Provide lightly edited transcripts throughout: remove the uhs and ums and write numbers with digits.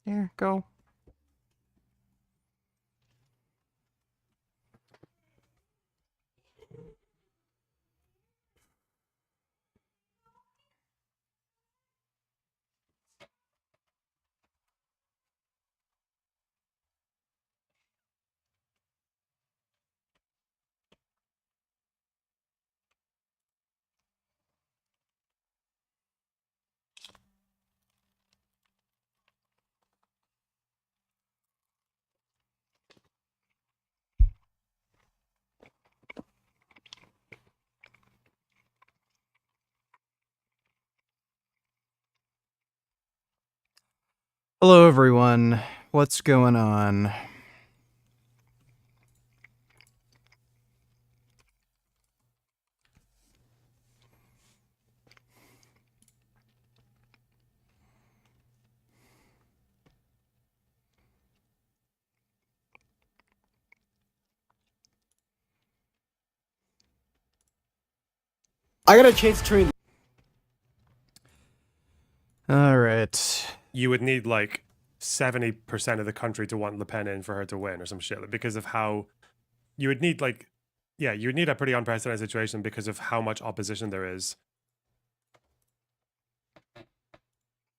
Here, go. Hello, everyone. What's going on? I got a chance to train. All right. You would need like 70% of the country to want Le Pen in for her to win or some shit, because of how you would need you would need a pretty unprecedented situation because of how much opposition there is.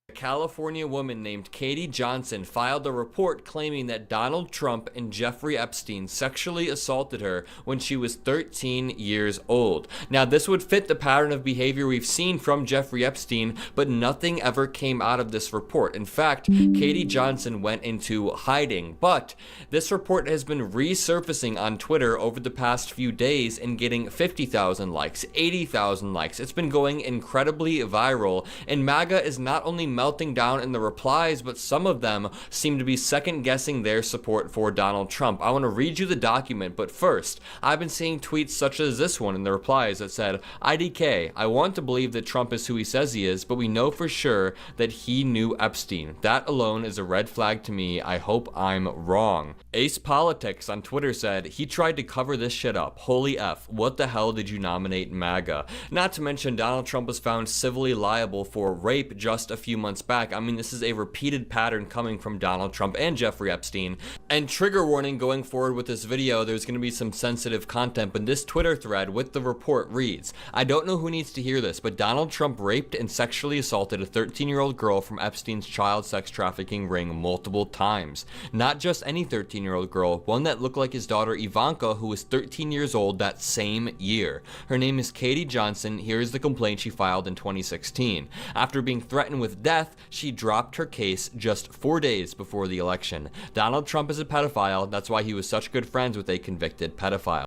A California woman named Katie Johnson filed a report claiming that Donald Trump and Jeffrey Epstein sexually assaulted her when she was 13 years old. Now, this would fit the pattern of behavior we've seen from Jeffrey Epstein, but nothing ever came out of this report. In fact, Katie Johnson went into hiding, but this report has been resurfacing on Twitter over the past few days and getting 50,000 likes, 80,000 likes. It's been going incredibly viral, and MAGA is not only melting down in the replies, but some of them seem to be second guessing their support for Donald Trump. I want to read you the document, but first, I've been seeing tweets such as this one in the replies that said, IDK, I want to believe that Trump is who he says he is, but we know for sure that he knew Epstein. That alone is a red flag to me. I hope I'm wrong. Ace Politics on Twitter said, he tried to cover this shit up. Holy F, what the hell did you nominate MAGA? Not to mention, Donald Trump was found civilly liable for rape just a few months back. I mean, this is a repeated pattern coming from Donald Trump and Jeffrey Epstein. And trigger warning going forward with this video, there's going to be some sensitive content, but this Twitter thread with the report reads, I don't know who needs to hear this, but Donald Trump raped and sexually assaulted a 13-year-old girl from Epstein's child sex trafficking ring multiple times. Not just any 13-year-old girl, one that looked like his daughter Ivanka, who was 13 years old that same year. Her name is Katie Johnson. Here is the complaint she filed in 2016. After being threatened with death, she dropped her case just 4 days before the election. Donald Trump is a pedophile. That's why he was such good friends with a convicted pedophile.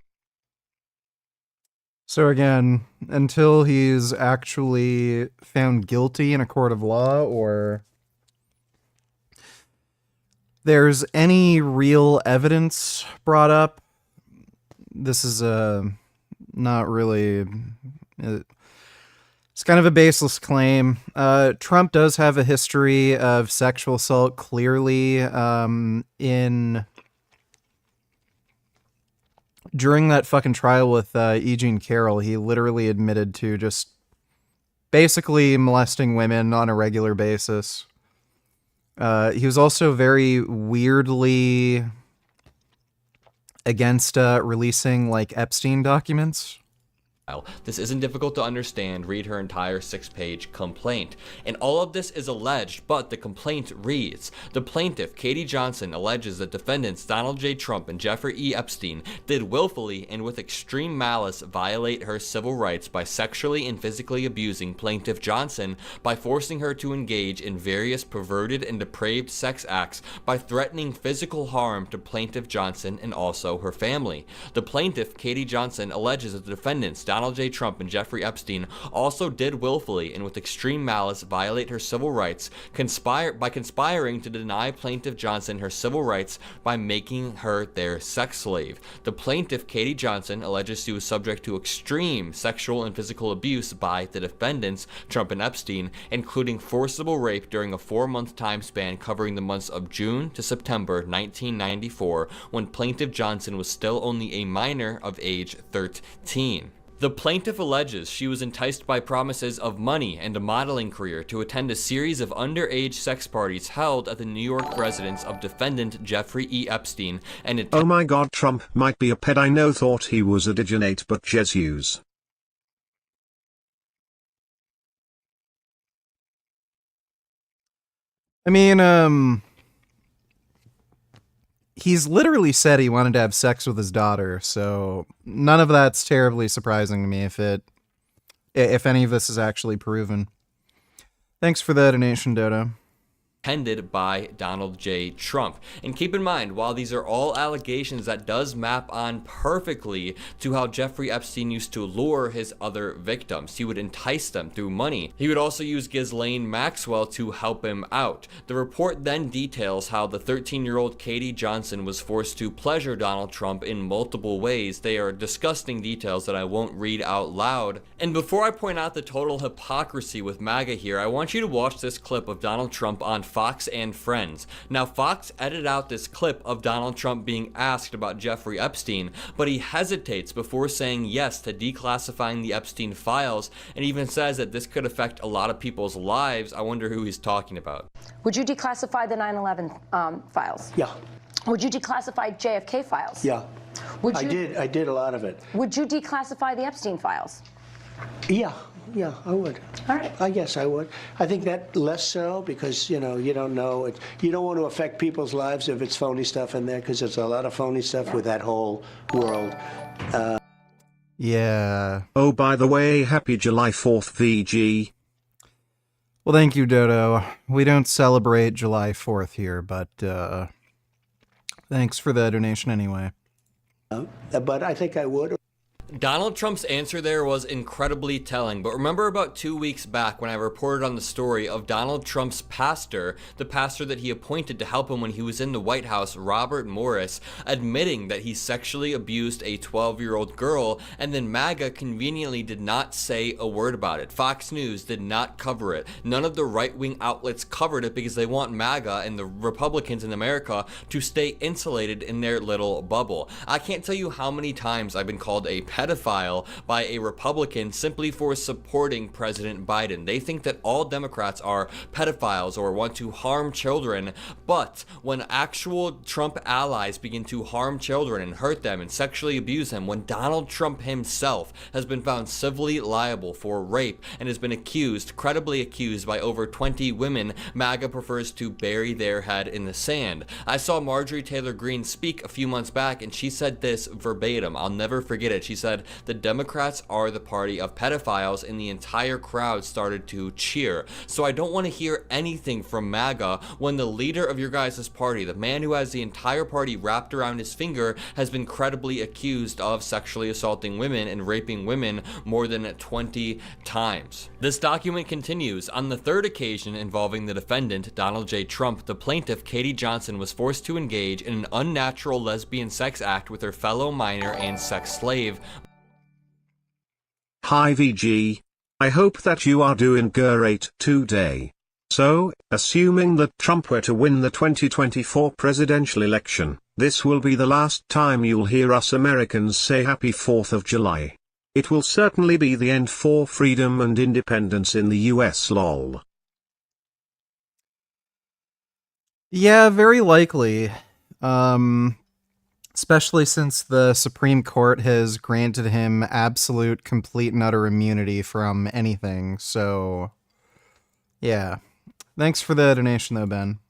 So again, until he's actually found guilty in a court of law or there's any real evidence brought up, this is not really... It's kind of a baseless claim. Trump does have a history of sexual assault, clearly. During that fucking trial with E. Jean Carroll, he literally admitted to just basically molesting women on a regular basis. He was also very weirdly against releasing, like, Epstein documents. This isn't difficult to understand. Read her entire 6-page complaint. And all of this is alleged, but the complaint reads, the plaintiff, Katie Johnson, alleges that defendants Donald J. Trump and Jeffrey E. Epstein did willfully and with extreme malice violate her civil rights by sexually and physically abusing plaintiff Johnson, by forcing her to engage in various perverted and depraved sex acts, by threatening physical harm to plaintiff Johnson and also her family. The plaintiff, Katie Johnson, alleges that the defendants Donald J. Trump and Jeffrey Epstein also did willfully and with extreme malice violate her civil rights, by conspiring to deny plaintiff Johnson her civil rights by making her their sex slave. The plaintiff, Katie Johnson, alleges she was subject to extreme sexual and physical abuse by the defendants, Trump and Epstein, including forcible rape during a 4-month time span covering the months of June to September 1994, when plaintiff Johnson was still only a minor of age 13. The plaintiff alleges she was enticed by promises of money and a modeling career to attend a series of underage sex parties held at the New York residence of defendant Jeffrey E. Epstein and Oh my god, Trump might be a ped. I know, thought he was a degenerate, but Jesus. I mean, he's literally said he wanted to have sex with his daughter, so none of that's terribly surprising to me if any of this is actually proven. Thanks for the donation, Dodo. attended by Donald J. Trump. And keep in mind, while these are all allegations, that does map on perfectly to how Jeffrey Epstein used to lure his other victims. He would entice them through money. He would also use Ghislaine Maxwell to help him out. The report then details how the 13-year-old Katie Johnson was forced to pleasure Donald Trump in multiple ways. They are disgusting details that I won't read out loud. And before I point out the total hypocrisy with MAGA here, I want you to watch this clip of Donald Trump on Fox and Friends. Now, Fox edited out this clip of Donald Trump being asked about Jeffrey Epstein, but he hesitates before saying yes to declassifying the Epstein files, and even says that this could affect a lot of people's lives. I wonder who he's talking about. Would you declassify the 9/11 files? Yeah, Would you declassify JFK files? yeah. Would I you, did. I did a lot of it. Would you declassify the Epstein files? Yeah, yeah, I would. All right. I guess I would. I think that less so because, you know, you don't know. You don't want to affect people's lives if it's phony stuff in there, because there's a lot of phony stuff with that whole world. Yeah. Oh, by the way, happy July 4th, VG. Well, thank you, Dodo. We don't celebrate July 4th here, but thanks for the donation anyway. But I think I would. Donald Trump's answer there was incredibly telling, but remember about 2 weeks back when I reported on the story of Donald Trump's pastor, the pastor that he appointed to help him when he was in the White House, Robert Morris, admitting that he sexually abused a 12-year-old girl, and then MAGA conveniently did not say a word about it. Fox News did not cover it. None of the right-wing outlets covered it because they want MAGA and the Republicans in America to stay insulated in their little bubble. I can't tell you how many times I've been called a pedophile by a Republican simply for supporting President Biden. They think that all Democrats are pedophiles or want to harm children, but when actual Trump allies begin to harm children and hurt them and sexually abuse them, when Donald Trump himself has been found civilly liable for rape and has been accused, credibly accused by over 20 women, MAGA prefers to bury their head in the sand. I saw Marjorie Taylor Greene speak a few months back, and she said this verbatim. I'll never forget it. She said, the Democrats are the party of pedophiles, and the entire crowd started to cheer. So I don't want to hear anything from MAGA when the leader of your guys' party, the man who has the entire party wrapped around his finger, has been credibly accused of sexually assaulting women and raping women more than 20 times. This document continues. On the third occasion involving the defendant, Donald J. Trump, the plaintiff, Katie Johnson, was forced to engage in an unnatural lesbian sex act with her fellow minor and sex slave. Hi VG. I hope that you are doing great today. So, assuming that Trump were to win the 2024 presidential election, this will be the last time you'll hear us Americans say Happy 4th of July. It will certainly be the end for freedom and independence in the US, lol. Yeah, very likely. Especially since the Supreme Court has granted him absolute, complete, and utter immunity from anything. So, yeah. Thanks for the donation, though, Ben.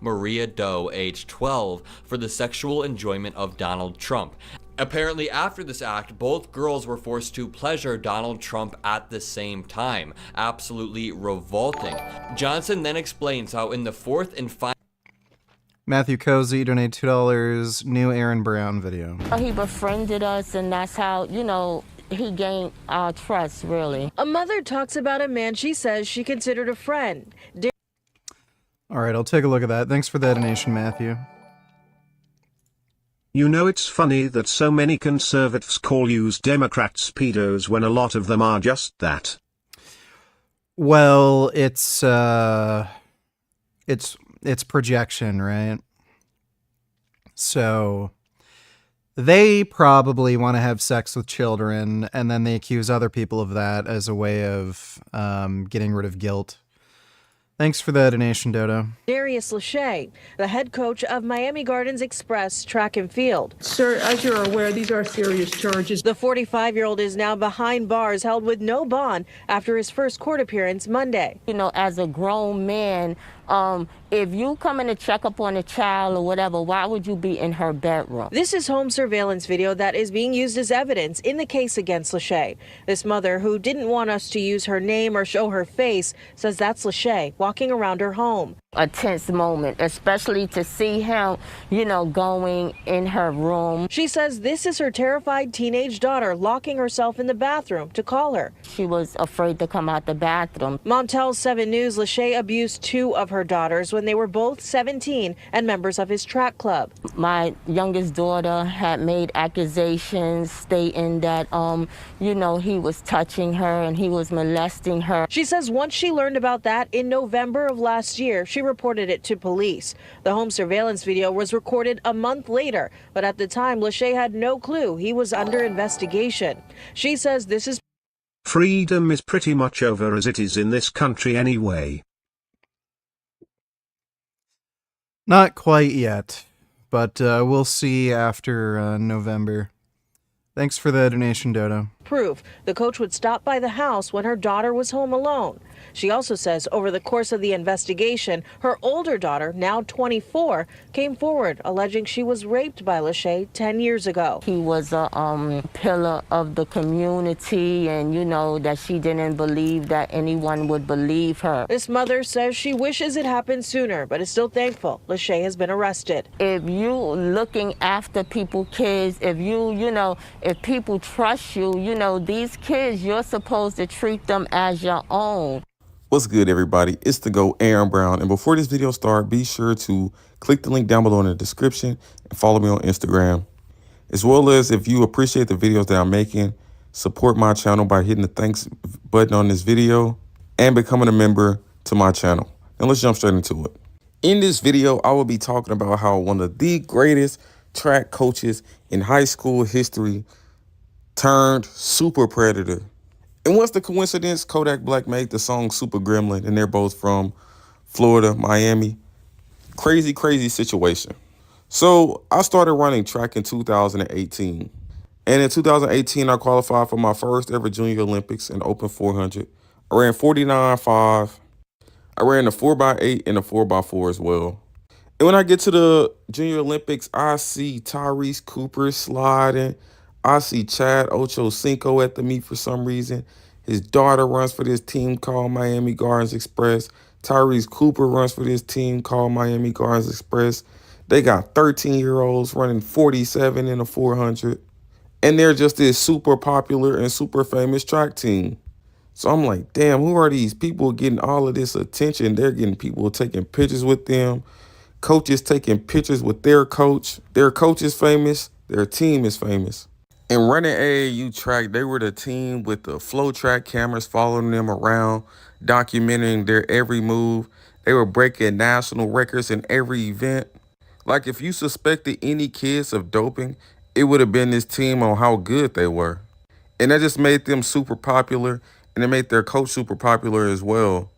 Maria Doe, age 12, for the sexual enjoyment of Donald Trump. Apparently, after this act, both girls were forced to pleasure Donald Trump at the same time. Absolutely revolting. Johnson then explains how in the fourth and final Matthew Cozy donated $2. New Aaron Brown video. He befriended us, and that's how, you know, he gained our trust, really. A mother talks about a man she says she considered a friend. All right, I'll take a look at that. Thanks for the donation, Matthew. You know, it's funny that so many conservatives call you Democrats pedos when a lot of them are just that. Well, it's projection, right? So they probably want to have sex with children, and then they accuse other people of that as a way of getting rid of guilt. Thanks for the donation, Dodo. Darius Lachey, the head coach of Miami Gardens Express track and field. Sir, as you're aware, these are serious charges. The 45-year-old is now behind bars, held with no bond after his first court appearance Monday. You know, as a grown man, if you come in to check up on a child or whatever, why would you be in her bedroom? This is home surveillance video that is being used as evidence in the case against Lachey. This mother, who didn't want us to use her name or show her face, says that's Lachey walking around her home. A tense moment, especially to see him, you know, going in her room. She says this is her terrified teenage daughter locking herself in the bathroom to call her. She was afraid to come out the bathroom. Mom tells 7 News Lachey abused 2 of her daughters when they were both 17 and members of his track club. My youngest daughter had made accusations stating that, you know, he was touching her and he was molesting her. She says once she learned about that in November of last year, she reported it to police. The home surveillance video was recorded a month later, but at the time, Lachey had no clue he was under investigation. She says this is freedom is pretty much over as it is in this country anyway. Not quite yet, but we'll see after November. Thanks for the donation, Dodo. proof the coach would stop by the house when her daughter was home alone. She also says over the course of the investigation, her older daughter, now 24, came forward alleging she was raped by Lachey 10 years ago. He was a pillar of the community, and you know that she didn't believe that anyone would believe her. This mother says she wishes it happened sooner, but is still thankful Lachey has been arrested. If you looking after people, kids, if if people trust you, these kids, you're supposed to treat them as your own. What's good, everybody? It's the GOAT, Aaron Brown. And before this video starts, be sure to click the link down below in the description and follow me on Instagram. As well as, if you appreciate the videos that I'm making, support my channel by hitting the thanks button on this video and becoming a member to my channel. Now let's jump straight into it. In this video, I will be talking about how one of the greatest track coaches in high school history turned super predator. And what's the coincidence? Kodak Black made the song Super Gremlin, and they're both from Florida, Miami. Crazy, crazy situation. So I started running track in 2018. And in 2018, I qualified for my first ever Junior Olympics in Open 400. I ran 49.5. I ran the 4x8 and the 4x4 as well. And when I get to the Junior Olympics, I see Tyrese Cooper sliding. I see Chad Ochocinco at the meet for some reason. His daughter runs for this team called Miami Gardens Express. Tyrese Cooper runs for this team called Miami Gardens Express. They got 13-year-olds running 47 in a 400. And they're just this super popular and super famous track team. So I'm like, damn, who are these people getting all of this attention? They're getting people taking pictures with them. Coaches taking pictures with their coach. Their coach is famous. Their team is famous. And running AAU track, they were the team with the flow track cameras following them around, documenting their every move. They were breaking national records in every event. Like, if you suspected any kids of doping, it would have been this team on how good they were. And that just made them super popular, and it made their coach super popular as well.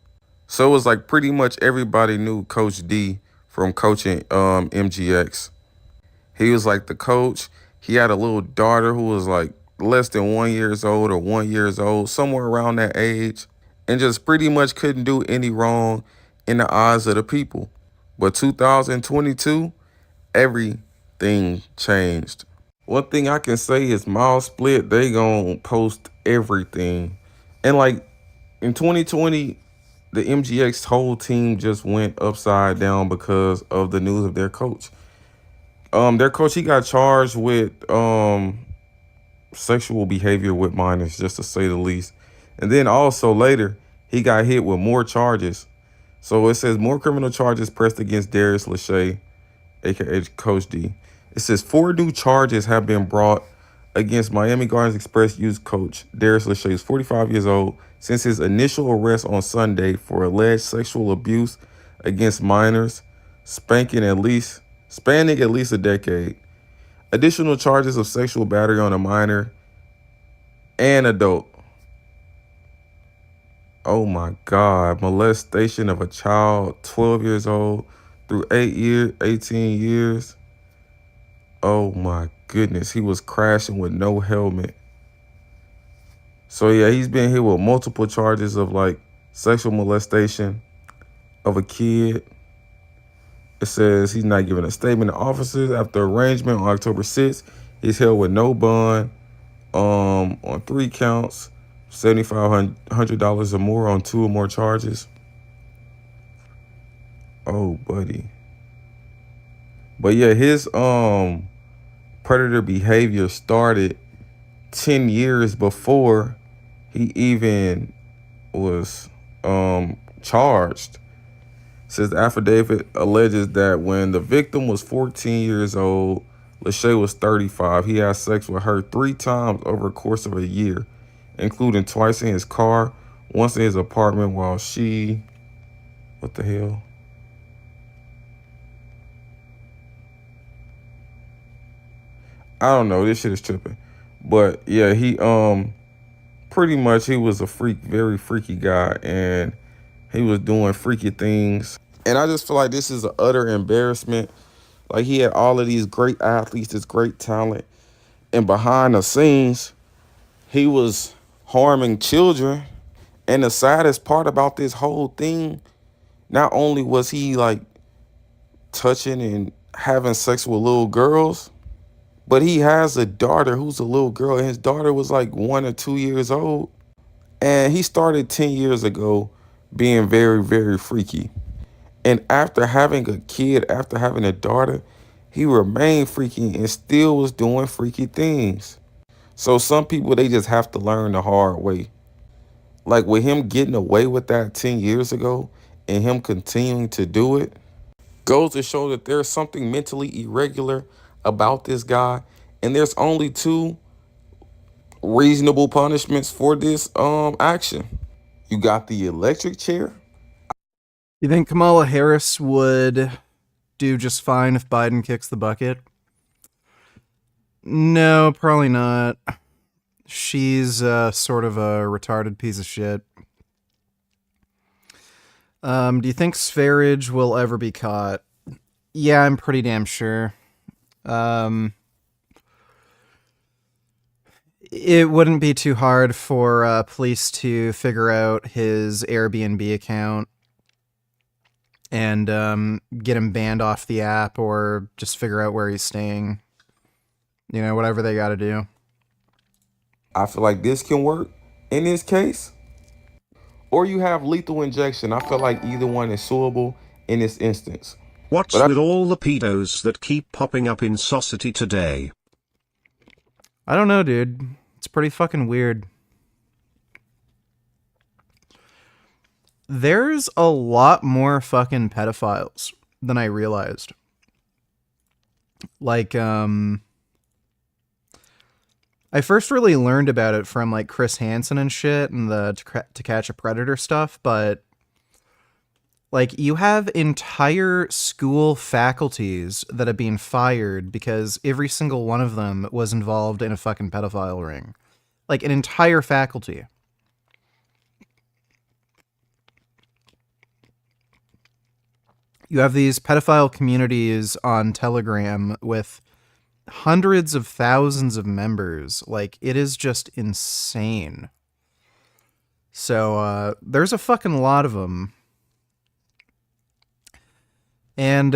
So it was like pretty much everybody knew Coach D from coaching MGX. He was like the coach. He had a little daughter who was like less than 1 year old or 1 year old, somewhere around that age, and just pretty much couldn't do any wrong in the eyes of the people. But 2022, everything changed. One thing I can say is Miles Split, they gonna post everything. And like in 2020, the MGX whole team just went upside down because of the news of their coach. Their coach, he got charged with sexual behavior with minors, just to say the least. And then also later, he got hit with more charges. So it says more criminal charges pressed against Darius Lachey, aka Coach D. It says 4 new charges have been brought against Miami Gardens Express youth coach Darius Lachey, who's 45 years old, since his initial arrest on Sunday for alleged sexual abuse against minors, spanning at least a decade. Additional charges of sexual battery on a minor and adult. Oh my God, molestation of a child 12 years old through 18 years. Oh my goodness, he was crashing with no helmet. So yeah, he's been hit with multiple charges of like sexual molestation of a kid. It says he's not giving a statement to officers after arraignment on October 6th. He's held with no bond on 3 counts, $7,500 or more on 2 or more charges. Oh, buddy. But yeah, his predator behavior started 10 years before he even was charged. Says the affidavit alleges that when the victim was 14 years old, Lachey was 35. He had sex with her 3 times over the course of a year, including twice in his car, once in his apartment while she... What the hell? I don't know. This shit is tripping. But yeah, he pretty much he was a freak, very freaky guy, and he was doing freaky things. And I just feel like this is an utter embarrassment. Like, he had all of these great athletes, this great talent, and behind the scenes, he was harming children. And the saddest part about this whole thing, not only was he like touching and having sex with little girls, but he has a daughter who's a little girl, and his daughter was like 1 or 2 years old. And he started 10 years ago being very, very freaky. And after having a kid, after having a daughter, he remained freaky and still was doing freaky things. So some people, they just have to learn the hard way. Like with him getting away with that 10 years ago and him continuing to do it, goes to show that there's something mentally irregular about this guy. And there's only 2 reasonable punishments for this action. You got the electric chair. You think Kamala Harris would do just fine if Biden kicks the bucket? No, probably not. She's sort of a retarded piece of shit. Do you think Sv3rige will ever be caught? Yeah, I'm pretty damn sure. It wouldn't be too hard for police to figure out his Airbnb account and get him banned off the app, or just figure out where he's staying. You know, whatever they got to do. I feel like this can work in this case. Or you have lethal injection. I feel like either one is suable in this instance. What's with all the pedos that keep popping up in society today? I don't know, dude. It's pretty fucking weird. There's a lot more fucking pedophiles than I realized. Like, I first really learned about it from like Chris Hansen and shit and the To Catch a Predator stuff, but like you have entire school faculties that have been fired because every single one of them was involved in a fucking pedophile ring. Like an entire faculty. You have these pedophile communities on Telegram with hundreds of thousands of members. Like, it is just insane. So, there's a fucking lot of them. And,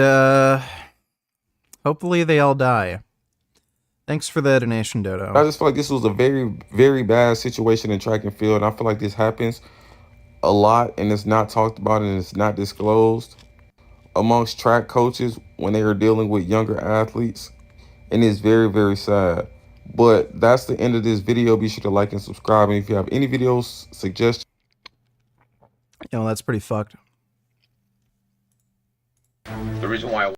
hopefully they all die. Thanks for the donation, Dodo. I just feel like this was a very, very bad situation in track and field. I feel like this happens a lot, and it's not talked about and it's not disclosed amongst track coaches when they are dealing with younger athletes. And it's very, very sad. But that's the end of this video. Be sure to like and subscribe. And if you have any videos, suggestions. You know, that's pretty fucked. The reason why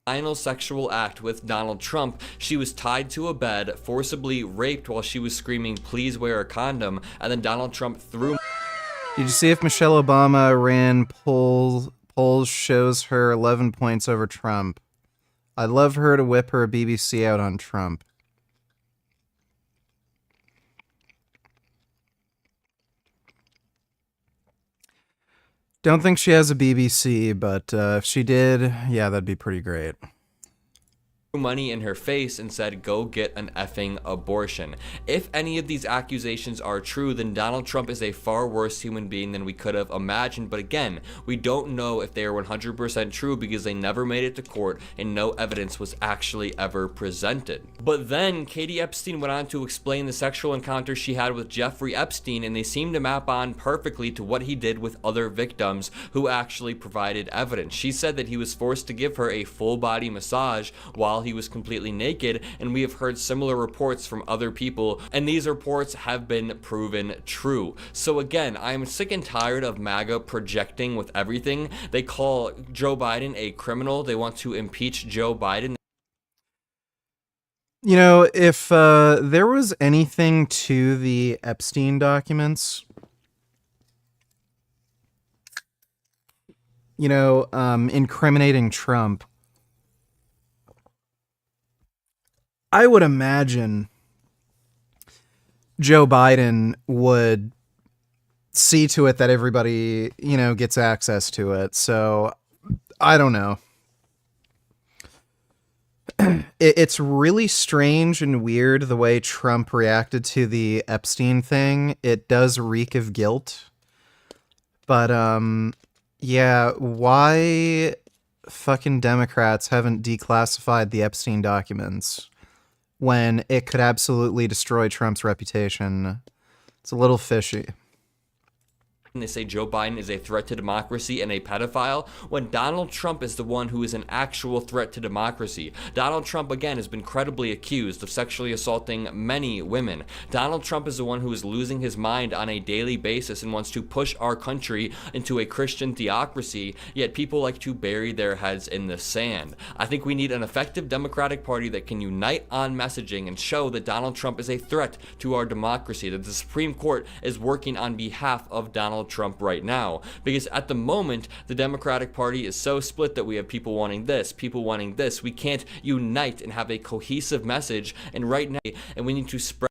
Final sexual act with Donald Trump. She was tied to a bed, forcibly raped while she was screaming, "Please wear a condom," and then Donald Trump threw... Did you see if Michelle Obama ran polls shows her 11 points over Trump? I'd love her to whip her BBC out on Trump. Don't think she has a BBC, but if she did, yeah, that'd be pretty great. Money in her face and said, go get an effing abortion. If any of these accusations are true, then Donald Trump is a far worse human being than we could have imagined. But again, we don't know if they are 100% true because they never made it to court and no evidence was actually ever presented. But then Katie Epstein went on to explain the sexual encounter she had with Jeffrey Epstein, and they seem to map on perfectly to what he did with other victims who actually provided evidence. She said that he was forced to give her a full body massage while he was completely naked, and we have heard similar reports from other people, and these reports have been proven true. So again, I'm sick and tired of MAGA projecting with everything. They call Joe Biden a criminal. They want to impeach Joe Biden. You know, if there was anything to the Epstein documents, you know, incriminating Trump, I would imagine Joe Biden would see to it that everybody, you know, gets access to it. So I don't know. It's really strange and weird the way Trump reacted to the Epstein thing. It does reek of guilt. But yeah, why fucking Democrats haven't declassified the Epstein documents when it could absolutely destroy Trump's reputation? It's a little fishy. They say Joe Biden is a threat to democracy and a pedophile, when Donald Trump is the one who is an actual threat to democracy. Donald Trump, again, has been credibly accused of sexually assaulting many women. Donald Trump is the one who is losing his mind on a daily basis and wants to push our country into a Christian theocracy, yet people like to bury their heads in the sand. I think we need an effective Democratic Party that can unite on messaging and show that Donald Trump is a threat to our democracy, that the Supreme Court is working on behalf of Donald Trump right now. Because at the moment, the Democratic Party is so split that we have people wanting this, people wanting this. We can't unite and have a cohesive message, and right now, and we need to spread.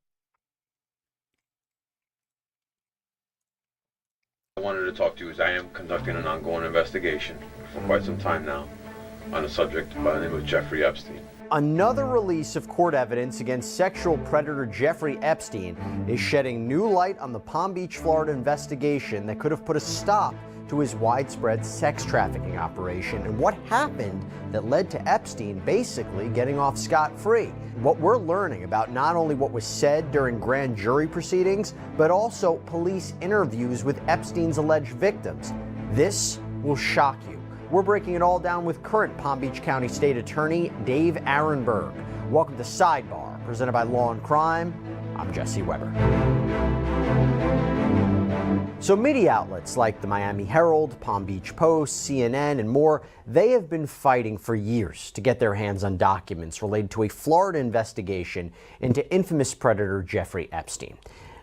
I wanted to talk to you is I am conducting an ongoing investigation for quite some time now on a subject by the name of Jeffrey Epstein. Another release of court evidence against sexual predator Jeffrey Epstein is shedding new light on the Palm Beach, Florida investigation that could have put a stop to his widespread sex trafficking operation and what happened that led to Epstein basically getting off scot-free. What we're learning about not only what was said during grand jury proceedings, but also police interviews with Epstein's alleged victims. This will shock you. We're breaking it all down with current Palm Beach County State Attorney Dave Aronberg. Welcome to Sidebar, presented by Law and Crime. I'm Jesse Weber. So media outlets like the Miami Herald, Palm Beach Post, CNN, and more, they have been fighting for years to get their hands on documents related to a Florida investigation into infamous predator Jeffrey Epstein.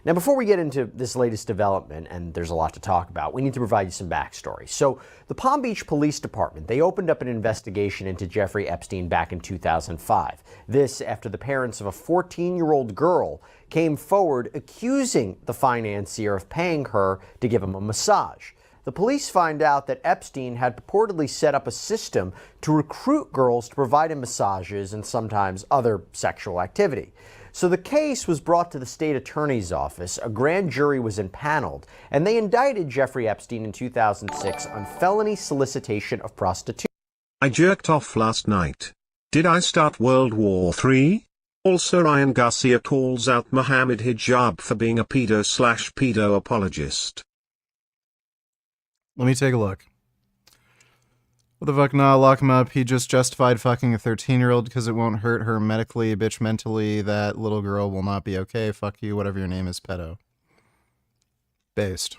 Now, before we get into this latest development, and there's a lot to talk about, we need to provide you some backstory. So the Palm Beach Police Department, they opened up an investigation into Jeffrey Epstein back in 2005. This after the parents of a 14-year-old girl came forward accusing the financier of paying her to give him a massage. The police find out that Epstein had purportedly set up a system to recruit girls to provide him massages and sometimes other sexual activity. So the case was brought to the state attorney's office, a grand jury was impaneled, and they indicted Jeffrey Epstein in 2006 on felony solicitation of prostitution. I jerked off last night. Did I start World War III? Also, Ryan Garcia calls out Mohammed Hijab for being a pedo apologist. Let me take a look. What the fuck? Nah, lock him up. He just justified fucking a 13-year-old because it won't hurt her medically, bitch, mentally. That little girl will not be okay. Fuck you, whatever your name is, pedo. Based.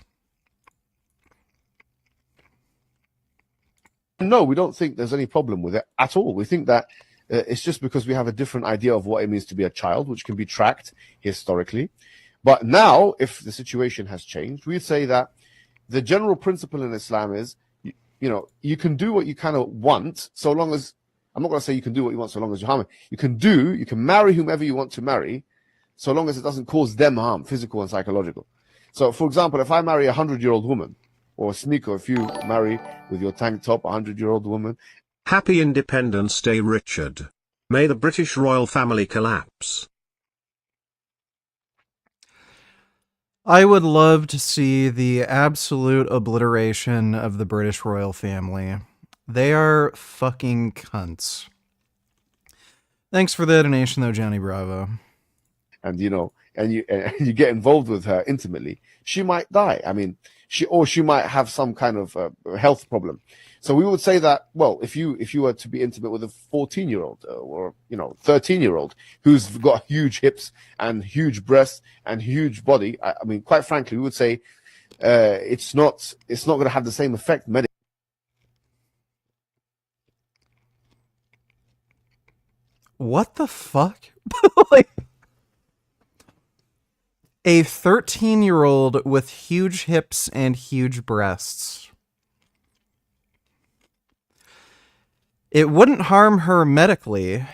No, we don't think there's any problem with it at all. We think that it's just because we have a different idea of what it means to be a child, which can be tracked historically. But now, if the situation has changed, we'd say that the general principle in Islam is, you know, you can do what you kind of want so long as I'm not going to say you can do what you want so long as you harm him. You can marry whomever you want to marry, so long as it doesn't cause them harm, physical and psychological. So, for example, if I marry a 100-year-old woman, or Sneeko, if you marry with your tank top a 100-year-old woman. Happy Independence Day, Richard. May the British royal family collapse. I would love to see the absolute obliteration of the British royal family. They are fucking cunts. Thanks for the donation, though, Johnny Bravo. And and you get involved with her intimately, she might die. I mean, she might have some kind of health problem. So we would say that, well, if you were to be intimate with a 14-year-old or 13-year-old who's got huge hips and huge breasts and huge body, I mean, quite frankly, we would say it's not going to have the same effect medically. What the fuck? Like, a 13-year-old with huge hips and huge breasts. It wouldn't harm her medically.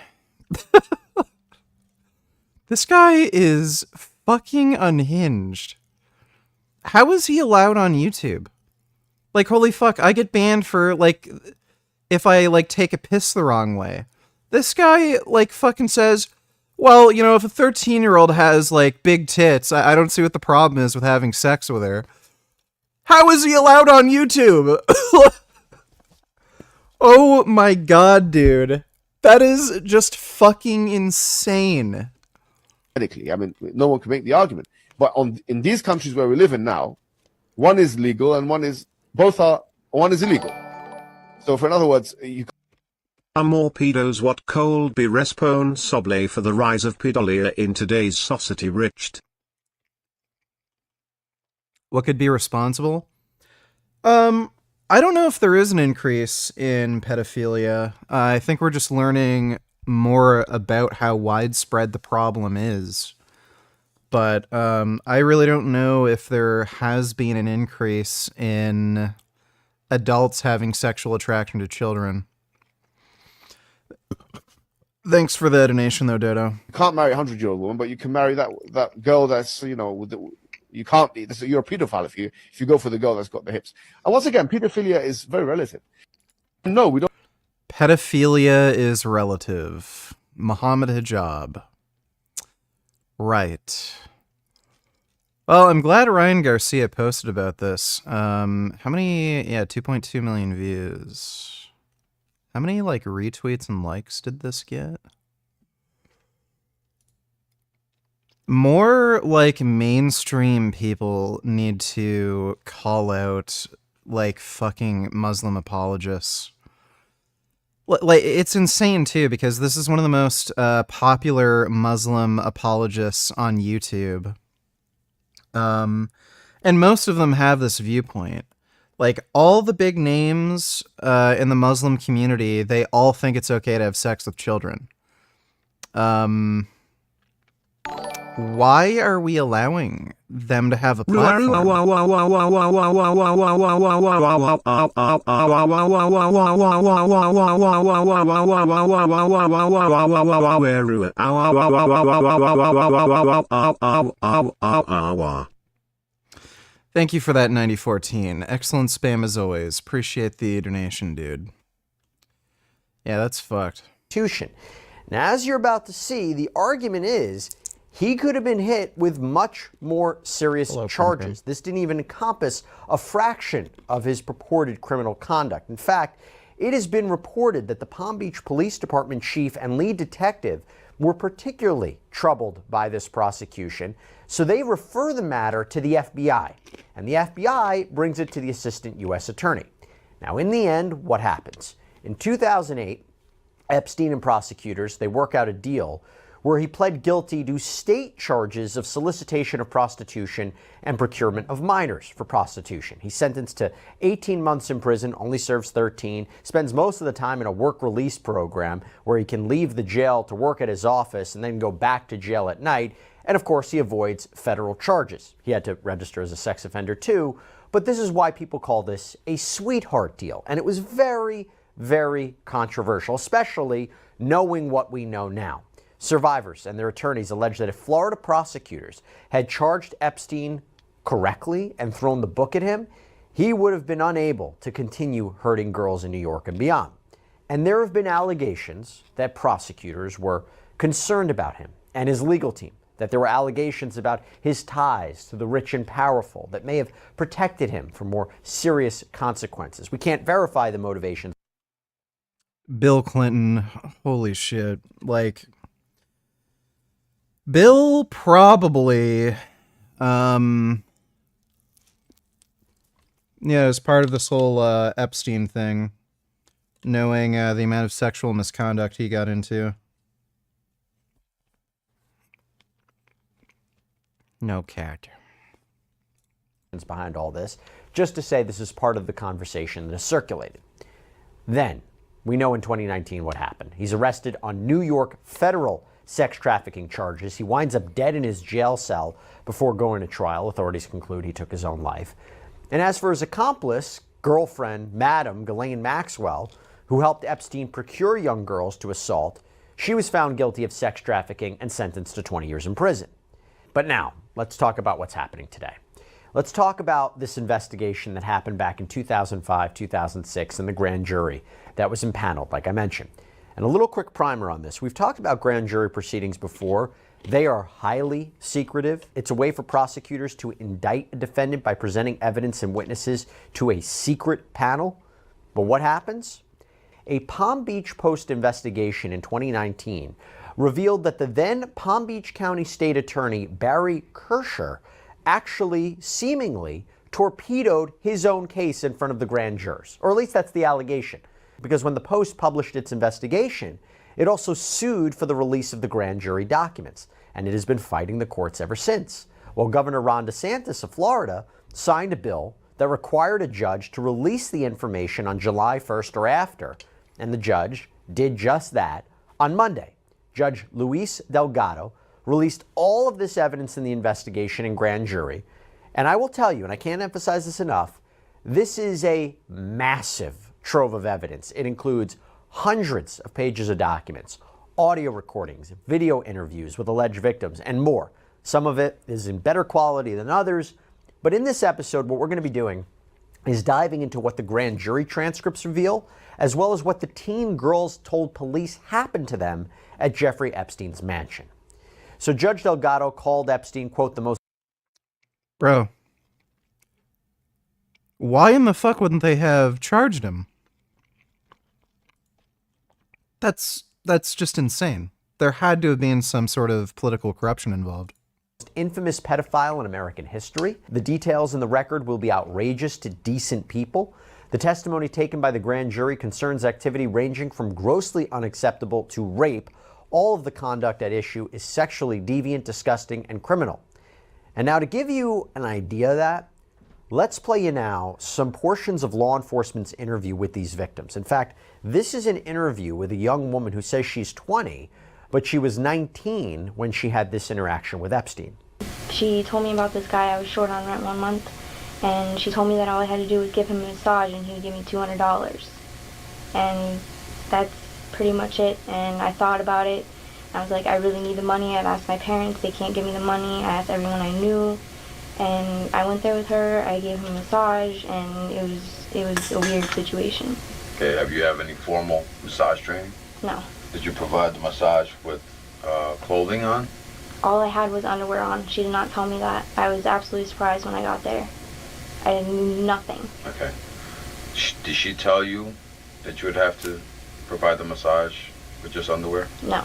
This guy is fucking unhinged. How is he allowed on YouTube? Like, holy fuck, I get banned for, like, if I, like, take a piss the wrong way. This guy, like, fucking says, well, if a 13-year-old has, like, big tits, I don't see what the problem is with having sex with her. How is he allowed on YouTube? Oh my god, dude. That is just fucking insane. Medically, I mean, no one can make the argument. But in these countries where we live in now, one is legal and one is illegal. So, in other words, you. Are more pedos what cold be responsable for the rise of pedolia in today's society, Richard? What could be responsible? I don't know if there is an increase in pedophilia. I think we're just learning more about how widespread the problem is. But I really don't know if there has been an increase in adults having sexual attraction to children. Thanks for the donation, though, Dodo. You can't marry a 100-year-old woman, but you can marry that girl that's, you can't be. You're a pedophile if you go for the girl that's got the hips. And once again, pedophilia is very relative. No, we don't. Pedophilia is relative. Muhammad Hijab. Right. Well, I'm glad Ryan Garcia posted about this. How many? Yeah, 2.2 million views. How many, like, retweets and likes did this get? More, like, mainstream people need to call out, like, fucking Muslim apologists. Like, it's insane, too, because this is one of the most popular Muslim apologists on YouTube. And most of them have this viewpoint. Like, all the big names in the Muslim community, they all think it's okay to have sex with children. Why are we allowing them to have a platform? Thank you for that 9014. Excellent spam as always. Appreciate the donation, dude. Yeah, that's fucked. Now, as you're about to see, the argument is he could have been hit with much more serious charges. This didn't even encompass a fraction of his purported criminal conduct. In fact, it has been reported that the Palm Beach Police Department chief and lead detective were particularly troubled by this prosecution, so they refer the matter to the FBI, and the FBI brings it to the assistant U.S. attorney. Now, in the end, what happens? In 2008, Epstein and prosecutors, they work out a deal where he pled guilty to state charges of solicitation of prostitution and procurement of minors for prostitution. He's sentenced to 18 months in prison, only serves 13, spends most of the time in a work release program where he can leave the jail to work at his office and then go back to jail at night. And of course, he avoids federal charges. He had to register as a sex offender too, but this is why people call this a sweetheart deal. And it was very, very controversial, especially knowing what we know now. Survivors and their attorneys allege that if Florida prosecutors had charged Epstein correctly and thrown the book at him, he would have been unable to continue hurting girls in New York and beyond. And there have been allegations that prosecutors were concerned about him and his legal team, that there were allegations about his ties to the rich and powerful that may have protected him from more serious consequences. We can't verify the motivations. Bill Clinton, holy shit. Like, Bill probably, as part of this whole Epstein thing, knowing the amount of sexual misconduct he got into. No cat. Behind all this, just to say this is part of the conversation that is circulated. Then, we know in 2019 what happened. He's arrested on New York federal sex trafficking charges. He winds up dead in his jail cell before going to trial. Authorities conclude he took his own life. And as for his accomplice, girlfriend, Madam Ghislaine Maxwell, who helped Epstein procure young girls to assault, she was found guilty of sex trafficking and sentenced to 20 years in prison. But now, let's talk about what's happening today. Let's talk about this investigation that happened back in 2005, 2006 and the grand jury that was impaneled, like I mentioned. And a little quick primer on this. We've talked about grand jury proceedings before. They are highly secretive. It's a way for prosecutors to indict a defendant by presenting evidence and witnesses to a secret panel. But what happens? A Palm Beach Post investigation in 2019 revealed that the then Palm Beach County State Attorney Barry Kersher actually seemingly torpedoed his own case in front of the grand jurors. Or at least that's the allegation. Because when the Post published its investigation, it also sued for the release of the grand jury documents. And it has been fighting the courts ever since. Well, Governor Ron DeSantis of Florida signed a bill that required a judge to release the information on July 1st or after. And the judge did just that on Monday. Judge Luis Delgado released all of this evidence in the investigation and grand jury. And I will tell you, and I can't emphasize this enough, this is a massive trove of evidence. It includes hundreds of pages of documents, audio recordings, video interviews with alleged victims, and more. Some of it is in better quality than others. But in this episode, what we're going to be doing is diving into what the grand jury transcripts reveal, as well as what the teen girls told police happened to them at Jeffrey Epstein's mansion. So Judge Delgado called Epstein, quote, the most... Bro. Why in the fuck wouldn't they have charged him? That's just insane. There had to have been some sort of political corruption involved. Infamous pedophile in American history. The details in the record will be outrageous to decent people. The testimony taken by the grand jury concerns activity ranging from grossly unacceptable to rape. All of the conduct at issue is sexually deviant, disgusting, and criminal. And now to give you an idea of that, let's play you now some portions of law enforcement's interview with these victims. In fact, this is an interview with a young woman who says she's 20, but she was 19 when she had this interaction with Epstein. She told me about this guy I was short on rent 1 month, and she told me that all I had to do was give him a massage and he would give me $200. And that's pretty much it. And I thought about it. I was like, I really need the money. I've asked my parents, they can't give me the money. I asked everyone I knew. And I went there with her, I gave him a massage, and it was a weird situation. Okay, have you have any formal massage training? No. Did you provide the massage with clothing on? All I had was underwear on. She did not tell me that. I was absolutely surprised when I got there. I knew nothing. Okay. Did she tell you that you would have to provide the massage with just underwear? No.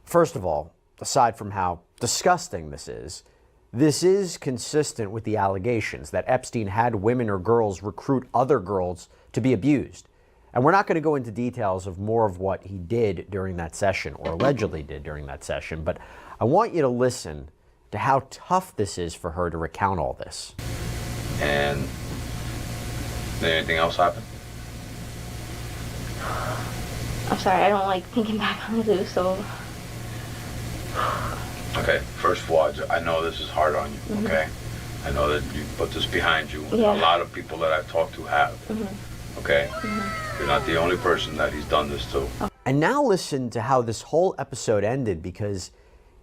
First of all, aside from how disgusting this is consistent with the allegations that Epstein had women or girls recruit other girls to be abused. And we're not going to go into details of more of what he did during that session, or allegedly did during that session, but I want you to listen to how tough this is for her to recount all this. And did anything else happen? I'm sorry, I don't like thinking back on this, so... Okay, first of all, I know this is hard on you, okay? I know that you put this behind you. Yeah. A lot of people that I've talked to have, okay? You're not the only person that he's done this to. And now listen to how this whole episode ended, because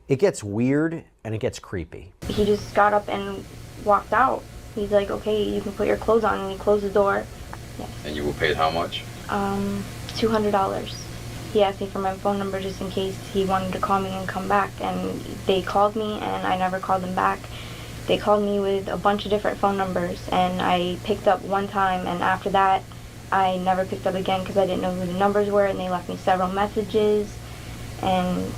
it gets weird and it gets creepy. He just got up and walked out. He's like, okay, you can put your clothes on, and he closed the door. Yes. And you were paid how much? $200. He asked me for my phone number just in case he wanted to call me and come back, and they called me and I never called them back. They called me with a bunch of different phone numbers, and I picked up one time, and after that I never picked up again because I didn't know who the numbers were, and they left me several messages, and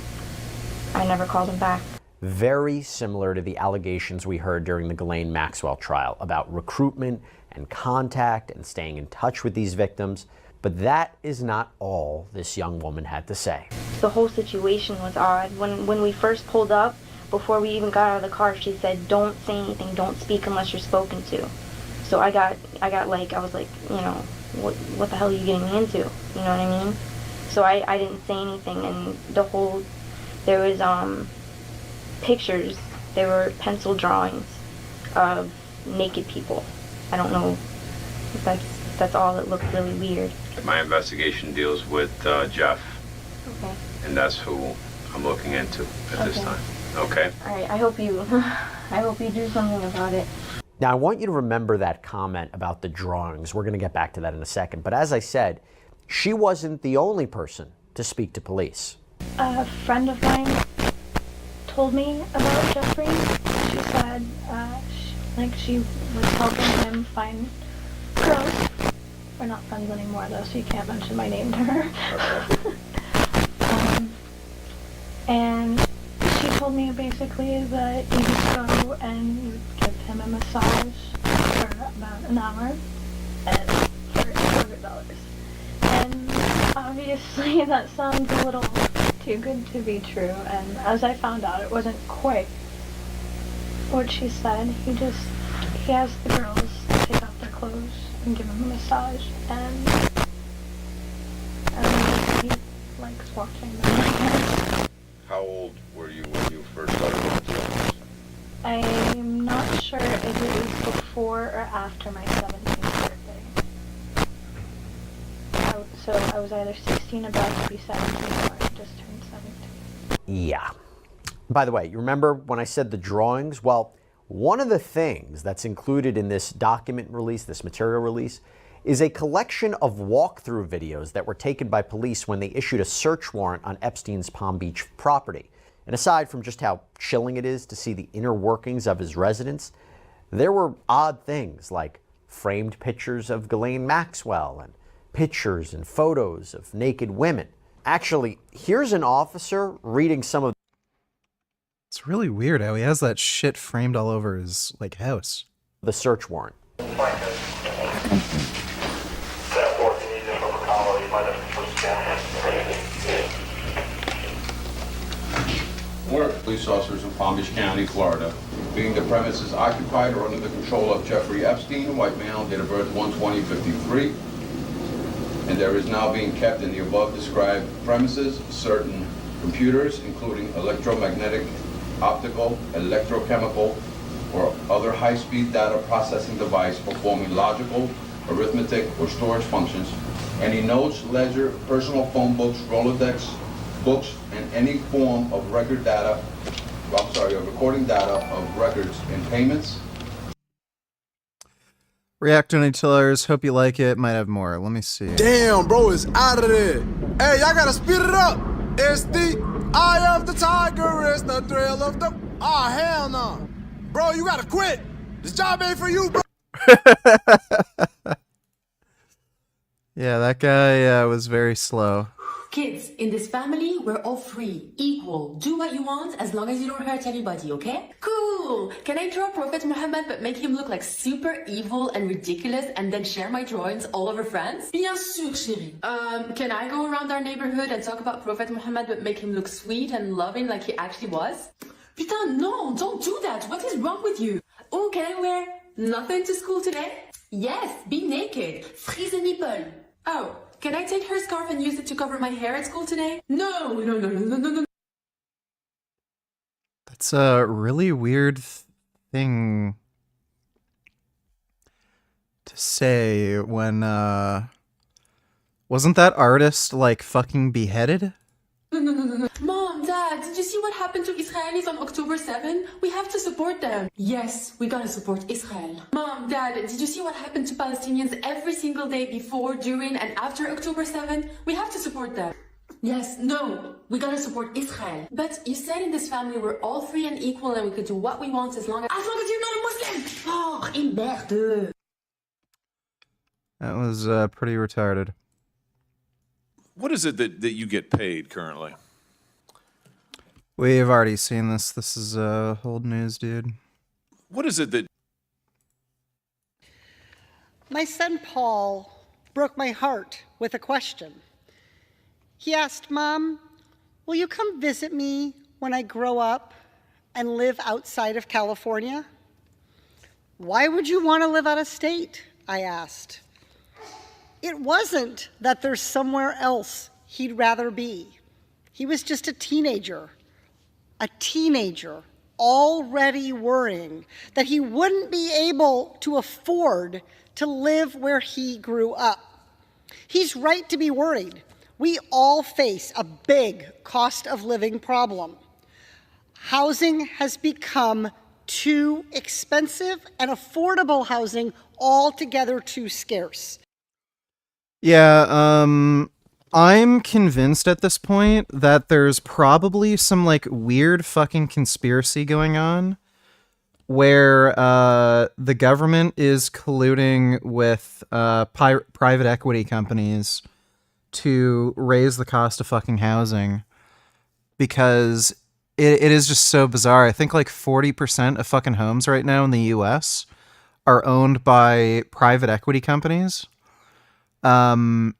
I never called them back. Very similar to the allegations we heard during the Ghislaine Maxwell trial about recruitment and contact and staying in touch with these victims. But that is not all this young woman had to say. The whole situation was odd. When we first pulled up, before we even got out of the car, she said, don't say anything, don't speak unless you're spoken to. So I was like, you know, what the hell are you getting me into? You know what I mean? So I didn't say anything, and there was pictures, there were pencil drawings of naked people. I don't know if that's all. It looked really weird. My investigation deals with Jeff. Okay. And that's who I'm looking into at this time. Okay? All right, I hope you do something about it. Now, I want you to remember that comment about the drawings. We're going to get back to that in a second. But as I said, she wasn't the only person to speak to police. A friend of mine told me about Jeffrey. She said she was helping him find girls. We're not friends anymore, though, so you can't mention my name to her. And she told me basically that you would go and you would give him a massage for about an hour and for $200. And obviously that sounds a little too good to be true, and as I found out, it wasn't quite what she said. He asked the girls to take off their clothes and give him a massage, and he likes watching them, I guess. How old were you when you first started going to this? I'm not sure if it was before or after my 17th birthday. So I was either 16, about to be 17, or I just turned 17. Yeah. By the way, you remember when I said the drawings? Well, one of the things that's included in this document release, this material release, is a collection of walkthrough videos that were taken by police when they issued a search warrant on Epstein's Palm Beach property. And aside from just how chilling it is to see the inner workings of his residence, there were odd things like framed pictures of Ghislaine Maxwell and pictures and photos of naked women. Actually, here's an officer reading some of. It's really weird how he has that shit framed all over his house. The search warrant. We're police officers in Palm Beach County, Florida. Being the premises occupied or under the control of Jeffrey Epstein, a white male, date of birth 1/20/53, and there is now being kept in the above described premises certain computers, including electromagnetic, optical, electrochemical, or other high-speed data processing device performing logical, arithmetic, or storage functions, any notes, ledger, personal phone books, Rolodex, books, and any form of recording data of records and payments. React Only Tillers, hope you like it. Might have more. Let me see. Damn, bro, it's out of there. Hey, y'all gotta speed it up. It's the eye of the tiger, it's the thrill of the. Ah, hell no. Bro, you gotta quit. This job ain't for you, bro. Yeah, that guy was very slow. Kids, in this family, we're all free, equal. Do what you want as long as you don't hurt anybody, okay? Cool! Can I draw Prophet Muhammad but make him look like super evil and ridiculous and then share my drawings all over France? Bien sûr, chérie. Can I go around our neighborhood and talk about Prophet Muhammad but make him look sweet and loving like he actually was? Putain, no, don't do that. What is wrong with you? Oh, can I wear nothing to school today? Yes, be naked. Freeze a nipple. Oh. Can I take her scarf and use it to cover my hair at school today? No. That's a really weird thing to say when Wasn't that artist, like, fucking beheaded? Mom, Dad, did you see what happened to Israelis on October 7? We have to support them. Yes, we gotta support Israel. Mom, Dad, did you see what happened to Palestinians every single day before, during, and after October 7? We have to support them. Yes, no, we gotta support Israel. But you said in this family we're all free and equal and we could do what we want as long as you're not a Muslim. Oh, merde. That was pretty retarded. What is it that you get paid currently? We've already seen this. This is old news, dude. What is it that... My son Paul broke my heart with a question. He asked, Mom, will you come visit me when I grow up and live outside of California? Why would you want to live out of state? I asked. It wasn't that there's somewhere else he'd rather be. He was just a teenager already worrying that he wouldn't be able to afford to live where he grew up. He's right to be worried. We all face a big cost of living problem. Housing has become too expensive and affordable housing altogether too scarce. Yeah, I'm convinced at this point that there's probably some, like, weird fucking conspiracy going on where the government is colluding with private equity companies to raise the cost of fucking housing, because it is just so bizarre. I think like 40% of fucking homes right now in the US are owned by private equity companies. And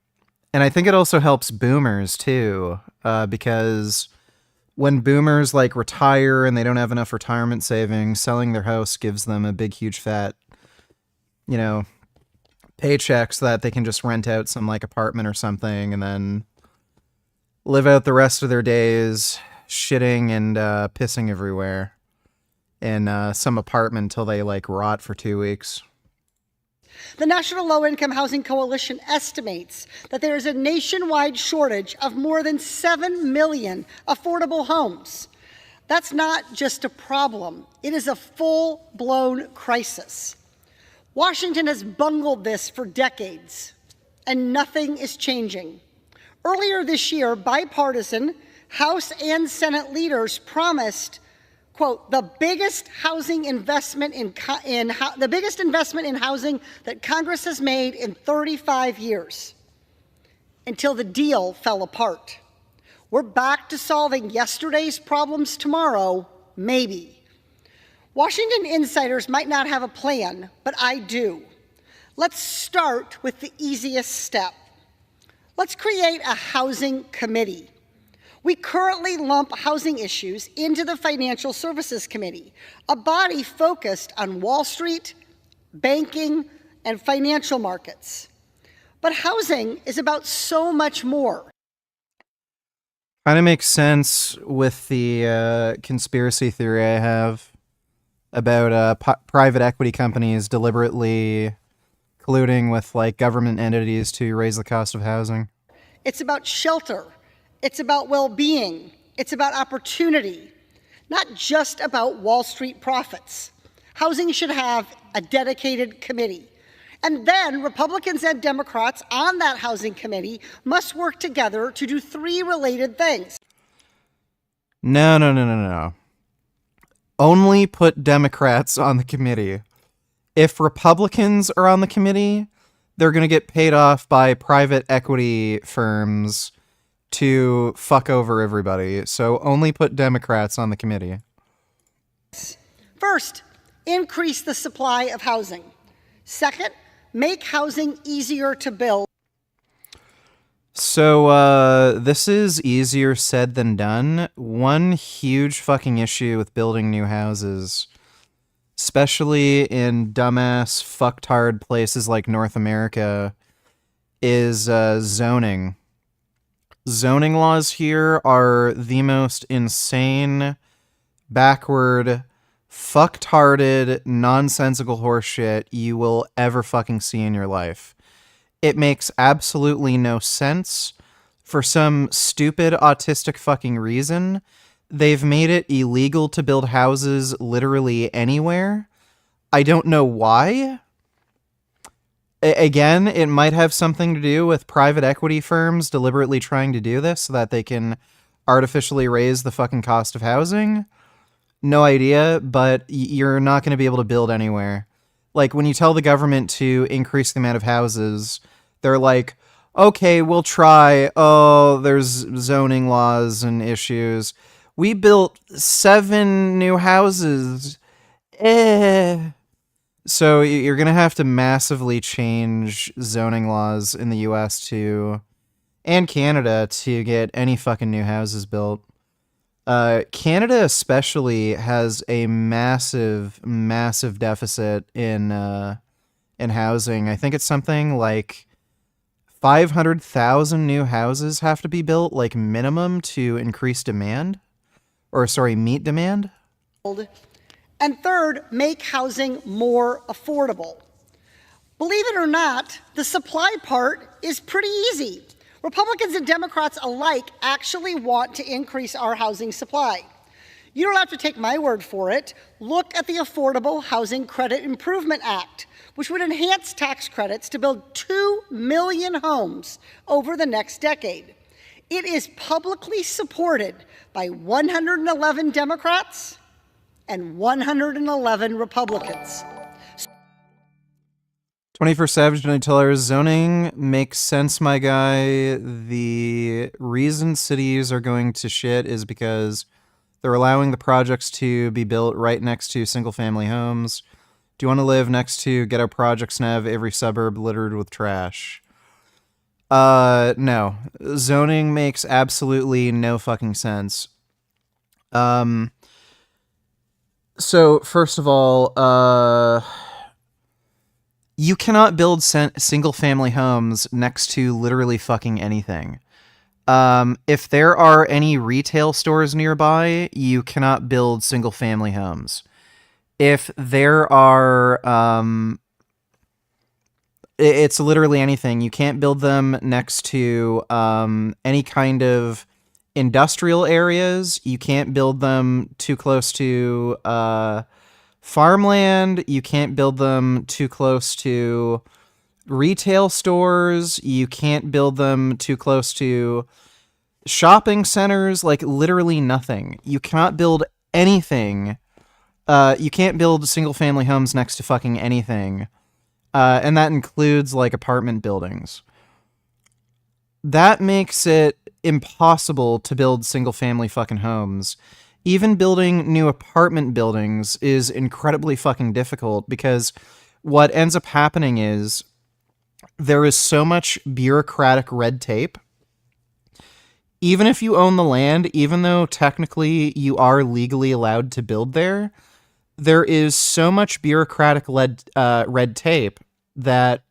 I think it also helps boomers too, because when boomers like retire and they don't have enough retirement savings, selling their house gives them a big, huge fat, you know, paychecks that they can just rent out some like apartment or something and then live out the rest of their days shitting and pissing everywhere in some apartment until they like rot for 2 weeks. The National Low Income Housing Coalition estimates that there is a nationwide shortage of more than 7 million affordable homes. That's not just a problem, it is a full-blown crisis. Washington has bungled this for decades, and nothing is changing. Earlier this year, bipartisan House and Senate leaders promised, quote, the biggest investment in housing that Congress has made in 35 years, until the deal fell apart. We're back to solving yesterday's problems tomorrow, maybe. Washington insiders might not have a plan, but I do. Let's start with the easiest step. Let's create a housing committee. We currently lump housing issues into the Financial Services Committee, a body focused on Wall Street, banking, and financial markets. But housing is about so much more. Kind of makes sense with the conspiracy theory I have about private equity companies deliberately colluding with like government entities to raise the cost of housing. It's about shelter. It's about well-being. It's about opportunity, not just about Wall Street profits. Housing should have a dedicated committee. And then Republicans and Democrats on that housing committee must work together to do 3 related things. No. Only put Democrats on the committee. If Republicans are on the committee, they're going to get paid off by private equity firms to fuck over everybody. So only put Democrats on the committee. First, increase the supply of housing. Second, make housing easier to build. So, this is easier said than done. One huge fucking issue with building new houses, especially in dumbass, fucktard places like North America, is zoning. Zoning laws here are the most insane, backward, fucktarded, nonsensical horseshit you will ever fucking see in your life. It makes absolutely no sense. For some stupid autistic fucking reason, they've made it illegal to build houses literally anywhere. I don't know why. Again, it might have something to do with private equity firms deliberately trying to do this so that they can artificially raise the fucking cost of housing. No idea, but you're not going to be able to build anywhere. Like, when you tell the government to increase the amount of houses, they're like, okay, we'll try. Oh, there's zoning laws and issues. We built 7 new houses. So you're going to have to massively change zoning laws in the US and Canada to get any fucking new houses built. Canada especially has a massive deficit in housing. I think it's something like 500,000 new houses have to be built, like, minimum to increase demand. Or, sorry, meet demand. And third, make housing more affordable. Believe it or not, the supply part is pretty easy. Republicans and Democrats alike actually want to increase our housing supply. You don't have to take my word for it. Look at the Affordable Housing Credit Improvement Act, which would enhance tax credits to build 2 million homes over the next decade. It is publicly supported by 111 Democrats and 111 Republicans. 21st Savage Night Teller, zoning makes sense, my guy. The reason cities are going to shit is because they're allowing the projects to be built right next to single-family homes. Do you want to live next to ghetto projects and have every suburb littered with trash? No. Zoning makes absolutely no fucking sense. So, first of all, you cannot build single-family homes next to literally fucking anything. If there are any retail stores nearby, you cannot build single-family homes. If there are, it's literally anything. You can't build them next to any kind of industrial areas. You can't build them too close to farmland. You can't build them too close to retail stores. You can't build them too close to shopping centers. Like, literally nothing. You cannot build anything. You can't build single-family homes next to fucking anything. And that includes, like, apartment buildings. That makes it impossible to build single-family fucking homes. Even building new apartment buildings is incredibly fucking difficult because what ends up happening is there is so much bureaucratic red tape. Even if you own the land, even though technically you are legally allowed to build there, there is so much bureaucratic red tape that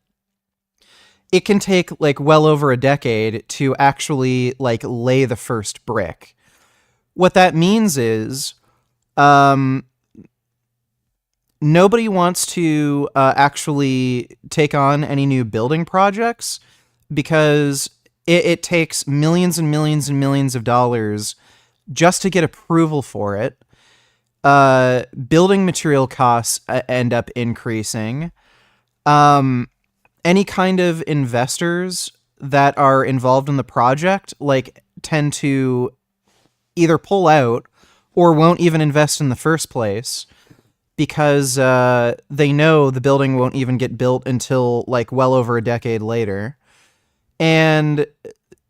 it can take, like, well over a decade to actually, like, lay the first brick. What that means is nobody wants to actually take on any new building projects because it takes millions and millions and millions of dollars just to get approval for it. Building material costs end up increasing. Any kind of investors that are involved in the project, like, tend to either pull out or won't even invest in the first place because they know the building won't even get built until, like, well over a decade later. And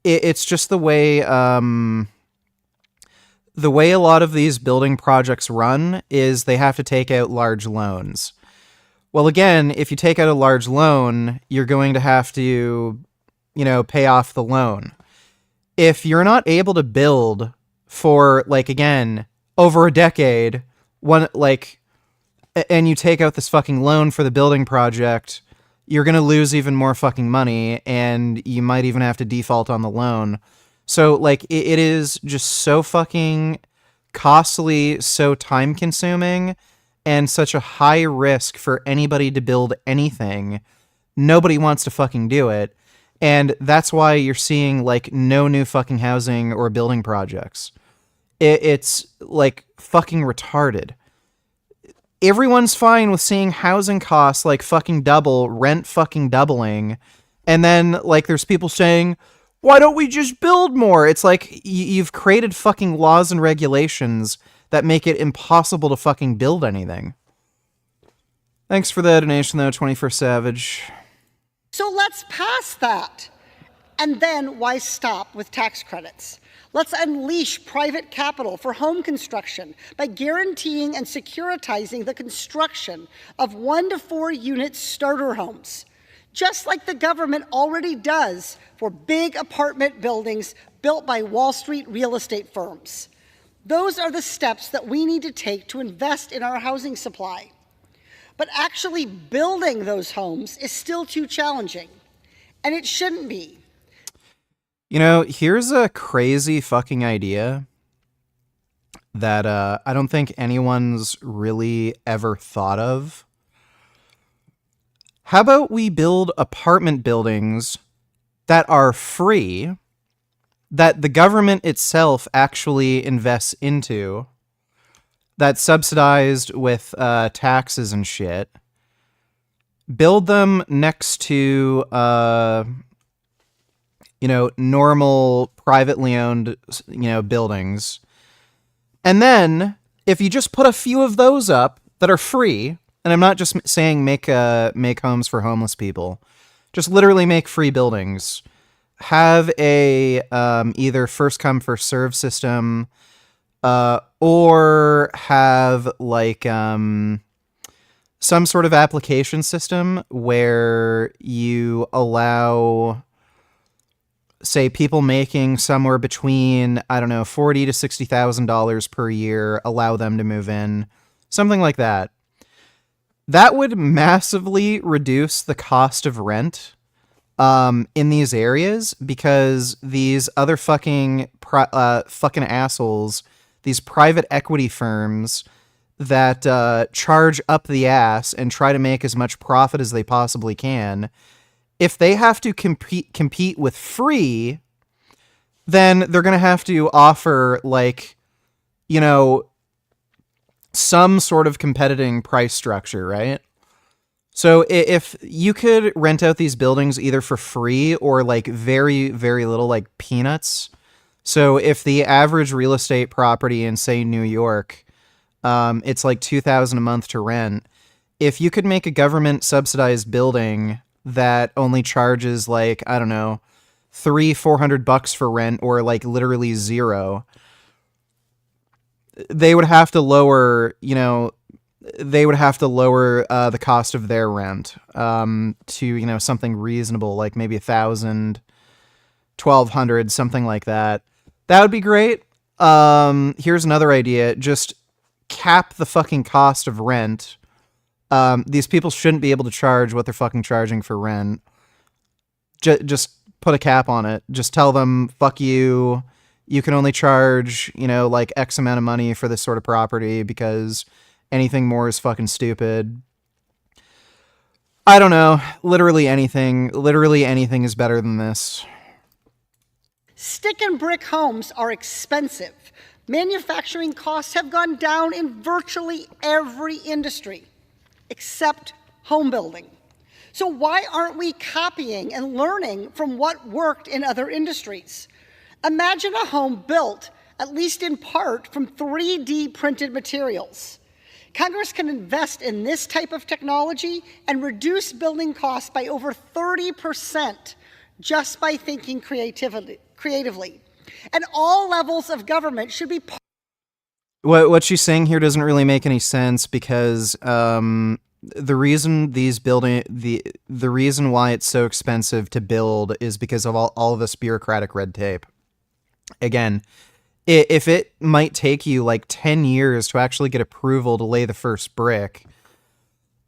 it's just the way a lot of these building projects run is they have to take out large loans. Well, again, if you take out a large loan, you're going to have to, pay off the loan. If you're not able to build for, like, again, over a decade, and you take out this fucking loan for the building project, you're going to lose even more fucking money, and you might even have to default on the loan. So, like, it is just so fucking costly, so time-consuming, and such a high risk for anybody to build anything nobody wants to fucking do it. And that's why you're seeing like no new fucking housing or building projects. It's like fucking retarded. Everyone's fine with seeing housing costs like fucking double, rent fucking doubling. And then like there's people saying, why don't we just build more? It's like you've created fucking laws and regulations that make it impossible to fucking build anything. Thanks for the donation though, 21st Savage. So let's pass that. And then why stop with tax credits? Let's unleash private capital for home construction by guaranteeing and securitizing the construction of 1 to 4 unit starter homes, just like the government already does for big apartment buildings built by Wall Street real estate firms. Those are the steps that we need to take to invest in our housing supply. But actually building those homes is still too challenging, and it shouldn't be. You know, here's a crazy fucking idea that I don't think anyone's really ever thought of. How about we build apartment buildings that are free, that the government itself actually invests into, that's subsidized with taxes and shit. Build them next to normal privately owned, buildings. And then if you just put a few of those up that are free, and I'm not just saying make homes for homeless people, just literally make free buildings. Have a either first come first serve system, or have like some sort of application system where you allow, say, people making somewhere between, I don't know, $40,000 to $60,000 per year, allow them to move in, something like that. That would massively reduce the cost of rent in these areas, because these other fucking assholes, these private equity firms that charge up the ass and try to make as much profit as they possibly can, if they have to compete with free, then they're going to have to offer some sort of competitive price structure, right? So if you could rent out these buildings either for free or like very, very little, like peanuts. So if the average real estate property in, say, New York, it's like $2,000 a month to rent. If you could make a government subsidized building that only charges like, I don't know, $300-400 for rent, or like literally zero, they would have to lower, the cost of their rent to, something reasonable, like maybe $1,000, $1,200, something like that. That would be great. Here's another idea. Just cap the fucking cost of rent. These people shouldn't be able to charge what they're fucking charging for rent. Just put a cap on it. Just tell them, fuck you. You can only charge, like X amount of money for this sort of property, because anything more is fucking stupid. I don't know. Literally anything is better than this. Stick and brick homes are expensive. Manufacturing costs have gone down in virtually every industry except home building. So why aren't we copying and learning from what worked in other industries? Imagine a home built, at least in part, from 3D printed materials. Congress can invest in this type of technology and reduce building costs by over 30% just by thinking creatively. And all levels of government should be part. What she's saying here doesn't really make any sense, because the reason the reason why it's so expensive to build is because of all of this bureaucratic red tape. Again, if it might take you like 10 years to actually get approval to lay the first brick,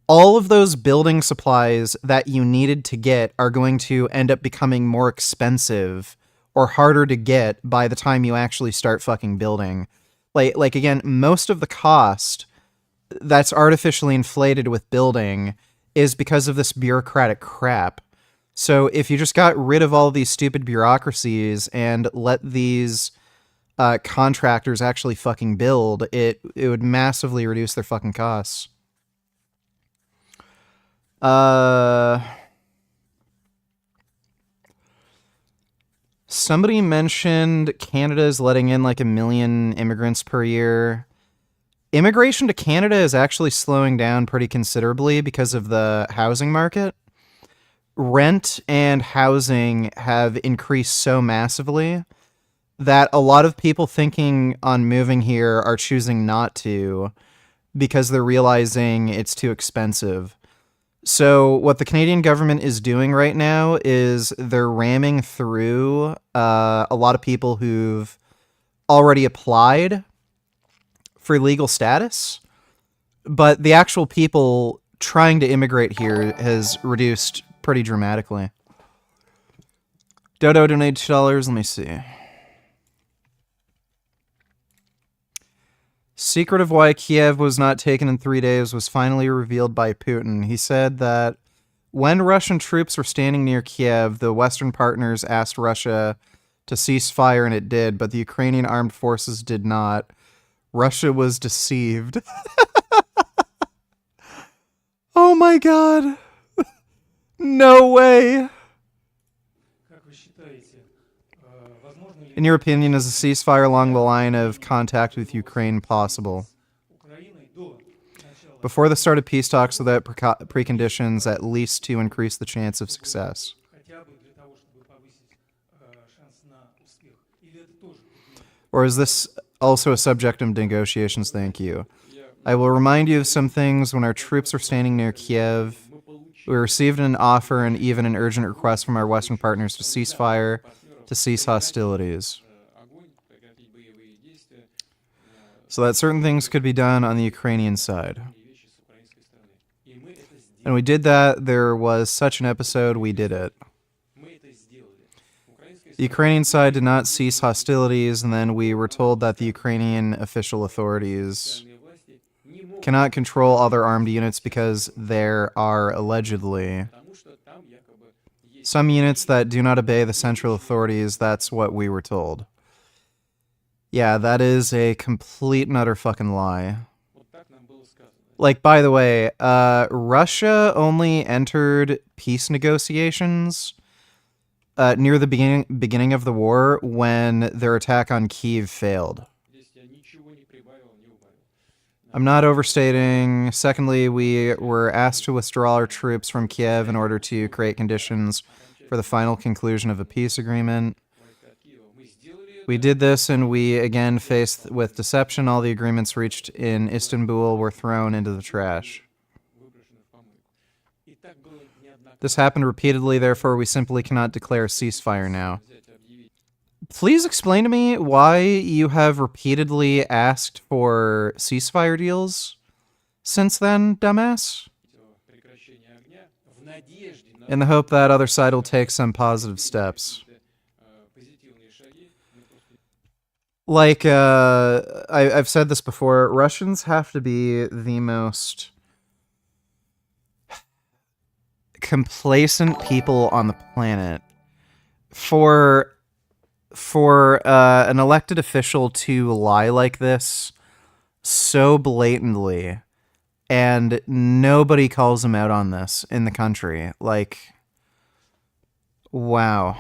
all of those building supplies that you needed to get are going to end up becoming more expensive or harder to get by the time you actually start fucking building. Like again, most of the cost that's artificially inflated with building is because of this bureaucratic crap. So if you just got rid of all these stupid bureaucracies and let these contractors actually fucking build, it would massively reduce their fucking costs. Somebody mentioned Canada is letting in like 1 million immigrants per year. Immigration to Canada is actually slowing down pretty considerably because of the housing market. Rent and housing have increased so massively that a lot of people thinking on moving here are choosing not to because they're realizing it's too expensive. So what the Canadian government is doing right now is they're ramming through a lot of people who've already applied for legal status, but the actual people trying to immigrate here has reduced pretty dramatically. Dodo donated $2. Let me see. Secret of why Kiev was not taken in 3 days was finally revealed by Putin. He said that when Russian troops were standing near Kiev, the Western partners asked Russia to cease fire, and it did, but the Ukrainian armed forces did not. Russia was deceived. Oh my god. No way. In your opinion, is a ceasefire along the line of contact with Ukraine possible? Before the start of peace talks without preconditions, at least to increase the chance of success. Or is this also a subject of negotiations? Thank you. I will remind you of some things. When our troops were standing near Kiev, we received an offer and even an urgent request from our Western partners to cease fire, to cease hostilities. So that certain things could be done on the Ukrainian side. And we did that. There was such an episode, we did it. The Ukrainian side did not cease hostilities, and then we were told that the Ukrainian official authorities cannot control other armed units because there are allegedly some units that do not obey the central authorities. That's what we were told. Yeah, that is a complete and utter fucking lie. Like, by the way, Russia only entered peace negotiations near the beginning of the war when their attack on Kyiv failed. I'm not overstating. Secondly, we were asked to withdraw our troops from Kiev in order to create conditions for the final conclusion of a peace agreement. We did this, and we again faced with deception. All the agreements reached in Istanbul were thrown into the trash. This happened repeatedly, therefore we simply cannot declare a ceasefire now. Please explain to me why you have repeatedly asked for ceasefire deals since then, dumbass? In the hope that other side will take some positive steps. Like, I've said this before, Russians have to be the most complacent people on the planet for an elected official to lie like this so blatantly, and nobody calls him out on this in the country. Like, wow.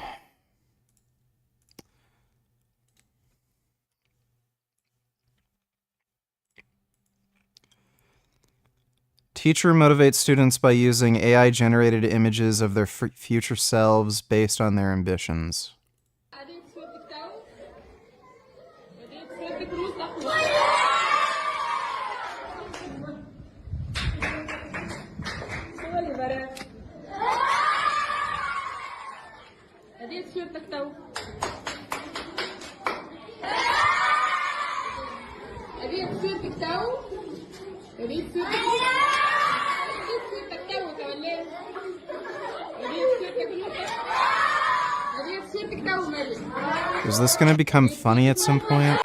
Teacher motivates students by using AI-generated images of their future selves based on their ambitions. Is this going to become funny at some point?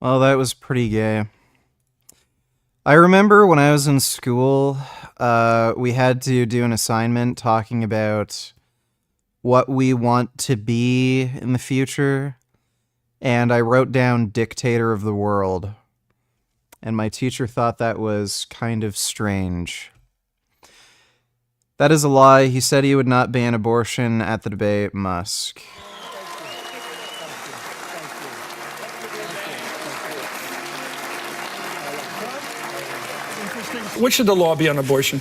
Well, that was pretty gay. I remember when I was in school, we had to do an assignment talking about what we want to be in the future, and I wrote down dictator of the world, and my teacher thought that was kind of strange. That is a lie. He said he would not ban abortion at the debate. Musk. What should the law be on abortion?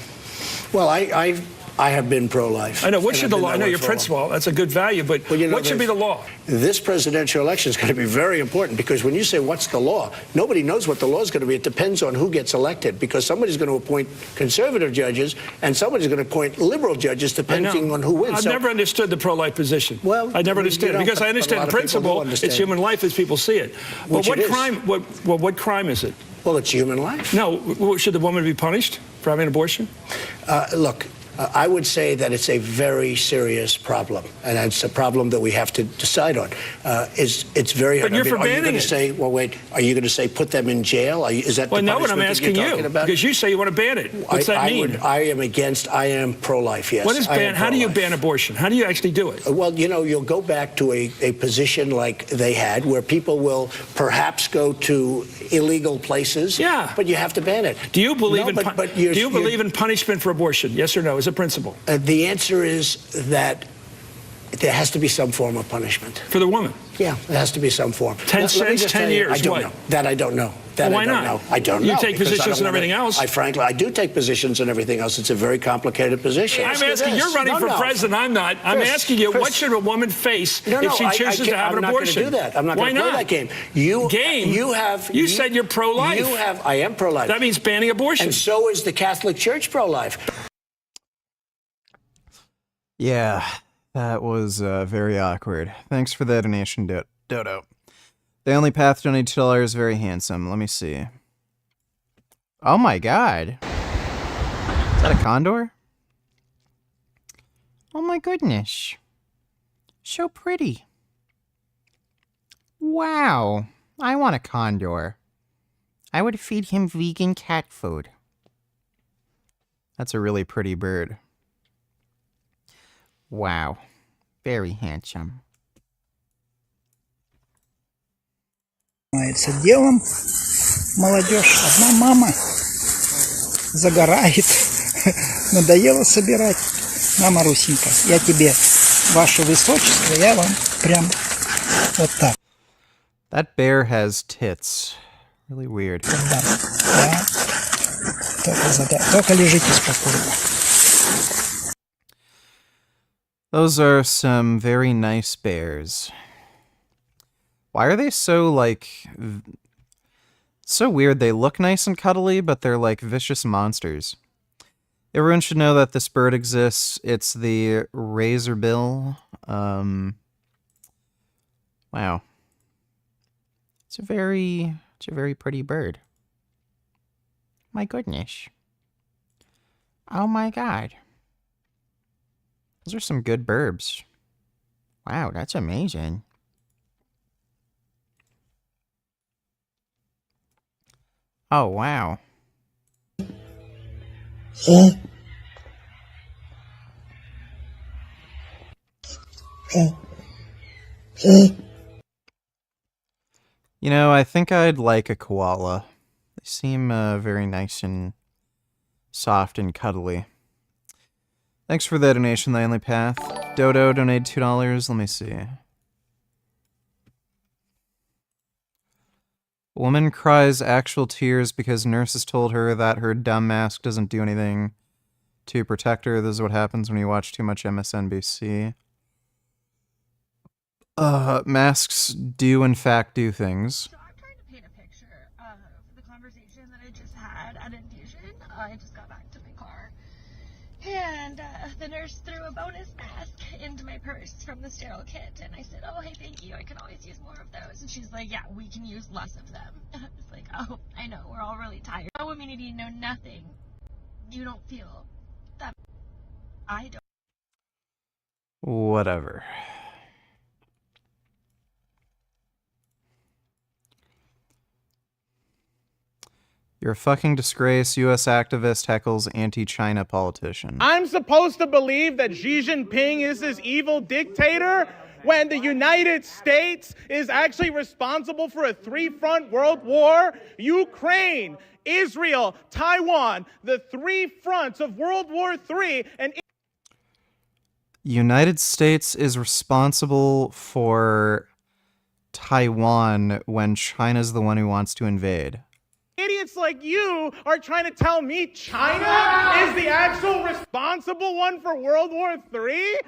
Well, I have been pro-life. I know. What And should I've the been law? I that know way your for a principle. That's a good value, but what should be the law? This presidential election is going to be very important because when you say what's the law, nobody knows what the law is going to be. It depends on who gets elected because somebody's going to appoint conservative judges and somebody's going to appoint liberal judges depending on who wins. I've never understood the pro-life position. Well, I never understood it because I understand the principle. It's human life as people see it. But what crime? What crime is it? Well, it's human life. No, should the woman be punished for having an abortion? Look, I would say that it's a very serious problem, and it's a problem that we have to decide on. It's very hard. But you're for are you banning going to it. say, well, wait, are you going to say put them in jail? Is that Well, the no, what I'm punishment that asking you're you, talking about? because you say you want to ban it. What's that mean? I am pro-life, yes. What is I am ban? How do you pro-life. ban abortion? How do you actually do it? Well, you'll go back to a position like they had where people will perhaps go to illegal places. Yeah. But you have to ban it. Do you believe No, do you believe in punishment for abortion? Yes or no, as a principle? The answer is that there has to be some form of punishment. For the woman? Yeah, there has to be some form. 10 Let me cents, just 10 tell you, years, I don't what? know. That I don't know. That Well, why I don't not? know. I don't know. You take because I positions don't and everything wanna- else. I do take positions and everything else. It's a very complicated position. I'm asking, you're running for president, I'm not. I'm Chris, asking you, Chris. what should a woman face No, if she I chooses can't- to have an I'm abortion? not going to do that. I'm not Why going to play not? that game. You said you're pro-life. I am pro-life. That means banning abortion. And so is the Catholic Church pro-life. Yeah, that was very awkward. Thanks for the donation, Dodo. The Only Path donated $2. Very handsome. Let me see. Oh my god. Is that a condor? Oh my goodness. So pretty. Wow. I want a condor. I would feed him vegan cat food. That's a really pretty bird. Wow. Very handsome. Занимается делом молодежь. Одна мама загорает. Надоело собирать. Мама Русенька, я тебе, ваше высочество, я вам прям вот так. That bear has tits. Really weird. Да. Только лежите спокойно. Those are some very nice bears. Why are they so, like... so weird. They look nice and cuddly, but they're like vicious monsters. Everyone should know that this bird exists. It's the razorbill. Wow. It's a very pretty bird. My goodness. Oh my god. Those are some good burbs. Wow, that's amazing. Oh, wow. You know, I think I'd like a koala. They seem very nice and soft and cuddly. Thanks for the donation, The Only Path. Dodo donated $2. Let me see. Woman cries actual tears because nurses told her that her dumb mask doesn't do anything to protect her. This is what happens when you watch too much MSNBC. Masks do in fact do things. The conversation that I just had at infusion. I just got back to my car, and the nurse threw a bonus mask into my purse from the sterile kit, and I said, "Oh, hey, thank you. I can always use more of those." And she's like, "Yeah, we can use less of them." And I was like, "Oh, I know. We're all really tired. No immunity, no nothing. You don't feel that. I don't." You're a fucking disgrace. U.S. activist heckles anti-China politician. I'm supposed to believe that Xi Jinping is this evil dictator when the United States is actually responsible for a three-front world war? Ukraine, Israel, Taiwan, the three fronts of World War III, and United States is responsible for Taiwan when China's the one who wants to invade. idiots like you are trying to tell me China is the actual responsible one for World War III?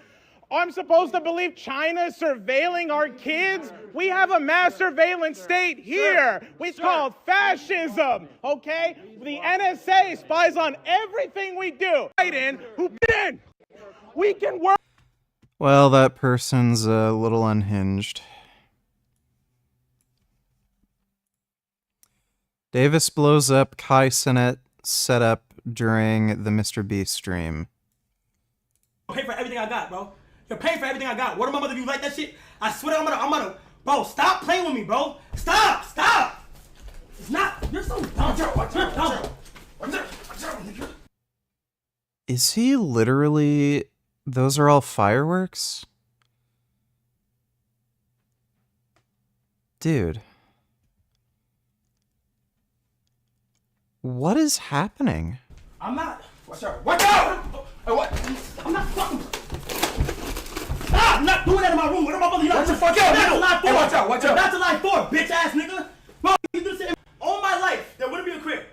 I'm supposed to believe China is surveilling our kids? We have a mass surveillance state here. It's called fascism, okay? The NSA spies on everything we do. Biden, who did? We can work. Well, that person's a little unhinged. Davis blows up Kai Cenat setup during the Mr. Beast stream. Pay for everything I got, bro. You're paying for everything I got. What am I gonna do? Like that shit? I swear I'm gonna, bro. Stop playing with me, bro. Stop. It's not. You're so dumb. Watch out. Is he literally? Those are all fireworks? Dude. What is happening? I'm not. Watch out. What? I'm not fucking. Stop! I'm not doing that in my room. What am I supposed to do? What the fuck out? That's a lie for. Hey, watch out. That's a lie for, bitch ass nigga. Bro, you do the same. All my life, there wouldn't be a crib.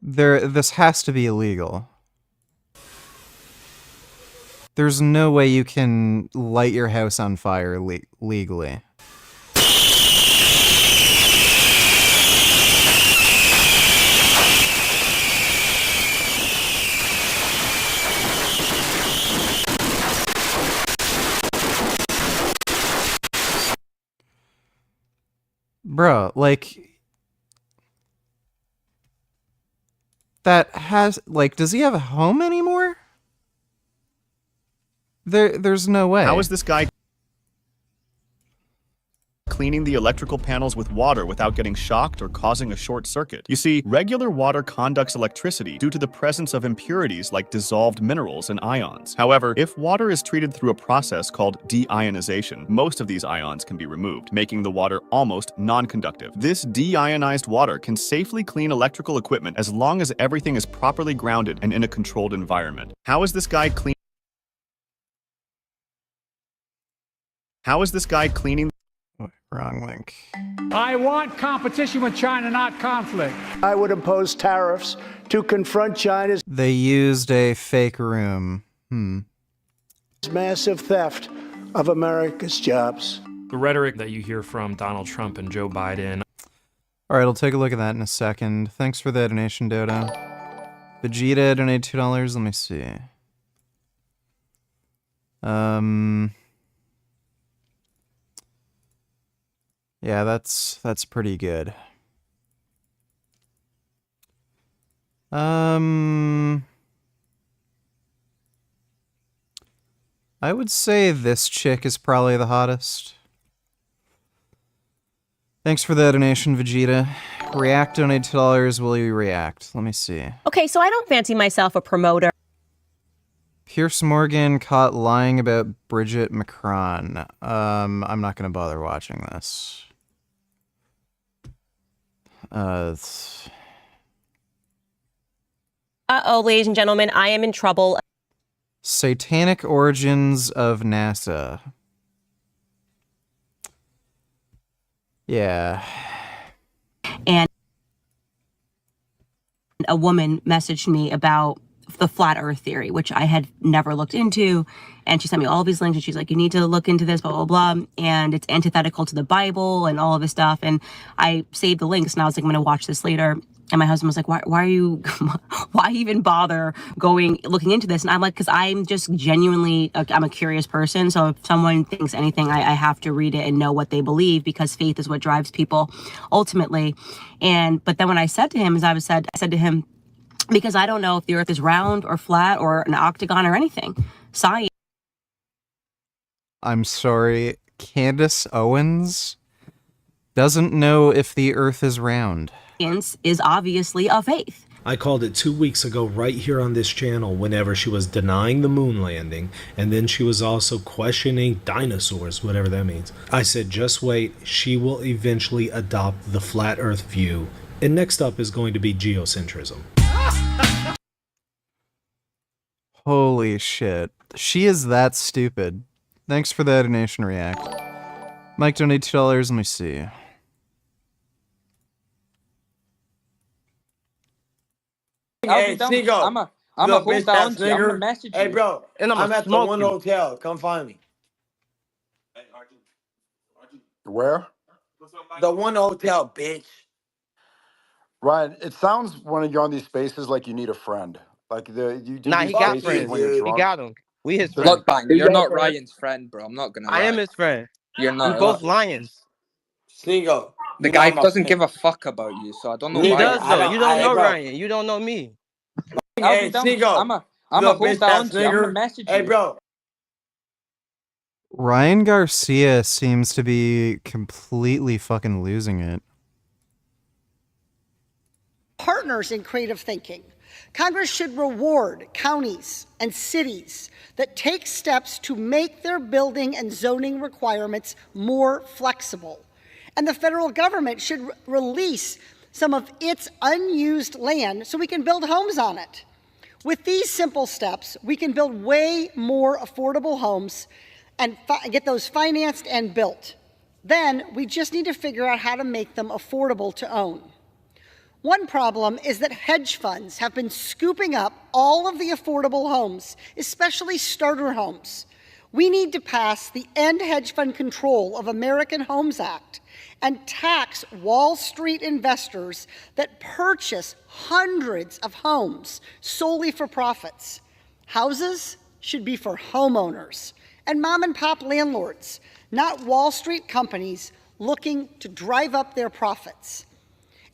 This has to be illegal. There's no way you can light your house on fire legally. Bro, like, that has, like, does he have a home anymore? There's no way. How is this guy cleaning the electrical panels with water without getting shocked or causing a short circuit? You see, regular water conducts electricity due to the presence of impurities like dissolved minerals and ions. However, if water is treated through a process called deionization, most of these ions can be removed, making the water almost non-conductive. This deionized water can safely clean electrical equipment as long as everything is properly grounded and in a controlled environment. How is this guy cleaning? Wrong link. I want competition with China, not conflict. I would impose tariffs to confront China's They used a fake room. massive theft of America's jobs. The rhetoric that you hear from Donald Trump and Joe Biden. All right, I'll take a look at that in a second. Thanks for the donation, Dodo. Vegeta donated $2. Let me see. Yeah, that's pretty good. I would say this chick is probably the hottest. Thanks for the donation, Vegeta. React donated $2. Will you react? Let me see. Okay, so I don't fancy myself a promoter. Pierce Morgan caught lying about Bridget Macron. I'm not gonna bother watching this. Uh-oh, ladies and gentlemen, I am in trouble. Satanic origins of NASA. Yeah. And a woman messaged me about the flat earth theory, which I had never looked into. And she sent me all of these links and she's like, you need to look into this, blah, blah, blah. And it's antithetical to the Bible and all of this stuff. And I saved the links and I was like, I'm going to watch this later. And my husband was like, why are you, why even bother looking into this? And I'm like, because I'm just genuinely, I'm a curious person. So if someone thinks anything, I have to read it and know what they believe, because faith is what drives people ultimately. But then when I said to him, I said to him, because I don't know if the earth is round or flat or an octagon or anything. Science. I'm sorry, Candace Owens? Doesn't know if the earth is round. Is obviously a faith. I called it 2 weeks ago right here on this channel whenever she was denying the moon landing, and then she was also questioning dinosaurs, whatever that means. I said, just wait, she will eventually adopt the flat earth view. And next up is going to be geocentrism. Holy shit. She is that stupid. Thanks for that donation react. Mike donated $2, let me see. Hey, Sneeko, I'm a hold down to you. I'm gonna message you. Hey, bro, and I'm at the one hotel. Come find me. Where? The one hotel, bitch. Ryan, it sounds when you're on these spaces like you need a friend. Like you do Nah, these he got spaces friends. when you're He drunk. got him. We his friends. Look, Bang, you're not Ryan's friend, bro. I'm not gonna lie. I am his friend. You're not. We both lions. Sneeko. The guy doesn't give a fuck about you, so I don't know why. He does though. You don't know Ryan. You don't know me. Hey, Sneeko. I'm a hold down to you. I'm gonna message you. Hey, bro. Ryan Garcia seems to be completely fucking losing it. Partners in creative thinking. Congress should reward counties and cities that take steps to make their building and zoning requirements more flexible. And the federal government should release some of its unused land so we can build homes on it. With these simple steps, we can build way more affordable homes and get those financed and built. Then we just need to figure out how to make them affordable to own. One problem is that hedge funds have been scooping up all of the affordable homes, especially starter homes. We need to pass the End Hedge Fund Control of American Homes Act and tax Wall Street investors that purchase hundreds of homes solely for profits. Houses should be for homeowners and mom and pop landlords, not Wall Street companies looking to drive up their profits.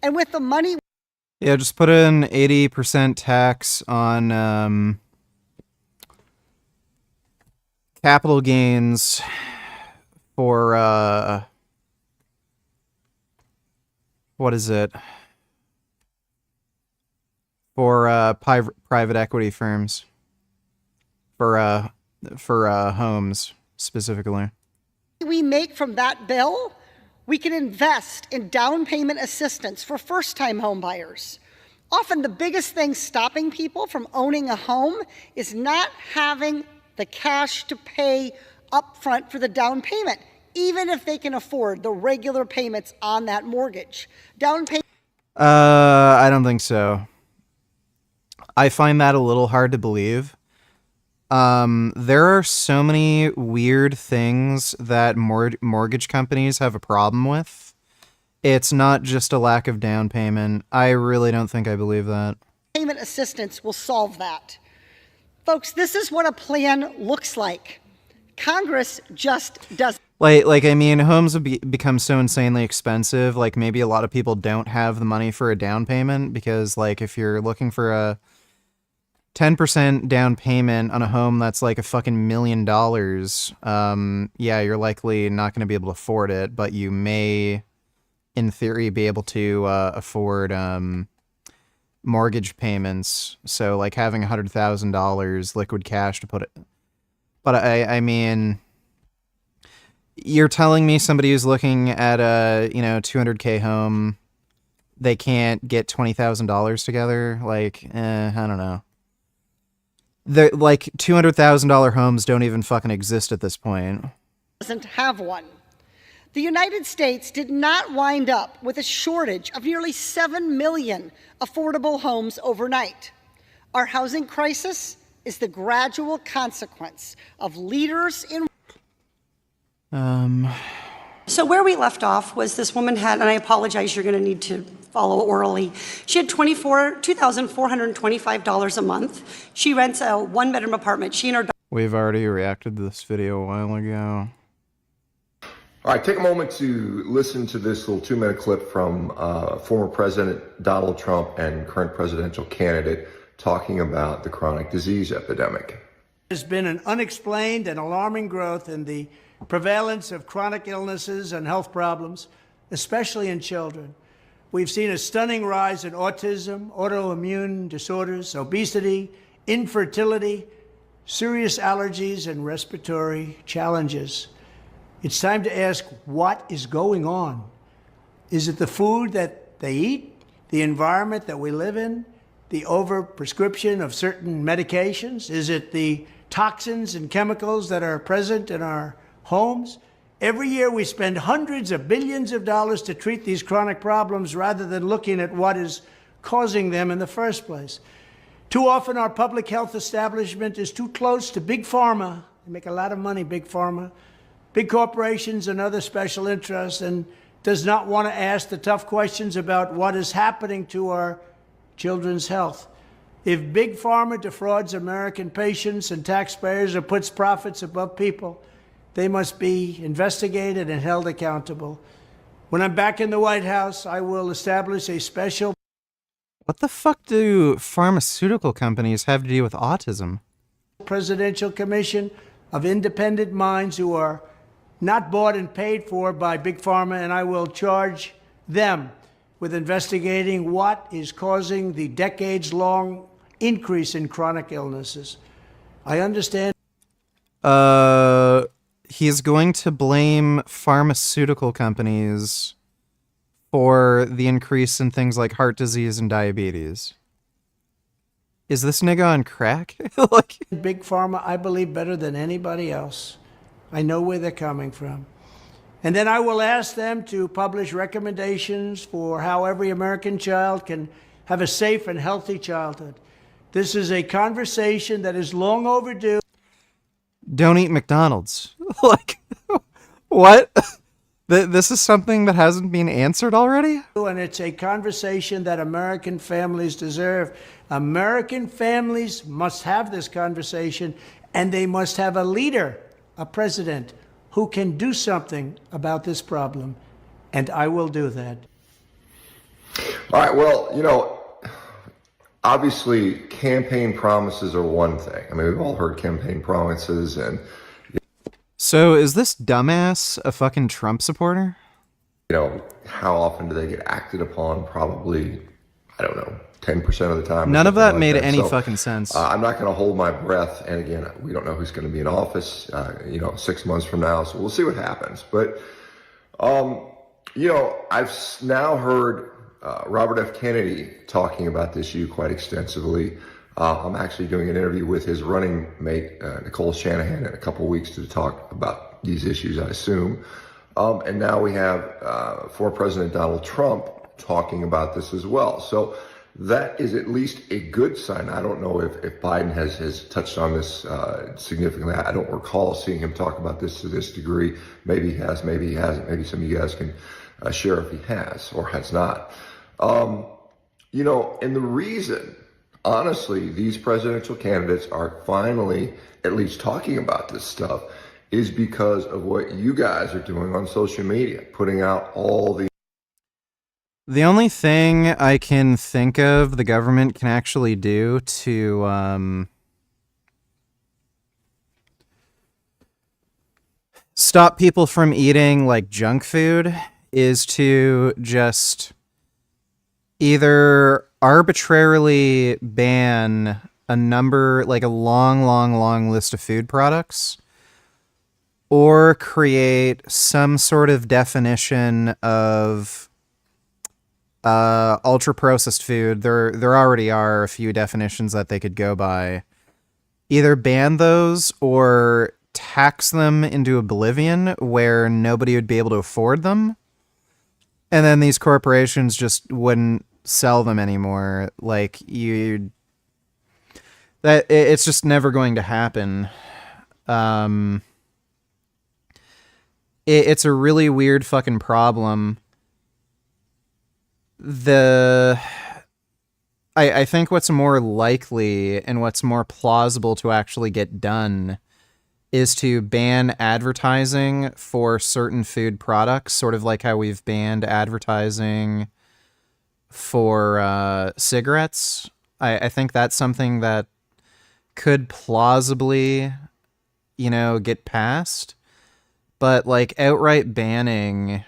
And with the money... Yeah, just put an 80% tax on capital gains for, what is it? For private equity firms. For homes, specifically. We make from that bill, we can invest in down payment assistance for first-time home buyers. Often the biggest thing stopping people from owning a home is not having the cash to pay upfront for the down payment, even if they can afford the regular payments on that mortgage. Down payment... I don't think so. I find that a little hard to believe. There are so many weird things that mortgage companies have a problem with. It's not just a lack of down payment. I really don't think I believe that. Payment assistance will solve that. Folks, this is what a plan looks like. Congress just doesn't. Like I mean, homes have become so insanely expensive. Like maybe a lot of people don't have the money for a down payment because, like, if you're looking for a 10% down payment on a home that's like a fucking $1 million, yeah, you're likely not going to be able to afford it, but you may, in theory, be able to afford mortgage payments. So, like, having $100,000 liquid cash to put it. But I mean, you're telling me somebody who's looking at a, $200K home, they can't get $20,000 together? Like, I don't know. The like $200,000 homes don't even fucking exist at this point. Doesn't have one. The United States did not wind up with a shortage of nearly 7 million affordable homes overnight. Our housing crisis is the gradual consequence of leaders in... So where we left off was this woman had, and I apologize, you're going to need to follow orally. She had $2,425 a month. She rents a one-bedroom apartment. She and her... We've already reacted to this video a while ago. All right, take a moment to listen to this little 2-minute clip from former President Donald Trump and current presidential candidate talking about the chronic disease epidemic. There's been an unexplained and alarming growth in the prevalence of chronic illnesses and health problems especially in children. We've seen a stunning rise in autism, autoimmune disorders, obesity, infertility, serious allergies, and respiratory challenges. It's time to ask, what is going on? Is it the food that they eat, the environment that we live in, the overprescription of certain medications? Is it the toxins and chemicals that are present in our homes? Every year we spend hundreds of billions of dollars to treat these chronic problems rather than looking at what is causing them in the first place. Too often our public health establishment is too close to big pharma. They make a lot of money, big pharma, big corporations and other special interests, and does not want to ask the tough questions about what is happening to our children's health. If big pharma defrauds American patients and taxpayers or puts profits above people, they must be investigated and held accountable. When I'm back in the White House, I will establish a special... What the fuck do pharmaceutical companies have to do with autism? ...presidential commission of independent minds who are not bought and paid for by big pharma, and I will charge them with investigating what is causing the decades-long increase in chronic illnesses. I understand... He's going to blame pharmaceutical companies for the increase in things like heart disease and diabetes. Is this nigga on crack? Like, big pharma, I believe, better than anybody else. I know where they're coming from. And then I will ask them to publish recommendations for how every American child can have a safe and healthy childhood. This is a conversation that is long overdue. Don't eat McDonald's. Like, what? This is something that hasn't been answered already? And it's a conversation that American families deserve. American families must have this conversation, and they must have a leader, a president, who can do something about this problem. And I will do that. All right, well, you know, obviously campaign promises are one thing. I mean, we've all heard campaign promises and... So is this dumbass a fucking Trump supporter? You know, how often do they get acted upon? Probably, I don't know, 10% of the time. None of that like made that. any So, fucking sense. I'm not going to hold my breath. And again, we don't know who's going to be in office, 6 months from now. So we'll see what happens. But, I've now heard Robert F. Kennedy talking about this issue quite extensively. I'm actually doing an interview with his running mate, Nicole Shanahan, in a couple weeks to talk about these issues, I assume. And now we have former President Donald Trump talking about this as well. So that is at least a good sign. I don't know if Biden has touched on this significantly. I don't recall seeing him talk about this to this degree. Maybe he has, maybe he hasn't. Maybe some of you guys can share if he has or has not. And the reason, honestly, these presidential candidates are finally at least talking about this stuff is because of what you guys are doing on social media, putting out all the... The only thing I can think of the government can actually do to stop people from eating like junk food is to just either arbitrarily ban a number, like a long list of food products, or create some sort of definition of ultra processed food. There already are a few definitions that they could go by. Either ban those or tax them into oblivion where nobody would be able to afford them. And then these corporations just wouldn't sell them anymore. Like, it's just never going to happen. It's a really weird fucking problem. I think what's more likely and what's more plausible to actually get done is to ban advertising for certain food products, sort of like how we've banned advertising for cigarettes. I think that's something that could plausibly, get passed. But, like, outright banning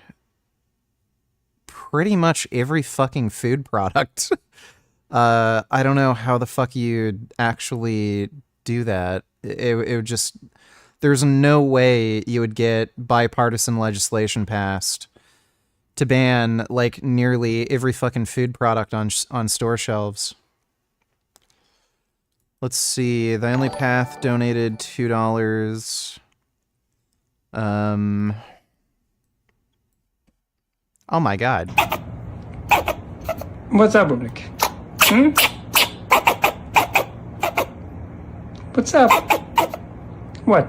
pretty much every fucking food product. I don't know how the fuck you'd actually do that. It would just... There's no way you would get bipartisan legislation passed to ban, like, nearly every fucking food product on store shelves. Let's see. The Only Path donated $2. Oh my god. What's up, Public? Hmm? What's up? What?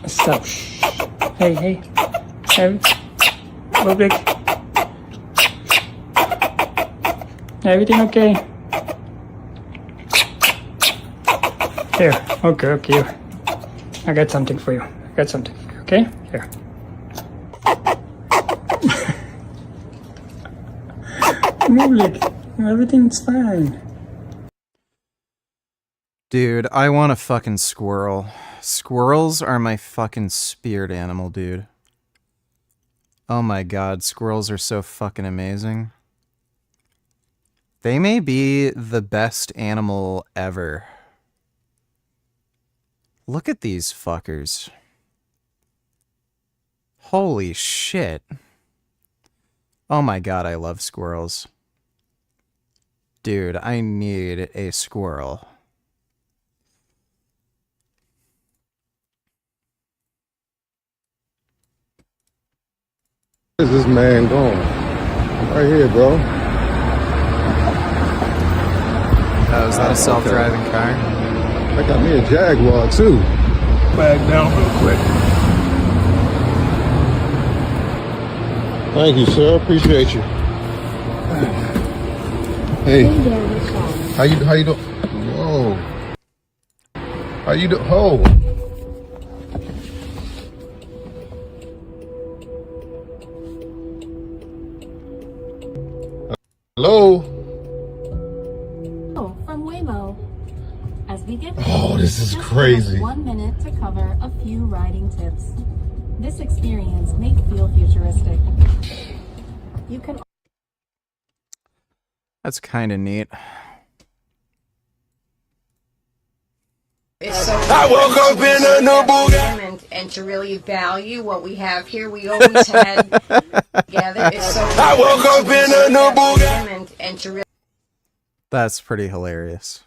What's up? Hey, hey. Hey. Public. Everything okay? Here. Okay. I got something for you. Okay? Here. Public. Everything's fine. Dude, I want a fucking squirrel. Squirrels are my fucking spirit animal, dude. Oh my god, squirrels are so fucking amazing. They may be the best animal ever. Look at these fuckers. Holy shit. Oh my god, I love squirrels. Dude, I need a squirrel. Where's this man going? Right here, bro. Oh, is that a self-driving car? I got me a Jaguar, too. Back down real quick. Thank you, sir. Appreciate you. Hey. How you doing? Whoa. How you doing? Oh. Hello? Oh, from Waymo. As we get Oh, this is just crazy. 1 minute to cover a few riding tips. This experience may feel futuristic. You can... That's kind of neat. It's so I woke up in a new Bugatti. And to really value what we have here, we always had together. It's so I woke up in a new Bugatti. And to really... That's pretty hilarious.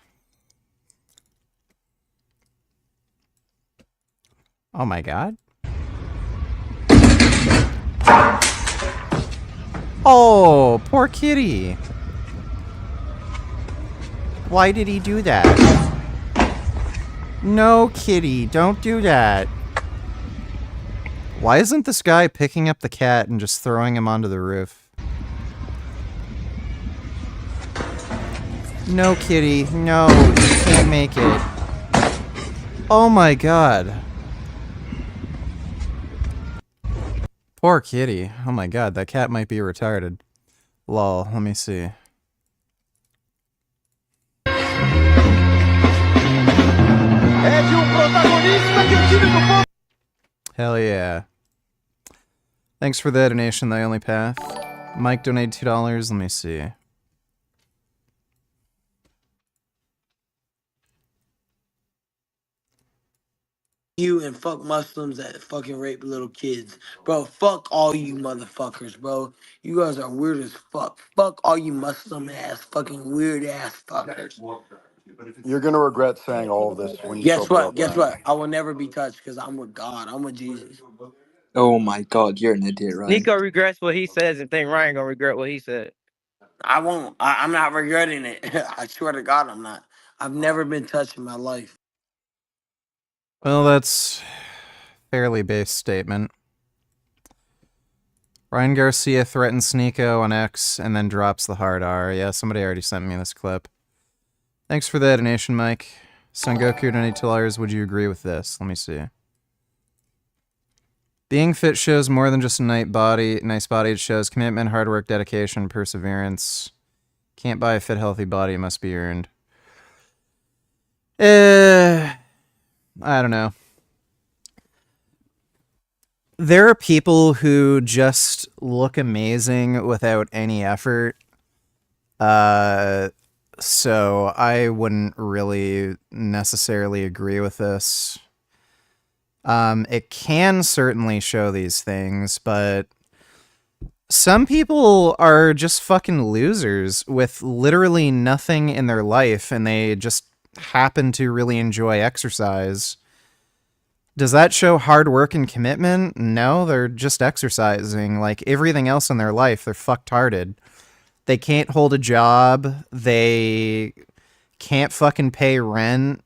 Oh my god. Oh, poor kitty. Why did he do that? No, kitty, don't do that. Why isn't this guy picking up the cat and just throwing him onto the roof? No, kitty, no, you can't make it. Oh my god. Poor kitty. Oh my god, that cat might be retarded. Lol, let me see. Hell yeah. Thanks for the donation, The Only Path. Mike donated $2. Let me see. You and fuck Muslims that fucking rape little kids. Bro, fuck all you motherfuckers, bro. You guys are weird as fuck. Fuck all you Muslim ass, fucking weird ass fuckers. You're gonna regret saying all of this when you Guess sober what? up, Guess Ryan. what? I will never be touched because I'm with God. I'm with Jesus. Oh my god, you're an idiot, Ryan. Nico regrets what he says and think Ryan gonna regret what he said. I won't. I'm not regretting it. I swear to God, I'm not. I've never been touched in my life. Well, that's a fairly base statement. Ryan Garcia threatens Nico on X and then drops the hard R. Yeah, somebody already sent me this clip. Thanks for the donation, Mike. Son Goku donated $2. Would you agree with this? Let me see. Being fit shows more than just a nice body. It shows commitment, hard work, dedication, perseverance. Can't buy a fit, healthy body. It must be earned. I don't know. There are people who just look amazing without any effort. So I wouldn't really necessarily agree with this. It can certainly show these things, but some people are just fucking losers with literally nothing in their life, and they just happen to really enjoy exercise. Does that show hard work and commitment? No, they're just exercising. Like everything else in their life, they're fucked-hearted. They can't hold a job. They can't fucking pay rent.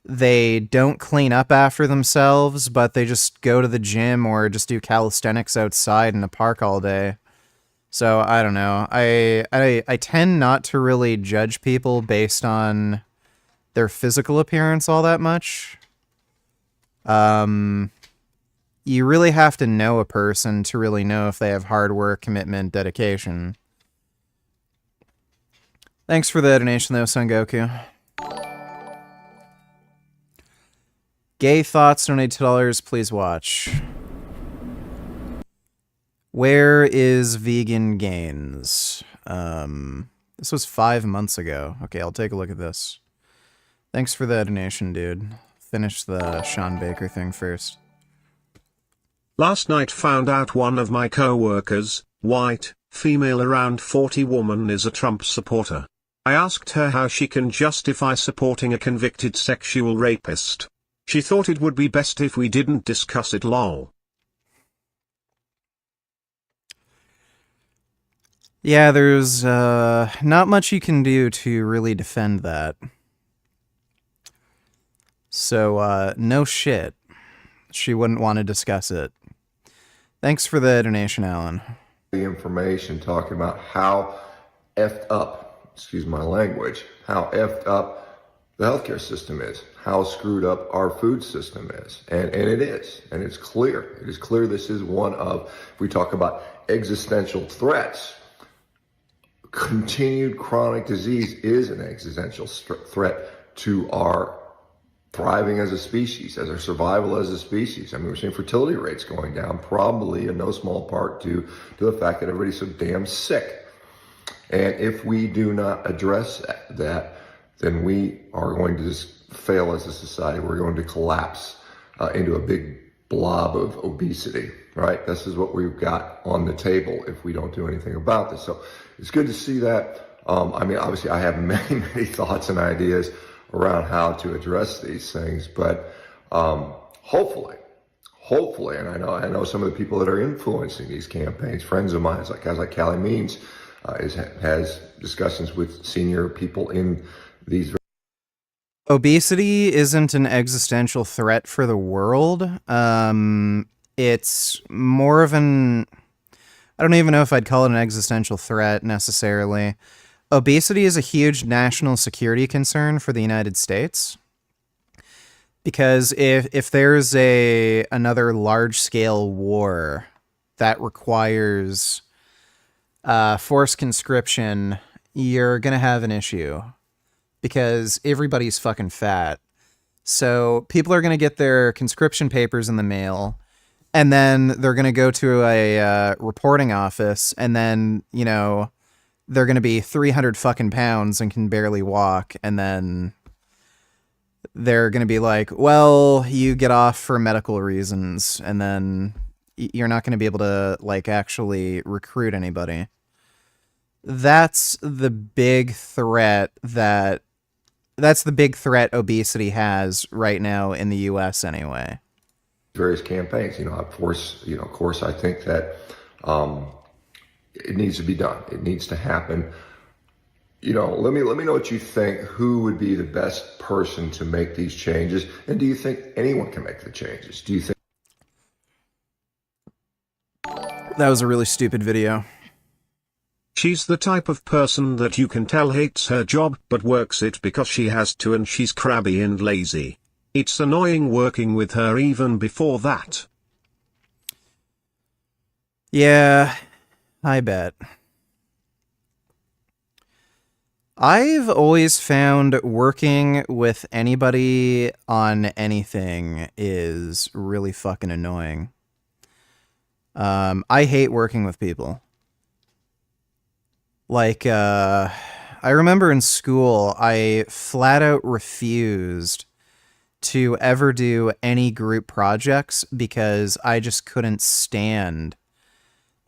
They don't clean up after themselves, but they just go to the gym or just do calisthenics outside in a park all day. So I don't know. I tend not to really judge people based on their physical appearance all that much. You really have to know a person to really know if they have hard work, commitment, dedication. Thanks for the donation though, Son Goku. Gay Thoughts, donate $2, please watch. Where is Vegan Gains? This was 5 months ago. Okay, I'll take a look at this. Thanks for the donation, dude. Finish the Sean Baker thing first. Last night found out one of my co-workers, white, female around 40 woman, is a Trump supporter. I asked her how she can justify supporting a convicted sexual rapist. She thought it would be best if we didn't discuss it, lol. Yeah, there's not much you can do to really defend that. So, no shit. She wouldn't want to discuss it. Thanks for the donation, Alan. The information talking about how effed up, excuse my language, how effed up the healthcare system is, how screwed up our food system is. And it is. And it's clear. It is clear this is one of, if we talk about existential threats, continued chronic disease is an existential threat to our thriving as a species, as our survival as a species. I mean, we're seeing fertility rates going down, probably in no small part due to the fact that everybody's so damn sick. And if we do not address that, then we are going to just fail as a society. We're going to collapse into a big blob of obesity, right? This is what we've got on the table if we don't do anything about this. So it's good to see that. I mean, obviously, I have many, many thoughts and ideas around how to address these things, but hopefully, and I know some of the people that are influencing these campaigns, friends of mine, like guys like Callie Means, has discussions with senior people in these. Obesity isn't an existential threat for the world. It's more of an... I don't even know if I'd call it an existential threat necessarily. Obesity is a huge national security concern for the United States. Because if there's another large-scale war that requires forced conscription, you're going to have an issue. Because everybody's fucking fat. So people are going to get their conscription papers in the mail, and then they're going to go to a reporting office, and then, you know, they're going to be 300 fucking pounds and can barely walk, and then they're going to be like, well, you get off for medical reasons, and then you're not going to be able to, like, actually recruit anybody. That's the big threat that's the big threat obesity has right now in the U.S. anyway. Various campaigns, of course, I think that it needs to be done. It needs to happen. Let me know what you think. Who would be the best person to make these changes? And do you think anyone can make the changes? Do you think? That was a really stupid video. She's the type of person that you can tell hates her job but works it because she has to, and she's crabby and lazy. It's annoying working with her even before that. Yeah, I bet. I've always found working with anybody on anything is really fucking annoying. I hate working with people. Like, I remember in school, I flat out refused to ever do any group projects because I just couldn't stand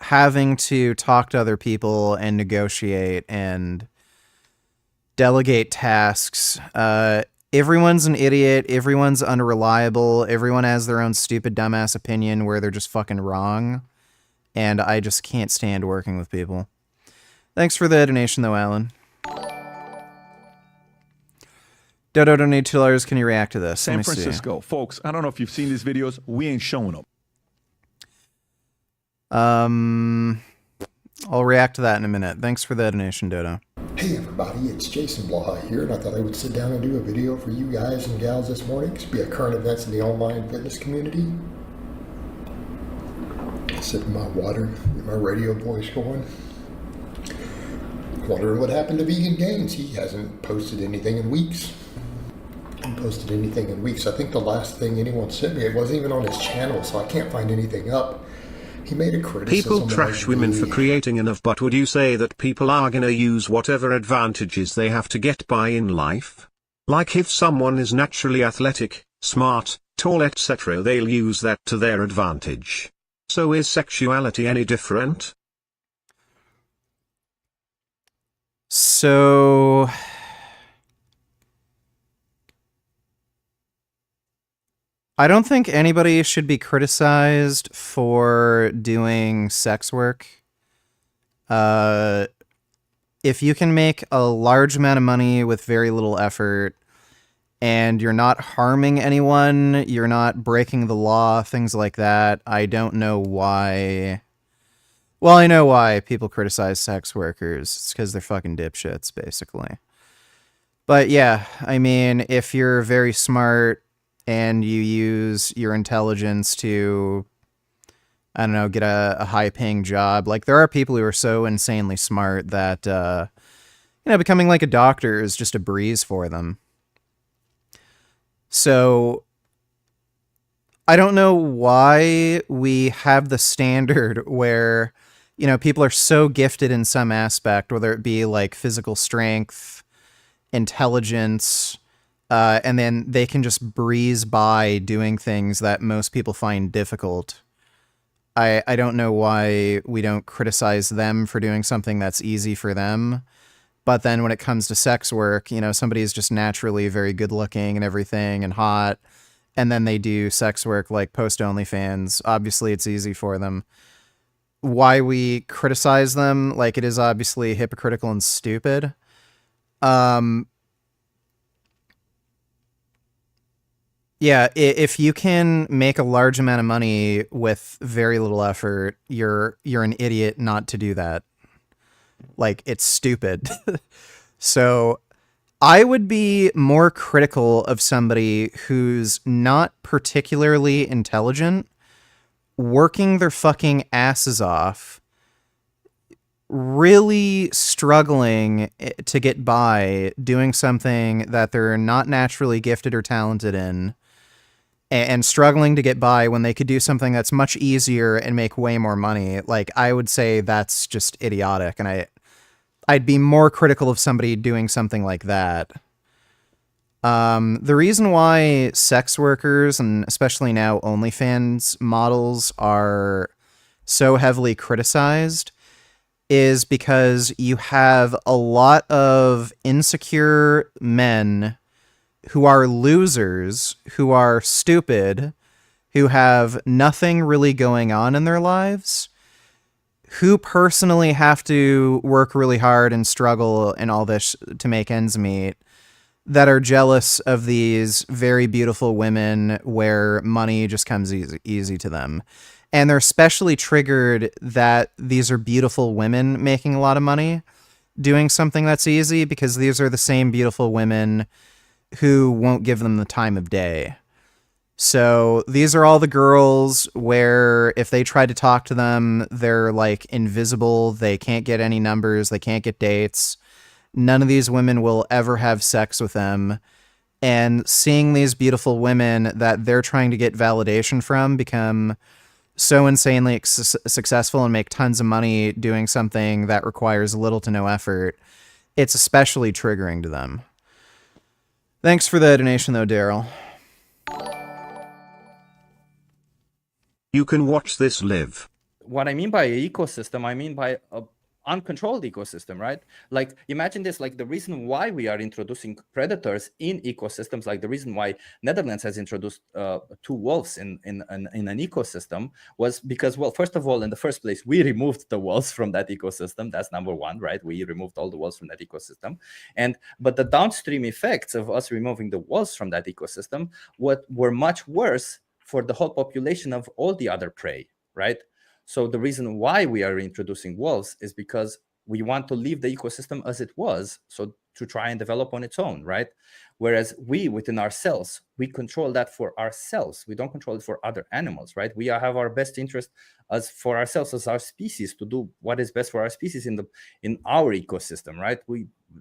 having to talk to other people and negotiate and delegate tasks. Everyone's an idiot. Everyone's unreliable. Everyone has their own stupid, dumbass opinion where they're just fucking wrong. And I just can't stand working with people. Thanks for the donation, though, Alan. Dodo donate $2. Can you react to this? San Francisco. Folks, I don't know if you've seen these videos. We ain't showing them. I'll react to that in a minute. Thanks for the donation, Dodo. Hey everybody, it's Jason Blaha here, and I thought I would sit down and do a video for you guys and gals this morning. It's be a current events in the online fitness community. Sipping my water, get my radio voice going. Wondering what happened to Vegan Gains. He hasn't posted anything in weeks. I think the last thing anyone sent me, it wasn't even on his channel, so I can't find anything up. He made a criticism. People trash women for creating enough, but would you say that people are gonna use whatever advantages they have to get by in life? Like if someone is naturally athletic, smart, tall, etc., they'll use that to their advantage. So is sexuality any different? So... I don't think anybody should be criticized for doing sex work. If you can make a large amount of money with very little effort, and you're not harming anyone, you're not breaking the law, things like that, I don't know why... Well, I know why people criticize sex workers. It's because they're fucking dipshits, basically. But yeah, I mean, if you're very smart and you use your intelligence to, I don't know, get a high-paying job. Like, there are people who are so insanely smart that, becoming like a doctor is just a breeze for them. So, I don't know why we have the standard where, people are so gifted in some aspect, whether it be, like, physical strength, intelligence... and then they can just breeze by doing things that most people find difficult. I don't know why we don't criticize them for doing something that's easy for them. But then when it comes to sex work, somebody's just naturally very good looking and everything and hot. And then they do sex work like post OnlyFans. Obviously, it's easy for them. Why we criticize them, like, it is obviously hypocritical and stupid. Yeah, if you can make a large amount of money with very little effort, you're an idiot not to do that. Like, it's stupid. So, I would be more critical of somebody who's not particularly intelligent, working their fucking asses off, really struggling to get by, doing something that they're not naturally gifted or talented in, and struggling to get by when they could do something that's much easier and make way more money. Like, I would say that's just idiotic, and I'd be more critical of somebody doing something like that. The reason why sex workers, and especially now OnlyFans models, are so heavily criticized is because you have a lot of insecure men who are losers, who are stupid, who have nothing really going on in their lives, who personally have to work really hard and struggle and all this to make ends meet, that are jealous of these very beautiful women where money just comes easy to them. And they're especially triggered that these are beautiful women making a lot of money doing something that's easy, because these are the same beautiful women who won't give them the time of day. So these are all the girls where if they try to talk to them, they're like invisible. They can't get any numbers. They can't get dates. None of these women will ever have sex with them. And seeing these beautiful women that they're trying to get validation from become so insanely successful and make tons of money doing something that requires little to no effort, it's especially triggering to them. Thanks for the donation, though, Daryl. You can watch this live. What I mean by ecosystem, I mean by a uncontrolled ecosystem, right? Like, imagine this, like the reason why we are introducing predators in ecosystems, like the reason why Netherlands has introduced 2 wolves in an ecosystem was because, well, first of all, in the first place, we removed the wolves from that ecosystem. That's number one, right? We removed all the wolves from that ecosystem. But the downstream effects of us removing the wolves from that ecosystem were much worse for the whole population of all the other prey, right? So the reason why we are introducing wolves is because we want to leave the ecosystem as it was, so to try and develop on its own, right? Whereas we, within ourselves, we control that for ourselves. We don't control it for other animals, right? We have our best interest as for ourselves, as our species, to do what is best for our species in our ecosystem, right?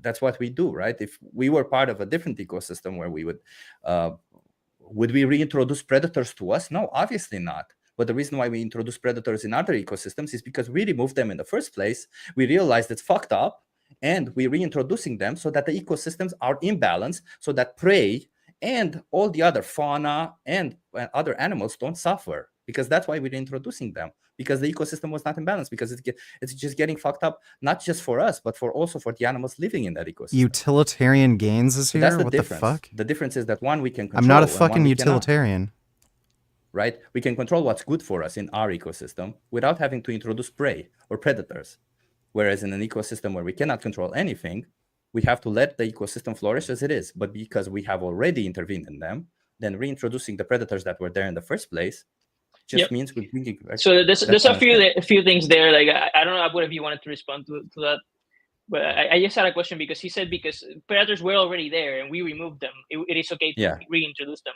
That's what we do, right? If we were part of a different ecosystem where we would we reintroduce predators to us? No, obviously not. But the reason why we introduce predators in other ecosystems is because we removed them in the first place. We realized it's fucked up, and we're reintroducing them so that the ecosystems are in balance, so that prey and all the other fauna and other animals don't suffer. Because that's why we're introducing them, because the ecosystem was not in balance, because it's just getting fucked up, not just for us, but also for the animals living in that ecosystem. Utilitarian gains is here? That's the what difference. The fuck? The difference is that one we can control. I'm not a fucking utilitarian. Right? We can control what's good for us in our ecosystem without having to introduce prey or predators. Whereas in an ecosystem where we cannot control anything, we have to let the ecosystem flourish as it is. But because we have already intervened in them, then reintroducing the predators that were there in the first place just means we're bringing back. So there's a few things there. Like I don't know if you wanted to respond to that, but I just had a question because he said because predators were already there and we removed them, it is okay to reintroduce them.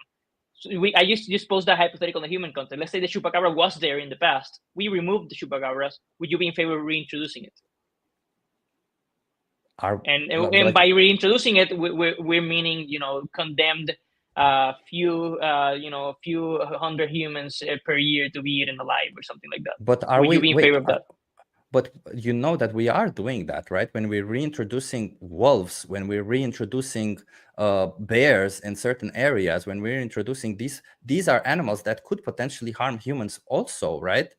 So I just posed that hypothetical in the human context. Let's say the chupacabra was there in the past. We removed the chupacabras. Would you be in favor of reintroducing it? And by reintroducing it, we're meaning, condemned few hundred humans per year to be eaten alive or something like that. But would you be in favor of that? But you know that we are doing that, right? When we're reintroducing wolves, when we're reintroducing bears in certain areas, when we're introducing these are animals that could potentially harm humans also, right?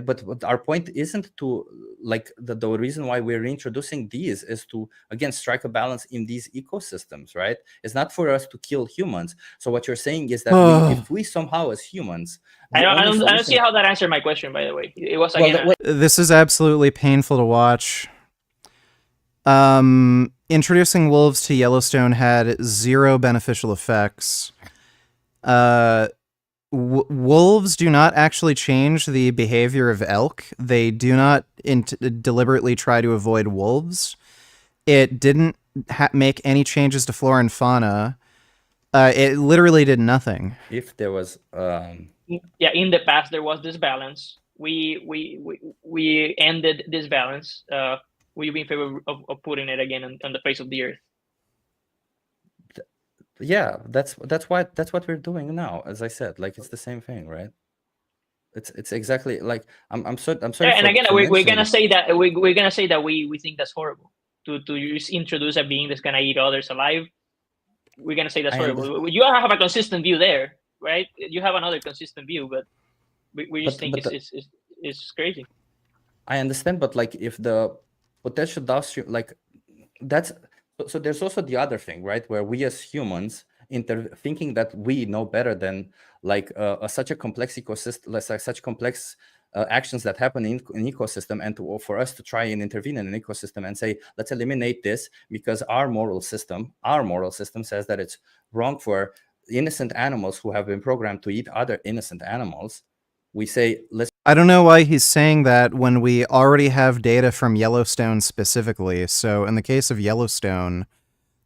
But our point isn't to, like, the reason why we're reintroducing these is to, again, strike a balance in these ecosystems, right? It's not for us to kill humans. So what you're saying is that if we somehow as humans, I don't see how that answered my question, by the way. It was this is absolutely painful to watch. Introducing wolves to Yellowstone had 0 beneficial effects. Wolves do not actually change the behavior of elk. They do not deliberately try to avoid wolves. It didn't make any changes to flora and fauna. It literally did nothing. If there was in the past there was this balance. We ended this balance. Will you be in favor of putting it again on the face of the earth? Yeah, that's what we're doing now. As I said, like, it's the same thing, right? It's exactly like I'm sorry. And again, we're gonna say that we're gonna say that we think that's horrible to just introduce a being that's gonna eat others alive. We're gonna say that's horrible. You have a consistent view there, right? You have another consistent view, but we just think it's crazy. I understand, but like, if the potential downstream, like, that's so there's also the other thing, right, where we as humans thinking that we know better than, like, such a complex ecosystem, like such complex actions that happen in an ecosystem, and for us to try and intervene in an ecosystem and say, let's eliminate this because our moral system says that it's wrong for innocent animals who have been programmed to eat other innocent animals. We say, I don't know why he's saying that when we already have data from Yellowstone specifically. So in the case of Yellowstone,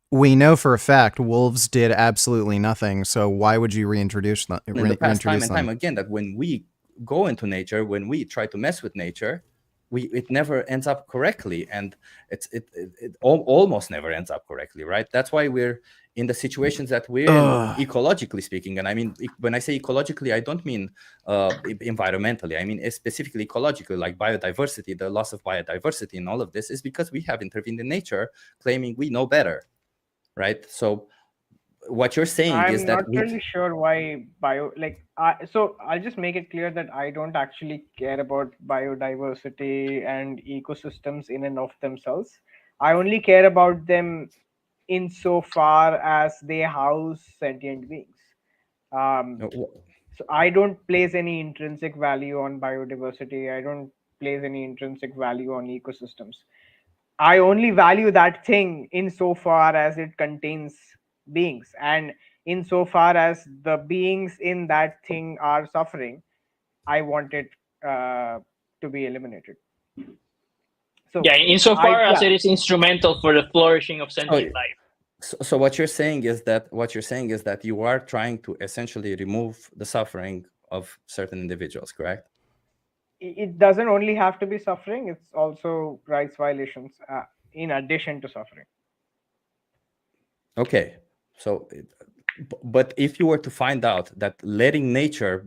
we know for a fact wolves did absolutely nothing. So why would you reintroduce them? In the past, time and time again, that when we go into nature, when we try to mess with nature, it never ends up correctly, and it almost never ends up correctly, right? That's why we're in the situations that we're in, ecologically speaking. And I mean, when I say ecologically, I don't mean environmentally. I mean specifically ecologically, like biodiversity. The loss of biodiversity in all of this is because we have intervened in nature, claiming we know better, right? So what you're saying is that I'm not really sure why so I'll just make it clear that I don't actually care about biodiversity and ecosystems in and of themselves. I only care about them insofar as they house sentient beings. So I don't place any intrinsic value on biodiversity. I don't place any intrinsic value on ecosystems. I only value that thing insofar as it contains beings, and insofar as the beings in that thing are suffering, I want it to be eliminated. So yeah, insofar as it is instrumental for the flourishing of sentient life. So what you're saying is that you are trying to essentially remove the suffering of certain individuals, correct? It doesn't only have to be suffering; it's also rights violations in addition to suffering. Okay, so, but if you were to find out that letting nature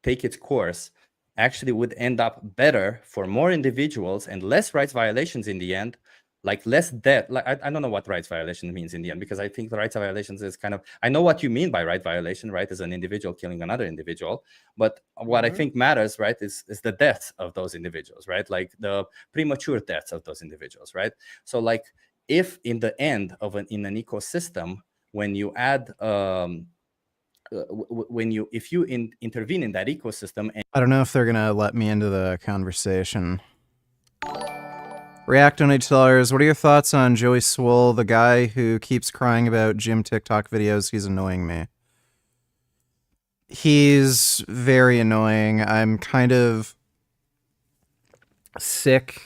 take its course actually would end up better for more individuals and less rights violations in the end, like less death, like I don't know what rights violation means in the end, because I think the rights violations is kind of, I know what you mean by right violation, right, as an individual killing another individual, but what I think matters, right, is the deaths of those individuals, right, like the premature deaths of those individuals, right? So like, if in the end of in an ecosystem, when you add if you intervene in that ecosystem, and I don't know if they're gonna let me into the conversation. React Donate $2. What are your thoughts on Joey Swole, the guy who keeps crying about gym TikTok videos? He's annoying me. He's very annoying. I'm kind of sick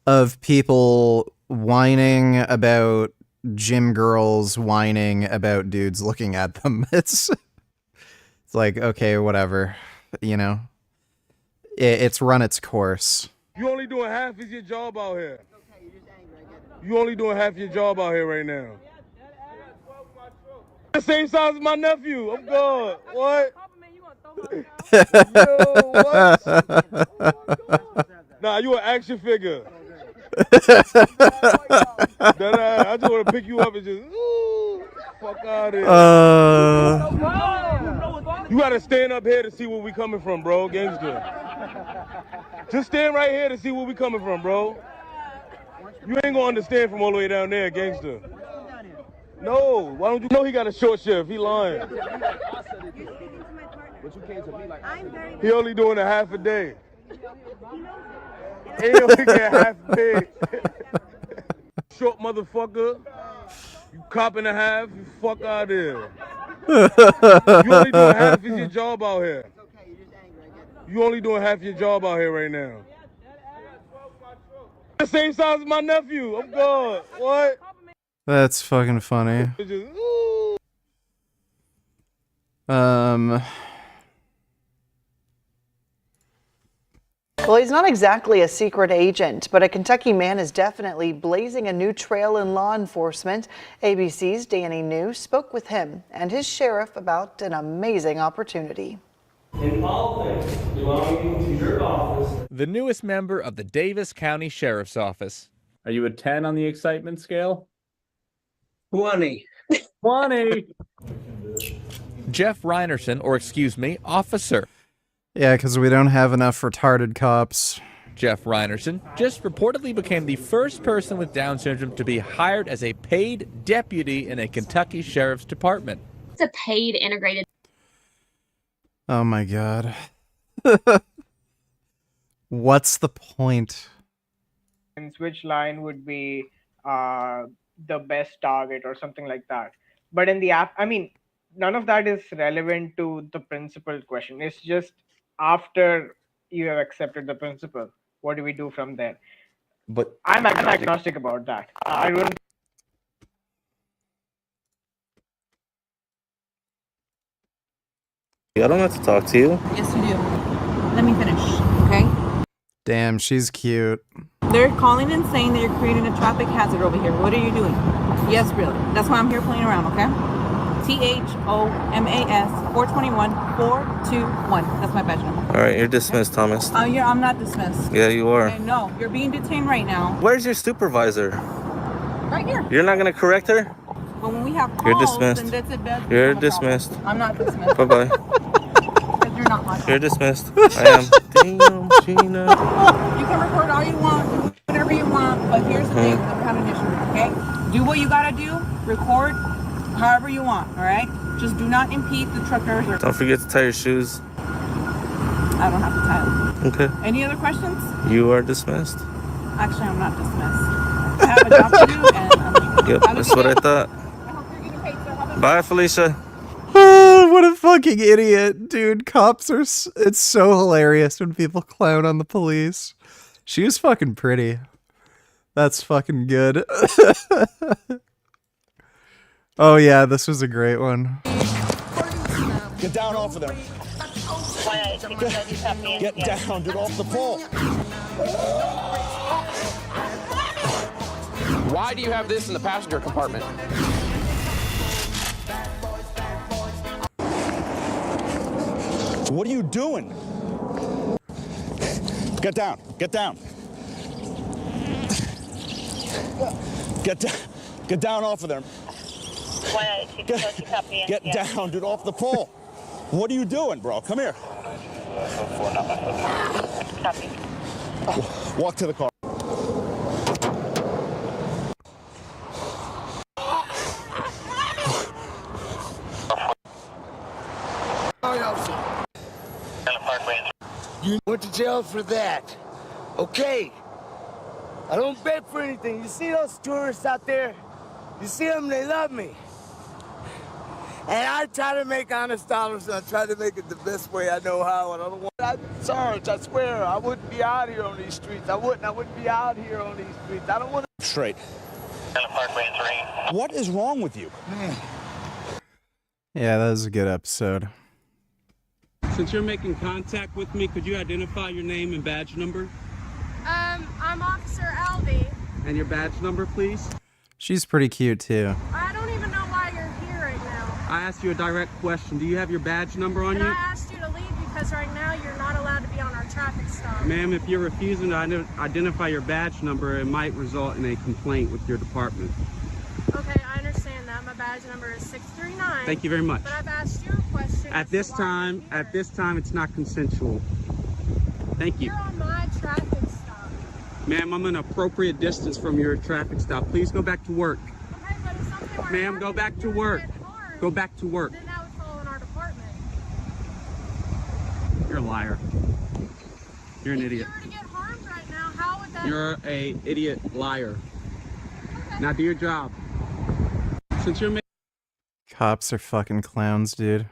of people whining about gym girls whining about dudes looking at them. It's like, okay, whatever, you know, it's run its course. You only doing half of your job out here. You only doing half your job out here right now. The same size as my nephew. I'm good. What? Yo, what? Nah, you an action figure. I just want to pick you up and just, ooh, fuck out of here. You gotta stand up here to see where we coming from, bro, gangster. Just stand right here to see where we coming from, bro. You ain't gonna understand from all the way down there, gangster. No, why don't you know he got a short shift? He lying. He only doing a half a day. He only get half pay. Short motherfucker. You cop and a half, you fuck out of here. You only doing half of your job out here. You only doing half your job out here right now. The same size as my nephew. I'm good. What? That's fucking funny. Well, he's not exactly a secret agent, but a Kentucky man is definitely blazing a new trail in law enforcement. ABC's Danny New spoke with him and his sheriff about an amazing opportunity. In all things belonging to your office. The newest member of the Davis County Sheriff's Office. Are you a 10 on the excitement scale? 20. 20. Jeff Reinerson, or excuse me, officer. Yeah, because we don't have enough retarded cops. Jeff Reinerson just reportedly became the first person with Down syndrome to be hired as a paid deputy in a Kentucky Sheriff's Department. It's a paid integrated. Oh my god. What's the point? Which line would be the best target or something like that. But in the app, I mean, none of that is relevant to the principal question. It's just after you have accepted the principle, what do we do from there? But I'm agnostic about that. I don't. I don't have to talk to you. Yes, you do. Let me finish, okay? Damn, she's cute. They're calling and saying that you're creating a traffic hazard over here. What are you doing? Yes, really. That's why I'm here playing around, okay? THOMAS 421 421. That's my badge number. All right, you're dismissed, Thomas. I'm not dismissed. Yeah, you are. Okay, no, you're being detained right now. Where's your supervisor? Right here. You're not gonna correct her? But when we have calls, You're dismissed. then that's a bad. You're dismissed. I'm not dismissed. Bye-bye. Because you're not my. You're dismissed. I am. Damn, Gina. You can record all you want, whatever you want, but here's the thing, we're having an issue, okay? Do what you gotta do, record however you want, all right? Just do not impede the truckers or... Don't forget to tie your shoes. I don't have to tie them. Okay. Any other questions? You are dismissed. Actually, I'm not dismissed. I have a job to do, and I'm leaving. Yep, that's what I thought. Bye, Felicia. Oh, what a fucking idiot, dude. Cops are... It's so hilarious when people clown on the police. She was fucking pretty. That's fucking good. Oh yeah, this was a great one. Get down off of there. Get down, get off the pole. Why do you have this in the passenger compartment? What are you doing? Get down, get down. Get down off of there. Get down, dude, off the pole. What are you doing, bro? Come here. Walk to the car. You went to jail for that. Okay. I don't beg for anything. You see those tourists out there? You see them, they love me. And I try to make honest dollars, and I try to make it the best way I know how, and I don't want... I'm sorry, I swear, I wouldn't be out here on these streets. I wouldn't be out here on these streets. I don't want to... Straight. What is wrong with you? Yeah, that was a good episode. Since you're making contact with me, could you identify your name and badge number? I'm Officer Alvey. And your badge number, please? She's pretty cute too. I don't even know why you're here right now. I asked you a direct question. Do you have your badge number on And you? I asked you to leave because right now you're not allowed to be on our traffic stop. Ma'am, if you're refusing to identify your badge number, it might result in a complaint with your department. Okay, I understand that. My badge number is 639. Thank you very much. But I've asked you a question. At this time, it's not consensual. Thank you. You're on my traffic stop. Ma'am, I'm an appropriate distance from your traffic stop. Please go back to work. Okay, but if something were Ma'am, go back to work. Go back to work. Then that would fall in our department. You're a liar. You're an idiot. If you were to get harmed right now, how would that... You're a idiot liar. Okay. Now do your job. Since you're Cops are fucking clowns, dude.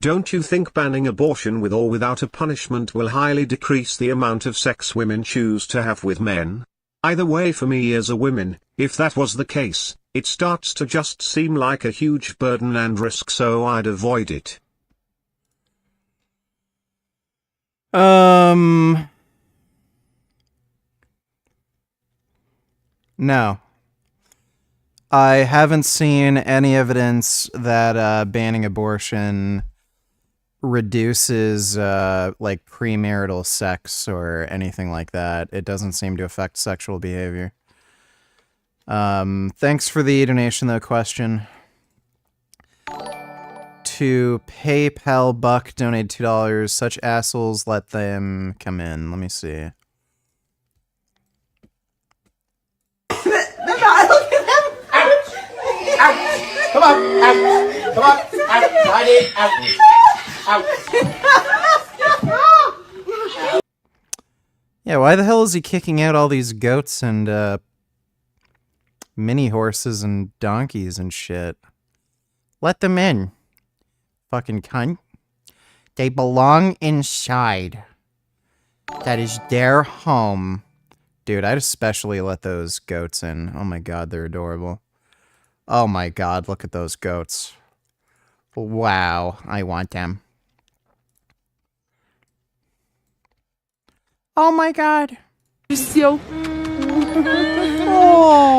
Don't you think banning abortion with or without a punishment will highly decrease the amount of sex women choose to have with men? Either way, for me as a woman, if that was the case, it starts to just seem like a huge burden and risk, so I'd avoid it. No. I haven't seen any evidence that banning abortion reduces like premarital sex or anything like that. It doesn't seem to affect sexual behavior. Thanks for the donation though, question. To PayPal Buck donate $2. Such assholes, let them come in. Let me see. Come on, out. Come on, out. Friday, out. Yeah, why the hell is he kicking out all these goats and mini horses and donkeys and shit? Let them in. Fucking cunt. They belong inside. That is their home. Dude, I'd especially let those goats in. Oh my god, they're adorable. Oh my god, look at those goats. Wow, I want them. Oh my god. Seu.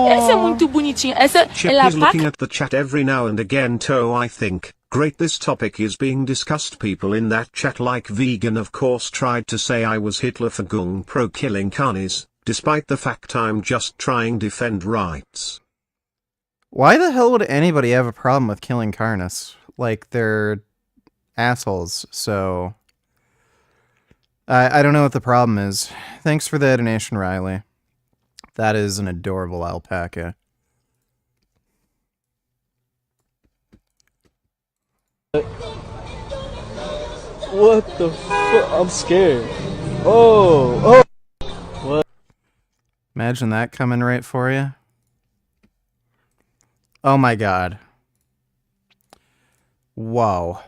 Essa é muito bonitinha. Essa Chip ela is looking at the chat every now and again too. I think, great, this topic is being discussed. People in that chat like vegan of course tried to say I was Hitler for going pro killing carnies, despite the fact I'm just trying defend rights. Why the hell would anybody have a problem with killing carnies? Like, they're assholes, so... I don't know what the problem is. Thanks for the donation, Riley. That is an adorable alpaca. What the fuck? I'm scared. Oh! What? Imagine that coming right for you. Oh my god. Whoa.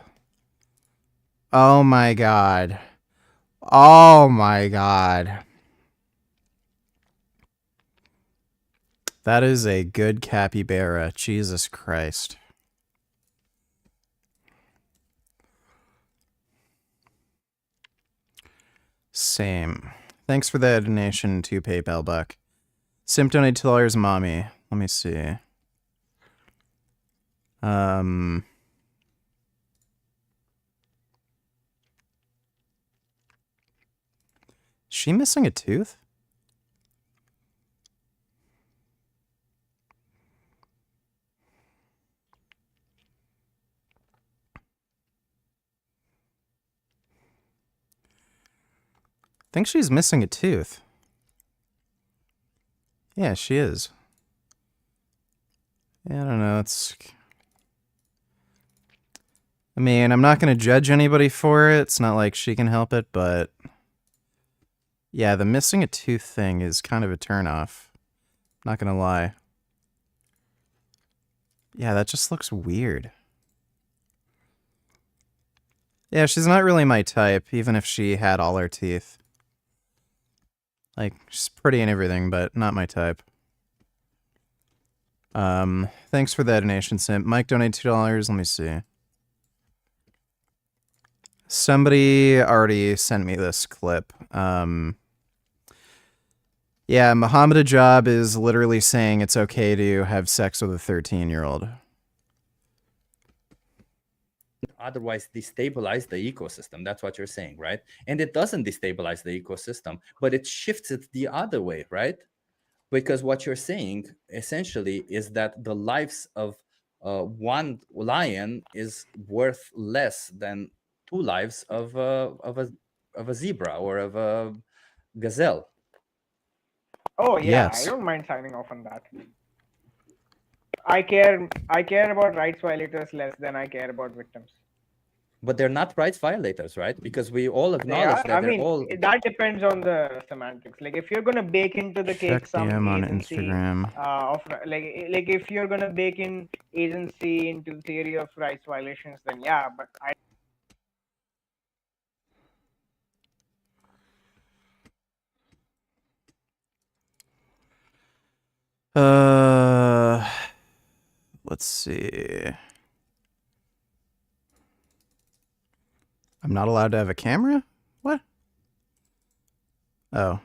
Oh my god. Oh my god. That is a good capybara. Jesus Christ. Same. Thanks for the donation to PayPal Buck. Simp donated $2, mommy. Let me see. Is she missing a tooth? I think she's missing a tooth. Yeah, she is. Yeah, I don't know, I mean, I'm not going to judge anybody for it. It's not like she can help it, but... Yeah, the missing a tooth thing is kind of a turnoff. Not going to lie. Yeah, that just looks weird. Yeah, she's not really my type, even if she had all her teeth. Like, she's pretty and everything, but not my type. Thanks for that donation, Simp. Mike donated $2. Let me see. Somebody already sent me this clip. Yeah, Muhammad Ajab is literally saying it's okay to have sex with a 13-year-old. Otherwise destabilize the ecosystem. That's what you're saying, right? And it doesn't destabilize the ecosystem, but it shifts it the other way, right? Because what you're saying essentially is that the lives of one lion is worth less than 2 lives of a zebra or of a gazelle. Oh yeah, Yes. I don't mind signing off on that. I care about rights violators less than I care about victims. But they're not rights violators, right? Because we all acknowledge that they're all... that depends on the semantics. Like, if you're gonna bake into the cake Check some DM on agency Instagram. of like if you're gonna bake in agency into the theory of rights violations, then yeah. But let's see. I'm not allowed to have a camera? What? Oh.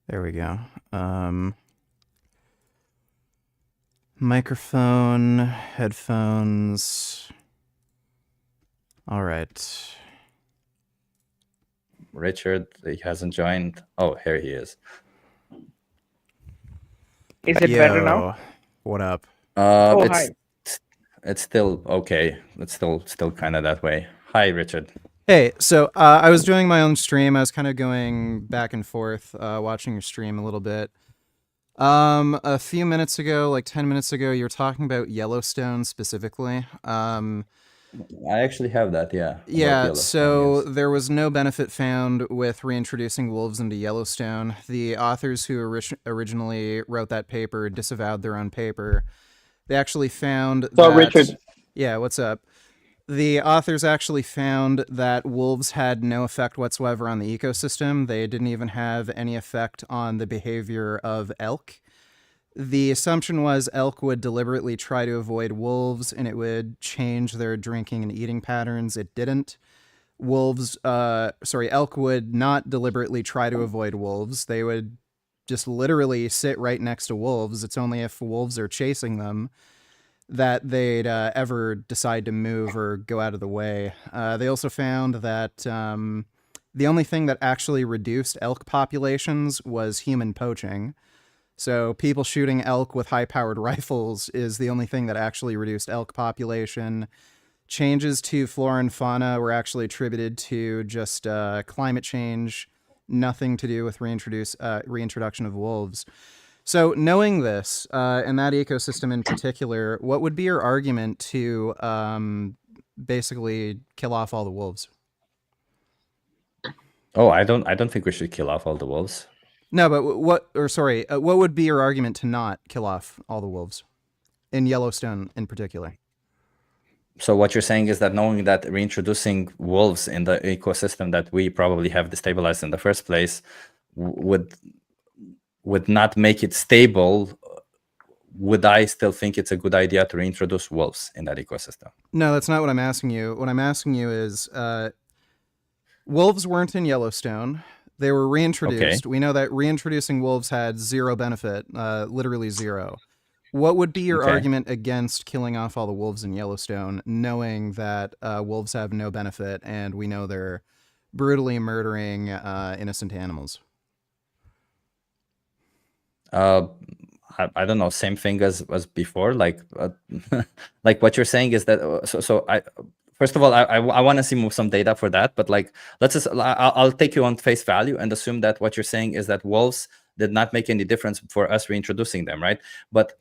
There we go. Microphone, headphones. All right. Richard, he hasn't joined. Oh, here he is. Is it better now? What up? Hi. It's still okay. It's still kind of that way. Hi, Richard. Hey, so I was doing my own stream. I was kind of going back and forth, watching your stream a little bit. A few minutes ago, like 10 minutes ago, you were talking about Yellowstone specifically. I actually have that, yeah. Yeah, so there was no benefit found with reintroducing wolves into Yellowstone. The authors who originally wrote that paper disavowed their own paper. They actually found that... Richard. Yeah, what's up? The authors actually found that wolves had no effect whatsoever on the ecosystem. They didn't even have any effect on the behavior of elk. The assumption was elk would deliberately try to avoid wolves and it would change their drinking and eating patterns. It didn't. elk would not deliberately try to avoid wolves. They would just literally sit right next to wolves. It's only if wolves are chasing them that they'd ever decide to move or go out of the way. They also found that the only thing that actually reduced elk populations was human poaching. So people shooting elk with high-powered rifles is the only thing that actually reduced elk population. Changes to flora and fauna were actually attributed to just climate change, nothing to do with reintroduction of wolves. So knowing this, and that ecosystem in particular, what would be your argument to basically kill off all the wolves? Oh, I don't think we should kill off all the wolves. No, but what would be your argument to not kill off all the wolves in Yellowstone in particular? So what you're saying is that knowing that reintroducing wolves in the ecosystem that we probably have destabilized in the first place would not make it stable, would I still think it's a good idea to reintroduce wolves in that ecosystem? No, that's not what I'm asking you. What I'm asking you is, wolves weren't in Yellowstone. They were reintroduced. We know that reintroducing wolves had zero benefit, literally zero. What would be your argument against killing off all the wolves in Yellowstone, knowing that wolves have no benefit and we know they're brutally murdering innocent animals? I don't know, same thing as before. Like what you're saying is that first of all, I want to see some data for that, but like I'll take you on face value and assume that what you're saying is that wolves did not make any difference for us reintroducing them, right? But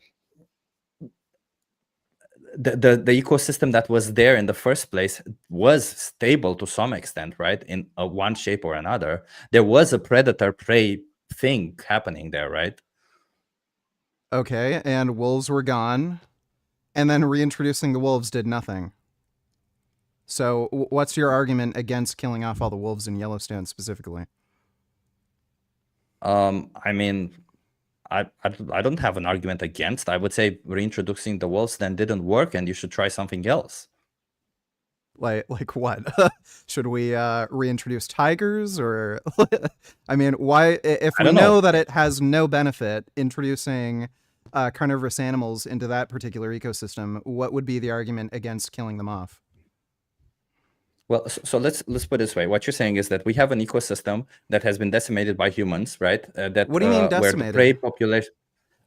the ecosystem that was there in the first place was stable to some extent, right? In one shape or another, there was a predator-prey thing happening there, right? Okay, and wolves were gone, and then reintroducing the wolves did nothing. So what's your argument against killing off all the wolves in Yellowstone specifically? I mean, I don't have an argument against. I would say reintroducing the wolves then didn't work, and you should try something else. Like what? Should we reintroduce tigers, or I mean, why? If we know that it has no benefit introducing carnivorous animals into that particular ecosystem, what would be the argument against killing them off? Well, so let's put it this way. What you're saying is that we have an ecosystem that has been decimated by humans, right? What do you mean decimated? Where the prey population.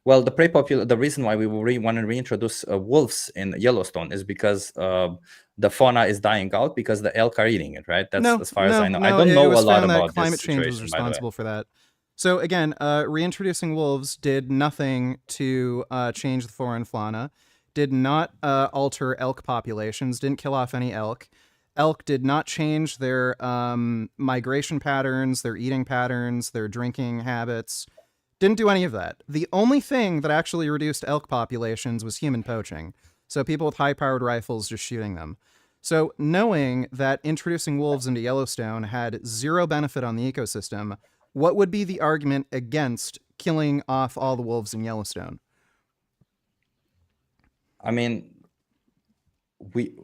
Well, the reason why we want to reintroduce wolves in Yellowstone is because the fauna is dying out because the elk are eating it, right? That's as far as I know. I don't know a lot about climate this change was responsible for that. So again, reintroducing wolves did nothing to change the flora and fauna, did not alter elk populations, didn't kill off any elk. Elk did not change their migration patterns, their eating patterns, their drinking habits. Didn't do any of that. The only thing that actually reduced elk populations was human poaching. So people with high-powered rifles just shooting them. So knowing that introducing wolves into Yellowstone had zero benefit on the ecosystem, what would be the argument against killing off all the wolves in Yellowstone? I mean,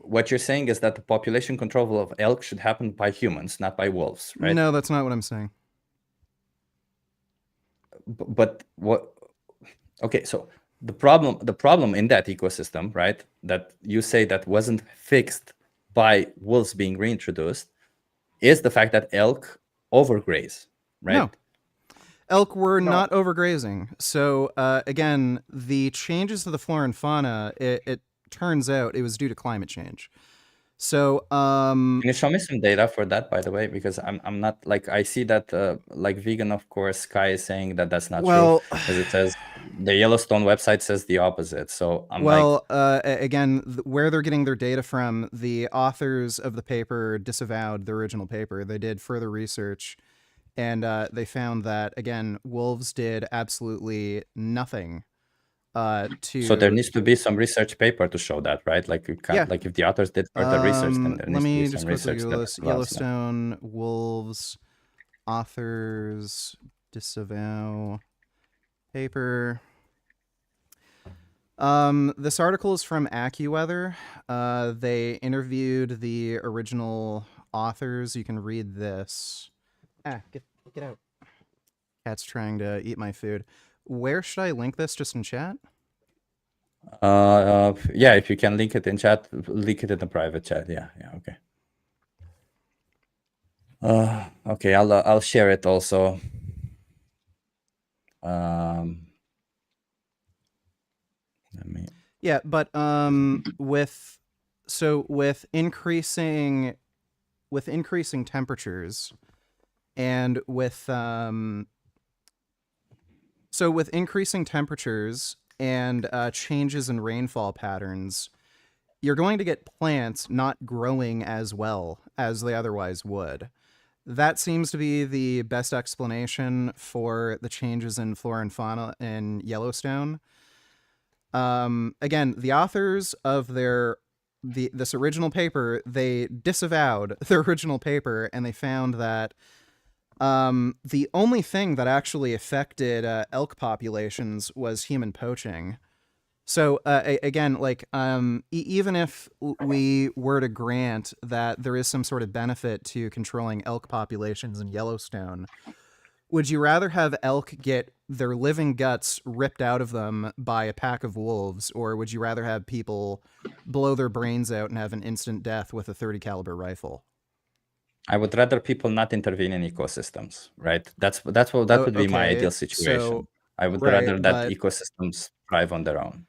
what you're saying is that the population control of elk should happen by humans, not by wolves, right? No, that's not what I'm saying. But what? Okay, so the problem in that ecosystem, right, that you say that wasn't fixed by wolves being reintroduced, is the fact that elk overgraze, right? No. Elk were not overgrazing. So again, the changes to the flora and fauna, it turns out it was due to climate change. So can you show me some data for that, by the way? Because I'm not like, I see that like Vegan, of course, Sky is saying that that's not true, because it says the Yellowstone website says the opposite. So I'm again, where they're getting their data from, the authors of the paper disavowed the original paper. They did further research, and they found that, again, wolves did absolutely nothing So there needs to be some research paper to show that, right? Like you can't, like if the authors did further research, then there needs to be some research. Yellowstone wolves authors disavow paper. This article is from AccuWeather. They interviewed the original authors. You can read this. Get out. Cat's trying to eat my food. Where should I link this? Just in chat? Yeah, if you can link it in chat, link it in the private chat. Yeah, okay. Okay, I'll share it also. Let me. Yeah, but with increasing temperatures and with increasing temperatures and changes in rainfall patterns, you're going to get plants not growing as well as they otherwise would. That seems to be the best explanation for the changes in flora and fauna in Yellowstone. Again, the authors of this original paper, they disavowed their original paper, and they found that the only thing that actually affected elk populations was human poaching. So again, like even if we were to grant that there is some sort of benefit to controlling elk populations in Yellowstone, would you rather have elk get their living guts ripped out of them by a pack of wolves, or would you rather have people blow their brains out and have an instant death with a .30 caliber rifle? I would rather people not intervene in ecosystems, right? That would be my ideal situation. So, I would rather that ecosystems thrive on their own.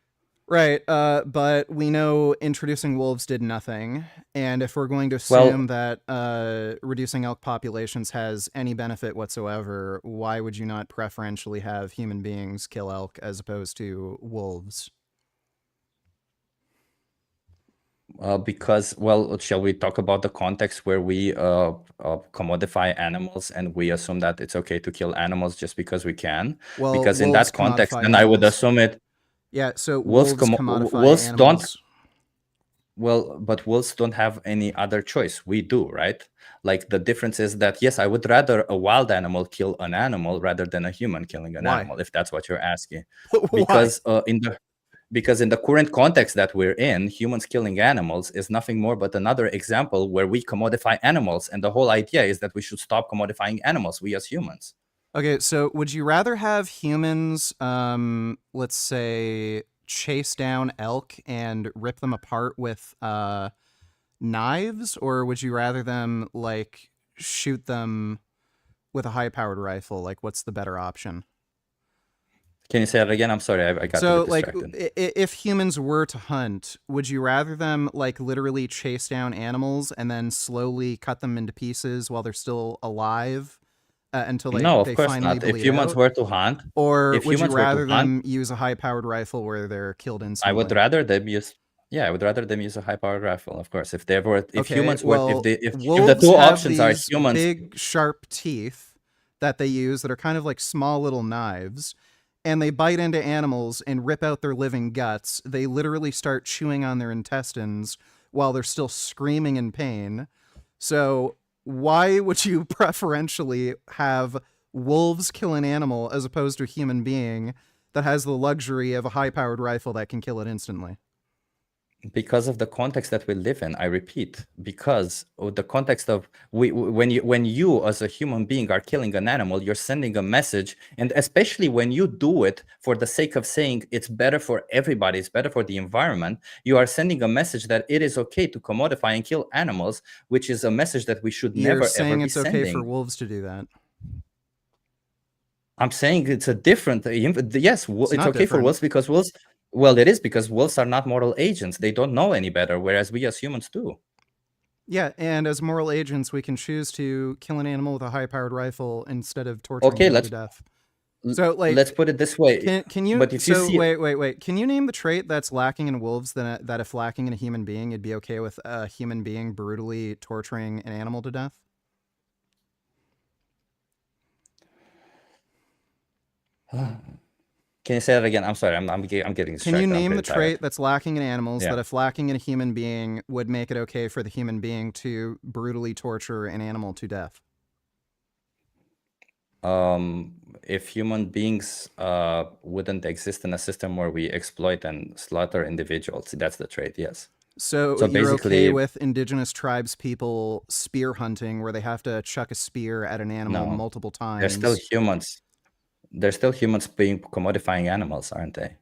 Right, but we know introducing wolves did nothing, and if we're going to assume that reducing elk populations has any benefit whatsoever, why would you not preferentially have human beings kill elk as opposed to wolves? Because, shall we talk about the context where we commodify animals and we assume that it's okay to kill animals just because we can? Well, because in that context, then I would assume it. Yeah, so wolves commodify wolves animals. But wolves don't have any other choice. We do, right? Like the difference is that, yes, I would rather a wild animal kill an animal rather than a human killing an animal, if that's what you're asking. Because in the current context that we're in, humans killing animals is nothing more but another example where we commodify animals. And the whole idea is that we should stop commodifying animals, we as humans. Okay, so would you rather have humans, let's say, chase down elk and rip them apart with knives, or would you rather them, like, shoot them with a high-powered rifle? Like, what's the better option? Can you say that again? I'm sorry, I got so, a bit distracted. Like, if humans were to hunt, would you rather them, like, literally chase down animals and then slowly cut them into pieces while they're still alive? Until they No, of course finally not. If bleed humans out? were to hunt, or if would you humans were to rather them hunt- use a high-powered rifle where they're killed instantly? I would rather them use. Yeah, I would rather them use a high-powered rifle. Of course, if humans were, if the wolves two have options are these humans, big sharp teeth that they use that are kind of like small little knives, and they bite into animals and rip out their living guts. They literally start chewing on their intestines while they're still screaming in pain. So why would you preferentially have wolves kill an animal as opposed to a human being that has the luxury of a high-powered rifle that can kill it instantly? because of the context that we live in. I repeat, because of the context of when you as a human being are killing an animal, you're sending a message, and especially when you do it for the sake of saying it's better for everybody, it's better for the environment, you are sending a message that it is okay to commodify and kill animals, which is a message that we should never ever be it's sending. okay for wolves to do that. I'm saying it's a different. Yes, it's okay different. for wolves because wolves. Well, it is because wolves are not moral agents. They don't know any better, whereas we as humans do. Yeah, and as moral agents, we can choose to kill an animal with a high-powered rifle instead of torturing them to death. So, like, let's put it this way. Can you? But if you see, wait. Can you name the trait that's lacking in wolves that if lacking in a human being, it'd be okay with a human being brutally torturing an animal to death? Can you say that again? I'm sorry, I'm getting distracted. Can you name the trait that's lacking in animals that if lacking in a human being would make it okay for the human being to brutally torture an animal to death? If human beings wouldn't exist in a system where we exploit and slaughter individuals, that's the trait, yes. So you're basically, okay with indigenous tribes people spear hunting where they have to chuck a spear at an animal no, multiple times? they're still humans. They're still humans being commodifying animals, aren't they?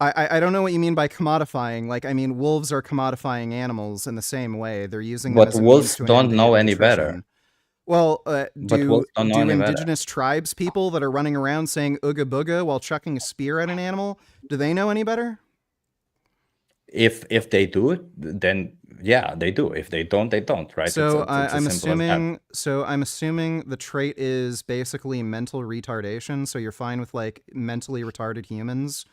I don't know what you mean by commodifying. Like, I mean, wolves are commodifying animals in the same way. They're using them But as a wolves means to an don't end to know get any nutrition. better. Well, But wolves don't know any better. indigenous tribes people that are running around saying ooga booga while chucking a spear at an animal, do they know any better? If they do, then yeah, they do. If they don't, they don't, right? So I'm assuming the trait is basically mental retardation. So you're fine with like mentally retarded humans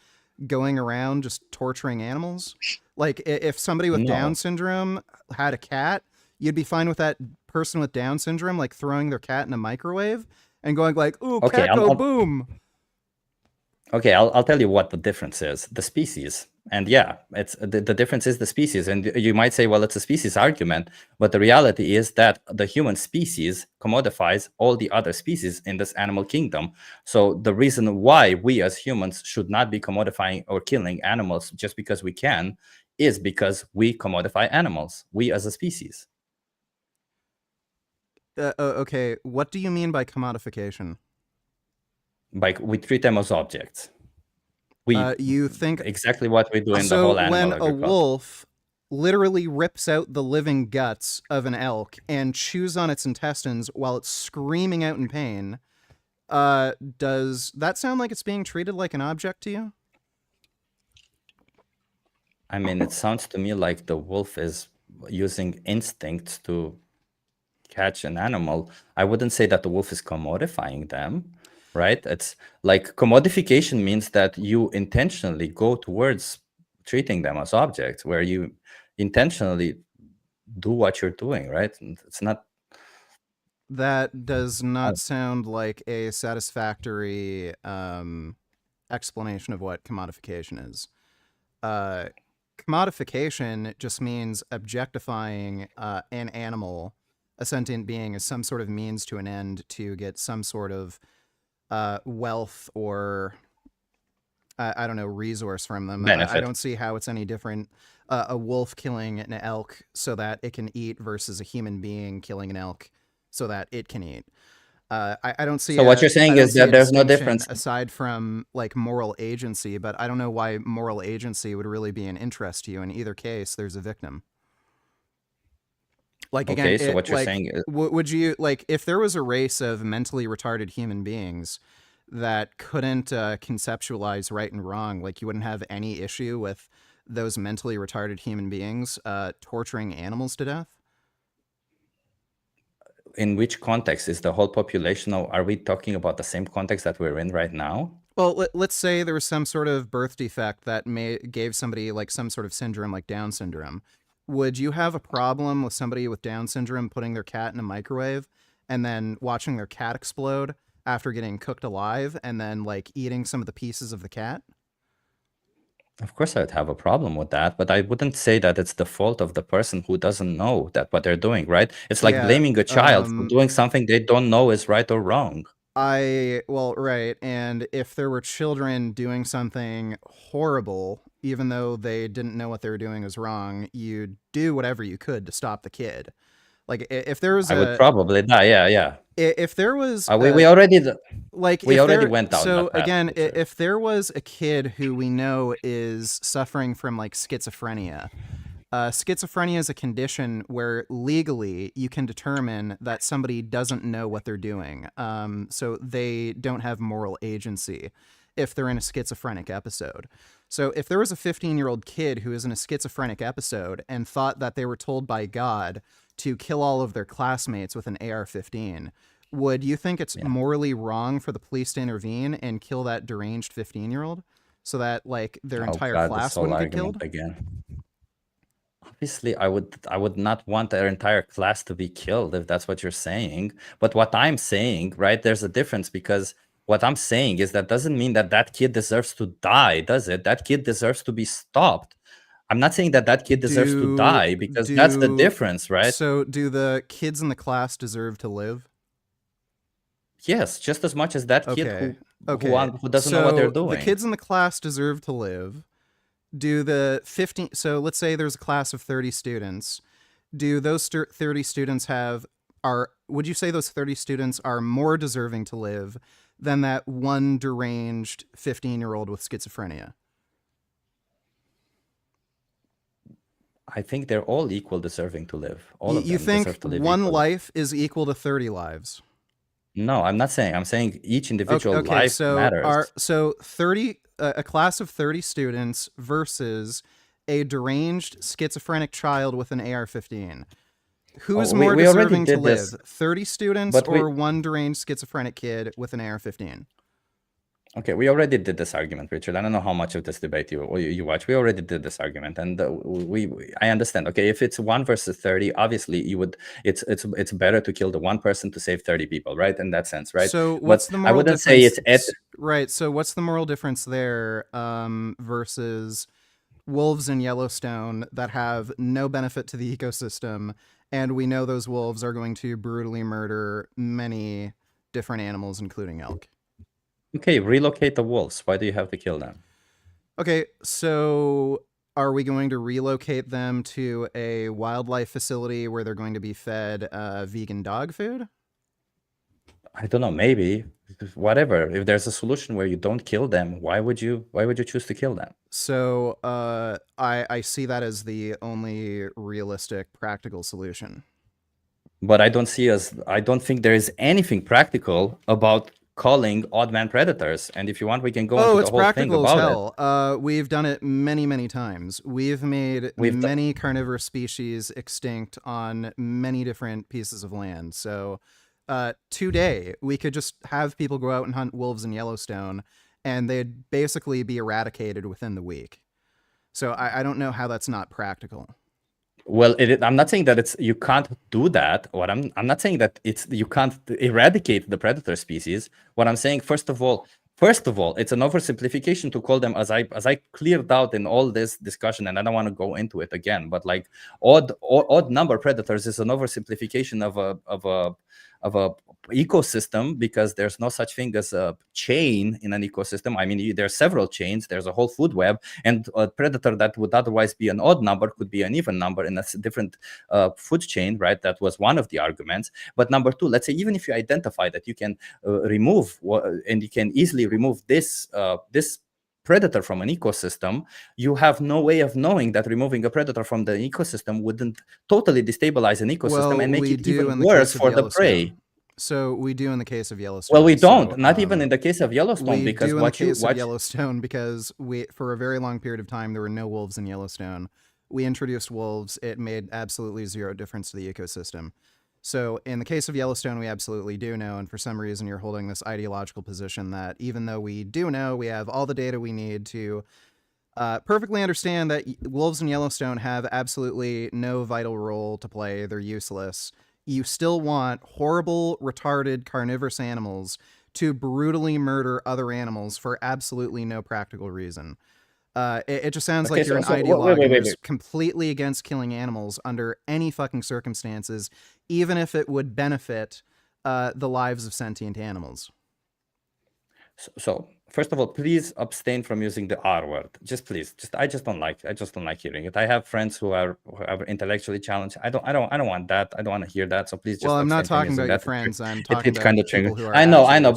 going around just torturing animals? Like if somebody with Down syndrome had a cat, you'd be fine with that person with Down syndrome like throwing their cat in a microwave and going like, "Ooh, Okay, cat go boom." Okay, I'll tell you what the difference is. The species. And yeah, it's the difference is the species. And you might say, well, it's a species argument. But the reality is that the human species commodifies all the other species in this animal kingdom. So the reason why we as humans should not be commodifying or killing animals just because we can is because we commodify animals, we as a species. Okay, what do you mean by commodification? Like we treat them as objects. You think exactly what we do in the whole animal when agriculture. a wolf literally rips out the living guts of an elk and chews on its intestines while it's screaming out in pain, does that sound like it's being treated like an object to you? I mean, it sounds to me like the wolf is using instincts to catch an animal. I wouldn't say that the wolf is commodifying them, right? It's like commodification means that you intentionally go towards treating them as objects, where you intentionally do what you're doing, right? It's not. That does not sound like a satisfactory explanation of what commodification is. Commodification just means objectifying an animal, a sentient being, as some sort of means to an end to get some sort of wealth or I don't know, resource from them. I don't see how it's any different. A wolf killing an elk so that it can eat versus a human being killing an elk so that it can eat. I don't see. So what you're saying is that there's no difference aside from like moral agency, but I don't know why moral agency would really be an interest to you. In either case, there's a victim. Like again, okay, so what you're saying is, would you like if there was a race of mentally retarded human beings that couldn't conceptualize right and wrong, like you wouldn't have any issue with those mentally retarded human beings torturing animals to death? In which context is the whole population? Are we talking about the same context that we're in right now? Well, let's say there was some sort of birth defect that gave somebody like some sort of syndrome like Down syndrome. Would you have a problem with somebody with Down syndrome putting their cat in a microwave and then watching their cat explode after getting cooked alive and then like eating some of the pieces of the cat? Of course, I would have a problem with that, but I wouldn't say that it's the fault of the person who doesn't know that what they're doing, right? It's like blaming a child for doing something they don't know is right or wrong. Well, right. And if there were children doing something horrible, even though they didn't know what they were doing was wrong, you'd do whatever you could to stop the kid. Like if there was I would probably die. Yeah. If there was we already like we already went down. So that path, again, if there was a kid who we know is suffering from like schizophrenia, schizophrenia is a condition where legally you can determine that somebody doesn't know what they're doing. So they don't have moral agency if they're in a schizophrenic episode. So if there was a 15-year-old kid who is in a schizophrenic episode and thought that they were told by God to kill all of their classmates with an AR-15, would you think it's morally wrong for the police to intervene and kill that deranged 15-year-old so that like their entire class wouldn't get killed? Again. Obviously, I would not want their entire class to be killed if that's what you're saying. But what I'm saying, right, there's a difference, because what I'm saying is that doesn't mean that that kid deserves to die, does it? That kid deserves to be stopped. I'm not saying that that kid deserves to die, because that's the difference, right? So do the kids in the class deserve to live? Yes, just as much as that kid Okay. who doesn't know what they're doing. The kids in the class deserve to live. Do the 15, so let's say there's a class of 30 students. Do those 30 students would you say those 30 students are more deserving to live than that one deranged 15-year-old with schizophrenia? I think they're all equal deserving to live. All of them You think deserve to live one equally. life is equal to 30 lives? No, I'm not saying. I'm saying each individual Okay, life so matters. so 30 a class of 30 students versus a deranged schizophrenic child with an AR-15. Who is more we already deserving to did this, live? 30 students but or one deranged schizophrenic kid with an AR-15? Okay, we already did this argument, Richard. I don't know how much of this debate you watch. We already did this argument, and I understand. Okay, if it's 1 versus 30, obviously it's better to kill the one person to save 30 people, right? In that sense, right? So what's the moral difference? I wouldn't say it's right. So what's the moral difference there versus wolves in Yellowstone that have no benefit to the ecosystem, and we know those wolves are going to brutally murder many different animals, including elk? Okay, relocate the wolves. Why do you have to kill them? Okay, so are we going to relocate them to a wildlife facility where they're going to be fed vegan dog food? I don't know, maybe. Whatever. If there's a solution where you don't kill them, why would you choose to kill them? So I see that as the only realistic, practical solution. But I don't think there is anything practical about calling odd man predators. And if you want, we can go into the whole thing about it. We've done it many, many times. We've made many carnivorous species extinct on many different pieces of land. So today, we could just have people go out and hunt wolves in Yellowstone, and they'd basically be eradicated within the week. So I don't know how that's not practical. Well, I'm not saying that you can't do that. I'm not saying that you can't eradicate the predator species. What I'm saying, first of all, it's an oversimplification to call them, as I cleared out in all this discussion, and I don't want to go into it again. But like odd number predators is an oversimplification of a ecosystem, because there's no such thing as a chain in an ecosystem. I mean, there's several chains. There's a whole food web, and a predator that would otherwise be an odd number could be an even number in a different food chain, right? That was one of the arguments. But number two, let's say even if you identify that you can remove and you can easily remove this predator from an ecosystem, you have no way of knowing that removing a predator from the ecosystem wouldn't totally destabilize an ecosystem and make it even worse for the prey. So we do in the case of Yellowstone. Well, we don't. Not even in the case of Yellowstone, because of Yellowstone, because for a very long period of time there were no wolves in Yellowstone. We introduced wolves. It made absolutely zero difference to the ecosystem. So in the case of Yellowstone, we absolutely do know, and for some reason you're holding this ideological position that even though we do know, we have all the data we need to perfectly understand that wolves in Yellowstone have absolutely no vital role to play. They're useless. You still want horrible, retarded, carnivorous animals to brutally murder other animals for absolutely no practical reason. It just sounds like you're an ideologue who's completely against killing animals under any fucking circumstances, even if it would benefit the lives of sentient animals. So first of all, please abstain from using the R word. Please. I just don't like hearing it. I have friends who are intellectually challenged. I don't want that. I don't want to hear that. So please just. Well, I'm not talking about your friends. I'm talking about kind of people who are. I know,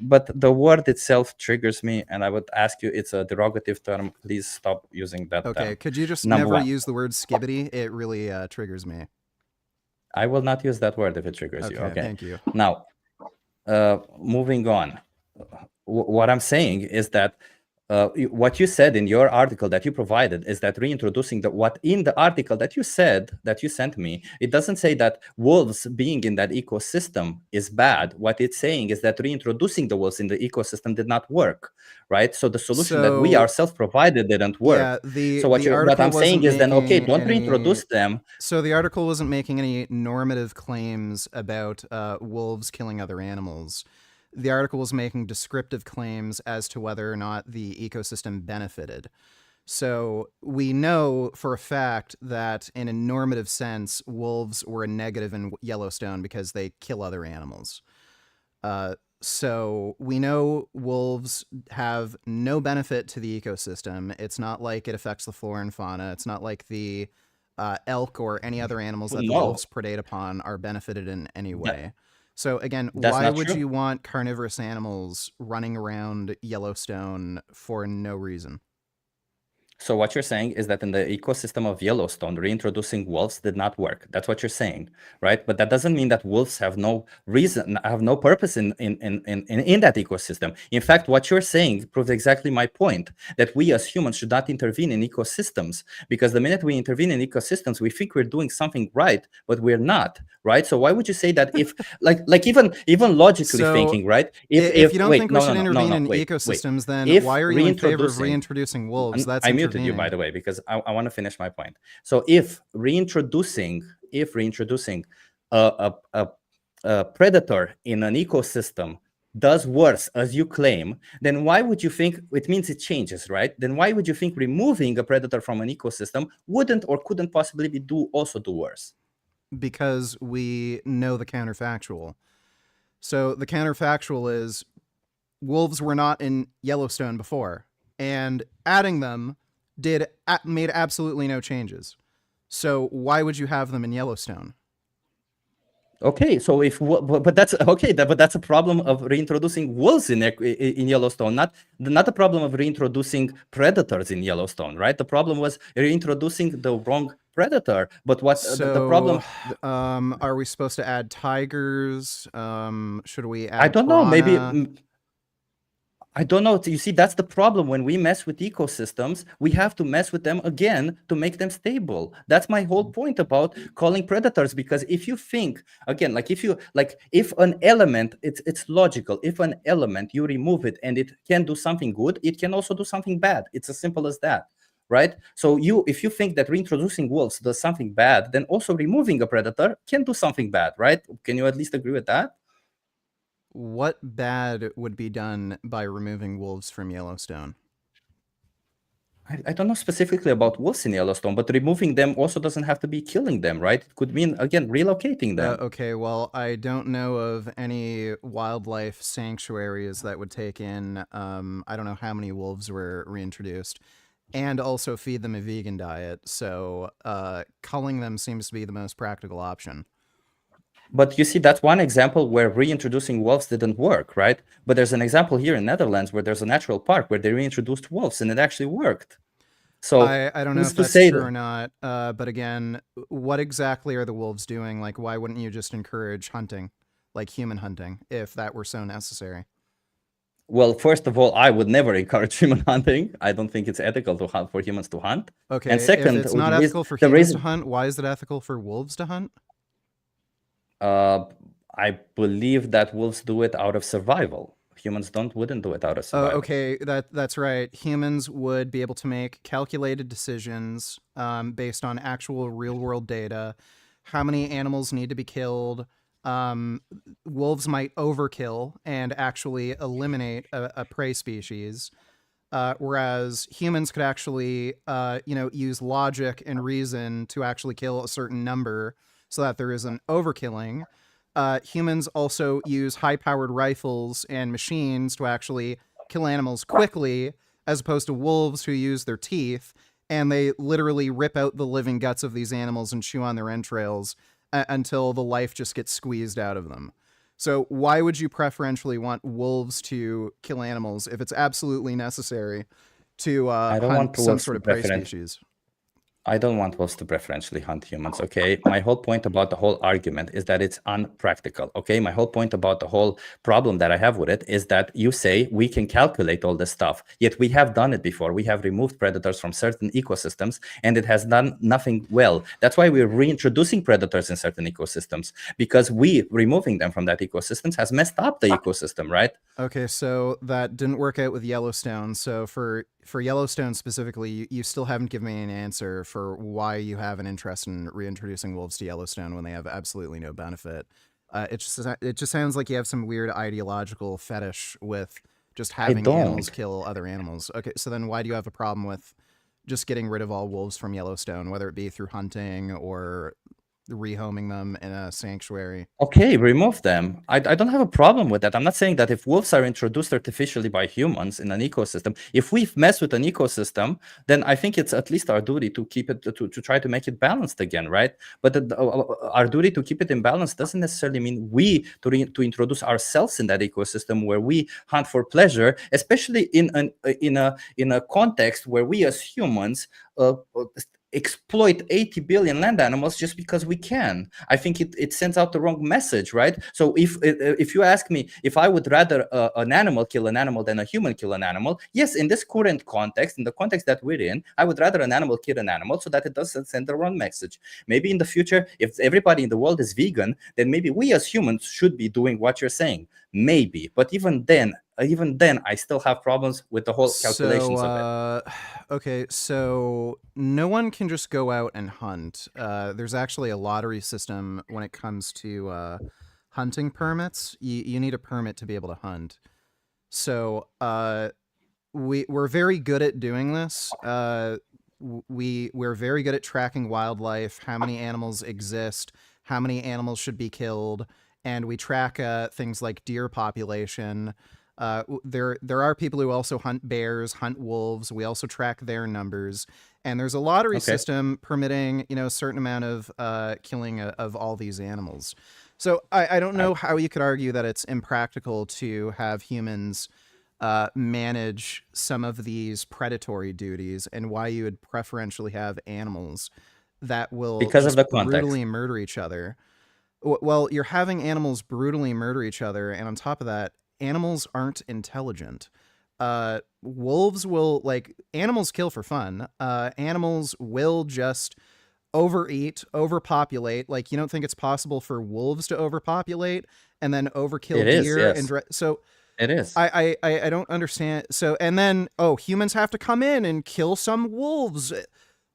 but the word itself triggers me, and I would ask you, it's a derogative term. Please stop using that. Okay, could you just never use the word skibbity? It really triggers me. I will not use that word if it triggers you. Okay, thank you. Now, moving on. What I'm saying is that what you said in your article that you provided is that reintroducing what in the article that you sent me, it doesn't say that wolves being in that ecosystem is bad. What it's saying is that reintroducing the wolves in the ecosystem did not work, right? So the solution that we ourselves provided didn't work. Yeah, so what I'm saying is then, okay, don't reintroduce them. So the article wasn't making any normative claims about wolves killing other animals. The article was making descriptive claims as to whether or not the ecosystem benefited. So we know for a fact that in a normative sense, wolves were a negative in Yellowstone because they kill other animals. So we know wolves have no benefit to the ecosystem. It's not like it affects the flora and fauna. It's not like the elk or any other animals that the No. wolves predate upon are benefited in any way. So again, That's why not would true. you want carnivorous animals running around Yellowstone for no reason? So what you're saying is that in the ecosystem of Yellowstone, reintroducing wolves did not work. That's what you're saying, right? But that doesn't mean that wolves have no reason, have no purpose in that ecosystem. In fact, what you're saying proves exactly my point, that we as humans should not intervene in ecosystems, because the minute we intervene in ecosystems, we think we're doing something right, but we're not, right? So why would you say that if, like even logically So, thinking, right? If you don't Wait, think we no, should no, no, intervene no, in wait. ecosystems, then If why are you in favor of reintroducing- reintroducing wolves? That's I muted you, by the way, because I want to finish my point. So if reintroducing a predator in an ecosystem does worse, as you claim, then why would you think it means it changes, right? Then why would you think removing a predator from an ecosystem wouldn't or couldn't possibly do worse? Because we know the counterfactual. So the counterfactual is wolves were not in Yellowstone before, and adding them made absolutely no changes. So why would you have them in Yellowstone? Okay, so but that's okay. But that's a problem of reintroducing wolves in Yellowstone, not a problem of reintroducing predators in Yellowstone, right? The problem was reintroducing the wrong predator. But what the problem? Are we supposed to add tigers? Should we add? I don't know. Maybe. I don't know. You see, that's the problem. When we mess with ecosystems, we have to mess with them again to make them stable. That's my whole point about calling predators. Because if you think, again, if an element, it's logical. If an element, you remove it and it can do something good, it can also do something bad. It's as simple as that, right? So if you think that reintroducing wolves does something bad, then also removing a predator can do something bad, right? Can you at least agree with that? What bad would be done by removing wolves from Yellowstone? I don't know specifically about wolves in Yellowstone, but removing them also doesn't have to be killing them, right? It could mean, again, relocating them. Okay, well, I don't know of any wildlife sanctuaries that would take in, I don't know how many wolves were reintroduced, and also feed them a vegan diet, so culling them seems to be the most practical option. But you see, that's one example where reintroducing wolves didn't work, right? But there's an example here in Netherlands where there's a natural park where they reintroduced wolves and it actually worked. So I don't know if that's true or not, but again, what exactly are the wolves doing? Like, why wouldn't you just encourage hunting, like human hunting, if that were so necessary? Well, first of all, I would never encourage human hunting. I don't think it's ethical to hunt for humans to hunt. Okay, and second, if it's not ethical for humans to hunt, why is it ethical for wolves to hunt? I believe that wolves do it out of survival. Humans wouldn't do it out of survival. Okay, that's right. Humans would be able to make calculated decisions based on actual real-world data. How many animals need to be killed? Wolves might overkill and actually eliminate a prey species, whereas humans could actually, use logic and reason to actually kill a certain number so that there isn't overkilling. Humans also use high-powered rifles and machines to actually kill animals quickly, as opposed to wolves who use their teeth, and they literally rip out the living guts of these animals and chew on their entrails until the life just gets squeezed out of them. So why would you preferentially want wolves to kill animals if it's absolutely necessary to hunt some sort of prey species? I don't want wolves to preferentially hunt humans, okay? My whole point about the whole argument is that it's unpractical, okay? My whole point about the whole problem that I have with it is that you say we can calculate all this stuff, yet we have done it before. We have removed predators from certain ecosystems, and it has done nothing well. That's why we're reintroducing predators in certain ecosystems, because removing them from that ecosystems has messed up the ecosystem, right? Okay, so that didn't work out with Yellowstone. So for Yellowstone specifically, you still haven't given me an answer for why you have an interest in reintroducing wolves to Yellowstone when they have absolutely no benefit. It just sounds like you have some weird ideological fetish with just having animals kill other animals. Okay, so then why do you have a problem with just getting rid of all wolves from Yellowstone, whether it be through hunting or rehoming them in a sanctuary. Okay, remove them. I don't have a problem with that. I'm not saying that if wolves are introduced artificially by humans in an ecosystem, if we've messed with an ecosystem, then I think it's at least our duty to keep it, to try to make it balanced again, right? But our duty to keep it in balance doesn't necessarily mean we to introduce ourselves in that ecosystem where we hunt for pleasure, especially in a context where we as humans exploit 80 billion land animals just because we can. I think it sends out the wrong message, right? So if you ask me if I would rather an animal kill an animal than a human kill an animal, yes, in this current context, in the context that we're in, I would rather an animal kill an animal so that it doesn't send the wrong message. Maybe in the future, if everybody in the world is vegan, then maybe we as humans should be doing what you're saying. Maybe, but even then, I still have problems with the whole calculations of it. Okay, so no one can just go out and hunt. There's actually a lottery system when it comes to hunting permits. You need a permit to be able to hunt. So we're very good at doing this. We're very good at tracking wildlife, how many animals exist, how many animals should be killed, and we track things like deer population. There are people who also hunt bears, hunt wolves. We also track their numbers, and there's a lottery system permitting, a certain amount of killing of all these animals. So I don't know how you could argue that it's impractical to have humans manage some of these predatory duties, and why you would preferentially have animals that will because of the brutally context. murder each other. Well, you're having animals brutally murder each other, and on top of that, animals aren't intelligent. Wolves will, animals kill for fun. Animals will just overeat, overpopulate. Like, you don't think it's possible for wolves to overpopulate and then overkill It is, deer? yes. So it is. I don't understand. So, and then, humans have to come in and kill some wolves.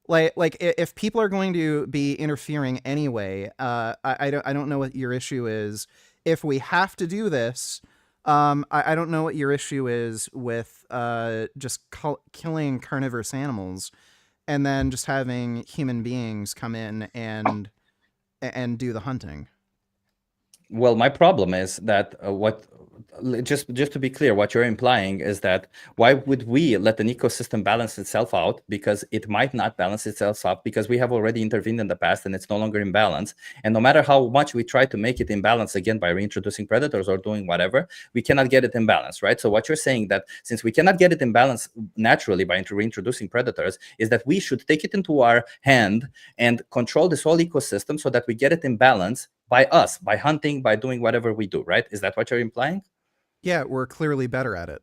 Like if people are going to be interfering anyway, I don't know what your issue is. If we have to do this, I don't know what your issue is with just killing carnivorous animals, and then just having human beings come in and do the hunting. Well, my problem is that just to be clear, what you're implying is that why would we let an ecosystem balance itself out? Because it might not balance itself out, because we have already intervened in the past and it's no longer in balance. And no matter how much we try to make it in balance again by reintroducing predators or doing whatever, we cannot get it in balance, right? So what you're saying, that since we cannot get it in balance naturally by reintroducing predators, is that we should take it into our hand and control this whole ecosystem so that we get it in balance by us, by hunting, by doing whatever we do, right? Is that what you're implying? Yeah, we're clearly better at it.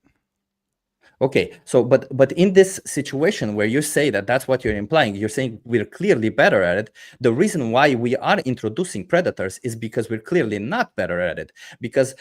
Okay, so but in this situation where you say that that's what you're implying, you're saying we're clearly better at it. The reason why we are introducing predators is because we're clearly not better at it. Because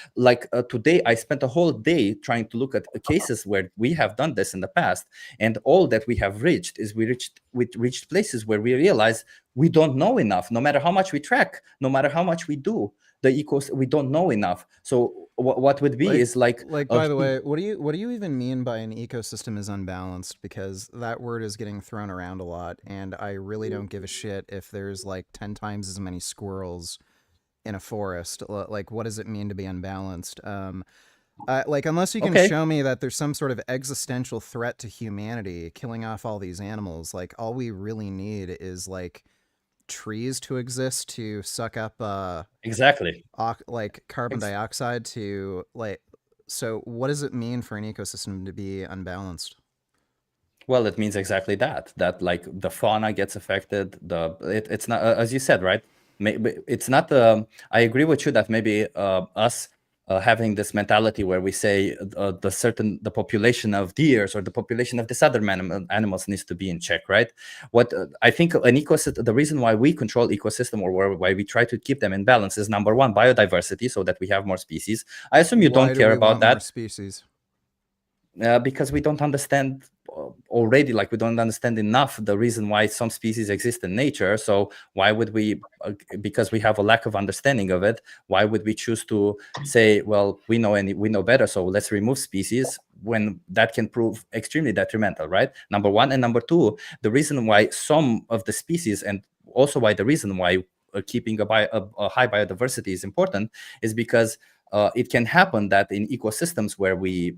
today, I spent a whole day trying to look at cases where we have done this in the past, and all that we have reached is we reached places where we realize we don't know enough. No matter how much we track, no matter how much we do, we don't know enough. So what would be is by the way, what do you even mean by an ecosystem is unbalanced? Because that word is getting thrown around a lot, and I really don't give a shit if there's 10 times as many squirrels in a forest. Like, what does it mean to be unbalanced? Unless you can show me that there's some sort of existential threat to humanity killing off all these animals, all we really need is trees to exist to suck up exactly carbon dioxide to so what does it mean for an ecosystem to be unbalanced? Well, it means exactly that the fauna gets affected. It's not as you said, right? It's not I agree with you that maybe us having this mentality where we say the population of deers or the population of this other animals needs to be in check, right? What I think an ecosystem, the reason why we control ecosystem or why we try to keep them in balance is number one, biodiversity, so that we have more species. I assume you don't care about that. More species? Because we don't understand already, we don't understand enough the reason why some species exist in nature. So why would we, because we have a lack of understanding of it, why would we choose to say, well, we know better, so let's remove species, when that can prove extremely detrimental, right? Number one. And number two, the reason why some of the species, and also the reason why keeping a high biodiversity is important is because it can happen that in ecosystems where we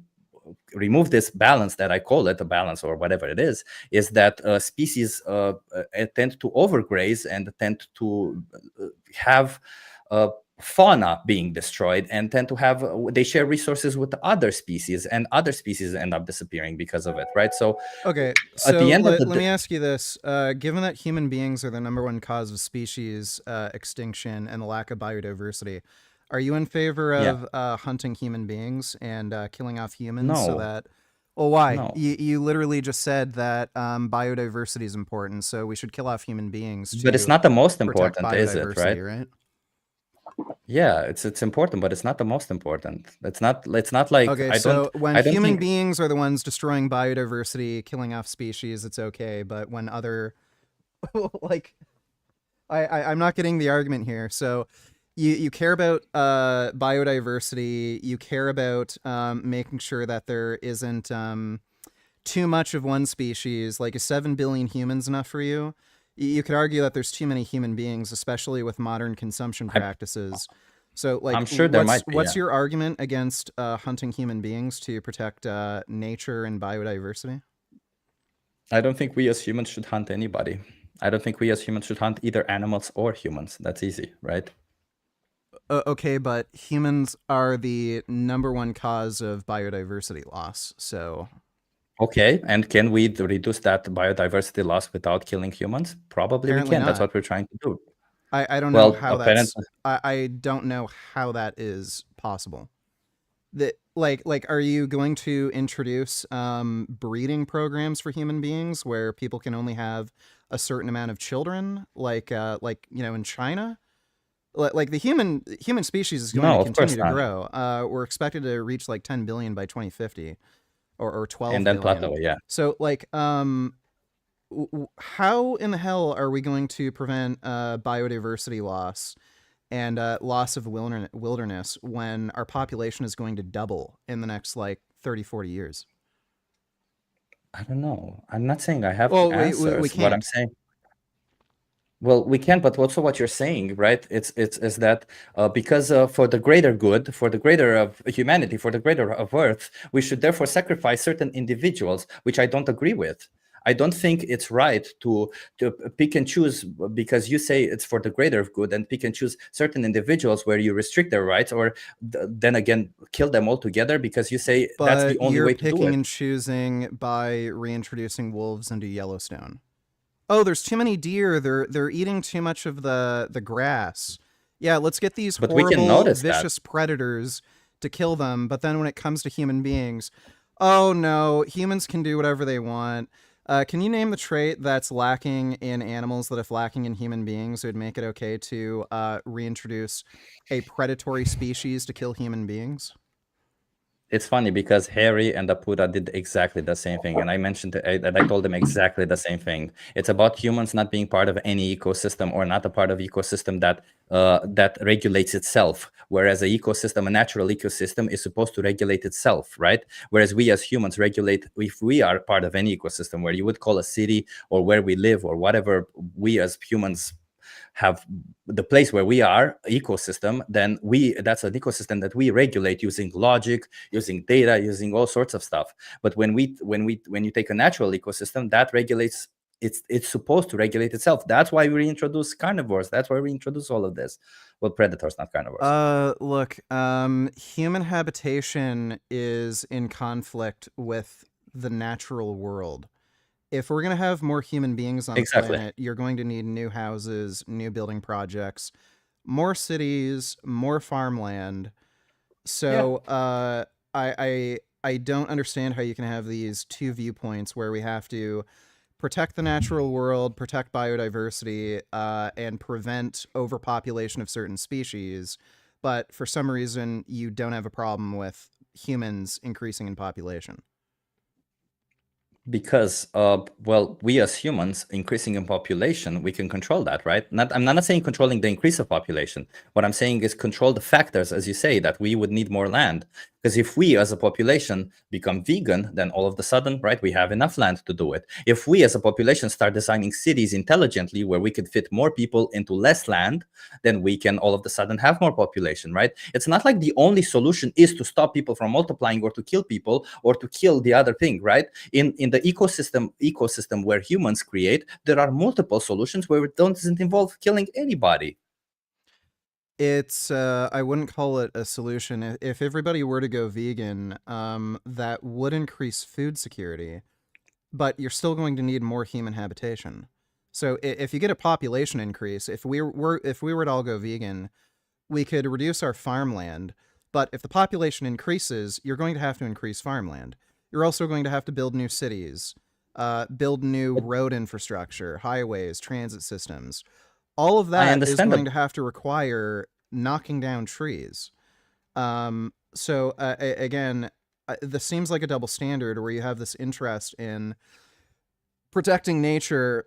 remove this balance, that I call it a balance or whatever it is that species tend to overgraze and tend to have fauna being destroyed, and tend to have they share resources with other species, and other species end up disappearing because of it, right? So okay, so at the end let me ask you this. Given that human beings are the #1 cause of species extinction and the lack of biodiversity, are you in favor of hunting human beings and killing off humans so that... Well, why? No. You literally just said that biodiversity is important, so we should kill off human beings to but it's not the most protect important, is it, biodiversity, right? Yeah, it's important, but it's not the most important. It's not like okay, so when human beings are the ones destroying biodiversity, killing off species, it's okay, but when other like I'm not getting the argument here. So you care about biodiversity, you care about making sure that there isn't too much of one species. Like, is 7 billion humans enough for you? You could argue that there's too many human beings, especially with modern consumption practices. So, like, I'm sure there might be, what's your argument against hunting human beings to protect nature and biodiversity? I don't think we as humans should hunt anybody. I don't think we as humans should hunt either animals or humans. That's easy, right? Okay, but humans are the #1 cause of biodiversity loss, so... Okay, and can we reduce that biodiversity loss without killing humans? Probably Apparently we can. not. That's what we're trying to do. I don't know how that's... I don't know how that is possible. Like, are you going to introduce breeding programs for human beings where people can only have a certain amount of children, like you know, in China? Like the human species is going to continue to grow. We're expected to reach like 10 billion by 2050, or 12 and then billion. plateau, yeah. So like, how in the hell are we going to prevent biodiversity loss and loss of wilderness when our population is going to double in the next like 30-40 years? I don't know. I'm not saying I have answers. We can't. What I'm saying... Well, we can, but also what you're saying, right? It's that because for the greater good, for the greater of humanity, for the greater of Earth, we should therefore sacrifice certain individuals, which I don't agree with. I don't think it's right to pick and choose, because you say it's for the greater good, and pick and choose certain individuals where you restrict their rights, or then again kill them altogether because you say that's the only way to do it. You're picking and choosing by reintroducing wolves into Yellowstone. Oh, there's too many deer. They're eating too much of the grass. Yeah, let's get these horrible, vicious predators to kill them. But then when it comes to human beings, oh no, humans can do whatever they want. Can you name the trait that's lacking in animals that if lacking in human beings would make it okay to reintroduce a predatory species to kill human beings? It's funny because Harry and Apuda did exactly the same thing, and I mentioned that I told them exactly the same thing. It's about humans not being part of any ecosystem, or not a part of ecosystem that regulates itself. Whereas a natural ecosystem, is supposed to regulate itself, right? Whereas we as humans regulate, if we are part of any ecosystem, where you would call a city or where we live or whatever, we as humans have the place where we are ecosystem, then that's an ecosystem that we regulate using logic, using data, using all sorts of stuff. But when you take a natural ecosystem, that regulates, it's supposed to regulate itself. That's why we reintroduce carnivores. That's why we introduce all of this. Well, predators, not carnivores. Look, human habitation is in conflict with the natural world. If we're going to have more human beings on the planet, you're going to need new houses, new building projects, more cities, more farmland. So I don't understand how you can have these two viewpoints where we have to protect the natural world, protect biodiversity, and prevent overpopulation of certain species. But for some reason, you don't have a problem with humans increasing in population. Because well, we as humans increasing in population, we can control that, right? I'm not saying controlling the increase of population. What I'm saying is control the factors, as you say, that we would need more land. Because if we as a population become vegan, then all of a sudden, right, we have enough land to do it. If we as a population start designing cities intelligently where we could fit more people into less land, then we can all of a sudden have more population, right? It's not like the only solution is to stop people from multiplying or to kill people or to kill the other thing, right? In the ecosystem where humans create, there are multiple solutions where it doesn't involve killing anybody. It's I wouldn't call it a solution. If everybody were to go vegan, that would increase food security, but you're still going to need more human habitation. So if you get a population increase, if we were to all go vegan, we could reduce our farmland, but if the population increases, you're going to have to increase farmland. You're also going to have to build new cities, build new road infrastructure, highways, transit systems. All of that is going to have to require knocking down trees. So again, this seems like a double standard where you have this interest in protecting nature,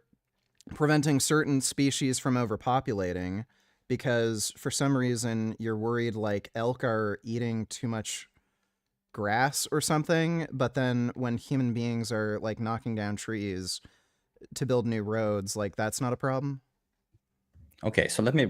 preventing certain species from overpopulating, because for some reason you're worried like elk are eating too much grass or something, but then when human beings are like knocking down trees to build new roads, like that's not a problem. Okay, so let me,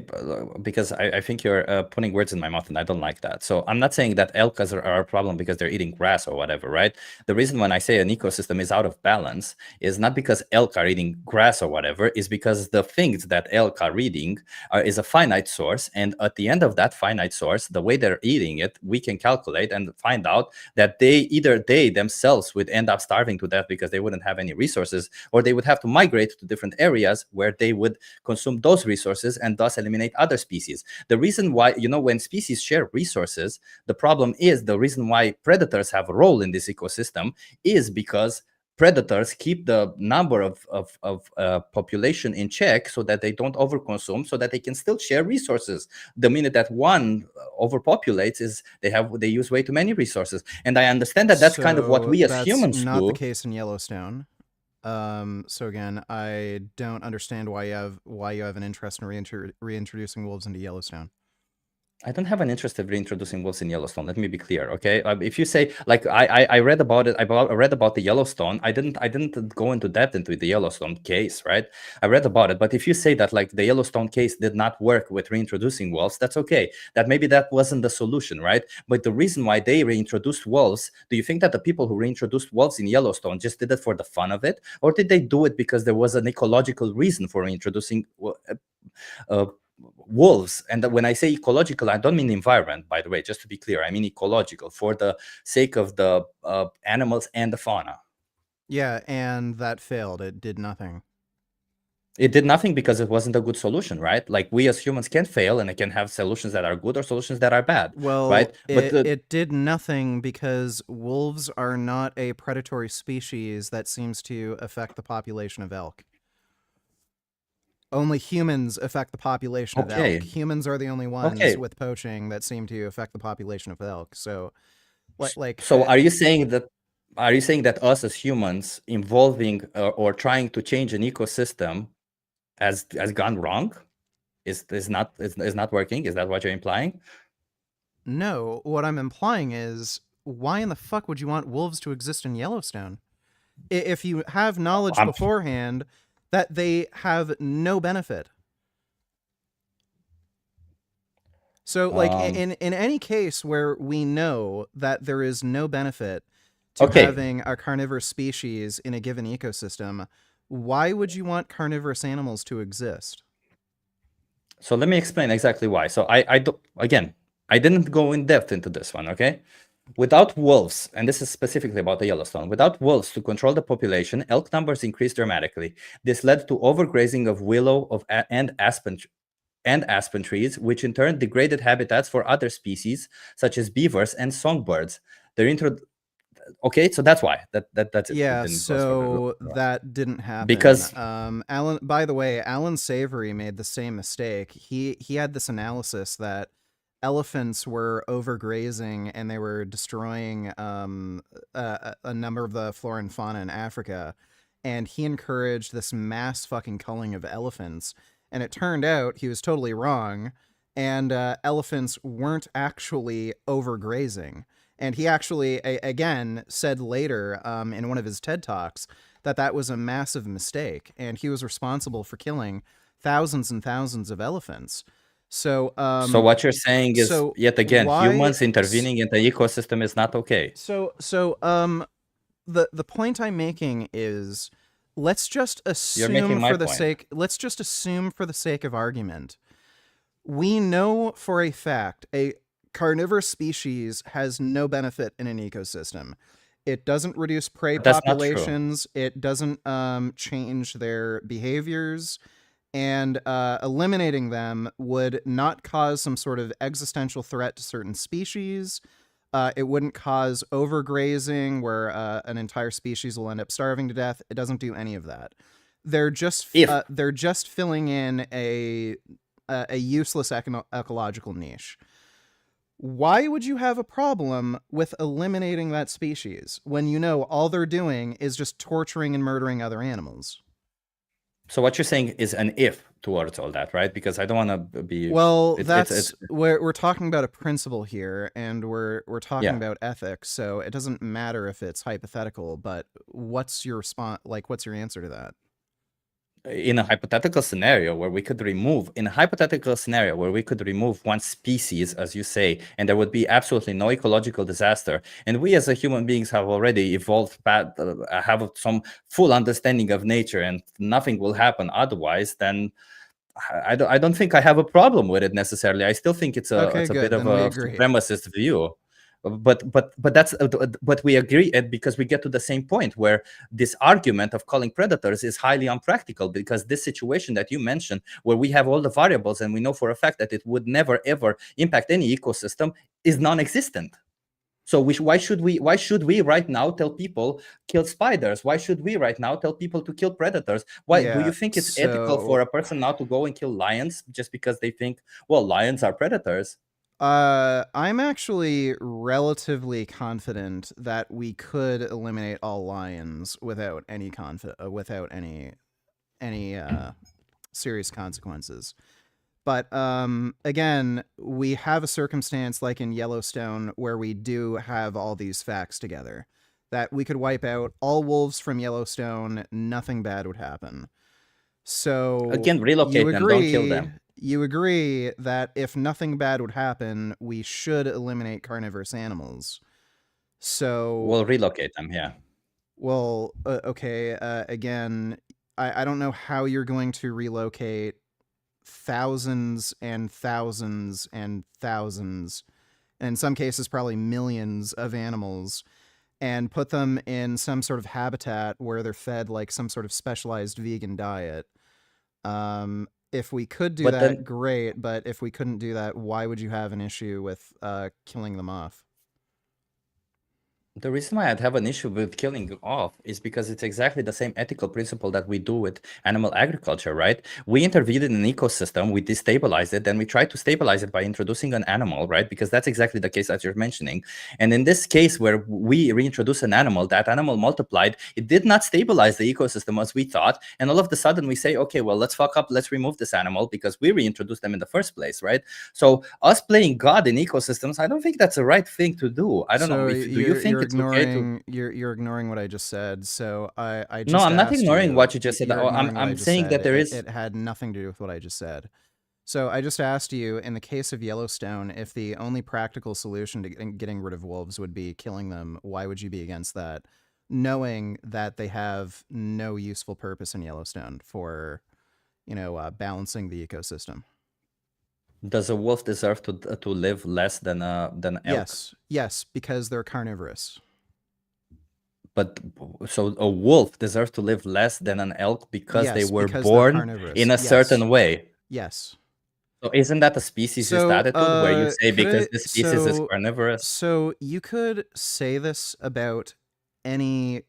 because I think you're putting words in my mouth and I don't like that. So I'm not saying that elk are a problem because they're eating grass or whatever, right? The reason when I say an ecosystem is out of balance is not because elk are eating grass or whatever, is because the things that elk are eating is a finite source. And at the end of that finite source, the way they're eating it, we can calculate and find out that they themselves would end up starving to death because they wouldn't have any resources, or they would have to migrate to different areas where they would consume those resources and thus eliminate other species. The reason why, when species share resources, the problem is the reason why predators have a role in this ecosystem is because predators keep the number of population in check so that they don't overconsume, so that they can still share resources. The minute that one overpopulates is they use way too many resources. And I understand that that's kind of what we as humans do. That's not the case in Yellowstone. So again, I don't understand why you have an interest in reintroducing wolves into Yellowstone. I don't have an interest in reintroducing wolves in Yellowstone. Let me be clear, okay? If you say, like, I read about it, I read about the Yellowstone. I didn't go into depth into the Yellowstone case, right? I read about it, but if you say that like the Yellowstone case did not work with reintroducing wolves, that's okay. That maybe that wasn't the solution, right? But the reason why they reintroduced wolves, do you think that the people who reintroduced wolves in Yellowstone just did it for the fun of it, or did they do it because there was an ecological reason for reintroducing wolves? And when I say ecological, I don't mean environment, by the way, just to be clear. I mean ecological, for the sake of the animals and the fauna. Yeah, and that failed. It did nothing. It did nothing because it wasn't a good solution, right? Like, we as humans can fail and it can have solutions that are good or solutions that are bad. Well, right? It did nothing because wolves are not a predatory species that seems to affect the population of elk. Only humans affect the population of elk. Humans are the only ones with poaching that seem to affect the population of elk. So, so are you saying that us as humans involving or trying to change an ecosystem has gone wrong? Is not working? Is that what you're implying? No, what I'm implying is, why in the fuck would you want wolves to exist in Yellowstone? If you have knowledge beforehand that they have no benefit. So, like, in any case where we know that there is no benefit to having a carnivorous species in a given ecosystem, why would you want carnivorous animals to exist? So let me explain exactly why. So I didn't go in depth into this one, okay? Without wolves, and this is specifically about the Yellowstone, without wolves to control the population, elk numbers increased dramatically. This led to overgrazing of willow and aspen trees, which in turn degraded habitats for other species, such as beavers and songbirds. Okay, so that's why. That's it. Yeah, so that didn't happen. Because Alan, by the way, Alan Sv3rige made the same mistake. He had this analysis that elephants were overgrazing and they were destroying a number of the flora and fauna in Africa, and he encouraged this mass fucking culling of elephants. And it turned out he was totally wrong, and elephants weren't actually overgrazing. And he actually, again, said later in one of his TED Talks that that was a massive mistake, and he was responsible for killing thousands and thousands of elephants. So what you're saying is, yet again, humans intervening in the ecosystem is not okay. The point I'm making is, let's just assume let's just assume for the sake of argument, we know for a fact a carnivorous species has no benefit in an ecosystem. It doesn't reduce prey populations. It doesn't change their behaviors, and eliminating them would not cause some sort of existential threat to certain species. It wouldn't cause overgrazing where an entire species will end up starving to death. It doesn't do any of that. They're just filling in a useless ecological niche. Why would you have a problem with eliminating that species when you know all they're doing is just torturing and murdering other animals? So what you're saying is an if towards all that, right? Because I don't want to be... Well, we're talking about a principle here, and we're talking about ethics, so it doesn't matter if it's hypothetical, but what's your response? Like, what's your answer to that? In a hypothetical scenario where we could remove one species, as you say, and there would be absolutely no ecological disaster, and we as a human beings have already evolved, have some full understanding of nature, and nothing will happen otherwise, then I don't think I have a problem with it necessarily. I still think it's a bit of a supremacist view. But we agree, because we get to the same point where this argument of calling predators is highly unpractical, because this situation that you mentioned, where we have all the variables and we know for a fact that it would never ever impact any ecosystem, is non-existent. So why should we right now tell people kill spiders? Why should we right now tell people to kill predators? Why do you think it's ethical for a person now to go and kill lions just because they think, well, lions are predators? I'm actually relatively confident that we could eliminate all lions without any serious consequences. But again, we have a circumstance like in Yellowstone where we do have all these facts together, that we could wipe out all wolves from Yellowstone, nothing bad would happen. So again, relocate them, don't kill them. You agree that if nothing bad would happen, we should eliminate carnivorous animals. So we'll relocate them, yeah. Well, okay. Again, I don't know how you're going to relocate thousands and thousands and thousands, and in some cases probably millions of animals, and put them in some sort of habitat where they're fed like some sort of specialized vegan diet. If we could do that, great. But if we couldn't do that, why would you have an issue with killing them off? The reason why I'd have an issue with killing off is because it's exactly the same ethical principle that we do with animal agriculture, right? We intervened in an ecosystem, we destabilized it, then we try to stabilize it by introducing an animal, right? Because that's exactly the case that you're mentioning. And in this case where we reintroduce an animal, that animal multiplied, it did not stabilize the ecosystem as we thought. And all of a sudden we say, okay, well, let's fuck up, let's remove this animal because we reintroduced them in the first place, right? So us playing God in ecosystems, I don't think that's the right thing to do. I don't know. Do you think you're ignoring what I just said? So I just no, I'm not ignoring what you just said. I'm saying that there is. It had nothing to do with what I just said. So I just asked you, in the case of Yellowstone, if the only practical solution to getting rid of wolves would be killing them, why would you be against that, knowing that they have no useful purpose in Yellowstone for, balancing the ecosystem? Does a wolf deserve to live less than elk? Yes, because they're carnivorous. But so a wolf deserves to live less than an elk because they were born in a certain way. Yes. So isn't that a speciesist attitude where you say because this species is carnivorous? So you could say this about anything.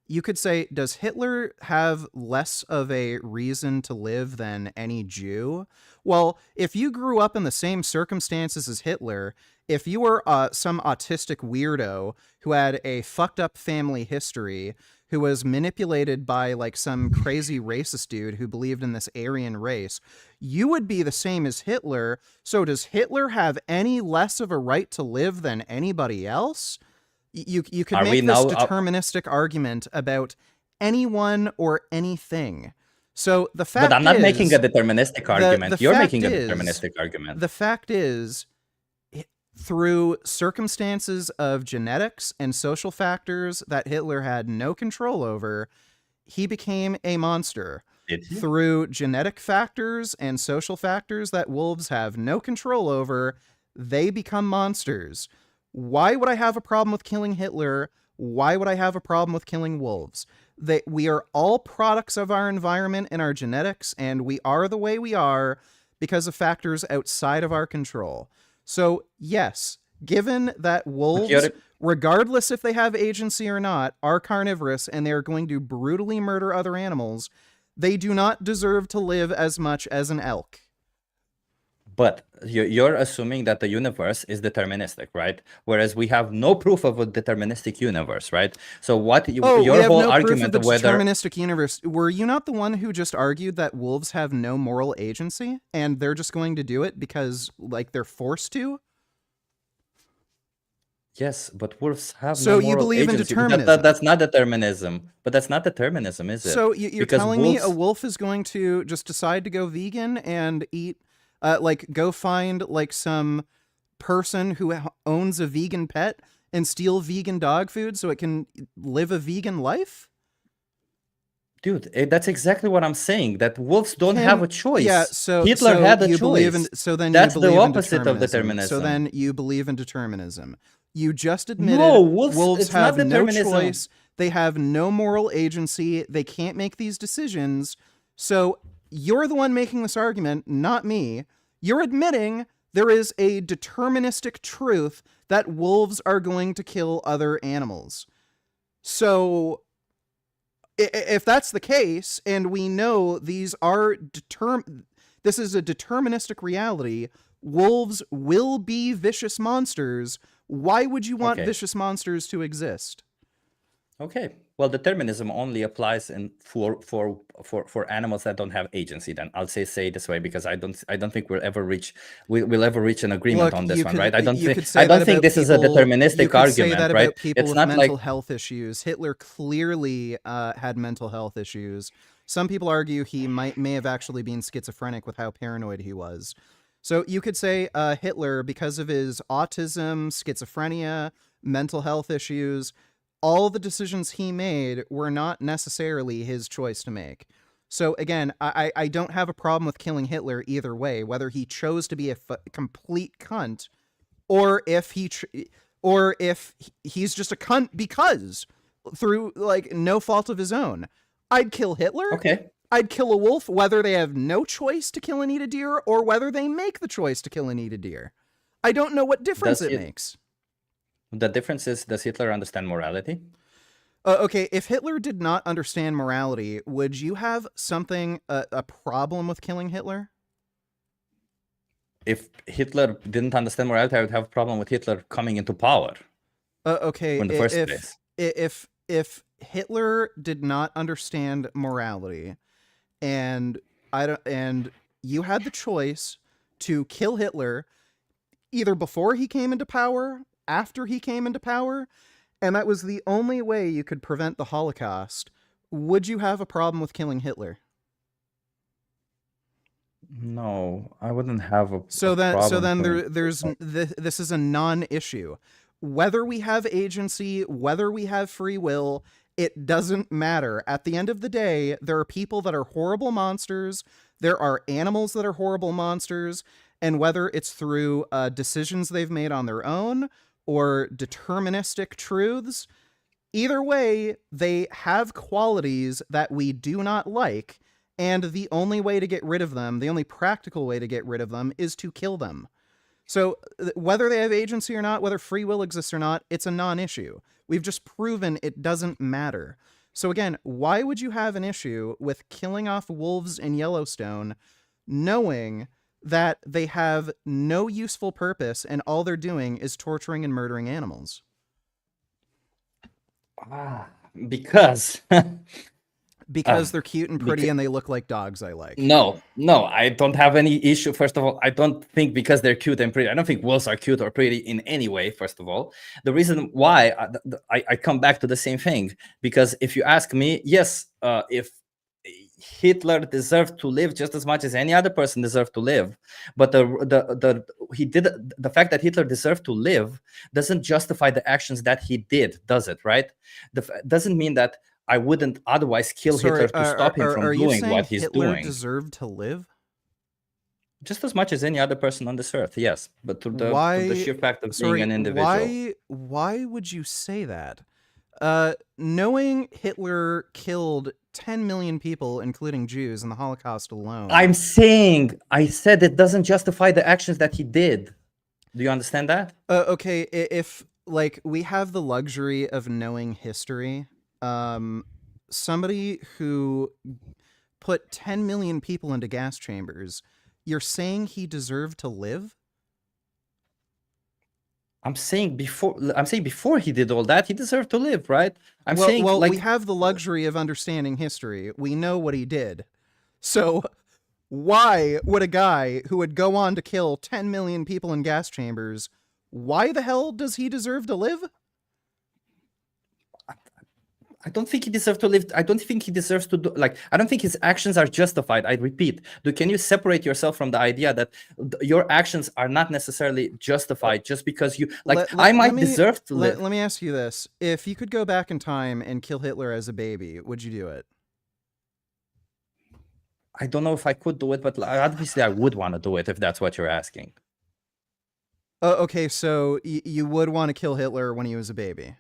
You could say, does Hitler have less of a reason to live than any Jew? Well, if you grew up in the same circumstances as Hitler, if you were some autistic weirdo who had a fucked up family history, who was manipulated by like some crazy racist dude who believed in this Aryan race, you would be the same as Hitler. So does Hitler have any less of a right to live than anybody else? You could make this deterministic argument about anyone or anything. So the fact is... But I'm not making a deterministic argument. You're making a deterministic argument. The fact is, through circumstances of genetics and social factors that Hitler had no control over, he became a monster. Through genetic factors and social factors that wolves have no control over, they become monsters. Why would I have a problem with killing Hitler? Why would I have a problem with killing wolves? We are all products of our environment and our genetics, and we are the way we are because of factors outside of our control. So, yes, given that wolves, regardless if they have agency or not, are carnivorous and they're going to brutally murder other animals, they do not deserve to live as much as an elk. But you're assuming that the universe is deterministic, right? Whereas we have no proof of a deterministic universe, right? So what your whole argument of whether deterministic universe, were you not the one who just argued that wolves have no moral agency and they're just going to do it because like they're forced to? Yes, but wolves have so no moral you believe agency. In determinism. That's not determinism. But that's not determinism, is it? So you're telling me a wolf is going to just decide to go vegan and eat like go find like some person who owns a vegan pet and steal vegan dog food so it can live a vegan life? Dude, that's exactly what I'm saying. That wolves don't have a choice. Yeah, so Hitler had a choice. That's the opposite of determinism. So then you believe in determinism. You just admitted wolves have no choice. They have no moral agency. They can't make these decisions. So you're the one making this argument, not me. You're admitting there is a deterministic truth that wolves are going to kill other animals. So if that's the case, and we know these are this is a deterministic reality, wolves will be vicious monsters. Why would you want vicious monsters to exist? Okay. Well, determinism only applies for animals that don't have agency. Then I'll say this way because I don't think we'll ever reach an agreement on this one, right? I don't think this is a deterministic argument, right? It's not like mental health issues. Hitler clearly had mental health issues. Some people argue he may have actually been schizophrenic with how paranoid he was. So you could say Hitler, because of his autism, schizophrenia, mental health issues, all the decisions he made were not necessarily his choice to make. So again, I don't have a problem with killing Hitler either way, whether he chose to be a complete cunt, or if he's just a cunt because through like no fault of his own. I'd kill Hitler. Okay. I'd kill a wolf, whether they have no choice to kill and eat a deer or whether they make the choice to kill and eat a deer. I don't know what difference it makes. The difference is, does Hitler understand morality? Okay, if Hitler did not understand morality, would you have a problem with killing Hitler? If Hitler didn't understand morality, I would have a problem with Hitler coming into power. Okay, in the first place. If Hitler did not understand morality, and you had the choice to kill Hitler either before he came into power, after he came into power, and that was the only way you could prevent the Holocaust, would you have a problem with killing Hitler? No, I wouldn't have a So then there's this is a non-issue. Whether we have agency, whether we have free will, it doesn't matter. At the end of the day, there are people that are horrible monsters. There are animals that are horrible monsters. And whether it's through decisions they've made on their own or deterministic truths, either way, they have qualities that we do not like. And the only way to get rid of them, the only practical way to get rid of them, is to kill them. So whether they have agency or not, whether free will exists or not, it's a non-issue. We've just proven it doesn't matter. So again, why would you have an issue with killing off wolves in Yellowstone, knowing that they have no useful purpose and all they're doing is torturing and murdering animals? Because Because they're cute and pretty and they look like dogs I like. No, I don't have any issue. First of all, I don't think because they're cute and pretty. I don't think wolves are cute or pretty in any way, first of all. The reason why I come back to the same thing, because if you ask me, yes, if Hitler deserved to live just as much as any other person deserved to live, but the fact that Hitler deserved to live doesn't justify the actions that he did, does it? Right? Doesn't mean that I wouldn't otherwise kill Hitler to stop him from doing what he's Hitler doing. Deserved to live? Just as much as any other person on this earth, yes. But to the sheer fact of being an individual. Why would you say that? Knowing Hitler killed 10 million people, including Jews, in the Holocaust alone. I said it doesn't justify the actions that he did. Do you understand that? Okay, if like we have the luxury of knowing history, somebody who put 10 million people into gas chambers, you're saying he deserved to live? I'm saying before he did all that, he deserved to live, right? Well, we have the luxury of understanding history. We know what he did. So why would a guy who would go on to kill 10 million people in gas chambers, why the hell does he deserve to live? I don't think he deserves to live. I don't think he deserves to do, I don't think his actions are justified. I repeat, can you separate yourself from the idea that your actions are not necessarily justified just because you, I might deserve to live. Let me ask you this. If you could go back in time and kill Hitler as a baby, would you do it? I don't know if I could do it, but obviously I would want to do it if that's what you're asking. Okay, so you would want to kill Hitler when he was a baby?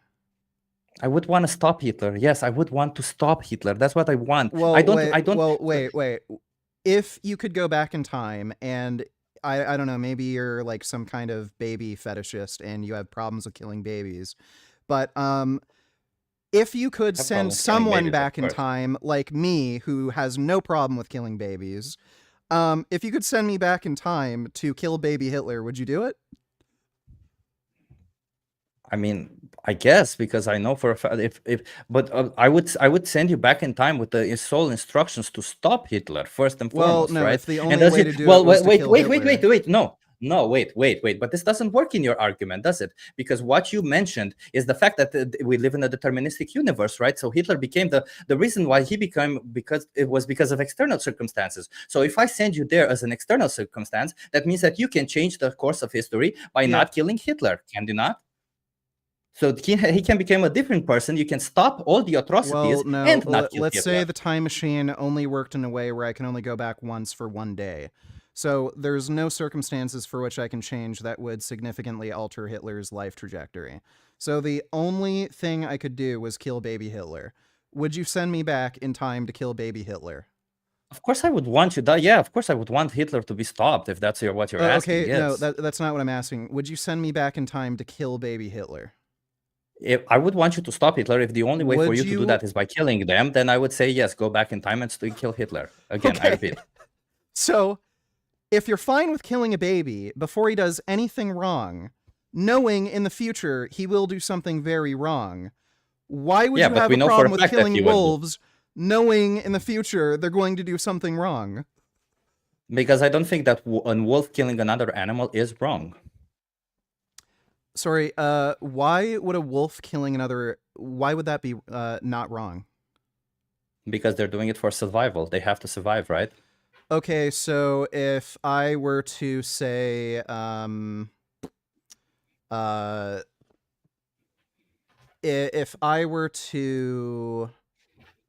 I would want to stop Hitler. Yes, I would want to stop Hitler. That's what I want. Well, wait. If you could go back in time and I don't know, maybe you're like some kind of baby fetishist and you have problems with killing babies, but if you could send someone back in time like me who has no problem with killing babies, if you could send me back in time to kill baby Hitler, would you do it? I mean, I guess, because I know for a fact but I would send you back in time with the sole instructions to stop Hitler first and foremost, no, right? If the only way to do it was to kill Hitler. Wait, no, wait. But this doesn't work in your argument, does it? Because what you mentioned is the fact that we live in a deterministic universe, right? So Hitler became the reason why he became, because it was because of external circumstances. So if I send you there as an external circumstance, that means that you can change the course of history by not killing Hitler, can you not? So he can become a different person. You can stop all the atrocities and not kill let's Hitler. say the time machine only worked in a way where I can only go back once for one day. So there's no circumstances for which I can change that would significantly alter Hitler's life trajectory. So the only thing I could do was kill baby Hitler. Would you send me back in time to kill baby Hitler? Of course I would want you to. Yeah, of course I would want Hitler to be stopped if that's what you're asking. Okay, yes. No, that's not what I'm asking. Would you send me back in time to kill baby Hitler? If I would want you to stop Hitler, if the only way for you to do that is by killing them, then I would say yes, go back in time and still kill Hitler. Again, I repeat. So, if you're fine with killing a baby before he does anything wrong, knowing in the future he will do something very wrong, why would you have a problem with killing wolves, knowing in the future they're going to do something wrong? Because I don't think that a wolf killing another animal is wrong. Sorry, why would a wolf killing another, why would that be not wrong? Because they're doing it for survival. They have to survive, right? Okay, so if I were to say, if I were to,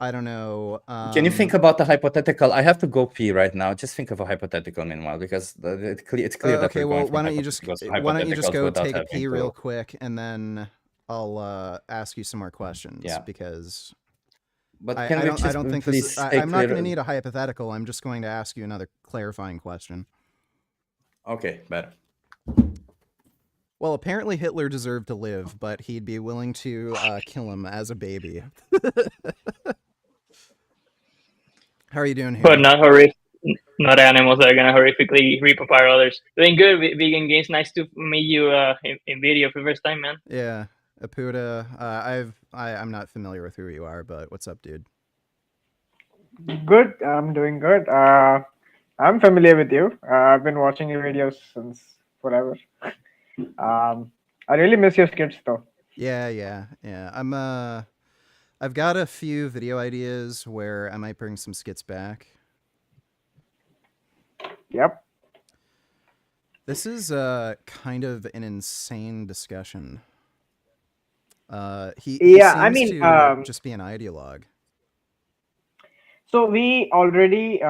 I don't know. Can you think about the hypothetical? I have to go pee right now. Just think of a hypothetical meanwhile, because it's clear that. Okay, well, why don't you just go take a pee real quick, and then I'll ask you some more questions. Yeah. Because. But I don't think this is, I'm not going to need a hypothetical. I'm just going to ask you another clarifying question. Okay, better. Well, apparently Hitler deserved to live, but he'd be willing to kill him as a baby. How are you doing here? But not horrific. Not animals that are gonna horrifically rip apart others. Doing good. Vegan Games. Nice to meet you in video for the first time, man. Yeah. Apuda, I'm not familiar with who you are, but what's up, dude? Good. I'm doing good. I'm familiar with you. I've been watching your videos since forever. I really miss your skits though. Yeah. I've got a few video ideas where I might bring some skits back. Yep. This is kind of an insane discussion. He seems to just be an ideologue. So we already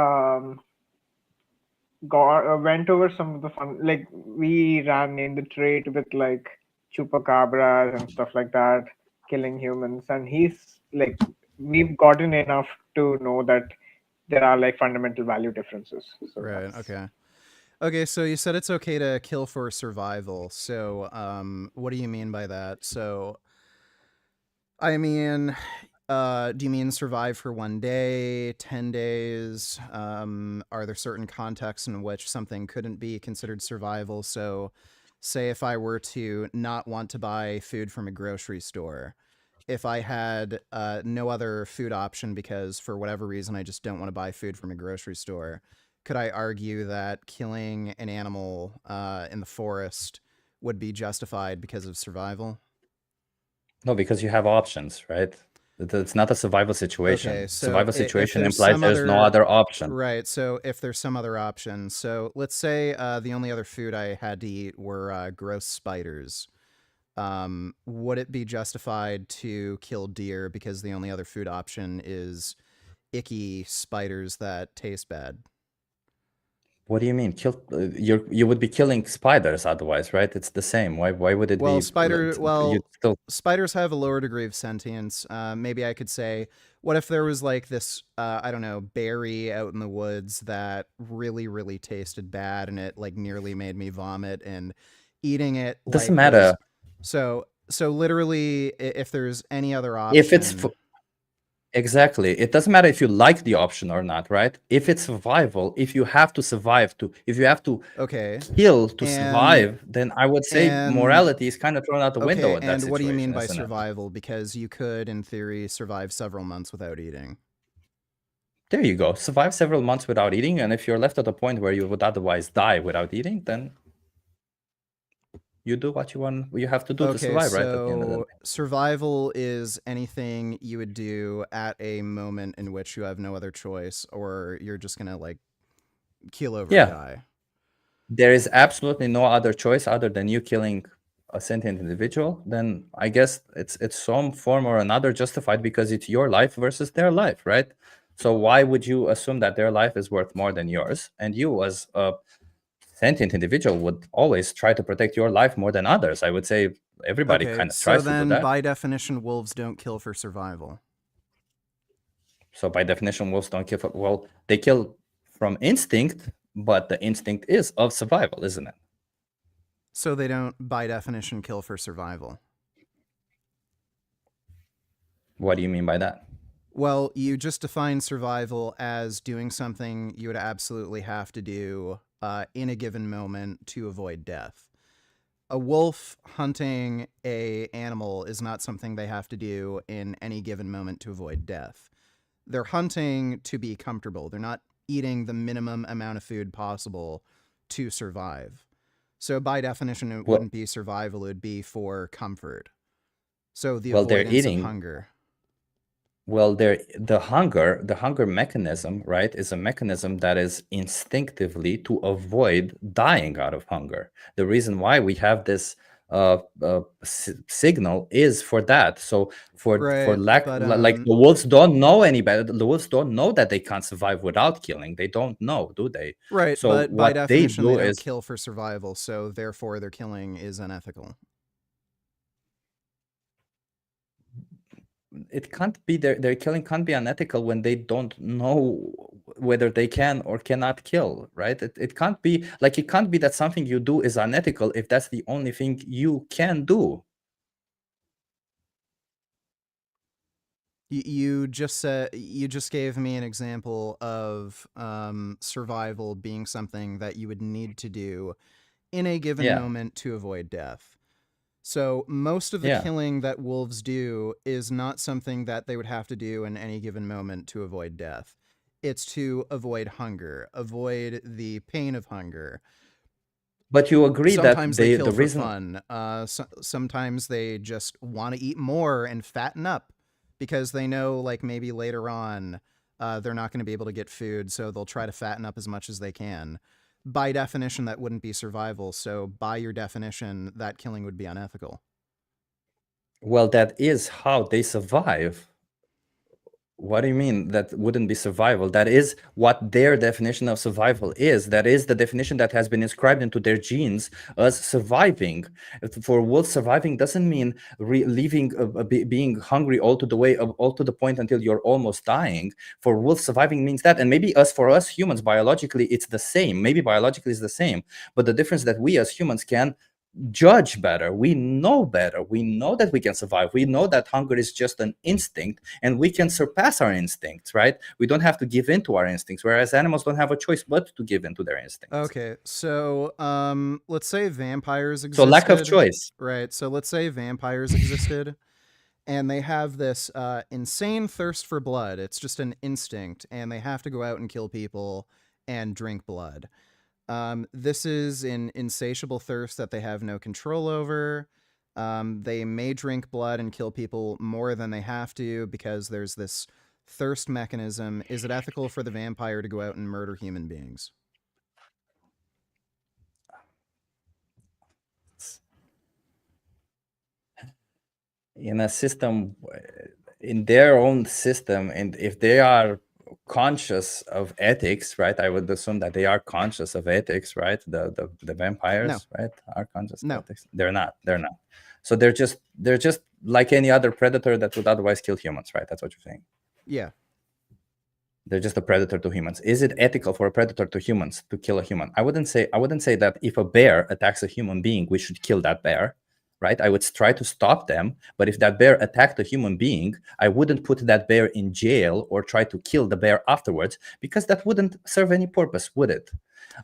went over some of the fun, like we ran in the trade with like chupacabras and stuff like that, killing humans, and he's like, we've gotten enough to know that there are like fundamental value differences. So right. Okay, so you said it's okay to kill for survival. So what do you mean by that? So I mean, do you mean survive for 1 day, 10 days? Are there certain contexts in which something couldn't be considered survival? So say if I were to not want to buy food from a grocery store, if I had no other food option because for whatever reason I just don't want to buy food from a grocery store, could I argue that killing an animal in the forest would be justified because of survival? No, because you have options, right? It's not a survival situation. Okay, so survival situation there's implies some there's no other option. Right, so if there's some other option. So let's say the only other food I had to eat were gross spiders. Would it be justified to kill deer because the only other food option is icky spiders that taste bad? What do you mean? You would be killing spiders otherwise, right? It's the same. Why would it be? Spiders have a lower degree of sentience. Maybe I could say, what if there was like this, I don't know, berry out in the woods that really, really tasted bad and it like nearly made me vomit, and eating it doesn't matter. So literally, if there's any other option, if it's exactly, it doesn't matter if you like the option or not, right? If it's survival, if you have to survive if you have to kill to survive, then I would say morality is kind of thrown out the window in that situation. And what do you mean by survival? Because you could, in theory, survive several months without eating. There you go. Survive several months without eating, and if you're left at a point where you would otherwise die without eating, then you do what you have to do to survive, right? At the end of the day. Survival is anything you would do at a moment in which you have no other choice, or you're just gonna like keel over and die. There is absolutely no other choice other than you killing a sentient individual. Then I guess it's some form or another justified because it's your life versus their life, right? So why would you assume that their life is worth more than yours? And you as a sentient individual would always try to protect your life more than others. I would say everybody kind of tries to do that. So then, by definition, wolves don't kill for survival. So by definition, wolves don't kill well, they kill from instinct, but the instinct is of survival, isn't it? So they don't, by definition, kill for survival. What do you mean by that? Well, you just define survival as doing something you would absolutely have to do in a given moment to avoid death. A wolf hunting an animal is not something they have to do in any given moment to avoid death. They're hunting to be comfortable. They're not eating the minimum amount of food possible to survive. So by definition, it wouldn't be survival, it would be for comfort. So the avoidance of hunger. Well, the hunger mechanism, right, is a mechanism that is instinctively to avoid dying out of hunger. The reason why we have this signal is for that. So like the wolves don't know any better. The wolves don't know that they can't survive without killing. They don't know, do they? Right. So but by definition, they do they don't is kill for survival. So therefore, their killing is unethical. It can't be their killing can't be unethical when they don't know whether they can or cannot kill, right? It can't be like, it can't be that something you do is unethical if that's the only thing you can do. You just gave me an example of survival being something that you would need to do in a given moment to avoid death. So most of the killing that wolves do is not something that they would have to do in any given moment to avoid death. It's to avoid hunger, avoid the pain of hunger. But you agree sometimes that they kill the for reason fun. Sometimes they just want to eat more and fatten up because they know, like, maybe later on they're not going to be able to get food, so they'll try to fatten up as much as they can. By definition, that wouldn't be survival, so by your definition, that killing would be unethical. Well, that is how they survive. What do you mean that wouldn't be survival? That is what their definition of survival is. That is the definition that has been inscribed into their genes as surviving. For wolves, surviving doesn't mean being hungry all to the point until you're almost dying. For wolves, surviving means that. And maybe for us humans, biologically, it's the same. Maybe biologically it's the same. But the difference that we as humans can judge better, we know better, we know that we can survive, we know that hunger is just an instinct and we can surpass our instincts, right? We don't have to give in to our instincts, whereas animals don't have a choice but to give in to their instincts. Okay, so let's say vampires existed. So lack of choice, right? So let's say vampires existed and they have this insane thirst for blood. It's just an instinct and they have to go out and kill people and drink blood. This is an insatiable thirst that they have no control over. They may drink blood and kill people more than they have to because there's this thirst mechanism. Is it ethical for the vampire to go out and murder human beings? In a system, in their own system, and if they are conscious of ethics, right? I would assume that they are conscious of ethics, right? The vampires, right, are conscious of ethics. They're not. So they're just like any other predator that would otherwise kill humans, right? That's what you're saying. Yeah. They're just a predator to humans. Is it ethical for a predator to humans to kill a human? I wouldn't say that if a bear attacks a human being, we should kill that bear. Right? I would try to stop them, but if that bear attacked a human being, I wouldn't put that bear in jail or try to kill the bear afterwards, because that wouldn't serve any purpose, would it?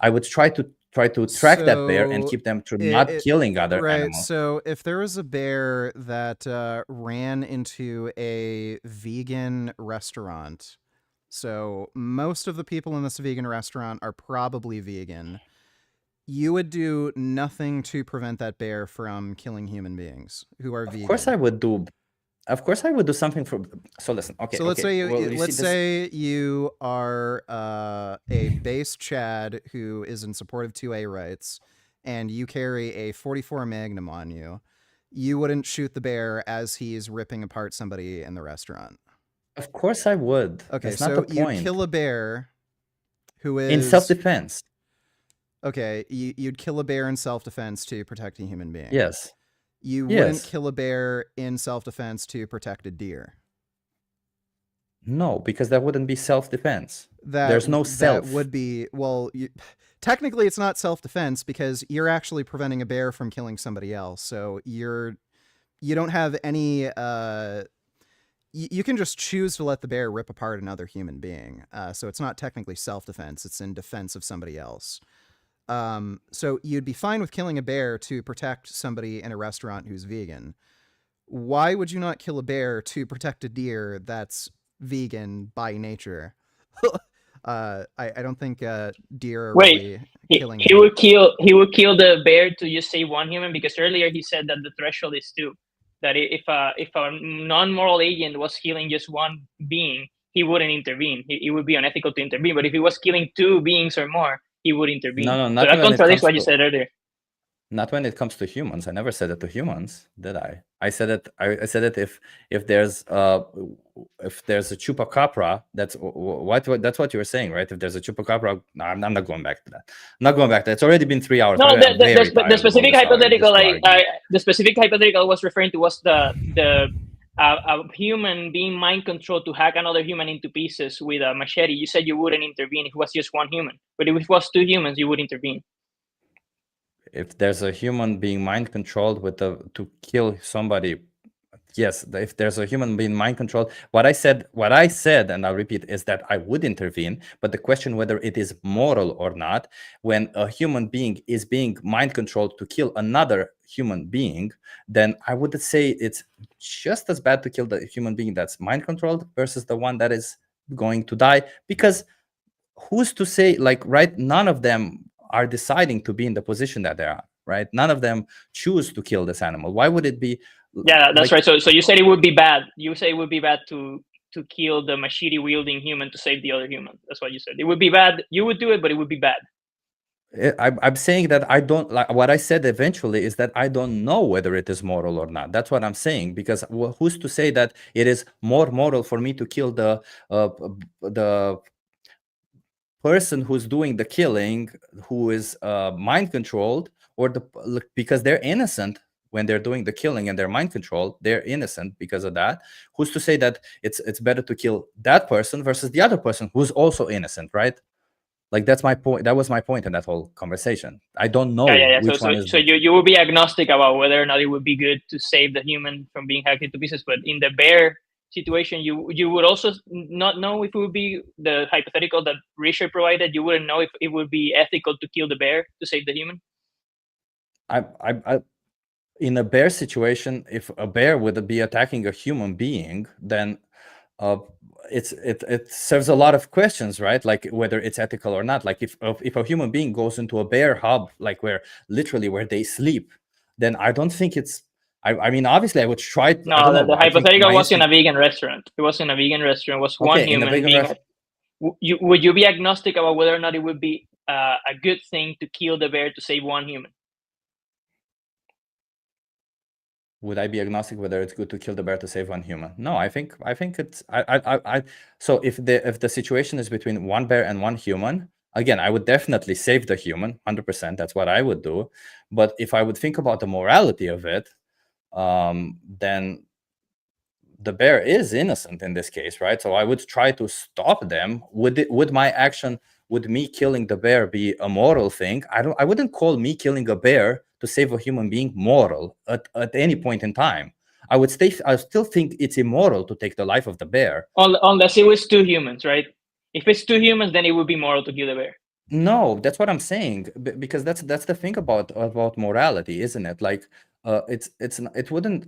I would try to track that bear and keep them to not killing other animals. So if there was a bear that ran into a vegan restaurant, so most of the people in this vegan restaurant are probably vegan, you would do nothing to prevent that bear from killing human beings who are vegan. Of course I would do something for. So listen, okay. So let's say you are a base Chad who is in support of 2A rights, and you carry a 44 Magnum on you. You wouldn't shoot the bear as he's ripping apart somebody in the restaurant. Of course I would. Okay, that's so not the point. You kill a bear who is in self-defense. Okay, you'd kill a bear in self-defense to protect a human being. Yes. You wouldn't kill a bear in self-defense to protect a deer. No, because that wouldn't be self-defense. There's no self. That would be, well, technically it's not self-defense because you're actually preventing a bear from killing somebody else. So you don't have any, you can just choose to let the bear rip apart another human being. So it's not technically self-defense, it's in defense of somebody else. So you'd be fine with killing a bear to protect somebody in a restaurant who's vegan. Why would you not kill a bear to protect a deer that's vegan by nature? I don't think deer are really killing. He would kill the bear to just save one human, because earlier he said that the threshold is 2. That if a non-moral agent was killing just one being, he wouldn't intervene. It would be unethical to intervene. But if he was killing 2 beings or more, he would intervene. No, so that contradicts what you said earlier. Not when it comes to humans. I never said it to humans, did I? I said it. I said it if there's a chupacabra. That's what you were saying, right? If there's a chupacabra, no, I'm not going back to that. I'm not going back to that. It's already been 3 hours. No, the specific hypothetical, the specific hypothetical I was referring to was a human being mind controlled to hack another human into pieces with a machete. You said you wouldn't intervene if it was just one human, but if it was 2 humans, you would intervene. If there's a human being mind controlled to kill somebody, Yes, if there's a human being mind controlled, what I said, and I'll repeat, is that I would intervene. But the question whether it is moral or not, when a human being is being mind controlled to kill another human being, then I would say it's just as bad to kill the human being that's mind controlled versus the one that is going to die. Because who's to say, like, right? None of them are deciding to be in the position that they are, right? None of them choose to kill this animal. Why would it be? Yeah, that's right. So you said it would be bad. You say it would be bad to kill the machete wielding human to save the other human. That's what you said. It would be bad. You would do it, but it would be bad. I'm saying that I don't like what I said eventually is that I don't know whether it is moral or not. That's what I'm saying, because who's to say that it is more moral for me to kill the person who's doing the killing, who is mind controlled, or because they're innocent when they're doing the killing and they're mind controlled, they're innocent because of that. Who's to say that it's better to kill that person versus the other person who's also innocent, right? Like, that's my point. That was my point in that whole conversation. I don't know which one is. So you would be agnostic about whether or not it would be good to save the human from being hacked into pieces, but in the bear situation, you would also not know if it would be the hypothetical that Richard provided. You wouldn't know if it would be ethical to kill the bear to save the human. I in a bear situation, if a bear would be attacking a human being, then it serves a lot of questions, right? Like whether it's ethical or not. Like if a human being goes into a bear hub, like where they sleep, then I don't think it's. I mean, obviously, I would try. No, the hypothetical was in a vegan restaurant. It was in a vegan restaurant. It was one human being. Would you be agnostic about whether or not it would be a good thing to kill the bear to save one human? Would I be agnostic whether it's good to kill the bear to save one human? No, I think it's so if the situation is between one bear and one human, again, I would definitely save the human, 100%. That's what I would do. But if I would think about the morality of it, then the bear is innocent in this case, right? So I would try to stop them. Would my action, would me killing the bear be a moral thing? I wouldn't call me killing a bear to save a human being moral at any point in time. I still think it's immoral to take the life of the bear. Unless it was two humans, right? If it's two humans, then it would be moral to kill the bear. No, that's what I'm saying, because that's the thing about morality, isn't it? Like it wouldn't.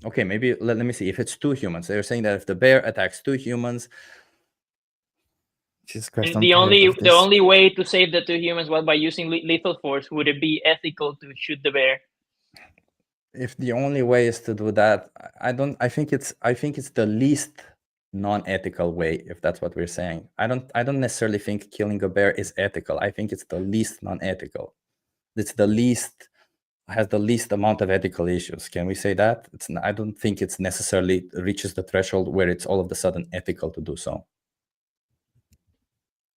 Okay, maybe let me see. If it's two humans, they're saying that if the bear attacks two humans, Jesus Christ, the only way to save the two humans was by using lethal force. Would it be ethical to shoot the bear? If the only way is to do that, I think it's the least non-ethical way, if that's what we're saying. I don't necessarily think killing a bear is ethical. I think it's the least non-ethical. It's the least, has the least amount of ethical issues. Can we say that? I don't think it's necessarily reaches the threshold where it's all of a sudden ethical to do so.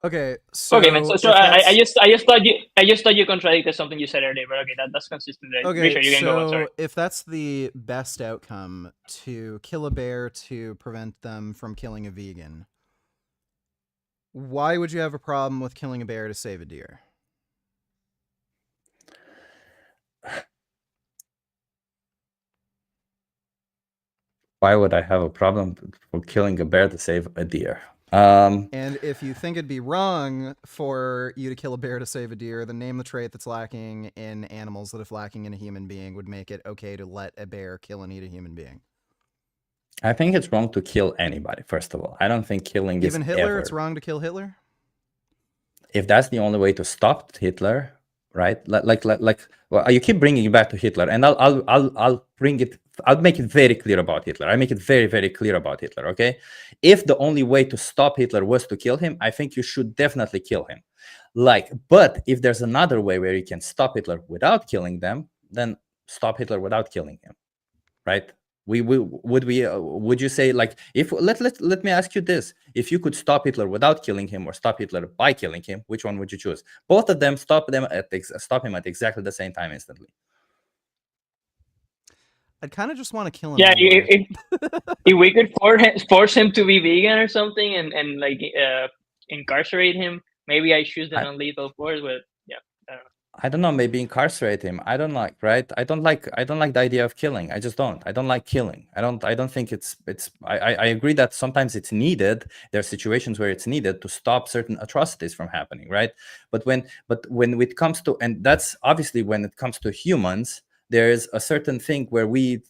Okay, so man. So I just thought you contradicted something you said earlier, but okay, that's consistent. Okay, Richard, you can go on, sorry. If that's the best outcome, to kill a bear to prevent them from killing a vegan, why would you have a problem with killing a bear to save a deer? Why would I have a problem with killing a bear to save a deer? And if you think it'd be wrong for you to kill a bear to save a deer, then name the trait that's lacking in animals that if lacking in a human being would make it okay to let a bear kill and eat a human being. I think it's wrong to kill anybody, first of all. I don't think killing even is Hitler, ever. it's wrong to kill Hitler? If that's the only way to stop Hitler, right? Well, you keep bringing it back to Hitler, and I'll bring it. I'll make it very clear about Hitler. I make it very, very clear about Hitler. Okay, if the only way to stop Hitler was to kill him, I think you should definitely kill him. But if there's another way where you can stop Hitler without killing them, then stop Hitler without killing him, right? Would you say, like, if let me ask you this: if you could stop Hitler without killing him or stop Hitler by killing him, which one would you choose? Both of them, stop him at exactly the same time instantly. I'd kind of just want to kill him. Yeah, anyway. if we could force him to be vegan or something, and incarcerate him, maybe I choose the non-lethal force. But yeah, I don't know. I don't know, maybe incarcerate him. I don't like, right? I don't like the idea of killing. I just don't. I don't like killing. I don't think it's I agree that sometimes it's needed. There are situations where it's needed to stop certain atrocities from happening, right? But when it comes to, and that's obviously when it comes to humans, there is a certain thing where we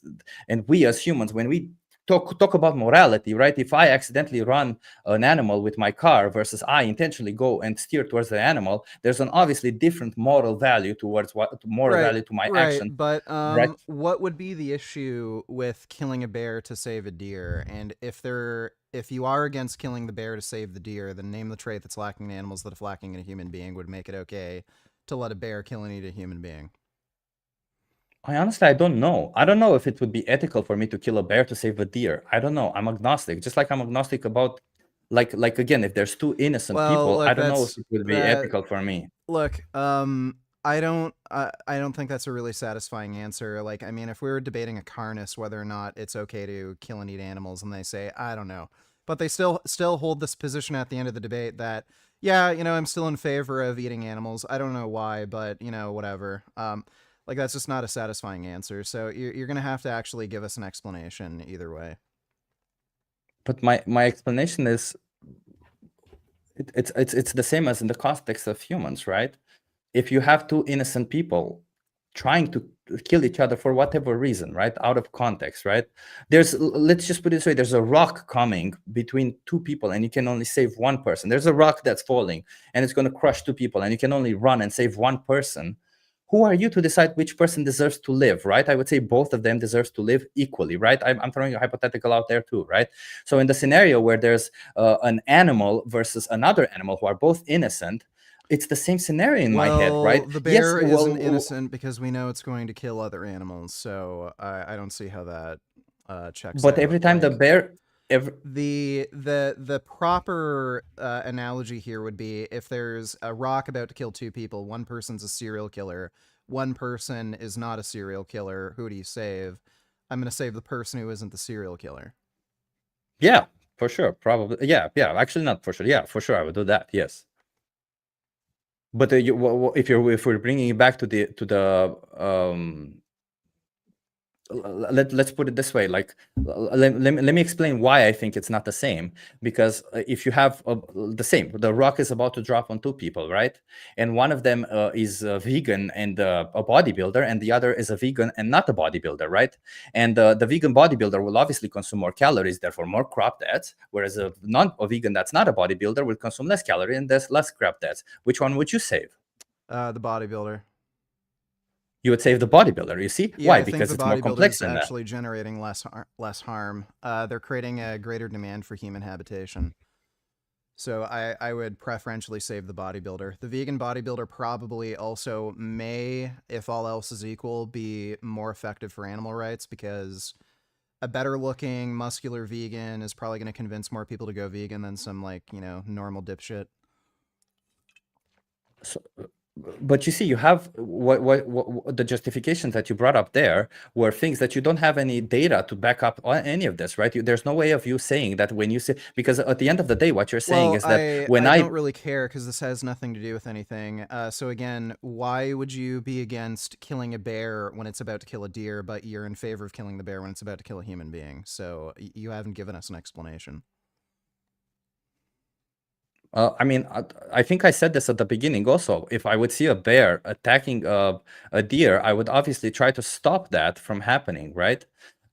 as humans, when we talk about morality, right? If I accidentally run an animal with my car versus I intentionally go and steer towards the animal, there's an obviously different moral value towards value to my action. But right? what would be the issue with killing a bear to save a deer? And if you are against killing the bear to save the deer, then name the trait that's lacking in animals that if lacking in a human being would make it okay to let a bear kill and eat a human being. I honestly don't know. I don't know if it would be ethical for me to kill a bear to save a deer. I don't know. I'm agnostic. Just like I'm agnostic about, like again, if there's two innocent people, look, I don't know if it would be ethical for me. Look, I don't think that's a really satisfying answer. Like, I mean, if we were debating a carnist whether or not it's okay to kill and eat animals, and they say, I don't know, but they still hold this position at the end of the debate that, yeah, I'm still in favor of eating animals. I don't know why, but whatever. Like, that's just not a satisfying answer. So you're gonna have to actually give us an explanation either way. But my explanation is, it's the same as in the context of humans, right? If you have two innocent people trying to kill each other for whatever reason, right, out of context, right, let's just put it this way, there's a rock coming between two people and you can only save one person. There's a rock that's falling and it's going to crush two people and you can only run and save one person. Who are you to decide which person deserves to live, right? I would say both of them deserves to live equally, right? I'm throwing a hypothetical out there too, right? So in the scenario where there's an animal versus another animal who are both innocent, it's the same scenario in my head, right? The bear isn't innocent because we know it's going to kill other animals, so I don't see how that checks out. But every time the bear... The proper analogy here would be if there's a rock about to kill two people, one person's a serial killer, one person is not a serial killer, who do you save? I'm going to save the person who isn't the serial killer. Yeah, for sure, probably. Yeah, actually not for sure. Yeah, for sure I would do that, yes. But if we're bringing it back to the let's put it this way, like let me explain why I think it's not the same. Because if you have the rock is about to drop on two people, right, and one of them is a vegan and a bodybuilder, and the other is a vegan and not a bodybuilder, right, and the vegan bodybuilder will obviously consume more calories, therefore more crop deaths, whereas a vegan that's not a bodybuilder will consume less calories and there's less crop deaths. Which one would you save? The bodybuilder. You would save the bodybuilder. You see why? Because it's more complex than that. Actually generating less harm. They're creating a greater demand for human habitation. So I would preferentially save the bodybuilder. The vegan bodybuilder probably also may, if all else is equal, be more effective for animal rights, because a better looking muscular vegan is probably going to convince more people to go vegan than some normal dipshit. So, but you see, you have what the justifications that you brought up there were things that you don't have any data to back up on any of this, right? There's no way of you saying that when you say, because at the end of the day, what you're saying is that I don't really care because this has nothing to do with anything. So again, why would you be against killing a bear when it's about to kill a deer, but you're in favor of killing the bear when it's about to kill a human being? So you haven't given us an explanation. I mean, I think I said this at the beginning also. If I would see a bear attacking a deer, I would obviously try to stop that from happening, right?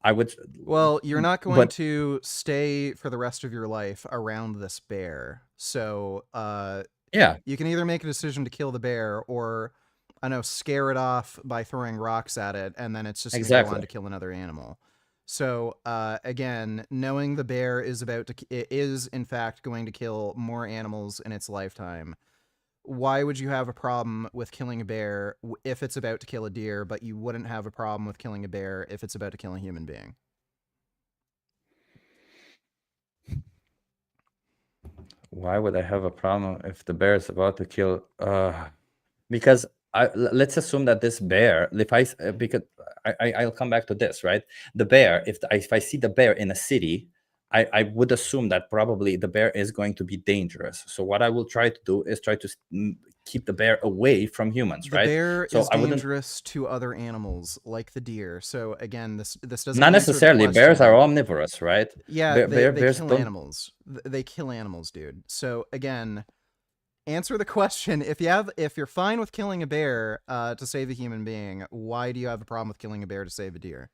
I would... Well, you're not going to stay for the rest of your life around this bear. So, yeah, you can either make a decision to kill the bear or, I don't know, scare it off by throwing rocks at it, and then it's just going to go on to kill another animal. So, again, knowing the bear is in fact going to kill more animals in its lifetime, why would you have a problem with killing a bear if it's about to kill a deer, but you wouldn't have a problem with killing a bear if it's about to kill a human being? Why would I have a problem if the bear is about to kill? Because let's assume that this bear, because I'll come back to this, right? The bear, if I see the bear in a city, I would assume that probably the bear is going to be dangerous. So what I will try to do is try to keep the bear away from humans, right? The bear so is I wouldn't. dangerous to other animals, like the deer. So again, this doesn't Not answer the necessarily. Bears are question. omnivorous, right? Yeah, they Bears kill don't. animals. They kill animals, dude. So again, answer the question. If you're fine with killing a bear to save a human being, why do you have a problem with killing a bear to save a deer?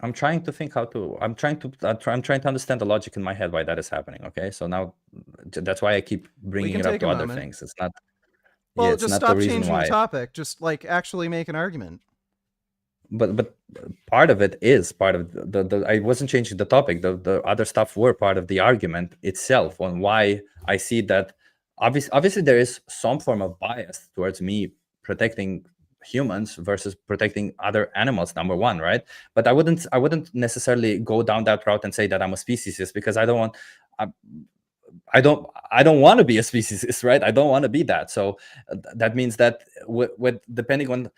I'm trying to think how to. I'm trying to understand the logic in my head why that is happening. Okay, so now that's why I keep bringing it up to other things. It's not. Well, yeah, it's just not stop the reason changing why. the topic. Just like actually make an argument. But part of it is part of the I wasn't changing the topic. The other stuff were part of the argument itself on why I see that obviously there is some form of bias towards me protecting humans versus protecting other animals, number one, right? But I wouldn't necessarily go down that route and say that I'm a speciesist, because I don't want I don't want to be a speciesist, right? I don't want to be that. So that means that with depending on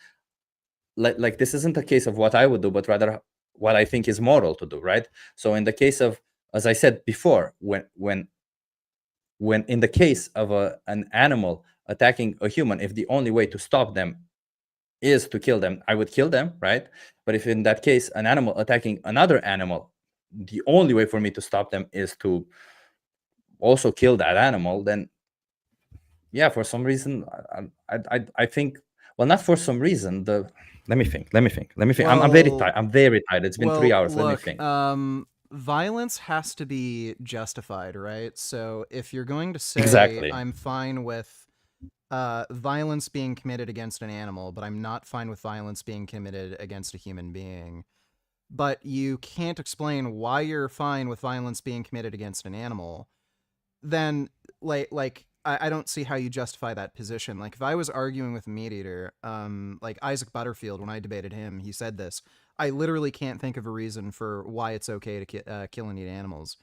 like this isn't a case of what I would do, but rather what I think is moral to do, right? So in the case of, as I said before, when in the case of an animal attacking a human, if the only way to stop them is to kill them, I would kill them, right? But if in that case an animal attacking another animal, the only way for me to stop them is to also kill that animal, then yeah, for some reason I think, well, not for some reason, let me think. Well, I'm very tired. It's been 3 hours. Look, Let me think. Violence has to be justified, right? So if you're going to say Exactly. I'm fine with violence being committed against an animal, but I'm not fine with violence being committed against a human being, but you can't explain why you're fine with violence being committed against an animal, then I don't see how you justify that position. Like if I was arguing with a meat eater, like Isaac Butterfield, when I debated him, he said this. I literally can't think of a reason for why it's okay to kill and eat animals.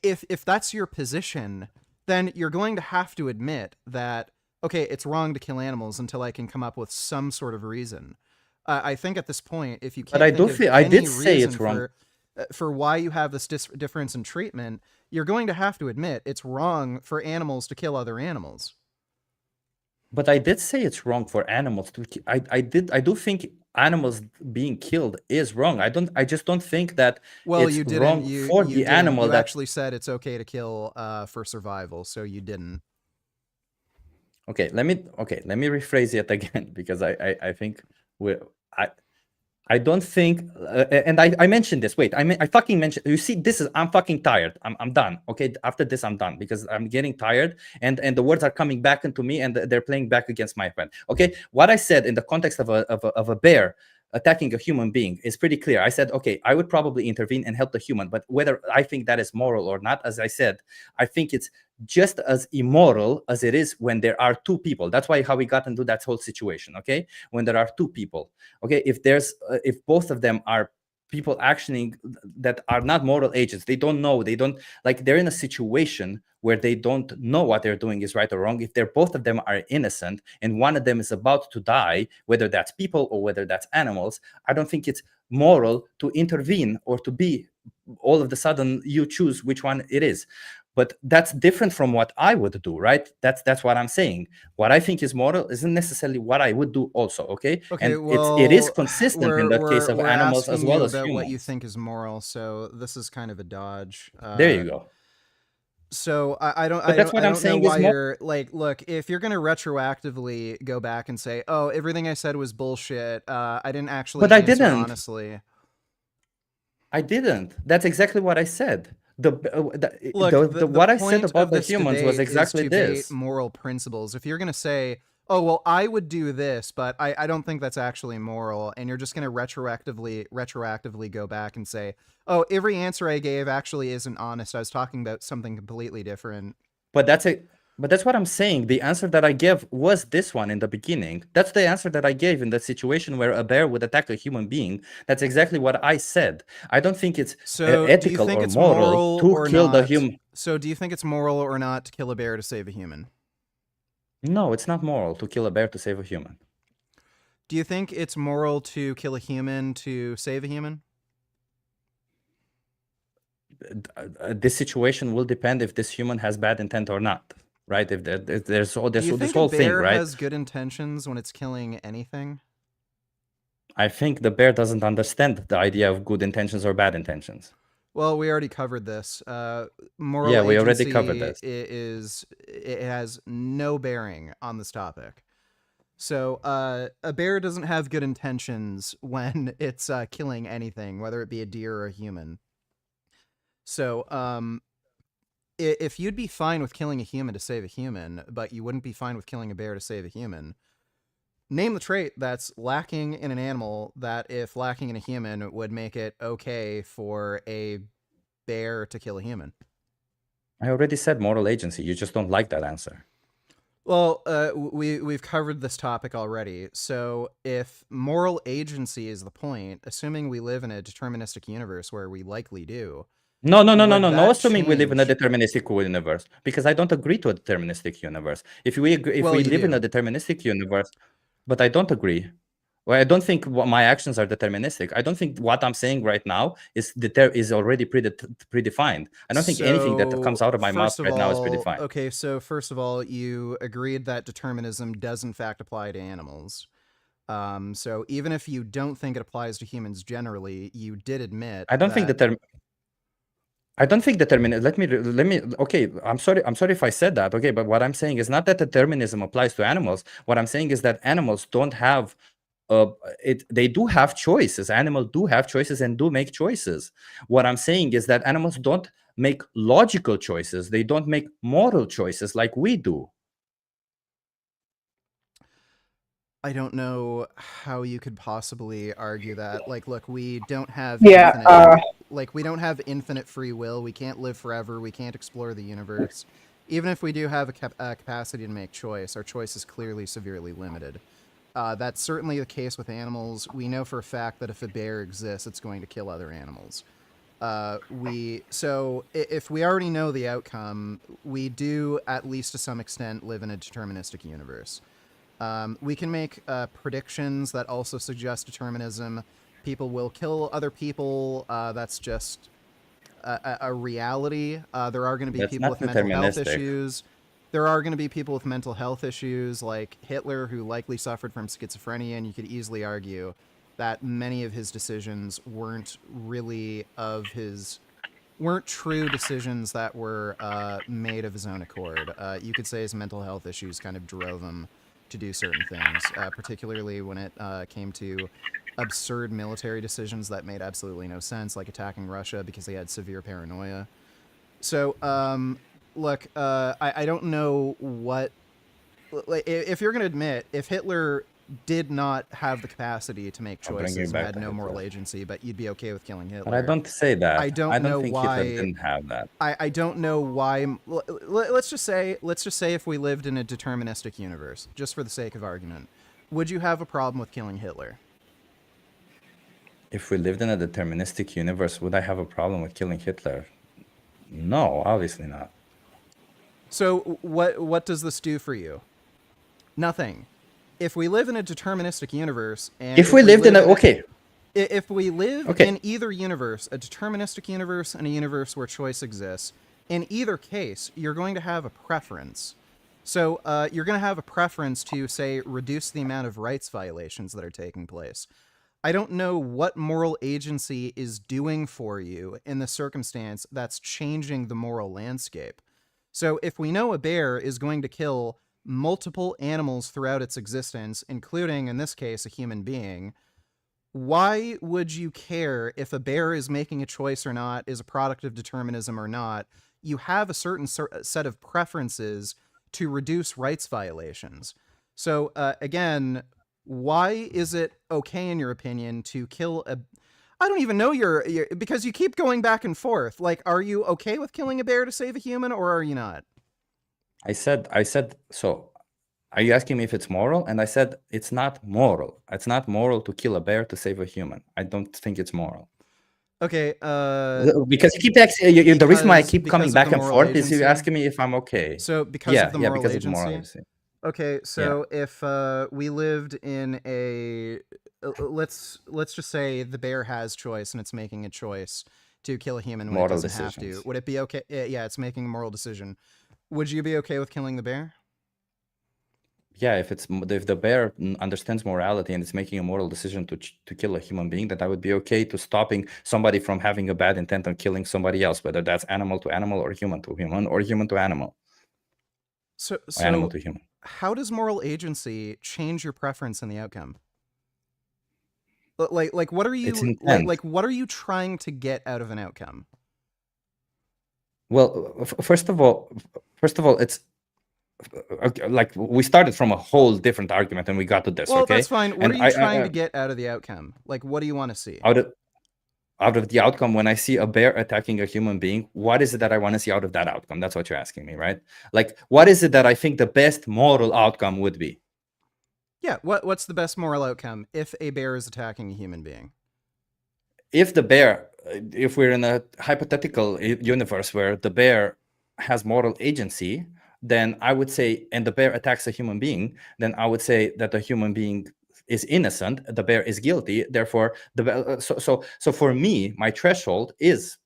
If that's your position, then you're going to have to admit that, okay, it's wrong to kill animals until I can come up with some sort of reason. I think at this point, if you can't I did say it's wrong for why you have this difference in treatment, you're going to have to admit it's wrong for animals to kill other animals. But I did say it's wrong for animals to. I do think animals being killed is wrong. I just don't think that it's wrong for the animal. You actually said it's okay to kill for survival, so you didn't. Okay, let me rephrase it again, because I think I don't think, and I mentioned this. Wait, I fucking mentioned. You see, I'm fucking tired. I'm done. Okay, after this, I'm done, because I'm getting tired, and the words are coming back into me, and they're playing back against my friend. Okay, what I said in the context of a bear attacking a human being is pretty clear. I said, okay, I would probably intervene and help the human, but whether I think that is moral or not, as I said, I think it's just as immoral as it is when there are two people. That's why how we got into that whole situation. Okay, when there are two people. Okay, if both of them are people actioning that are not moral agents, they're in a situation where they don't know what they're doing is right or wrong. If both of them are innocent and one of them is about to die, whether that's people or whether that's animals, I don't think it's moral to intervene or to be all of a sudden you choose which one it is. But that's different from what I would do, right? That's what I'm saying. What I think is moral isn't necessarily what I would do also, okay? And well, it is consistent in the case of animals as well as about humans. what you think is moral, so this is kind of a dodge. There you go. So I don't know why you're like, look, if you're gonna retroactively go back and say, oh, everything I said was bullshit, I didn't actually but I didn't. Honestly. I didn't. That's exactly what I said. Look, what I said about the humans was exactly this. Moral principles. If you're going to say, oh, well, I would do this, but I don't think that's actually moral, and you're just going to retroactively go back and say, oh, every answer I gave actually isn't honest. I was talking about something completely different. But that's what I'm saying. The answer that I gave was this one in the beginning. That's the answer that I gave in the situation where a bear would attack a human being. That's exactly what I said. I don't think it's ethical or moral to kill the human. So do you think it's moral or not to kill a bear to save a human? No, it's not moral to kill a bear to save a human. Do you think it's moral to kill a human to save a human? This situation will depend if this human has bad intent or not, right? If there's all Do you this think whole a bear thing, right? has good intentions when it's killing anything? I think the bear doesn't understand the idea of good intentions or bad intentions. Well, we already covered this. Moral Yeah, we already agency covered this. it has no bearing on this topic. So a bear doesn't have good intentions when it's killing anything, whether it be a deer or a human. So if you'd be fine with killing a human to save a human, but you wouldn't be fine with killing a bear to save a human, name the trait that's lacking in an animal that, if lacking in a human, would make it okay for a bear to kill a human. I already said moral agency. You just don't like that answer. Well, we've covered this topic already. So if moral agency is the point, assuming we live in a deterministic universe, where we likely do. No, assuming we live in a deterministic universe, because I don't agree to a deterministic universe. If we live in a deterministic universe, but I don't agree. Well, I don't think my actions are deterministic. I don't think what I'm saying right now is already predefined. I don't think anything that comes out of my mouth right now is predefined. Okay, so first of all, you agreed that determinism does in fact apply to animals. So even if you don't think it applies to humans generally, you did admit. I don't think determinism. Let me. Okay, I'm sorry if I said that. Okay, but what I'm saying is not that determinism applies to animals. What I'm saying is that animals don't have. They do have choices. Animals do have choices and do make choices. What I'm saying is that animals don't make logical choices. They don't make moral choices like we do. I don't know how you could possibly argue that. Like, look, we don't have we don't have infinite free will. We can't live forever. We can't explore the universe. Even if we do have a capacity to make choice, our choice is clearly severely limited. That's certainly the case with animals. We know for a fact that if a bear exists, it's going to kill other animals. So if we already know the outcome, we do, at least to some extent, live in a deterministic universe. We can make predictions that also suggest determinism. People will kill other people. That's just a reality. There are going to be people with mental health issues. There are going to be people with mental health issues, like Hitler, who likely suffered from schizophrenia, and you could easily argue that many of his decisions weren't true decisions that were made of his own accord. You could say his mental health issues kind of drove him to do certain things, particularly when it came to absurd military decisions that made absolutely no sense, like attacking Russia because he had severe paranoia. So, look, I don't know what... If you're going to admit, if Hitler did not have the capacity to make choices and had no moral agency, but you'd be okay with killing Hitler. But I don't say that. I don't know think why Hitler didn't have that. I don't know why. Let's just say if we lived in a deterministic universe, just for the sake of argument, would you have a problem with killing Hitler? If we lived in a deterministic universe, would I have a problem with killing Hitler? No, obviously not. So what does this do for you? Nothing. If we live in a deterministic universe, and if we lived in if we live in either universe, a deterministic universe and a universe where choice exists, in either case, you're going to have a preference. So you're going to have a preference to, say, reduce the amount of rights violations that are taking place. I don't know what moral agency is doing for you in the circumstance that's changing the moral landscape. So if we know a bear is going to kill multiple animals throughout its existence, including, in this case, a human being, why would you care if a bear is making a choice or not, is a product of determinism or not? You have a certain set of preferences to reduce rights violations. So, again, why is it okay, in your opinion, to kill a... I don't even know because you keep going back and forth. Like, are you okay with killing a bear to save a human, or are you not? I said, so are you asking me if it's moral? And I said, it's not moral. It's not moral to kill a bear to save a human. I don't think it's moral. Okay. Because you keep asking, the reason why I keep coming back and forth is you asking me if I'm okay. So because of the moral agency? Okay, so if we lived in a let's just say the bear has choice and it's making a choice to kill a human when it doesn't have to. Would it be okay? Yeah, it's making a moral decision. Would you be okay with killing the bear? Yeah, if the bear understands morality and it's making a moral decision to kill a human being, then I would be okay to stopping somebody from having a bad intent on killing somebody else, whether that's animal to animal or human to human or human to animal. So animal to human. How does moral agency change your preference in the outcome? Like what are you like what are you trying to get out of an outcome? Well, first of all, it's like we started from a whole different argument and we got to this. Well, okay, that's fine. What are you trying to get out of the outcome? Like, what do you want to see? Out of the outcome, when I see a bear attacking a human being, what is it that I want to see out of that outcome? That's what you're asking me, right? Like, what is it that I think the best moral outcome would be? Yeah, what's the best moral outcome if a bear is attacking a human being? If we're in a hypothetical universe where the bear has moral agency, then I would say, and the bear attacks a human being, then I would say that the human being is innocent, the bear is guilty. Therefore, so for me, my threshold is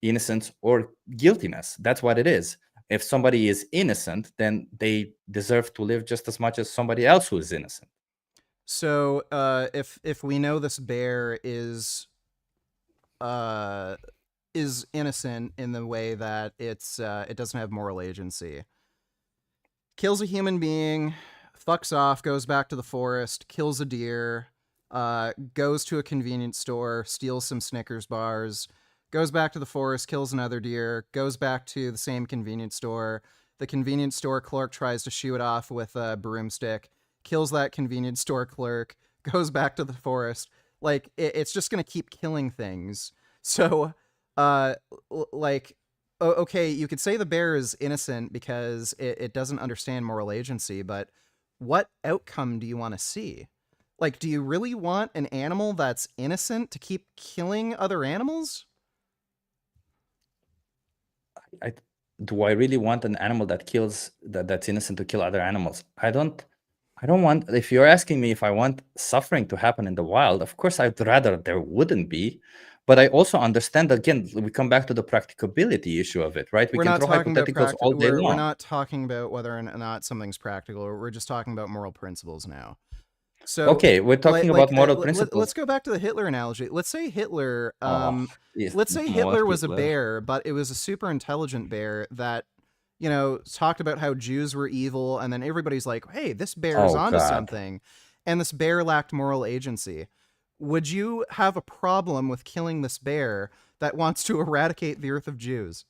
innocence or guiltiness. That's what it is. If somebody is innocent, then they deserve to live just as much as somebody else who is innocent. So, if we know this bear is innocent in the way that it doesn't have moral agency, kills a human being, fucks off, goes back to the forest, kills a deer, goes to a convenience store, steals some Snickers bars, goes back to the forest, kills another deer, goes back to the same convenience store. The convenience store clerk tries to shoo it off with a broomstick, kills that convenience store clerk, goes back to the forest. Like, it's just going to keep killing things. So, like, okay, you could say the bear is innocent because it doesn't understand moral agency, but what outcome do you want to see? Like, do you really want an animal that's innocent to keep killing other animals? Do I really want an animal that's innocent to kill other animals? I don't want, if you're asking me if I want suffering to happen in the wild, of course I'd rather there wouldn't be. But I also understand, again, we come back to the practicability issue of it, right? We can throw hypotheticals all day long. We're not talking about whether or not something's practical. We're just talking about moral principles now. So okay, we're talking about moral principles. Let's go back to the Hitler analogy. Let's say Hitler, Hitler was a bear, but it was a super intelligent bear that, talked about how Jews were evil, and then everybody's like, hey, this bear is onto something. And this bear lacked moral agency. Would you have a problem with killing this bear that wants to eradicate the earth of Jews?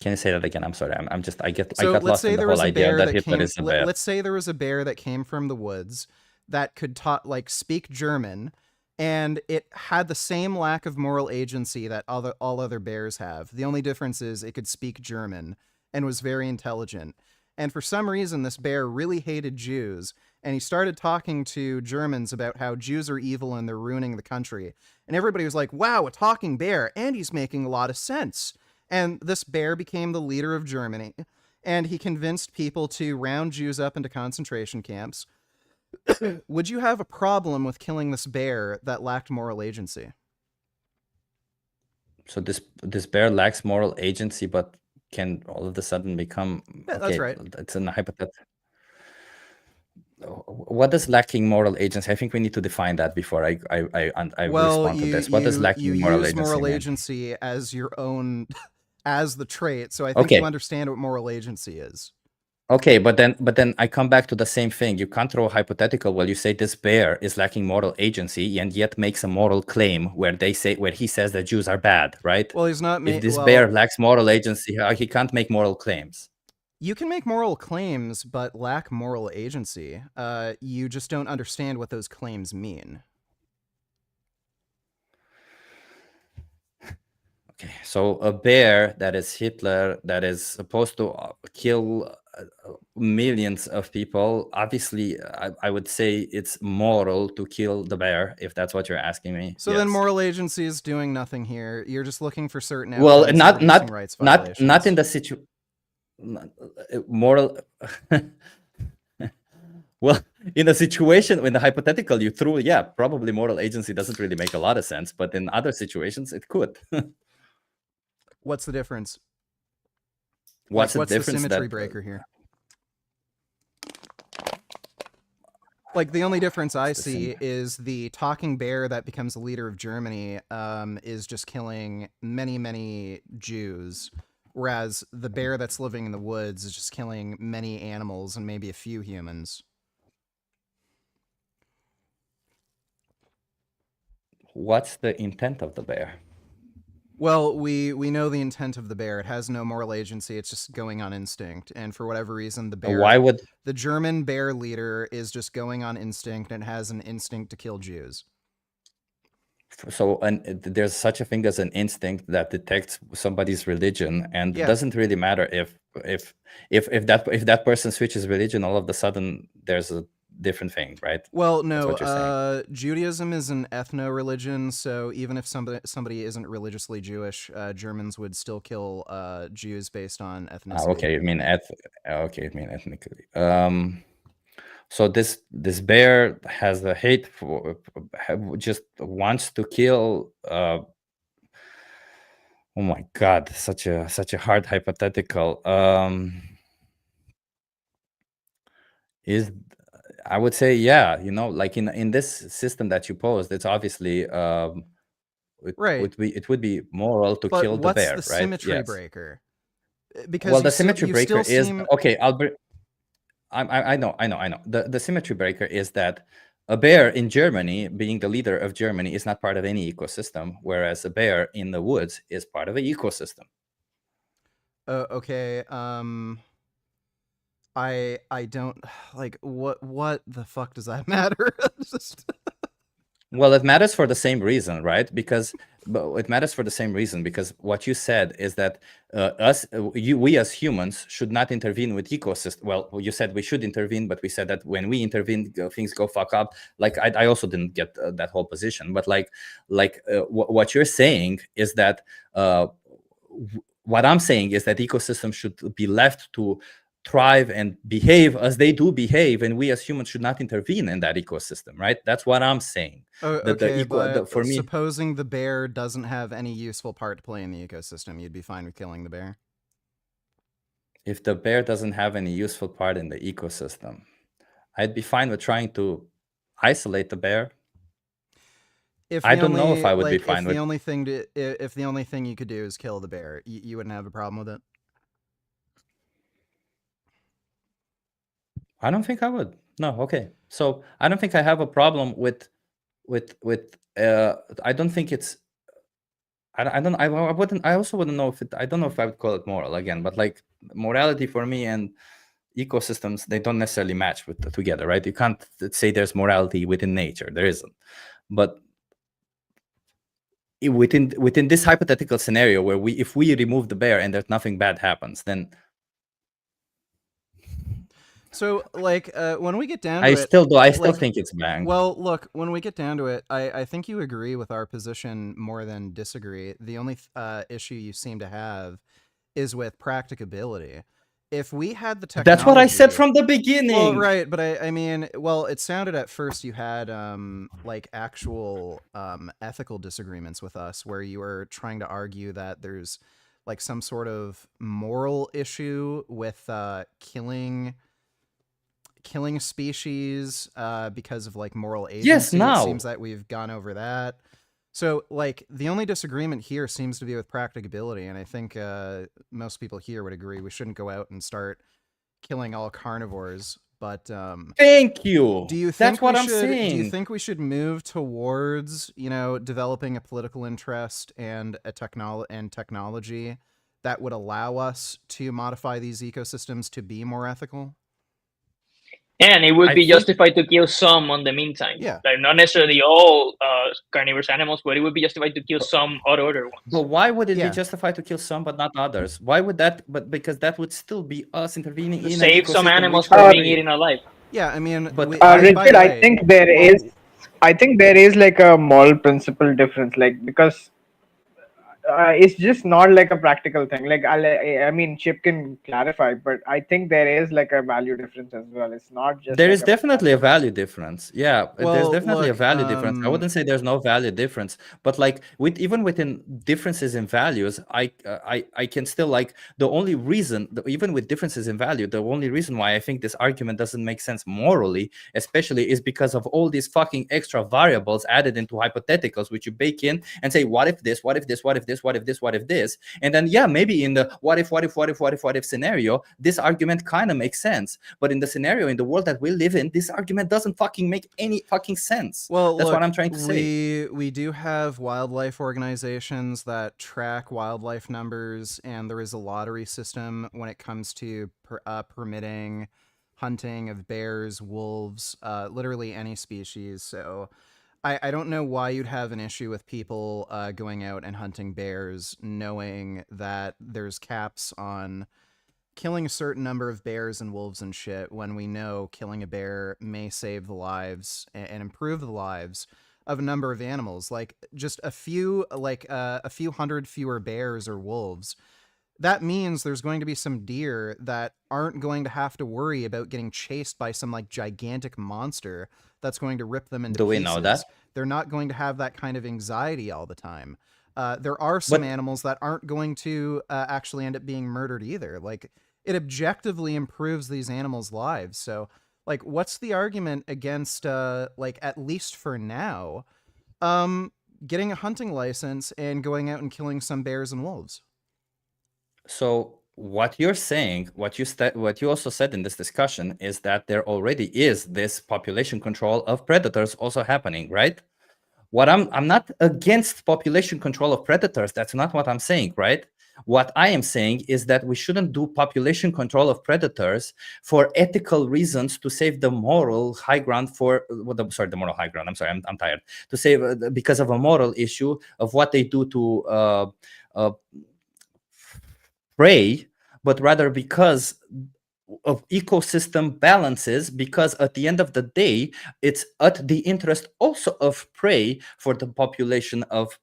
Can you say that again? I'm sorry. I got lost in the whole idea that Hitler is a bear. Let's say there was a bear that came from the woods that could speak German, and it had the same lack of moral agency that all other bears have. The only difference is it could speak German and was very intelligent. And for some reason, this bear really hated Jews, and he started talking to Germans about how Jews are evil and they're ruining the country. And everybody was like, wow, a talking bear, and he's making a lot of sense. And this bear became the leader of Germany, and he convinced people to round Jews up into concentration camps. Would you have a problem with killing this bear that lacked moral agency? So this bear lacks moral agency, but can all of a sudden become... Yeah, that's right. It's a hypothetical. What does lacking moral agency? I think we need to define that before I respond to this. What does lacking moral agency mean? Moral agency as your own, as the trait. So I think you understand what moral agency is. Okay, but then I come back to the same thing. You can't throw a hypothetical where you say this bear is lacking moral agency and yet makes a moral claim where he says that Jews are bad, right? Well, he's not. If this bear lacks moral agency, he can't make moral claims. You can make moral claims, but lack moral agency. You just don't understand what those claims mean. Okay, so a bear that is Hitler, that is supposed to kill millions of people, obviously, I would say it's moral to kill the bear, if that's what you're asking me. So then moral agency is doing nothing here. You're just looking for certain Well, evidence of reducing rights violations. not in the moral. Well, in a situation, in the hypothetical you threw, yeah, probably moral agency doesn't really make a lot of sense, but in other situations it could. What's the difference? What's the symmetry breaker here? Like, the only difference I see is the talking bear that becomes the leader of Germany is just killing many, many Jews, whereas the bear that's living in the woods is just killing many animals and maybe a few humans. What's the intent of the bear? Well, we know the intent of the bear. It has no moral agency. It's just going on instinct. And for whatever reason, the German bear leader is just going on instinct and has an instinct to kill Jews. So, and there's such a thing as an instinct that detects somebody's religion, and it doesn't really matter if that person switches religion, all of a sudden there's a different thing, right? Well, no, Judaism is an ethno-religion, so even if somebody isn't religiously Jewish, Germans would still kill Jews based on ethnicity. Okay, you mean ethnically. So this bear has the hate for, just wants to kill. Oh my God, such a hard hypothetical. I would say, yeah, like in this system that you posed, it's obviously it would be moral to kill the bear, right? What's the symmetry breaker? Because the symmetry breaker is okay. I know. The symmetry breaker is that a bear in Germany, being the leader of Germany, is not part of any ecosystem, whereas a bear in the woods is part of an ecosystem. Okay. I don't like what the fuck does that matter? Well, it matters for the same reason, right? It matters for the same reason because what you said is that we as humans should not intervene with ecosystem. Well, you said we should intervene, but we said that when we intervene, things go fuck up. Like I also didn't get that whole position, but what you're saying is that what I'm saying is that ecosystems should be left to thrive and behave as they do behave, and we as humans should not intervene in that ecosystem, right? That's what I'm saying. Okay, but for me, supposing the bear doesn't have any useful part to play in the ecosystem, you'd be fine with killing the bear? If the bear doesn't have any useful part in the ecosystem, I'd be fine with trying to isolate the bear. I don't know if I would be fine with... If the only thing you could do is kill the bear, you wouldn't have a problem with it? I don't think I would. No, okay. So I don't think I have a problem with I don't think it's I also wouldn't know if I don't know if I would call it moral again, but like morality for me and ecosystems, they don't necessarily match together, right? You can't say there's morality within nature. There isn't. But within this hypothetical scenario where if we remove the bear and there's nothing bad happens, then so, like, when we get down I to still think it's bang. Well, look, when we get down to it, I think you agree with our position more than disagree. The only issue you seem to have is with practicability. If we had the technology... That's what I said from the beginning! Well, right, but I mean, well, it sounded at first you had, like, actual ethical disagreements with us, where you were trying to argue that there's, like, some sort of moral issue with killing a species because of like moral agency. Yes, now it seems that we've gone over that. So like the only disagreement here seems to be with practicability, and I think most people here would agree we shouldn't go out and start killing all carnivores. But thank you. Do you think I'm saying? Do you think we should move towards, developing a political interest and a technology that would allow us to modify these ecosystems to be more ethical? And it would be justified to kill some on the meantime. Yeah. Like not necessarily all carnivorous animals, but it would be justified to kill some other ones. But why would it be justified to kill some but not others? Why would that? But because that would still be us intervening To in save an some ecosystem animals which from being eaten alive. Yeah, I mean, but Richard, I think there is like a moral principle difference, like because it's just not like a practical thing. Like I mean, Chip can clarify, but I think there is like a value difference as well. It's not just there like is definitely a value difference. Yeah, Well, there's definitely a look, value difference. I wouldn't say there's no value difference, but like even within differences in values, I can still like the only reason, even with differences in value, the only reason why I think this argument doesn't make sense morally, especially, is because of all these fucking extra variables added into hypotheticals, which you bake in and say, what if this, what if this, what if this, what if this, what if this, and then yeah, maybe in the what if scenario, this argument kind of makes sense, but in the scenario, in the world that we live in, this argument doesn't fucking make any fucking sense. Well, that's look, what I'm trying to say. We do have wildlife organizations that track wildlife numbers, and there is a lottery system when it comes to permitting hunting of bears, wolves, literally any species. So I don't know why you'd have an issue with people going out and hunting bears, knowing that there's caps on killing a certain number of bears and wolves and shit, when we know killing a bear may save the lives and improve the lives of a number of animals. Like just a few hundred fewer bears or wolves. That means there's going to be some deer that aren't going to have to worry about getting chased by some like gigantic monster that's going to rip them into pieces. Do we know that? They're not going to have that kind of anxiety all the time. There are some animals that aren't going to actually end up being murdered either. Like, it objectively improves these animals' lives. So, like, what's the argument against, like, at least for now, getting a hunting license and going out and killing some bears and wolves? So what you're saying, what you also said in this discussion, is that there already is this population control of predators also happening, right? What I'm not against population control of predators. That's not what I'm saying, right? What I am saying is that we shouldn't do population control of predators for ethical reasons to save the moral high ground for, the moral high ground. I'm sorry, I'm tired. To save because of a moral issue of what they do to prey, but rather because of ecosystem balances, because at the end of the day, it's at the interest also of prey for the population of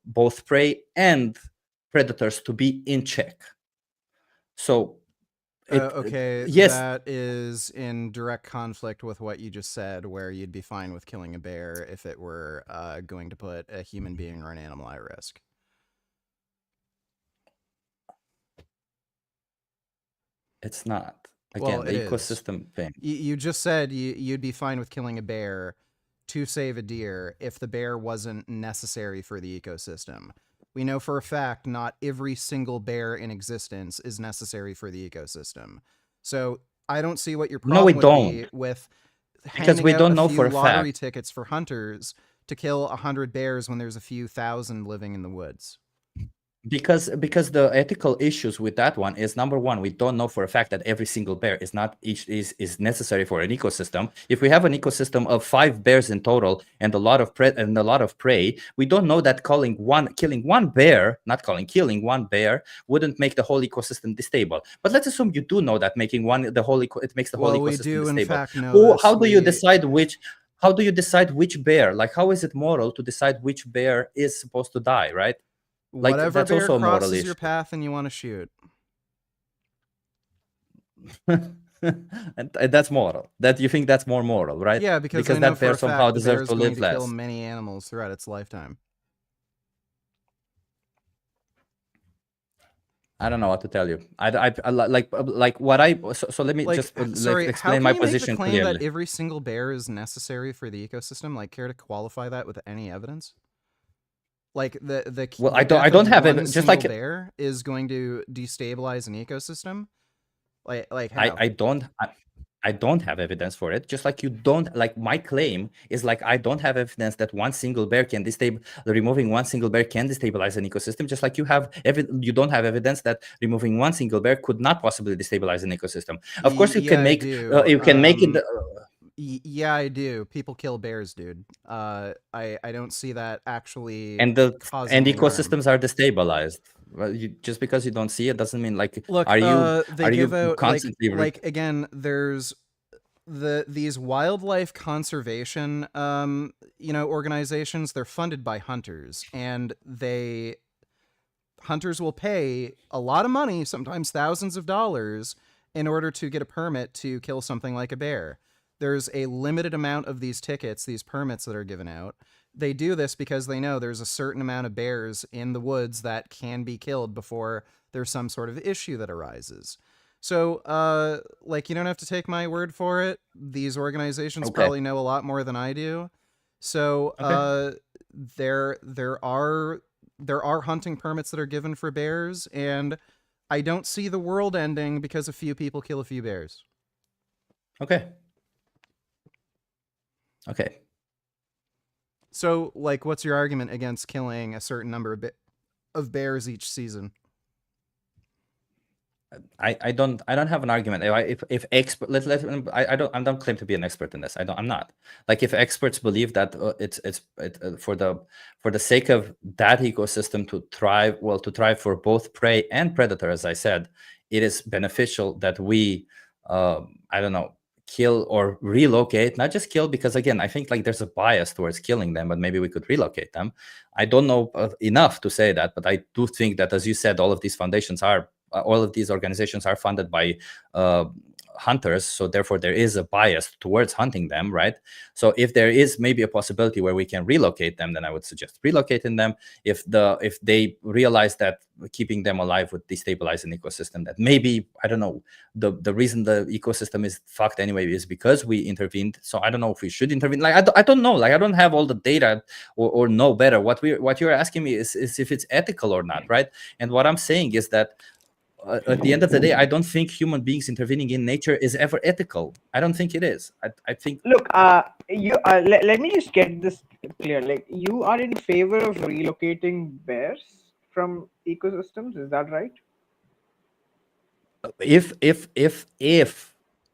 both prey and predators to be in check. So okay, yes, that is in direct conflict with what you just said, where you'd be fine with killing a bear if it were going to put a human being or an animal at risk. It's not. Again, the ecosystem thing. You just said you'd be fine with killing a bear to save a deer if the bear wasn't necessary for the ecosystem. We know for a fact not every single bear in existence is necessary for the ecosystem. So I don't see what your problem would be with because we don't know for a lottery fact tickets for hunters to kill 100 bears when there's a few thousand living in the woods. Because the ethical issues with that one is, number one, we don't know for a fact that every single bear is necessary for an ecosystem. If we have an ecosystem of 5 bears in total and a lot of prey, we don't know that killing one bear wouldn't make the whole ecosystem destable. But let's assume you do know that it makes the whole ecosystem we do destable. in fact know this. How do you decide which bear? Like, how is it moral to decide which bear is supposed to die, right? Like, whatever that's bear also a moral crosses issue. your path and you want to shoot. And that's moral. That you think that's more moral, right? Yeah, because that bear somehow deserves to live less. Kill many animals throughout its lifetime. I don't know what to tell you. I like what I so let me just explain my position claim clearly. That every single bear is necessary for the ecosystem. Like, care to qualify that with any evidence? Like I don't have it. Just like bear is going to destabilize an ecosystem. Like I don't. I don't have evidence for it. Just like you don't, like my claim is like I don't have evidence that one single bear can removing one single bear can destabilize an ecosystem. Just like you don't have evidence that removing one single bear could not possibly destabilize an ecosystem. Of course, you can make you can make it. Yeah, I do. People kill bears, dude. I don't see that actually. And ecosystems are destabilized. Well, just because you don't see it doesn't mean like. Look, are you constantly like again? There's these wildlife conservation organizations. They're funded by hunters, and hunters will pay a lot of money, sometimes thousands of dollars, in order to get a permit to kill something like a bear. There's a limited amount of these tickets, these permits that are given out. They do this because they know there's a certain amount of bears in the woods that can be killed before there's some sort of issue that arises. So, you don't have to take my word for it. These organizations probably know a lot more than I do. So, there are hunting permits that are given for bears, and I don't see the world ending because a few people kill a few bears. Okay. So, what's your argument against killing a certain number of bears each season? I don't have an argument. If expert, I don't claim to be an expert in this. I'm not. Like if experts believe that it's for the sake of that ecosystem to thrive for both prey and predator, as I said, it is beneficial that we kill or relocate, not just kill, because again, I think like there's a bias towards killing them, but maybe we could relocate them. I don't know enough to say that, but I do think that, as you said, all of these organizations are funded by hunters, so therefore there is a bias towards hunting them, right? So if there is maybe a possibility where we can relocate them, then I would suggest relocating them. If they realize that keeping them alive would destabilize an ecosystem, that maybe, I don't know, the reason the ecosystem is fucked anyway is because we intervened. So I don't know if we should intervene. Like I don't know. Like I don't have all the data or know better. What you're asking me is if it's ethical or not, right? And what I'm saying is that at the end of the day, I don't think human beings intervening in nature is ever ethical. I don't think it is. I think. Look, let me just get this clear. Like, you are in favor of relocating bears from ecosystems, is that right? If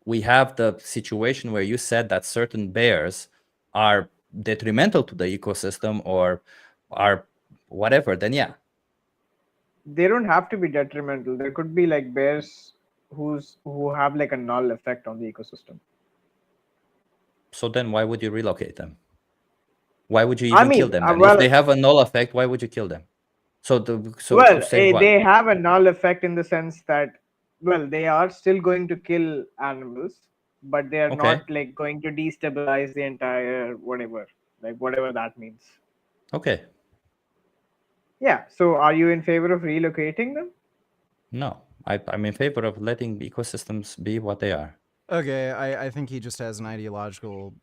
we have the situation where you said that certain bears are detrimental to the ecosystem or are whatever, then yeah. They don't have to be detrimental. There could be like bears who have like a null effect on the ecosystem. So then why would you relocate them? Why would you even kill them then? If they have a null effect, why would you kill them? They have a null effect in the sense that, they are still going to kill animals, but they are not like going to destabilize the entire whatever that means. Okay. Yeah. So are you in favor of relocating them? No, I'm in favor of letting ecosystems be what they are. Okay, I think he just has an ideological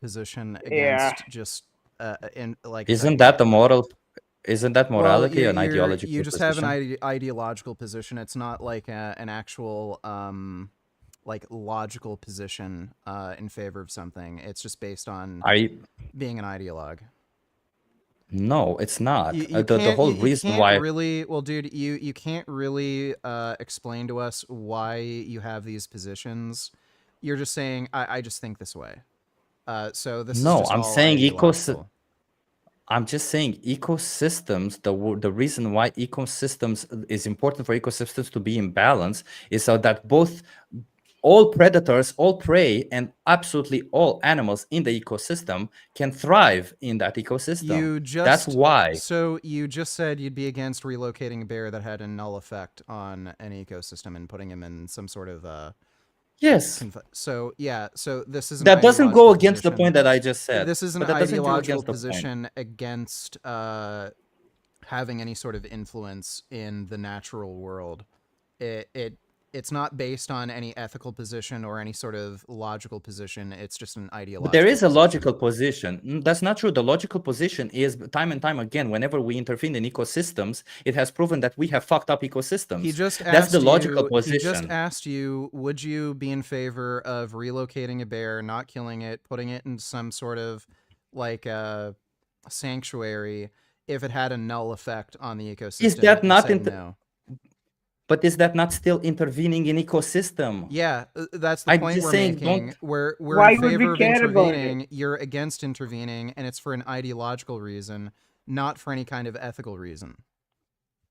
position against just Isn't that the moral? Isn't that morality an ideological position? You just have an ideological position. It's not like an actual logical position in favor of something. It's just based on being an ideologue. No, it's not. The whole reason why. Dude, you can't really explain to us why you have these positions. You're just saying, I just think this way. So this is just I'm saying ecosystem. I'm just saying ecosystems. The reason why ecosystems is important for ecosystems to be in balance is so that both all predators, all prey, and absolutely all animals in the ecosystem can thrive in that ecosystem. That's why. So you just said you'd be against relocating a bear that had a null effect on an ecosystem and putting him in some sort of yes. So this is that doesn't go against the point that I just said. This is an ideological position against having any sort of influence in the natural world. it's not based on any ethical position or any sort of logical position. It's just an ideological But there is a position. logical position. That's not true. The logical position is time and time again, whenever we intervene in ecosystems, it has proven that we have fucked up ecosystems. He just That's asked the logical you, position. He just asked you, would you be in favor of relocating a bear, not killing it, putting it in some sort of like sanctuary if it had a null effect on the ecosystem? Is that not no? But is that not still intervening in ecosystem? Yeah, that's the point we're making. We're Why in would favor we of care about intervening. it? You're against intervening, and it's for an ideological reason, not for any kind of ethical reason.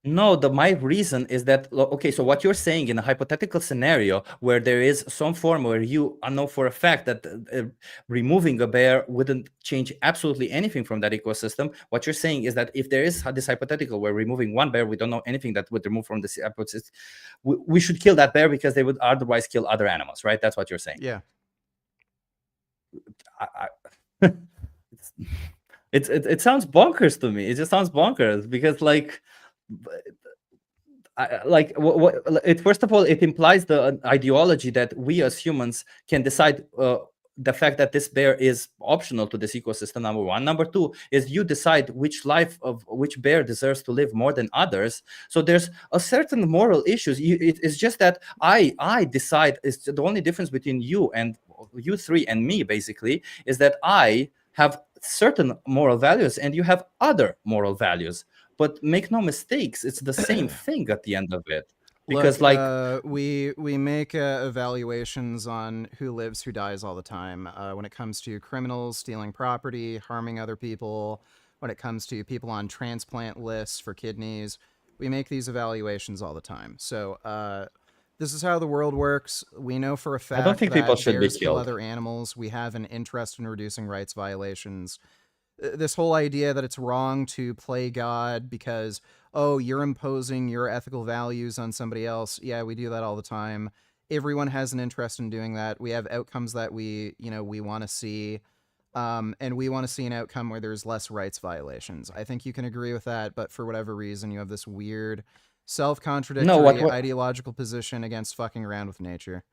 No, my reason is that, okay, so what you're saying in a hypothetical scenario where there is some form where you know for a fact that removing a bear wouldn't change absolutely anything from that ecosystem, what you're saying is that if there is this hypothetical where removing one bear, we don't know anything that would remove from this ecosystem, we should kill that bear because they would otherwise kill other animals, right? That's what you're saying. Yeah. It sounds bonkers to me. It just sounds bonkers because first of all, it implies the ideology that we as humans can decide the fact that this bear is optional to this ecosystem, number one. Number two is you decide which bear deserves to live more than others. So there's a certain moral issues. It's just that I decide. It's the only difference between you three and me, basically, is that I have certain moral values and you have other moral values. But make no mistakes, it's the same thing at the end of it. Because we make evaluations on who lives, who dies all the time. When it comes to criminals stealing property, harming other people, when it comes to people on transplant lists for kidneys, we make these evaluations all the time. So this is how the world works. We know for a fact I don't think that people should be bears kill killed. other animals. We have an interest in reducing rights violations. This whole idea that it's wrong to play God because, oh, you're imposing your ethical values on somebody else. Yeah, we do that all the time. Everyone has an interest in doing that. We have outcomes that we want to see. And we want to see an outcome where there's less rights violations. I think you can agree with that, but for whatever reason, you have this weird self-contradictory ideological position against fucking around with nature.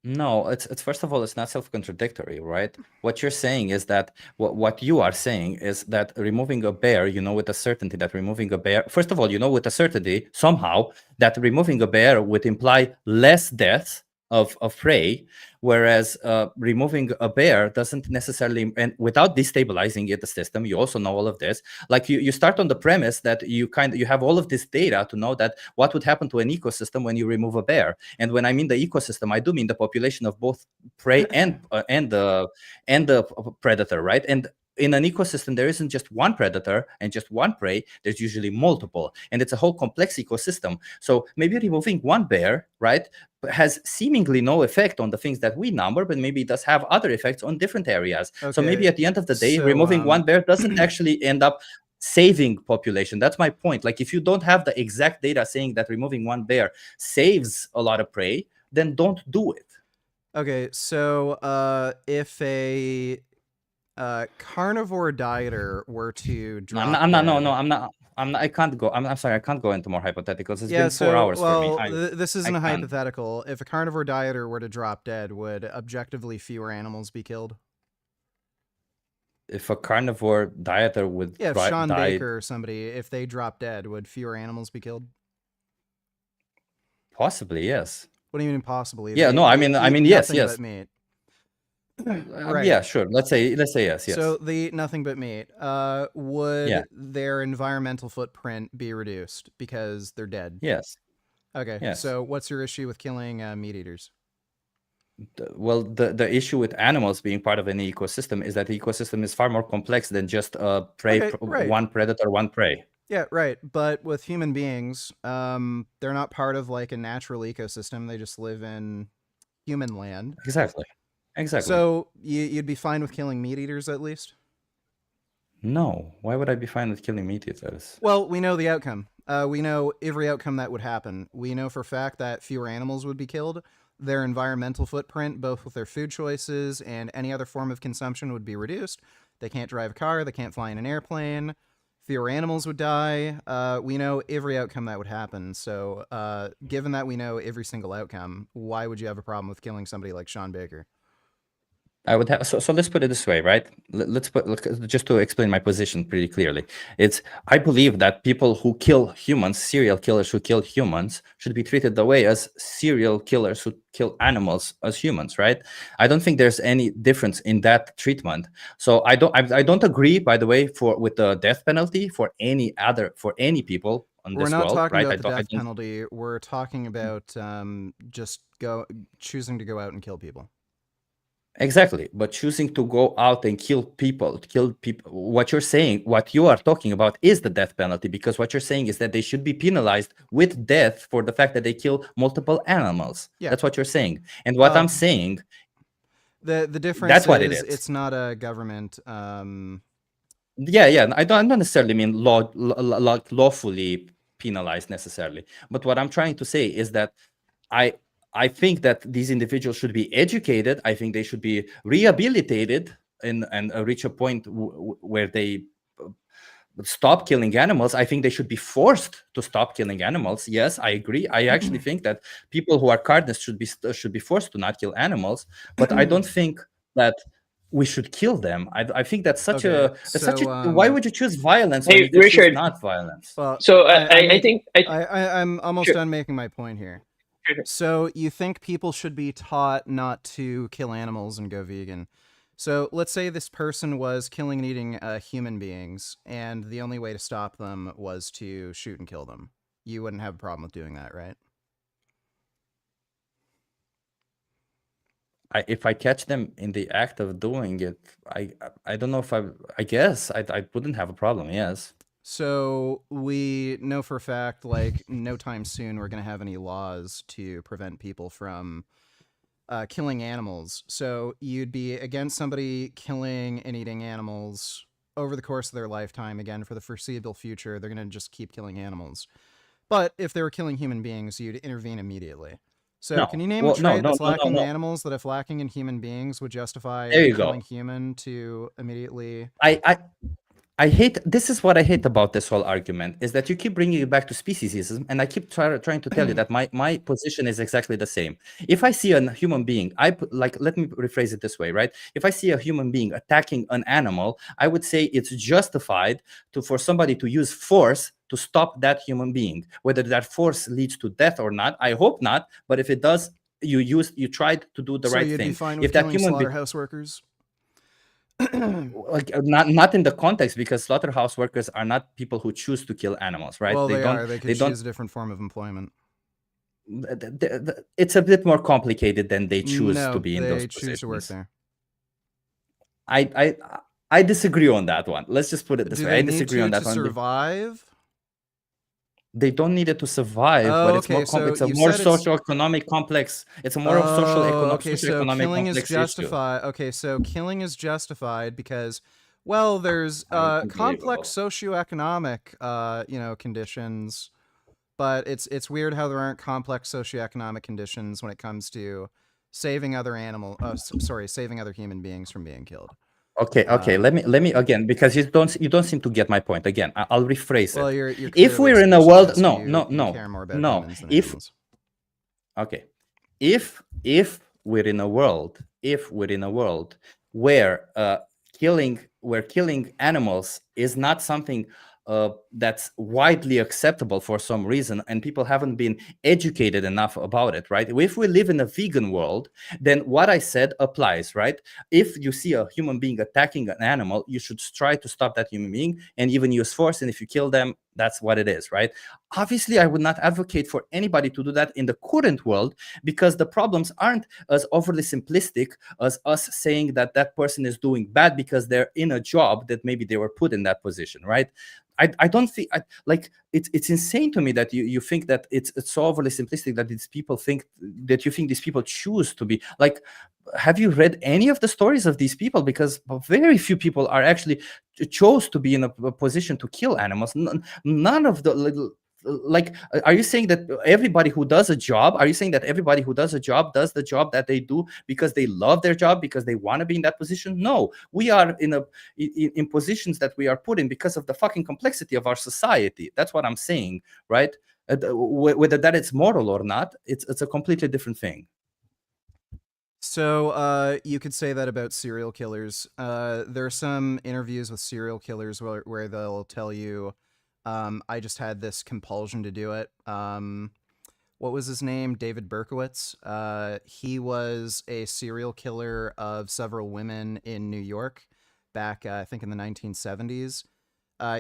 No, it's first of all, it's not self-contradictory, right? What you're saying is that what you are saying is that removing a bear, with a certainty that removing a bear, first of all, with a certainty somehow that removing a bear would imply less deaths of prey, whereas removing a bear doesn't necessarily, and without destabilizing the system, you also know all of this. Like you start on the premise that you have all of this data to know that what would happen to an ecosystem when you remove a bear. And when I mean the ecosystem, I do mean the population of both prey and the predator, right? And in an ecosystem, there isn't just one predator and just one prey. There's usually multiple, and it's a whole complex ecosystem. So maybe removing one bear, right, has seemingly no effect on the things that we number, but maybe it does have other effects on different areas. Okay. So maybe at the end of the day, removing one bear doesn't actually end up saving population. That's my point. Like if you don't have the exact data saying that removing one bear saves a lot of prey, then don't do it. Okay, so if a carnivore dieter were to drop I'm not. I can't go. I'm sorry. I can't go into more hypotheticals. It's been 4 hours for me. This isn't a hypothetical. If a carnivore dieter were to drop dead, would objectively fewer animals be killed? If a carnivore dieter would if Sean Baker or somebody, if they drop dead, would fewer animals be killed? Possibly, yes. What do you mean possibly? Yeah, I mean, yes. But meat. Right. Yeah, sure. Let's say yes. So they eat nothing but meat. Would their environmental footprint be reduced because they're dead? Yes. Okay. Yes. So what's your issue with killing meat eaters? Well, the issue with animals being part of an ecosystem is that the ecosystem is far more complex than just prey, one predator, one prey. Yeah, right. But with human beings, they're not part of like a natural ecosystem. They just live in human land. Exactly. So you'd be fine with killing meat eaters at least? No. Why would I be fine with killing meat eaters? Well, we know the outcome. We know every outcome that would happen. We know for a fact that fewer animals would be killed. Their environmental footprint, both with their food choices and any other form of consumption, would be reduced. They can't drive a car. They can't fly in an airplane. fewer animals would die. We know every outcome that would happen. So given that we know every single outcome, why would you have a problem with killing somebody like Sean Baker? I would have, so let's put it this way, right? Let's just to explain my position pretty clearly. I believe that people who kill humans, serial killers who kill humans, should be treated the way as serial killers who kill animals as humans, right? I don't think there's any difference in that treatment. So I don't agree, by the way, with the death penalty for any people on this world. We're not talking right? about the death penalty. We're talking about just choosing to go out and kill people. Exactly, but choosing to go out and kill people, what you are talking about is the death penalty, because what you're saying is that they should be penalized with death for the fact that they kill multiple animals. Yeah. That's what you're saying. And what I'm saying, the difference that's what it is. It's not a government. Yeah, I don't necessarily mean lawfully penalized necessarily, but what I'm trying to say is that I think that these individuals should be educated. I think they should be rehabilitated and reach a point where they stop killing animals. I think they should be forced to stop killing animals. Yes, I agree. I actually think that people who are carnists should be forced to not kill animals. But I don't think that we should kill them. I think that's such why would you choose violence when you could choose not violence? Well, so I'm almost done making my point here. So you think people should be taught not to kill animals and go vegan. So let's say this person was killing and eating human beings, and the only way to stop them was to shoot and kill them. You wouldn't have a problem with doing that, right? If I catch them in the act of doing it, I don't know if I guess I wouldn't have a problem, yes. So we know for a fact, like, no time soon we're going to have any laws to prevent people from killing animals. So you'd be against somebody killing and eating animals over the course of their lifetime. Again, for the foreseeable future, they're going to just keep killing animals. But if they were killing human beings, you'd intervene immediately. So can you name a trait that's lacking in animals that if lacking in human beings would justify killing human to immediately... I hate, this is what I hate about this whole argument, is that you keep bringing it back to speciesism, and I keep trying to tell you that my position is exactly the same. If I see a human being, let me rephrase it this way, right? If I see a human being attacking an animal, I would say it's justified for somebody to use force to stop that human being. Whether that force leads to death or not, I hope not, but if it does, you tried to do the right thing. So you'd be fine with killing slaughterhouse workers? Like not in the context, because slaughterhouse workers are not people who choose to kill animals, right? Well, they could choose a different form of employment. It's a bit more complicated than they choose to be in those positions. They choose to work there. I disagree on that one. Let's just put it this way. I disagree on that one. Survive? They don't need it to survive, but it's more complex. It's a more socio-economic complex. It's a more socio-economic killing complex is justified. Okay, so killing is justified because, well, there's complex socioeconomic, conditions, but it's weird how there aren't complex socioeconomic conditions when it comes to saving other saving other human beings from being killed. Okay. Let me again, because you don't seem to get my point. Again, I'll rephrase it. Well, you're if we're in a world, no. If we're in a world where killing animals is not something that's widely acceptable for some reason, and people haven't been educated enough about it, right? If we live in a vegan world, then what I said applies, right? If you see a human being attacking an animal, you should try to stop that human being and even use force, and if you kill them, that's what it is, right? Obviously, I would not advocate for anybody to do that in the current world, because the problems aren't as overly simplistic as us saying that that person is doing bad because they're in a job that maybe they were put in that position, right? I don't think it's insane to me that you think that it's so overly simplistic that these people think that you think these people choose to be like. Have you read any of the stories of these people? Because very few people are actually chose to be in a position to kill animals. None of the little like, are you saying that everybody who does a job, are you saying that everybody who does a job does the job that they do because they love their job, because they want to be in that position? No, we are in positions that we are put in because of the fucking complexity of our society. That's what I'm saying, right? Whether that it's moral or not, it's a completely different thing. So you could say that about serial killers. There are some interviews with serial killers where they'll tell you, I just had this compulsion to do it. What was his name? David Berkowitz. He was a serial killer of several women in New York back, I think, in the 1970s.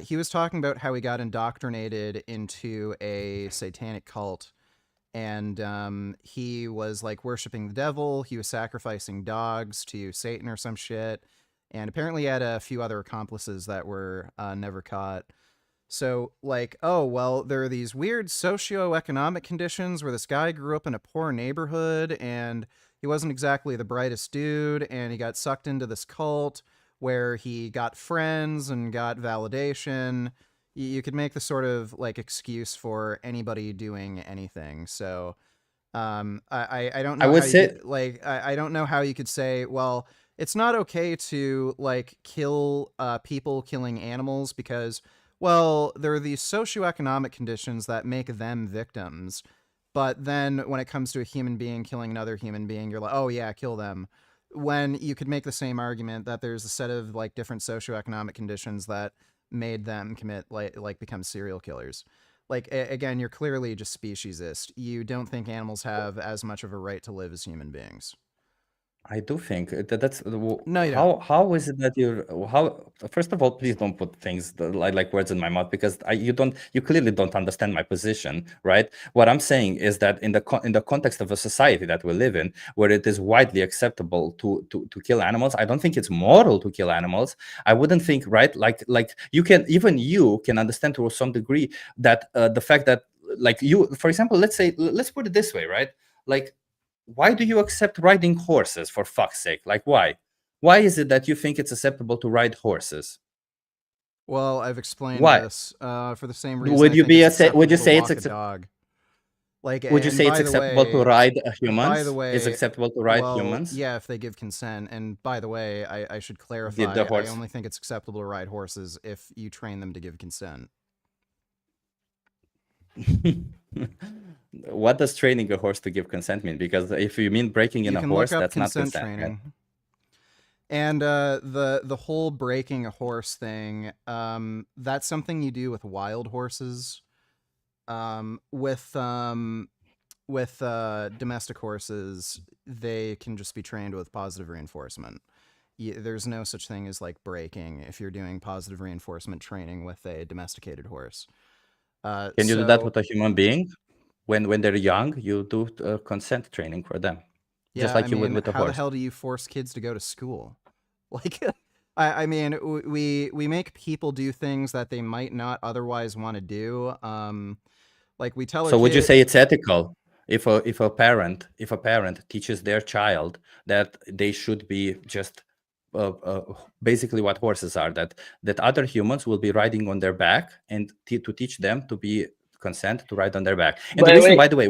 He was talking about how he got indoctrinated into a satanic cult. And he was like worshiping the devil. He was sacrificing dogs to Satan or some shit. And apparently he had a few other accomplices that were never caught. So, like, oh, well, there are these weird socioeconomic conditions where this guy grew up in a poor neighborhood and he wasn't exactly the brightest dude, and he got sucked into this cult where he got friends and got validation. You could make the sort of like excuse for anybody doing anything. So I don't know. I would how say, you could, like, I don't know how you could say, well, it's not okay to like kill people killing animals because, well, there are these socioeconomic conditions that make them victims. But then when it comes to a human being killing another human being, you're like, oh yeah, kill them. When you could make the same argument that there's a set of like different socioeconomic conditions that made them commit like become serial killers. Like, again, you're clearly just speciesist. You don't think animals have as much of a right to live as human beings. I do think that's No, you don't. how is it that how, first of all, please don't put things like words in my mouth, because you clearly don't understand my position, right? What I'm saying is that in the context of a society that we live in, where it is widely acceptable to kill animals, I don't think it's moral to kill animals. I wouldn't think, right? Like you can understand to some degree that the fact that, like, you, for example, let's put it this way, right? Like, why do you accept riding horses, for fuck's sake? Like, why? Why is it that you think it's acceptable to ride horses? Well, I've explained Why? this for the same reason. Would you would you say it's a dog? Like, would you say it's acceptable to ride humans? By the way, it's acceptable to ride well, humans? Yeah, if they give consent. And by the way, I should clarify, I only think it's acceptable to ride horses if you train them to give consent. What does training a horse to give consent mean? Because if you mean breaking in a horse, that's not consent training. Right? And the whole breaking a horse thing, that's something you do with wild horses. With domestic horses, they can just be trained with positive reinforcement. There's no such thing as like breaking if you're doing positive reinforcement training with a domesticated horse. Can you do that with a human being? When they're young, you do consent training for them, just like you would with a horse. How the hell do you force kids to go to school? Like, I mean, we make people do things that they might not otherwise want to do. Like, we tell. So would you say it's ethical if a parent teaches their child that they should be just basically what horses are, that other humans will be riding on their back, and to teach them to be consent to ride on their back? And the reason, by the way,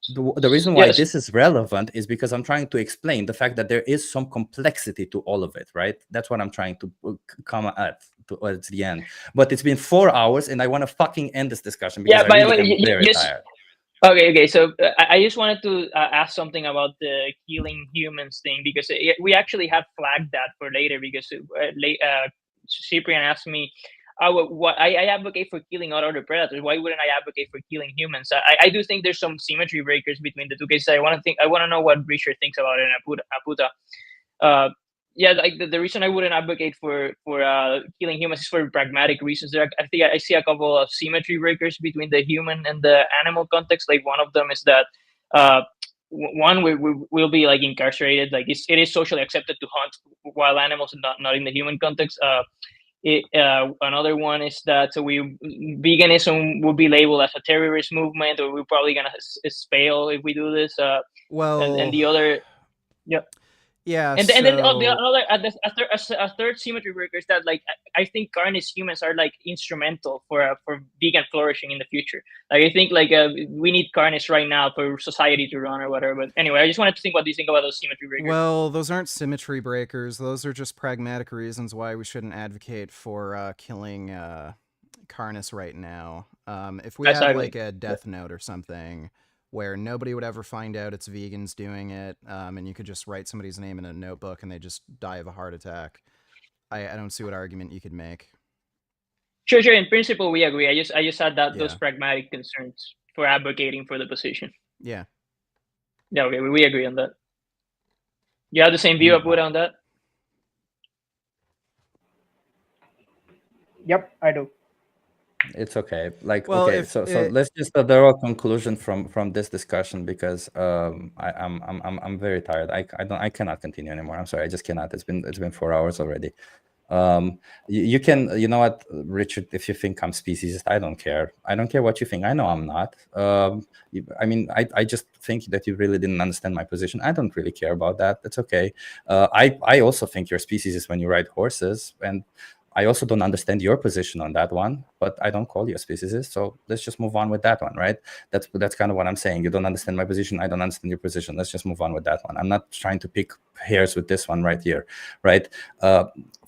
the reason why this is relevant is because I'm trying to explain the fact that there is some complexity to all of it, right? That's what I'm trying to come at towards the end. But it's been 4 hours, and I want to fucking end this discussion because I really am very tired. Okay. So I just wanted to ask something about the killing humans thing, because we actually had flagged that for later, because Cyprian asked me, I advocate for killing all other predators. Why wouldn't I advocate for killing humans? I do think there's some symmetry breakers between the two cases. I want to know what Richard thinks about it in Aputa. Yeah, like the reason I wouldn't advocate for killing humans is for pragmatic reasons. I think I see a couple of symmetry breakers between the human and the animal context. Like, one of them is that one, we will be like incarcerated. Like, it is socially accepted to hunt wild animals, not in the human context. Another one is that veganism will be labeled as a terrorist movement, or we're probably gonna fail if we do this. Well, and the other, yeah. Yeah. And so... then a third symmetry breaker is that, like, I think carnivore humans are like instrumental for vegan flourishing in the future. Like, I think like we need carnies right now for society to run or whatever. But anyway, I just wanted to think, what do you think about those symmetry breakers? Well, those aren't symmetry breakers. Those are just pragmatic reasons why we shouldn't advocate for killing carnies right now. If we had like a death note or something where nobody would ever find out it's vegans doing it, and you could just write somebody's name in a notebook and they just die of a heart attack, I don't see what argument you could make. Sure. In principle, we agree. I just had those pragmatic concerns for advocating for the position. Yeah. Yeah. Okay. We agree on that. You have the same view, Abuda, on that? Yep, I do. It's okay. Like, well, okay, so let's just draw a conclusion from this discussion, because I'm very tired. I cannot continue anymore. I'm sorry, I just cannot. It's been 4 hours already. You can, you know what, Richard, if you think I'm speciesist, I don't care. I don't care what you think. I know I'm not. I mean, I just think that you really didn't understand my position. I don't really care about that. That's okay. I also think you're speciesist when you ride horses, and I also don't understand your position on that one, but I don't call you a speciesist. So let's just move on with that one, right? That's kind of what I'm saying. You don't understand my position. I don't understand your position. Let's just move on with that one. I'm not trying to pick hairs with this one right here, right?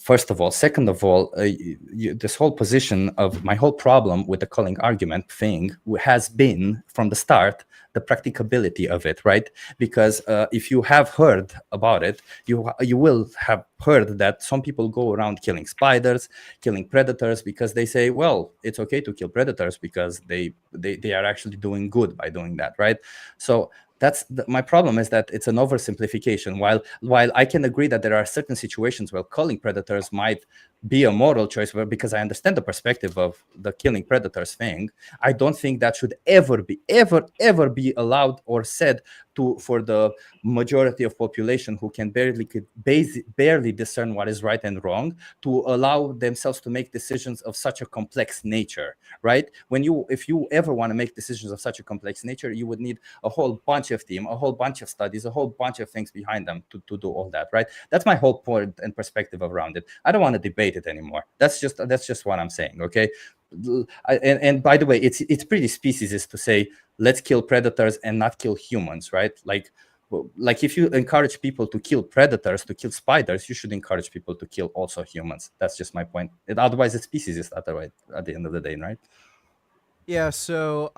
First of all. Second of all, this whole position of my whole problem with the culling argument thing has been from the start the practicability of it, right? Because if you have heard about it, you will have heard that some people go around killing spiders, killing predators, because they say, well, it's okay to kill predators because they are actually doing good by doing that, right? So that's my problem, is that it's an oversimplification. While I can agree that there are certain situations where culling predators might be a moral choice, because I understand the perspective of the killing predators thing, I don't think that should ever be allowed or said for the majority of population who can barely discern what is right and wrong, to allow themselves to make decisions of such a complex nature, right? If you ever want to make decisions of such a complex nature, you would need a whole bunch of team, a whole bunch of studies, a whole bunch of things behind them to do all that, right? That's my whole point and perspective around it. I don't want to debate it anymore. That's just what I'm saying, okay? And by the way, it's pretty speciesist to say let's kill predators and not kill humans, right? Like if you encourage people to kill predators, to kill spiders, you should encourage people to kill also humans. That's just my point. Otherwise, it's speciesist at the end of the day, right? Yeah. So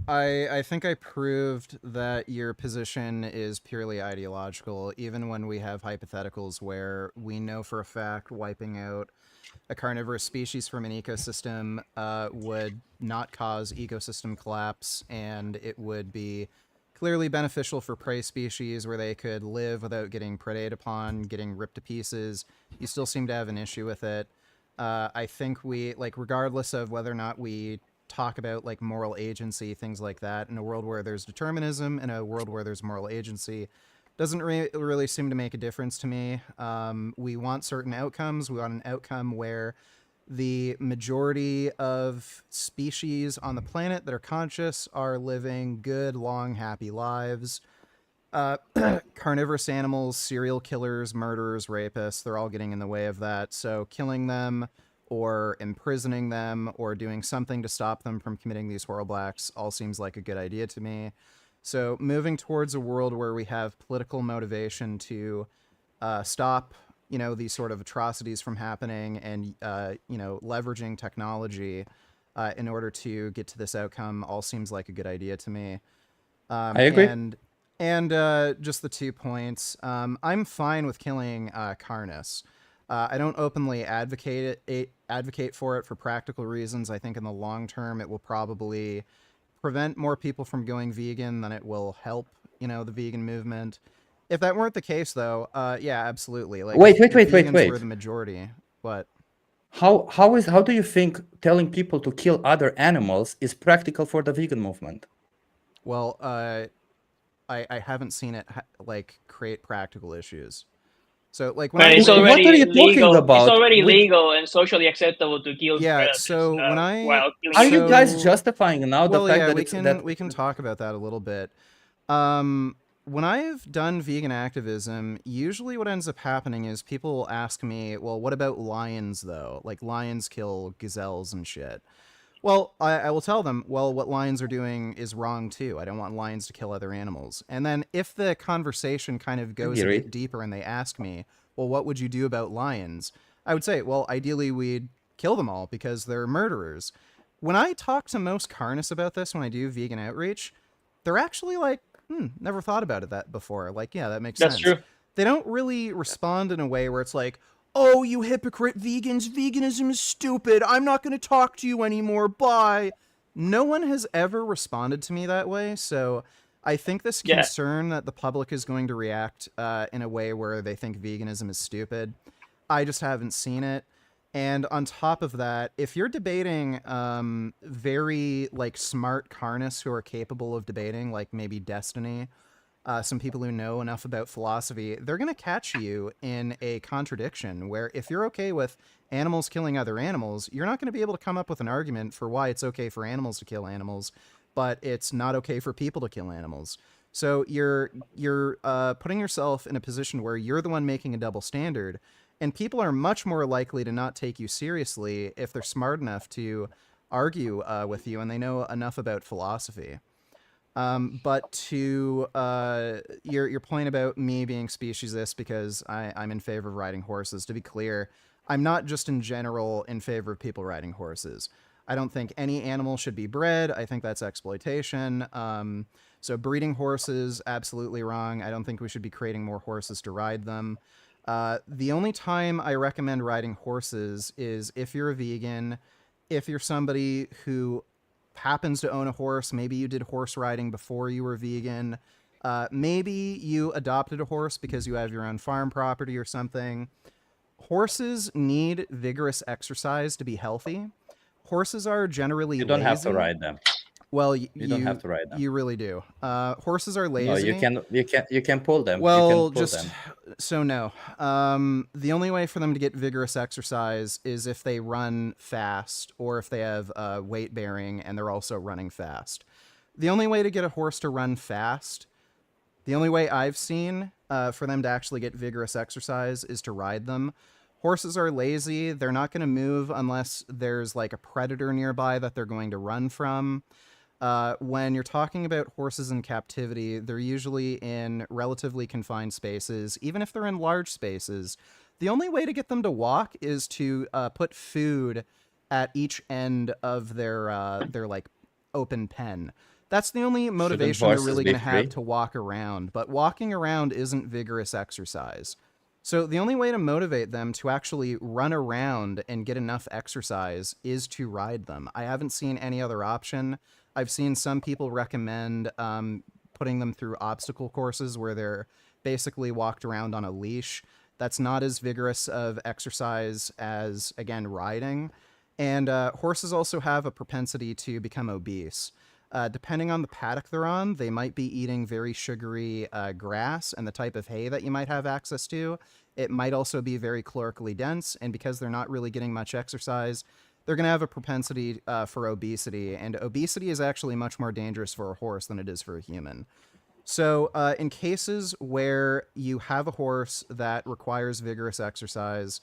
I think I proved that your position is purely ideological, even when we have hypotheticals where we know for a fact wiping out a carnivorous species from an ecosystem would not cause ecosystem collapse, and it would be clearly beneficial for prey species where they could live without getting predated upon, getting ripped to pieces. You still seem to have an issue with it. I think regardless of whether or not we talk about like moral agency, things like that, in a world where there's determinism, in a world where there's moral agency, doesn't really seem to make a difference to me. We want certain outcomes. We want an outcome where the majority of species on the planet that are conscious are living good, long, happy lives. Carnivorous animals, serial killers, murderers, rapists, they're all getting in the way of that. So killing them or imprisoning them or doing something to stop them from committing these horrible acts all seems like a good idea to me. So moving towards a world where we have political motivation to stop, these sort of atrocities from happening, and leveraging technology in order to get to this outcome all seems like a good idea to me. I agree. And just the 2 points. I'm fine with killing carnies. I don't openly advocate for it for practical reasons. I think in the long term it will probably prevent more people from going vegan than it will help, the vegan movement. If that weren't the case, though, yeah, absolutely. Like, wait. Were the majority, but how do you think telling people to kill other animals is practical for the vegan movement? Well, I haven't seen it create practical issues. So like what are you talking about? It's already legal and socially acceptable to kill predators. So when are you guys justifying now the fact that we can talk about that a little bit. when I've done vegan activism, usually what ends up happening is people will ask me, well, what about lions, though? Like, lions kill gazelles and shit. Well, I will tell them, well, what lions are doing is wrong, too. I don't want lions to kill other animals. And then if the conversation kind of goes a bit deeper and they ask me, well, what would you do about lions? I would say, well, ideally we'd kill them all because they're murderers. When I talk to most carnists about this, when I do vegan outreach, they're actually like, never thought about that before. Like, yeah, that makes sense. That's true. They don't really respond in a way where it's like, oh, you hypocrite vegans, veganism is stupid. I'm not going to talk to you anymore. Bye. No one has ever responded to me that way. So I think this concern that the public is going to react in a way where they think veganism is stupid, I just haven't seen it. And on top of that, if you're debating very like smart carnists who are capable of debating, like maybe Destiny, some people who know enough about philosophy, they're going to catch you in a contradiction where if you're okay with animals killing other animals, you're not going to be able to come up with an argument for why it's okay for animals to kill animals, but it's not okay for people to kill animals. So you're putting yourself in a position where you're the one making a double standard, and people are much more likely to not take you seriously if they're smart enough to argue with you and they know enough about philosophy. But to your point about me being speciesist because I'm in favor of riding horses, to be clear, I'm not just in general in favor of people riding horses. I don't think any animal should be bred. I think that's exploitation. So breeding horses, absolutely wrong. I don't think we should be creating more horses to ride them. The only time I recommend riding horses is if you're a vegan, if you're somebody who happens to own a horse, maybe you did horse riding before you were vegan, maybe you adopted a horse because you have your own farm property or something. Horses need vigorous exercise to be healthy. Horses are generally You don't lazy. have to ride them. Well, you don't have to ride them. You really do. Horses are lazy. No, you can pull them. Well, you can pull them. So no. The only way for them to get vigorous exercise is if they run fast or if they have weight bearing and they're also running fast. The only way to get a horse to run fast, the only way I've seen for them to actually get vigorous exercise is to ride them. Horses are lazy. They're not going to move unless there's like a predator nearby that they're going to run from. When you're talking about horses in captivity, they're usually in relatively confined spaces. Even if they're in large spaces, the only way to get them to walk is to put food at each end of their like open pen. That's the only motivation they're really going to have to walk around. But walking around isn't vigorous exercise. So the only way to motivate them to actually run around and get enough exercise is to ride them. I haven't seen any other option. I've seen some people recommend putting them through obstacle courses where they're basically walked around on a leash. That's not as vigorous of exercise as, again, riding. And horses also have a propensity to become obese. Depending on the paddock they're on, they might be eating very sugary grass and the type of hay that you might have access to. It might also be very calorically dense, and because they're not really getting much exercise, they're going to have a propensity for obesity, and obesity is actually much more dangerous for a horse than it is for a human. So in cases where you have a horse that requires vigorous exercise,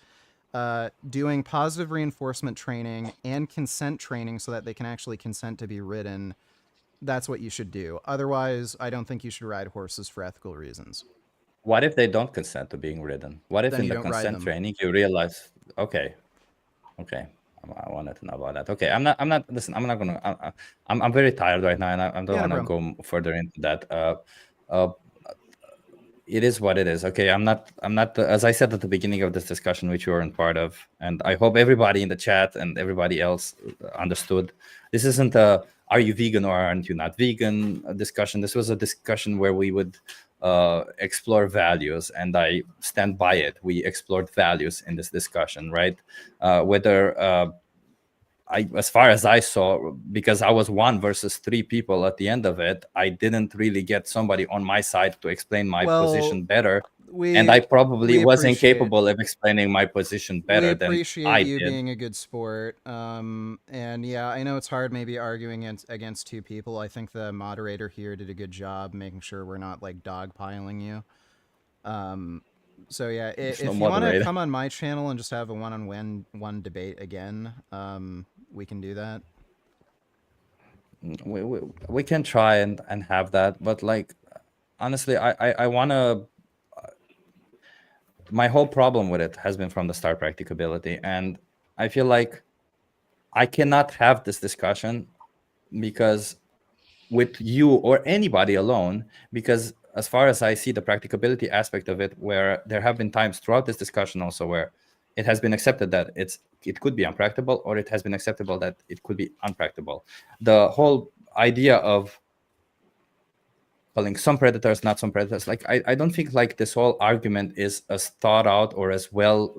doing positive reinforcement training and consent training so that they can actually consent to be ridden, that's what you should do. Otherwise, I don't think you should ride horses for ethical reasons. What if they don't consent to being ridden? What if in the consent training you realize, okay, I wanted to know about that. Okay, I'm not listen, I'm not gonna, I'm very tired right now and I don't want to go further into that. It is what it is. Okay, I'm not, as I said at the beginning of this discussion, which you weren't part of, and I hope everybody in the chat and everybody else understood, this isn't a, are you vegan or aren't you not vegan discussion. This was a discussion where we would explore values, and I stand by it. We explored values in this discussion, right? Whether as far as I saw, because I was 1 versus 3 people at the end of it, I didn't really get somebody on my side to explain my position better. and I probably we was appreciate- incapable of explaining my position better we than appreciate I you did. being a good sport. And yeah, I know it's hard maybe arguing against two people. I think the moderator here did a good job making sure we're not like dogpiling you. So yeah, if no you want to moderator. come on my channel and just have a one-on-one debate again, we can do that. We can try and have that, but like honestly, I want to. My whole problem with it has been from the start practicability, and I feel like I cannot have this discussion because with you or anybody alone, because as far as I see the practicability aspect of it, where there have been times throughout this discussion also where it has been accepted that it could be unpracticable, or it has been acceptable that it could be unpracticable. The whole idea of calling some predators not some predators, like I don't think like this whole argument is as thought out or as well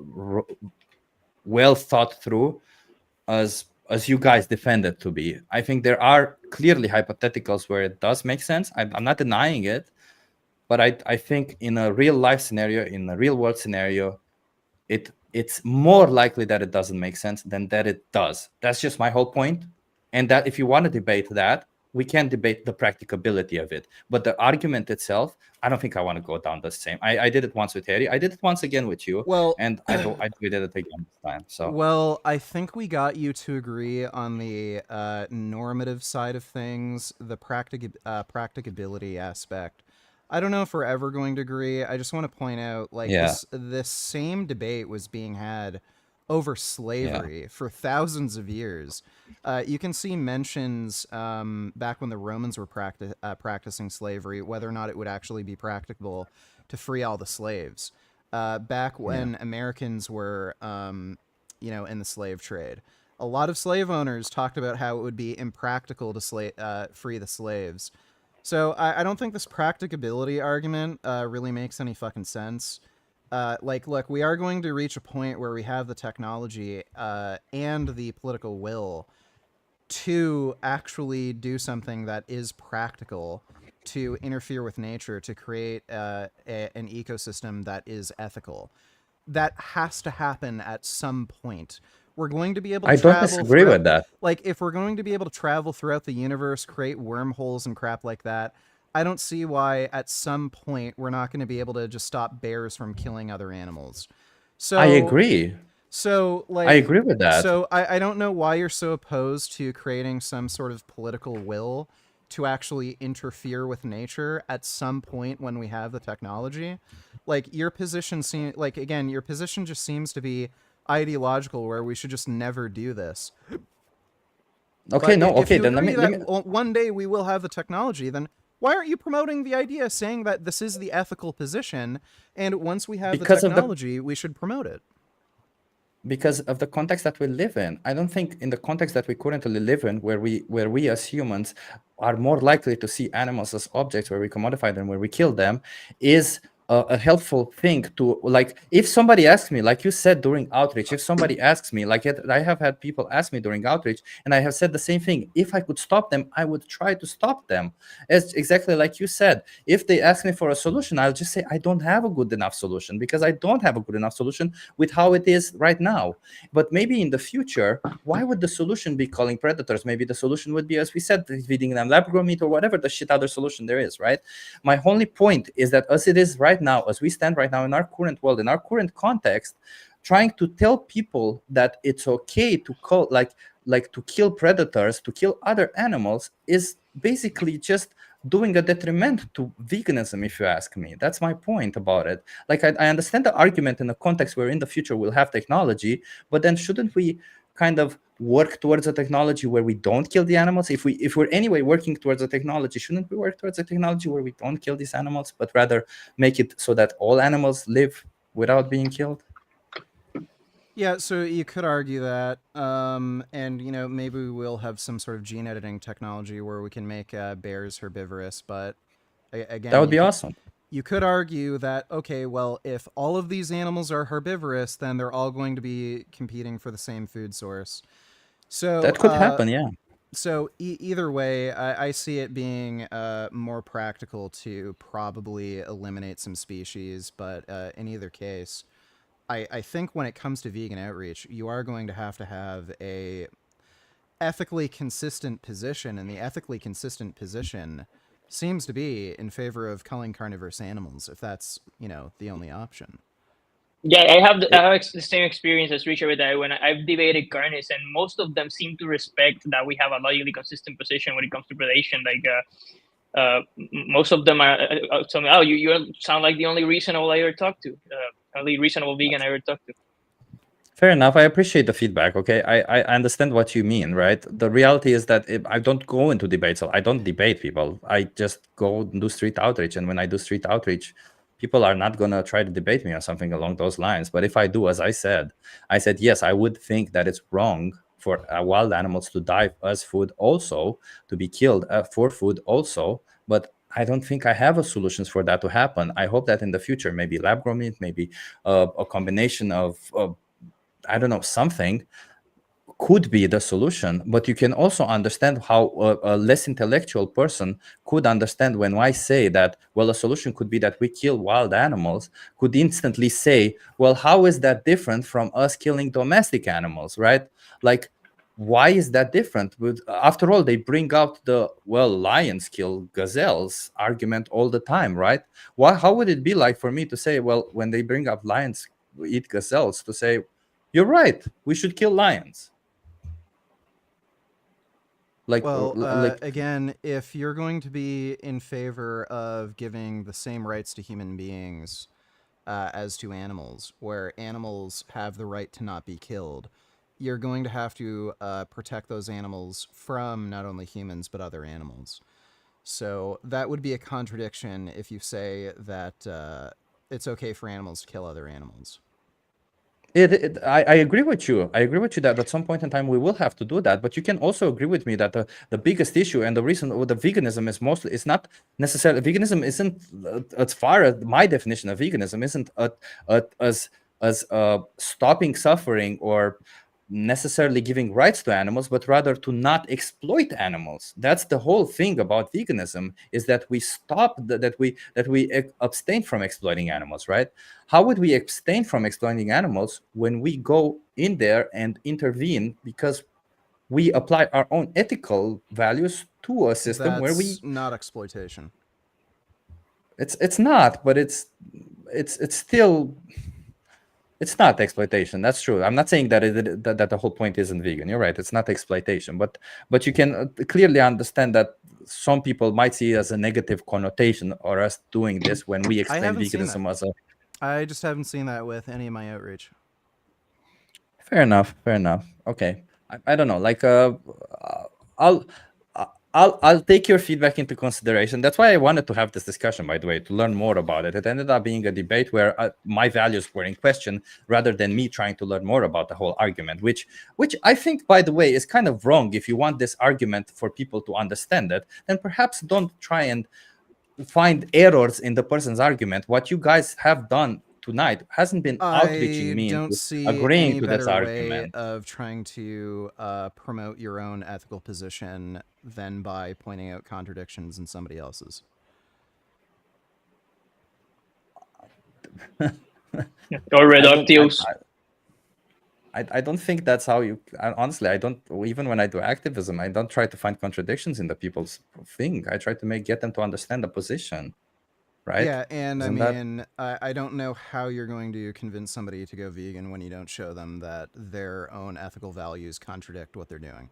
thought through as you guys defend it to be. I think there are clearly hypotheticals where it does make sense. I'm not denying it, but I think in a real life scenario, in a real world scenario, it's more likely that it doesn't make sense than that it does. That's just my whole point. And that if you want to debate that, we can debate the practicability of it. But the argument itself, I don't think I want to go down the same. I did it once with Harry. I did it once again with you. Well, and we did it again this time. So well, I think we got you to agree on the normative side of things, the practicability aspect. I don't know if we're ever going to agree. I just want to point out, like, this same debate was being had over slavery for thousands of years. You can see mentions back when the Romans were practicing slavery, whether or not it would actually be practicable to free all the slaves. Back when Americans were, in the slave trade, a lot of slave owners talked about how it would be impractical to free the slaves. So I don't think this practicability argument really makes any fucking sense. Look, we are going to reach a point where we have the technology and the political will to actually do something that is practical, to interfere with nature, to create an ecosystem that is ethical. That has to happen at some point. We're going to be able to travel. I don't disagree with that. Like, if we're going to be able to travel throughout the universe, create wormholes and crap like that, I don't see why at some point we're not going to be able to just stop bears from killing other animals. So I agree. So, like, I agree with that. So I don't know why you're so opposed to creating some sort of political will to actually interfere with nature at some point when we have the technology. Like, your position your position just seems to be ideological, where we should just never do this. Okay, then let me one day we will have the technology, then why aren't you promoting the idea, saying that this is the ethical position, and once we have the technology, we should promote it? Because of the context that we live in. I don't think in the context that we currently live in, where we as humans are more likely to see animals as objects, where we commodify them, where we kill them, is a helpful thing to, like, if somebody asks me, like you said during outreach, if somebody asks me, like I have had people ask me during outreach, and I have said the same thing. If I could stop them, I would try to stop them. It's exactly like you said. If they ask me for a solution, I'll just say I don't have a good enough solution, because I don't have a good enough solution with how it is right now. But maybe in the future, why would the solution be calling predators? Maybe the solution would be, as we said, feeding them lab-grown meat or whatever the shit other solution there is, right? My only point is that as it is right now, as we stand right now in our current world, in our current context, trying to tell people that it's okay to call, like to kill predators, to kill other animals, is basically just doing a detriment to veganism, if you ask me. That's my point about it. Like, I understand the argument in the context where in the future we'll have technology, but then shouldn't we kind of work towards a technology where we don't kill the animals? If we're anyway working towards a technology, shouldn't we work towards a technology where we don't kill these animals, but rather make it so that all animals live without being killed? Yeah, so you could argue that, and maybe we will have some sort of gene editing technology where we can make bears herbivorous, but again, that would be awesome. You could argue that, okay, well, if all of these animals are herbivorous, then they're all going to be competing for the same food source. So that could happen, yeah. So either way, I see it being more practical to probably eliminate some species, but in either case, I think when it comes to vegan outreach, you are going to have a ethically consistent position, and the ethically consistent position seems to be in favor of culling carnivorous animals, if that's, the only option. Yeah, I have the same experience as Richard with that when I've debated carnies, and most of them seem to respect that we have a logically consistent position when it comes to predation. Like, most of them are tell me, "Oh, you sound like the only reasonable I ever talked to, only reasonable vegan I ever talked to." Fair enough. I appreciate the feedback. Okay, I understand what you mean, right? The reality is that I don't go into debates. So I don't debate people. I just go and do street outreach, and when I do street outreach, people are not gonna try to debate me or something along those lines. But if I do, as I said yes, I would think that it's wrong for wild animals to die as food, also to be killed for food, also. But I don't think I have a solutions for that to happen. I hope that in the future, maybe lab grown meat, maybe a combination of I don't know, something could be the solution. But you can also understand how a less intellectual person could understand when I say that, well, a solution could be that we kill wild animals, could instantly say, well, how is that different from us killing domestic animals, right? Like, why is that different? But after all, they bring out the, well, lions kill gazelles argument all the time, right? How would it be like for me to say, well, when they bring up lions eat gazelles, to say, you're right, we should kill lions? Well, again, if you're going to be in favor of giving the same rights to human beings as to animals, where animals have the right to not be killed, you're going to have to protect those animals from not only humans but other animals. So that would be a contradiction if you say that it's okay for animals to kill other animals. I agree with you. I agree with you that at some point in time we will have to do that. But you can also agree with me that the biggest issue and the reason with the veganism is mostly, it's not necessarily, veganism isn't, as far as my definition of veganism isn't as stopping suffering or necessarily giving rights to animals, but rather to not exploit animals. That's the whole thing about veganism, is that we stop that we abstain from exploiting animals, right? How would we abstain from exploiting animals when we go in there and intervene because we apply our own ethical values to a system where we not exploitation. It's not, but it's still, it's not exploitation. That's true. I'm not saying that that the whole point isn't vegan. You're right. It's not exploitation, but you can clearly understand that some people might see it as a negative connotation, or us doing this when we explain veganism as a. I just haven't seen that with any of my outreach. Fair enough. Fair enough. Okay. I don't know. Like, I'll take your feedback into consideration. That's why I wanted to have this discussion, by the way, to learn more about it. It ended up being a debate where my values were in question rather than me trying to learn more about the whole argument, which I think, by the way, is kind of wrong. If you want this argument for people to understand it, then perhaps don't try and find errors in the person's argument. What you guys have done tonight hasn't been outreaching me into agreeing to this argument. Way of trying to promote your own ethical position than by pointing out contradictions in somebody else's. Or reductives. I don't think that's how you. Honestly, I don't. Even when I do activism, I don't try to find contradictions in the people's thing. I try to get them to understand the position. Right? Yeah, and I don't know how you're going to convince somebody to go vegan when you don't show them that their own ethical values contradict what they're doing.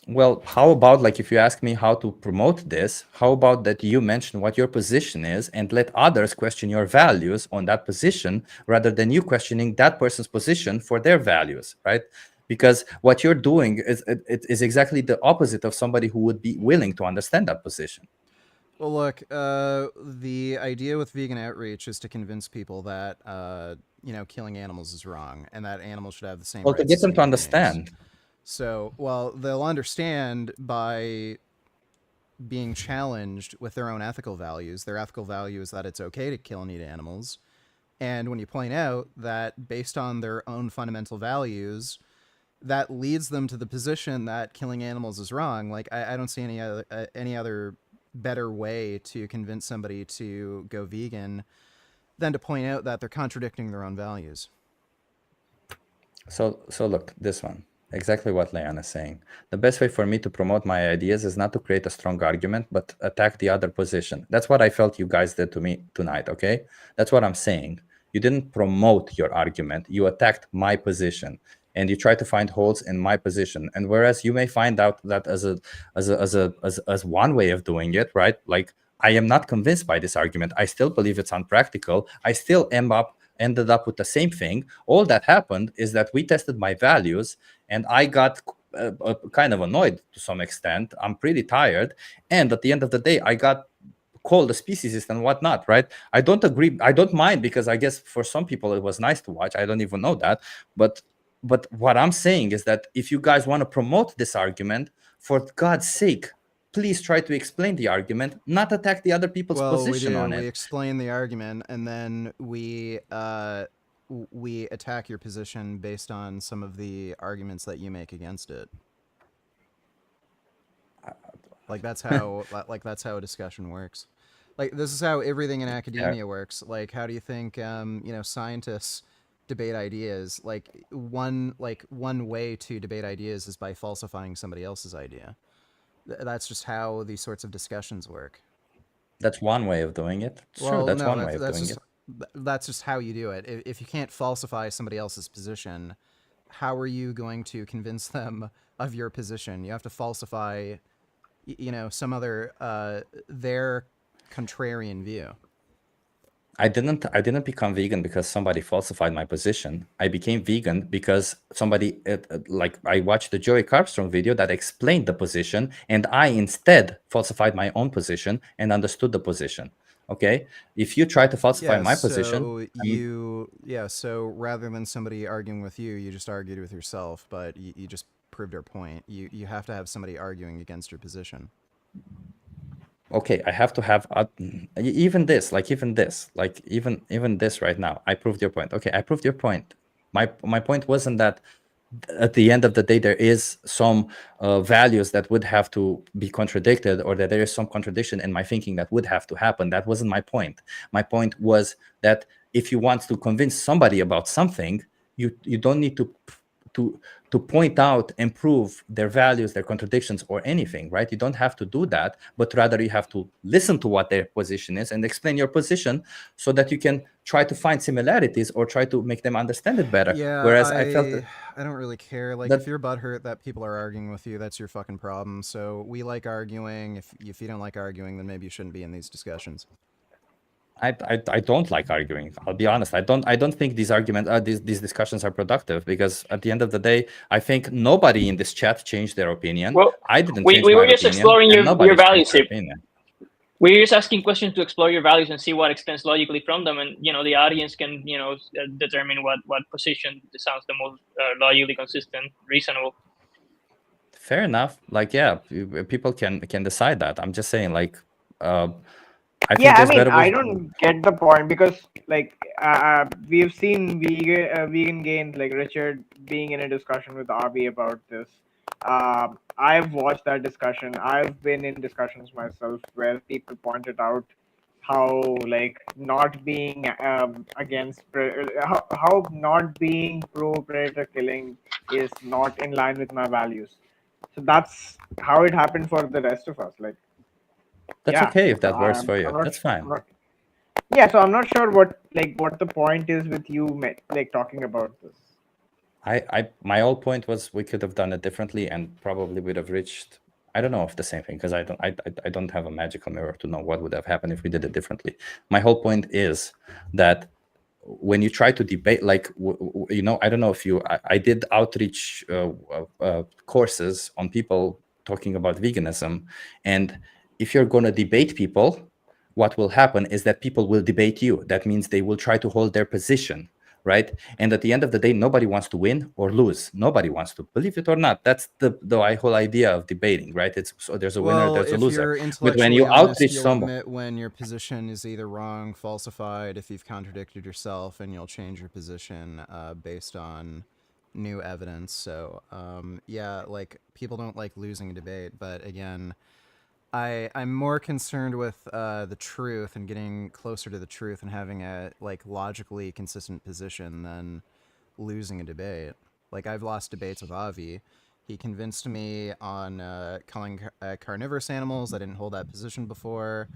Well, how about, like, if you ask me how to promote this, how about that you mention what your position is and let others question your values on that position rather than you questioning that person's position for their values, right? Because what you're doing is exactly the opposite of somebody who would be willing to understand that position. Well, look, the idea with vegan outreach is to convince people that, killing animals is wrong and that animals should have the same rights. Well, to get them to understand. So, well, they'll understand by being challenged with their own ethical values. Their ethical value is that it's okay to kill and eat animals. And when you point out that based on their own fundamental values, that leads them to the position that killing animals is wrong. Like, I don't see any other better way to convince somebody to go vegan than to point out that they're contradicting their own values. So look, this one, exactly what Leon is saying. The best way for me to promote my ideas is not to create a strong argument, but attack the other position. That's what I felt you guys did to me tonight, okay? That's what I'm saying. You didn't promote your argument. You attacked my position, and you try to find holes in my position. And whereas you may find out that as one way of doing it, right? Like, I am not convinced by this argument. I still believe it's unpractical. I still ended up with the same thing. All that happened is that we tested my values, and I got kind of annoyed to some extent. I'm pretty tired, and at the end of the day, I got called a speciesist and whatnot, right? I don't agree. I don't mind, because I guess for some people it was nice to watch. I don't even know that. But what I'm saying is that if you guys want to promote this argument, for God's sake, please try to explain the argument, not attack the other people's position on it. We explain the argument, and then we attack your position based on some of the arguments that you make against it. Like, that's how a discussion works. Like, this is how everything in academia works. Like, how do you think scientists debate ideas? Like, one way to debate ideas is by falsifying somebody else's idea. That's just how these sorts of discussions work. That's one way of doing it. Sure, that's one way of doing it. That's just how you do it. If you can't falsify somebody else's position, how are you going to convince them of your position? You have to falsify, some other their contrarian view. I didn't become vegan because somebody falsified my position. I became vegan because somebody, I watched the Joey Carbstrong video that explained the position, and I instead falsified my own position and understood the position. Okay, if you try to falsify my position, so rather than somebody arguing with you, you just argued with yourself, but you just proved your point. You have to have somebody arguing against your position. Okay, I have to have even this right now. I proved your point. Okay, I proved your point. My point wasn't that at the end of the day there is some values that would have to be contradicted, or that there is some contradiction in my thinking that would have to happen. That wasn't my point. My point was that if you want to convince somebody about something, you don't need to point out and prove their values, their contradictions, or anything, right? You don't have to do that, but rather you have to listen to what their position is and explain your position so that you can try to find similarities or try to make them understand it better. Yeah, whereas I felt that I don't really care. Like, if you're butthurt that people are arguing with you, that's your fucking problem. So we like arguing. If you don't like arguing, then maybe you shouldn't be in these discussions. I don't like arguing. I'll be honest. I don't think these arguments, these discussions are productive, because at the end of the day, I think nobody in this chat changed their opinion. Well, I didn't. We were just exploring your values. We were just asking questions to explore your values and see what extends logically from them, and the audience can determine what position sounds the most logically consistent, reasonable. Fair enough. Like, yeah, people can decide that. I'm just saying, like. I don't get the point, because we've seen vegan gains like Richard being in a discussion with RB about this. I've watched that discussion. I've been in discussions myself where people pointed out how not being against how not being pro predator killing is not in line with my values. So that's how it happened for the rest of us. That's okay if that works for you. That's fine. So I'm not sure what the point is with you talking about this. My whole point was we could have done it differently and probably would have reached, I don't know if the same thing, because I don't have a magical mirror to know what would have happened if we did it differently. My whole point is that when you try to debate, I don't know if I did outreach courses on people talking about veganism, and if you're going to debate people, what will happen is that people will debate you. That means they will try to hold their position, right? And at the end of the day, nobody wants to win or lose. Nobody wants to, believe it or not. That's the whole idea of debating, right? There's a winner, there's a loser. But when you outreach someone, admit when your position is either wrong, falsified, if you've contradicted yourself, and you'll change your position based on new evidence. So, yeah, like, people don't like losing a debate, but again, I'm more concerned with the truth and getting closer to the truth and having a, like, logically consistent position than losing a debate. Like, I've lost debates with Avi. He convinced me on calling carnivorous animals. I didn't hold that position before.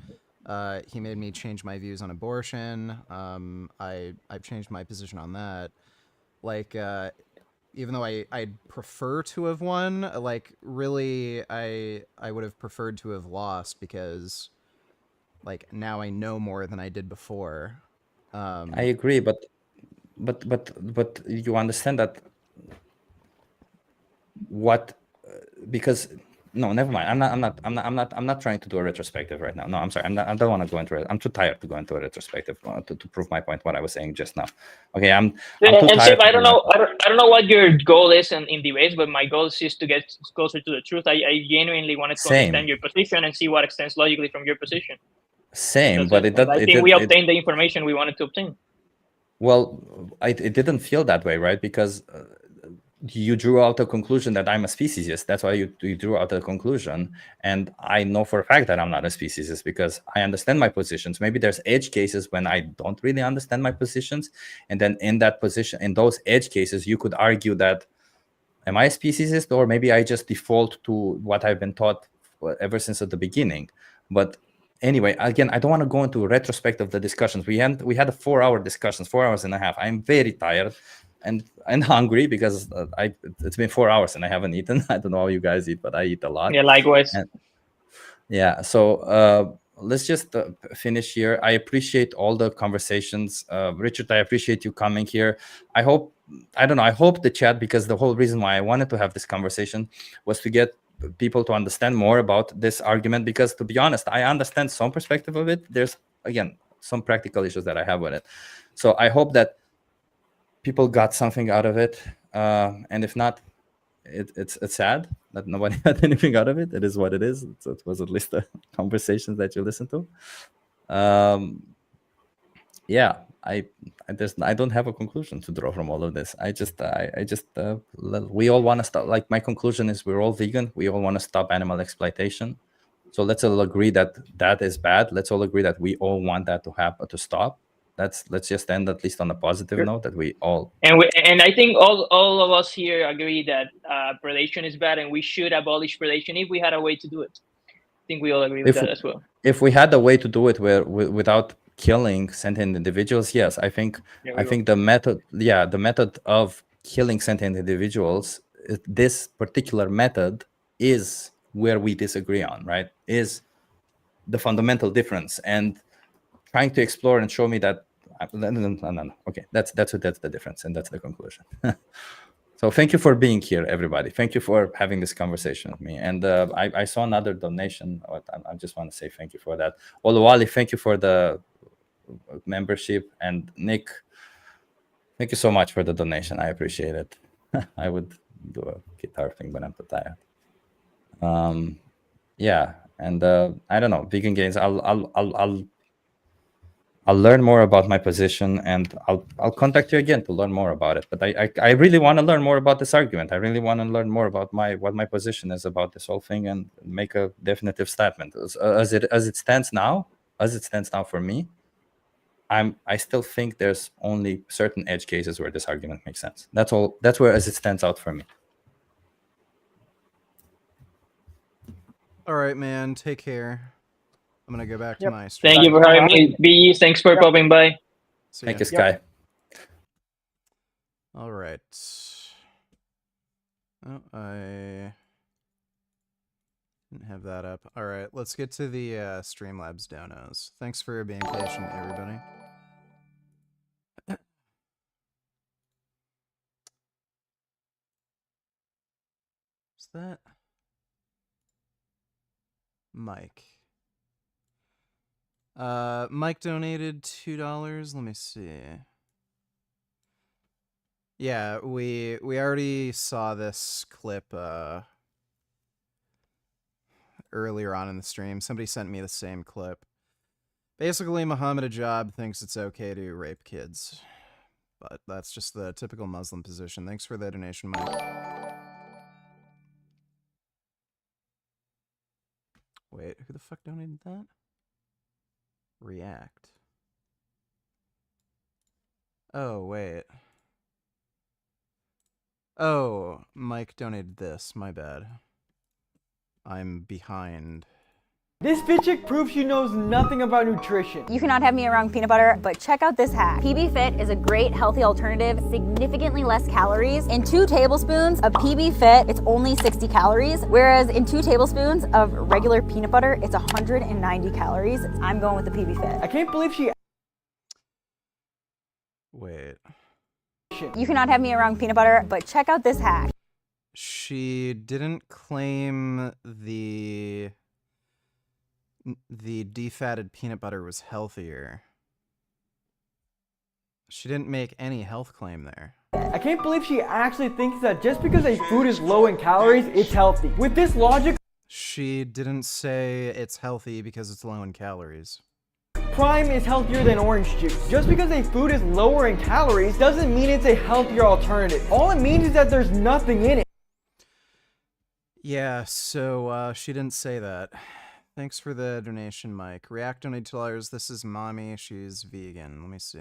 He made me change my views on abortion. I've changed my position on that. Like, even though I'd prefer to have won, like, really, I would have preferred to have lost because, like, now I know more than I did before. I agree, but you understand that what because no, never mind. I'm not trying to do a retrospective right now. No, I'm sorry. I don't want to go into it. I'm too tired to go into a retrospective to prove my point. What I was saying just now. Okay, I'm too And tired. Sip, I don't know what your goal is in debates, but my goal is to get closer to the truth. I genuinely wanted to understand your position and see what extends logically from your position. Same, but I think we obtained the information we wanted to obtain. Well, it didn't feel that way, right? Because you drew out a conclusion that I'm a speciesist. That's why you drew out a conclusion. And I know for a fact that I'm not a speciesist because I understand my positions. Maybe there's edge cases when I don't really understand my positions. And then in that position, in those edge cases, you could argue that, am I a speciesist? Or maybe I just default to what I've been taught ever since at the beginning. But anyway, again, I don't want to go into a retrospect of the discussions. We had a 4-hour discussions, 4 hours and a half. I'm very tired and hungry because it's been 4 hours and I haven't eaten. I don't know how you guys eat, but I eat a lot. Yeah, likewise. Yeah, so let's just finish here. I appreciate all the conversations. Richard, I appreciate you coming here. I hope the chat, because the whole reason why I wanted to have this conversation was to get people to understand more about this argument, because to be honest, I understand some perspective of it. There's, again, some practical issues that I have with it. So I hope that people got something out of it. And if not, it's sad that nobody had anything out of it. It is what it is. It was at least the conversations that you listened to. Yeah, I don't have a conclusion to draw from all of this. We all want to stop. Like, my conclusion is we're all vegan. We all want to stop animal exploitation. So let's all agree that that is bad. Let's all agree that we all want that to happen, to stop. Let's just end at least on a positive note that we all. And I think all of us here agree that predation is bad, and we should abolish predation if we had a way to do it. I think we all agree with that as well. If we had a way to do it without killing sentient individuals, yes, I think the method of killing sentient individuals, this particular method is where we disagree on, right? Is the fundamental difference, and trying to explore and show me that no. Okay, that's the difference, and that's the conclusion. So thank you for being here, everybody. Thank you for having this conversation with me. And I saw another donation. I just want to say thank you for that. Oluwali, thank you for the membership. And Nick, thank you so much for the donation. I appreciate it. I would do a guitar thing, but I'm too tired. Yeah, and I don't know, vegan gains. I'll learn more about my position, and I'll contact you again to learn more about it. But I really want to learn more about this argument. I really want to learn more about what my position is about this whole thing, and make a definitive statement. As it stands now for me, I still think there's only certain edge cases where this argument makes sense. That's all. That's where as it stands out for me. All right, man. Take care. I'm gonna go back to my stream. Thank you for having me. BE, thanks for popping by. Thank you, Sky. All right. Oh, I didn't have that up. All right, let's get to the Streamlabs donos. Thanks for being patient, everybody. Is that Mike? Mike donated $2. Let me see. Yeah, we already saw this clip earlier on in the stream. Somebody sent me the same clip. Basically, Mohammed Ajab thinks it's okay to rape kids. but that's just the typical Muslim position. Thanks for the donation, Mike. Wait, who the fuck donated that? React. Oh, wait. Oh, Mike donated this. My bad. I'm behind. This fit chick proves she knows nothing about nutrition. You cannot have me around peanut butter, but check out this hack. PB Fit is a great healthy alternative, significantly less calories. In 2 tablespoons of PB Fit, it's only 60 calories, whereas in 2 tablespoons of regular peanut butter, it's 190 calories. I'm going with the PB Fit. I can't believe she... Wait. You cannot have me around peanut butter, but check out this hack. She didn't claim the defatted peanut butter was healthier. She didn't make any health claim there. I can't believe she actually thinks that just because a food is low in calories, it's healthy. With this logic... She didn't say it's healthy because it's low in calories. Prime is healthier than orange juice. Just because a food is lower in calories doesn't mean it's a healthier alternative. All it means is that there's nothing in it. Yeah, so she didn't say that. Thanks for the donation, Mike. React donated $2. This is Mommy. She's vegan. Let me see.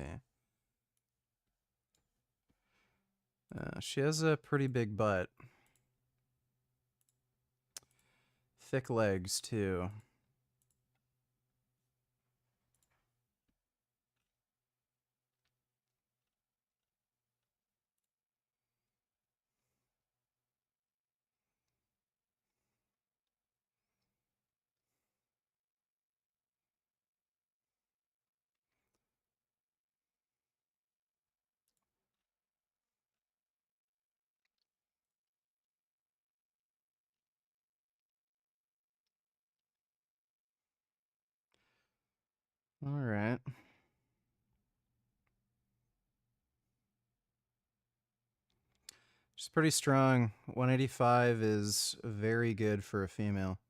She has a pretty big butt. Thick legs, too. All right. She's pretty strong. 185 is very good for a female.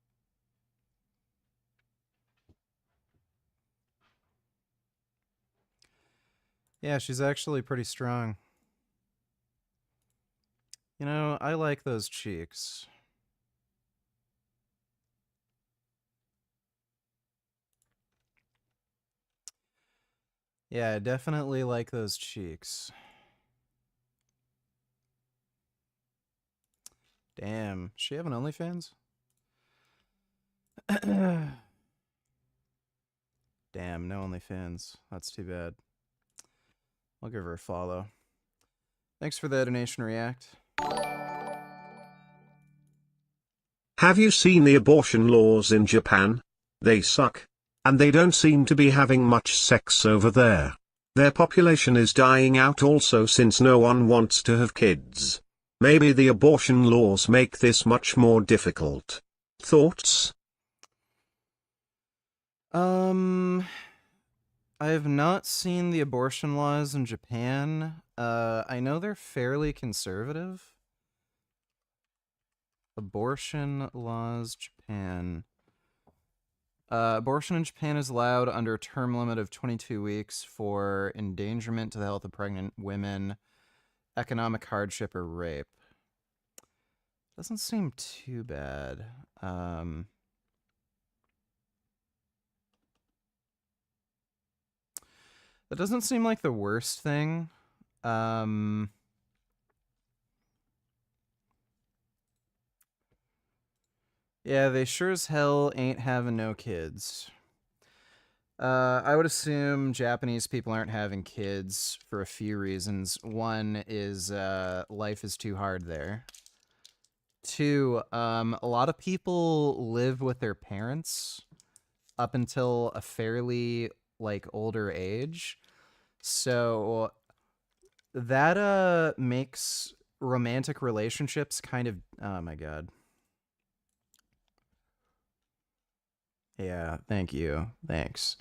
Yeah, she's actually pretty strong. You know, I like those cheeks. Yeah, I definitely like those cheeks. Damn, does she have an OnlyFans? Damn, no OnlyFans. That's too bad. I'll give her a follow. Thanks for the donation, React. Have you seen the abortion laws in Japan? They suck. And they don't seem to be having much sex over there. Their population is dying out also since no one wants to have kids. Maybe the abortion laws make this much more difficult. Thoughts? I have not seen the abortion laws in Japan. I know they're fairly conservative. Abortion laws, Japan. Abortion in Japan is allowed under a term limit of 22 weeks for endangerment to the health of pregnant women, economic hardship, or rape. Doesn't seem too bad. That doesn't seem like the worst thing. Yeah, they sure as hell ain't having no kids. I would assume Japanese people aren't having kids for a few reasons. One is life is too hard there. Two, a lot of people live with their parents up until a fairly older age. So that makes romantic relationships kind of, oh my god. Yeah, thank you. Thanks.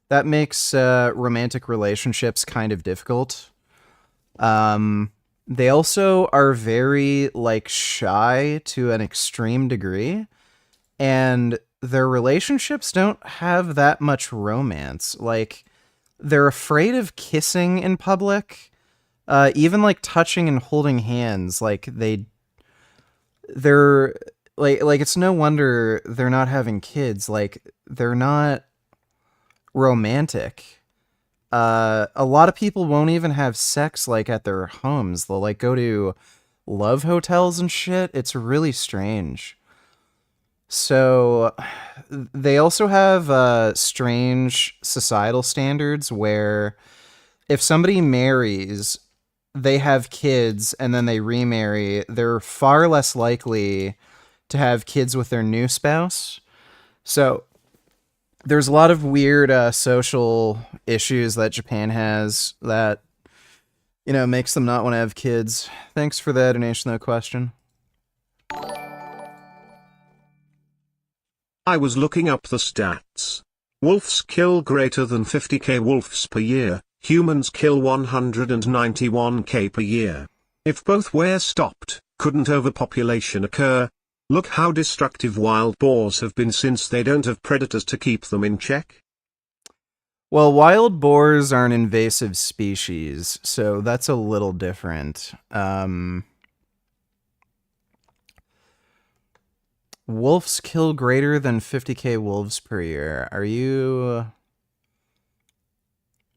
That makes romantic relationships kind of difficult. They also are very shy to an extreme degree, and their relationships don't have that much romance. They're afraid of kissing in public, Even like touching and holding hands, like they're like it's no wonder they're not having kids. Like they're not romantic. A lot of people won't even have sex like at their homes. They'll like go to love hotels and shit. It's really strange. So they also have strange societal standards where if somebody marries, they have kids and then they remarry, they're far less likely to have kids with their new spouse. So there's a lot of weird social issues that Japan has that, you know, makes them not want to have kids. Thanks for that donation, though, question. I was looking up the stats. Wolves kill greater than 50k wolves per year, humans kill 191k per year. If both were stopped, couldn't overpopulation occur? Look how destructive wild boars have been since they don't have predators to keep them in check. Well, wild boars are an invasive species, so that's a little different. Wolves kill greater than 50k wolves per year. Are you...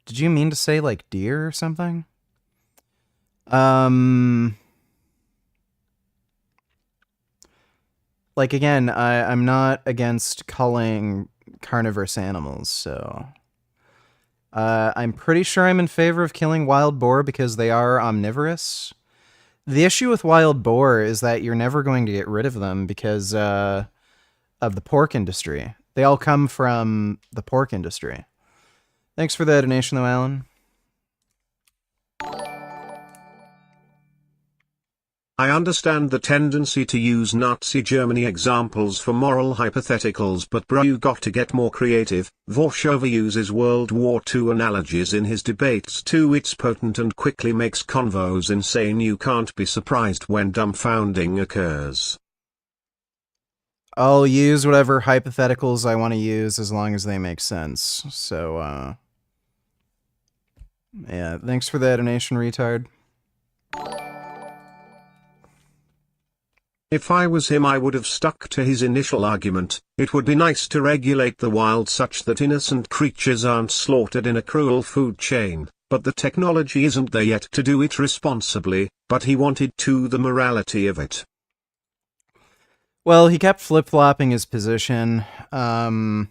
Did you mean to say, like, deer or something? Like, again, I'm not against culling carnivorous animals, so... I'm pretty sure I'm in favor of killing wild boar because they are omnivorous. The issue with wild boar is that you're never going to get rid of them because of the pork industry. They all come from the pork industry. Thanks for the donation, though, Alan. I understand the tendency to use Nazi Germany examples for moral hypotheticals, but bro, you got to get more creative. Vorshover uses World War II analogies in his debates too. It's potent and quickly makes convos insane. You can't be surprised when dumbfounding occurs. I'll use whatever hypotheticals I want to use as long as they make sense. So, yeah, thanks for that donation, retard. If I was him, I would have stuck to his initial argument. It would be nice to regulate the wild such that innocent creatures aren't slaughtered in a cruel food chain, but the technology isn't there yet to do it responsibly, but he wanted to the morality of it. Well, he kept flip-flopping his position. I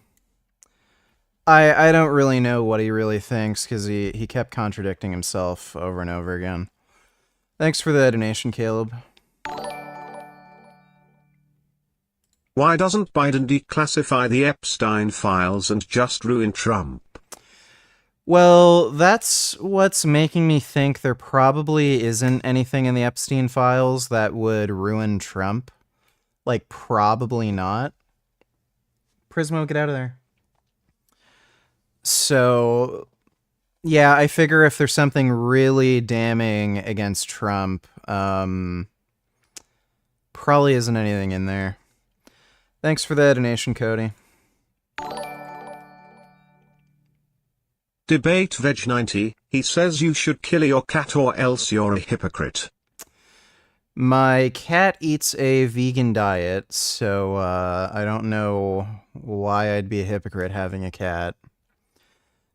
don't really know what he really thinks, because he kept contradicting himself over and over again. Thanks for the donation, Caleb. Why doesn't Biden declassify the Epstein files and just ruin Trump? Well, that's what's making me think there probably isn't anything in the Epstein files that would ruin Trump. Like, probably not. Prismo, get out of there. So, yeah, I figure if there's something really damning against Trump, probably isn't anything in there. Thanks for the donation, Cody. Debate Veg 90, he says you should kill your cat or else you're a hypocrite. My cat eats a vegan diet, so I don't know why I'd be a hypocrite having a cat.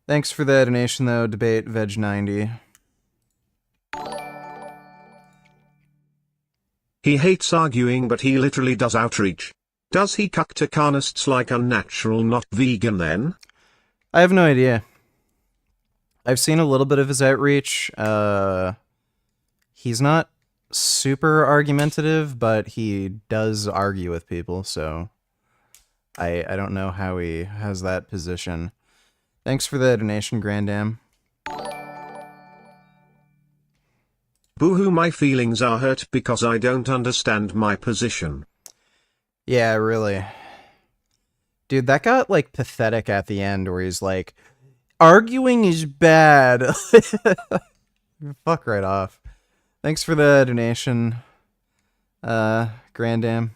Thanks for the donation, though, Debate Veg 90. He hates arguing, but he literally does outreach. Does he cuck to carnists like unnatural, not vegan then? I have no idea. I've seen a little bit of his outreach. He's not super argumentative, but he does argue with people, so I don't know how he has that position. Thanks for the donation, Grandam. Boo-hoo, my feelings are hurt because I don't understand my position. Yeah, really. Dude, that got, like, pathetic at the end where he's like, arguing is bad. Fuck right off. Thanks for the donation, Grandam.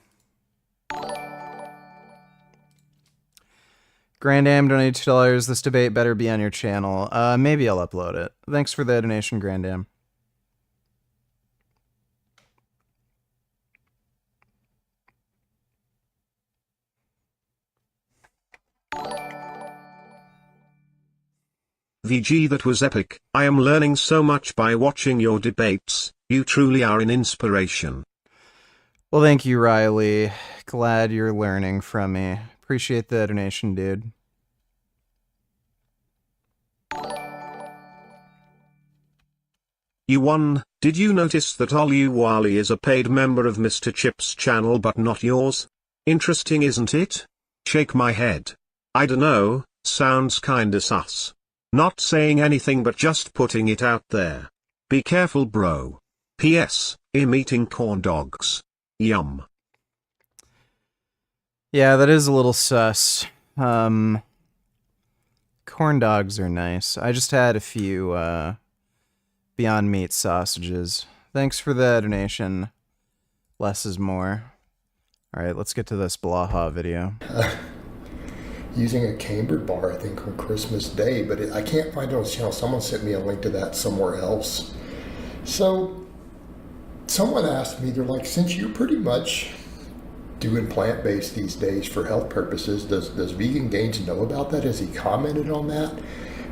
Grandam donated $2. This debate better be on your channel. Maybe I'll upload it. Thanks for the donation, Grandam. Sv3rige, that was epic. I am learning so much by watching your debates. You truly are an inspiration. Well, thank you, Riley. Glad you're learning from me. Appreciate the donation, dude. You won. Did you notice that Wally is a paid member of Mr. Chip's channel but not yours? Interesting, isn't it? Shake my head. I dunno, sounds kinda sus. Not saying anything but just putting it out there. Be careful, bro. P.S. I'm eating corn dogs. Yum. Yeah, that is a little sus. Corn dogs are nice. I just had a few, Beyond Meat sausages. Thanks for the donation. Less is more. Alright, let's get to this Blaha video. Using a cambered bar, I think, on Christmas Day, but I can't find it on his channel. Someone sent me a link to that somewhere else. So, someone asked me, they're like, since you're pretty much doing plant-based these days for health purposes, does Vegan Gains know about that? Has he commented on that?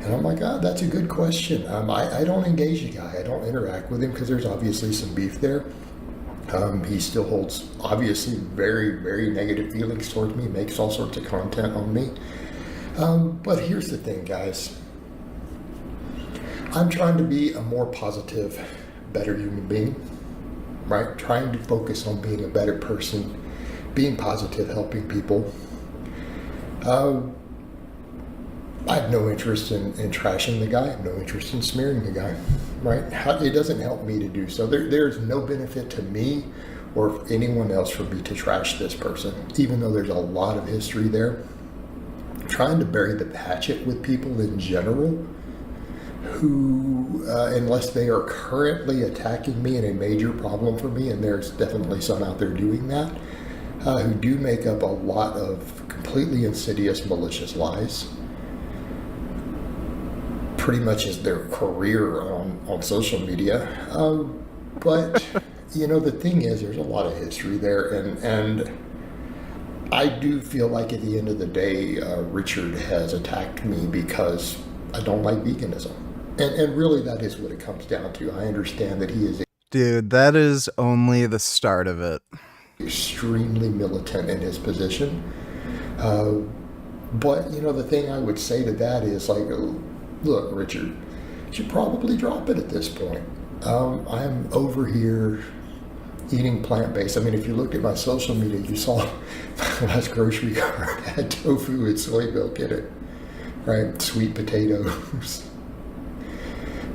And I'm like, that's a good question. I don't engage the guy. I don't interact with him because there's obviously some beef there. He still holds, obviously, very, very negative feelings towards me, makes all sorts of content on me. But here's the thing, guys. I'm trying to be a more positive, better human being, right? Trying to focus on being a better person, being positive, helping people. I have no interest in trashing the guy. I have no interest in smearing the guy, right? It doesn't help me to do so. There's no benefit to me or anyone else for me to trash this person, even though there's a lot of history there. Trying to bury the hatchet with people in general who, unless they are currently attacking me in a major problem for me, and there's definitely some out there doing that, who do make up a lot of completely insidious, malicious lies. Pretty much is their career on social media. But, you know, the thing is, there's a lot of history there, and I do feel like at the end of the day, Richard has attacked me because I don't like veganism. And really, that is what it comes down to. I understand that he is... Dude, that is only the start of it. Extremely militant in his position. But, you know, the thing I would say to that is, like, look, Richard, you should probably drop it at this point. I'm over here eating plant-based. I mean, if you looked at my social media, you saw my last grocery cart had tofu and soy milk in it, right? Sweet potatoes.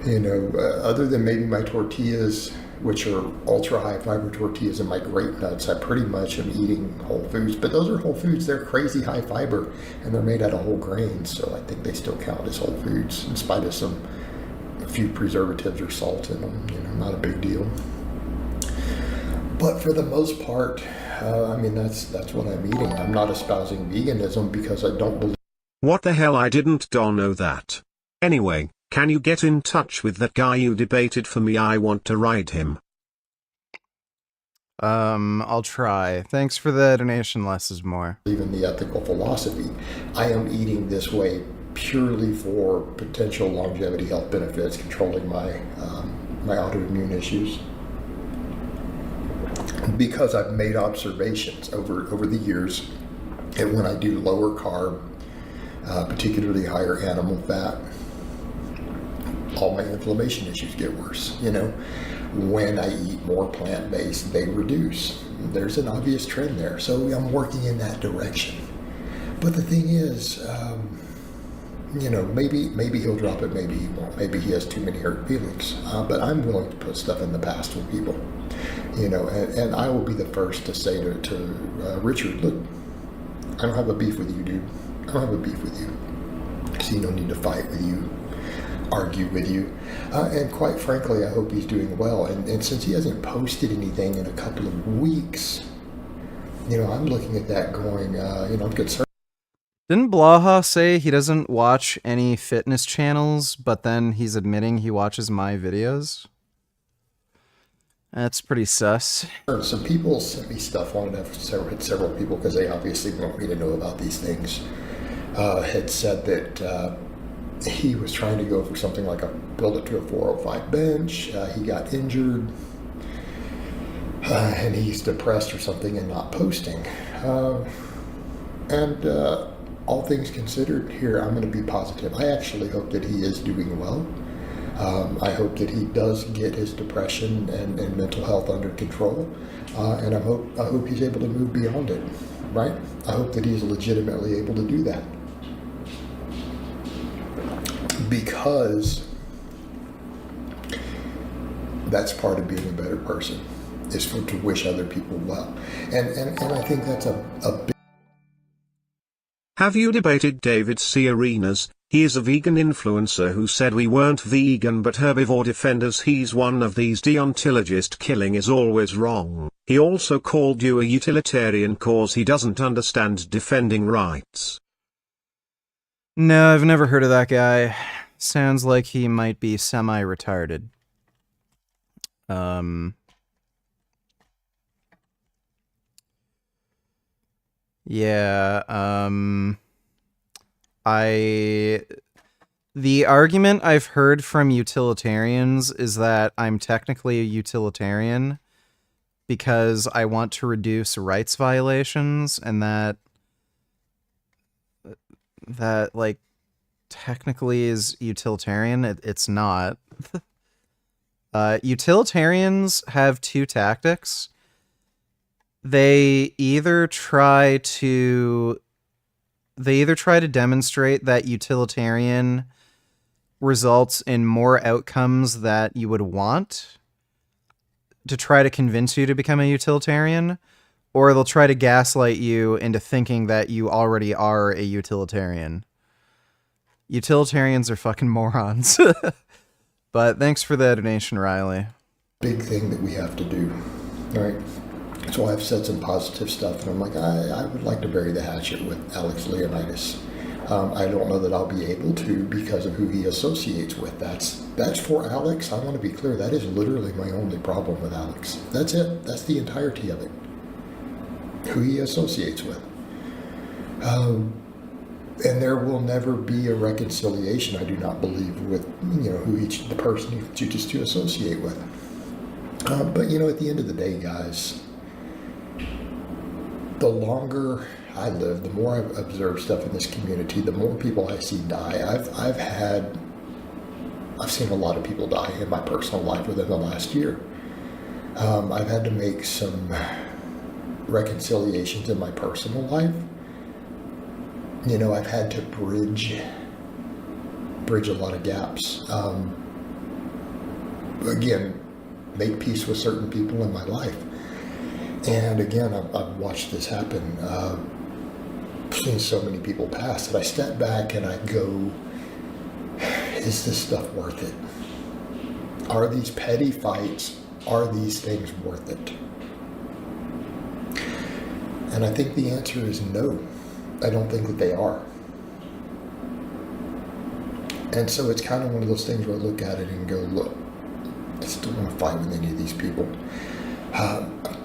You know, other than maybe my tortillas, which are ultra-high fiber tortillas, and my grape nuts, I pretty much am eating whole foods. But those are whole foods. They're crazy high fiber, and they're made out of whole grains, so I think they still count as whole foods, in spite of a few preservatives or salt in them. You know, not a big deal. But for the most part, I mean, that's what I'm eating. I'm not espousing veganism because I don't believe... What the hell, I didn't know that. Anyway, can you get in touch with that guy you debated for me? I want to ride him. I'll try. Thanks for the donation, less is more. Even the ethical philosophy. I am eating this way purely for potential longevity health benefits, controlling my my autoimmune issues. Because I've made observations over the years, and when I do lower carb, particularly higher animal fat, all my inflammation issues get worse. You know, when I eat more plant-based, they reduce. There's an obvious trend there, so I'm working in that direction. But the thing is, you know, maybe he'll drop it, maybe he won't. Maybe he has too many hurt feelings. But I'm willing to put stuff in the past with people, you know, and I will be the first to say to Richard, look, I don't have a beef with you, dude. I don't have a beef with you. See, no need to fight with you, argue with you. And quite frankly, I hope he's doing well. And since he hasn't posted anything in a couple of weeks, you know, I'm looking at that going, you know, I'm concerned. Didn't Blaha say he doesn't watch any fitness channels, but then he's admitting he watches my videos? That's pretty sus. Some people sent me stuff on it. I've hit several people because they obviously want me to know about these things. Had said that he was trying to go for something like build it to a 405 bench. He got injured, and he's depressed or something and not posting. All things considered, here I'm going to be positive. I actually hope that he is doing well. I hope that he does get his depression and mental health under control, and I hope he's able to move beyond it. Right? I hope that he's legitimately able to do that. Because that's part of being a better person, is to wish other people well. And I think that's a big... Have you debated David C. Arenas? He is a vegan influencer who said we weren't vegan but herbivore defenders. He's one of these deontologist killing is always wrong. He also called you a utilitarian cause he doesn't understand defending rights. No, I've never heard of that guy. Sounds like he might be semi-retarded. Yeah, the argument I've heard from utilitarians is that I'm technically a utilitarian because I want to reduce rights violations, and that like technically is utilitarian. It's not. Utilitarians have two tactics. They either try to demonstrate that utilitarian results in more outcomes that you would want to try to convince you to become a utilitarian, or they'll try to gaslight you into thinking that you already are a utilitarian. Utilitarians are fucking morons. But thanks for the donation, Riley. Big thing that we have to do, right? So I've said some positive stuff, and I'm like, I would like to bury the hatchet with Alex Leonidas. I don't know that I'll be able to because of who he associates with. That's for Alex. I want to be clear. That is literally my only problem with Alex. That's it. That's the entirety of it. Who he associates with. And there will never be a reconciliation, I do not believe, with who the person he chooses to associate with. But at the end of the day, guys, the longer I live, the more I've observed stuff in this community, the more people I see die. I've seen a lot of people die in my personal life within the last year. I've had to make some reconciliations in my personal life. I've had to bridge a lot of gaps. Again, make peace with certain people in my life. And again, I've watched this happen. Seen so many people pass that I step back and I go, is this stuff worth it? Are these petty fights, are these things worth it? And I think the answer is no. I don't think that they are. And so it's kind of one of those things where I look at it and go, look, I still want to fight with any of these people.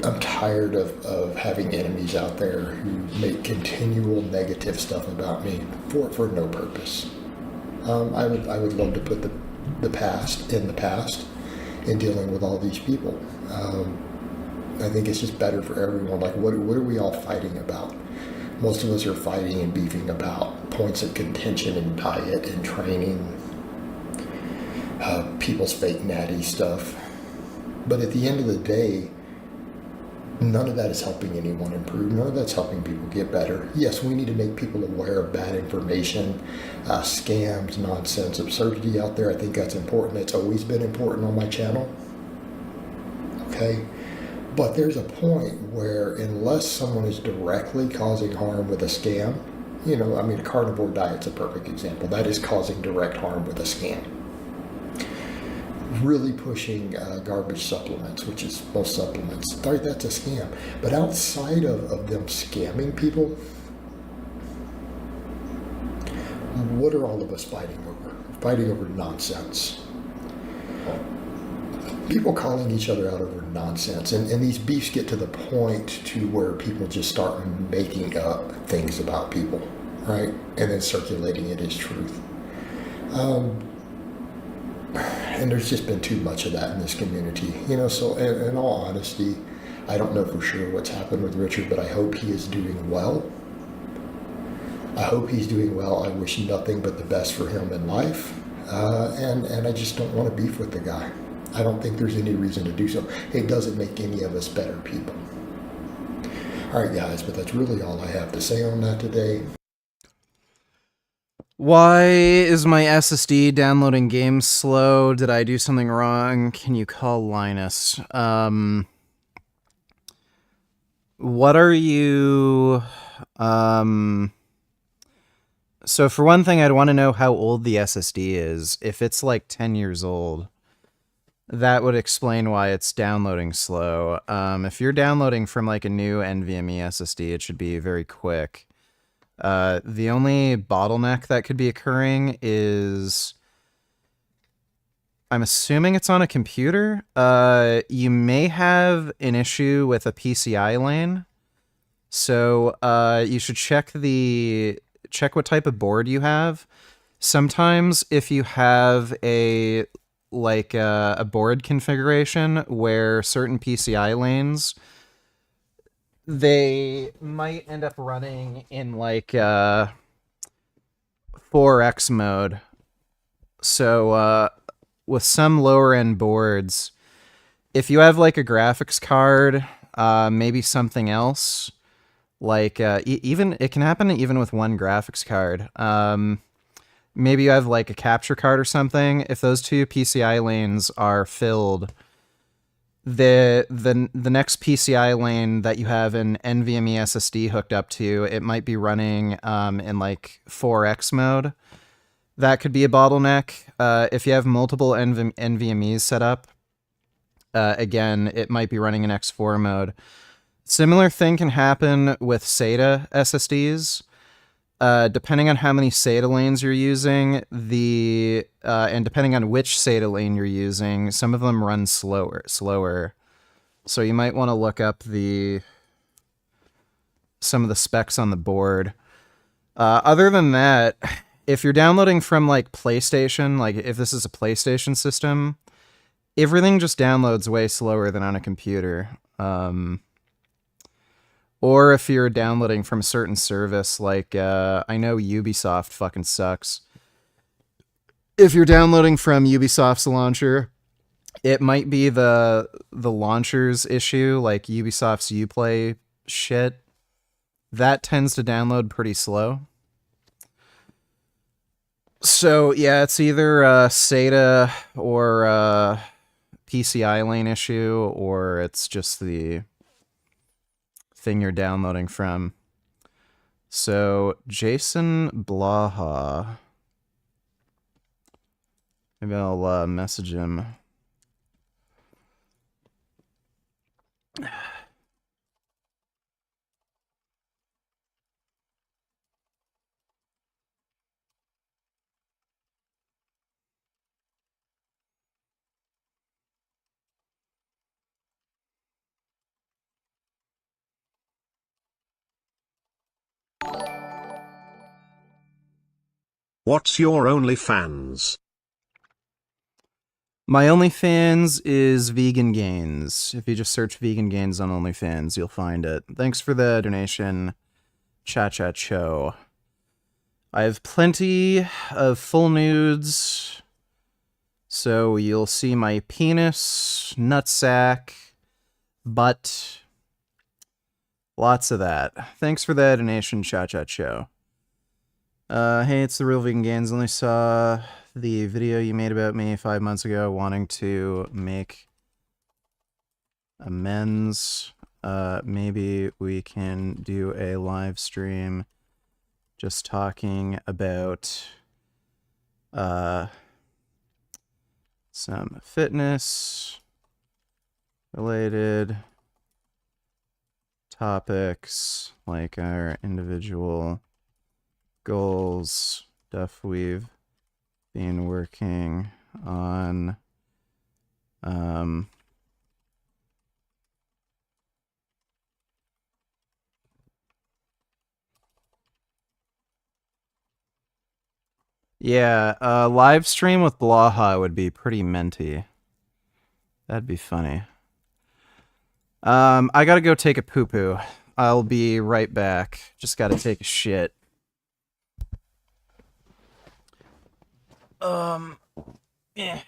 I'm tired of having enemies out there who make continual negative stuff about me for no purpose. I would love to put the past in the past in dealing with all these people. I think it's just better for everyone. Like, what are we all fighting about? Most of us are fighting and beefing about points of contention in diet and training, people's fake natty stuff. But at the end of the day, none of that is helping anyone improve. None of that's helping people get better. Yes, we need to make people aware of bad information, scams, nonsense, absurdity out there. I think that's important. It's always been important on my channel. Okay? But there's a point where unless someone is directly causing harm with a scam, a carnivore diet's a perfect example. That is causing direct harm with a scam. Really pushing garbage supplements, which is most supplements, that's a scam. But outside of them scamming people, what are all of us fighting over? Fighting over nonsense. People calling each other out over nonsense. And these beefs get to the point to where people just start making up things about people, right? And then circulating it as truth. And there's just been too much of that in this community, you know. So in all honesty, I don't know for sure what's happened with Richard, but I hope he is doing well. I hope he's doing well. I wish nothing but the best for him in life. And I just don't want to beef with the guy. I don't think there's any reason to do so. It doesn't make any of us better people. All right, guys, but that's really all I have to say on that today. Why is my SSD downloading games slow? Did I do something wrong? Can you call Linus? What are you... So for one thing, I'd want to know how old the SSD is. If it's like 10 years old, that would explain why it's downloading slow. If you're downloading from like a new NVMe SSD, it should be very quick. The only bottleneck that could be occurring is... I'm assuming it's on a computer. You may have an issue with a PCI lane. So you should check what type of board you have. Sometimes if you have a board configuration where certain PCI lanes, they might end up running in like 4x mode. So with some lower end boards, if you have like a graphics card, maybe something else, like even it can happen even with one graphics card. Maybe you have like a capture card or something. If those two PCI lanes are filled, the next PCI lane that you have an NVMe SSD hooked up to, it might be running in like 4x mode. That could be a bottleneck. If you have multiple NVMEs set up, again, it might be running in X4 mode. Similar thing can happen with SATA SSDs. Depending on how many SATA lanes you're using, and depending on which SATA lane you're using, some of them run slower. So you might want to look up some of the specs on the board. Other than that, if you're downloading from like PlayStation, like if this is a PlayStation system, everything just downloads way slower than on a computer. Or if you're downloading from a certain service, like, I know Ubisoft fucking sucks. If you're downloading from Ubisoft's launcher, it might be the launcher's issue, like Ubisoft's Uplay shit. That tends to download pretty slow. So, yeah, it's either SATA or PCI lane issue, or it's just the thing you're downloading from. So Jason Blaha, maybe I'll message him. What's your OnlyFans? My OnlyFans is Vegan Gains. If you just search Vegan Gains on OnlyFans, you'll find it. Thanks for the donation, Cha-Cha-Cho. I have plenty of full nudes, so you'll see my penis, nutsack, butt, lots of that. Thanks for the donation, Cha-Cha-Cho. Hey, it's the Real Vegan Gains. Only saw the video you made about me 5 months ago, wanting to make amends. Maybe we can do a live stream just talking about some fitness related topics, like our individual goals, stuff we've been working on. Yeah, live stream with Blaha would be pretty minty. That'd be funny. I gotta go take a poo-poo. I'll be right back. Just gotta take a shit. Yeah.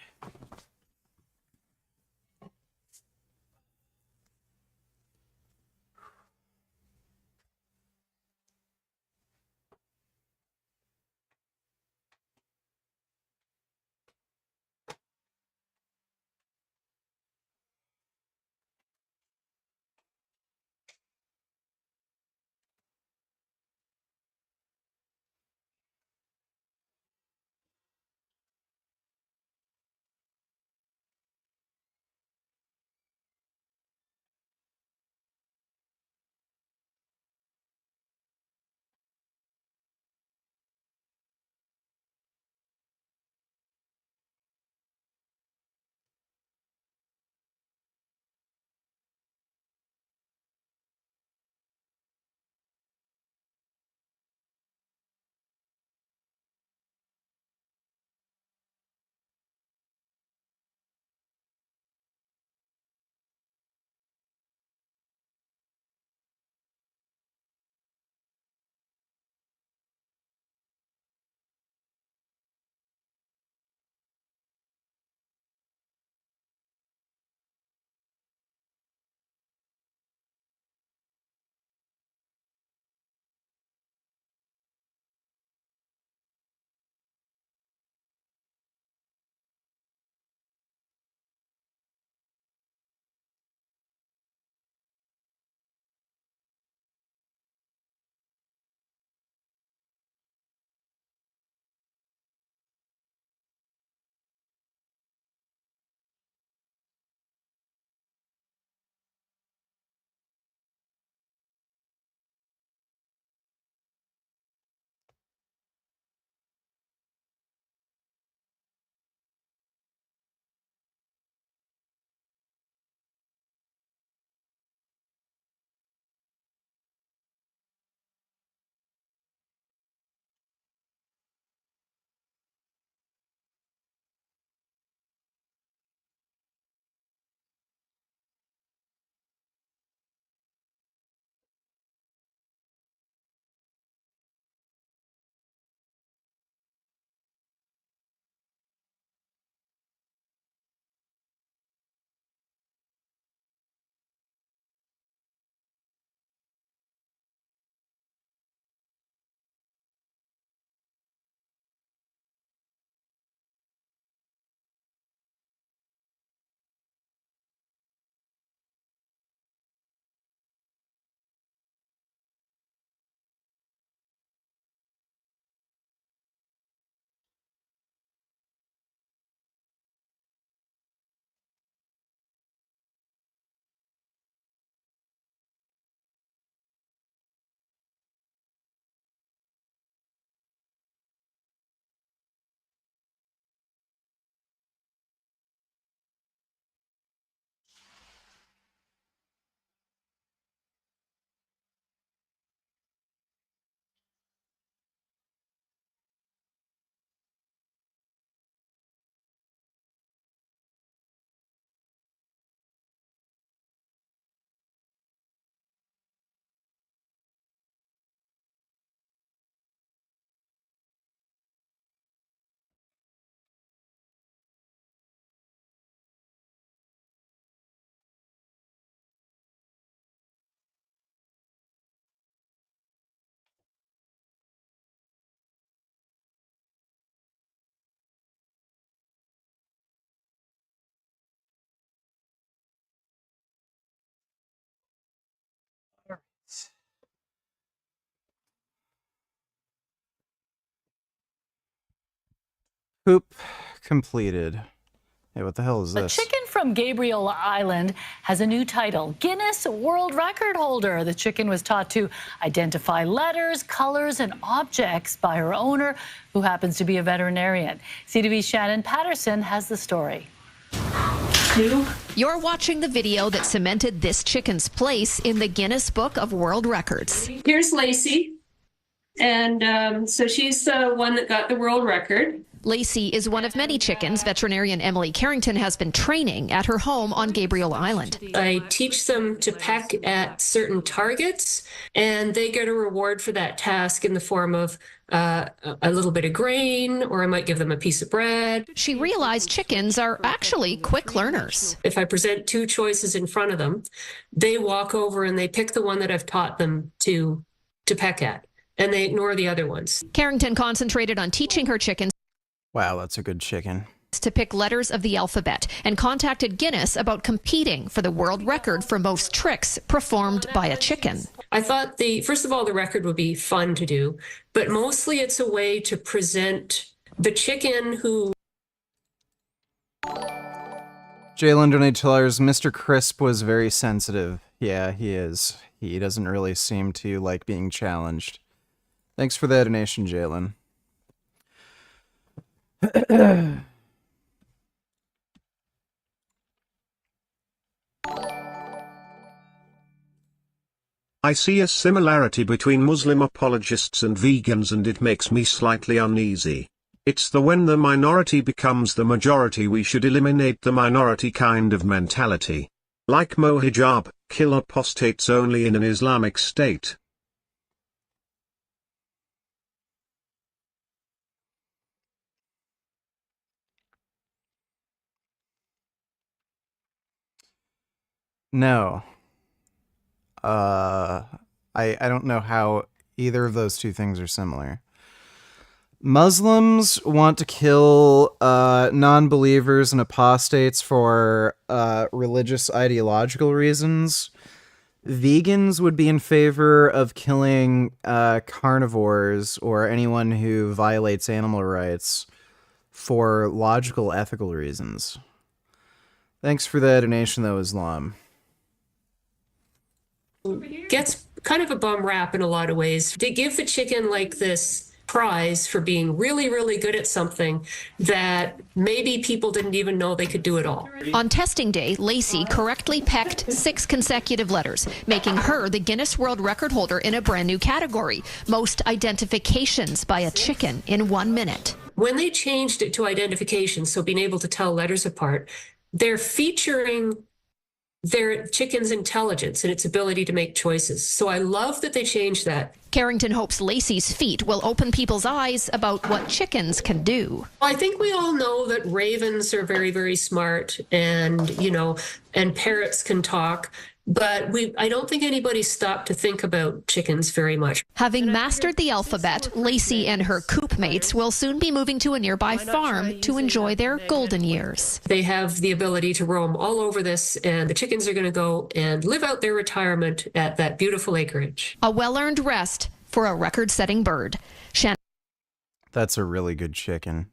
Poop completed. Hey, what the hell is A this? chicken from Gabriel Island has a new title, Guinness World Record holder. The chicken was taught to identify letters, colors, and objects by her owner, who happens to be a veterinarian. CTV's Shannon Patterson has the story. You're watching the video that cemented this chicken's place in the Guinness Book of World Records. Here's Lacey. And so she's the one that got the world record. Lacey is one of many chickens veterinarian Emily Carrington has been training at her home on Gabriel Island. I teach them to peck at certain targets, and they get a reward for that task in the form of a little bit of grain, or I might give them a piece of bread. She realized chickens are actually quick learners. If I present two choices in front of them, they walk over and they pick the one that I've taught them to peck at, and they ignore the other ones. Carrington concentrated on teaching her chickens Wow, that's a good chicken. to pick letters of the alphabet and contacted Guinness about competing for the world record for most tricks performed by a chicken. I thought first of all, the record would be fun to do, but mostly it's a way to present the chicken who... Jalen $20. Mr. Crisp was very sensitive. Yeah, he is. He doesn't really seem to like being challenged. Thanks for the donation, Jalen. I see a similarity between Muslim apologists and vegans, and it makes me slightly uneasy. It's the when the minority becomes the majority we should eliminate the minority kind of mentality. Like mohijab, kill apostates only in an Islamic state. No. I don't know how either of those two things are similar. Muslims want to kill non-believers and apostates for religious ideological reasons. Vegans would be in favor of killing carnivores or anyone who violates animal rights for logical, ethical reasons. Thanks for the donation, though, Islam. Gets kind of a bum rap in a lot of ways. They give the chicken like this prize for being really, really good at something that maybe people didn't even know they could do at all. On testing day, Lacey correctly pecked 6 consecutive letters, making her the Guinness World Record holder in a brand new category, most identifications by a chicken in 1 minute. When they changed it to identification, so being able to tell letters apart, they're featuring their chicken's intelligence and its ability to make choices. So I love that they changed that. Carrington hopes Lacey's feat will open people's eyes about what chickens can do. I think we all know that ravens are very, very smart and, and parrots can talk. But I don't think anybody stopped to think about chickens very much. Having mastered the alphabet, Lacey and her coop mates will soon be moving to a nearby farm to enjoy their golden years. They have the ability to roam all over this, and the chickens are going to go and live out their retirement at that beautiful acreage. A well-earned rest for a record-setting bird. That's a really good chicken.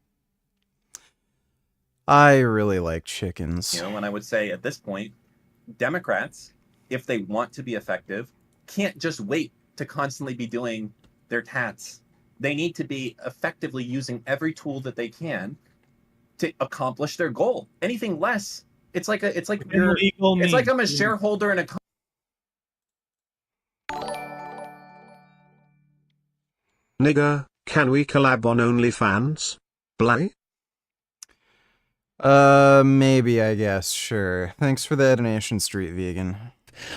I really like chickens. And I would say at this point, Democrats, if they want to be effective, can't just wait to constantly be doing their tats. They need to be effectively using every tool that they can to accomplish their goal. Anything less, it's like I'm a shareholder in a Nigga, can we collab on OnlyFans? Blaha? Maybe, I guess, sure. Thanks for the donation, Street Vegan.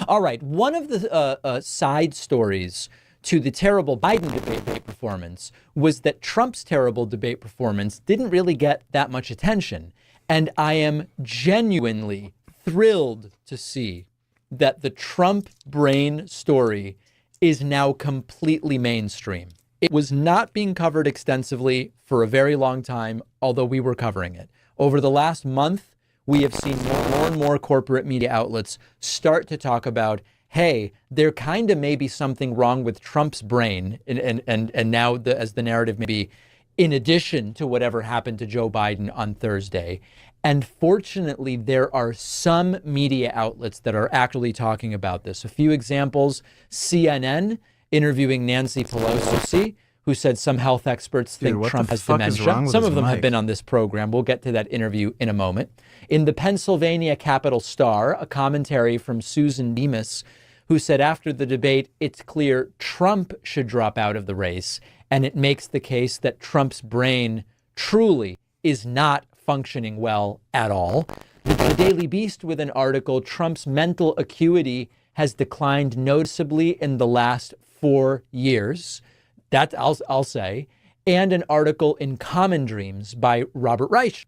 All right, one of the side stories to the terrible Biden debate performance was that Trump's terrible debate performance didn't really get that much attention. And I am genuinely thrilled to see that the Trump brain story is now completely mainstream. It was not being covered extensively for a very long time, although we were covering it. Over the last month, we have seen more and more corporate media outlets start to talk about, hey, there kind of may be something wrong with Trump's brain. And now as the narrative may be, in addition to whatever happened to Joe Biden on Thursday. And fortunately, there are some media outlets that are actually talking about this. A few examples, CNN interviewing Nancy Pelosi, who said some health experts think Trump has dementia. Some of them have been on this program. We'll get to that interview in a moment. In the Pennsylvania Capital Star, a commentary from Susan Demas, who said after the debate, it's clear Trump should drop out of the race. And it makes the case that Trump's brain truly is not functioning well at all. The Daily Beast with an article, Trump's mental acuity has declined noticeably in the last 4 years. That I'll say. And an article in Common Dreams by Robert Reich.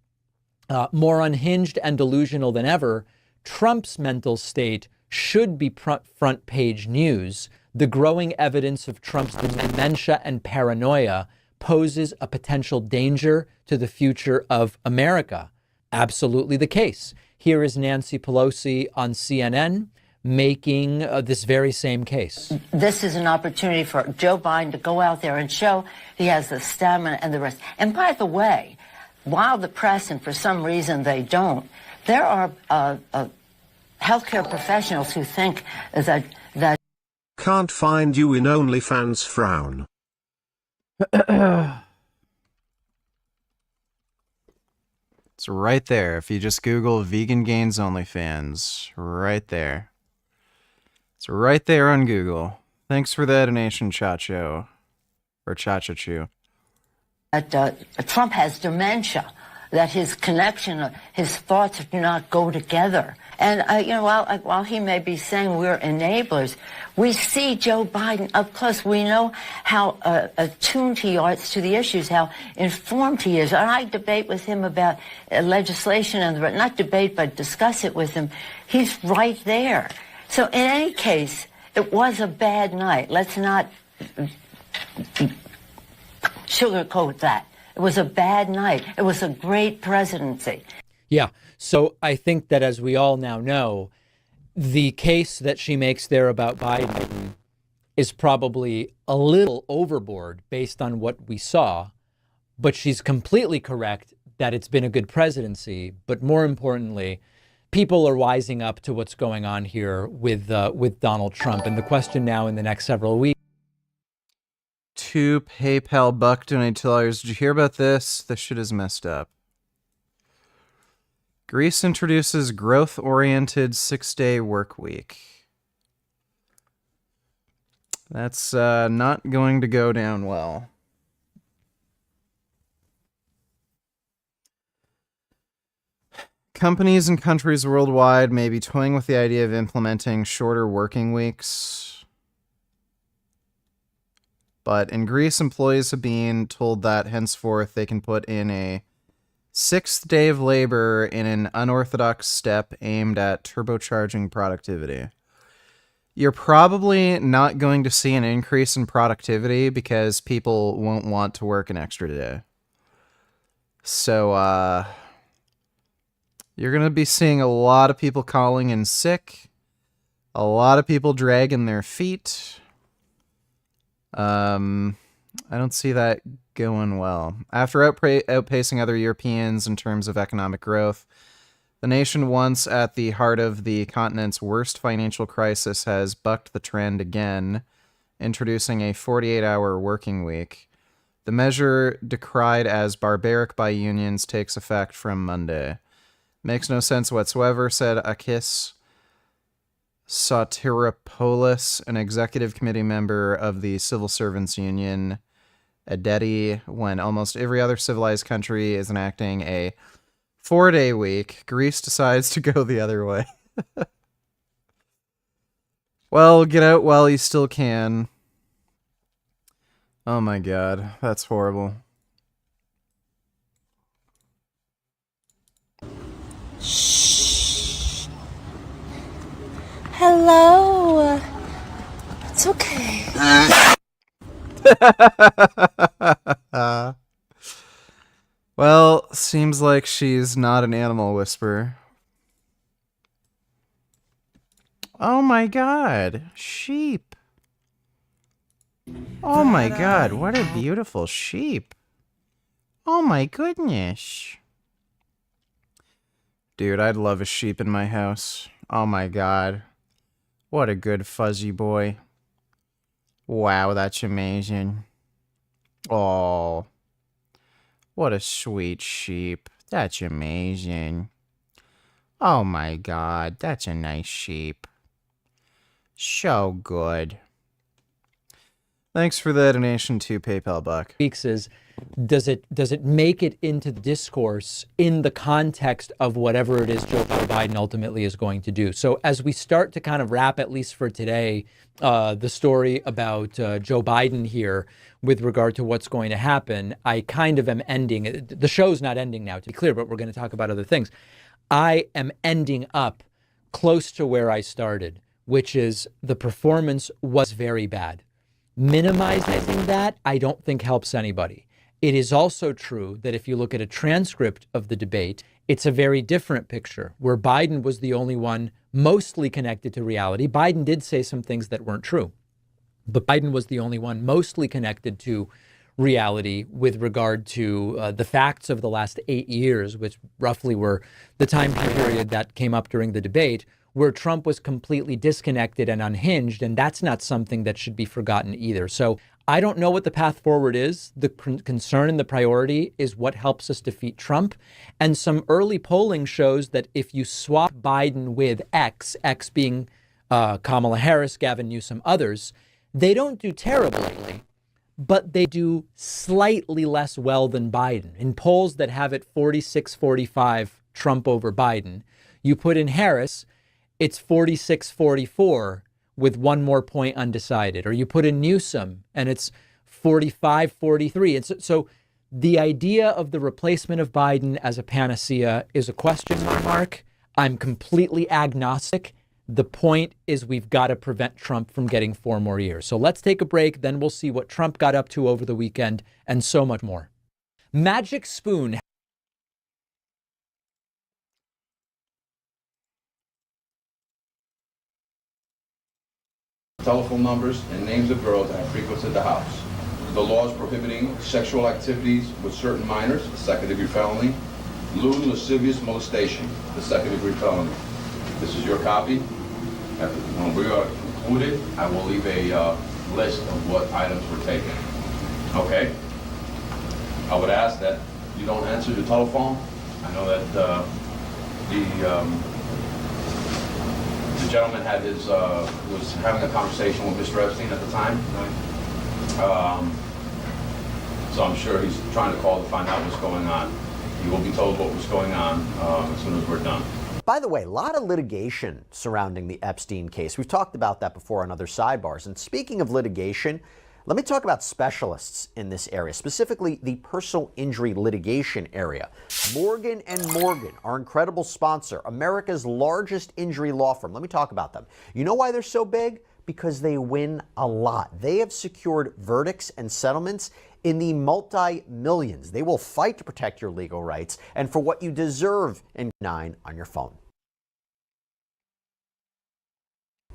More unhinged and delusional than ever, Trump's mental state should be front page news. The growing evidence of Trump's dementia and paranoia poses a potential danger to the future of America. Absolutely the case. Here is Nancy Pelosi on CNN making this very same case. This is an opportunity for Joe Biden to go out there and show he has the stamina and the rest. And by the way, while the press, and for some reason they don't, there are healthcare professionals who think that Can't find you in OnlyFans frown. It's right there. If you just Google vegan gains OnlyFans, right there. It's right there on Google. Thanks for the donation, Chacho. Or Chachachu. Trump has dementia, that his connection, his thoughts do not go together. And, while he may be saying we're enablers, we see Joe Biden up close. We know how attuned he is to the issues, how informed he is. And I debate with him about legislation, and not debate, but discuss it with him. He's right there. So in any case, it was a bad night. Let's not sugarcoat that. It was a bad night. It was a great presidency. Yeah. So I think that, as we all now know, the case that she makes there about Biden is probably a little overboard based on what we saw, but she's completely correct that it's been a good presidency. But more importantly, people are wising up to what's going on here with Donald Trump. And the question now in the next several weeks. 2 PayPal buck donated $2. Did you hear about this? This shit is messed up. Greece introduces growth-oriented 6-day work week. That's not going to go down well. Companies and countries worldwide may be toying with the idea of implementing shorter working weeks. But in Greece, employees have been told that henceforth they can put in a 6th day of labor in an unorthodox step aimed at turbocharging productivity. You're probably not going to see an increase in productivity because people won't want to work an extra day. So, you're going to be seeing a lot of people calling in sick, a lot of people dragging their feet. I don't see that going well. After outpacing other Europeans in terms of economic growth, the nation once at the heart of the continent's worst financial crisis has bucked the trend again, introducing a 48-hour working week. The measure, decried as barbaric by unions, takes effect from Monday. Makes no sense whatsoever, said Akis Sotiropoulos, an executive committee member of the Civil Servants Union, Adeti, when almost every other civilized country is enacting a 4-day week. Greece decides to go the other way. Well, get out while you still can. Oh my god, that's horrible. Hello. It's okay. Well, seems like she's not an animal whisperer. Oh my god, sheep. Oh my god, what a beautiful sheep. Oh my goodness. Dude, I'd love a sheep in my house. Oh my god. What a good fuzzy boy. Wow, that's amazing. Oh. What a sweet sheep. That's amazing. Oh my god, that's a nice sheep. So good. Thanks for the donation to PayPal, Buck. Is does it make it into the discourse in the context of whatever it is Joe Biden ultimately is going to do? So as we start to kind of wrap, at least for today, the story about Joe Biden here with regard to what's going to happen, I kind of am ending. The show's not ending now, to be clear, but we're going to talk about other things. I am ending up close to where I started, which is the performance was very bad. Minimizing that, I don't think helps anybody. It is also true that if you look at a transcript of the debate, it's a very different picture where Biden was the only one mostly connected to reality. Biden did say some things that weren't true, but Biden was the only one mostly connected to reality with regard to the facts of the last 8 years, which roughly were the time period that came up during the debate, where Trump was completely disconnected and unhinged. And that's not something that should be forgotten either. So I don't know what the path forward is. The concern and the priority is what helps us defeat Trump. And some early polling shows that if you swap Biden with X being Kamala Harris, Gavin Newsom, others, they don't do terribly, but they do slightly less well than Biden. In polls that have it 46-45 Trump over Biden, you put in Harris, it's 46-44 with one more point undecided. Or you put in Newsom and it's 45-43. And so the idea of the replacement of Biden as a panacea is a question mark. I'm completely agnostic. The point is we've got to prevent Trump from getting 4 more years. So let's take a break. Then we'll see what Trump got up to over the weekend and so much more. Magic Spoon. Telephone numbers and names of girls that have frequented the house. The laws prohibiting sexual activities with certain minors, a second-degree felony. Lewd lascivious molestation, the second-degree felony. This is your copy. When we are concluded, I will leave a list of what items were taken. Okay? I would ask that you don't answer the telephone. I know that the gentleman had was having a conversation with Mr. Epstein at the time. So I'm sure he's trying to call to find out what's going on. You will be told what was going on as soon as we're done. By the way, a lot of litigation surrounding the Epstein case. We've talked about that before on other sidebars. And speaking of litigation, let me talk about specialists in this area, specifically the personal injury litigation area. Morgan & Morgan, our incredible sponsor, America's largest injury law firm. Let me talk about them. You know why they're so big? Because they win a lot. They have secured verdicts and settlements in the multi-millions. They will fight to protect your legal rights and for what you deserve in 9 on your phone.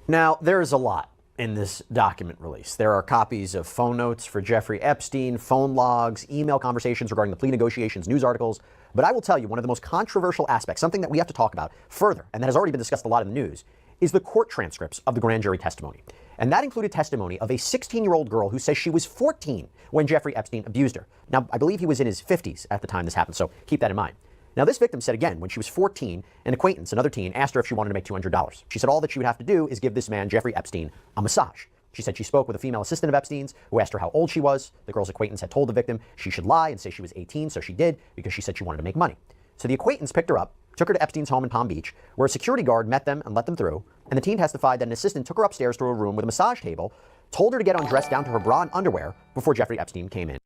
Now, there is a lot in this document release. There are copies of phone notes for Jeffrey Epstein, phone logs, email conversations regarding the plea negotiations, news articles. But I will tell you, one of the most controversial aspects, something that we have to talk about further, and that has already been discussed a lot in the news, is the court transcripts of the grand jury testimony. And that included testimony of a 16-year-old girl who says she was 14 when Jeffrey Epstein abused her. Now, I believe he was in his 50s at the time this happened, so keep that in mind. Now, this victim said again, when she was 14, an acquaintance, another teen, asked her if she wanted to make $200. She said all that she would have to do is give this man, Jeffrey Epstein, a massage. She said she spoke with a female assistant of Epstein's who asked her how old she was. The girl's acquaintance had told the victim she should lie and say she was 18, so she did because she said she wanted to make money. So the acquaintance picked her up, took her to Epstein's home in Palm Beach, where a security guard met them and let them through. And the teen testified that an assistant took her upstairs to a room with a massage table, told her to get undressed down to her bra and underwear before Jeffrey Epstein came in.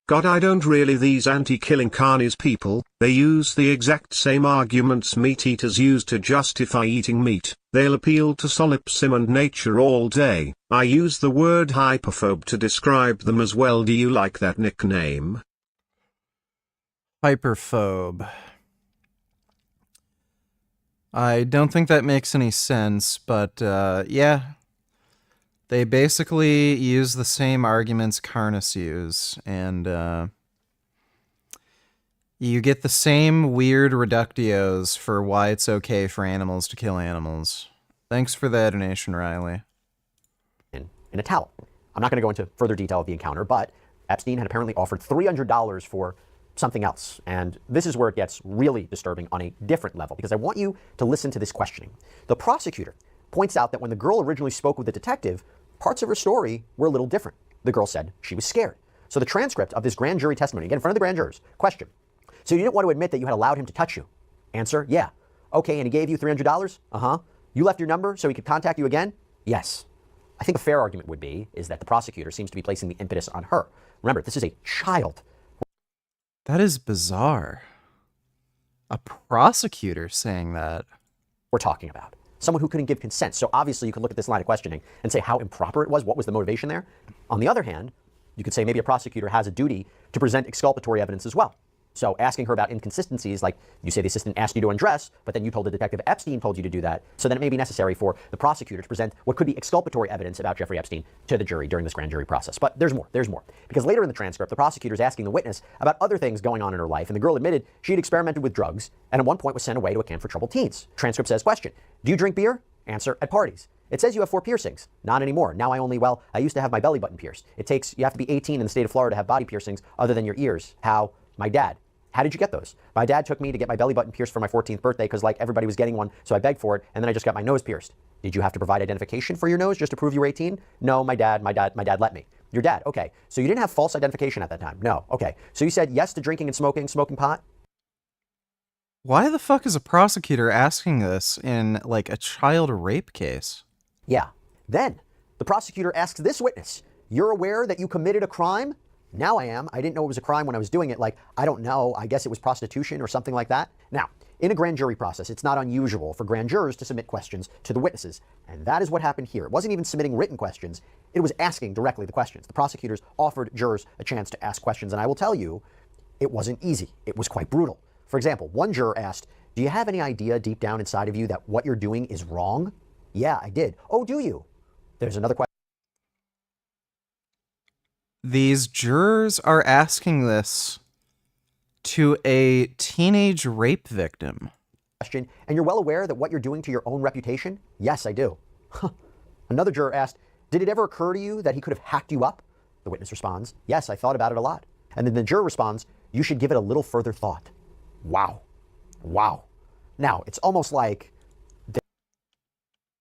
God, I don't really these anti-killing carnies people, they use the exact same arguments meat eaters use to justify eating meat. They'll appeal to solipsism and nature all day. I use the word hyperphobe to describe them as well. Do you like that nickname? Hyperphobe. I don't think that makes any sense, but yeah. They basically use the same arguments carnies use, and you get the same weird reductios for why it's okay for animals to kill animals. Thanks for that donation, Riley. In a towel. I'm not going to go into further detail of the encounter, but Epstein had apparently offered $300 for something else. And this is where it gets really disturbing on a different level, because I want you to listen to this questioning. The prosecutor points out that when the girl originally spoke with the detective, parts of her story were a little different. The girl said she was scared. So the transcript of this grand jury testimony, again in front of the grand jurors, question. So you didn't want to admit that you had allowed him to touch you? Answer, yeah. Okay, and he gave you $300? Uh-huh. You left your number so he could contact you again? Yes. I think a fair argument would be is that the prosecutor seems to be placing the impetus on her. Remember, this is a child. That is bizarre. A prosecutor saying that. We're talking about someone who couldn't give consent. So obviously you could look at this line of questioning and say how improper it was. What was the motivation there? On the other hand, you could say maybe a prosecutor has a duty to present exculpatory evidence as well. So asking her about inconsistencies, like you say the assistant asked you to undress, but then you told the detective Epstein told you to do that. So then it may be necessary for the prosecutor to present what could be exculpatory evidence about Jeffrey Epstein to the jury during this grand jury process. But there's more. Because later in the transcript, the prosecutor is asking the witness about other things going on in her life, and the girl admitted she had experimented with drugs and at one point was sent away to a camp for troubled teens. Transcript says, question, do you drink beer? Answer, at parties. It says you have 4 piercings. Not anymore. Now I used to have my belly button pierced. You have to be 18 in the state of Florida to have body piercings other than your ears. How? My dad. How did you get those? My dad took me to get my belly button pierced for my 14th birthday because like everybody was getting one, so I begged for it, and then I just got my nose pierced. Did you have to provide identification for your nose just to prove you were 18? No, my dad let me. Your dad, okay. So you didn't have false identification at that time? No, okay. So you said yes to drinking and smoking pot? Why the fuck is a prosecutor asking this in like a child rape case? Yeah. Then the prosecutor asks this witness, you're aware that you committed a crime? Now I am. I didn't know it was a crime when I was doing it. Like, I don't know. I guess it was prostitution or something like that. Now, in a grand jury process, it's not unusual for grand jurors to submit questions to the witnesses. And that is what happened here. It wasn't even submitting written questions. It was asking directly the questions. The prosecutors offered jurors a chance to ask questions. And I will tell you, it wasn't easy. It was quite brutal. For example, one juror asked, do you have any idea deep down inside of you that what you're doing is wrong? Yeah, I did. Oh, do you? There's another question. These jurors are asking this to a teenage rape victim. And you're well aware that what you're doing to your own reputation? Yes, I do. Another juror asked, did it ever occur to you that he could have hacked you up? The witness responds, yes, I thought about it a lot. And then the juror responds, you should give it a little further thought. Wow. Wow. Now, it's almost like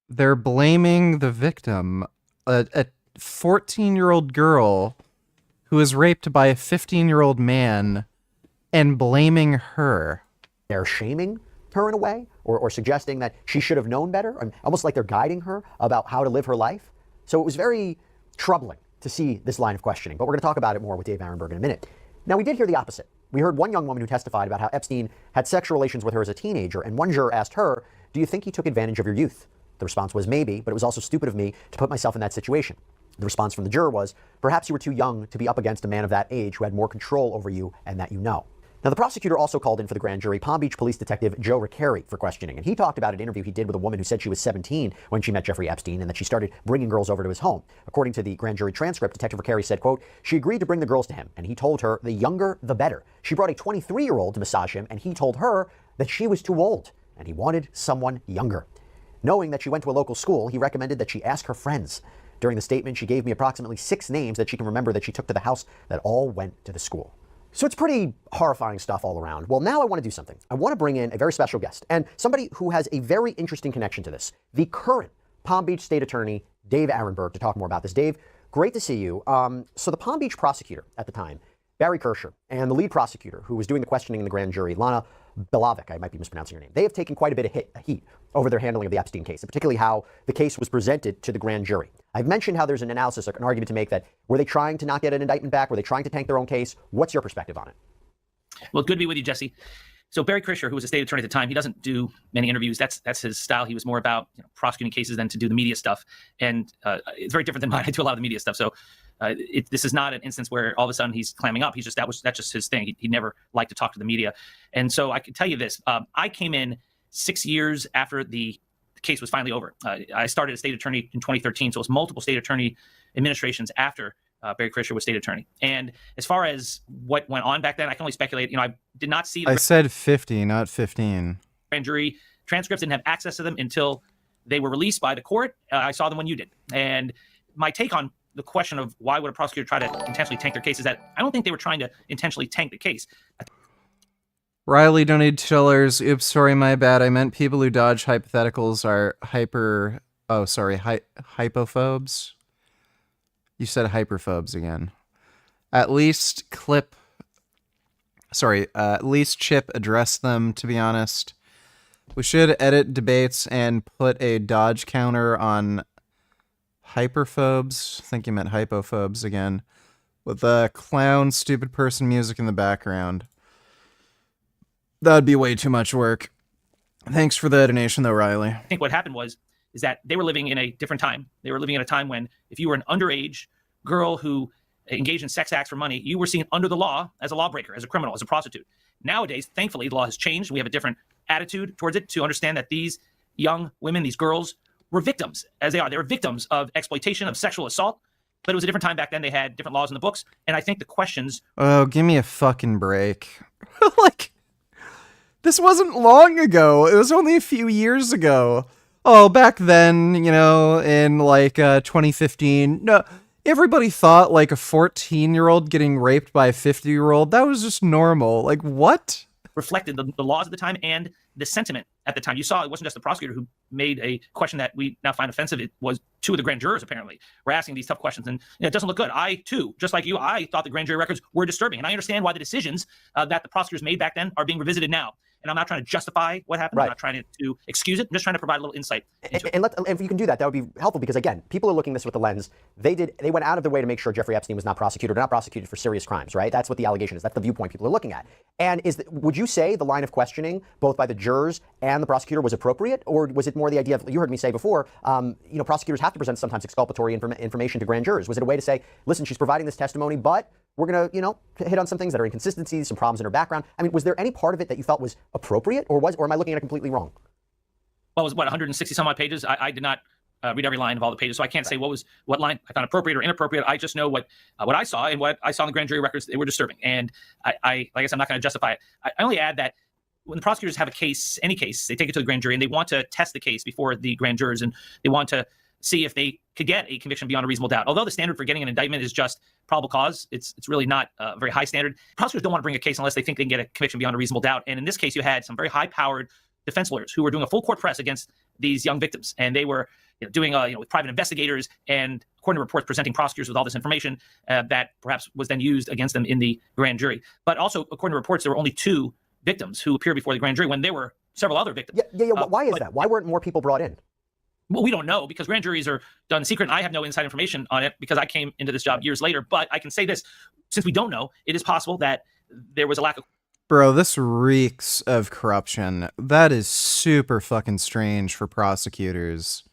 they're blaming the victim, a 14-year-old girl who was raped by a 15-year-old man, and blaming her. They're shaming her in a way, or suggesting that she should have known better, almost like they're guiding her about how to live her life. So it was very troubling to see this line of questioning, but we're going to talk about it more with Dave Arenberg in a minute. Now, we did hear the opposite. We heard one young woman who testified about how Epstein had sexual relations with her as a teenager, and one juror asked her, do you think he took advantage of your youth? The response was maybe, but it was also stupid of me to put myself in that situation. The response from the juror was, perhaps you were too young to be up against a man of that age who had more control over you and that you know. Now, the prosecutor also called in for the grand jury Palm Beach Police Detective Joe Ricari for questioning, and he talked about an interview he did with a woman who said she was 17 when she met Jeffrey Epstein and that she started bringing girls over to his home. According to the grand jury transcript, Detective Ricari said, quote, she agreed to bring the girls to him, and he told her the younger, the better. She brought a 23-year-old to massage him, and he told her that she was too old, and he wanted someone younger. Knowing that she went to a local school, he recommended that she ask her friends. During the statement, she gave me approximately 6 names that she can remember that she took to the house that all went to the school. So it's pretty horrifying stuff all around. Well, now I want to do something. I want to bring in a very special guest and somebody who has a very interesting connection to this. The current Palm Beach State Attorney, Dave Arenberg, to talk more about this. Dave, great to see you. So the Palm Beach prosecutor at the time, Barry Kirscher, and the lead prosecutor who was doing the questioning in the grand jury, Lana Belovic, I might be mispronouncing her name, they have taken quite a bit of heat over their handling of the Epstein case, and particularly how the case was presented to the grand jury. I've mentioned how there's an analysis, an argument to make that were they trying to not get an indictment back? Were they trying to tank their own case? What's your perspective on it? Well, good to be with you, Jesse. So Barry Kirscher, who was a state attorney at the time, he doesn't do many interviews. That's his style. He was more about prosecuting cases than to do the media stuff. And it's very different than mine. I do a lot of the media stuff. So this is not an instance where all of a sudden he's clamming up. That's just his thing. He never liked to talk to the media. And so I can tell you this. I came in 6 years after the case was finally over. I started as state attorney in 2013. So it was multiple state attorney administrations after Barry Kirscher was state attorney. And as far as what went on back then, I can only speculate. I did not see. I said 50, not 15. Grand jury transcripts, didn't have access to them until they were released by the court. I saw them when you did. And my take on the question of why would a prosecutor try to intentionally tank their case is that I don't think they were trying to intentionally tank the case. Riley donated $2. Oops, sorry, my bad. I meant people who dodge hypotheticals are hyper Oh, sorry, hypophobes. You said hyperphobes again. At least Chip addressed them, to be honest. We should edit debates and put a dodge counter on hyperphobes. I think you meant hypophobes again. With the clown, stupid person music in the background. That'd be way too much work. Thanks for the donation, though, Riley. I think what happened is that they were living in a different time. They were living in a time when if you were an underage girl who engaged in sex acts for money, you were seen under the law as a lawbreaker, as a criminal, as a prostitute. Nowadays, thankfully, the law has changed. We have a different attitude towards it to understand that these young women, these girls, were victims, as they are. They were victims of exploitation, of sexual assault. But it was a different time back then. They had different laws in the books. And I think the questions... Oh, give me a fucking break. Like, this wasn't long ago. It was only a few years ago. Oh, back then, you know, in like 2015, no, everybody thought like a 14-year-old getting raped by a 50-year-old, that was just normal. Like, what? Reflected the laws at the time and the sentiment at the time. You saw it wasn't just the prosecutor who made a question that we now find offensive. It was two of the grand jurors, apparently, were asking these tough questions. And it doesn't look good. I, too, just like you, I thought the grand jury records were disturbing. And I understand why the decisions that the prosecutors made back then are being revisited now. And I'm not trying to justify what happened. Right. I'm not trying to excuse it. I'm just trying to provide a little insight. And if you can do that, that would be helpful because, again, people are looking at this with the lens. They went out of their way to make sure Jeffrey Epstein was not prosecuted for serious crimes, right? That's what the allegation is. That's the viewpoint people are looking at. And would you say the line of questioning, both by the jurors and the prosecutor, was appropriate? Or was it more the idea of, you heard me say before, prosecutors have to present sometimes exculpatory information to grand jurors. Was it a way to say, listen, she's providing this testimony, but we're going to, hit on some things that are inconsistencies, some problems in her background. I mean, was there any part of it that you felt was appropriate, or am I looking at it completely wrong? Well, it was 160 some odd pages. I did not read every line of all the pages, so I can't say what line I found appropriate or inappropriate. I just know what I saw, and what I saw in the grand jury records, they were disturbing. And I guess I'm not going to justify it. I only add that when the prosecutors have a case, any case, they take it to the grand jury and they want to test the case before the grand jurors, and they want to see if they could get a conviction beyond a reasonable doubt. Although the standard for getting an indictment is just probable cause, it's really not a very high standard. Prosecutors don't want to bring a case unless they think they can get a conviction beyond a reasonable doubt. And in this case, you had some very high-powered defense lawyers who were doing a full court press against these young victims, and they were doing with private investigators, and according to reports, presenting prosecutors with all this information that perhaps was then used against them in the grand jury. But also, according to reports, there were only 2 victims who appeared before the grand jury when there were several other victims. Yeah. Why is that? Why weren't more people brought in? Well, we don't know because grand juries are done secret, and I have no inside information on it because I came into this job years later. But I can say this, since we don't know, it is possible that there was a lack of... Bro, this reeks of corruption. That is super fucking strange for prosecutors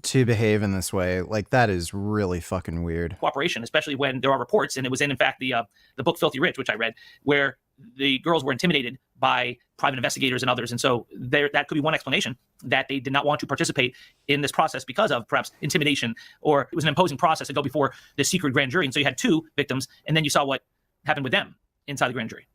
to behave in this way. Like, that is really fucking weird. Cooperation, especially when there are reports, and it was in fact, the book Filthy Rich, which I read, where the girls were intimidated by private investigators and others. And so that could be one explanation, that they did not want to participate in this process because of perhaps intimidation, or it was an imposing process to go before the secret grand jury. And so you had 2 victims, and then you saw what happened with them inside the grand jury.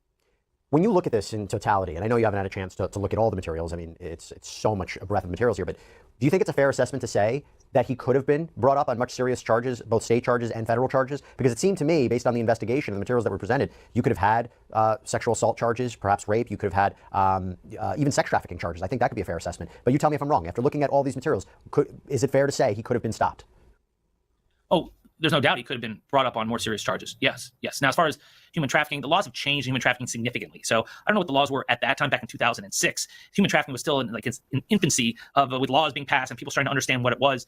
When you look at this in totality, and I know you haven't had a chance to look at all the materials, I mean, it's so much a breadth of materials here, but do you think it's a fair assessment to say that he could have been brought up on much serious charges, both state charges and federal charges? Because it seemed to me, based on the investigation and the materials that were presented, you could have had sexual assault charges, perhaps rape, you could have had even sex trafficking charges. I think that could be a fair assessment. But you tell me if I'm wrong. After looking at all these materials, is it fair to say he could have been stopped? Oh, there's no doubt he could have been brought up on more serious charges. Yes. Now, as far as human trafficking, the laws have changed human trafficking significantly. So I don't know what the laws were at that time, back in 2006. Human trafficking was still in infancy with laws being passed and people starting to understand what it was.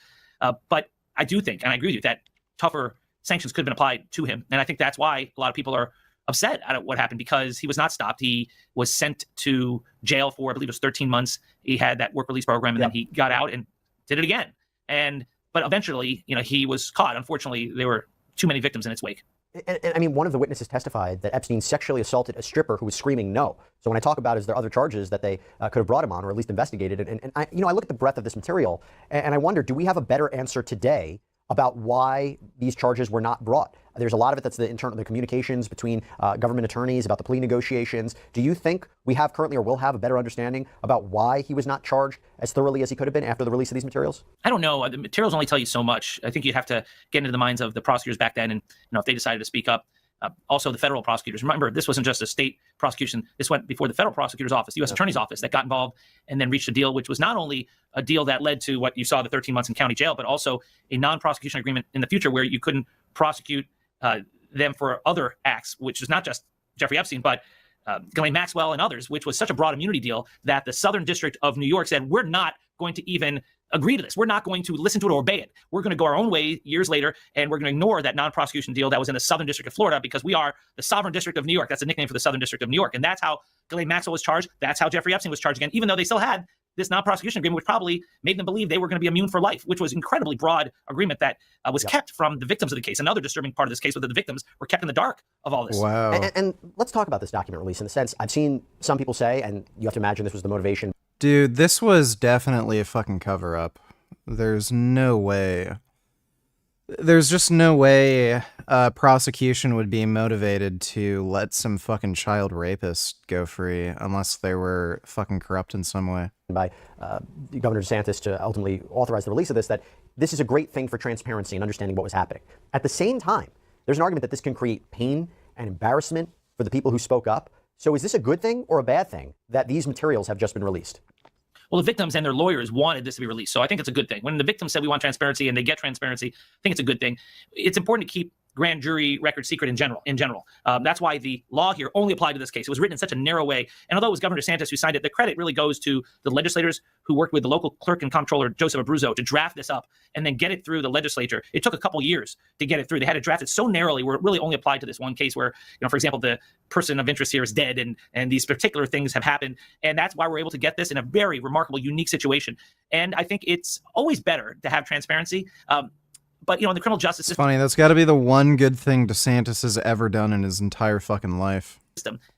But I do think, and I agree with you, that tougher sanctions could have been applied to him. And I think that's why a lot of people are upset at what happened, because he was not stopped. He was sent to jail for, I believe it was 13 months. He had that work release program, and then he got out and did it again. But eventually, he was caught. Unfortunately, there were too many victims in its wake. And I mean, one of the witnesses testified that Epstein sexually assaulted a stripper who was screaming no. So when I talk about, is there other charges that they could have brought him on, or at least investigated? And I look at the breadth of this material, and I wonder, do we have a better answer today about why these charges were not brought? There's a lot of it that's the communications between government attorneys about the plea negotiations. Do you think we have currently, or will have, a better understanding about why he was not charged as thoroughly as he could have been after the release of these materials? I don't know. The materials only tell you so much. I think you'd have to get into the minds of the prosecutors back then, and if they decided to speak up, Also, the federal prosecutors. Remember, this wasn't just a state prosecution. This went before the federal prosecutor's office, the U.S. Attorney's office, that got involved and then reached a deal, which was not only a deal that led to what you saw, the 13 months in county jail, but also a non-prosecution agreement in the future where you couldn't prosecute them for other acts, which is not just Jeffrey Epstein, but Ghislaine Maxwell and others, which was such a broad immunity deal that the Southern District of New York said, we're not going to even agree to this. We're not going to listen to it or obey it. We're going to go our own way years later, and we're going to ignore that non-prosecution deal that was in the Southern District of Florida because we are the Sovereign District of New York. That's a nickname for the Southern District of New York. And that's how Ghislaine Maxwell was charged. That's how Jeffrey Epstein was charged again, even though they still had this non-prosecution agreement, which probably made them believe they were going to be immune for life, which was incredibly broad agreement that was kept from the victims of the case. Another disturbing part of this case was that the victims were kept in the dark of all this. Wow. And let's talk about this document release in the sense, I've seen some people say, and you have to imagine this was the motivation. Dude, this was definitely a fucking cover-up. There's no way. There's just no way prosecution would be motivated to let some fucking child rapist go free unless they were fucking corrupt in some way. By Governor DeSantis to ultimately authorize the release of this, that this is a great thing for transparency and understanding what was happening. At the same time, there's an argument that this can create pain and embarrassment for the people who spoke up. So is this a good thing or a bad thing that these materials have just been released? Well, the victims and their lawyers wanted this to be released. So I think it's a good thing. When the victims said we want transparency and they get transparency, I think it's a good thing. It's important to keep grand jury records secret in general. That's why the law here only applied to this case. It was written in such a narrow way. And although it was Governor DeSantis who signed it, the credit really goes to the legislators who worked with the local clerk and comptroller, Joseph Abruzzo, to draft this up and then get it through the legislature. It took a couple years to get it through. They had to draft it so narrowly where it really only applied to this one case where, for example, the person of interest here is dead and these particular things have happened. And that's why we're able to get this in a very remarkable, unique situation. And I think it's always better to have transparency. But, in the criminal justice system... Funny, that's got to be the one good thing DeSantis has ever done in his entire fucking life.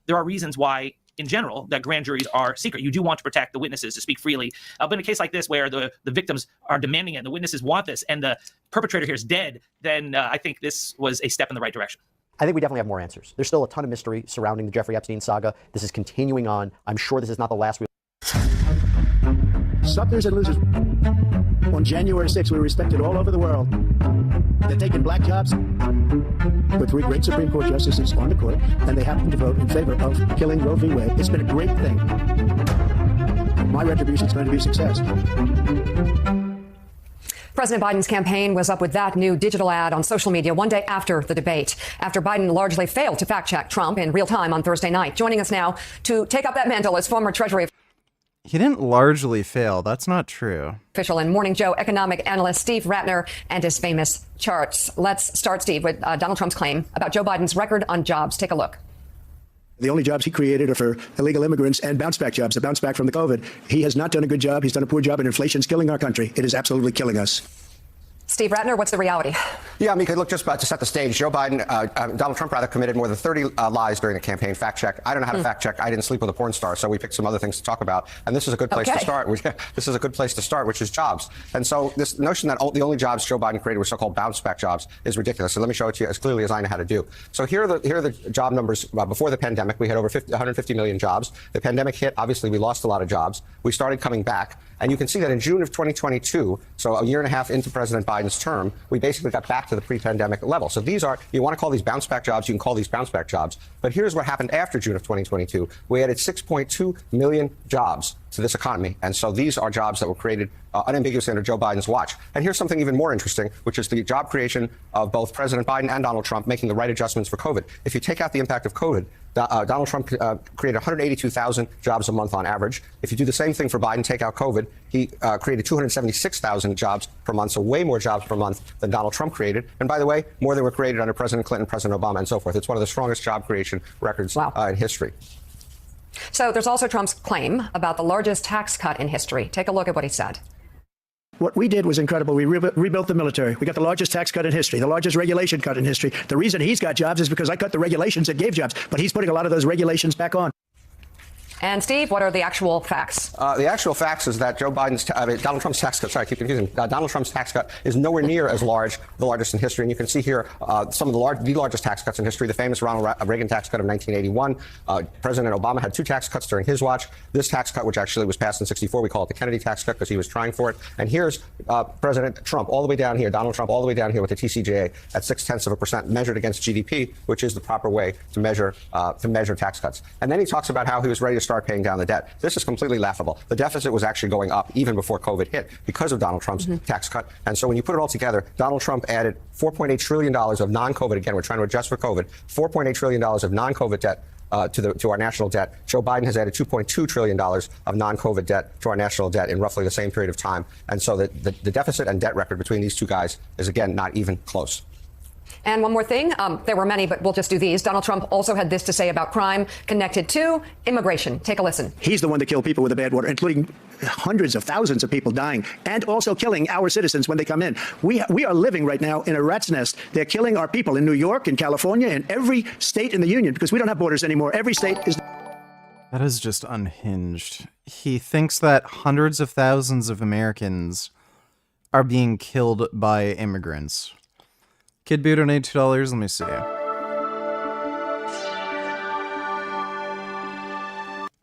There are reasons why, in general, that grand juries are secret. You do want to protect the witnesses to speak freely. But in a case like this, where the victims are demanding it, and the witnesses want this, and the perpetrator here is dead, then I think this was a step in the right direction. I think we definitely have more answers. There's still a ton of mystery surrounding the Jeffrey Epstein saga. This is continuing on. I'm sure this is not the last. Suckers and losers. On January 6th, we were respected all over the world. They're taking black jobs with 3 great Supreme Court justices on the court, and they happen to vote in favor of killing Roe v. Wade. It's been a great thing. My retribution is going to be a success. President Biden's campaign was up with that new digital ad on social media one day after the debate, after Biden largely failed to fact-check Trump in real time on Thursday night. Joining us now to take up that mantle is former Treasury He didn't largely fail. That's not true. Official and Morning Joe economic analyst Steve Ratner and his famous charts. Let's start, Steve, with Donald Trump's claim about Joe Biden's record on jobs. Take a look. The only jobs he created are for illegal immigrants and bounce back jobs, the bounce back from the COVID. He has not done a good job. He's done a poor job, and inflation's killing our country. It is absolutely killing us. Steve Ratner, what's the reality? Yeah, Mika, look, just to set the stage, Joe Biden, Donald Trump rather, committed more than 30 lies during the campaign. Fact check. I don't know how to fact check. I didn't sleep with a porn star, so we picked some other things to talk about. And this is a good place to start. This is a good place to start, which is jobs. And so this notion that the only jobs Joe Biden created were so-called bounce back jobs is ridiculous. So let me show it to you as clearly as I know how to do. So here are the job numbers before the pandemic. We had over 150 million jobs. The pandemic hit. Obviously, we lost a lot of jobs. We started coming back. And you can see that in June of 2022, so a year and a half into President Biden's term, we basically got back to the pre-pandemic level. So these are, you want to call these bounce back jobs, you can call these bounce back jobs. But here's what happened after June of 2022. We added 6.2 million jobs to this economy. And so these are jobs that were created unambiguously under Joe Biden's watch. And here's something even more interesting, which is the job creation of both President Biden and Donald Trump making the right adjustments for COVID. If you take out the impact of COVID, Donald Trump created 182,000 jobs a month on average. If you do the same thing for Biden, take out COVID, he created 276,000 jobs per month, so way more jobs per month than Donald Trump created. And by the way, more than were created under President Clinton, President Obama, and so forth. It's one of the strongest job creation records in history. So there's also Trump's claim about the largest tax cut in history. Take a look at what he said. What we did was incredible. We rebuilt the military. We got the largest tax cut in history, the largest regulation cut in history. The reason he's got jobs is because I cut the regulations that gave jobs, but he's putting a lot of those regulations back on. And Steve, what are the actual facts? The actual facts is that Donald Trump's tax cut, sorry, I keep confusing. Donald Trump's tax cut is nowhere near as large, the largest in history. And you can see here some of the largest tax cuts in history. The famous Ronald Reagan tax cut of 1981. President Obama had 2 tax cuts during his watch. This tax cut, which actually was passed in '64, we call it the Kennedy tax cut because he was trying for it. And here's President Trump all the way down here, Donald Trump all the way down here with the TCJA at 0.6% measured against GDP, which is the proper way to measure tax cuts. And then he talks about how he was ready to start paying down the debt. This is completely laughable. The deficit was actually going up even before COVID hit because of Donald Trump's tax cut. And so when you put it all together, Donald Trump added $4.8 trillion of non-COVID, again, we're trying to adjust for COVID, $4.8 trillion of non-COVID debt to our national debt. Joe Biden has added $2.2 trillion of non-COVID debt to our national debt in roughly the same period of time. And so the deficit and debt record between these two guys is, again, not even close. And one more thing, there were many, but we'll just do these. Donald Trump also had this to say about crime connected to immigration. Take a listen. He's the one that killed people with the bad water, including hundreds of thousands of people dying and also killing our citizens when they come in. We are living right now in a rat's nest. They're killing our people in New York, in California, in every state in the union because we don't have borders anymore. Every state is... That is just unhinged. He thinks that hundreds of thousands of Americans are being killed by immigrants. Kid Boo donated $2. Let me see.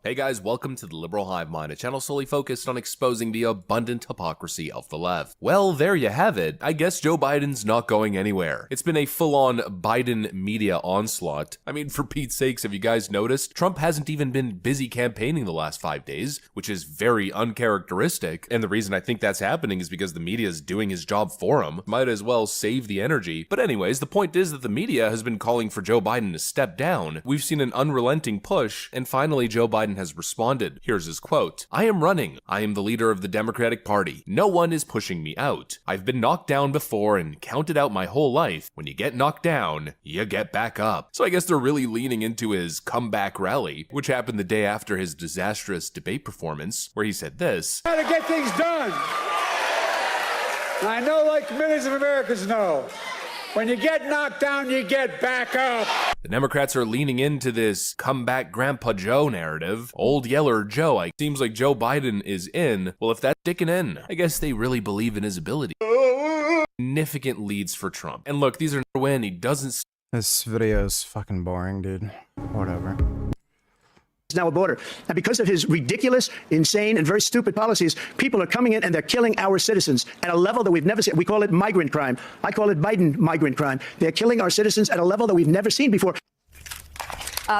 Hey guys, welcome to the Liberal Hive Mind, a channel solely focused on exposing the abundant hypocrisy of the left. Well, there you have it. I guess Joe Biden's not going anywhere. It's been a full-on Biden media onslaught. I mean, for Pete's sakes, have you guys noticed? Trump hasn't even been busy campaigning the last 5 days, which is very uncharacteristic. And the reason I think that's happening is because the media is doing his job for him. Might as well save the energy. But anyways, the point is that the media has been calling for Joe Biden to step down. We've seen an unrelenting push, and finally Joe Biden has responded. Here's his quote. "I am running. I am the leader of the Democratic Party. No one is pushing me out. I've been knocked down before and counted out my whole life. When you get knocked down, you get back up." So I guess they're really leaning into his comeback rally, which happened the day after his disastrous debate performance, where he said this. How to get things done. I know, like millions of Americans know, when you get knocked down, you get back up. The Democrats are leaning into this comeback Grandpa Joe narrative. Old Yeller Joe. It seems like Joe Biden is in. Well, if that's sticking in, I guess they really believe in his ability. Significant leads for Trump. And look, these are no win. He doesn't. This video is fucking boring, dude. Whatever. Now a border. And because of his ridiculous, insane, and very stupid policies, people are coming in and they're killing our citizens at a level that we've never seen. We call it migrant crime. I call it Biden migrant crime. They're killing our citizens at a level that we've never seen before.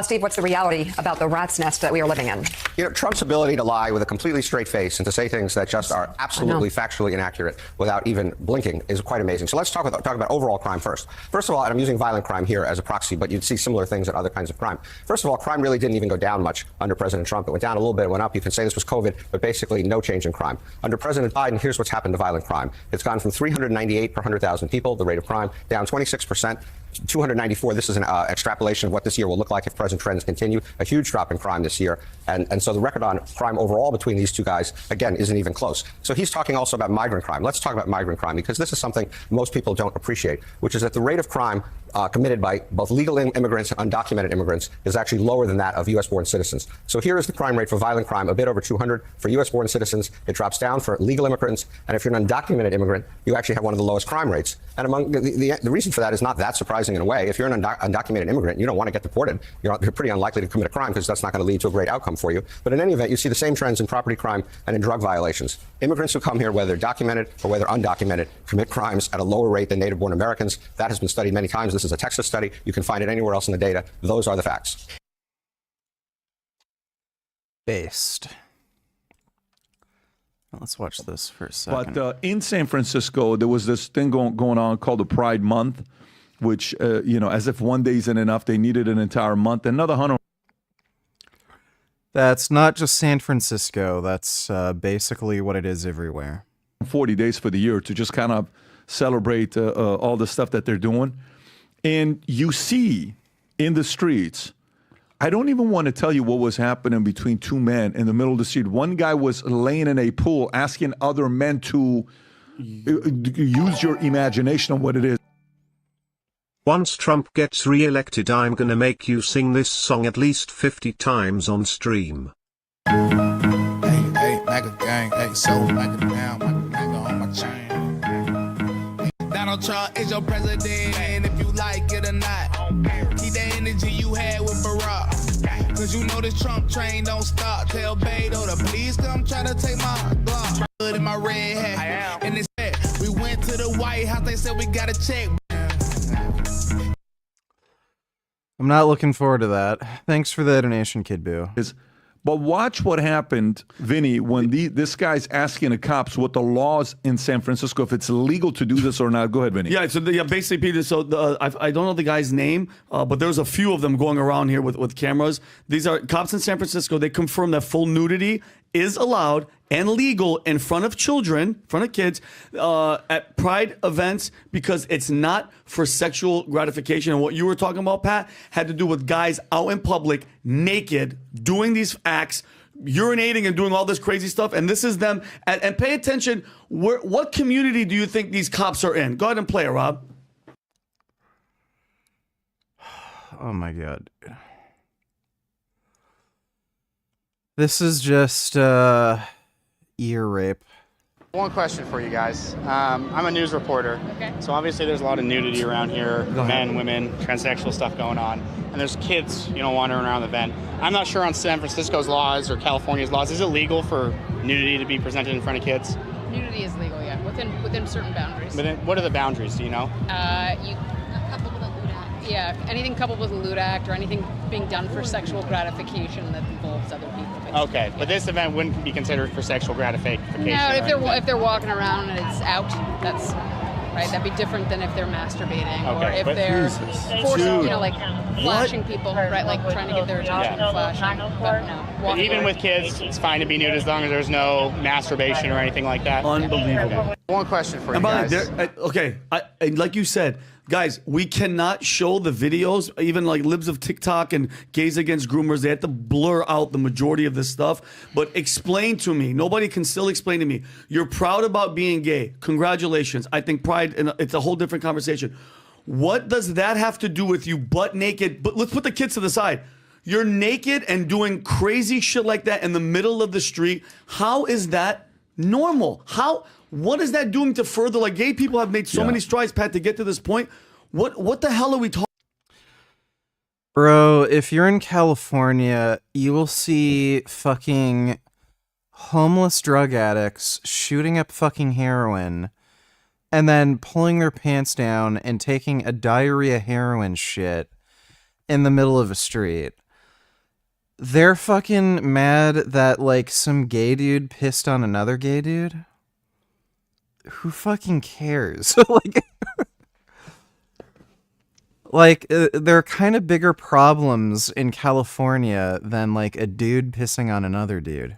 Steve, what's the reality about the rat's nest that we are living in? You know, Trump's ability to lie with a completely straight face and to say things that just are absolutely factually inaccurate without even blinking is quite amazing. So let's talk about overall crime first. First of all, and I'm using violent crime here as a proxy, but you'd see similar things in other kinds of crime. First of all, crime really didn't even go down much under President Trump. It went down a little bit, it went up. You can say this was COVID, but basically no change in crime. Under President Biden, here's what's happened to violent crime. It's gone from 398 per 100,000 people, the rate of crime, down 26%. 294. This is an extrapolation of what this year will look like if present trends continue. A huge drop in crime this year. And so the record on crime overall between these two guys, again, isn't even close. So he's talking also about migrant crime. Let's talk about migrant crime because this is something most people don't appreciate, which is that the rate of crime committed by both legal immigrants and undocumented immigrants is actually lower than that of U.S.-born citizens. So here is the crime rate for violent crime, a bit over 200. For U.S.-born citizens, it drops down for legal immigrants. And if you're an undocumented immigrant, you actually have one of the lowest crime rates. And among the reason for that is not that surprising in a way. If you're an undocumented immigrant, you don't want to get deported. You're pretty unlikely to commit a crime because that's not going to lead to a great outcome for you. But in any event, you see the same trends in property crime and in drug violations. Immigrants who come here, whether they're documented or whether undocumented, commit crimes at a lower rate than native-born Americans. That has been studied many times. This is a Texas study. You can find it anywhere else in the data. Those are the facts. Based. Let's watch this for a second. But in San Francisco, there was this thing going on called the Pride Month, which, as if one day isn't enough, they needed an entire month. Another 100. That's not just San Francisco. That's basically what it is everywhere. 40 days for the year to just kind of celebrate all the stuff that they're doing. And you see in the streets, I don't even want to tell you what was happening between two men in the middle of the street. One guy was laying in a pool asking other men to use your imagination on what it is. Once Trump gets re-elected, I'm gonna make you sing this song at least 50 times on stream. like so, like a damn, like a finger on my chain. Donald Trump is your president, if you like it or not. Keep the energy you had with Barack. Cause you know this Trump train don't stop. Tell Beto to please come try to take my Glock. Hood in my red hat. And this hat. We went to the White House, they said we got a check. I'm not looking forward to that. Thanks for the donation, Kid Boo. But watch what happened, Vinny, when this guy's asking the cops what the laws in San Francisco, if it's illegal to do this or not. Go ahead, Vinny. Yeah, so basically, Peter, so I don't know the guy's name, but there's a few of them going around here with cameras. These are cops in San Francisco. They confirm that full nudity is allowed and legal in front of children, in front of kids, at pride events because it's not for sexual gratification. And what you were talking about, Pat, had to do with guys out in public, naked, doing these acts, urinating and doing all this crazy stuff. And this is them. And pay attention, what community do you think these cops are in? Go ahead and play it, Rob. Oh my God. This is just ear rape. One question for you guys. I'm a news reporter, so obviously there's a lot of nudity around here, men, women, transsexual stuff going on, and there's kids, wandering around the event. I'm not sure on San Francisco's laws or California's laws, is it legal for nudity to be presented in front of kids? Nudity is legal, yeah, within certain boundaries. But then, what are the boundaries? Do you know? Yeah, anything coupled with a lewd act or anything being done for sexual gratification that involves other people. Basically. Okay, but this event wouldn't be considered for sexual gratification. No, if they're walking around and it's out, that's right. That'd be different than if they're masturbating or if they're forcing, like flashing people, right? Like trying to get their attention and flashing. But no, But even with kids, it's fine to be nude as long as there's no masturbation or anything like that. Unbelievable. One question for you And by guys. the way, like you said, guys, we cannot show the videos, even like libs of TikTok and gays against groomers. They have to blur out the majority of this stuff. But explain to me. Nobody can still explain to me. You're proud about being gay. Congratulations. I think pride, and it's a whole different conversation. What does that have to do with you butt naked? But let's put the kids to the side. You're naked and doing crazy shit like that in the middle of the street. How is that normal? What is that doing to further? Like, gay people have made so many strides, Pat, to get to this point. What the hell are we talking? Bro, if you're in California, you will see fucking homeless drug addicts shooting up fucking heroin and then pulling their pants down and taking a diarrhea heroin shit in the middle of a street. They're fucking mad that, like, some gay dude pissed on another gay dude. Who fucking cares? There are kind of bigger problems in California than, like, a dude pissing on another dude.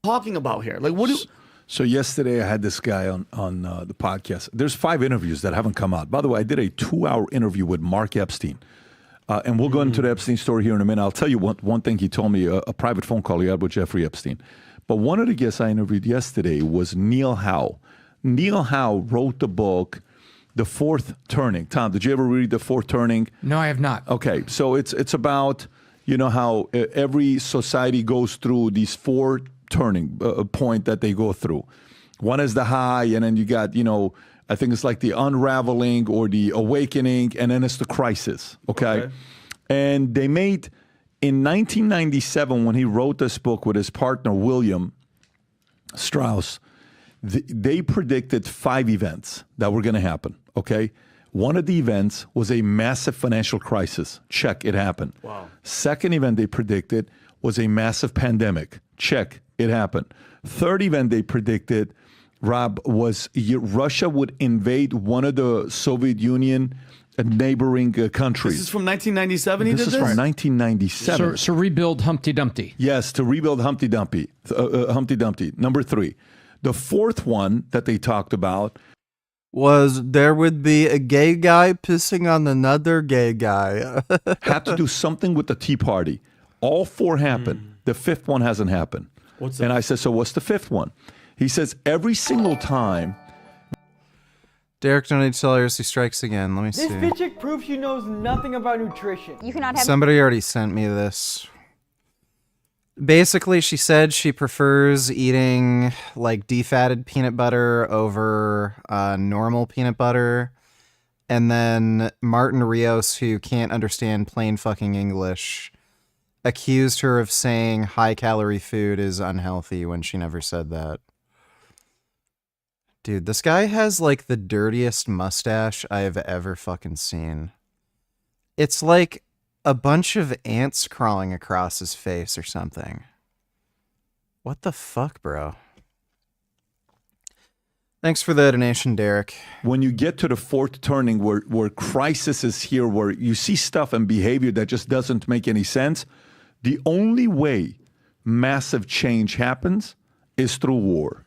Talking about here? Like, what do... So yesterday I had this guy on the podcast. There's 5 interviews that haven't come out. By the way, I did a 2-hour interview with Mark Epstein. And we'll go into the Epstein story here in a minute. I'll tell you one thing he told me, a private phone call he had with Jeffrey Epstein. But one of the guests I interviewed yesterday was Neil Howe. Neil Howe wrote the book, The Fourth Turning. Tom, did you ever read The Fourth Turning? No, I have not. Okay, so it's about, how every society goes through these 4 turning point that they go through. One is the high, and then you got, I think it's like the unraveling or the awakening, and then it's the crisis, okay? And they made, in 1997, when he wrote this book with his partner, William Strauss, they predicted 5 events that were going to happen, okay? One of the events was a massive financial crisis. Check, it happened. Wow. Second event they predicted was a massive pandemic. Check, it happened. Third event they predicted, Rob, was Russia would invade one of the Soviet Union neighboring countries. This is from 1997 he did this? This is from 1997. So rebuild Humpty Dumpty. Yes, to rebuild Humpty Dumpty. Humpty Dumpty. Number 3. The fourth one that they talked about was there would be a gay guy pissing on another gay guy. had to do something with the Tea Party. All 4 happened. The 5th one hasn't happened. And I said, so what's the 5th one? He says every single time. Derek donates dollars. He strikes again. Let me see. This fit chick proves she knows nothing about nutrition. You cannot have. Somebody already sent me this. Basically, she said she prefers eating like defatted peanut butter over normal peanut butter. And then Martin Rios, who can't understand plain fucking English, accused her of saying high-calorie food is unhealthy when she never said that. Dude, this guy has like the dirtiest mustache I have ever fucking seen. It's like a bunch of ants crawling across his face or something. What the fuck, bro? Thanks for the donation, Derek. When you get to the fourth turning where crisis is here, where you see stuff and behavior that just doesn't make any sense, the only way massive change happens is through war.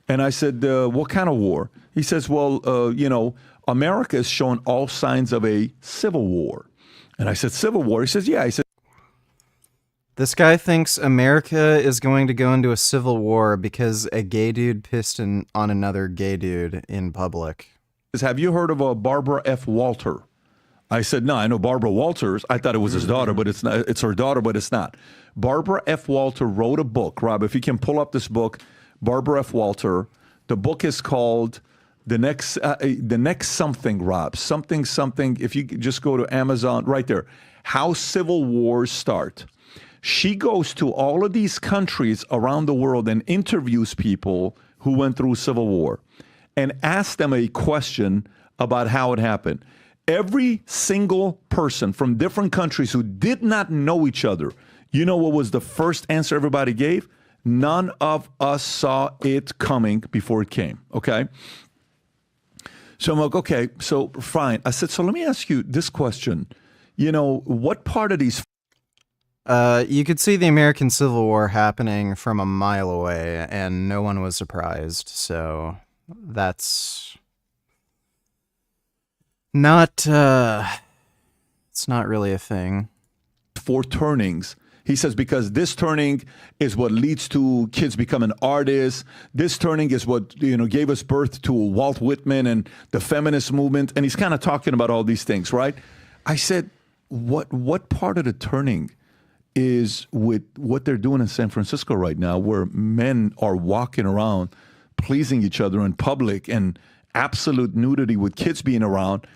And I said, what kind of war? He says, well, America is showing all signs of a civil war. And I said, civil war? He says, yeah. He said, this guy thinks America is going to go into a civil war because a gay dude pissed on another gay dude in public. Have you heard of Barbara F. Walter? I said, no, I know Barbara Walters. I thought it was his daughter, but it's not. It's her daughter, but it's not. Barbara F. Walter wrote a book. Rob, if you can pull up this book, Barbara F. Walter. The book is called The Next Something, Rob. Something. If you just go to Amazon, right there. How Civil Wars Start. She goes to all of these countries around the world and interviews people who went through civil war and asks them a question about how it happened. Every single person from different countries who did not know each other, you know what was the first answer everybody gave? None of us saw it coming before it came, okay? So I'm like, okay, so fine. I said, so let me ask you this question. You know, what part of these... You could see the American Civil War happening from a mile away, and no one was surprised, so that's not, it's not really a thing. 4 turnings. He says, because this turning is what leads to kids becoming artists. This turning is what, gave us birth to Walt Whitman and the feminist movement. And he's kind of talking about all these things, right? I said, what part of the turning is with what they're doing in San Francisco right now, where men are walking around pleasing each other in public and absolute nudity with kids being around?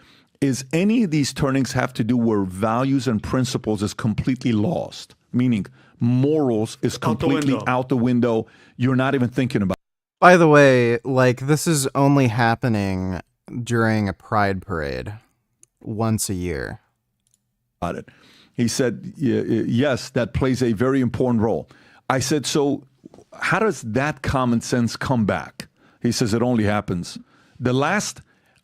Is any of these turnings have to do where values and principles is completely lost? Meaning morals is completely out the window. You're not even thinking about it. By the way, like, this is only happening during a pride parade once a year. About it. He said, yes, that plays a very important role. I said, so how does that common sense come back? He says, it only happens.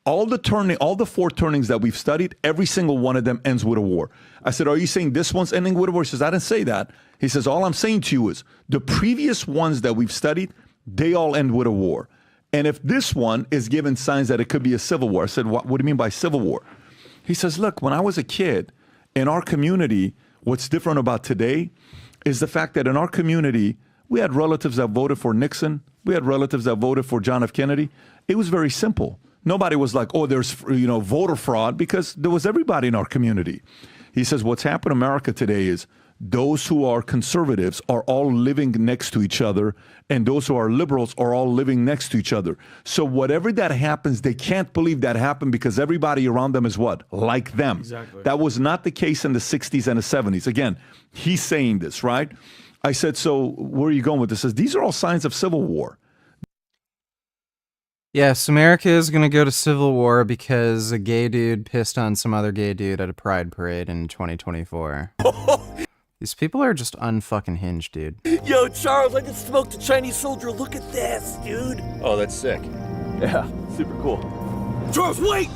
All the 4 turnings that we've studied, every single one of them ends with a war. I said, are you saying this one's ending with a war? He says, I didn't say that. He says, all I'm saying to you is the previous ones that we've studied, they all end with a war. And if this one is given signs that it could be a civil war, I said, what do you mean by civil war? He says, look, when I was a kid, in our community, what's different about today is the fact that in our community, we had relatives that voted for Nixon. We had relatives that voted for John F. Kennedy. It was very simple. Nobody was like, oh, there's voter fraud, because there was everybody in our community. He says what's happened in America today is those who are conservatives are all living next to each other, and those who are liberals are all living next to each other. So whatever that happens, they can't believe that happened because everybody around them is what? Like them. Exactly. That was not the case in the 60s and the 70s. Again, he's saying this, right? I said, so where are you going with this? He says, these are all signs of civil war. Yes, America is going to go to civil war because a gay dude pissed on some other gay dude at a pride parade in 2024. These people are just unfucking hinged, dude. Yo, Charles, I just smoked a Chinese soldier. Look at this, dude. Oh, that's sick. Yeah, super cool. Charles, wait!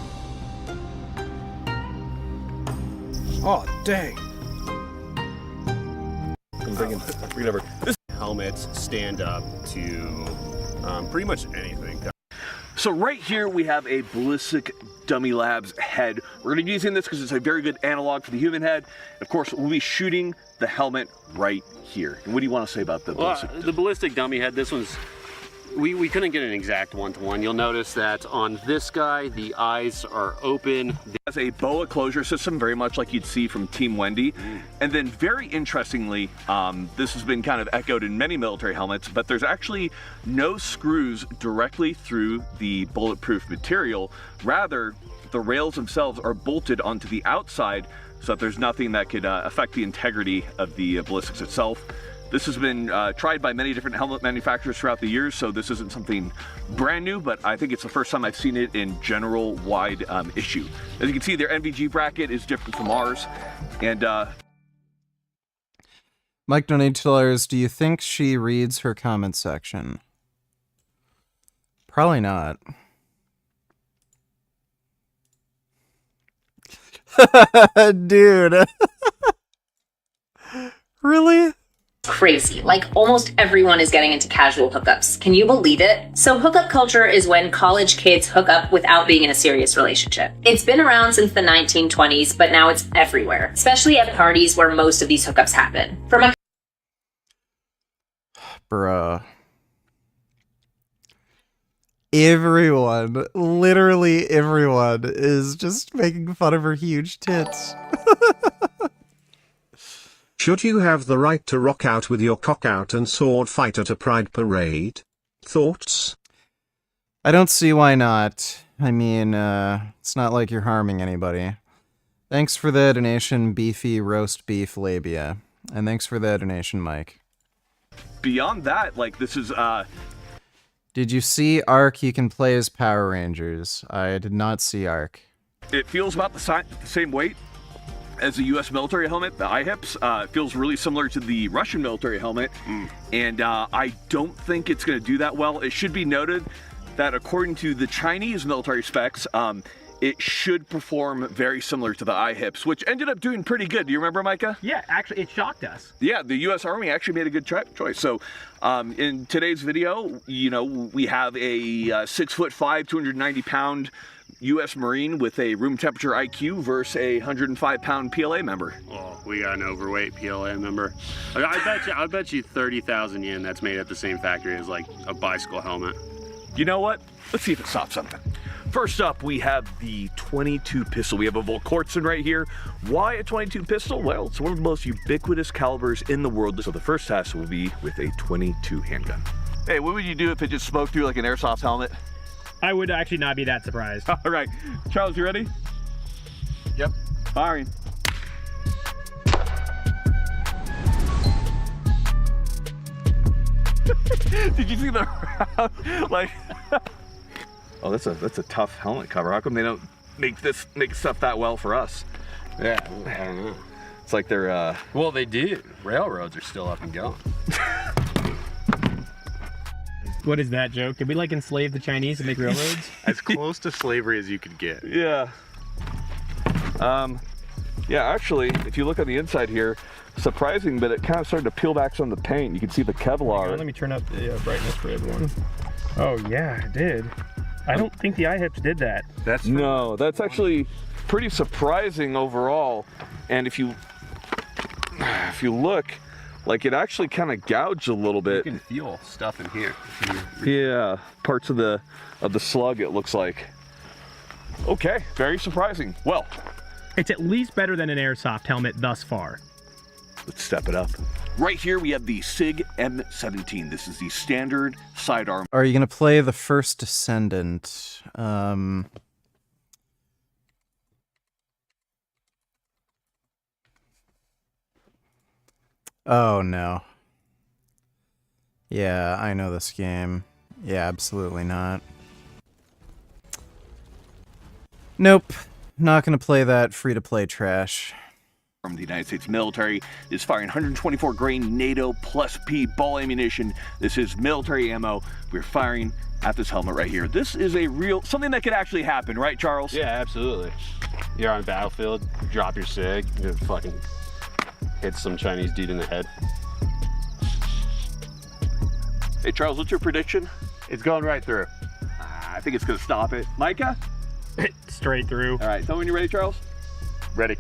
Oh, dang. I'm bringing over. This helmets stand up to pretty much anything. So right here we have a Ballistic Dummy Labs head. We're going to be using this because it's a very good analog for the human head. Of course, we'll be shooting the helmet right here. And what do you want to say about the ballistic? The ballistic dummy head, this one's We couldn't get an exact one-to-one. You'll notice that on this guy, the eyes are open. It has a boa closure system, very much like you'd see from Team Wendy. And then very interestingly, this has been kind of echoed in many military helmets, but there's actually no screws directly through the bulletproof material. Rather, the rails themselves are bolted onto the outside so that there's nothing that could affect the integrity of the ballistics itself. This has been tried by many different helmet manufacturers throughout the years, so this isn't something brand new, but I think it's the first time I've seen it in general wide issue. As you can see, their NVG bracket is different from ours, and Mike Donatellas, do you think she reads her comment section? Probably not. Dude. Really? Crazy. Like almost everyone is getting into casual hookups. Can you believe it? So hookup culture is when college kids hook up without being in a serious relationship. It's been around since the 1920s, but now it's everywhere, especially at parties where most of these hookups happen. From a Bruh. Everyone, literally everyone, is just making fun of her huge tits. Should you have the right to rock out with your cock out and sword fight at a pride parade? Thoughts? I don't see why not. I mean, it's not like you're harming anybody. Thanks for the donation, Beefy Roast Beef Labia. And thanks for the donation, Mike. beyond that, like, this is Did you see Arc? You can play as Power Rangers. I did not see Arc. it feels about the same weight as the U.S. military helmet, the IHIPS. It feels really similar to the Russian military helmet, and I don't think it's going to do that well. It should be noted that according to the Chinese military specs, it should perform very similar to the IHIPS, which ended up doing pretty good. Do you remember, Micah? Yeah, actually, it shocked us. Yeah, the U.S. Army actually made a good choice. So in today's video, you know, we have a 6'5", 290-pound U.S. Marine with a room temperature IQ versus a 105-pound PLA member. Oh, we got an overweight PLA member. I bet you 30,000 yen that's made at the same factory as like a bicycle helmet. You know what? Let's see if it stops something. First up, we have the 22 pistol. We have a Volkortzen right here. Why a 22 pistol? Well, it's one of the most ubiquitous calibers in the world. So the first test will be with a 22 handgun. Hey, what would you do if it just smoked through like an airsoft helmet? I would actually not be that surprised. All right, Charles, you ready? Yep. Firing. Did you see the round? Like, oh, that's a tough helmet cover. How come they don't make stuff that well for us? Yeah, I don't know. It's like they're well, they do. Railroads are still up and going. What is that joke? Did we like enslave the Chinese to make railroads? As close to slavery as you could get. Yeah. Yeah, actually, if you look on the inside here, surprising, but it kind of started to peel back some of the paint. You can see the Kevlar. Let me turn up the brightness for everyone. Oh yeah, it did. I don't think the IHIPS did that. No, that's actually pretty surprising overall. And if you look, like, it actually kind of gouged a little bit. You can feel stuff in here. Yeah, parts of the slug, it looks like. Okay, very surprising. Well, it's at least better than an airsoft helmet thus far. Let's step it up. Right here we have the SIG M17. This is the standard sidearm. Are you gonna play the first Descendant? Oh no. Yeah, I know this game. Yeah, absolutely not. Nope. Not gonna play that free-to-play trash. From the United States military is firing 124 grain NATO plus P ball ammunition. This is military ammo. We're firing at this helmet right here. This is a real, something that could actually happen, right, Charles? Yeah, absolutely. You're on a battlefield, drop your SIG, you fucking hit some Chinese dude in the head. Hey, Charles, what's your prediction? It's going right through. I think it's gonna stop it. Micah? Straight through. All right, tell me when you're ready, Charles. Ready.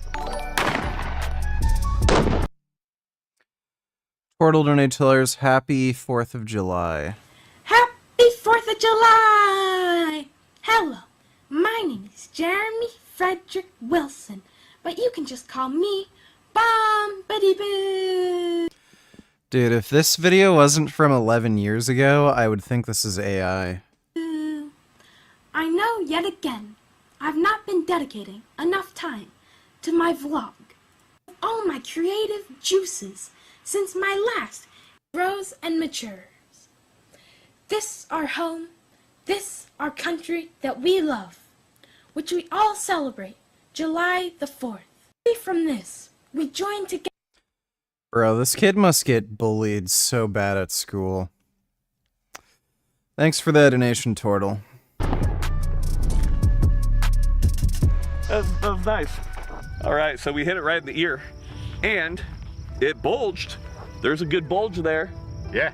Portal Donatillers, happy 4th of July. Happy of July! Hello, my name is Jeremy Frederick Wilson, but you can just call me Bombity Boo! Dude, if this video wasn't from 11 years ago, I would think this is AI. I know yet again, I've not been dedicating enough time to my vlog. All my creative juices since my last grows and matures. This our home, this our country that we love, which we all celebrate July the 4th. From this, we join together. Bro, this kid must get bullied so bad at school. Thanks for that donation, Tortle. That was nice. All right, so we hit it right in the ear, and it bulged. There's a good bulge there. Yeah.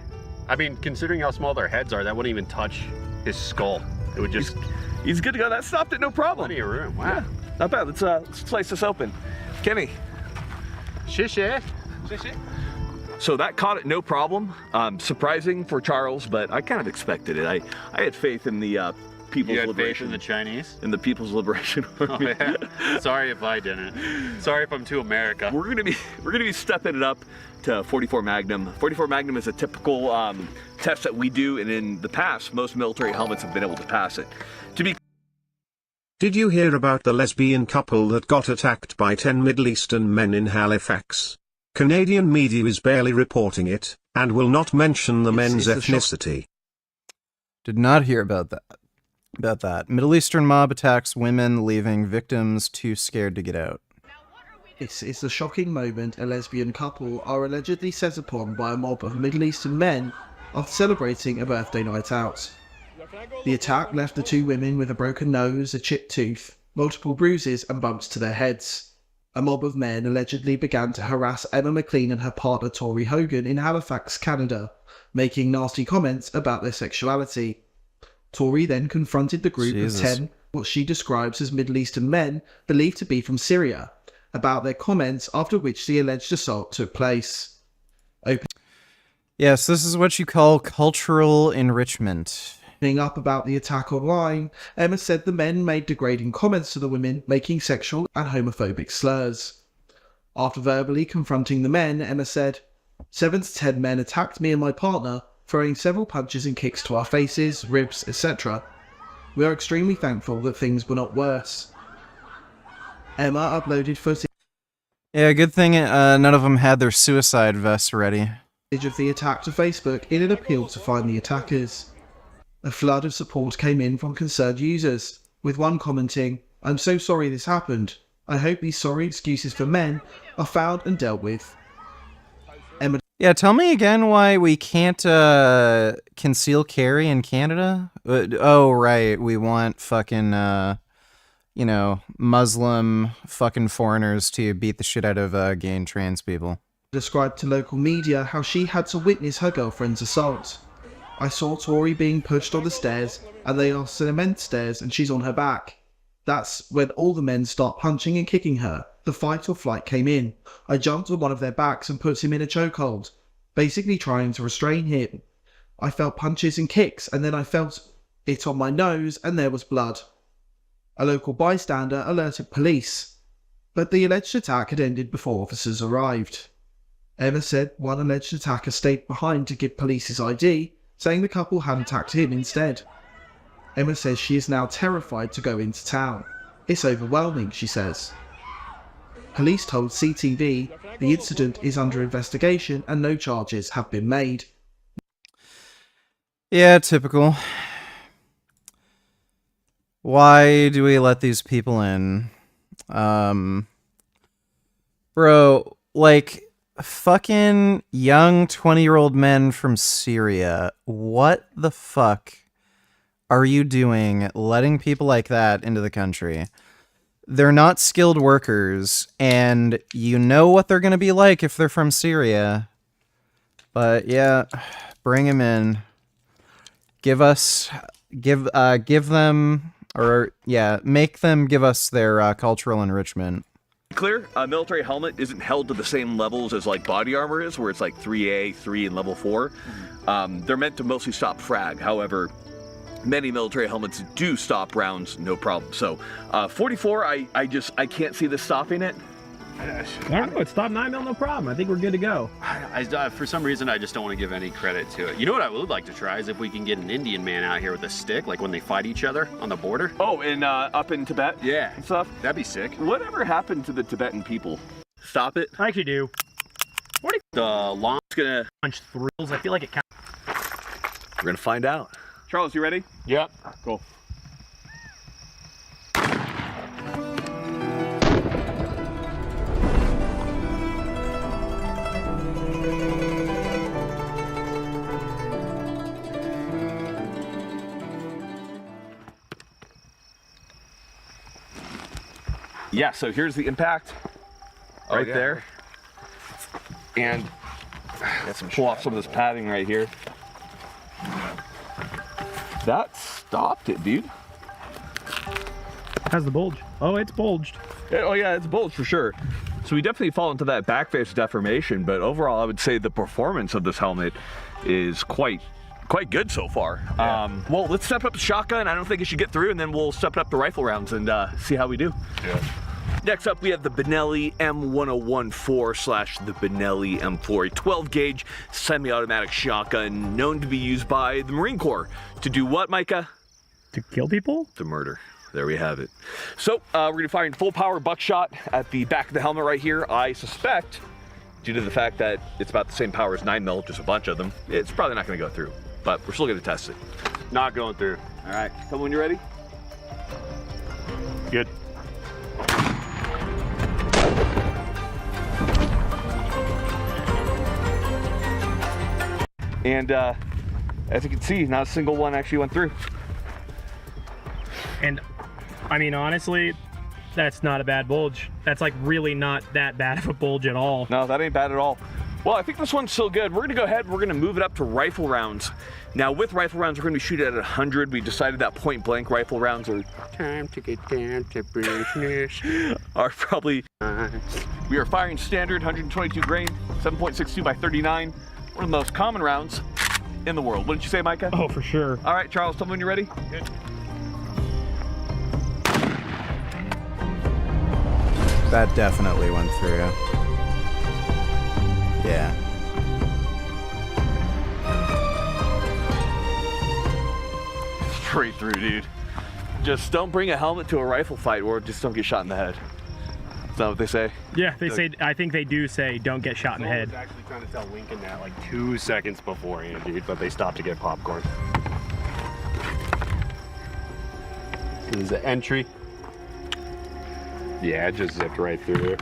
I mean, considering how small their heads are, that wouldn't even touch his skull. It would just... He's good to go. That stopped it, no problem. Plenty of room. Wow. Yeah, not bad. Let's slice this open. Kenny. Shish. So that caught it, no problem. Surprising for Charles, but I kind of expected it. I had faith in the People's You had Liberation. faith in the Chinese? In the People's Liberation Army. Oh, yeah. Sorry if I didn't. Sorry if I'm too America. We're gonna be stepping it up to 44 Magnum. 44 Magnum is a typical test that we do, and in the past, most military helmets have been able to pass it. Did you hear about the lesbian couple that got attacked by 10 Middle Eastern men in Halifax? Canadian media is barely reporting it, and will not mention the men's ethnicity. Did not hear about that. Middle Eastern mob attacks women, leaving victims too scared to get out. It's a shocking moment a lesbian couple are allegedly set upon by a mob of Middle Eastern men after celebrating a birthday night out. The attack left the two women with a broken nose, a chipped tooth, multiple bruises and bumps to their heads. A mob of men allegedly began to harass Emma McLean and her partner Tori Hogan in Halifax, Canada, making nasty comments about their sexuality. Tori then confronted the group of 10, what she describes as Middle Eastern men believed to be from Syria, about their comments, after which the alleged assault took place. Yes, this is what you call cultural enrichment. Up about the attack online, Emma said the men made degrading comments to the women, making sexual and homophobic slurs. After verbally confronting the men, Emma said, 7 to 10 men attacked me and my partner, throwing several punches and kicks to our faces, ribs, etc. We are extremely thankful that things were not worse. Emma uploaded footage Yeah, good thing none of them had their suicide vests ready. of the attack to Facebook in an appeal to find the attackers. A flood of support came in from concerned users, with one commenting, "I'm so sorry this happened. I hope these sorry excuses for men are found and dealt with." Emma. Yeah, tell me again why we can't conceal carry in Canada? Oh, right, we want fucking, Muslim fucking foreigners to beat the shit out of gay and trans people. Described to local media how she had to witness her girlfriend's assault. "I saw Tori being pushed on the stairs, and they are cement stairs, and she's on her back. That's when all the men start punching and kicking her. The fight or flight came in. I jumped on one of their backs and put him in a chokehold, basically trying to restrain him. I felt punches and kicks, and then I felt it on my nose, and there was blood. A local bystander alerted police, but the alleged attack had ended before officers arrived." Emma said one alleged attacker stayed behind to give police his ID, saying the couple had attacked him instead. Emma says she is now terrified to go into town. "It's overwhelming," she says. Police told CTV the incident is under investigation and no charges have been made. Yeah, typical. Why do we let these people in? Bro, like, fucking young 20-year-old men from Syria. What the fuck are you doing letting people like that into the country? They're not skilled workers, and you know what they're going to be like if they're from Syria. But yeah, bring them in. Give them, or yeah, make them give us their cultural enrichment. Clear, a military helmet isn't held to the same levels as like body armor is, where it's like 3A, 3, and level 4. They're meant to mostly stop frag. However, many military helmets do stop rounds, no problem. So 44, I can't see this stopping it. I don't know. It stopped 9mm, no problem. I think we're good to go. For some reason, I just don't want to give any credit to it. You know what I would like to try is if we can get an Indian man out here with a stick, like when they fight each other on the border. Oh, and up in Tibet? Yeah. And stuff? That'd be sick. Whatever happened to the Tibetan people? Stop it? I actually do. The launch gonna punch thrills. I feel like it counts. We're gonna find out. Charles, you ready? Yep. Cool. Yeah, so here's the impact right there. And pull off some of this padding right here. That stopped it, dude. How's the bulge? Oh, it's bulged. Oh yeah, it's bulged for sure. So we definitely fall into that back face deformation, but overall I would say the performance of this helmet is quite good so far. Yeah. Well, let's step up the shotgun. I don't think it should get through, and then we'll step it up the rifle rounds and see how we do. Yeah. Next up, we have the Benelli M1014 / the Benelli M4, a 12 gauge semi-automatic shotgun known to be used by the Marine Corps. To do what, Micah? To kill people? To murder. There we have it. So we're gonna fire in full power buckshot at the back of the helmet right here. I suspect, due to the fact that it's about the same power as 9mm, just a bunch of them, it's probably not gonna go through, but we're still gonna test it. Not going through. All right, tell me when you're ready. Good. And as you can see, not a single one actually went through. And I mean, honestly, that's not a bad bulge. That's like really not that bad of a bulge at all. No, that ain't bad at all. Well, I think this one's still good. We're gonna go ahead, we're gonna move it up to rifle rounds. Now with rifle rounds, we're gonna be shooting at 100. We decided that point blank rifle rounds are time to get down to business. Are probably, we are firing standard 122 grain, 7.62 by 39. One of the most common rounds in the world. What did you say, Micah? Oh, for sure. All right, Charles, tell me when you're ready. Good. That definitely went through. Yeah. Straight through, dude. Just don't bring a helmet to a rifle fight or just don't get shot in the head. Is that what they say? Yeah, they say, I think they do say don't get shot in the head. I was actually trying to tell Lincoln that like 2 seconds beforehand, dude, but they stopped to get popcorn. This is the entry. Yeah, it just zipped right through there.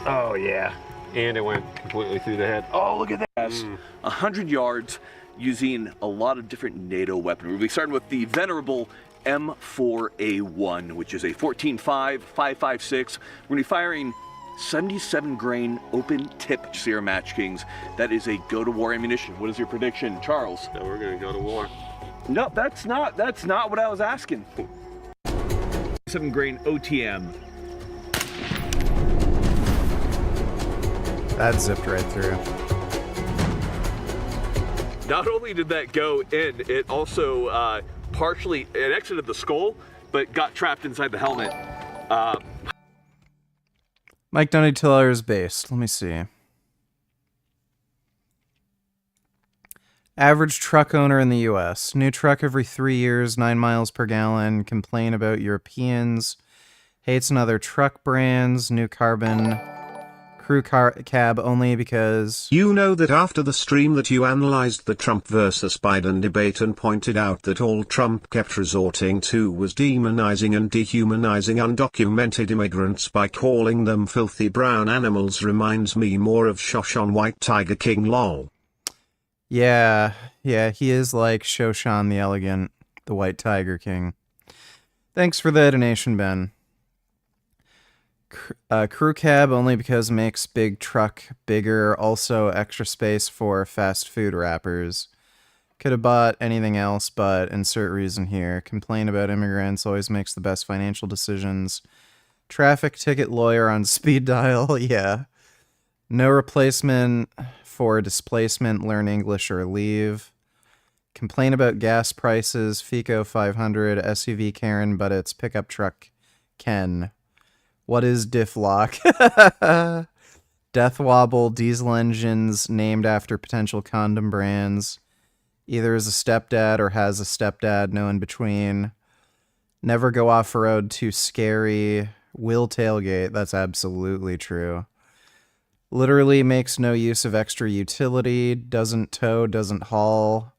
Oh yeah, and it went completely through the head. Oh, look at that. 100 yards using a lot of different NATO weaponry. We started with the venerable M4A1, which is a 14.5, 5.56. We're gonna be firing 77 grain open tip Sierra Match Kings. That is a go to war ammunition. What is your prediction, Charles? So we're gonna go to war. No, that's not what I was asking. 7 grain OTM. That zipped right through. Not only did that go in, it also partially, it exited the skull, but got trapped inside the helmet. Mike Donatiller is based. Let me see. Average truck owner in the U.S. New truck every 3 years, 9 miles per gallon. Complain about Europeans. Hates another truck brands. New carbon. Crew cab only because... You know that after the stream that you analyzed the Trump versus Biden debate and pointed out that all Trump kept resorting to was demonizing and dehumanizing undocumented immigrants by calling them filthy brown animals reminds me more of Shoshan White Tiger King lol. Yeah, he is like Shoshan the Elegant, the White Tiger King. Thanks for the donation, Ben. Crew cab only because makes big truck bigger. Also extra space for fast food wrappers. Could have bought anything else, but insert reason here. Complain about immigrants always makes the best financial decisions. Traffic ticket lawyer on speed dial. Yeah. No replacement for displacement. Learn English or leave. Complain about gas prices, FICO 500, SUV Karen, but it's pickup truck Ken. What is diff lock? Death wobble, diesel engines named after potential condom brands. Either is a stepdad or has a stepdad, no in between. Never go off-road, too scary. Will tailgate, that's absolutely true. Literally makes no use of extra utility, doesn't tow, doesn't haul.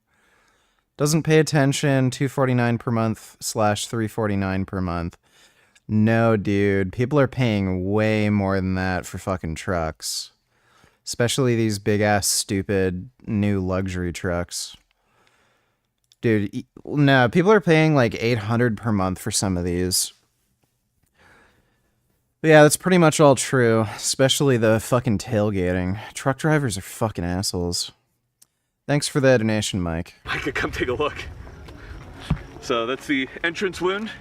Doesn't pay attention, $249 per month / $349 per month. No, dude. People are paying way more than that for fucking trucks. Especially these big-ass, stupid, new luxury trucks. Dude, no, people are paying like $800 per month for some of these. But yeah, that's pretty much all true. Especially the fucking tailgating. Truck drivers are fucking assholes. Thanks for the donation, Mike. I could come take a look. So that's the entrance wound.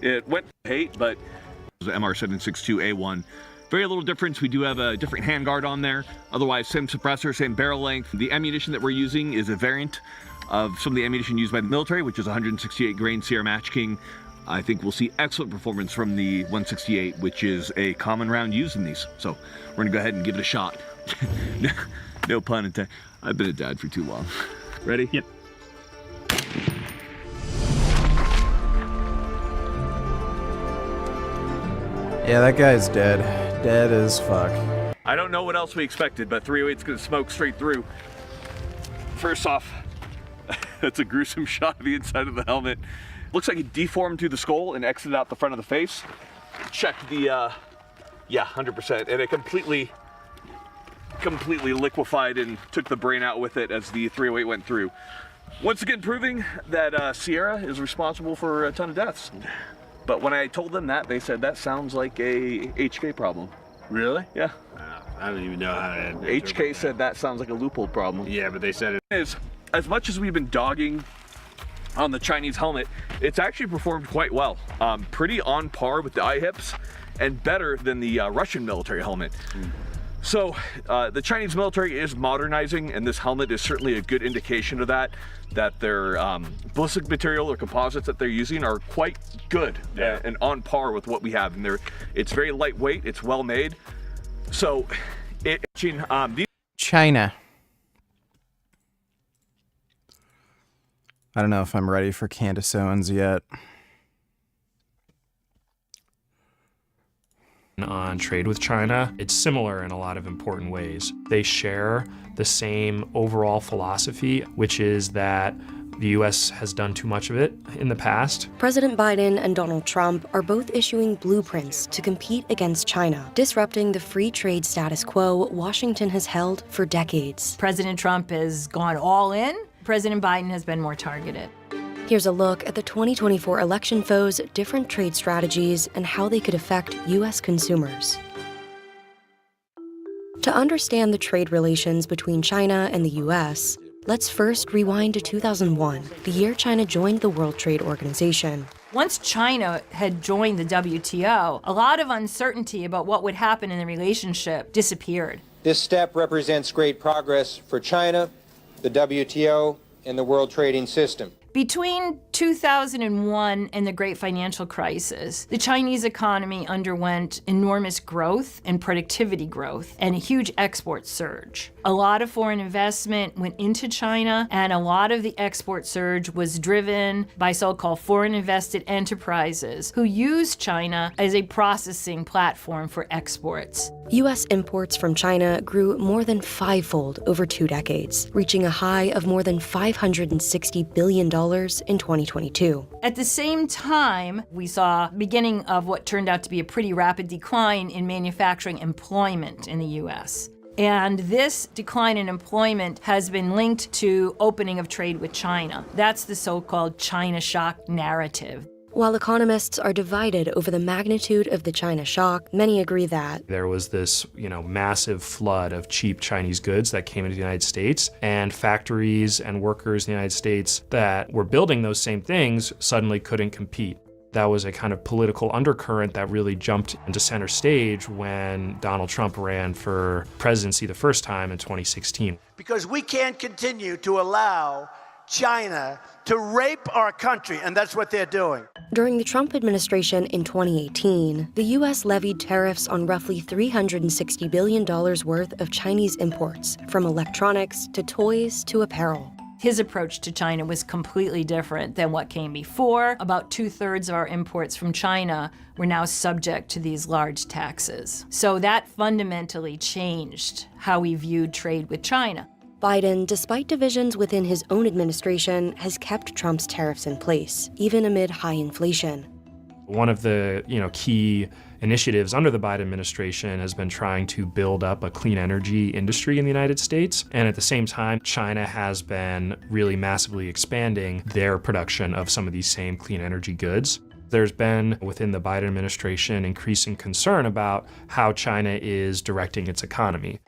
It went hate, but it was an MR762A1. Very little difference. We do have a different handguard on there. Otherwise, same suppressor, same barrel length. The ammunition that we're using is a variant of some of the ammunition used by the military, which is 168 grain Sierra Match King. I think we'll see excellent performance from the 168, which is a common round used in these. So we're gonna go ahead and give it a shot. No pun intended. I've been a dad for too long. Ready? Yep. Yeah, that guy's dead. Dead as fuck. I don't know what else we expected, but 308's gonna smoke straight through. First off, that's a gruesome shot of the inside of the helmet. Looks like it deformed through the skull and exited out the front of the face. Check the, yeah, 100%. And it completely liquefied and took the brain out with it as the 308 went through. Once again, proving that Sierra is responsible for a ton of deaths. But when I told them that, they said that sounds like a HK problem. Really? Yeah. I don't even know how to. HK said that sounds like a loophole problem. Yeah, but they said it is. As much as we've been dogging on the Chinese helmet, it's actually performed quite well. Pretty on par with the IHIPs and better than the Russian military helmet. So the Chinese military is modernizing, and this helmet is certainly a good indication of that their ballistic material or composites that they're using are quite good and on par with what we have. And it's very lightweight, it's well made. So China. I don't know if I'm ready for Candace Owens yet. On trade with China, it's similar in a lot of important ways. They share the same overall philosophy, which is that the U.S. has done too much of it in the past. President Biden and Donald Trump are both issuing blueprints to compete against China, disrupting the free trade status quo Washington has held for decades. President Trump has gone all in. President Biden has been more targeted. Here's a look at the 2024 election foes' different trade strategies and how they could affect U.S. consumers. To understand the trade relations between China and the U.S., let's first rewind to 2001, the year China joined the World Trade Organization. Once China had joined the WTO, a lot of uncertainty about what would happen in the relationship disappeared. This step represents great progress for China, the WTO, and the World Trading System. Between 2001 and the Great Financial Crisis, the Chinese economy underwent enormous growth and productivity growth and a huge export surge. A lot of foreign investment went into China, and a lot of the export surge was driven by so-called foreign invested enterprises who used China as a processing platform for exports. U.S. imports from China grew more than fivefold over 2 decades, reaching a high of more than $560 billion in 2022. At the same time, we saw beginning of what turned out to be a pretty rapid decline in manufacturing employment in the U.S. And this decline in employment has been linked to opening of trade with China. That's the so-called China shock narrative. While economists are divided over the magnitude of the China shock, many agree that there was this, massive flood of cheap Chinese goods that came into the United States, and factories and workers in the United States that were building those same things suddenly couldn't compete. That was a kind of political undercurrent that really jumped into center stage when Donald Trump ran for presidency the first time in 2016. Because we can't continue to allow China to rape our country, and that's what they're doing. During the Trump administration in 2018, the U.S. levied tariffs on roughly $360 billion worth of Chinese imports, from electronics to toys to apparel. His approach to China was completely different than what came before. About 2/3 of our imports from China were now subject to these large taxes. So that fundamentally changed how we viewed trade with China. Biden, despite divisions within his own administration, has kept Trump's tariffs in place, even amid high inflation. One of the key initiatives under the Biden administration has been trying to build up a clean energy industry in the United States. And at the same time, China has been really massively expanding their production of some of these same clean energy goods. There's been, within the Biden administration, increasing concern about how China is directing its economy.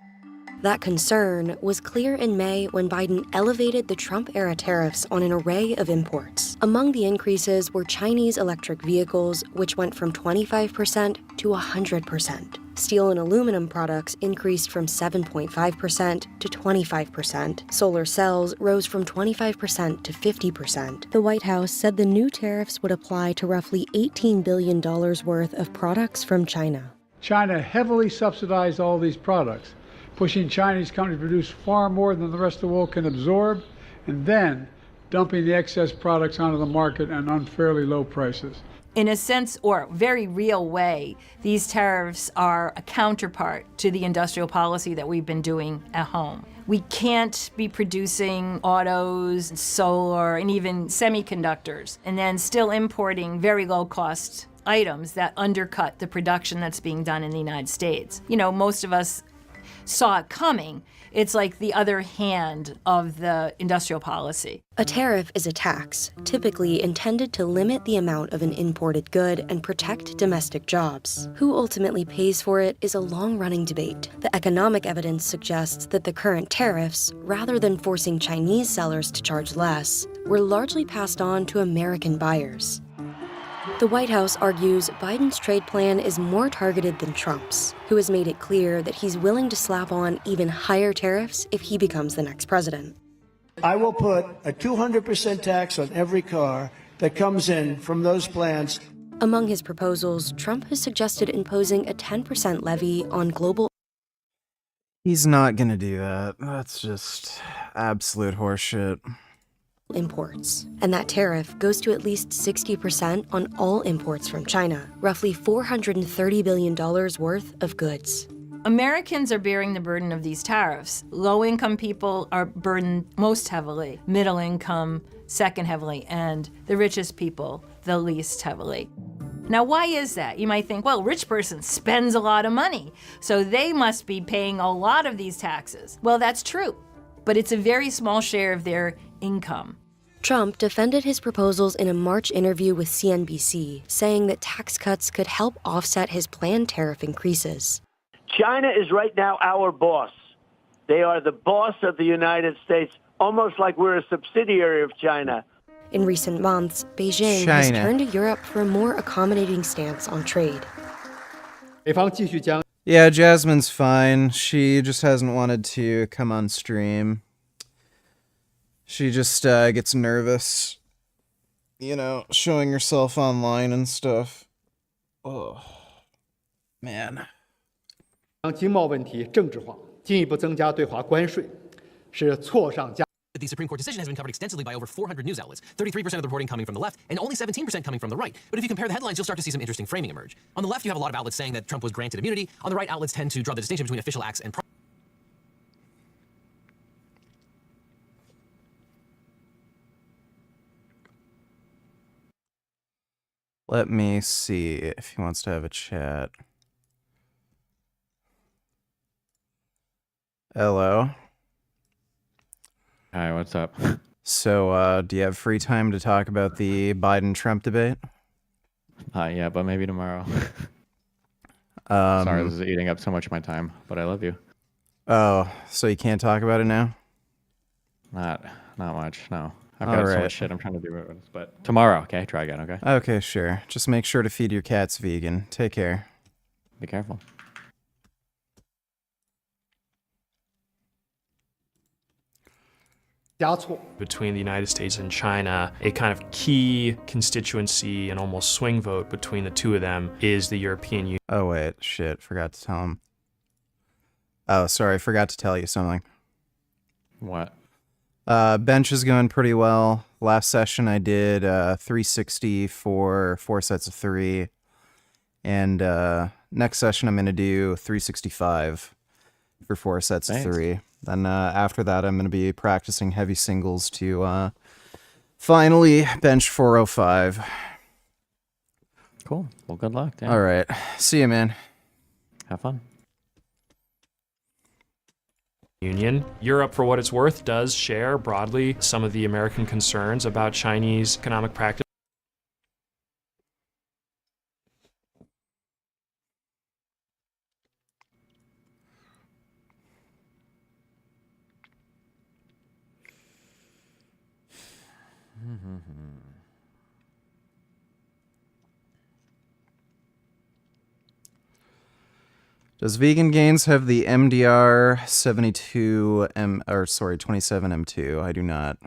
That concern was clear in May when Biden elevated the Trump-era tariffs on an array of imports. Among the increases were Chinese electric vehicles, which went from 25% to 100%. Steel and aluminum products increased from 7.5% to 25%. Solar cells rose from 25% to 50%. The White House said the new tariffs would apply to roughly $18 billion worth of products from China. China heavily subsidized all these products, pushing Chinese companies to produce far more than the rest of the world can absorb, and then dumping the excess products onto the market at unfairly low prices. In a sense, or very real way, these tariffs are a counterpart to the industrial policy that we've been doing at home. We can't be producing autos, solar, and even semiconductors, and then still importing very low-cost items that undercut the production that's being done in the United States. Most of us saw it coming. It's like the other hand of the industrial policy. A tariff is a tax, typically intended to limit the amount of an imported good and protect domestic jobs. Who ultimately pays for it is a long-running debate. The economic evidence suggests that the current tariffs, rather than forcing Chinese sellers to charge less, were largely passed on to American buyers. The White House argues Biden's trade plan is more targeted than Trump's, who has made it clear that he's willing to slap on even higher tariffs if he becomes the next president. I will put a 200% tax on every car that comes in from those plants. Among his proposals, Trump has suggested imposing a 10% levy on global. He's not gonna do that. That's just absolute horseshit. Imports. And that tariff goes to at least 60% on all imports from China, roughly $430 billion worth of goods. Americans are bearing the burden of these tariffs. Low-income people are burdened most heavily, middle income second heavily, and the richest people the least heavily. Now, why is that? You might think, well, rich person spends a lot of money, so they must be paying a lot of these taxes. Well, that's true, but it's a very small share of their income. Trump defended his proposals in a March interview with CNBC, saying that tax cuts could help offset his planned tariff increases. China is right now our boss. They are the boss of the United States, almost like we're a subsidiary of China. In recent months, Beijing has turned to Europe for a more accommodating stance on trade. Yeah, Jasmine's fine. She just hasn't wanted to come on stream. She just gets nervous, showing herself online and stuff. Oh, man. 经贸问题政治化，进一步增加对华关税，是错上加。 The Supreme Court decision has been covered extensively by over 400 news outlets, 33% of the reporting coming from the left, and only 17% coming from the right. But if you compare the headlines, you'll start to see some interesting framing emerge. On the left, you have a lot of outlets saying that Trump was granted immunity. On the right, outlets tend to draw the distinction between official acts and... Let me see if he wants to have a chat. Hello. Hi, what's up? So, do you have free time to talk about the Biden-Trump debate? Yeah, but maybe tomorrow. Sorry, this is eating up so much of my time, but I love you. Oh, so you can't talk about it now? Not much, no. I've got so much shit I'm trying to do, but tomorrow, okay? Try again, okay? Okay, sure. Just make sure to feed your cats vegan. Take care. Be careful. Between the United States and China, a kind of key constituency and almost swing vote between the two of them is the European Union. Oh, wait. Shit. Forgot to tell him. Oh, sorry. Forgot to tell you something. What? Bench is going pretty well. Last session I did 360 for 4 sets of 3. And next session I'm going to do 365 for 4 sets of 3. Then after that, I'm going to be practicing heavy singles to finally bench 405. Cool. Well, good luck. All right. See you, man. Have fun. Union. Europe, for what it's worth, does share broadly some of the American concerns about Chinese economic practice. Does Vegan Gains have the MDR 27M2? I do not.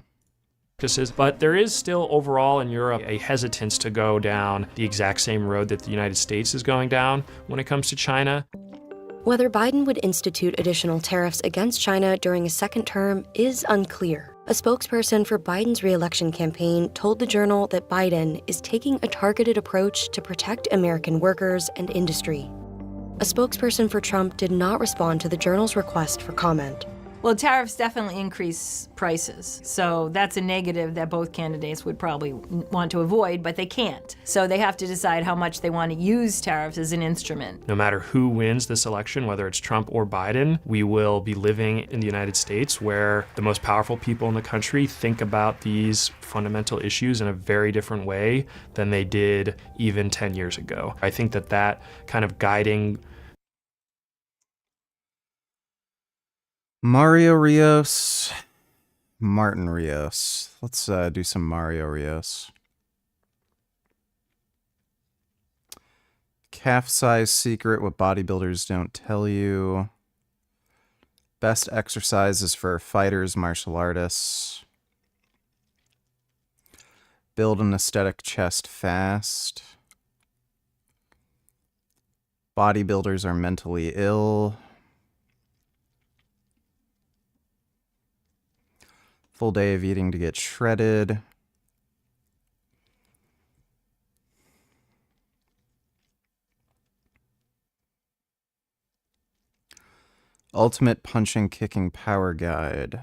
But there is still overall in Europe a hesitance to go down the exact same road that the United States is going down when it comes to China. Whether Biden would institute additional tariffs against China during a second term is unclear. A spokesperson for Biden's re-election campaign told the Journal that Biden is taking a targeted approach to protect American workers and industry. A spokesperson for Trump did not respond to the Journal's request for comment. Well, tariffs definitely increase prices. So that's a negative that both candidates would probably want to avoid, but they can't. So they have to decide how much they want to use tariffs as an instrument. No matter who wins this election, whether it's Trump or Biden, we will be living in the United States where the most powerful people in the country think about these fundamental issues in a very different way than they did even 10 years ago. I think that that kind of guiding Mario Rios, Martin Rios. Let's do some Mario Rios. Calf size secret, what bodybuilders don't tell you. Best exercises for fighters, martial artists. Build an aesthetic chest fast. Bodybuilders are mentally ill. Full day of eating to get shredded. Ultimate punching kicking power guide.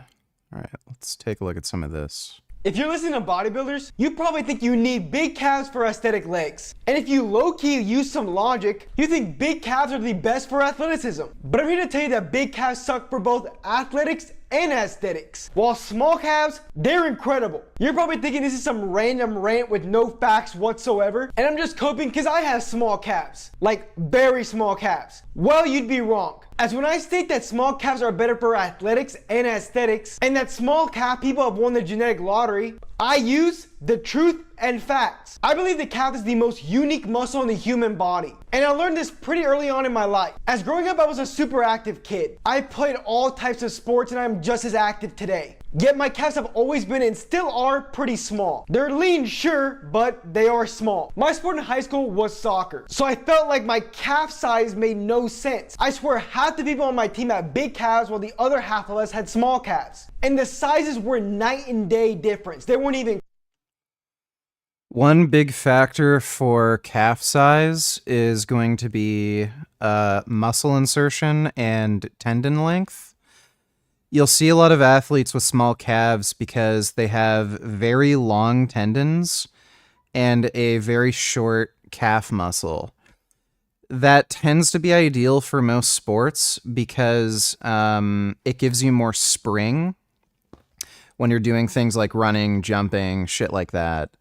All right, let's take a look at some of this. If you're listening to bodybuilders, you probably think you need big calves for aesthetic legs. And if you low-key use some logic, you think big calves are the best for athleticism. But I'm here to tell you that big calves suck for both athletics and aesthetics. While small calves, they're incredible. You're probably thinking this is some random rant with no facts whatsoever, and I'm just coping because I have small calves. Like, very small calves. Well, you'd be wrong. As when I state that small calves are better for athletics and aesthetics, and that small calf people have won the genetic lottery, I use the truth and facts. I believe the calf is the most unique muscle in the human body. And I learned this pretty early on in my life. As growing up, I was a super active kid. I played all types of sports and I'm just as active today. Yet my calves have always been and still are pretty small. They're lean, sure, but they are small. My sport in high school was soccer, so I felt like my calf size made no sense. I swear half the people on my team had big calves while the other half of us had small calves. And the sizes were night and day difference. They weren't even. One big factor for calf size is going to be muscle insertion and tendon length. You'll see a lot of athletes with small calves because they have very long tendons and a very short calf muscle. That tends to be ideal for most sports because it gives you more spring when you're doing things like running, jumping, shit like that.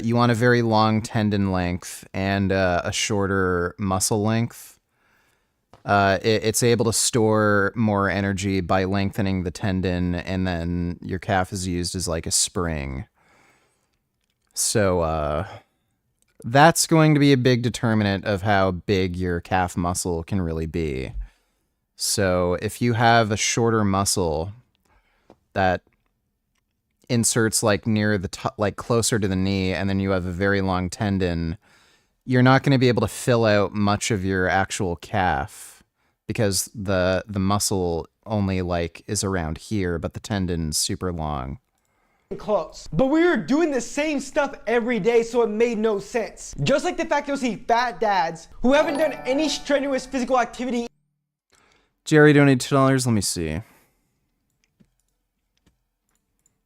You want a very long tendon length and a shorter muscle length. It's able to store more energy by lengthening the tendon, and then your calf is used as like a spring. So that's going to be a big determinant of how big your calf muscle can really be. So if you have a shorter muscle that inserts like near the like closer to the knee, and then you have a very long tendon, you're not going to be able to fill out much of your actual calf because the muscle only like is around here, but the tendon's super long. Close. But we were doing the same stuff every day, so it made no sense. Just like the fact you'll see fat dads who haven't done any strenuous physical activity. Jerry donated $2. Let me see.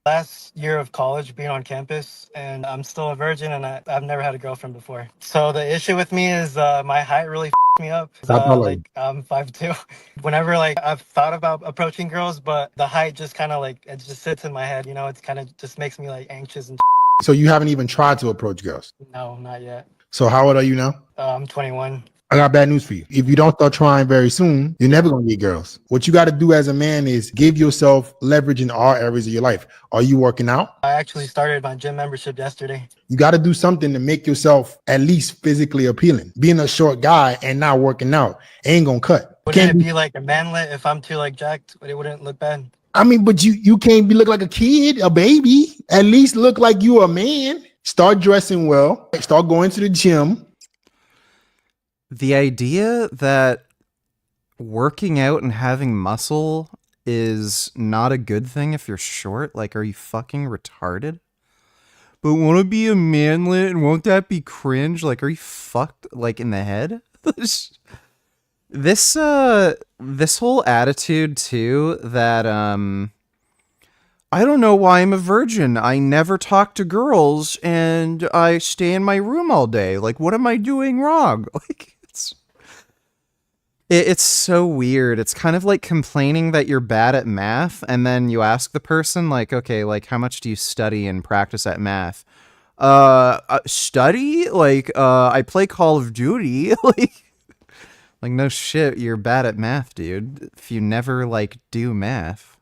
Last year of college being on campus, and I'm still a virgin, and I've never had a girlfriend before. So the issue with me is my height really me up. Like I'm 5'2". Whenever like I've thought about approaching girls, but the height just kind of like it just sits in my head. You know, it's kind of just makes me like anxious and. So you haven't even tried to approach girls? No, not yet. So how old are you now? I'm 21. I got bad news for you. If you don't start trying very soon, you're never going to get girls. What you got to do as a man is give yourself leverage in all areas of your life. Are you working out? I actually started my gym membership yesterday. You got to do something to make yourself at least physically appealing. Being a short guy and not working out ain't going to cut. Wouldn't it be like a manlet if I'm too like jacked? It wouldn't look bad. I mean, but you can't look like a kid, a baby. At least look like you a man. Start dressing well. Start going to the gym. The idea that working out and having muscle is not a good thing if you're short, like, are you fucking retarded? But want to be a manlet and won't that be cringe? Like, are you fucked, like, in the head? This whole attitude, too, that, I don't know why I'm a virgin. I never talk to girls and I stay in my room all day. Like, what am I doing wrong? Like, it's so weird. It's kind of like complaining that you're bad at math, and then you ask the person, like, okay, like, how much do you study and practice at math? Study? Like, I play Call of Duty. like, no shit, you're bad at math, dude. If you never, like, do math.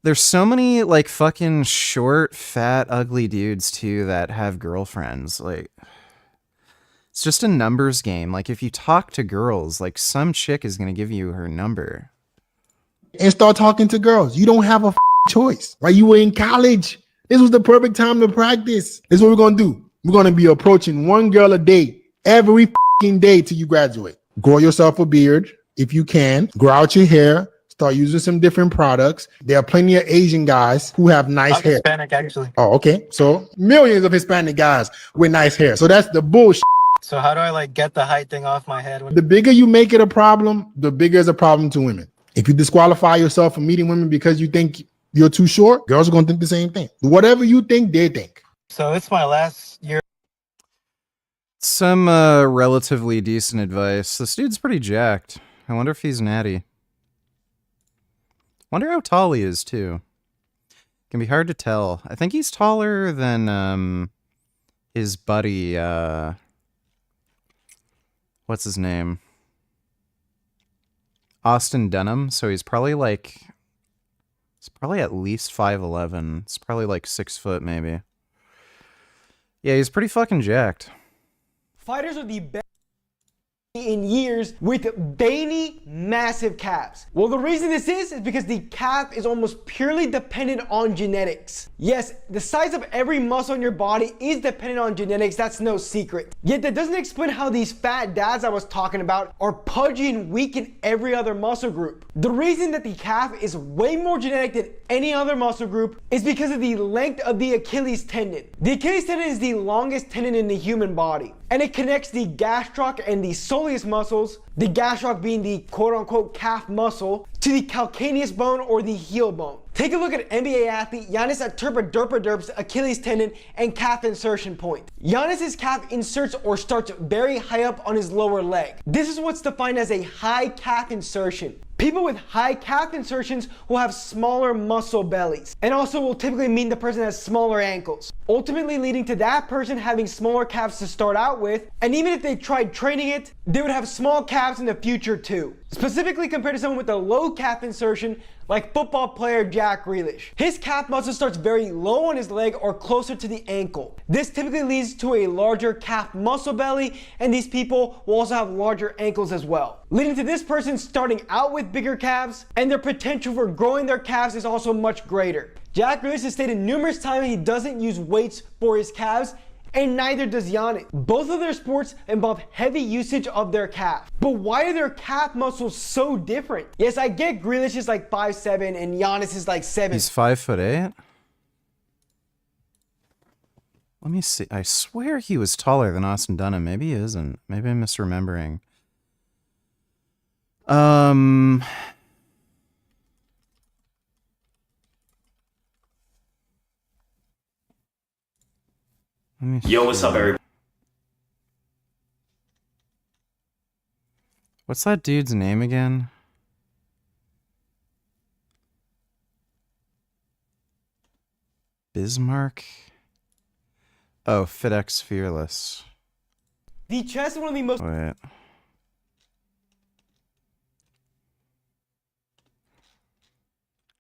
There's so many, like, fucking short, fat, ugly dudes, too, that have girlfriends. Like, it's just a numbers game. Like, if you talk to girls, like, some chick is going to give you her number. And start talking to girls. You don't have a choice, right? You were in college. This was the perfect time to practice. This is what we're going to do. We're going to be approaching one girl a day, every day till you graduate. Grow yourself a beard if you can. Grow out your hair. Start using some different products. There are plenty of Asian guys who have nice hair. Hispanic, actually. Oh, okay. So millions of Hispanic guys with nice hair. So that's the bullshit. So how do I like get the height thing off my head? The bigger you make it a problem, the bigger it's a problem to women. If you disqualify yourself from meeting women because you think you're too short, girls are going to think the same thing. Whatever you think, they think. So it's my last year. Some relatively decent advice. This dude's pretty jacked. I wonder if he's natty. Wonder how tall he is, too. Can be hard to tell. I think he's taller than his buddy, what's his name? Austin Dunham. So he's probably at least 5'11". It's probably like 6 foot, maybe. Yeah, he's pretty fucking jacked. Fighters are the best in years with veiny, massive calves. Well, the reason this is because the calf is almost purely dependent on genetics. Yes, the size of every muscle in your body is dependent on genetics, that's no secret. Yet that doesn't explain how these fat dads I was talking about are pudgy and weak in every other muscle group. The reason that the calf is way more genetic than any other muscle group is because of the length of the Achilles tendon. The Achilles tendon is the longest tendon in the human body, and it connects the gastroc and the soleus muscles, the gastroc being the quote-unquote calf muscle, to the calcaneus bone or the heel bone. Take a look at NBA athlete Giannis Antetokounmpo's Achilles tendon and calf insertion point. Giannis's calf inserts or starts very high up on his lower leg. This is what's defined as a high calf insertion. People with high calf insertions will have smaller muscle bellies, and also will typically mean the person has smaller ankles, ultimately leading to that person having smaller calves to start out with, and even if they tried training it, they would have small calves in the future too. specifically compared to someone with a low calf insertion like football player Jack Grealish. His calf muscle starts very low on his leg or closer to the ankle. This typically leads to a larger calf muscle belly, and these people will also have larger ankles as well, leading to this person starting out with bigger calves, and their potential for growing their calves is also much greater. Jack Grealish has stated numerous times he doesn't use weights for his calves, and neither does Giannis. Both of their sports involve heavy usage of their calf. But why are their calf muscles so different? Yes, I get Grealish is like 5'7" and Giannis is like 7. He's 5'8". Let me see. I swear he was taller than Austin Dunham. Maybe he isn't. Maybe I'm misremembering. Yo, what's up, everybody? What's that dude's name again? Bismarck? Oh, FitX Fearless. The chest is one of the most... Wait.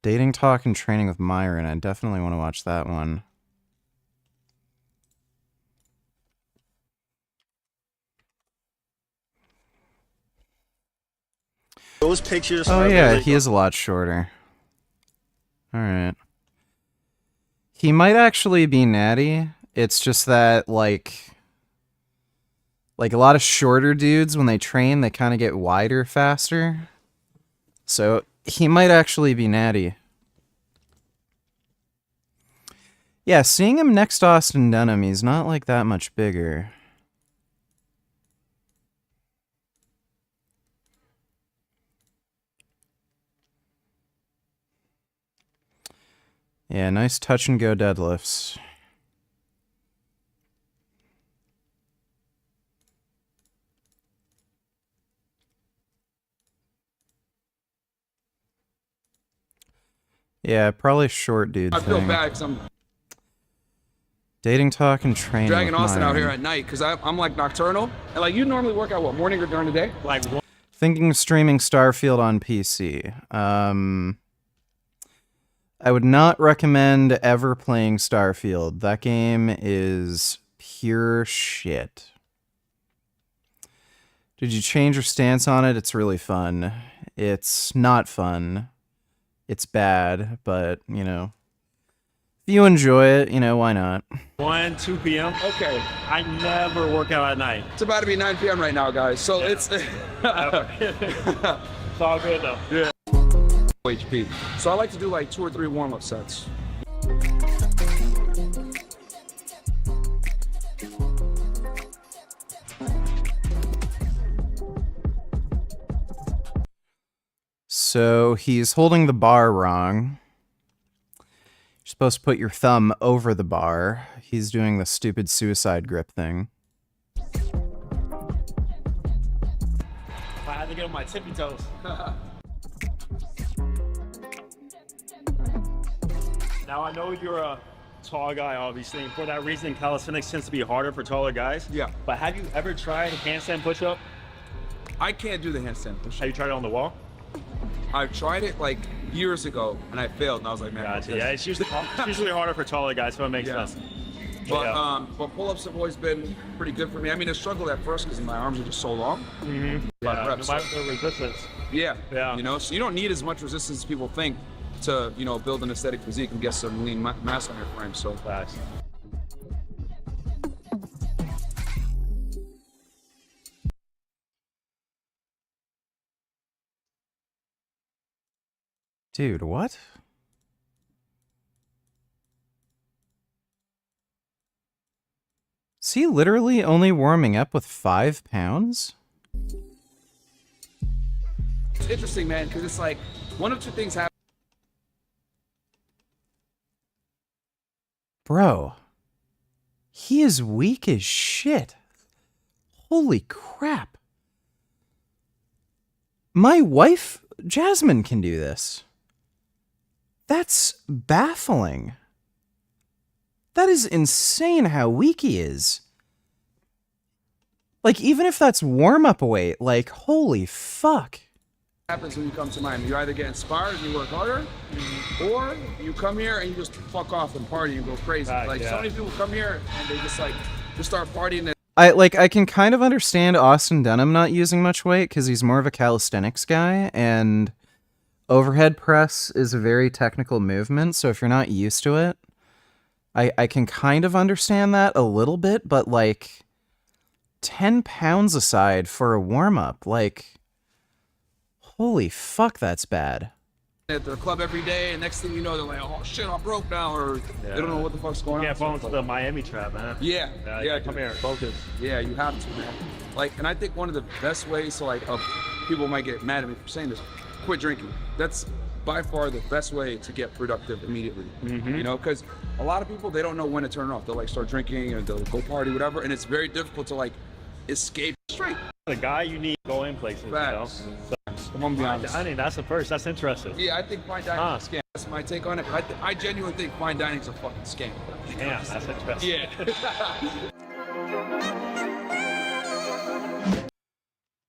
Dating Talk and Training with Myron. I definitely want to watch that one. Those pictures. Oh are yeah, really he is a lot shorter. Alright. He might actually be natty. It's just that, like a lot of shorter dudes, when they train, they kind of get wider faster. So he might actually be natty. Yeah, seeing him next to Austin Dunham, he's not like that much bigger. Yeah, nice touch and go deadlifts. Yeah, probably short dude I feel thing. bad because I'm Dating Talk and Training dragging with Austin out Myron. here at night because I'm like nocturnal. And like, you normally work out what, morning or during the day? Like, Thinking of streaming Starfield on PC. I would not recommend ever playing Starfield. That game is pure shit. Did you change your stance on it? It's really fun. It's not fun. It's bad, but, you know, if you enjoy it, you know, why not? 1, 2 p.m. Okay. I never work out at night. It's about to be 9 p.m. right now, guys. So it's... It's all good, though. Yeah. HP. So I like to do like 2 or 3 warm-up sets. So he's holding the bar wrong. You're supposed to put your thumb over the bar. He's doing the stupid suicide grip thing. I had to get on my tippy toes. Now I know you're a tall guy, obviously, and for that reason, calisthenics tends to be harder for taller guys. Yeah. But have you ever tried handstand push-up? I can't do the handstand push-up. Have you tried it on the wall? I've tried it like years ago and I failed, and I was like, man, Gotcha. Yeah, it's usually harder for taller guys, so it makes sense. But Yeah. but pull-ups have always been pretty good for me. I mean, I struggled at first because my arms are just so long. Mm-hmm. But Yeah, reps. no matter the resistance. Yeah. Yeah. You know, so you don't need as much resistance as people think to, you know, build an aesthetic physique and get some lean mass on your frame. So fast. Dude, what? Is he literally only warming up with 5 pounds? it's interesting, man, because it's like one of two things happen. Bro, he is weak as shit. Holy crap. My wife, Jasmine, can do this. That's baffling. That is insane how weak he is. Like, even if that's warm-up weight, like, holy fuck. happens when you come to Miami. You either get inspired and you work harder, or you come here and you just fuck off and party and go crazy. Like so many people come here and they just start partying. And I can kind of understand Austin Dunham not using much weight because he's more of a calisthenics guy, and overhead press is a very technical movement. So if you're not used to it, I can kind of understand that a little bit, but like 10 pounds aside for a warm up, like holy fuck, that's bad. At the club every day, and next thing you know, they're like, "Oh shit, I'm broke now," or they don't know what the fuck's going on. Yeah, fall into the Miami trap, man. Yeah, come here, focus. Yeah, you have to, man. Like, and I think one of the best ways to people might get mad at me for saying this, quit drinking. That's by far the best way to get productive immediately. You know, because a lot of people, they don't know when to turn it off. They'll like start drinking or they'll go party, whatever, and it's very difficult to like escape straight. The guy you need to go in places, you know? So, I'm gonna be honest. I think that's the first. That's interesting. Yeah, I think fine dining is a scam. That's my take on it. But I genuinely think fine dining is a fucking scam. Damn, that's interesting. Yeah.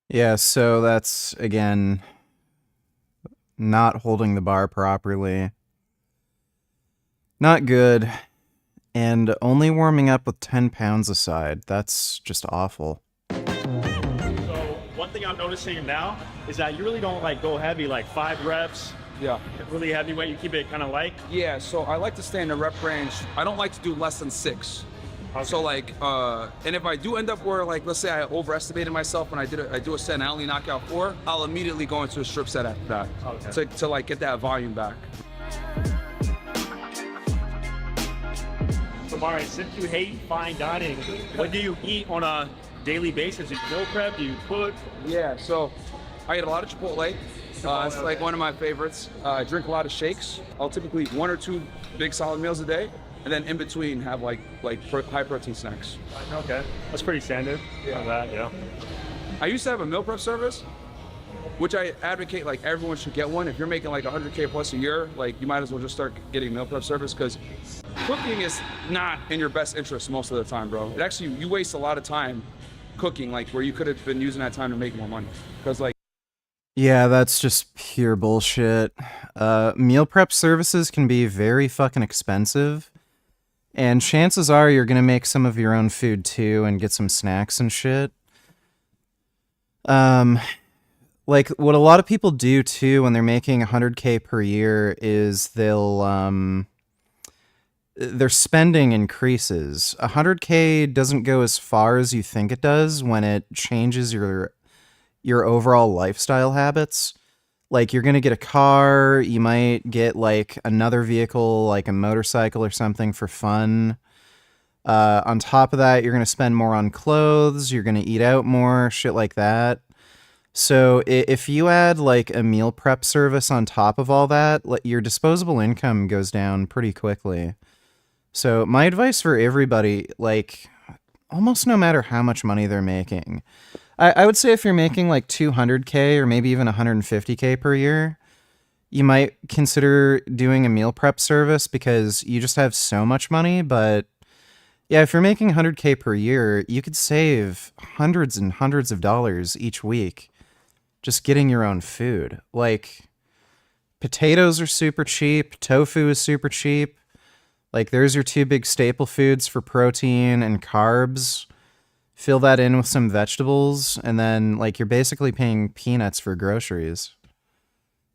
Yeah, so that's, again, not holding the bar properly. Not good. And only warming up with 10 pounds aside. That's just awful. One thing I'm noticing now is that you really don't like go heavy, like 5 reps. Yeah. Really heavyweight, you keep it kind of light. Yeah, so I like to stay in the rep range. I don't like to do less than 6. Okay. So like, and if I do end up where like, let's say I overestimated myself when I do a set and I only knock out 4, I'll immediately go into a strip set after that. Okay. To like get that volume back. So Mario, since you hate fine dining, what do you eat on a daily basis? Do you meal prep? Do you cook? Yeah, so I eat a lot of Chipotle. It's like one of my favorites. I drink a lot of shakes. I'll typically eat 1 or 2 big solid meals a day, and then in between have like high protein snacks. Okay, that's pretty standard. Yeah. That, yeah. I used to have a meal prep service, which I advocate like everyone should get one. If you're making like 100K plus a year, like you might as well just start getting meal prep service, because cooking is not in your best interest most of the time, bro. It actually, you waste a lot of time cooking, like where you could have been using that time to make more money. Because like, yeah, that's just pure bullshit. Meal prep services can be very fucking expensive, and chances are you're gonna make some of your own food too and get some snacks and shit. Like what a lot of people do too when they're making 100K per year is their spending increases. 100K doesn't go as far as you think it does when it changes your overall lifestyle habits. Like you're gonna get a car, you might get like another vehicle, like a motorcycle or something for fun. On top of that, you're gonna spend more on clothes, you're gonna eat out more, shit like that. So if you add like a meal prep service on top of all that, your disposable income goes down pretty quickly. So my advice for everybody, like almost no matter how much money they're making, I would say if you're making like 200K or maybe even 150K per year, you might consider doing a meal prep service because you just have so much money. But yeah, if you're making 100K per year, you could save hundreds and hundreds of dollars each week just getting your own food. Like potatoes are super cheap, tofu is super cheap. Like there's your 2 big staple foods for protein and carbs. Fill that in with some vegetables, and then like you're basically paying peanuts for groceries.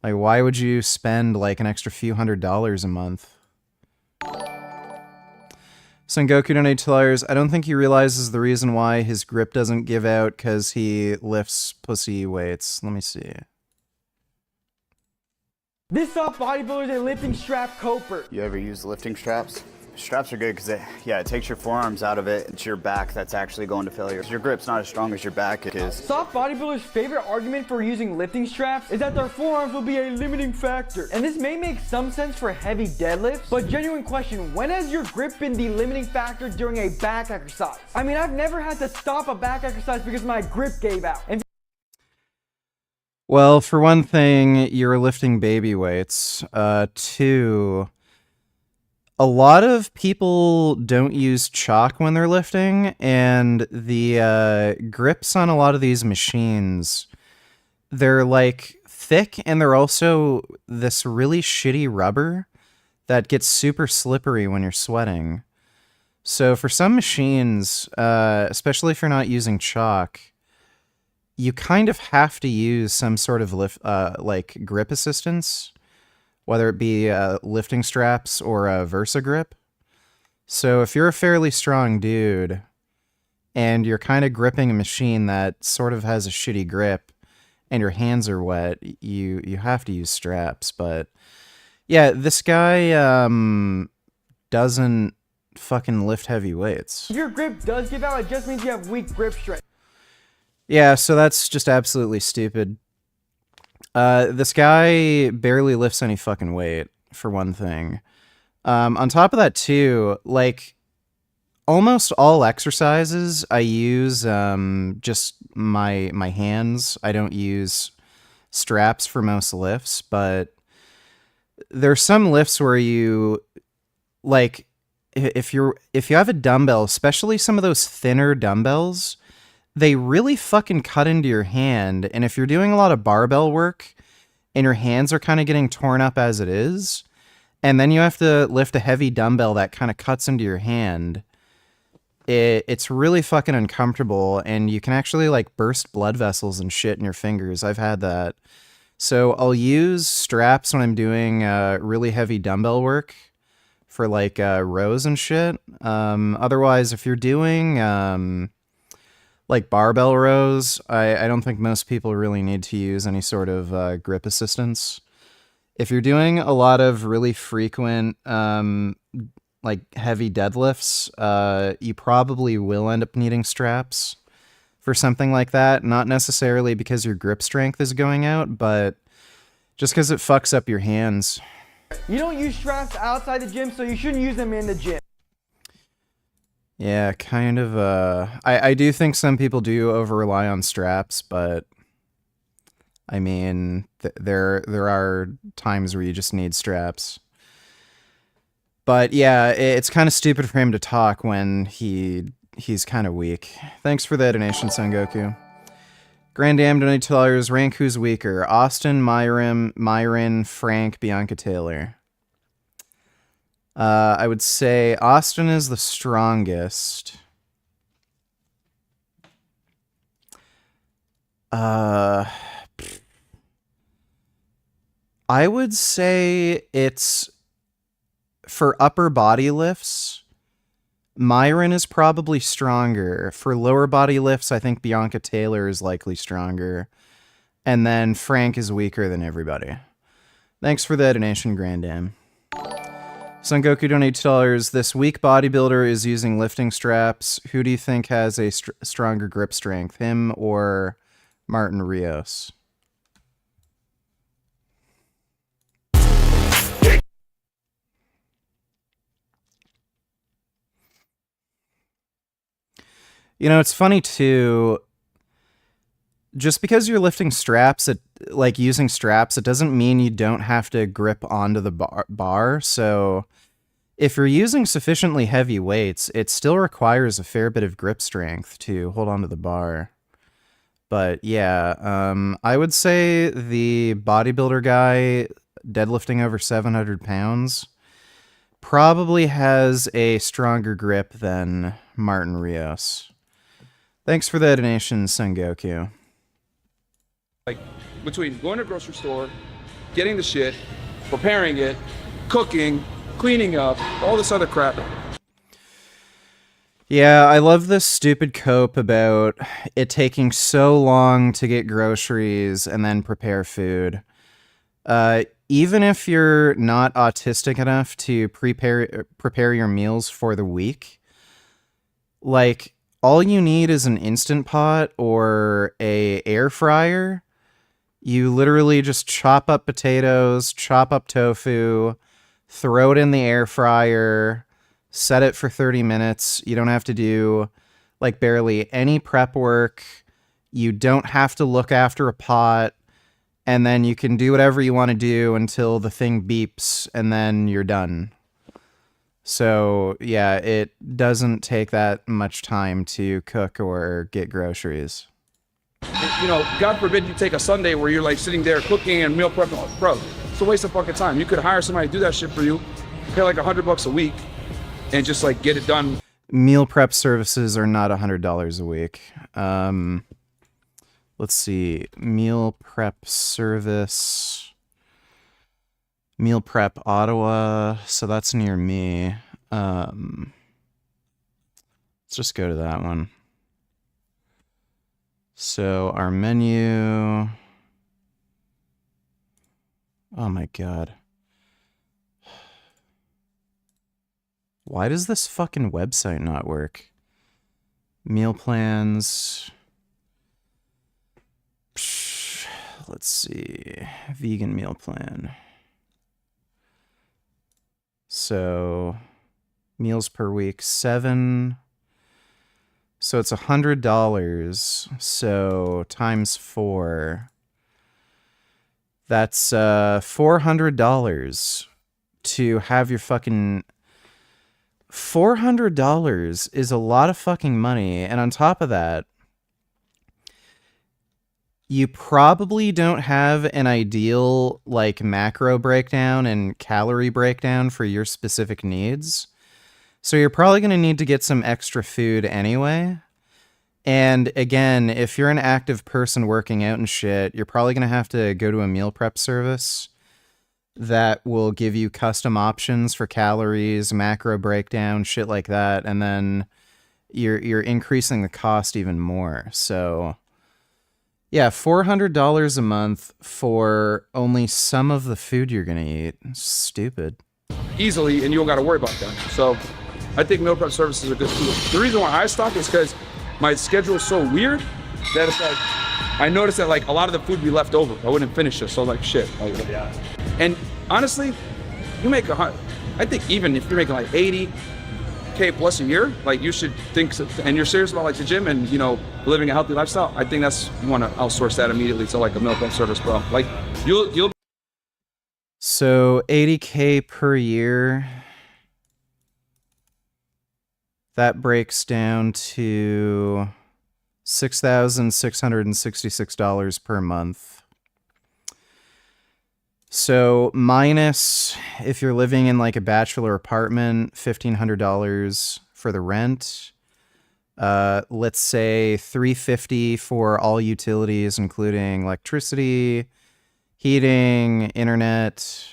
Like why would you spend like an extra few $100s a month? Son Goku donated $2. I don't think he realizes the reason why his grip doesn't give out because he lifts pussy weights. Let me see. This soft bodybuilder is a lifting strap coper. You ever use lifting straps? Straps are good because it takes your forearms out of it. It's your back that's actually going to failure. Your grip's not as strong as your back is. Soft bodybuilders' favorite argument for using lifting straps is that their forearms will be a limiting factor. And this may make some sense for heavy deadlifts, but genuine question, when has your grip been the limiting factor during a back exercise? I mean, I've never had to stop a back exercise because my grip gave out. And well, for one thing, you're lifting baby weights. 2, a lot of people don't use chalk when they're lifting, and the grips on a lot of these machines, they're like thick, and they're also this really shitty rubber that gets super slippery when you're sweating. So for some machines, especially if you're not using chalk, you kind of have to use some sort of like grip assistance, whether it be lifting straps or a Versa grip. So if you're a fairly strong dude and you're kind of gripping a machine that sort of has a shitty grip and your hands are wet, you have to use straps. But yeah, this guy doesn't fucking lift heavy weights. If your grip does give out, it just means you have weak grip strength. Yeah, so that's just absolutely stupid. This guy barely lifts any fucking weight, for one thing. On top of that, too, like, almost all exercises, I use just my hands. I don't use straps for most lifts, but there's some lifts where you, like, if you have a dumbbell, especially some of those thinner dumbbells, they really fucking cut into your hand. And if you're doing a lot of barbell work and your hands are kind of getting torn up as it is, and then you have to lift a heavy dumbbell that kind of cuts into your hand, it's really fucking uncomfortable, and you can actually like burst blood vessels and shit in your fingers. I've had that. So I'll use straps when I'm doing really heavy dumbbell work for like rows and shit. Otherwise, if you're doing like barbell rows, I don't think most people really need to use any sort of grip assistance. If you're doing a lot of really frequent like heavy deadlifts, you probably will end up needing straps for something like that. Not necessarily because your grip strength is going out, but just because it fucks up your hands. You don't use straps outside the gym, so you shouldn't use them in the gym. Yeah, kind of. I do think some people do over rely on straps, but I mean, there are times where you just need straps. But yeah, it's kind of stupid for him to talk when he's kind of weak. Thanks for the donation, Son Goku. Grand Dam donated $2. Rank who's weaker? Austin, Myron, Frank, Bianca Taylor. I would say Austin is the strongest. I would say it's for upper body lifts. Myron is probably stronger. For lower body lifts, I think Bianca Taylor is likely stronger. And then Frank is weaker than everybody. Thanks for the donation, Grandam. Son Goku donated $2. This weak bodybuilder is using lifting straps. Who do you think has a stronger grip strength, him or Martin Rios? You know, it's funny too, just because you're lifting straps, like using straps, it doesn't mean you don't have to grip onto the bar. So if you're using sufficiently heavy weights, it still requires a fair bit of grip strength to hold onto the bar. But yeah, I would say the bodybuilder guy deadlifting over 700 pounds probably has a stronger grip than Martin Rios. Thanks for the donation, Son Goku. Like, between going to the grocery store, getting the shit, preparing it, cooking, cleaning up, all this other crap. Yeah, I love this stupid cope about it taking so long to get groceries and then prepare food. Even if you're not autistic enough to prepare your meals for the week, like, all you need is an Instant Pot or a air fryer. You literally just chop up potatoes, chop up tofu, throw it in the air fryer, set it for 30 minutes. You don't have to do like barely any prep work. You don't have to look after a pot. And then you can do whatever you want to do until the thing beeps and then you're done. So, yeah, it doesn't take that much time to cook or get groceries. You know, God forbid you take a Sunday where you're like sitting there cooking and meal prepping. Bro, it's a waste of fucking time. You could hire somebody to do that shit for you, pay like $100 a week, and just like get it done. Meal prep services are not $100 a week. Let's see. Meal prep service. Meal prep Ottawa. So that's near me. Let's just go to that one. So our menu. Oh my god. Why does this fucking website not work? Meal plans. Let's see. Vegan meal plan. So meals per week, 7. So it's $100. So times 4. That's $400 to have your fucking... $400 is a lot of fucking money. And on top of that, you probably don't have an ideal like macro breakdown and calorie breakdown for your specific needs. So you're probably going to need to get some extra food anyway. And again, if you're an active person working out and shit, you're probably going to have to go to a meal prep service that will give you custom options for calories, macro breakdown, shit like that. And then you're increasing the cost even more. So yeah, $400 a month for only some of the food you're going to eat. Stupid. Easily, and you don't got to worry about that. So I think meal prep services are good too. The reason why I stopped is because my schedule is so weird that it's like, I noticed that like a lot of the food be left over. I wouldn't finish it, so like shit. Like, yeah. And honestly, you make I think even if you're making like 80K plus a year, like you should think, and you're serious about like the gym and you know living a healthy lifestyle. I think that's you want to outsource that immediately to like a meal prep service, bro. Like you'll. So 80K per year. That breaks down to $6,666 per month. So minus if you're living in like a bachelor apartment, $1,500 for the rent. Let's say $350 for all utilities, including electricity, heating, internet.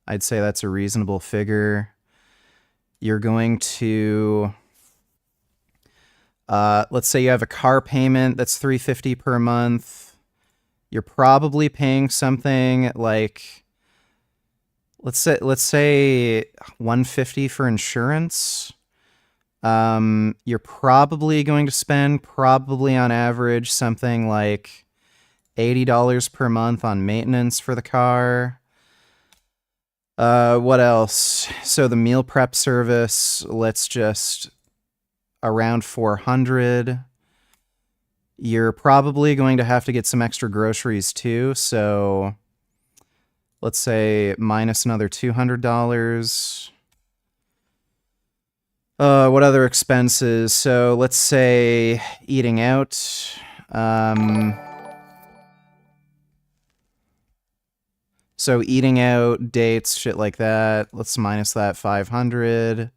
I'd say that's a reasonable figure. You're going to... let's say you have a car payment that's $350 per month. You're probably paying something like, let's say $150 for insurance. You're probably going to spend on average something like $80 per month on maintenance for the car. What else? So the meal prep service, let's just around $400. You're probably going to have to get some extra groceries too. So let's say minus another $200. What other expenses? So let's say eating out. So eating out, dates, shit like that. Let's minus that $500.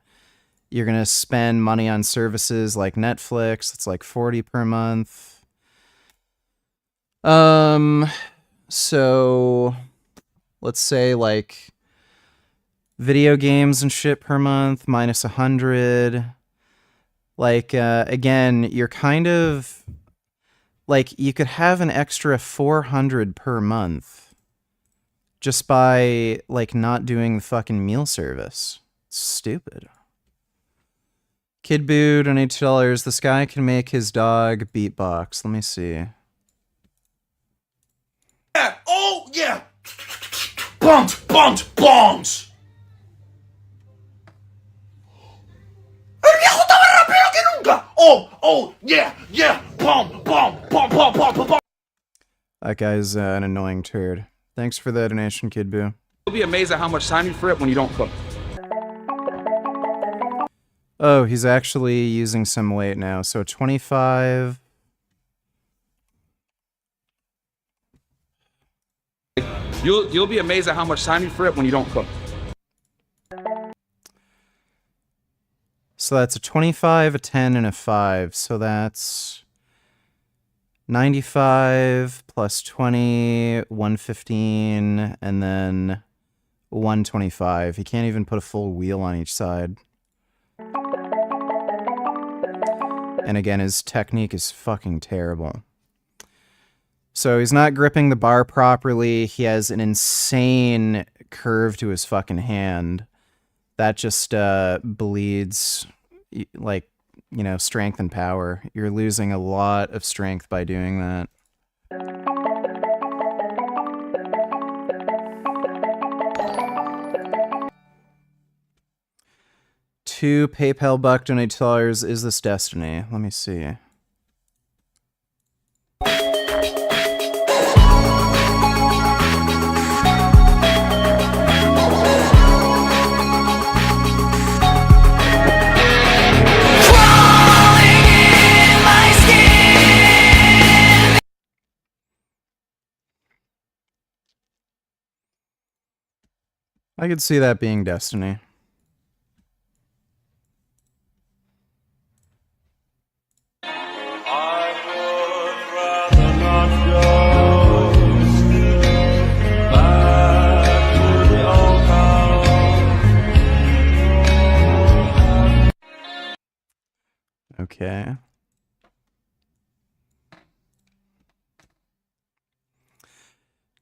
You're going to spend money on services like Netflix. It's like $40 per month. So let's say like video games and shit per month, minus $100. Like, again, you're kind of like, you could have an extra $400 per month just by like not doing the fucking meal service. It's stupid. Kid Boo, donate $2. This guy can make his dog beatbox. Let me see. Yeah. Oh, yeah. Bumped, bumped, bombs. El viejo está más rápido que nunca. Oh, yeah, yeah. Bomb, bomb, bomb, bomb, bomb, bomb. That guy's an annoying turd. Thanks for the donation, Kid Boo. You'll be amazed at how much time you free up when you don't cook. Oh, he's actually using some weight now. So 25. You'll be amazed at how much time you free up when you don't cook. So that's a 25, a 10, and a 5. So that's 95 plus 20, 115, and then 125. He can't even put a full wheel on each side. And again, his technique is fucking terrible. So he's not gripping the bar properly. He has an insane curve to his fucking hand. That just bleeds, like, you know, strength and power. You're losing a lot of strength by doing that. Two PayPal buck donated dollars. Is this destiny? Let me see. I could see that being destiny. Okay.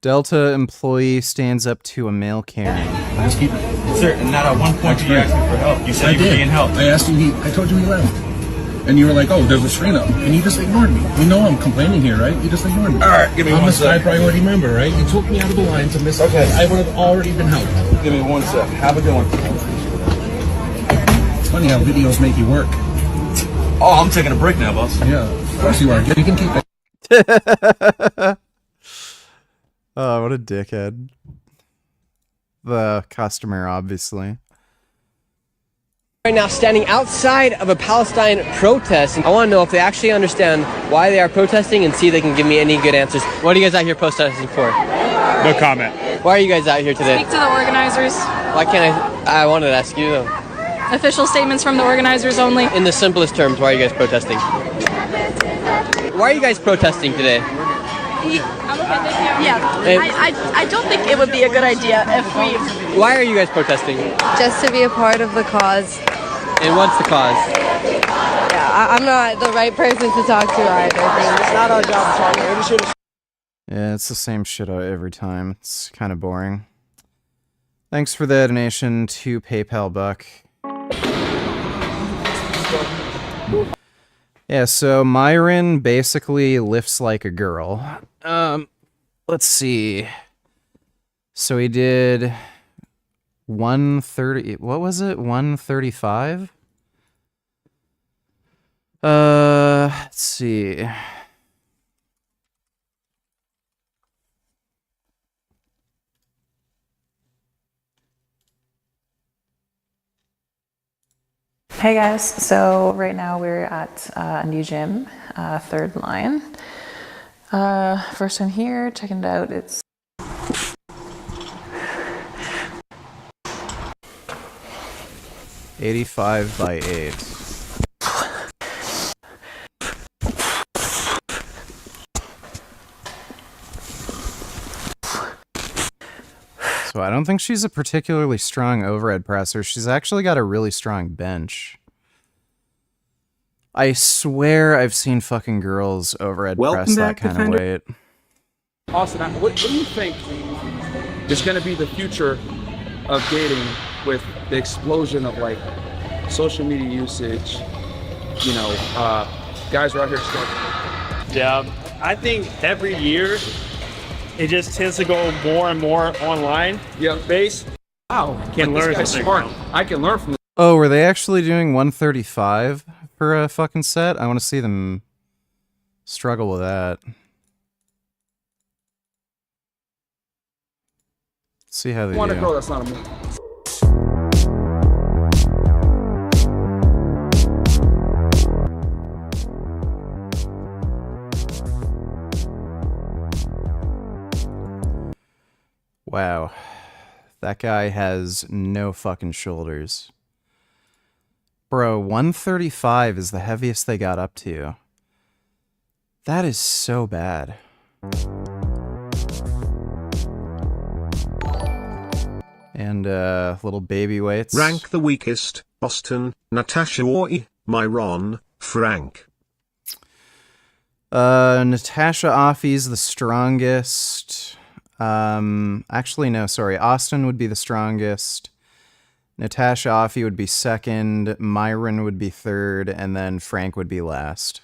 Delta employee stands up to a male Karen. Just keep it. Sir, and not at one point did you ask me for help. You said you were being helped. I asked you, I told you he left. And you were like, oh, there's a screen up. And you just ignored me. You know I'm complaining here, right? You just ignored me. All right, give me one sec. I'm a high priority member, right? You took me out of the line to miss. Okay. I would have already been helped. Give me one sec. Have a good one. It's funny how videos make you work. Oh, I'm taking a break now, boss. Yeah, of course you are. You can keep it. Oh, what a dickhead. The customer, obviously. Right now, standing outside of a Palestine protest. I want to know if they actually understand why they are protesting and see if they can give me any good answers. What are you guys out here protesting for? No comment. Why are you guys out here today? Speak to the organizers. Why can't I wanted to ask you though. Official statements from the organizers only. In the simplest terms, why are you guys protesting? Why are you guys protesting today? Yeah, I don't think it would be a good idea if we... Why are you guys protesting? Just to be a part of the cause. And what's the cause? Yeah, I'm not the right person to talk to either. It's not our job to talk. Yeah, it's the same shit every time. It's kind of boring. Thanks for the donation to PayPal buck. Yeah, so Myron basically lifts like a girl. Let's see. So he did 130. What was it? 135? Let's see. Hey guys, so right now we're at a new gym, third line. First one here, checking it out, it's 85 by 8. So I don't think she's a particularly strong overhead presser. She's actually got a really strong bench. I swear I've seen fucking girls overhead press that kind of weight. Austin, what do you think is going to be the future of dating with the explosion of like social media usage? You know, guys are out here struggling. Yeah, I think every year it just tends to go more and more online. Yeah, base. Wow, Can like, learn this guy's something smart. from. I can learn from. Oh, were they actually doing 135 for a fucking set? I want to see them struggle with that. See how they I want a do. girl that's not a move. Wow. That guy has no fucking shoulders. Bro, 135 is the heaviest they got up to. That is so bad. And little baby weights. Rank the weakest: Austin, Natasha Oi, Myron, Frank. Natasha Offey's the strongest. Actually, no, sorry. Austin would be the strongest. Natasha Offey would be second. Myron would be third. And then Frank would be last.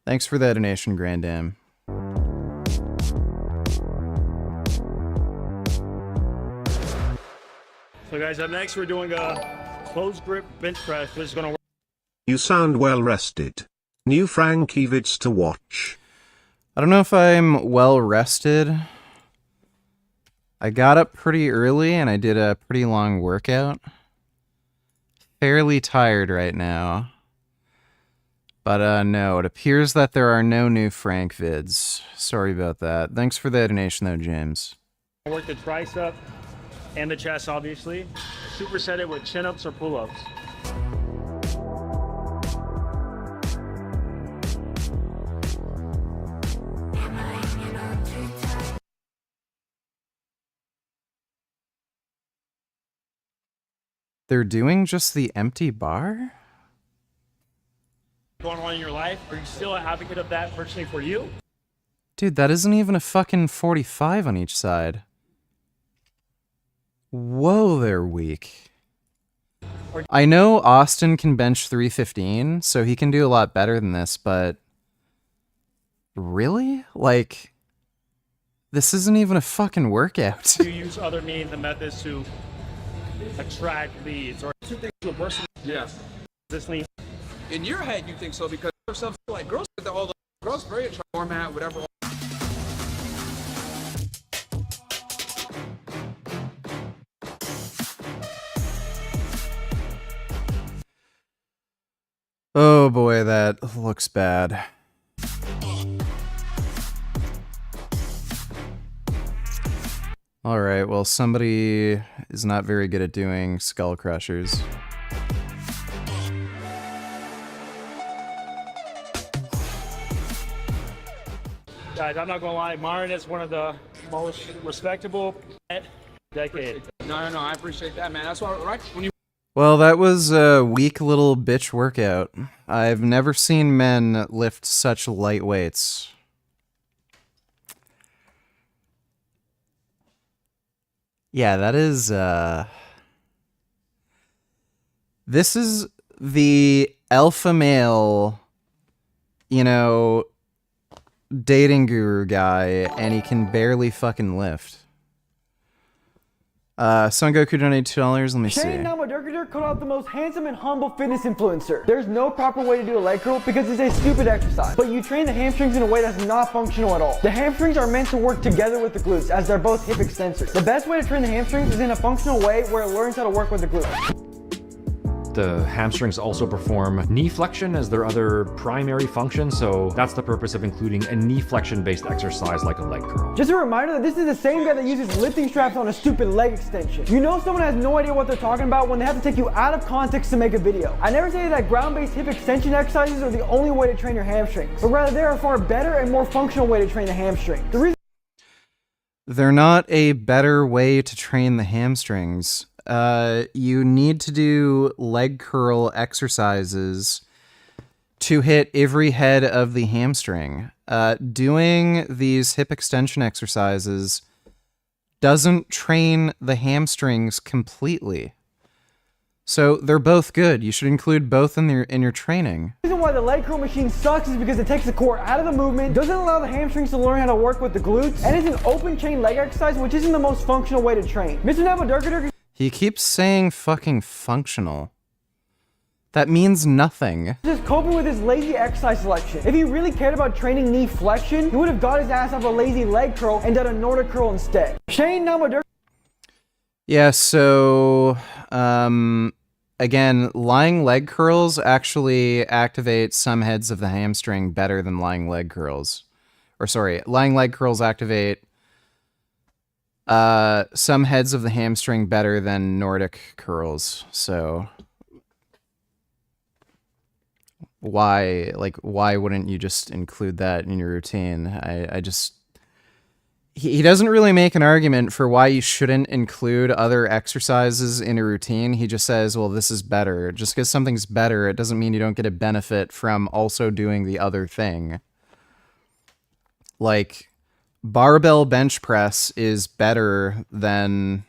Thanks for the donation, Grand Dam. So guys, up next we're doing a closed grip bench press. This is gonna work. You sound well rested. New Frankie vids to watch. I don't know if I'm well rested. I got up pretty early and I did a pretty long workout. Fairly tired right now. But no, it appears that there are no new Frank vids. Sorry about that. Thanks for the donation though, James. Work the tricep and the chest, obviously. Superset it with chin-ups or pull-ups. They're doing just the empty bar? Going on in your life? Are you still an advocate of that personally for you? Dude, that isn't even a fucking 45 on each side. Whoa, they're weak. I know Austin can bench 315, so he can do a lot better than this, but... Really? Like... This isn't even a fucking workout. Do you use other means and methods to attract leads? Or two things to a person? Yes. This lean? In your head, you think so because yourself like girls get all the girls very attractive format, whatever. Oh boy, that looks bad. Alright, well somebody is not very good at doing skull crushers. Guys, I'm not gonna lie, Myron is one of the most respectable decade. No, I appreciate that, man. That's why, right? When you Well, that was a weak little bitch workout. I've never seen men lift such light weights. Yeah, that is, This is the alpha male, you know, dating guru guy, and he can barely fucking lift. Son Goku donated $2. Let me see. Shane Namadurkadur called out the most handsome and humble fitness influencer. There's no proper way to do a leg curl because it's a stupid exercise. But you train the hamstrings in a way that's not functional at all. The hamstrings are meant to work together with the glutes as they're both hip extensors. The best way to train the hamstrings is in a functional way where it learns how to work with the glutes. The hamstrings also perform knee flexion as their other primary function, so that's the purpose of including a knee flexion based exercise like a leg curl. Just a reminder that this is the same guy that uses lifting straps on a stupid leg extension. You know someone has no idea what they're talking about when they have to take you out of context to make a video. I never say that ground-based hip extension exercises are the only way to train your hamstrings, but rather they are a far better and more functional way to train the hamstring. They're not a better way to train the hamstrings. You need to do leg curl exercises to hit every head of the hamstring. Doing these hip extension exercises doesn't train the hamstrings completely. So they're both good. You should include both in your training. The reason why the leg curl machine sucks is because it takes the core out of the movement, doesn't allow the hamstrings to learn how to work with the glutes, and it's an open chain leg exercise, which isn't the most functional way to train. Mr. Namadurkadur. He keeps saying fucking functional. That means nothing. Just coping with his lazy exercise selection. If he really cared about training knee flexion, he would have got his ass off a lazy leg curl and done a Nordic curl instead. Shane Namadurkadur. Yeah, so again, lying leg curls actually activate some heads of the hamstring better than lying leg curls. Or sorry, lying leg curls activate Some heads of the hamstring better than Nordic curls. So why wouldn't you just include that in your routine? I just, he doesn't really make an argument for why you shouldn't include other exercises in a routine. He just says, well, this is better. Just because something's better, it doesn't mean you don't get a benefit from also doing the other thing. Like, barbell bench press is better than,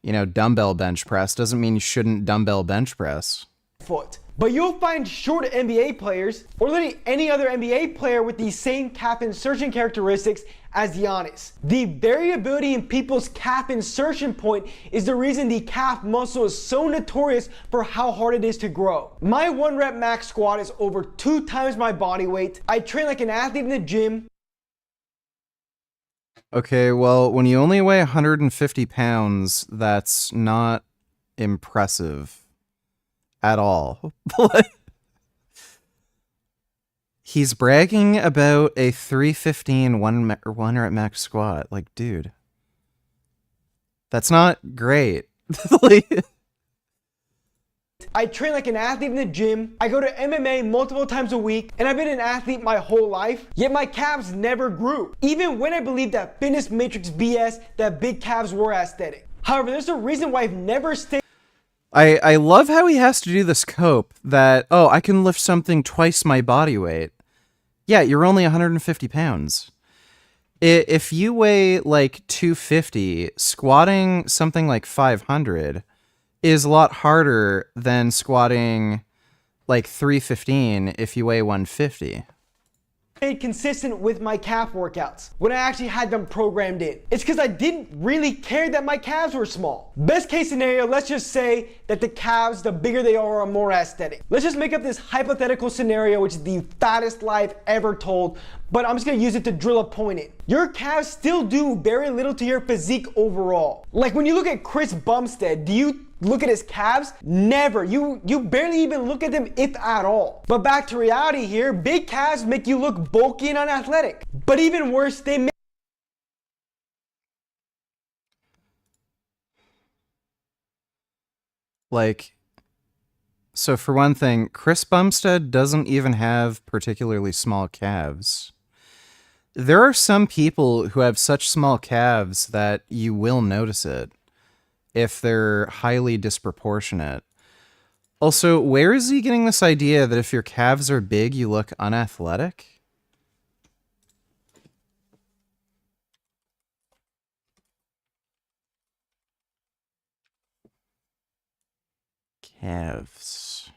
you know, dumbbell bench press. Doesn't mean you shouldn't dumbbell bench press. Foot. But you'll find short NBA players, or literally any other NBA player with the same calf insertion characteristics as Giannis. The variability in people's calf insertion point is the reason the calf muscle is so notorious for how hard it is to grow. My 1 rep max squat is over 2 times my body weight. I train like an athlete in the gym. Okay, well, when you only weigh 150 pounds, that's not impressive at all. He's bragging about a 315 one rep max squat. Like, dude, that's not great. I train like an athlete in the gym. I go to MMA multiple times a week, and I've been an athlete my whole life, yet my calves never grew. Even when I believed that fitness matrix BS that big calves were aesthetic. However, there's a reason why I've never stayed. I love how he has to do this cope that, oh, I can lift something twice my body weight. Yeah, you're only 150 pounds. If you weigh like 250, squatting something like 500 is a lot harder than squatting like 315 if you weigh 150. Stayed consistent with my calf workouts when I actually had them programmed in. It's because I didn't really care that my calves were small. Best case scenario, let's just say that the calves, the bigger they are more aesthetic. Let's just make up this hypothetical scenario, which is the fattest lie I've ever told, but I'm just gonna use it to drill a point in. Your calves still do very little to your physique overall. Like when you look at Chris Bumstead, do you look at his calves? Never. You barely even look at them, if at all. But back to reality here, big calves make you look bulky and unathletic. But even worse, they make like, so for one thing, Chris Bumstead doesn't even have particularly small calves. There are some people who have such small calves that you will notice it if they're highly disproportionate. Also, where is he getting this idea that if your calves are big, you look unathletic? Calves.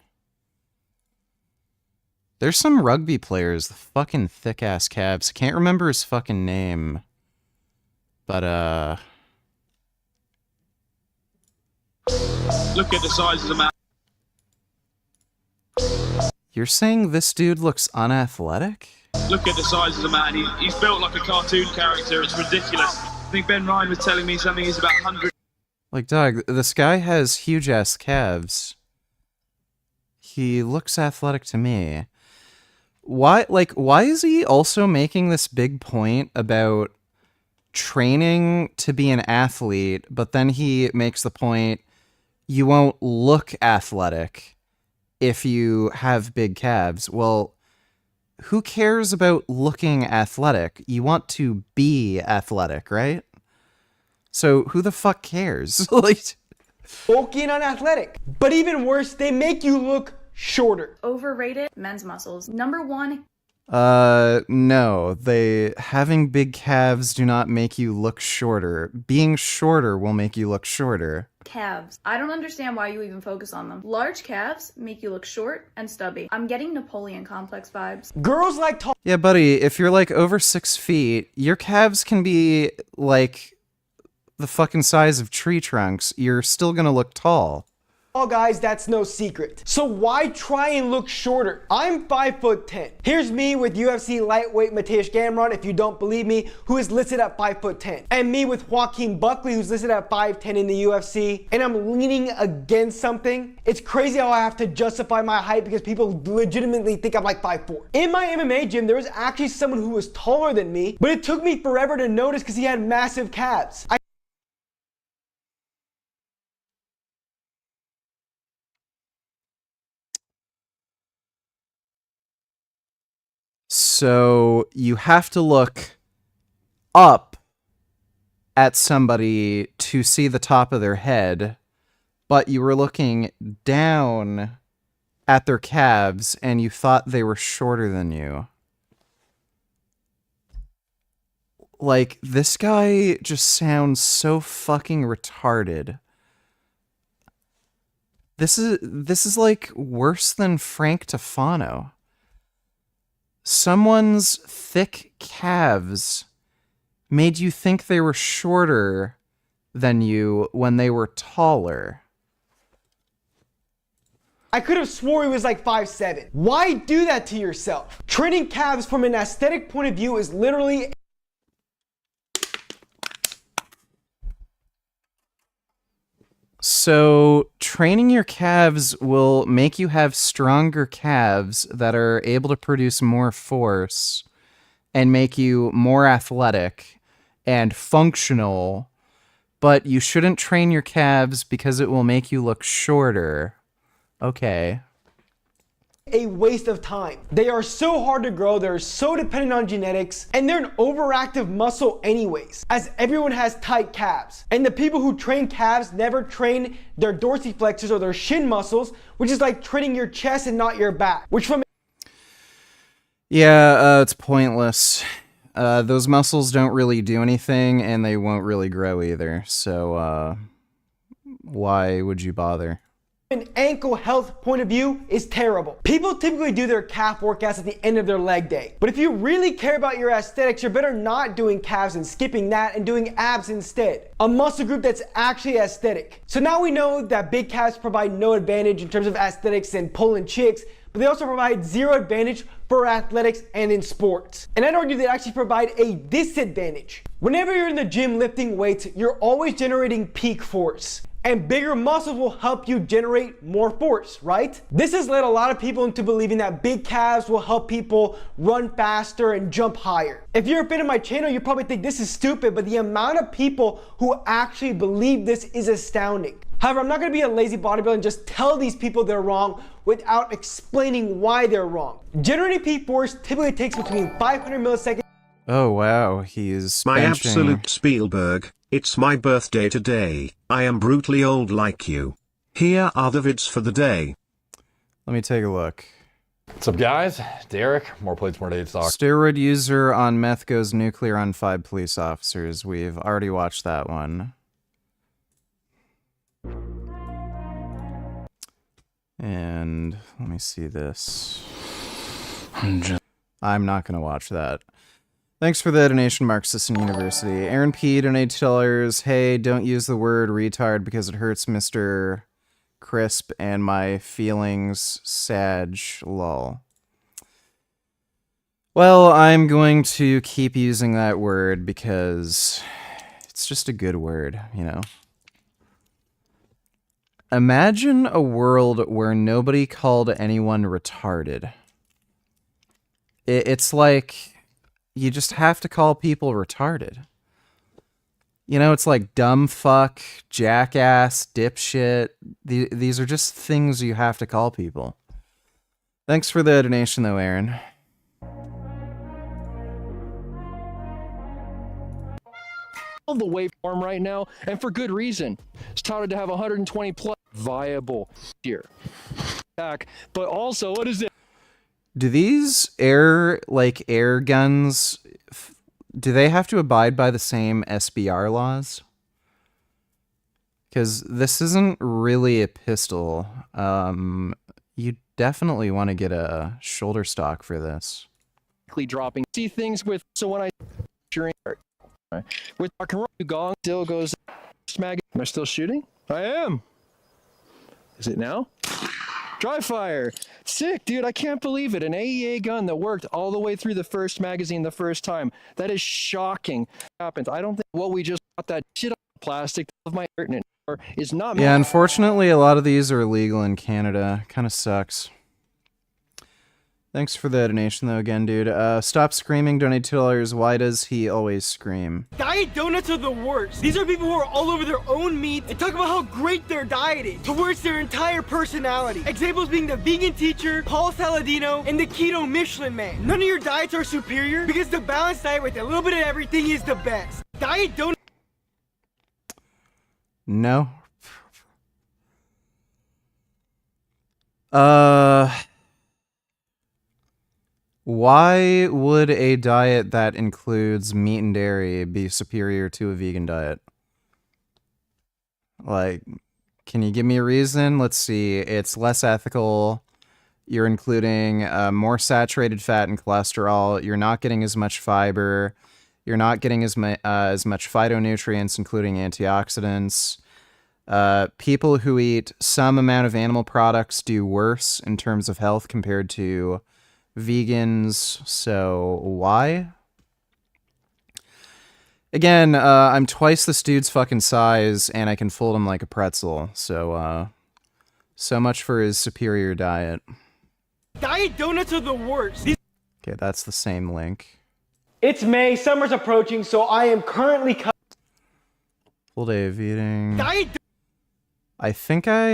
There's some rugby players, the fucking thick-ass calves. Can't remember his fucking name. But, Look at the size of the man. you're saying this dude looks unathletic? Look at the size of the man. He's built like a cartoon character. It's ridiculous. I think Ben Ryan was telling me something. He's about 100. Like, dog, this guy has huge-ass calves. He looks athletic to me. Why is he also making this big point about training to be an athlete, but then he makes the point, you won't look athletic if you have big calves? Well, who cares about looking athletic? You want to be athletic, right? So who the fuck cares? Like, bulky and unathletic. But even worse, they make you look shorter. Overrated men's muscles. Number 1. No, having big calves do not make you look shorter. Being shorter will make you look shorter. Calves. I don't understand why you even focus on them. Large calves make you look short and stubby. I'm getting Napoleon complex vibes. Girls like tall. Yeah, buddy, if you're like over 6 feet, your calves can be like the fucking size of tree trunks. You're still gonna look tall. Oh guys, that's no secret. So why try and look shorter? I'm 5'10". Here's me with UFC lightweight Mateusz Gamrot, if you don't believe me, who is listed at 5'10". And me with Joaquin Buckley, who's listed at 5'10" in the UFC. And I'm leaning against something. It's crazy how I have to justify my height because people legitimately think I'm like 5'4". In my MMA gym, there was actually someone who was taller than me, but it took me forever to notice because he had massive calves. So you have to look up at somebody to see the top of their head, but you were looking down at their calves and you thought they were shorter than you. Like, this guy just sounds so fucking retarded. This is like worse than Frank Tufano. Someone's thick calves made you think they were shorter than you when they were taller. I could have swore he was like 5'7". Why do that to yourself? Training calves from an aesthetic point of view is literally... So, training your calves will make you have stronger calves that are able to produce more force and make you more athletic and functional, but you shouldn't train your calves because it will make you look shorter. Okay. A waste of time. They are so hard to grow, they're so dependent on genetics, and they're an overactive muscle anyways, as everyone has tight calves. And the people who train calves never train their dorsiflexors or their shin muscles, which is like training your chest and not your back, which from... Yeah, it's pointless. Those muscles don't really do anything, and they won't really grow either, so, why would you bother? An ankle health point of view is terrible. People typically do their calf workouts at the end of their leg day. But if you really care about your aesthetics, you're better not doing calves and skipping that and doing abs instead. A muscle group that's actually aesthetic. So now we know that big calves provide no advantage in terms of aesthetics and pulling chicks, but they also provide zero advantage for athletics and in sports. And I'd argue they actually provide a disadvantage. Whenever you're in the gym lifting weights, you're always generating peak force. And bigger muscles will help you generate more force, right? This has led a lot of people into believing that big calves will help people run faster and jump higher. If you're a fan of my channel, you probably think this is stupid, but the amount of people who actually believe this is astounding. However, I'm not gonna be a lazy bodybuilder and just tell these people they're wrong without explaining why they're wrong. Generating peak force typically takes between 500 milliseconds. Oh wow, he's My benching. absolute Spielberg, it's my birthday today. I am brutally old like you. Here are the vids for the day. Let me take a look. What's up, guys? Derek, more plates, more dates talk. Steroid user on meth goes nuclear on 5 police officers. We've already watched that one. And let me see this. I'm not going to watch that. Thanks for the donation, Marxist University. Aaron P. donated $2. Hey, don't use the word retard because it hurts Mr. Crisp and my feelings. Sag. Lol. Well, I'm going to keep using that word because it's just a good word, you know? Imagine a world where nobody called anyone retarded. It's like you just have to call people retarded. You know, it's like dumb fuck, jackass, dipshit. These are just things you have to call people. Thanks for the donation though, Aaron. The waveform right now, and for good reason. It's touted to have 120 plus viable here. But also, what is it? Do these air guns, do they have to abide by the same SBR laws? Because this isn't really a pistol. You definitely want to get a shoulder stock for this. Dropping. See things with, so when I with rock and roll, gong still goes smag. Am I still shooting? I am. Is it now? Dry fire. Sick, dude. I can't believe it. An AEA gun that worked all the way through the first magazine the first time. That is shocking. Happens. I don't think what we just got that shit on plastic of my hurt in it is not. Yeah, unfortunately, a lot of these are illegal in Canada. Kind of sucks. Thanks for the donation, though, again, dude. Stop screaming, donate $2. Why does he always scream? Diet donuts are the worst. These are people who are all over their own meat and talk about how great their diet is towards their entire personality. Examples being the vegan teacher, Paul Saladino, and the keto Michelin man. None of your diets are superior because the balanced diet with a little bit of everything is the best. Diet donuts. No. Why would a diet that includes meat and dairy be superior to a vegan diet? Like, can you give me a reason? Let's see. It's less ethical. You're including more saturated fat and cholesterol. You're not getting as much fiber. You're not getting as much phytonutrients, including antioxidants. People who eat some amount of animal products do worse in terms of health compared to vegans. So why? Again, I'm twice this dude's fucking size, and I can fold him like a pretzel. So, so much for his superior diet. Diet donuts are the worst. Okay, that's the same link. It's May, summer's approaching, so I am currently Full day of eating. Diet. I think I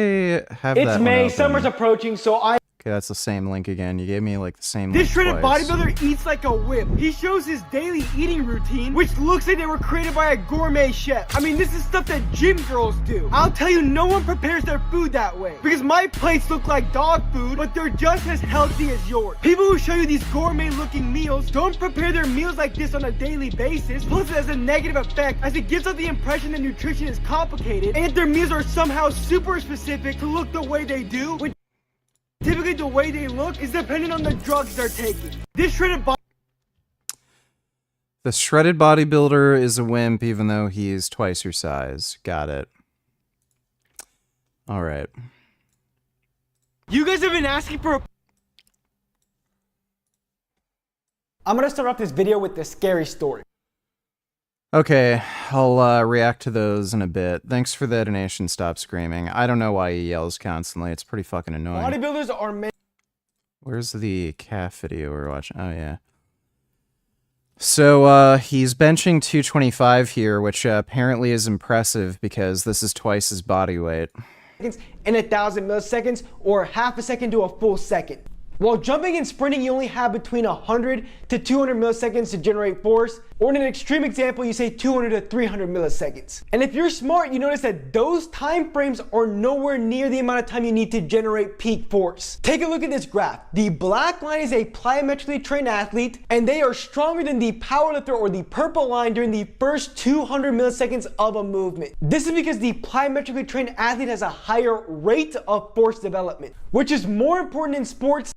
have that It's one May, open. summer's approaching, so I. Okay, that's the same link again. You gave me like the same This link shredded twice. bodybuilder eats like a whip. He shows his daily eating routine, which looks like they were created by a gourmet chef. I mean, this is stuff that gym girls do. I'll tell you, no one prepares their food that way. Because my plates look like dog food, but they're just as healthy as yours. People who show you these gourmet looking meals don't prepare their meals like this on a daily basis. Plus, it has a negative effect as it gives out the impression that nutrition is complicated, and yet their meals are somehow super specific to look the way they do, when typically the way they look is dependent on the drugs they're taking. This shredded body. The shredded bodybuilder is a wimp even though he's twice your size. Got it. Alright. You guys have been asking for a... I'm gonna start off this video with the scary story. Okay, I'll react to those in a bit. Thanks for the donation, Stop Screaming. I don't know why he yells constantly. It's pretty fucking annoying. Bodybuilders are made... Where's the calf video we're watching? Oh, yeah. So, he's benching 225 here, which apparently is impressive because this is twice his body weight. in 1,000 milliseconds, or half a second to a full second. While jumping and sprinting, you only have between 100 to 200 milliseconds to generate force, or in an extreme example, you say 200 to 300 milliseconds. And if you're smart, you notice that those time frames are nowhere near the amount of time you need to generate peak force. Take a look at this graph. The black line is a plyometrically trained athlete, and they are stronger than the powerlifter or the purple line during the first 200 milliseconds of a movement. This is because the plyometrically trained athlete has a higher rate of force development, which is more important in sports.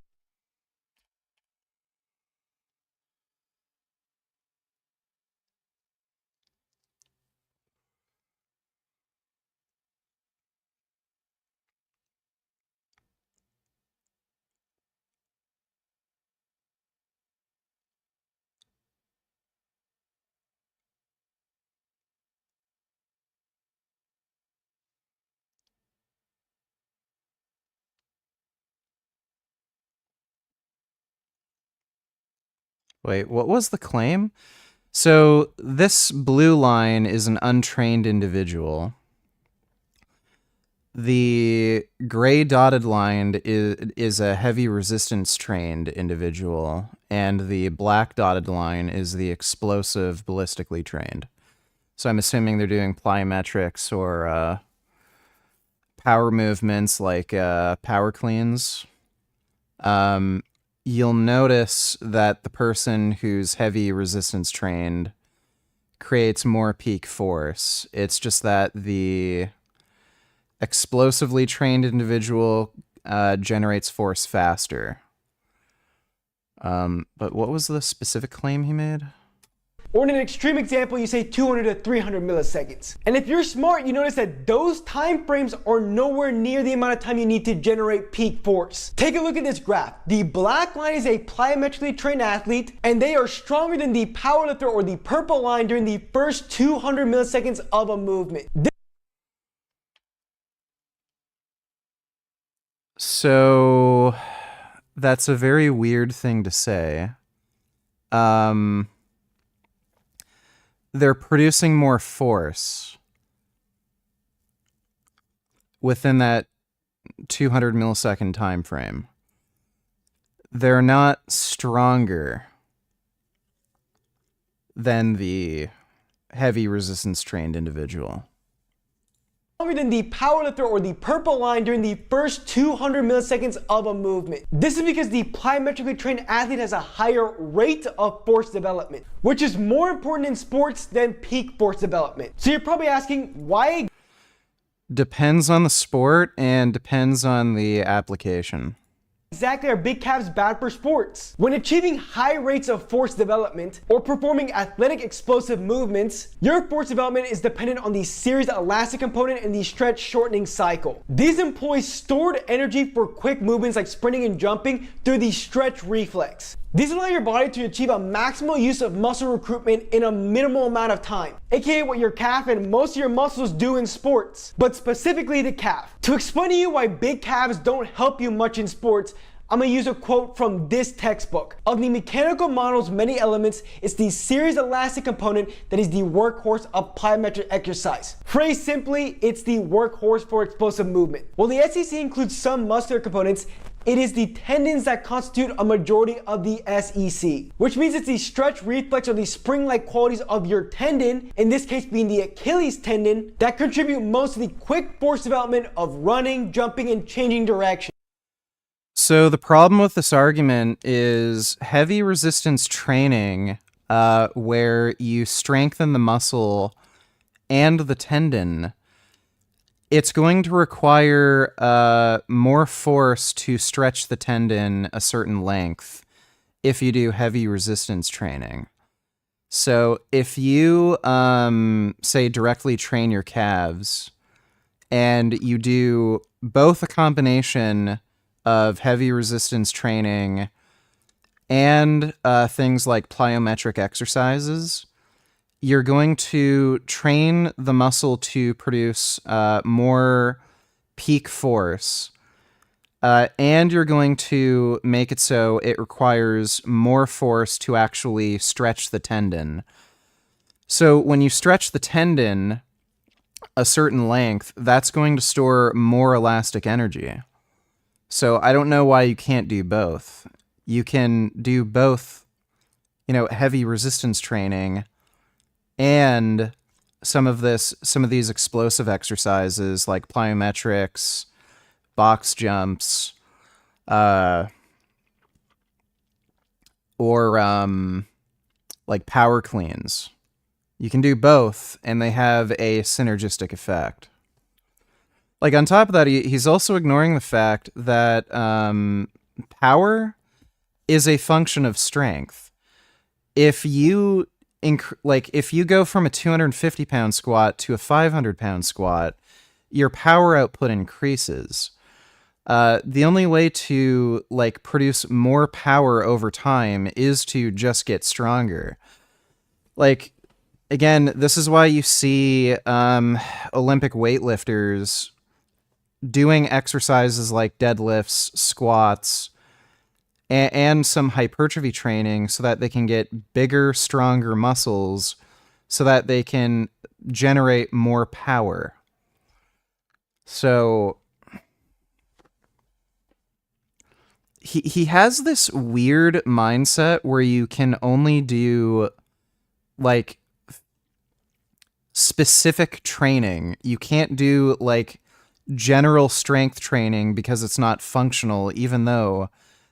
Wait, what was the claim? So this blue line is an untrained individual. The gray dotted line is a heavy resistance trained individual, and the black dotted line is the explosive ballistically trained. So I'm assuming they're doing plyometrics or power movements like power cleans. You'll notice that the person who's heavy resistance trained creates more peak force. It's just that the explosively trained individual generates force faster. But what was the specific claim he made? Or in an extreme example, you say 200 to 300 milliseconds. And if you're smart, you notice that those time frames are nowhere near the amount of time you need to generate peak force. Take a look at this graph. The black line is a plyometrically trained athlete, and they are stronger than the powerlifter or the purple line during the first 200 milliseconds of a movement. So that's a very weird thing to say. They're producing more force within that 200 millisecond time frame. They're not stronger than the heavy resistance trained individual. Longer than the powerlifter or the purple line during the first 200 milliseconds of a movement. This is because the plyometrically trained athlete has a higher rate of force development, which is more important in sports than peak force development. So you're probably asking, why? Depends on the sport and depends on the application. Exactly are big calves bad for sports? When achieving high rates of force development or performing athletic explosive movements, your force development is dependent on the series elastic component and the stretch shortening cycle. These employ stored energy for quick movements like sprinting and jumping through the stretch reflex. These allow your body to achieve a maximal use of muscle recruitment in a minimal amount of time, aka what your calf and most of your muscles do in sports, but specifically the calf. To explain to you why big calves don't help you much in sports, I'm going to use a quote from this textbook. Of the mechanical model's many elements, it's the series elastic component that is the workhorse of plyometric exercise. Phrased simply, it's the workhorse for explosive movement. While the SEC includes some muscular components, it is the tendons that constitute a majority of the SEC, which means it's the stretch reflex or the spring-like qualities of your tendon, in this case being the Achilles tendon, that contribute most to the quick force development of running, jumping, and changing direction. So the problem with this argument is heavy resistance training, where you strengthen the muscle and the tendon, it's going to require more force to stretch the tendon a certain length if you do heavy resistance training. So if you, say, directly train your calves and you do both a combination of heavy resistance training and things like plyometric exercises, you're going to train the muscle to produce more peak force, and you're going to make it so it requires more force to actually stretch the tendon. So when you stretch the tendon a certain length, that's going to store more elastic energy. So I don't know why you can't do both. You can do both, heavy resistance training and some of these explosive exercises like plyometrics, box jumps, or like power cleans. You can do both, and they have a synergistic effect. Like, on top of that, he's also ignoring the fact that power is a function of strength. If you go from a 250-pound squat to a 500-pound squat, your power output increases. The only way to produce more power over time is to just get stronger. Again, this is why you see Olympic weightlifters doing exercises like deadlifts, squats, and some hypertrophy training so that they can get bigger, stronger muscles so that they can generate more power. So he has this weird mindset where you can only do specific training. You can't do general strength training because it's not functional, even though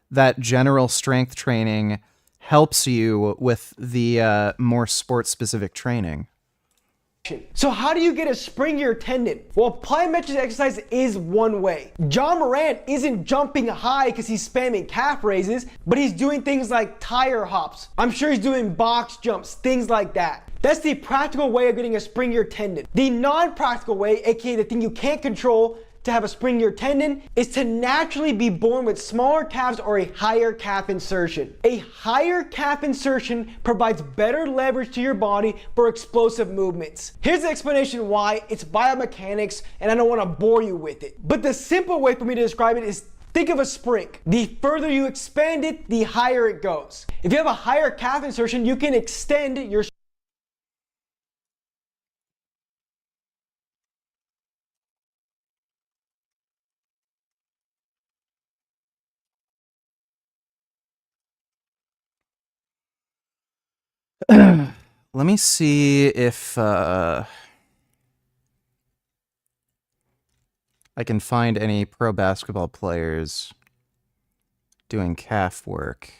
that general strength training helps you with the more sport-specific training. So how do you get a springier tendon? Well, plyometric exercise is one way. John Morant isn't jumping high because he's spamming calf raises, but he's doing things like tire hops. I'm sure he's doing box jumps, things like that. That's the practical way of getting a springier tendon. The non-practical way, aka the thing you can't control, to have a springier tendon is to naturally be born with smaller calves or a higher calf insertion. A higher calf insertion provides better leverage to your body for explosive movements. Here's the explanation why. It's biomechanics and I don't want to bore you with it. But the simple way for me to describe it is Think of a spring. The further you expand it, the higher it goes. If you have a higher calf insertion, you can extend your Let me see if I can find any pro basketball players doing calf work.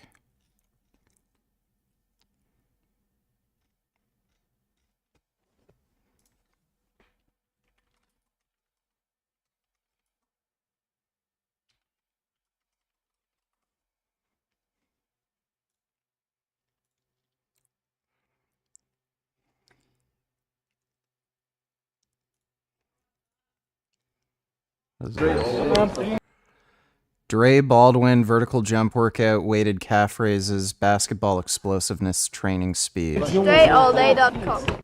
Dre Baldwin, vertical jump workout, weighted calf raises, basketball explosiveness training speed. StrayAllDay.com.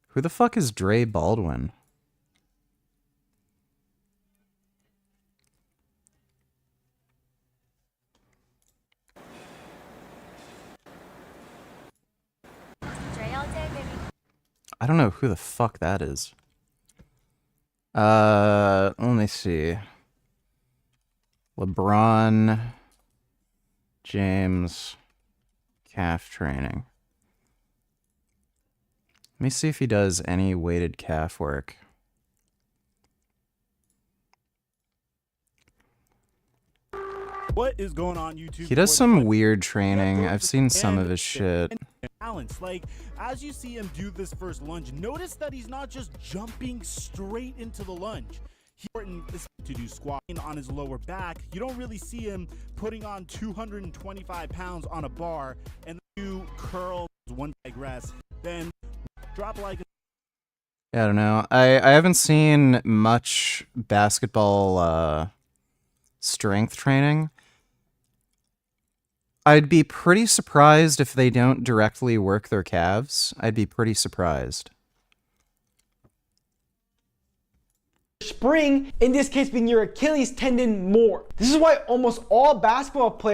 Who the fuck is Dre Baldwin? I don't know who the fuck that is. Let me see. LeBron James calf training. Let me see if he does any weighted calf work. What is going on YouTube? He does some weird training. I've seen some of his shit. Balance. Like, as you see him do this first lunge, notice that he's not just jumping straight into the lunge. He's important to do squatting on his lower back. You don't really see him putting on 225 pounds on a bar and do curls, one digress, then drop like a Yeah, I don't know. I haven't seen much basketball strength training. I'd be pretty surprised if they don't directly work their calves. I'd be pretty surprised. spring, in this case being your Achilles tendon, more. This is why almost all basketball players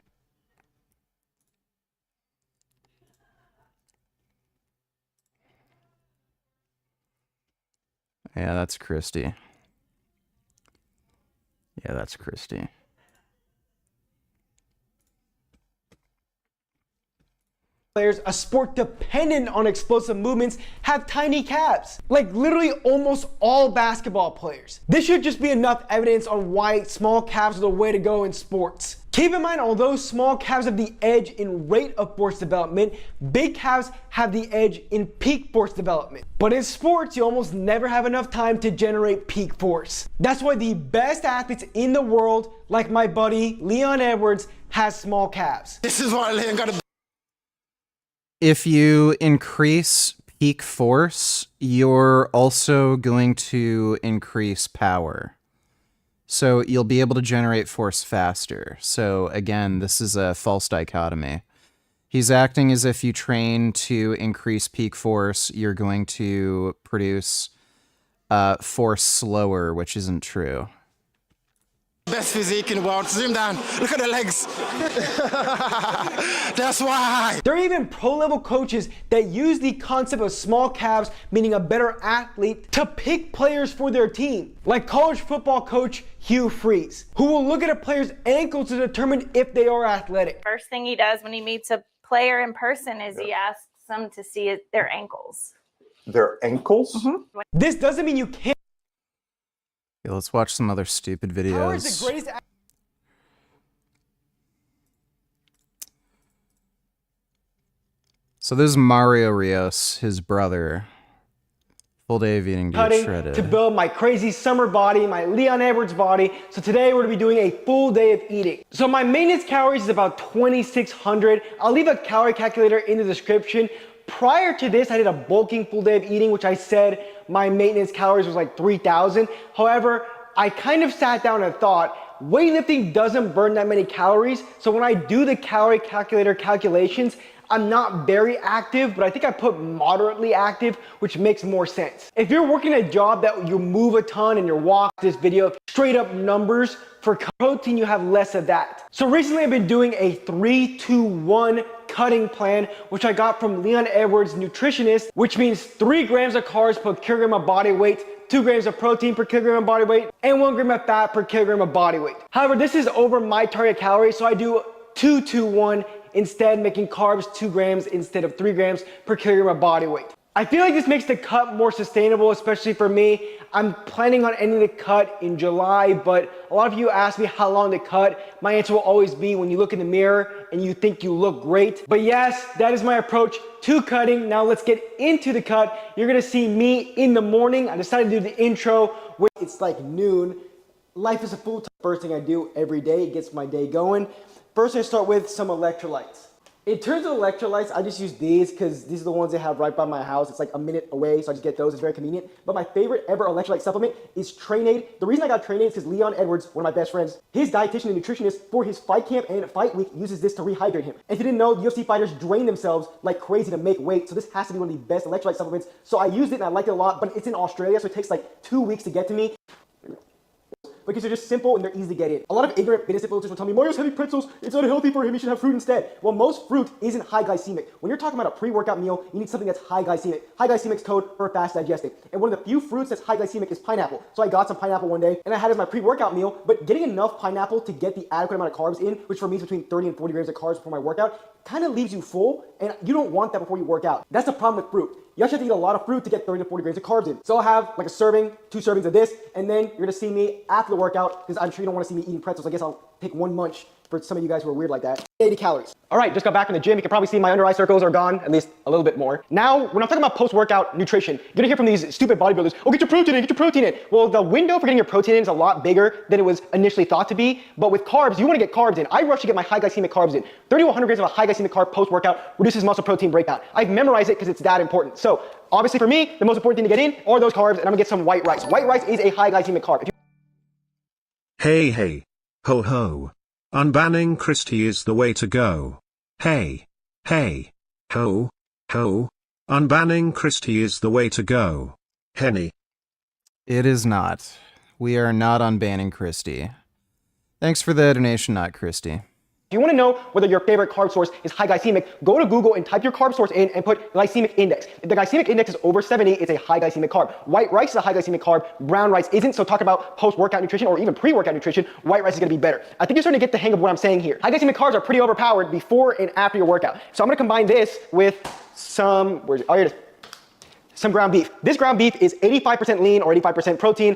Yeah, that's Christy. Yeah, that's Christy. players, a sport dependent on explosive movements, have tiny calves. Like literally almost all basketball players. This should just be enough evidence on why small calves are the way to go in sports. Keep in mind, although small calves have the edge in rate of force development, big calves have the edge in peak force development. But in sports, you almost never have enough time to generate peak force. That's why the best athletes in the world, like my buddy Leon Edwards, has small calves. This is why Leon got a... If you increase peak force, you're also going to increase power. So you'll be able to generate force faster. So again, this is a false dichotomy. He's acting as if you train to increase peak force, you're going to produce force slower, which isn't true. Best physique in the world. Zoom down. Look at the legs. That's why. There are even pro-level coaches that use the concept of small calves, meaning a better athlete, to pick players for their team. Like college football coach Hugh Freeze, who will look at a player's ankles to determine if they are athletic. First thing he does when he meets a player in person is he asks them to see their ankles. Their ankles? Mm-hmm. This doesn't mean you can't. Okay, let's watch some other stupid videos. So this is Mario Rios, his brother. Full day of eating to get shredded. To build my crazy summer body, my Leon Edwards body. So today we're gonna be doing a full day of eating. So my maintenance calories is about 2,600. I'll leave a calorie calculator in the description. Prior to this, I did a bulking full day of eating, which I said my maintenance calories was like 3,000. However, I kind of sat down and thought, weightlifting doesn't burn that many calories. So when I do the calorie calculator calculations, I'm not very active, but I think I put moderately active, which makes more sense. If you're working a job that you move a ton and you're walking this video, straight up numbers, for protein, you have less of that. So recently I've been doing a 3-2-1 cutting plan, which I got from Leon Edwards nutritionist, which means 3 grams of carbs per kilogram of body weight, 2 grams of protein per kilogram of body weight, and 1 gram of fat per kilogram of body weight. However, this is over my target calories, so I do 2-2-1 instead, making carbs 2 grams instead of 3 grams per kilogram of body weight. I feel like this makes the cut more sustainable, especially for me. I'm planning on ending the cut in July, but a lot of you ask me how long to cut. My answer will always be when you look in the mirror and you think you look great. But yes, that is my approach to cutting. Now let's get into the cut. You're gonna see me in the morning. I decided to do the intro. It's like noon. Life is a full-time. First thing I do every day, it gets my day going. First, I start with some electrolytes. In terms of electrolytes, I just use these because these are the ones they have right by my house. It's like a minute away, so I just get those. It's very convenient. But my favorite ever electrolyte supplement is Trainade. The reason I got Trainade is because Leon Edwards, one of my best friends, his dietitian and nutritionist for his fight camp and fight week uses this to rehydrate him. And if you didn't know, UFC fighters drain themselves like crazy to make weight, so this has to be one of the best electrolyte supplements. So I used it and I liked it a lot, but it's in Australia, so it takes like 2 weeks to get to me. Because they're just simple and they're easy to get in. A lot of ignorant fitness influencers will tell me, Mario's having pretzels, it's unhealthy for him, he should have fruit instead. Well, most fruit isn't high glycemic. When you're talking about a pre-workout meal, you need something that's high glycemic. High glycemic's code for fast digesting. And one of the few fruits that's high glycemic is pineapple. So I got some pineapple one day and I had it as my pre-workout meal, but getting enough pineapple to get the adequate amount of carbs in, which for me is between 30 and 40 grams of carbs before my workout, kind of leaves you full, and you don't want that before you work out. That's the problem with fruit. You actually have to eat a lot of fruit to get 30 to 40 grams of carbs in. So I'll have like a serving, 2 servings of this, and then you're gonna see me after the workout, because I'm sure you don't wanna see me eating pretzels. I guess I'll take 1 munch for some of you guys who are weird like that. 80 calories. All right, just got back from the gym. You can probably see my under eye circles are gone, at least a little bit more. Now, when I'm talking about post-workout nutrition, you're gonna hear from these stupid bodybuilders, oh, get your protein in, get your protein in. Well, the window for getting your protein in is a lot bigger than it was initially thought to be, but with carbs, you wanna get carbs in. I rush to get my high glycemic carbs in. 30 to 100 grams of a high glycemic carb post-workout reduces muscle protein breakdown. I've memorized it because it's that important. So, obviously for me, the most important thing to get in are those carbs, and I'm gonna get some white rice. White rice is a high glycemic carb. Hey hey. Ho ho. Unbanning Christie is the way to go. Hey. Hey. Ho. Ho. Unbanning Christie is the way to go. Henny. It is not. We are not unbanning Christie. Thanks for the donation, not Christie. If you want to know whether your favorite carb source is high glycemic, go to Google and type your carb source in and put glycemic index. If the glycemic index is over 70, it's a high glycemic carb. White rice is a high glycemic carb, brown rice isn't, so talk about post-workout nutrition or even pre-workout nutrition, white rice is going to be better. I think you're starting to get the hang of what I'm saying here. High glycemic carbs are pretty overpowered before and after your workout. So I'm going to combine this with some, where's it? Oh, here it is. Some ground beef. This ground beef is 85% lean or 85% protein.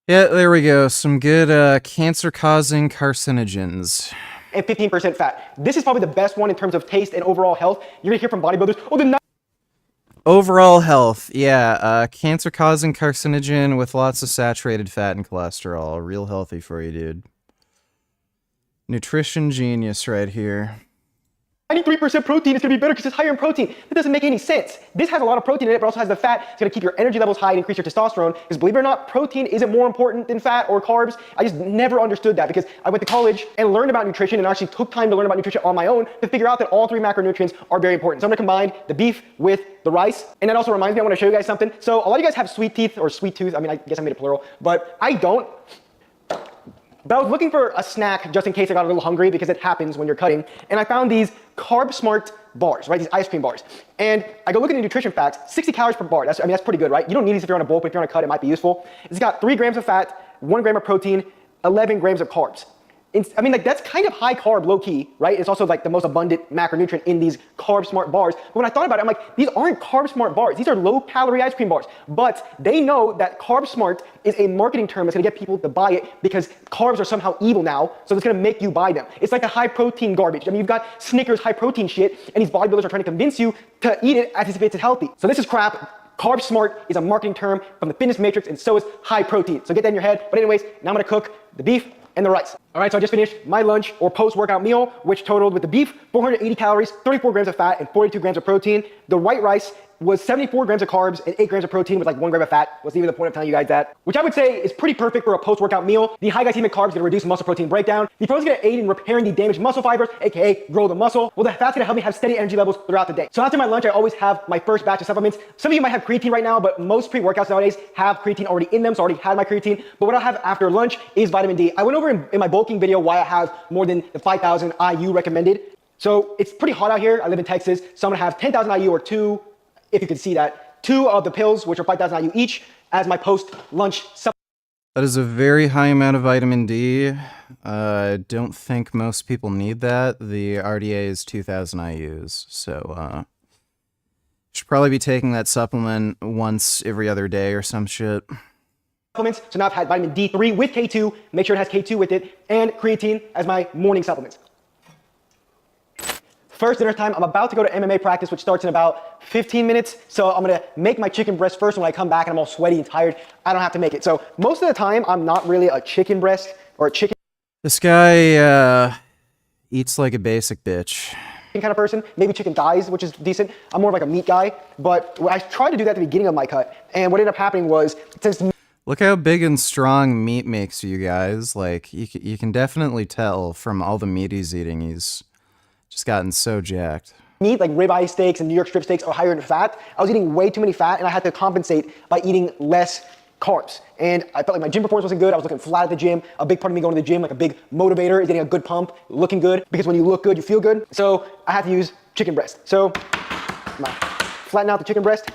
Yeah, there we go. Some good cancer-causing carcinogens. And 15% fat. This is probably the best one in terms of taste and overall health. You're gonna hear from bodybuilders, oh, the overall health, yeah. Cancer-causing carcinogen with lots of saturated fat and cholesterol. Real healthy for you, dude. Nutrition genius right here. 93% protein is going to be better because it's higher in protein. That doesn't make any sense. This has a lot of protein in it, but also has the fat. It's going to keep your energy levels high and increase your testosterone. Because believe it or not, protein isn't more important than fat or carbs. I just never understood that because I went to college and learned about nutrition and actually took time to learn about nutrition on my own to figure out that all 3 macronutrients are very important. So I'm going to combine the beef with the rice. And that also reminds me, I want to show you guys something. So a lot of you guys have sweet teeth or sweet tooth. I mean, I guess I made it plural, but I don't. But I was looking for a snack just in case I got a little hungry because it happens when you're cutting. And I found these Carb Smart bars, right? These ice cream bars. And I go look at the nutrition facts, 60 calories per bar. That's pretty good, right? You don't need these if you're on a bulk, but if you're on a cut, it might be useful. It's got 3 grams of fat, 1 gram of protein, 11 grams of carbs. I mean, like, that's kind of high carb, low key, right? It's also like the most abundant macronutrient in these Carb Smart bars. But when I thought about it, I'm like, these aren't Carb Smart bars. These are low calorie ice cream bars. But they know that Carb Smart is a marketing term that's gonna get people to buy it because carbs are somehow evil now. So it's gonna make you buy them. It's like a high protein garbage. I mean, you've got Snickers high protein shit and these bodybuilders are trying to convince you to eat it as if it's healthy. So this is crap. Carb Smart is a marketing term from the fitness matrix and so is high protein. So get that in your head. But anyways, now I'm gonna cook the beef and the rice. All right, so I just finished my lunch or post-workout meal, which totaled with the beef, 480 calories, 34 grams of fat, and 42 grams of protein. The white rice was 74 grams of carbs and 8 grams of protein with like 1 gram of fat. What's even the point of telling you guys that? Which I would say is pretty perfect for a post-workout meal. The high glycemic carbs gonna reduce muscle protein breakdown. The protein's gonna aid in repairing the damaged muscle fibers, aka grow the muscle. Well, the fat's gonna help me have steady energy levels throughout the day. So after my lunch, I always have my first batch of supplements. Some of you might have creatine right now, but most pre-workouts nowadays have creatine already in them, so I already had my creatine. But what I'll have after lunch is vitamin D. I went over in my bulking video why I have more than the 5,000 IU recommended. So it's pretty hot out here. I live in Texas, so I'm gonna have 10,000 IU or 2, if you can see that, 2 of the pills, which are 5,000 IU each, as my post-lunch supplement. That is a very high amount of vitamin D. I don't think most people need that. The RDA is 2,000 IUs, so should probably be taking that supplement once every other day or some shit. Supplements. So now I've had vitamin D3 with K2, make sure it has K2 with it, and creatine as my morning supplements. First dinner time, I'm about to go to MMA practice, which starts in about 15 minutes. So I'm gonna make my chicken breast first. When I come back and I'm all sweaty and tired, I don't have to make it. So most of the time, I'm not really a chicken breast or a chicken. This guy eats like a basic bitch. Kind of person, maybe chicken thighs, which is decent. I'm more of like a meat guy, but I tried to do that at the beginning of my cut, and what ended up happening was, since look how big and strong meat makes you guys. Like you can definitely tell from all the meat he's eating. He's just gotten so jacked. Meat like ribeye steaks and New York strip steaks are higher in fat. I was eating way too many fat, and I had to compensate by eating less carbs. And I felt like my gym performance wasn't good. I was looking flat at the gym. A big part of me going to the gym, like a big motivator, is getting a good pump, looking good, because when you look good, you feel good. So I had to use chicken breast. So flatten out the chicken breast.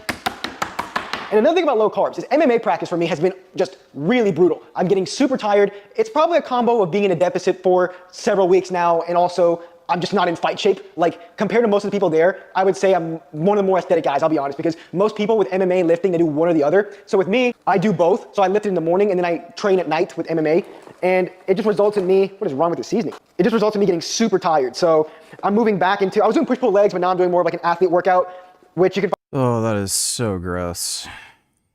And another thing about low carbs is MMA practice for me has been just really brutal. I'm getting super tired. It's probably a combo of being in a deficit for several weeks now, and also I'm just not in fight shape. Like, compared to most of the people there, I would say I'm one of the more aesthetic guys, I'll be honest, because most people with MMA and lifting, they do one or the other. So with me, I do both. So I lift in the morning and then I train at night with MMA. And it just results in me, what is wrong with the seasoning? It just results in me getting super tired. So I'm moving back into, I was doing push-pull legs, but now I'm doing more of like an athlete workout, which you can find. Oh, that is so gross.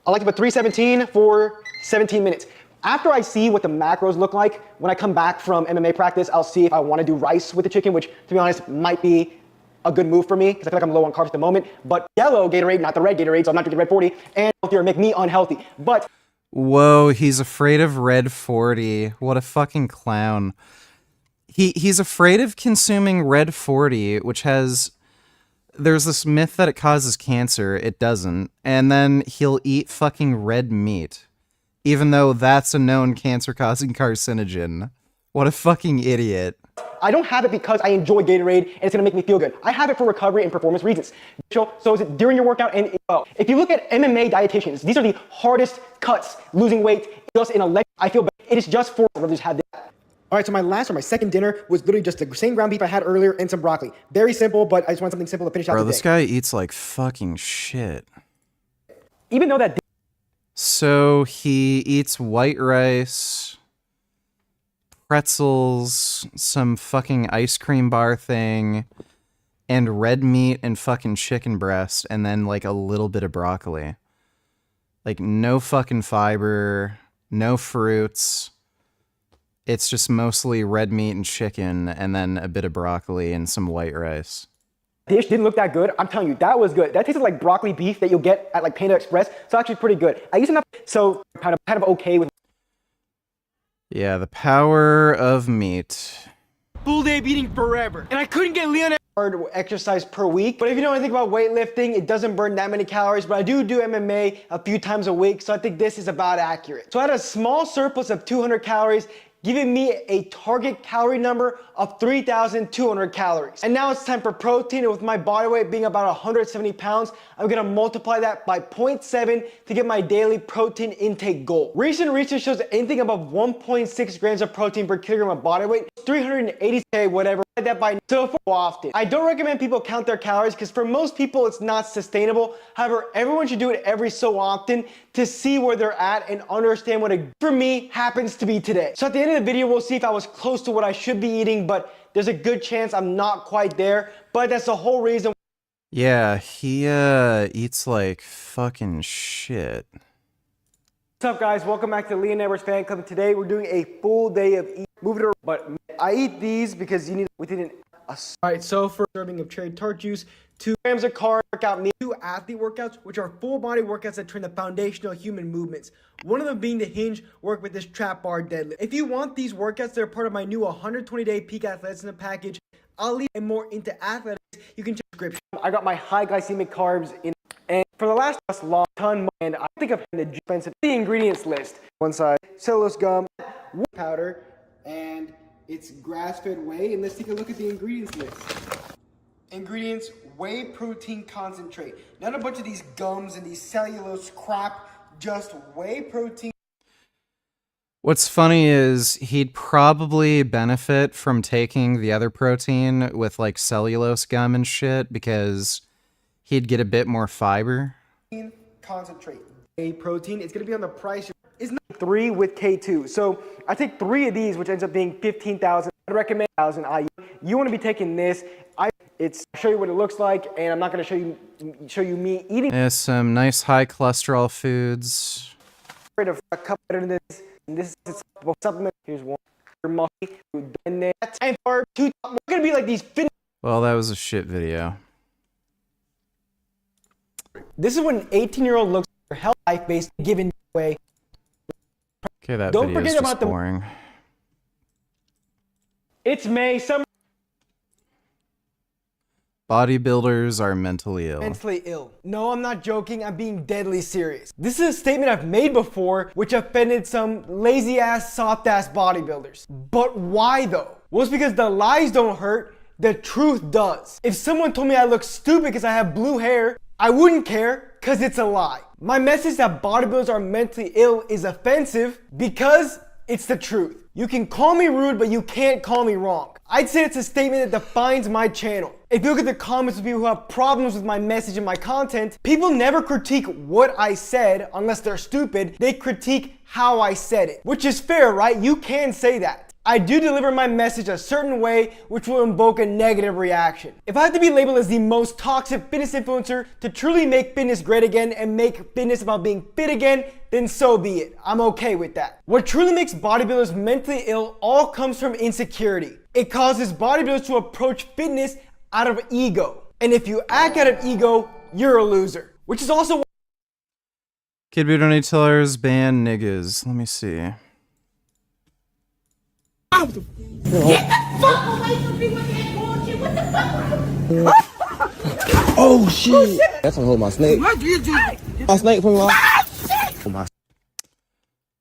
I like to put 317 for 17 minutes. After I see what the macros look like, when I come back from MMA practice, I'll see if I want to do rice with the chicken, which, to be honest, might be a good move for me, because I feel like I'm low on carbs at the moment. But yellow Gatorade, not the red Gatorade, so I'm not drinking Red 40, and healthier make me unhealthy. But whoa, he's afraid of Red 40. What a fucking clown. He's afraid of consuming Red 40, which has... There's this myth that it causes cancer. It doesn't. And then he'll eat fucking red meat, even though that's a known cancer-causing carcinogen. What a fucking idiot. I don't have it because I enjoy Gatorade and it's gonna make me feel good. I have it for recovery and performance reasons. So is it during your workout and if you look at MMA dietitians, these are the hardest cuts, losing weight, just in a leg. I feel better. It is just for, I'd rather just have that. All right, so my second dinner was literally just the same ground beef I had earlier and some broccoli. Very simple, but I just want something simple to finish out the day. Bro, this guy eats like fucking shit. Even though that... So he eats white rice, pretzels, some fucking ice cream bar thing, and red meat and fucking chicken breast, and then like a little bit of broccoli. Like no fucking fiber, no fruits. It's just mostly red meat and chicken, and then a bit of broccoli and some white rice. Dish didn't look that good. I'm telling you, that was good. That tasted like broccoli beef that you'll get at like Panda Express. So actually pretty good. I used enough, so kind of okay with. Yeah, the power of meat. Full day of eating forever, and I couldn't get Leon hard exercise per week. But if you know anything about weightlifting, it doesn't burn that many calories. But I do MMA a few times a week, so I think this is about accurate. So I had a small surplus of 200 calories, giving me a target calorie number of 3,200 calories. And now it's time for protein, and with my body weight being about 170 pounds, I'm gonna multiply that by 0.7 to get my daily protein intake goal. Recent research shows that anything above 1.6 grams of protein per kilogram of body weight, 380, whatever, that by so often. I don't recommend people count their calories because for most people it's not sustainable. However, everyone should do it every so often to see where they're at and understand what for me happens to be today. So at the end of the video, we'll see if I was close to what I should be eating, but there's a good chance I'm not quite there, but that's the whole reason. Yeah, he eats like fucking shit. What's up guys, welcome back to Leon Edwards Fan Club. Today we're doing a full day of eating. Move it around, but I eat these because you need within Alright, so for serving of cherry tart juice, 2 grams of carb workout meal, 2 athlete workouts, which are full body workouts that train the foundational human movements. One of them being the hinge work with this trap bar deadlift. If you want these workouts, they're part of my new 120-day peak athleticism package. I'll leave and more into athletics. You can check the description. I got my high glycemic carbs in, and for the last long ton, and I think I've the expensive the ingredients list. One side, cellulose gum, wood powder, and it's grass-fed whey. And let's take a look at the ingredients list. Ingredients: whey protein concentrate. Not a bunch of these gums and these cellulose crap, just whey protein. What's funny is he'd probably benefit from taking the other protein with like cellulose gum and shit because he'd get a bit more fiber. Concentrate. Whey protein. It's going to be on the price. It's not 3 with K2. So I take 3 of these, which ends up being 15,000. I recommend 1,000 IU. You want to be taking this. I'll show you what it looks like, and I'm not going to show you me eating. There's some nice high cholesterol foods. A cup better than this. And this is a supplement. Here's one. And then and for 2. We're going to be like these. Well, that was a shit video. This is what an 18-year-old looks for health life based given away. Okay, that Don't video forget is about just boring. It's May. Summer. Bodybuilders are mentally ill. Mentally ill. No, I'm not joking. I'm being deadly serious. This is a statement I've made before, which offended some lazy ass, soft ass bodybuilders. But why though? Well, it's because the lies don't hurt. The truth does. If someone told me I look stupid because I have blue hair, I wouldn't care because it's a lie. My message that bodybuilders are mentally ill is offensive because it's the truth. You can call me rude, but you can't call me wrong. I'd say it's a statement that defines my channel. If you look at the comments of people who have problems with my message and my content, people never critique what I said unless they're stupid. They critique how I said it, which is fair, right? You can say that. I do deliver my message a certain way, which will invoke a negative reaction. If I have to be labeled as the most toxic fitness influencer to truly make fitness great again and make fitness about being fit again, then so be it. I'm okay with that. What truly makes bodybuilders mentally ill all comes from insecurity. It causes bodybuilders to approach fitness out of ego. And if you act out of ego, you're a loser. Which is also Kid Boo Donate Tellers ban niggas. Let me see. Get the fuck away from me with that bullshit! What the fuck? Oh shit! That's gonna hold my snake. What do you do? My snake from my.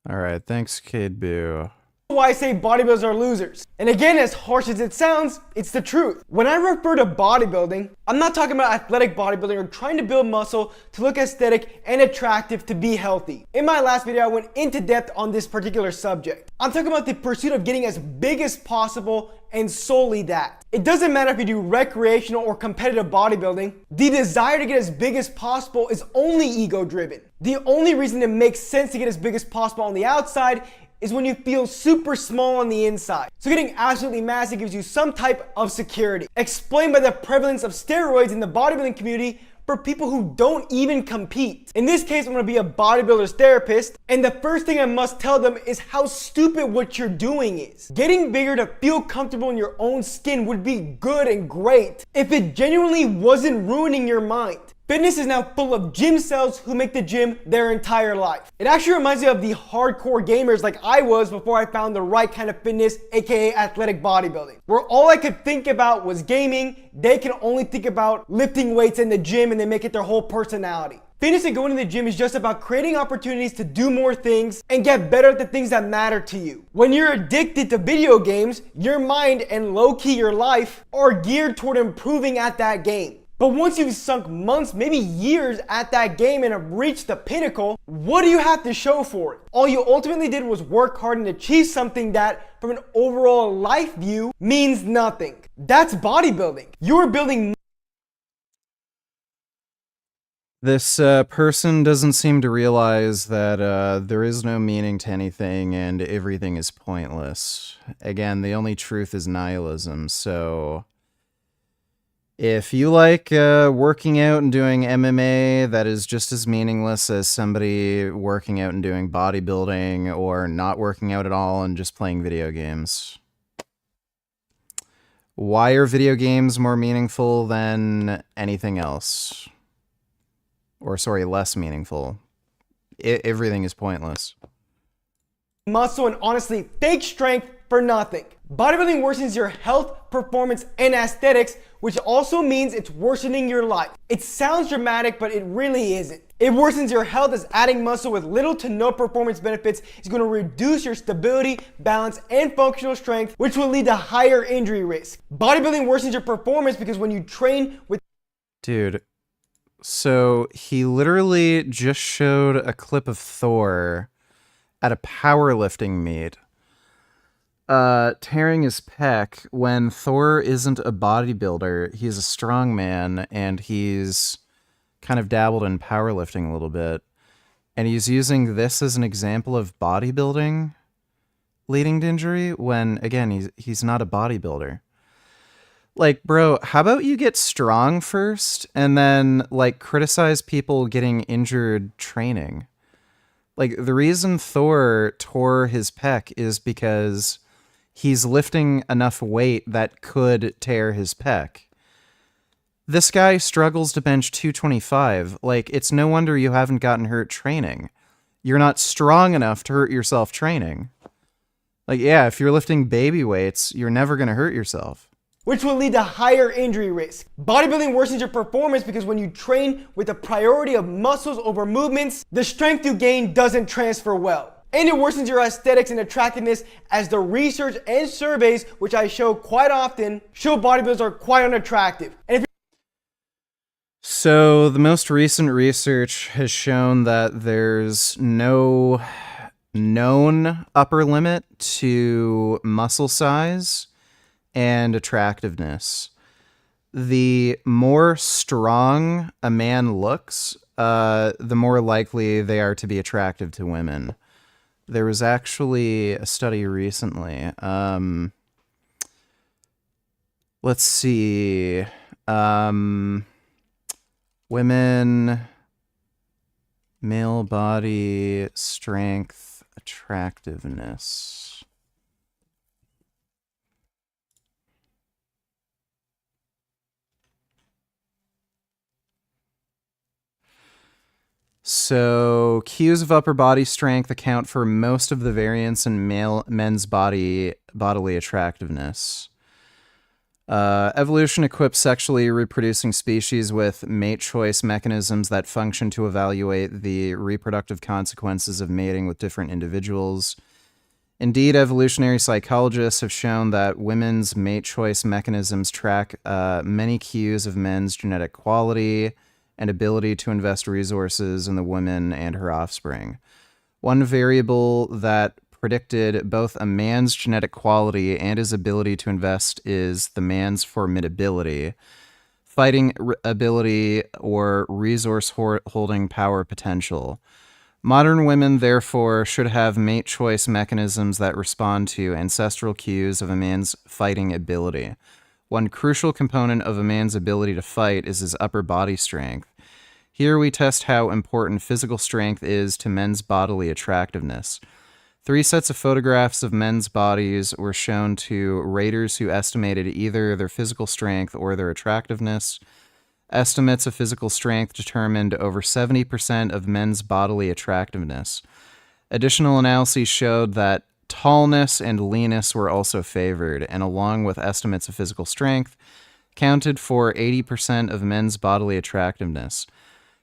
Alright, thanks, Kid Boo. why I say bodybuilders are losers. And again, as harsh as it sounds, it's the truth. When I refer to bodybuilding, I'm not talking about athletic bodybuilding or trying to build muscle to look aesthetic and attractive to be healthy. In my last video, I went into depth on this particular subject. I'm talking about the pursuit of getting as big as possible and solely that. It doesn't matter if you do recreational or competitive bodybuilding, the desire to get as big as possible is only ego driven. The only reason it makes sense to get as big as possible on the outside is when you feel super small on the inside. So getting absolutely massive gives you some type of security. Explained by the prevalence of steroids in the bodybuilding community for people who don't even compete. In this case, I'm gonna be a bodybuilder's therapist, and the first thing I must tell them is how stupid what you're doing is. Getting bigger to feel comfortable in your own skin would be good and great if it genuinely wasn't ruining your mind. Fitness is now full of gym cells who make the gym their entire life. It actually reminds me of the hardcore gamers like I was before I found the right kind of fitness, aka athletic bodybuilding, where all I could think about was gaming. They can only think about lifting weights in the gym, and they make it their whole personality. Fitness and going to the gym is just about creating opportunities to do more things and get better at the things that matter to you. When you're addicted to video games, your mind and low-key your life are geared toward improving at that game. But once you've sunk months, maybe years at that game and have reached the pinnacle, what do you have to show for it? All you ultimately did was work hard and achieve something that, from an overall life view, means nothing. That's bodybuilding. You're building. This person doesn't seem to realize that there is no meaning to anything and everything is pointless. Again, the only truth is nihilism, so if you like working out and doing MMA, that is just as meaningless as somebody working out and doing bodybuilding or not working out at all and just playing video games. Why are video games more meaningful than anything else? Or, sorry, less meaningful. Everything is pointless. Muscle and honestly fake strength for nothing. Bodybuilding worsens your health, performance, and aesthetics, which also means it's worsening your life. It sounds dramatic, but it really isn't. It worsens your health as adding muscle with little to no performance benefits is going to reduce your stability, balance, and functional strength, which will lead to higher injury risk. Bodybuilding worsens your performance because when you train with... Dude, so he literally just showed a clip of Thor at a powerlifting meet, tearing his pec when Thor isn't a bodybuilder. He's a strongman, and he's kind of dabbled in powerlifting a little bit. And he's using this as an example of bodybuilding leading to injury when, again, he's not a bodybuilder. Like, bro, how about you get strong first and then, like, criticize people getting injured training? Like, the reason Thor tore his pec is because he's lifting enough weight that could tear his pec. This guy struggles to bench 225. Like, it's no wonder you haven't gotten hurt training. You're not strong enough to hurt yourself training. Like, yeah, if you're lifting baby weights, you're never going to hurt yourself. Which will lead to higher injury risk. Bodybuilding worsens your performance because when you train with the priority of muscles over movements, the strength you gain doesn't transfer well. And it worsens your aesthetics and attractiveness, as the research and surveys, which I show quite often, show bodybuilders are quite unattractive. And if So the most recent research has shown that there's no known upper limit to muscle size and attractiveness. The more strong a man looks, the more likely they are to be attractive to women. There was actually a study recently. Let's see. Women, male body, strength, attractiveness. So, cues of upper body strength account for most of the variance in men's bodily attractiveness. Evolution equips sexually reproducing species with mate choice mechanisms that function to evaluate the reproductive consequences of mating with different individuals. Indeed, evolutionary psychologists have shown that women's mate choice mechanisms track many cues of men's genetic quality and ability to invest resources in the woman and her offspring. One variable that predicted both a man's genetic quality and his ability to invest is the man's formidability, fighting ability, or resource holding power potential. Modern women, therefore, should have mate choice mechanisms that respond to ancestral cues of a man's fighting ability. One crucial component of a man's ability to fight is his upper body strength. Here we test how important physical strength is to men's bodily attractiveness. 3 sets of photographs of men's bodies were shown to raters who estimated either their physical strength or their attractiveness. Estimates of physical strength determined over 70% of men's bodily attractiveness. Additional analyses showed that tallness and leanness were also favored, and along with estimates of physical strength, counted for 80% of men's bodily attractiveness.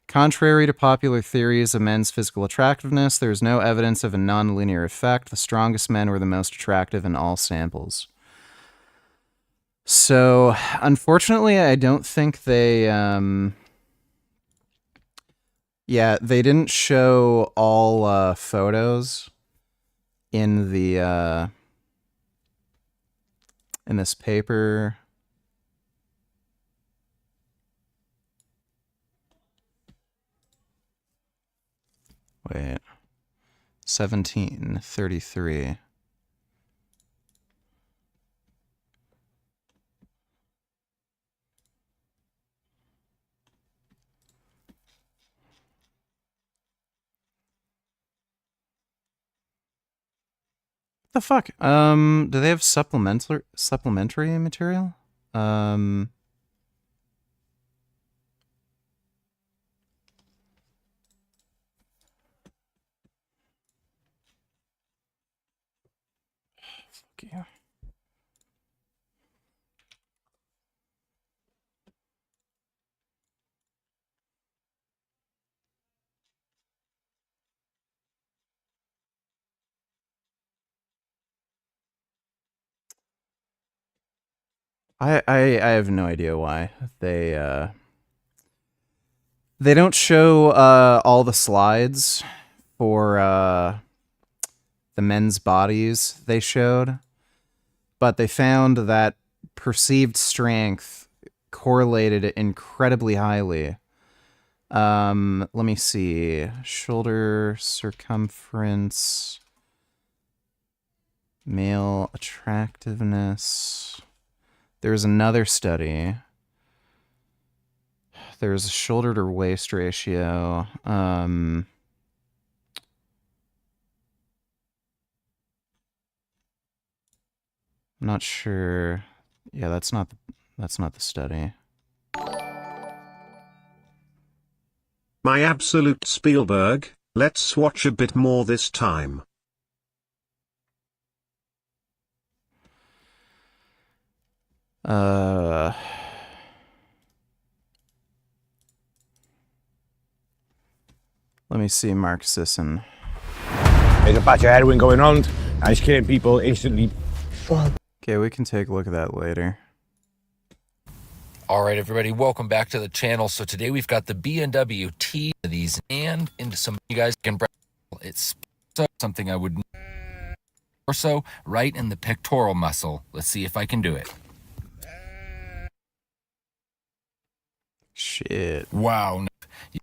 Contrary to popular theories of men's physical attractiveness, there is no evidence of a nonlinear effect. The strongest men were the most attractive in all samples. So, unfortunately, I don't think they, they didn't show all photos in the in this paper. Wait, 1733. The fuck? Do they have supplementary material? Fuck you. I have no idea why they don't show all the slides for the men's bodies they showed, but they found that perceived strength correlated incredibly highly. Let me see. Shoulder circumference, male attractiveness. There's another study. There's a shoulder to waist ratio. I'm not sure. Yeah, that's not the study. My absolute Spielberg, let's watch a bit more this time. Let me see Mark Sisson. There's a batch of heroin going on, and it's killing people instantly. Okay, we can take a look at that later. All right, everybody, welcome back to the channel. So today we've got the B&W T, these, and into some you guys can. It's something I would or so right in the pectoral muscle. Let's see if I can do it. Shit. Wow.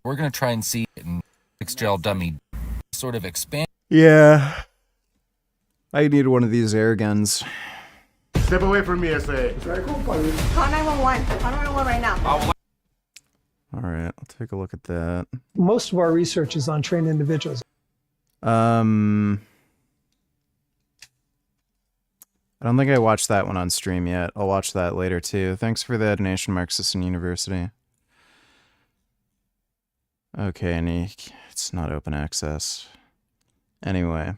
We're gonna try and see it in gel dummy sort of expand. Yeah. I need one of these air guns. Step away from me, I say. Call 911. Call 911 right now. All right, I'll take a look at that. Most of our research is on trained individuals. I don't think I watched that one on stream yet. I'll watch that later too. Thanks for the donation, Marxist University. Okay, and it's not open access. Anyway.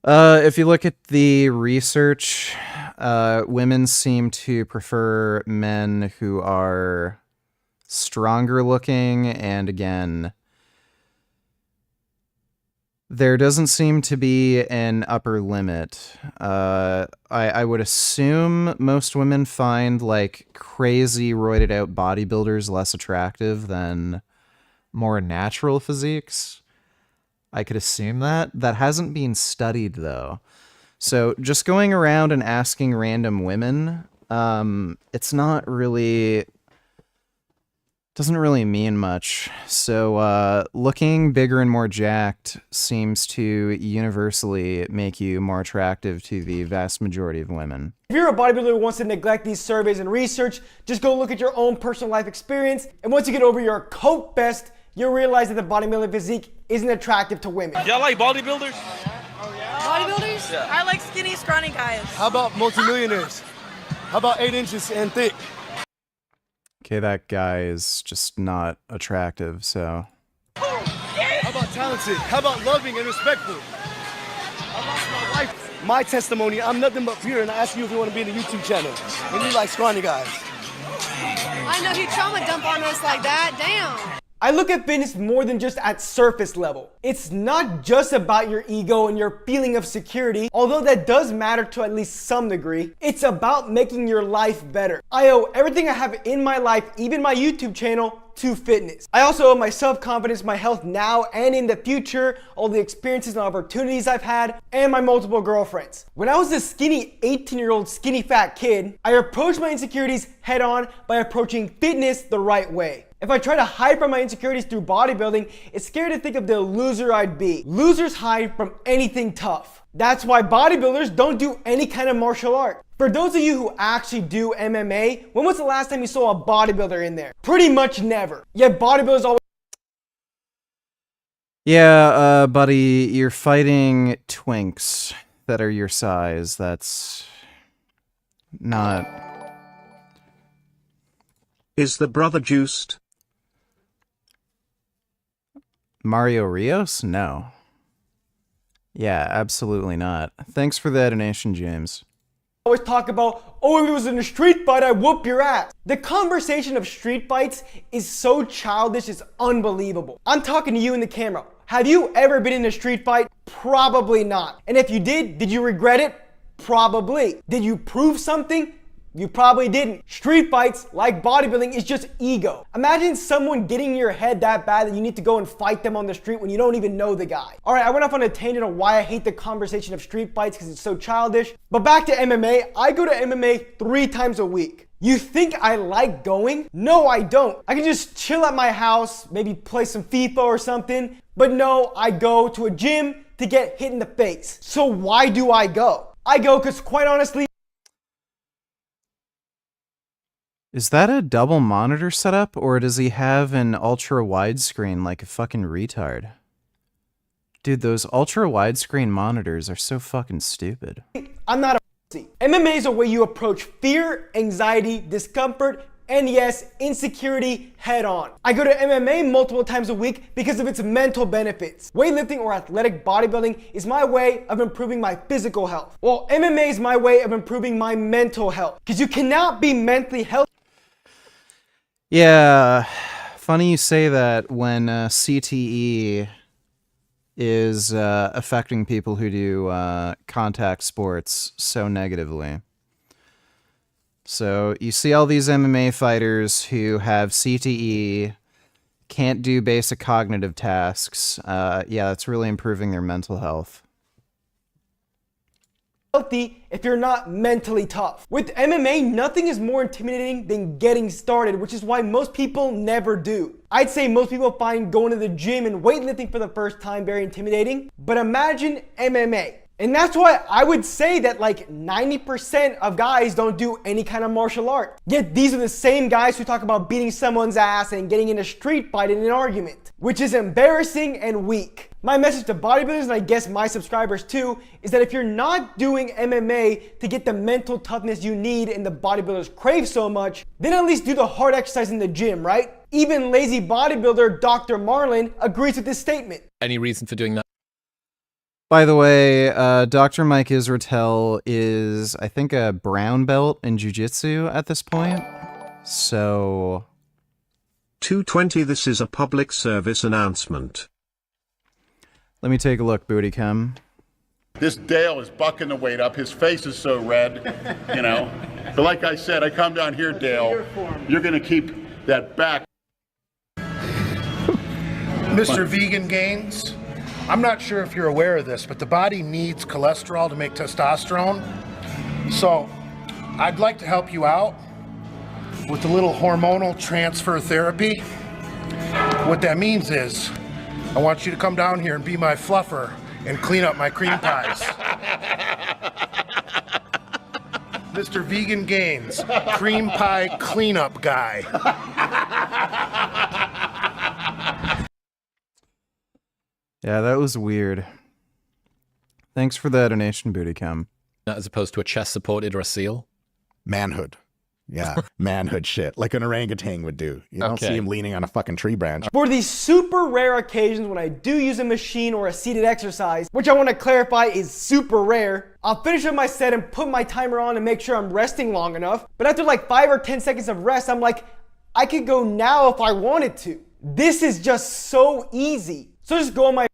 If you look at the research, women seem to prefer men who are stronger looking, and again, there doesn't seem to be an upper limit. I would assume most women find like crazy roided out bodybuilders less attractive than more natural physiques. I could assume that. That hasn't been studied though. So just going around and asking random women, it's not really, doesn't really mean much. So looking bigger and more jacked seems to universally make you more attractive to the vast majority of women. If you're a bodybuilder who wants to neglect these surveys and research, just go look at your own personal life experience, and once you get over your coat best, you'll realize that the bodybuilding physique isn't attractive to women. Y'all like bodybuilders? Bodybuilders? Yeah. I like skinny, scrawny guys. How about multimillionaires? How about 8 inches and thick? Okay, that guy is just not attractive, so. How about talented? How about loving and respectful? How about my life? My testimony, I'm nothing but pure, and I ask you if you want to be in the YouTube channel. And you like scrawny guys. I know he trauma dump on us like that. Damn. I look at fitness more than just at surface level. It's not just about your ego and your feeling of security, although that does matter to at least some degree. It's about making your life better. I owe everything I have in my life, even my YouTube channel, to fitness. I also owe my self-confidence, my health now and in the future, all the experiences and opportunities I've had, and my multiple girlfriends. When I was a skinny 18-year-old skinny fat kid, I approached my insecurities head on by approaching fitness the right way. If I try to hide from my insecurities through bodybuilding, it's scary to think of the loser I'd be. Losers hide from anything tough. That's why bodybuilders don't do any kind of martial art. For those of you who actually do MMA, when was the last time you saw a bodybuilder in there? Pretty much never. Yet bodybuilders always... Yeah, buddy, you're fighting twinks. that are your size. That's not... Is the brother juiced? Mario Rios? No. Yeah, absolutely not. Thanks for the donation, James. Always talk about, oh, if it was in a street fight, I'd whoop your ass. The conversation of street fights is so childish, it's unbelievable. I'm talking to you in the camera. Have you ever been in a street fight? Probably not. And if you did you regret it? Probably. Did you prove something? You probably didn't. Street fights, like bodybuilding, is just ego. Imagine someone getting in your head that bad that you need to go and fight them on the street when you don't even know the guy. All right, I went off on a tangent on why I hate the conversation of street fights because it's so childish. But back to MMA, I go to MMA 3 times a week. You think I like going? No, I don't. I can just chill at my house, maybe play some FIFA or something. But no, I go to a gym to get hit in the face. So why do I go? I go because quite honestly, Is that a double monitor setup, or does he have an ultra widescreen like a fucking retard? Dude, those ultra widescreen monitors are so fucking stupid. I'm not a pussy. MMA is a way you approach fear, anxiety, discomfort, and yes, insecurity head on. I go to MMA multiple times a week because of its mental benefits. Weightlifting or athletic bodybuilding is my way of improving my physical health, while MMA is my way of improving my mental health. Because you cannot be mentally healthy. Yeah, funny you say that when CTE is affecting people who do contact sports so negatively. So you see all these MMA fighters who have CTE, can't do basic cognitive tasks. Yeah, that's really improving their mental health. If you're not mentally tough. With MMA, nothing is more intimidating than getting started, which is why most people never do. I'd say most people find going to the gym and weightlifting for the first time very intimidating, but imagine MMA. And that's why I would say that like 90% of guys don't do any kind of martial art. Yet these are the same guys who talk about beating someone's ass and getting in a street fight in an argument, which is embarrassing and weak. My message to bodybuilders, and I guess my subscribers too, is that if you're not doing MMA to get the mental toughness you need and the bodybuilders crave so much, then at least do the hard exercise in the gym, right? Even lazy bodybuilder Dr. Marlin agrees with this statement. Any reason for doing that? By the way, Dr. Mike Israetel is, I think, a brown belt in jiu-jitsu at this point. So... 220, this is a public service announcement. Let me take a look, Booty Chem. This Dale is bucking the weight up. His face is so red, you know. But like I said, I come down here, Dale. You're going to keep that back. Mr. Vegan Gains, I'm not sure if you're aware of this, but the body needs cholesterol to make testosterone. So I'd like to help you out with a little hormonal transfer therapy. What that means is I want you to come down here and be my fluffer and clean up my cream pies. Mr. Vegan Gains, cream pie cleanup guy. Yeah, that was weird. Thanks for the donation, Booty Chem. As opposed to a chest supported or a seal? Manhood. Yeah, manhood shit, like an orangutan would do. You don't see him leaning on a fucking tree branch. For these super rare occasions when I do use a machine or a seated exercise, which I want to clarify is super rare, I'll finish up my set and put my timer on and make sure I'm resting long enough. But after like 5 or 10 seconds of rest, I'm like, I could go now if I wanted to. This is just so easy. So just go on my...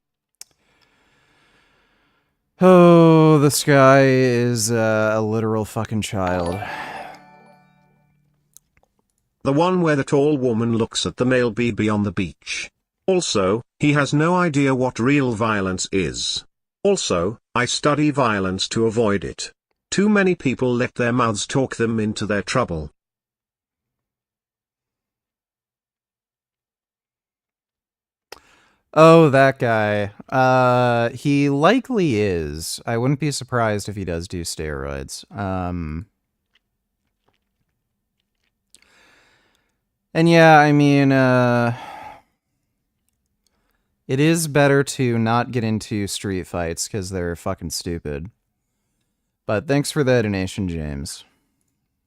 Oh, this guy is a literal fucking child. The one where the tall woman looks at the male BB on the beach. Also, he has no idea what real violence is. Also, I study violence to avoid it. Too many people let their mouths talk them into their trouble. Oh, that guy. He likely is. I wouldn't be surprised if he does do steroids. And yeah, I mean, it is better to not get into street fights because they're fucking stupid. But thanks for the donation, James.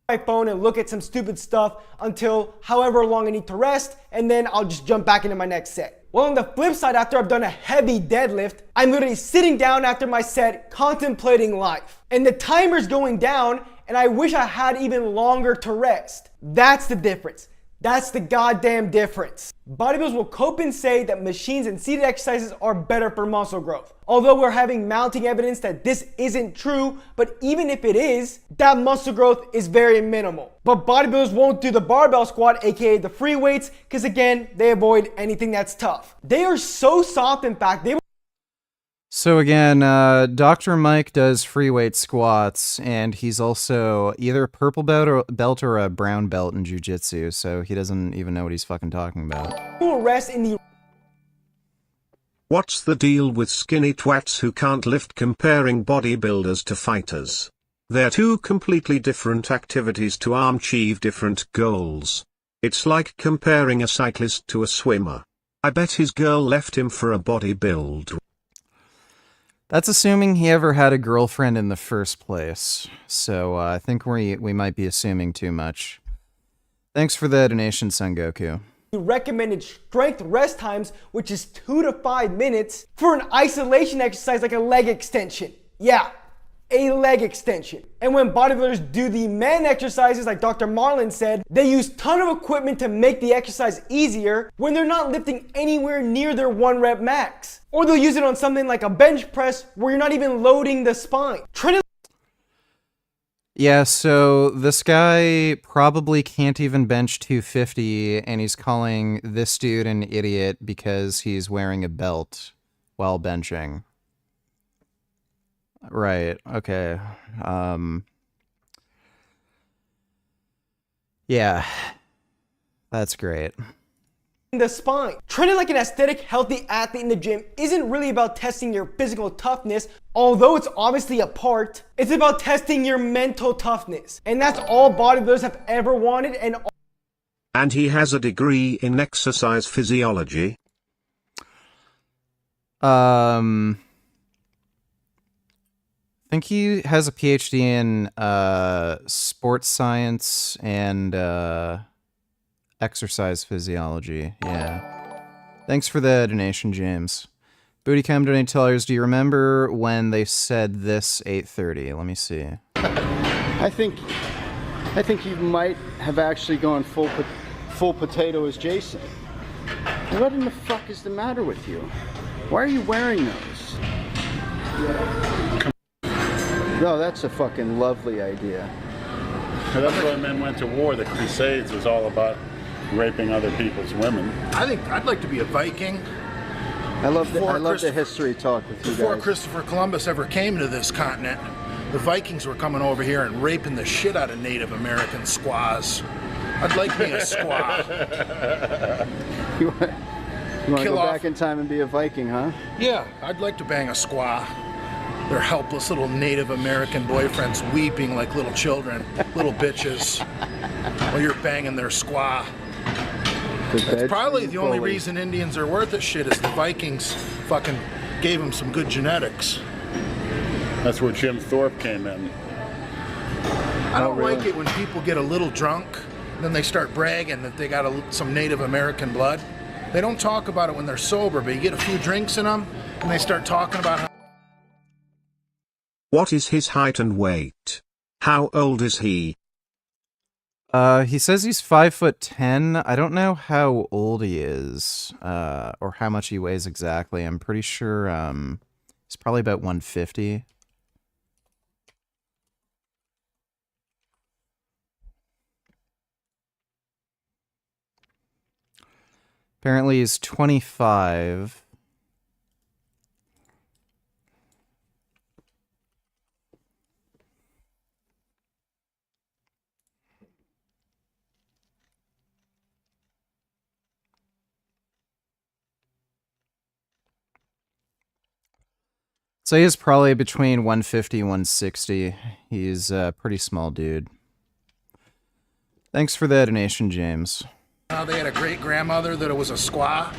My phone and look at some stupid stuff until however long I need to rest, and then I'll just jump back into my next set. Well, on the flip side, after I've done a heavy deadlift, I'm literally sitting down after my set contemplating life. And the timer's going down, and I wish I had even longer to rest. That's the difference. That's the goddamn difference. Bodybuilders will cope and say that machines and seated exercises are better for muscle growth. Although we're having mounting evidence that this isn't true, but even if it is, that muscle growth is very minimal. But bodybuilders won't do the barbell squat, aka the free weights, because again, they avoid anything that's tough. They are so soft, in fact, they So again, Dr. Mike does free weight squats, and he's also either a purple belt or a brown belt in jiu-jitsu, so he doesn't even know what he's fucking talking about. will rest in the What's the deal with skinny twats who can't lift comparing bodybuilders to fighters? They're two completely different activities to achieve different goals. It's like comparing a cyclist to a swimmer. I bet his girl left him for a bodybuild. That's assuming he ever had a girlfriend in the first place, so I think we might be assuming too much. Thanks for the donation, Son Goku. recommended strength rest times, which is 2 to 5 minutes, for an isolation exercise like a leg extension. Yeah, a leg extension. And when bodybuilders do the men exercises, like Dr. Marlin said, they use ton of equipment to make the exercise easier when they're not lifting anywhere near their 1 rep max. Or they'll use it on something like a bench press where you're not even loading the spine. Yeah, so this guy probably can't even bench 250, and he's calling this dude an idiot because he's wearing a belt while benching. Right, okay. Yeah, that's great. The spine. Training like an aesthetic, healthy athlete in the gym isn't really about testing your physical toughness, although it's obviously a part. It's about testing your mental toughness. And that's all bodybuilders have ever wanted, And he has a degree in exercise physiology. I think he has a PhD in sports science and exercise physiology. Yeah. Thanks for the donation, James. Bootycam donate tellers, do you remember when they said this 8:30? Let me see. I think you might have actually gone full potato as Jason. What in the fuck is the matter with you? Why are you wearing those? No, that's a fucking lovely idea. That's why men went to war. The Crusades was all about raping other people's women. I think I'd like to be a Viking. I love the history talk with you guys. Before Christopher Columbus ever came to this continent, the Vikings were coming over here and raping the shit out of Native American squaws. I'd like me a squaw. You want to go back in time and be a Viking, huh? Yeah, I'd like to bang a squaw. Their helpless little Native American boyfriends weeping like little children, little bitches, while you're banging their squaw. That's probably the only reason Indians are worth a shit is the Vikings fucking gave them some good genetics. That's where Jim Thorpe came in. I don't like it when people get a little drunk, then they start bragging that they got some Native American blood. They don't talk about it when they're sober, but you get a few drinks in them, and they start talking about how... What is his height and weight? How old is he? He says he's 5'10". I don't know how old he is, or how much he weighs exactly. I'm pretty sure, he's probably about 150. Apparently he's 25. So he's probably between 150 and 160. He's a pretty small dude. Thanks for the donation, James. How they had a great-grandmother that was a squaw.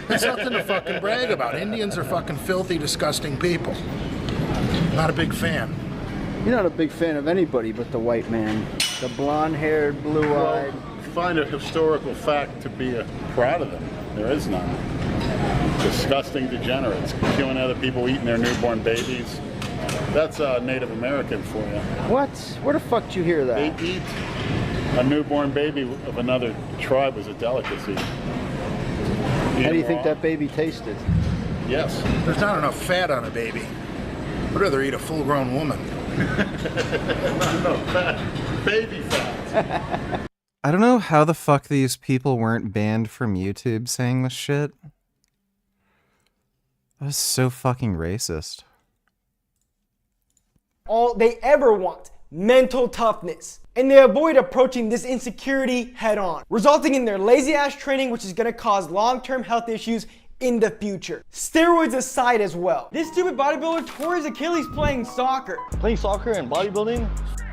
That's nothing to fucking brag about. Indians are fucking filthy, disgusting people. Not a big fan. You're not a big fan of anybody but the white man. The blonde-haired, blue-eyed. Find a historical fact to be proud of them. There is none. Disgusting degenerates, killing other people, eating their newborn babies. That's Native American for you. What? Where the fuck did you hear that? They eat a newborn baby of another tribe as a delicacy. How do you think that baby tasted? Yes. There's not enough fat on a baby. I'd rather eat a full-grown woman. No fat. Baby fat. I don't know how the fuck these people weren't banned from YouTube saying this shit. That was so fucking racist. All they ever want, mental toughness. And they avoid approaching this insecurity head on, resulting in their lazy ass training, which is gonna cause long-term health issues in the future. Steroids aside as well. This stupid bodybuilder tore his Achilles playing soccer. Playing soccer and bodybuilding?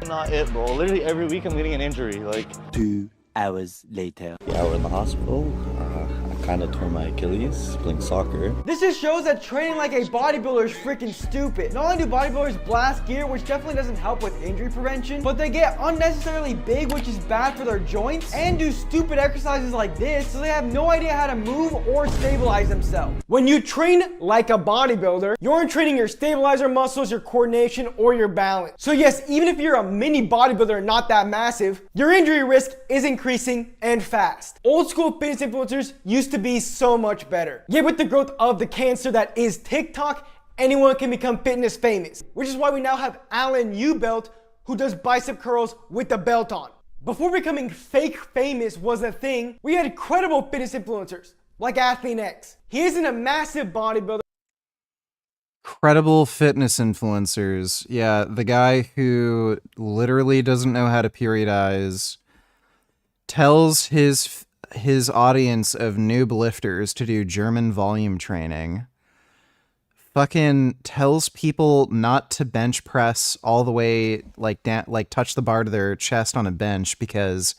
Not it, bro. Literally every week I'm getting an injury. Like 2 hours later. Yeah, we're in the hospital. I kind of tore my Achilles playing soccer. This just shows that training like a bodybuilder is freaking stupid. Not only do bodybuilders blast gear, which definitely doesn't help with injury prevention, but they get unnecessarily big, which is bad for their joints, and do stupid exercises like this, so they have no idea how to move or stabilize themselves. When you train like a bodybuilder, you aren't training your stabilizer muscles, your coordination, or your balance. So yes, even if you're a mini bodybuilder, not that massive, your injury risk is increasing and fast. Old school fitness influencers used to be so much better. Yet with the growth of the cancer that is TikTok, anyone can become fitness famous, which is why we now have Alan Ubelt, who does bicep curls with the belt on. Before becoming fake famous was a thing, we had credible fitness influencers like Athlete X. He isn't a massive bodybuilder. Credible fitness influencers. Yeah, the guy who literally doesn't know how to periodize, tells his audience of noob lifters to do German volume training, fucking tells people not to bench press all the way, like touch the bar to their chest on a bench because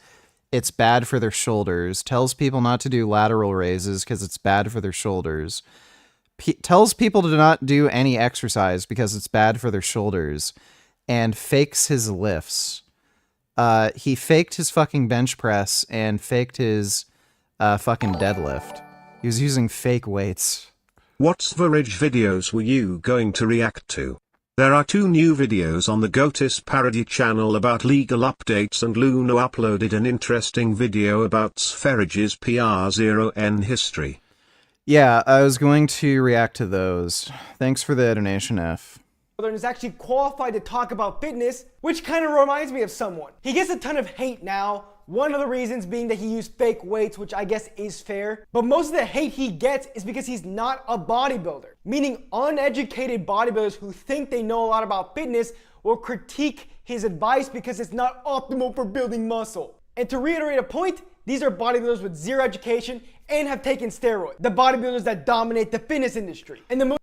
it's bad for their shoulders, tells people not to do lateral raises because it's bad for their shoulders, tells people to not do any exercise because it's bad for their shoulders, and fakes his lifts. He faked his fucking bench press and faked his fucking deadlift. He was using fake weights. What Sv3rige videos were you going to react to? There are 2 new videos on the Goatis parody channel about legal updates, and Luno uploaded an interesting video about Sv3rige's PR0N history. Yeah, I was going to react to those. Thanks for the donation, F. And is actually qualified to talk about fitness, which kind of reminds me of someone. He gets a ton of hate now, one of the reasons being that he used fake weights, which I guess is fair, but most of the hate he gets is because he's not a bodybuilder, meaning uneducated bodybuilders who think they know a lot about fitness will critique his advice because it's not optimal for building muscle. And to reiterate a point, these are bodybuilders with zero education and have taken steroids, the bodybuilders that dominate the fitness industry. And the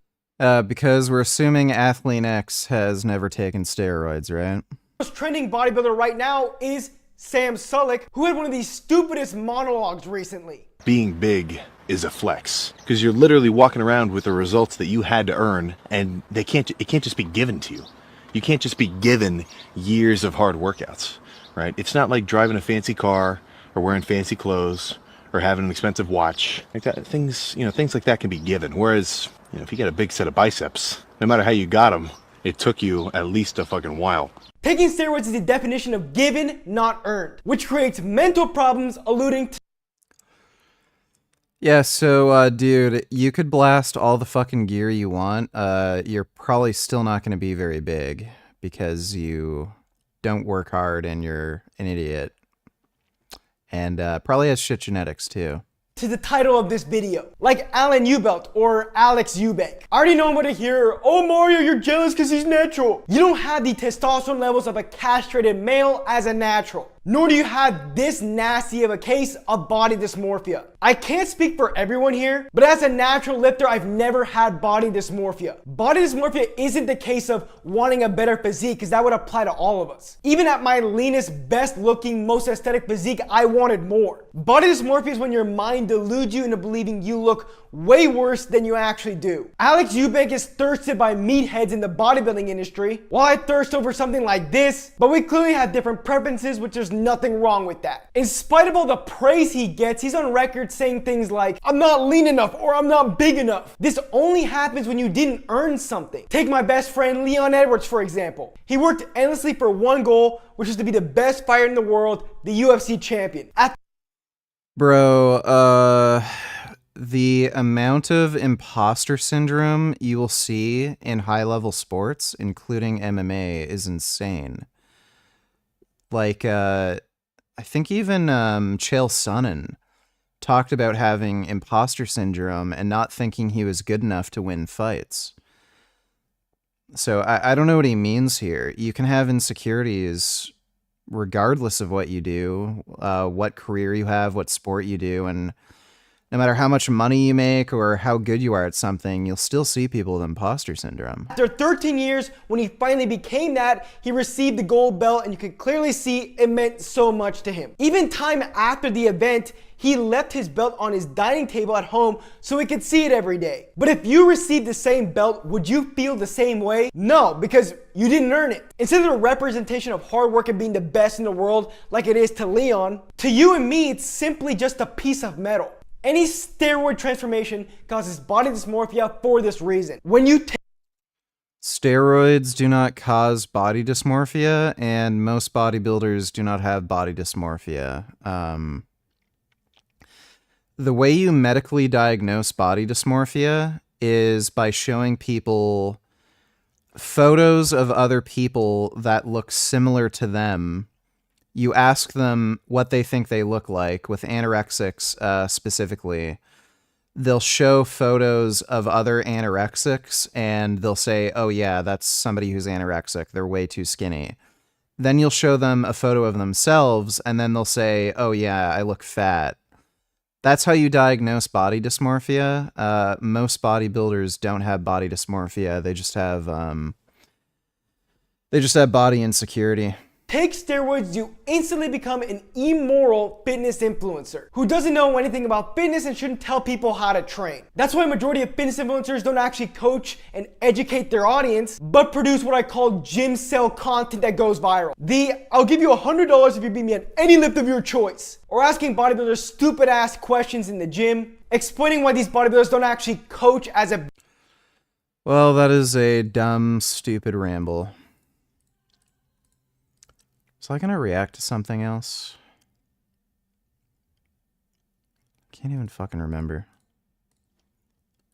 because we're assuming Athlete X has never taken steroids, right? Most trending bodybuilder right now is Sam Sulek, who had one of the stupidest monologues recently. Being big is a flex, because you're literally walking around with the results that you had to earn, and it can't just be given to you. You can't just be given years of hard workouts, right? It's not like driving a fancy car or wearing fancy clothes or having an expensive watch. Like that, things like that can be given. Whereas, if you get a big set of biceps, no matter how you got them, it took you at least a fucking while. Taking steroids is the definition of given, not earned, which creates mental problems alluding to... Yeah, so, dude, you could blast all the fucking gear you want. You're probably still not going to be very big because you don't work hard and you're an idiot. And probably has shit genetics, too. To the title of this video, like Alan Ubelt or Alex Eubank. I already know I'm gonna hear, oh Mario, you're jealous because he's natural. You don't have the testosterone levels of a castrated male as a natural, nor do you have this nasty of a case of body dysmorphia. I can't speak for everyone here, but as a natural lifter, I've never had body dysmorphia. Body dysmorphia isn't the case of wanting a better physique, because that would apply to all of us. Even at my leanest, best looking, most aesthetic physique, I wanted more. Body dysmorphia is when your mind deludes you into believing you look way worse than you actually do. Alex Eubank is thirsted by meatheads in the bodybuilding industry, while I thirst over something like this, but we clearly have different preferences, which there's nothing wrong with that. In spite of all the praise he gets, he's on record saying things like, I'm not lean enough or I'm not big enough. This only happens when you didn't earn something. Take my best friend Leon Edwards, for example. He worked endlessly for one goal, which is to be the best fighter in the world, the UFC champion. Bro, the amount of imposter syndrome you will see in high-level sports, including MMA, is insane. Like, I think even Chael Sonnen talked about having imposter syndrome and not thinking he was good enough to win fights. So I don't know what he means here. You can have insecurities regardless of what you do, what career you have, what sport you do, and no matter how much money you make or how good you are at something, you'll still see people with imposter syndrome. After 13 years, when he finally became that, he received the gold belt, and you could clearly see it meant so much to him. Even time after the event, he left his belt on his dining table at home so he could see it every day. But if you received the same belt, would you feel the same way? No, because you didn't earn it. Instead of a representation of hard work and being the best in the world like it is to Leon, to you and me, it's simply just a piece of metal. Any steroid transformation causes body dysmorphia for this reason. When you take Steroids do not cause body dysmorphia, and most bodybuilders do not have body dysmorphia. The way you medically diagnose body dysmorphia is by showing people photos of other people that look similar to them. You ask them what they think they look like, with anorexics specifically. They'll show photos of other anorexics, and they'll say, oh yeah, that's somebody who's anorexic. They're way too skinny. Then you'll show them a photo of themselves, and then they'll say, oh yeah, I look fat. That's how you diagnose body dysmorphia. Most bodybuilders don't have body dysmorphia. They just have body insecurity. Take steroids, you instantly become an immoral fitness influencer who doesn't know anything about fitness and shouldn't tell people how to train. That's why a majority of fitness influencers don't actually coach and educate their audience, but produce what I call gym sell content that goes viral. I'll give you $100 if you beat me at any lift of your choice. Or asking bodybuilders stupid ass questions in the gym, explaining why these bodybuilders don't actually coach as a... Well, that is a dumb, stupid ramble. Was I gonna react to something else? Can't even fucking remember.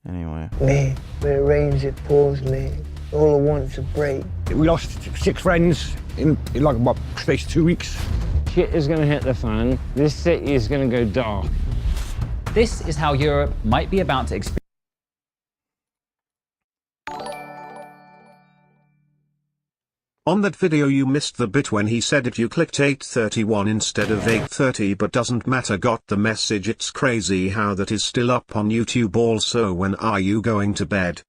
Anyway. Man, rearrange it, pause, man. All I want is a break. We lost 6 friends in like about space of 2 weeks. Shit is gonna hit the fan. This city is gonna go dark. This is how Europe might be about to experience. On that video you missed the bit when he said if you clicked 8:31 instead of 8:30, but doesn't matter. Got the message? It's crazy how that is still up on YouTube. Also, when are you going to bed?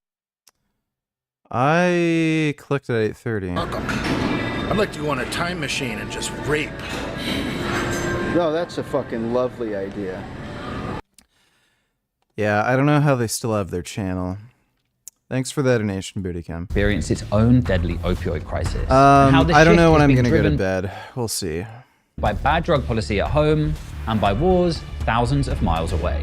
I clicked at 8:30. I'd like to go on a time machine and just rape. No, that's a fucking lovely idea. Yeah, I don't know how they still have their channel. Thanks for the donation, Bootycam. Experience its own deadly opioid crisis. How this I don't know shift when has I'm been gonna go to driven bed. We'll see. By bad drug policy at home and by wars thousands of miles away.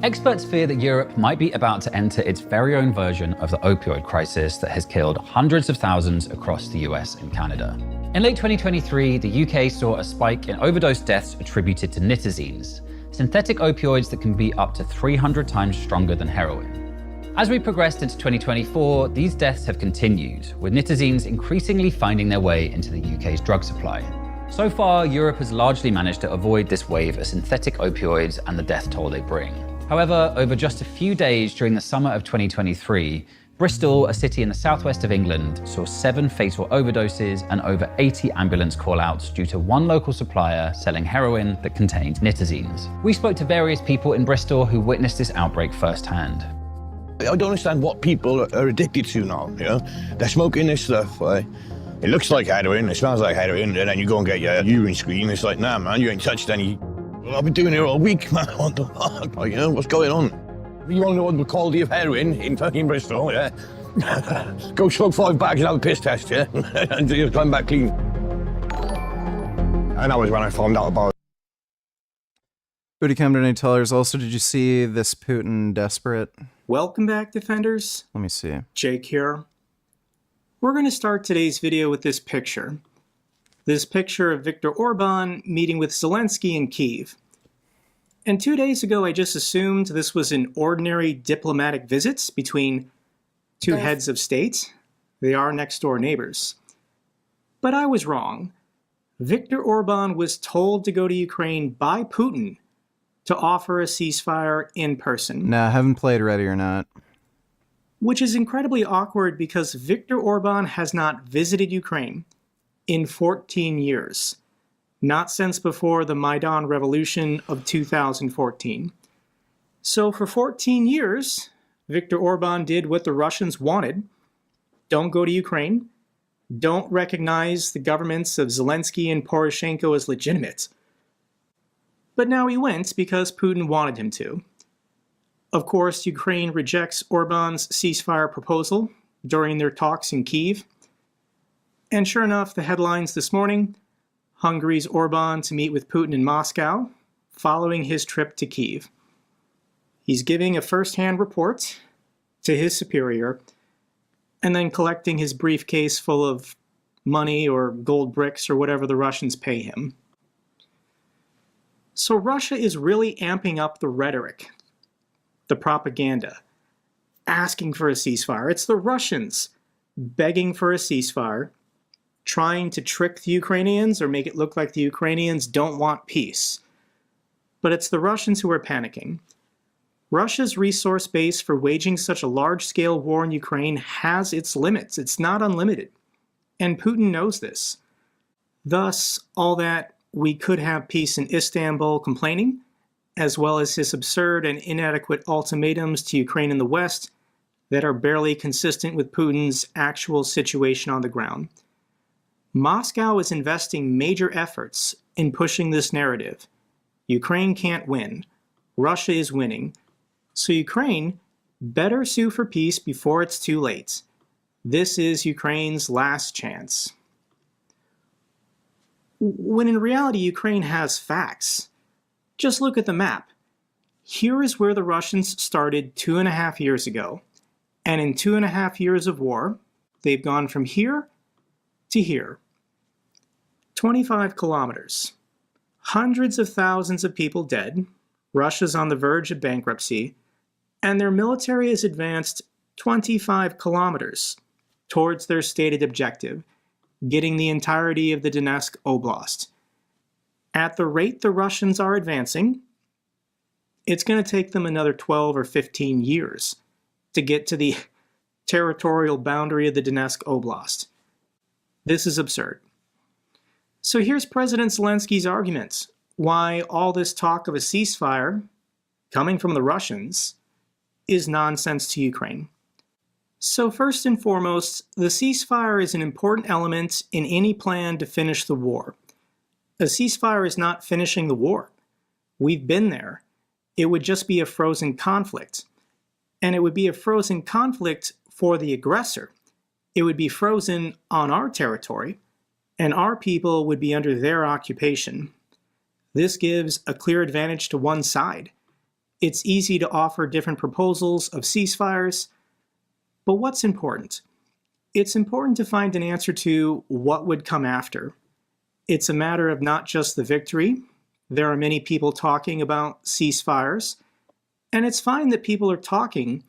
Experts fear that Europe might be about to enter its very own version of the opioid crisis that has killed hundreds of thousands across the US and Canada. In late 2023, the UK saw a spike in overdose deaths attributed to nitazines, synthetic opioids that can be up to 300 times stronger than heroin. As we progressed into 2024, these deaths have continued, with nitazines increasingly finding their way into the UK's drug supply. So far, Europe has largely managed to avoid this wave of synthetic opioids and the death toll they bring. However, over just a few days during the summer of 2023, Bristol, a city in the southwest of England, saw 7 fatal overdoses and over 80 ambulance call-outs due to one local supplier selling heroin that contained nitazines. We spoke to various people in Bristol who witnessed this outbreak firsthand. I don't understand what people are addicted to now, you know? They're smoking this stuff, right? It looks like heroin, it smells like heroin, and then you go and get your urine screen. It's like, nah, man, you ain't touched any. Well, I've been doing it all week, man. What the fuck? You know, what's going on? You want to know the quality of heroin in fucking Bristol, yeah? Go smoke 5 bags and have a piss test, yeah? And just come back clean. And that was when I found out about it. Booty Company tellers. Also, did you see this Putin desperate? Welcome back, Defenders. Let me see. Jake here. We're going to start today's video with this picture. This picture of Viktor Orban meeting with Zelensky in Kyiv. And 2 days ago, I just assumed this was an ordinary diplomatic visit between two heads of state. They are next-door neighbors. But I was wrong. Viktor Orban was told to go to Ukraine by Putin to offer a ceasefire in person. Nah, I haven't played Ready or Not. Which is incredibly awkward because Viktor Orban has not visited Ukraine in 14 years. Not since before the Maidan Revolution of 2014. So for 14 years, Viktor Orban did what the Russians wanted. Don't go to Ukraine. Don't recognize the governments of Zelensky and Poroshenko as legitimate. But now he went because Putin wanted him to. Of course, Ukraine rejects Orban's ceasefire proposal during their talks in Kyiv. And sure enough, the headlines this morning, Hungary's Orban to meet with Putin in Moscow following his trip to Kyiv. He's giving a first-hand report to his superior and then collecting his briefcase full of money or gold bricks or whatever the Russians pay him. So Russia is really amping up the rhetoric, the propaganda, asking for a ceasefire. It's the Russians begging for a ceasefire, trying to trick the Ukrainians or make it look like the Ukrainians don't want peace. But it's the Russians who are panicking. Russia's resource base for waging such a large-scale war in Ukraine has its limits. It's not unlimited. And Putin knows this. Thus, all that we could have peace in Istanbul complaining, as well as his absurd and inadequate ultimatums to Ukraine and the West that are barely consistent with Putin's actual situation on the ground. Moscow is investing major efforts in pushing this narrative. Ukraine can't win. Russia is winning. So Ukraine better sue for peace before it's too late. This is Ukraine's last chance. When in reality, Ukraine has facts. Just look at the map. Here is where the Russians started 2.5 years ago. And in 2.5 years of war, they've gone from here to here. 25 kilometers. Hundreds of thousands of people dead. Russia's on the verge of bankruptcy. And their military has advanced 25 kilometers towards their stated objective, getting the entirety of the Donetsk Oblast. At the rate the Russians are advancing, it's going to take them another 12 or 15 years to get to the territorial boundary of the Donetsk Oblast. This is absurd. So here's President Zelensky's argument why all this talk of a ceasefire coming from the Russians is nonsense to Ukraine. So first and foremost, the ceasefire is an important element in any plan to finish the war. A ceasefire is not finishing the war. We've been there. It would just be a frozen conflict. And it would be a frozen conflict for the aggressor. It would be frozen on our territory, and our people would be under their occupation. This gives a clear advantage to one side. It's easy to offer different proposals of ceasefires, but what's important? It's important to find an answer to what would come after. It's a matter of not just the victory. There are many people talking about ceasefires, and it's fine that people are talking,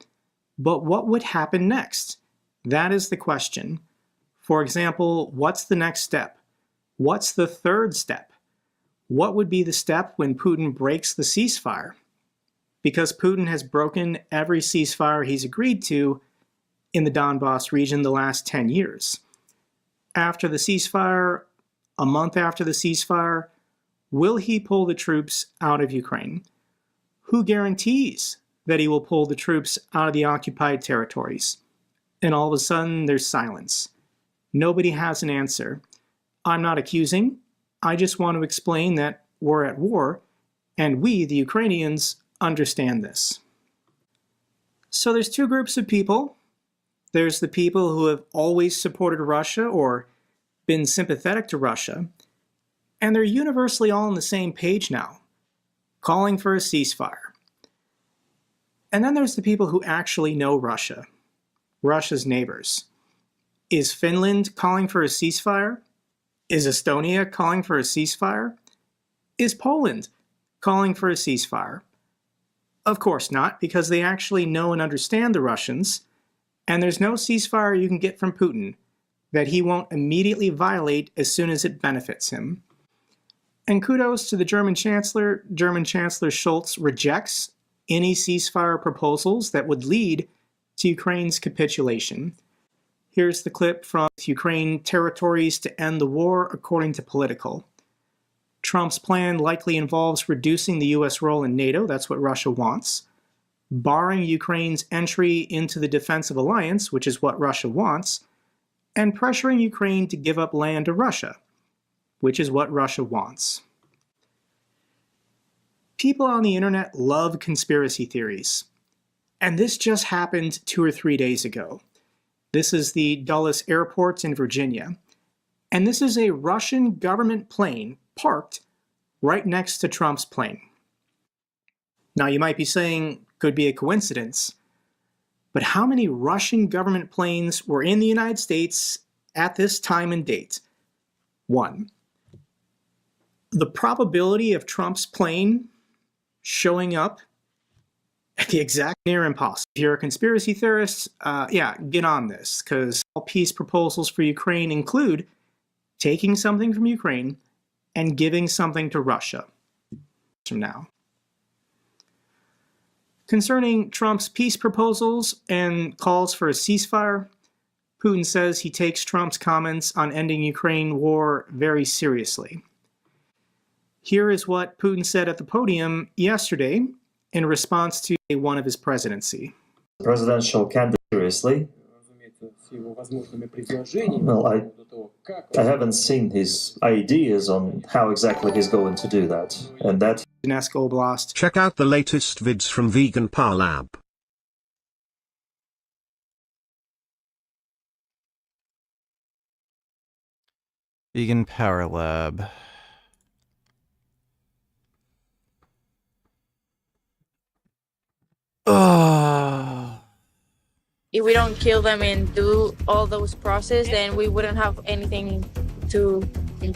but what would happen next? That is the question. For example, what's the next step? What's the third step? What would be the step when Putin breaks the ceasefire? Because Putin has broken every ceasefire he's agreed to in the Donbass region the last 10 years. After the ceasefire, a month after the ceasefire, will he pull the troops out of Ukraine? Who guarantees that he will pull the troops out of the occupied territories? And all of a sudden, there's silence. Nobody has an answer. I'm not accusing. I just want to explain that we're at war, and we, the Ukrainians, understand this. So there's two groups of people. There's the people who have always supported Russia or been sympathetic to Russia, and they're universally all on the same page now, calling for a ceasefire. And then there's the people who actually know Russia, Russia's neighbors. Is Finland calling for a ceasefire? Is Estonia calling for a ceasefire? Is Poland calling for a ceasefire? Of course not, because they actually know and understand the Russians, and there's no ceasefire you can get from Putin that he won't immediately violate as soon as it benefits him. And kudos to the German Chancellor. German Chancellor Scholz rejects any ceasefire proposals that would lead to Ukraine's capitulation. Here's the clip from Ukraine territories to end the war according to Political. Trump's plan likely involves reducing the US role in NATO, that's what Russia wants, barring Ukraine's entry into the defensive alliance, which is what Russia wants, and pressuring Ukraine to give up land to Russia, which is what Russia wants. People on the internet love conspiracy theories, and this just happened 2 or 3 days ago. This is the Dulles Airport in Virginia, and this is a Russian government plane parked right next to Trump's plane. Now you might be saying, could be a coincidence, but how many Russian government planes were in the United States at this time and date? 1. The probability of Trump's plane showing up at the exact near impossible. If you're a conspiracy theorist, get on this, because all peace proposals for Ukraine include taking something from Ukraine and giving something to Russia from now. Concerning Trump's peace proposals and calls for a ceasefire, Putin says he takes Trump's comments on ending Ukraine war very seriously. Here is what Putin said at the podium yesterday in response to one of his presidency. Presidential candidate seriously? Well, I haven't seen his ideas on how exactly he's going to do that, and that Donetsk Oblast. Check out the latest vids from Vegan Power Lab. Vegan Power Lab. If we don't kill them and do all those processes, then we wouldn't have anything to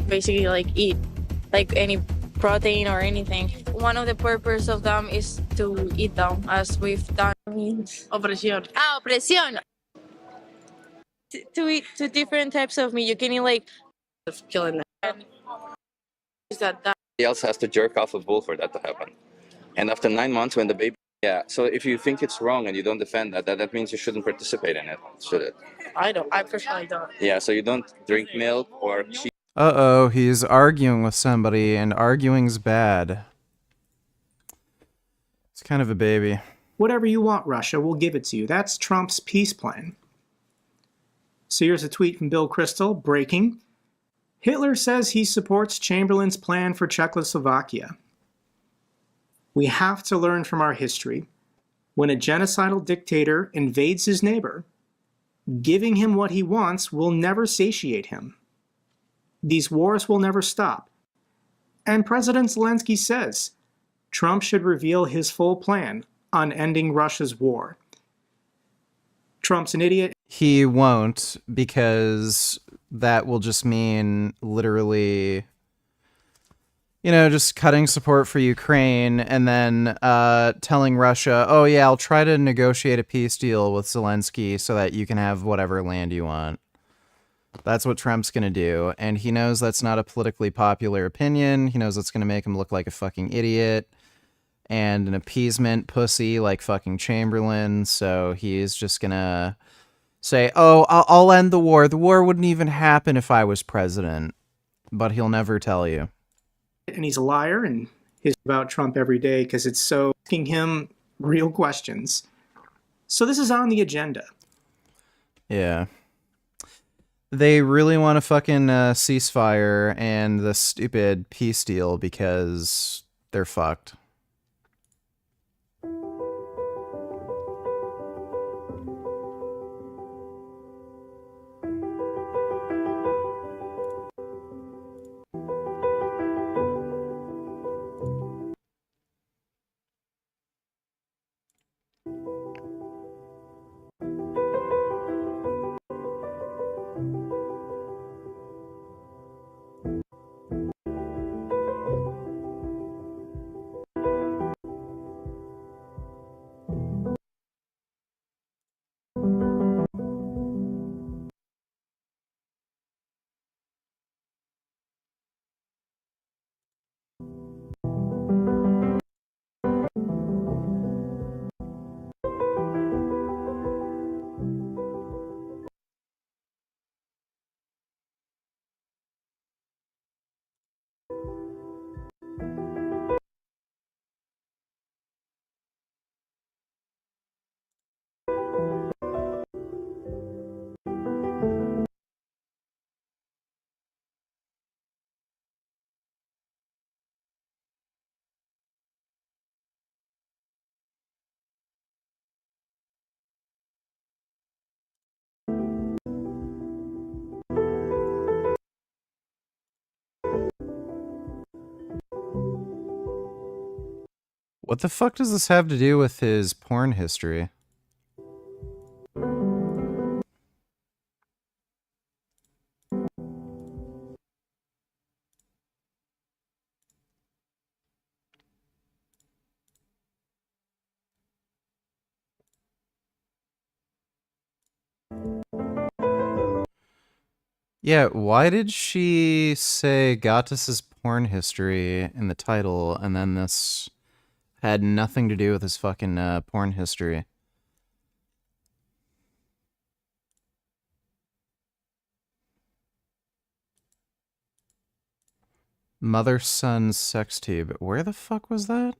basically like eat, like any protein or anything. One of the purpose of them is to eat them, as we've done. Opresión. Opresión. To eat two different types of meat. You can eat like killing them. He else has to jerk off a bull for that to happen. And after 9 months, when the baby, so if you think it's wrong and you don't defend that means you shouldn't participate in it, should it? I don't. I personally don't. Yeah, so you don't drink milk or cheese. Uh-oh, he's arguing with somebody, and arguing's bad. It's kind of a baby. Whatever you want, Russia, we'll give it to you. That's Trump's peace plan. So here's a tweet from Bill Kristol, breaking. Hitler says he supports Chamberlain's plan for Czechoslovakia. We have to learn from our history. When a genocidal dictator invades his neighbor, giving him what he wants will never satiate him. These wars will never stop. And President Zelensky says Trump should reveal his full plan on ending Russia's war. Trump's an idiot. He won't, because that will just mean literally, just cutting support for Ukraine and then telling Russia, oh yeah, I'll try to negotiate a peace deal with Zelensky so that you can have whatever land you want. That's what Trump's going to do. And he knows that's not a politically popular opinion. He knows it's going to make him look like a fucking idiot and an appeasement pussy like fucking Chamberlain. So he's just going to say, oh, I'll end the war. The war wouldn't even happen if I was president. But he'll never tell you. And he's a liar, and he's about Trump every day because it's so asking him real questions. So this is on the agenda. Yeah. They really want to fucking ceasefire and the stupid peace deal because they're fucked. What the fuck does this have to do with his porn history? Yeah, why did she say Goatis' porn history in the title, and then this had nothing to do with his fucking porn history? Mother-son sex tube. Where the fuck was that?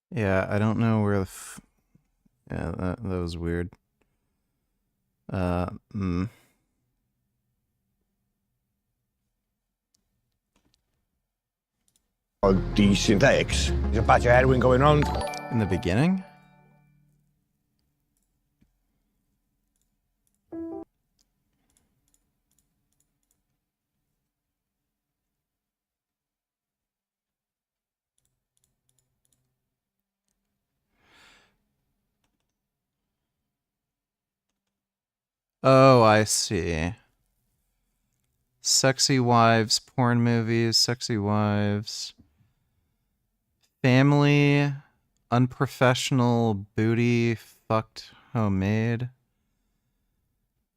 Yeah, I don't know where the yeah, that was weird. The synthetics. There's a batch of heroin going on. In the beginning? Oh, I see. Sexy wives, porn movies, sexy wives. Family, unprofessional booty, fucked homemade.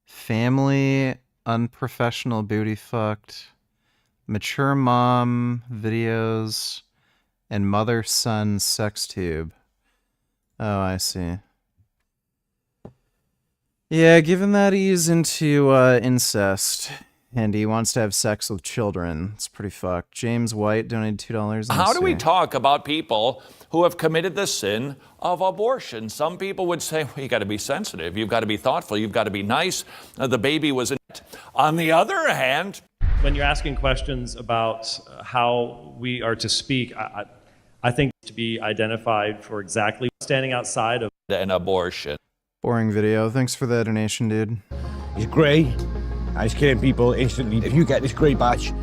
Family, unprofessional booty fucked. Mature mom videos, and mother-son sex tube. Oh, I see. Yeah, given that he's into incest and he wants to have sex with children, it's pretty fucked. James White donated $2. How do we talk about people who have committed the sin of abortion? Some people would say, well, you got to be sensitive, you've got to be thoughtful, you've got to be nice. The baby was in it. On the other hand, when you're asking questions about how we are to speak, I think to be identified for exactly standing outside of an abortion. Boring video. Thanks for the donation, dude. He's grey, and he's killing people instantly. If you get this grey batch,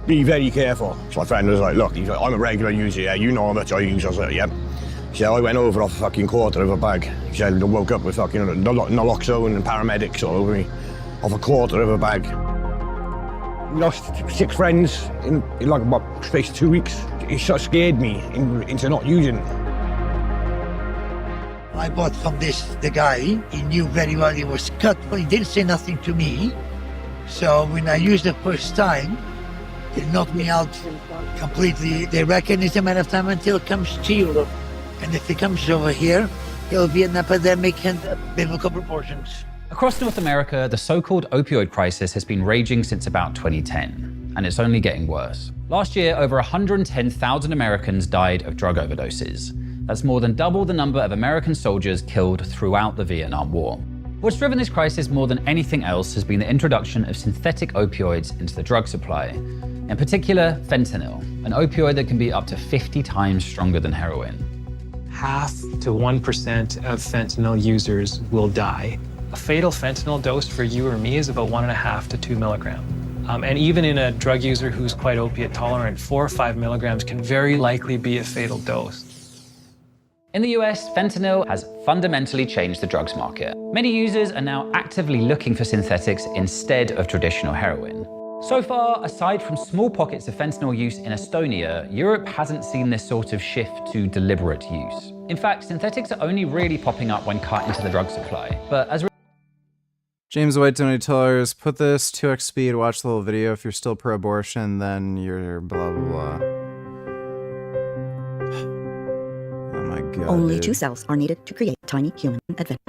be very careful. So my friend was like, look, he's like, I'm a regular user, yeah, you know how much I use. I was like, yep. He said, I went over off a fucking quarter of a bag. He said, I woke up with fucking naloxone and paramedics all over me. Off a quarter of a bag. Lost 6 friends in like about space of 2 weeks. It sort of scared me into not using. I bought from the guy. He knew very well he was cut, but he didn't say nothing to me. So when I used the first time, it knocked me out completely. They reckon it's a matter of time until it comes to Europe. And if it comes over here, it'll be an epidemic in biblical proportions. Across North America, the so-called opioid crisis has been raging since about 2010, and it's only getting worse. Last year, over 110,000 Americans died of drug overdoses. That's more than double the number of American soldiers killed throughout the Vietnam War. What's driven this crisis more than anything else has been the introduction of synthetic opioids into the drug supply. In particular, fentanyl, an opioid that can be up to 50 times stronger than heroin. 0.5 to 1% of fentanyl users will die. A fatal fentanyl dose for you or me is about 1.5 to 2 milligrams. And even in a drug user who's quite opiate tolerant, 4 or 5 milligrams can very likely be a fatal dose. In the US, fentanyl has fundamentally changed the drugs market. Many users are now actively looking for synthetics instead of traditional heroin. So far, aside from small pockets of fentanyl use in Estonia, Europe hasn't seen this sort of shift to deliberate use. In fact, synthetics are only really popping up when cut into the drug supply. But as James White $20, put this 2x speed, watch the whole video. If you're still pro-abortion, then you're blah, blah, blah. Oh my god, Only dude. 2 cells are needed to create tiny human advent.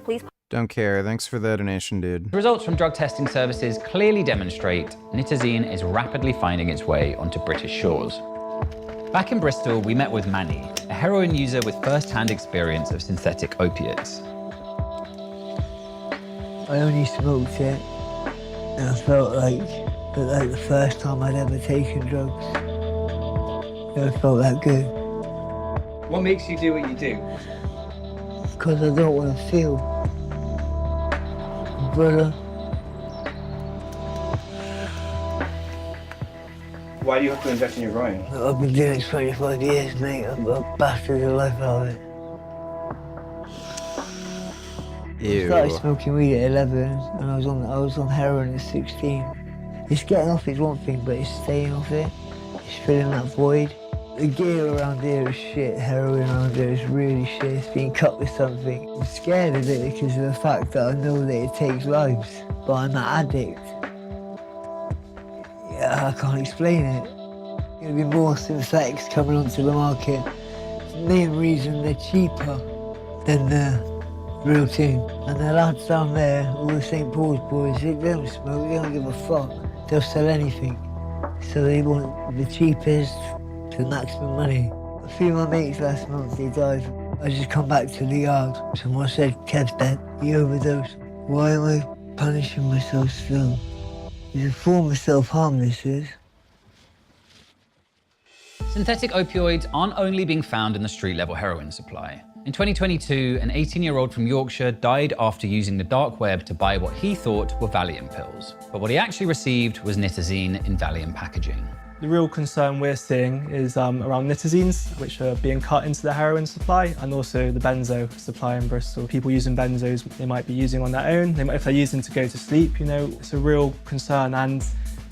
Please. Don't care. Thanks for the donation, dude. The results from drug testing services clearly demonstrate nitazene is rapidly finding its way onto British shores. Back in Bristol, we met with Manny, a heroin user with first-hand experience of synthetic opiates. I only smoked it, and I felt like the first time I'd ever taken drugs. Never felt that good. What makes you do what you do? Because I don't want to feel. Brother, Why do you have to inject in your groin? I've been doing it 25 years, mate. I've bastard the life out of it. I started smoking weed at 11, and I was on heroin at 16. It's getting off is one thing, but it's staying off it. It's filling that void. The gear around here is shit. Heroin around here is really shit. It's being cut with something. I'm scared of it because of the fact that I know that it takes lives, but I'm an addict. Yeah, I can't explain it. There'll be more synthetics coming onto the market. The main reason they're cheaper than the real thing. And the lads down there, all the St. Paul's boys, they don't smoke, they don't give a fuck. They'll sell anything. So they want the cheapest to the maximum money. A few of my mates last month, they died. I just come back to the yard. Someone said, Kev's dead. He overdosed. Why am I punishing myself still? It's a form of self-harm, this is. Synthetic opioids aren't only being found in the street-level heroin supply. In 2022, an 18-year-old from Yorkshire died after using the dark web to buy what he thought were Valium pills. But what he actually received was nitazene in Valium packaging. The real concern we're seeing is around nitazenes, which are being cut into the heroin supply, and also the benzo supply in Bristol. People using benzos they might be using on their own. If they're using to go to sleep, you know, it's a real concern, and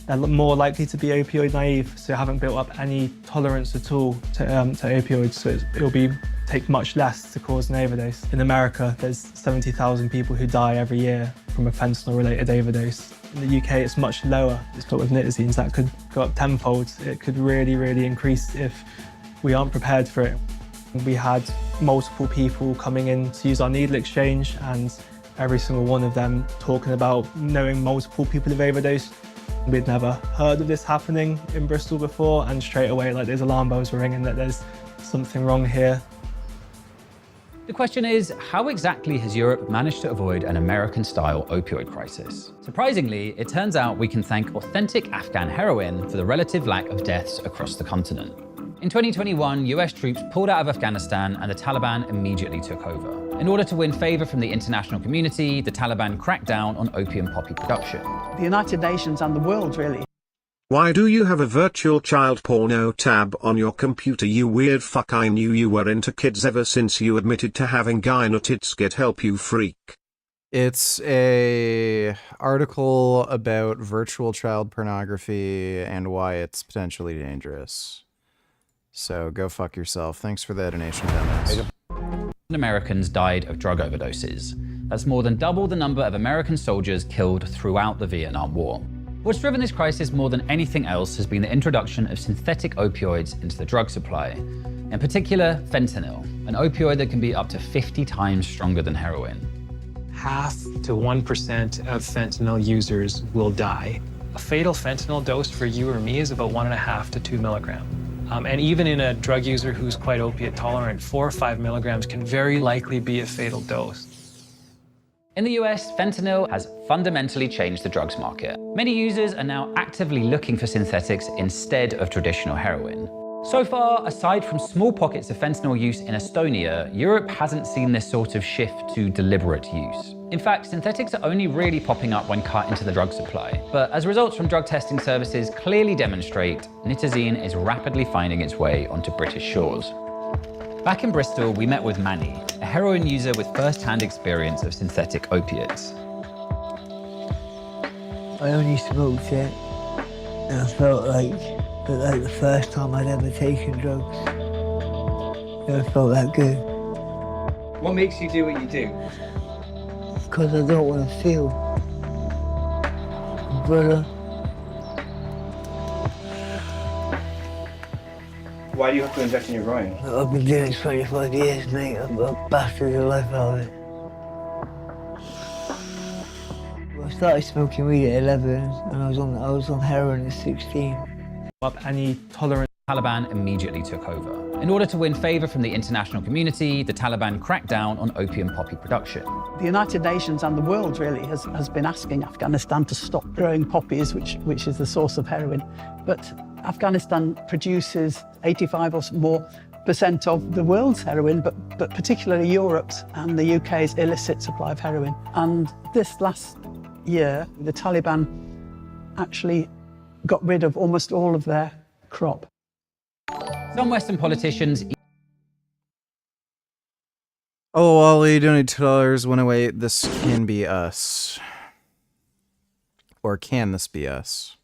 they're more likely to be opioid naive, so haven't built up any tolerance at all to opioids, so it'll take much less to cause an overdose. In America, there's 70,000 people who die every year from a fentanyl-related overdose. In the UK, it's much lower. But with nitazenes, that could go up tenfold. It could really, really increase if we aren't prepared for it. We had multiple people coming in to use our needle exchange, and every single one of them talking about knowing multiple people have overdosed. We'd never heard of this happening in Bristol before, and straight away, like, there's alarm bells ringing that there's something wrong here. The question is, how exactly has Europe managed to avoid an American-style opioid crisis? Surprisingly, it turns out we can thank authentic Afghan heroin for the relative lack of deaths across the continent. In 2021, US troops pulled out of Afghanistan and the Taliban immediately took over. In order to win favor from the international community, the Taliban cracked down on opium poppy production. The United Nations and the world, really. Why do you have a virtual child porno tab on your computer, you weird fuck? I knew you were into kids ever since you admitted to having gyno tits. Get help, you freak. It's a article about virtual child pornography and why it's potentially dangerous. So go fuck yourself. Thanks for the donation, Dennis. Americans died of drug overdoses. That's more than double the number of American soldiers killed throughout the Vietnam War. What's driven this crisis more than anything else has been the introduction of synthetic opioids into the drug supply. In particular, fentanyl, an opioid that can be up to 50 times stronger than heroin. 0.5 to 1% of fentanyl users will die. A fatal fentanyl dose for you or me is about 1.5 to 2 milligrams. And even in a drug user who's quite opiate tolerant, 4 or 5 milligrams can very likely be a fatal dose. In the US, fentanyl has fundamentally changed the drugs market. Many users are now actively looking for synthetics instead of traditional heroin. So far, aside from small pockets of fentanyl use in Estonia, Europe hasn't seen this sort of shift to deliberate use. In fact, synthetics are only really popping up when cut into the drug supply. But as results from drug testing services clearly demonstrate, nitazene is rapidly finding its way onto British shores. Back in Bristol, we met with Manny, a heroin user with first-hand experience of synthetic opiates. I only smoked it, and I felt like the first time I'd ever taken drugs. Never felt that good. What makes you do what you do? Because I don't want to feel. Brother. Why do you have to inject in your groin? I've been doing it 25 years, mate. I've bastard the life out of it. I started smoking weed at 11, and I was on heroin at 16. Up any tolerance. The Taliban immediately took over. In order to win favor from the international community, the Taliban cracked down on opium poppy production. The United Nations and the world really has been asking Afghanistan to stop growing poppies, which is the source of heroin. But Afghanistan produces 85 or more % of the world's heroin, but particularly Europe's and the UK's illicit supply of heroin. And this last year, the Taliban actually got rid of almost all of their crop. Some Western politicians... Oh, Wally, donate $2. 108. This can be us. Or can this be us?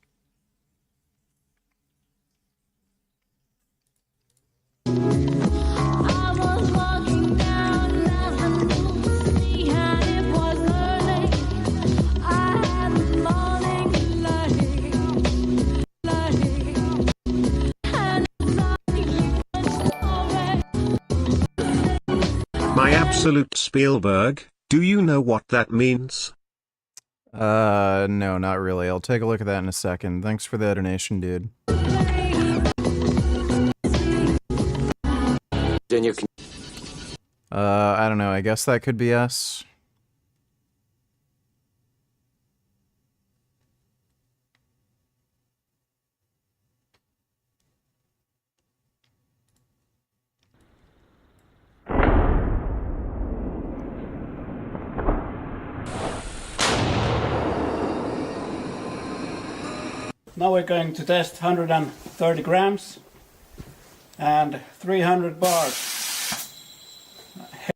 My absolute Spielberg, do you know what that means? No, not really. I'll take a look at that in a second. Thanks for the donation, dude. I don't know. I guess that could be us. Now we're going to test 130 grams and 300 bars.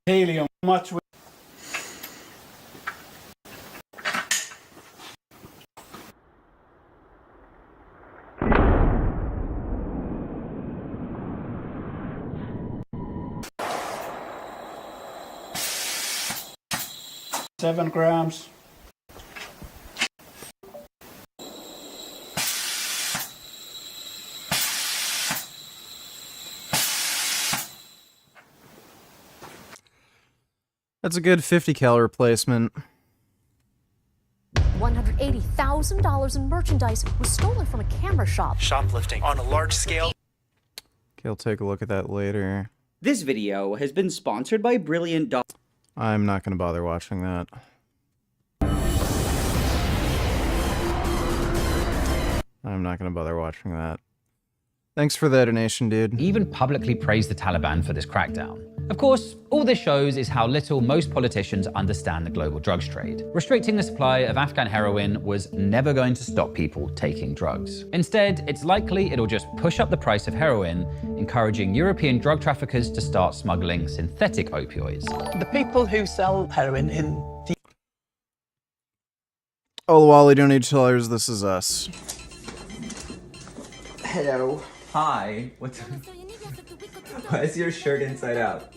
Helium, much. 7 grams. That's a good 50 cal replacement. $180,000 in merchandise was stolen from a camera shop. Shoplifting on a large scale. Okay, I'll take a look at that later. This video has been sponsored by Brilliant. I'm not going to bother watching that. I'm not going to bother watching that. Thanks for the donation, dude. Even publicly praised the Taliban for this crackdown. Of course, all this shows is how little most politicians understand the global drugs trade. Restricting the supply of Afghan heroin was never going to stop people taking drugs. Instead, it's likely it'll just push up the price of heroin, encouraging European drug traffickers to start smuggling synthetic opioids. The people who sell heroin in the... Oh, Wally, donate $2. This is us. Hello. Hi. Why is your shirt inside out?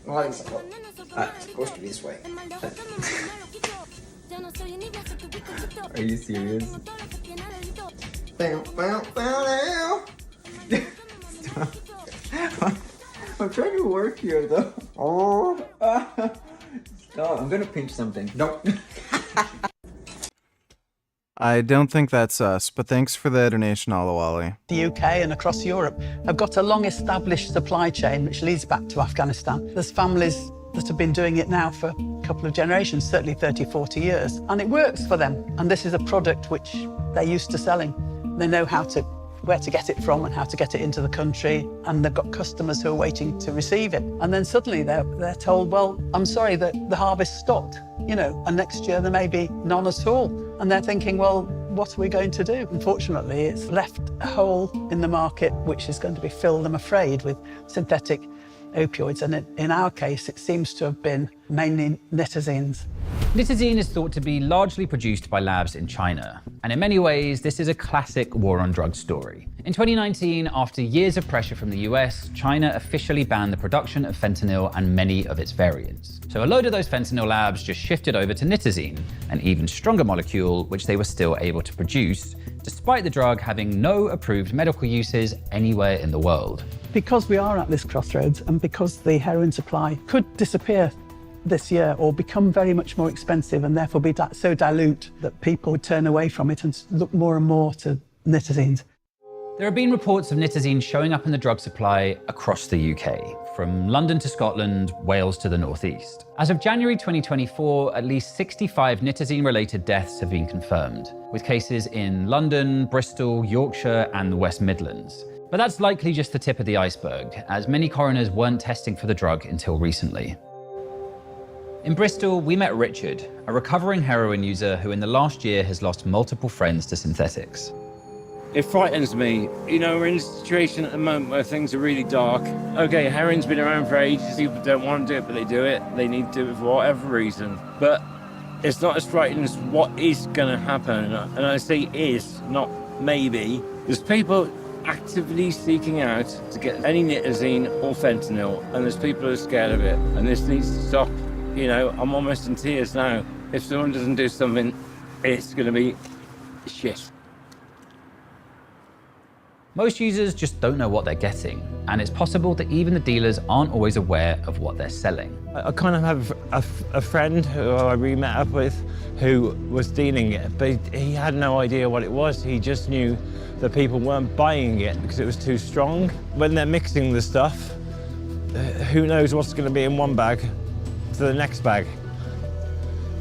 Well, it's supposed to be this way. Are you serious? I'm trying to work here though. Oh, stop! I'm gonna pinch something. Nope. I don't think that's us, but thanks for the donation, Alawali. The UK and across Europe have got a long-established supply chain which leads back to Afghanistan. There's families that have been doing it now for a couple of generations, certainly 30, 40 years, and it works for them. And this is a product which they're used to selling. They know where to get it from and how to get it into the country, and they've got customers who are waiting to receive it. And then suddenly they're told, well, I'm sorry that the harvest stopped, you know, and next year there may be none at all. And they're thinking, well, what are we going to do? Unfortunately, it's left a hole in the market which is going to be filled, I'm afraid, with synthetic opioids. And in our case, it seems to have been mainly nitazines. Nitazene is thought to be largely produced by labs in China, and in many ways, this is a classic war on drugs story. In 2019, after years of pressure from the US, China officially banned the production of fentanyl and many of its variants. So a load of those fentanyl labs just shifted over to nitazene, an even stronger molecule which they were still able to produce, despite the drug having no approved medical uses anywhere in the world. Because we are at this crossroads, and because the heroin supply could disappear this year or become very much more expensive and therefore be so dilute that people would turn away from it and look more and more to nitazines. There have been reports of nitazene showing up in the drug supply across the UK, from London to Scotland, Wales to the northeast. As of January 2024, at least 65 nitazene-related deaths have been confirmed, with cases in London, Bristol, Yorkshire, and the West Midlands. But that's likely just the tip of the iceberg, as many coroners weren't testing for the drug until recently. In Bristol, we met Richard, a recovering heroin user who in the last year has lost multiple friends to synthetics. It frightens me. You know, we're in a situation at the moment where things are really dark. Okay, heroin's been around for ages. People don't want to do it, but they do it. They need to do it for whatever reason. But it's not as frightening as what is going to happen. And I say is, not maybe. There's people actively seeking out to get any nitazene or fentanyl, and there's people who are scared of it. And this needs to stop. You know, I'm almost in tears now. If someone doesn't do something, it's going to be shit. Most users just don't know what they're getting, and it's possible that even the dealers aren't always aware of what they're selling. I kind of have a friend who I re-met up with who was dealing it, but he had no idea what it was. He just knew that people weren't buying it because it was too strong. When they're mixing the stuff, who knows what's going to be in one bag to the next bag.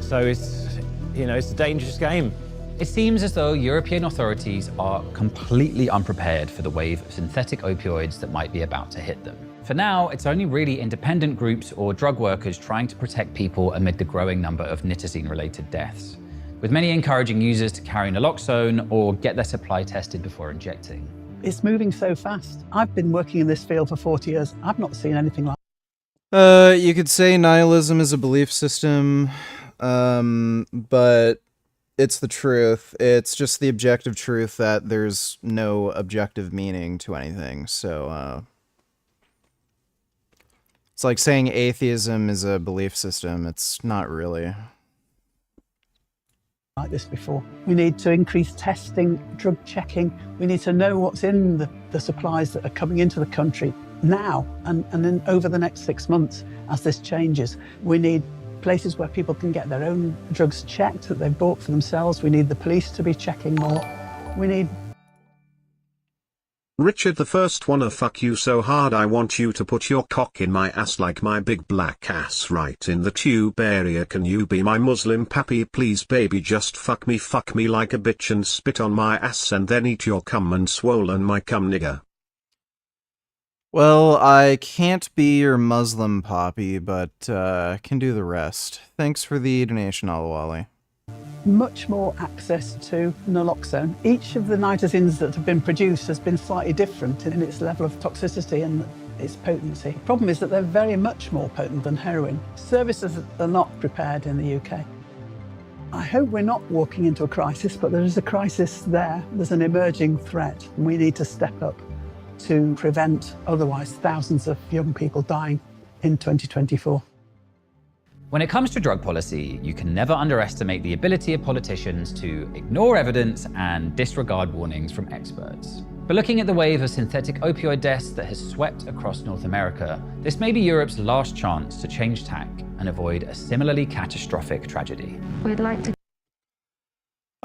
So it's, you know, it's a dangerous game. It seems as though European authorities are completely unprepared for the wave of synthetic opioids that might be about to hit them. For now, it's only really independent groups or drug workers trying to protect people amid the growing number of nitazene-related deaths, with many encouraging users to carry naloxone or get their supply tested before injecting. It's moving so fast. I've been working in this field for 40 years. I've not seen anything like You could say nihilism is a belief system, but it's the truth. It's just the objective truth that there's no objective meaning to anything. So, it's like saying atheism is a belief system. It's not really. Like this before. We need to increase testing, drug checking. We need to know what's in the supplies that are coming into the country now and then over the next 6 months as this changes. We need places where people can get their own drugs checked that they've bought for themselves. We need the police to be checking more. We need... Richard, the first wanna fuck you so hard I want you to put your cock in my ass like my big black ass right in the tube area. Can you be my Muslim pappy please baby, just fuck me like a bitch and spit on my ass and then eat your cum and swollen my cum nigger. Well, I can't be your Muslim poppy, but can do the rest. Thanks for the donation, Alawali. Much more access to naloxone. Each of the nitazines that have been produced has been slightly different in its level of toxicity and its potency. The problem is that they're very much more potent than heroin. Services are not prepared in the UK. I hope we're not walking into a crisis, but there is a crisis there. There's an emerging threat, and we need to step up to prevent otherwise thousands of young people dying in 2024. When it comes to drug policy, you can never underestimate the ability of politicians to ignore evidence and disregard warnings from experts. But looking at the wave of synthetic opioid deaths that has swept across North America, this may be Europe's last chance to change tack and avoid a similarly catastrophic tragedy. We'd like to.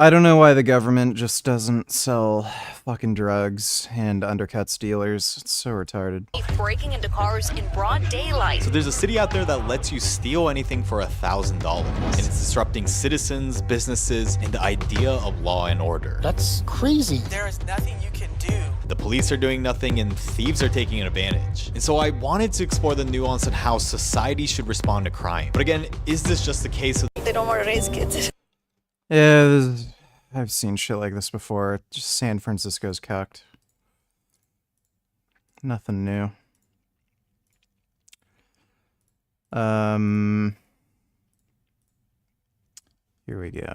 I don't know why the government just doesn't sell fucking drugs and undercuts dealers. It's so retarded. Breaking into cars in broad daylight. So there's a city out there that lets you steal anything for $1,000, and it's disrupting citizens, businesses, and the idea of law and order. That's crazy. There is nothing you can do. The police are doing nothing, and thieves are taking advantage. And so I wanted to explore the nuance on how society should respond to crime. But again, is this just the case of They don't want to raise kids. Yeah, I've seen shit like this before. Just San Francisco's cucked. Nothing new. Here we go.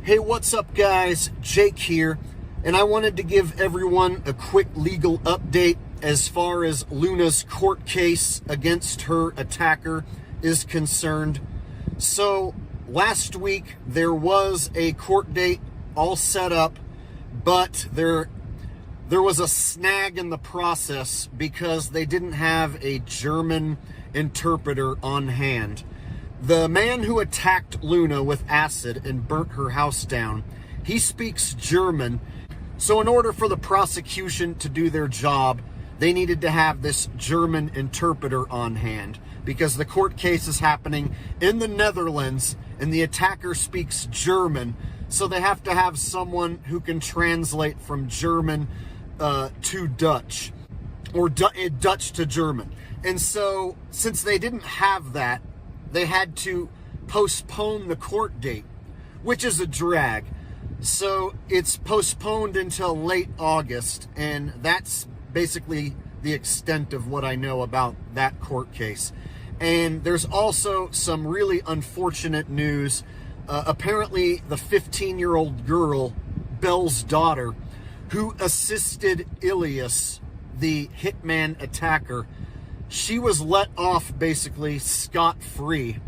Hey, what's up guys? Jake here, and I wanted to give everyone a quick legal update as far as Luna's court case against her attacker is concerned. So, last week there was a court date all set up, but there was a snag in the process because they didn't have a German interpreter on hand. The man who attacked Luna with acid and burnt her house down, he speaks German. So in order for the prosecution to do their job, they needed to have this German interpreter on hand because the court case is happening in the Netherlands and the attacker speaks German. So they have to have someone who can translate from German to Dutch, or Dutch to German. And so since they didn't have that, they had to postpone the court date, which is a drag. So it's postponed until late August, and that's basically the extent of what I know about that court case. And there's also some really unfortunate news. Apparently, the 15-year-old girl, Belle's daughter, who assisted Ilias, the hitman attacker, she was let off basically scot-free.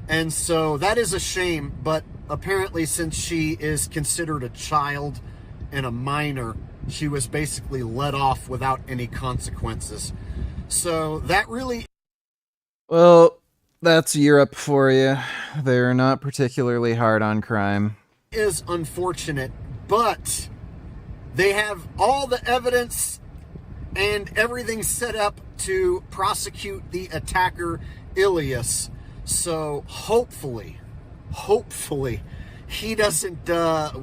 And so that is a shame, but apparently since she is considered a child and a minor, she was basically let off without any consequences. So that really... Well, that's Europe for you. They're not particularly hard on crime. is unfortunate, but they have all the evidence and everything set up to prosecute the attacker, Ilias. So hopefully, he doesn't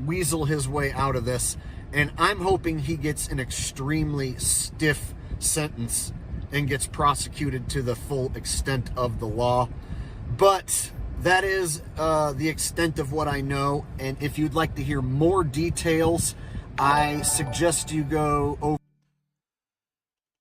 weasel his way out of this. And I'm hoping he gets an extremely stiff sentence and gets prosecuted to the full extent of the law. But that is the extent of what I know. And if you'd like to hear more details, I suggest you go over.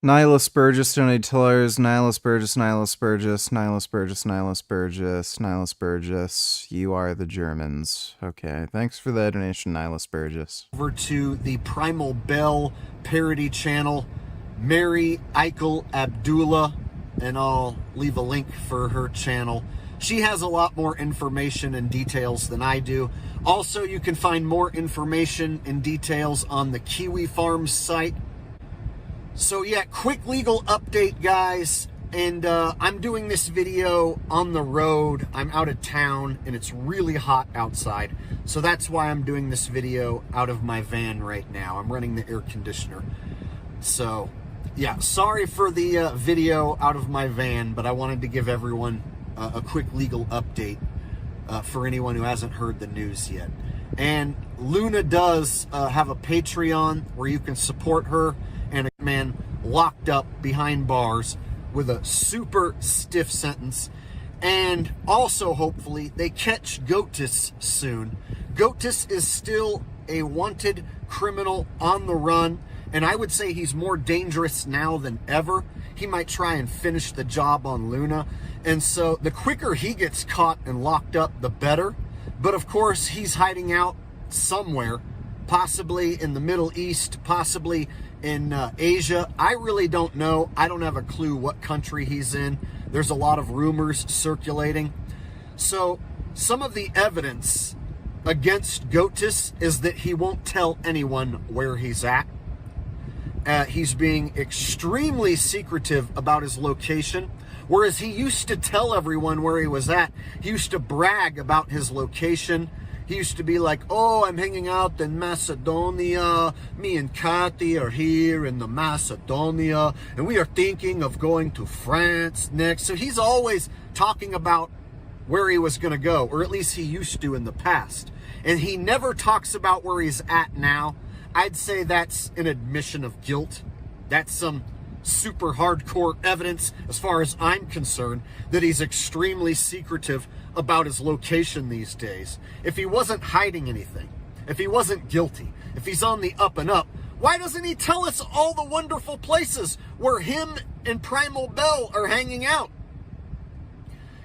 Nihilus Burgess donated $2. Nihilus Burgess, Nihilus Burgess, Nihilus Burgess, Nihilus Burgess, Nihilus Burgess. You are the Germans. Okay, thanks for the donation, Nihilus Burgess. Over to the Primal Bell parody channel, Mary Eichel Abdullah, and I'll leave a link for her channel. She has a lot more information and details than I do. Also, you can find more information and details on the Kiwi Farms site. So yeah, quick legal update, guys. And I'm doing this video on the road. I'm out of town and it's really hot outside. So that's why I'm doing this video out of my van right now. I'm running the air conditioner. So yeah, sorry for the video out of my van, but I wanted to give everyone a quick legal update for anyone who hasn't heard the news yet. And Luna does have a Patreon where you can support her and a man locked up behind bars with a super stiff sentence. And also, hopefully, they catch Goatis soon. Goatis is still a wanted criminal on the run, and I would say he's more dangerous now than ever. he might try and finish the job on Luna. And so the quicker he gets caught and locked up, the better. But of course, he's hiding out somewhere, possibly in the Middle East, possibly in Asia. I really don't know. I don't have a clue what country he's in. There's a lot of rumors circulating. So some of the evidence against Goatis is that he won't tell anyone where he's at. He's being extremely secretive about his location, whereas he used to tell everyone where he was at. He used to brag about his location. He used to be like, oh, I'm hanging out in Macedonia. Me and Kathy are here in the Macedonia, and we are thinking of going to France next. So he's always talking about where he was going to go, or at least he used to in the past. And he never talks about where he's at now. I'd say that's an admission of guilt. That's some super hardcore evidence, as far as I'm concerned, that he's extremely secretive about his location these days. If he wasn't hiding anything, if he wasn't guilty, if he's on the up and up, why doesn't he tell us all the wonderful places where him and Primal Bell are hanging out?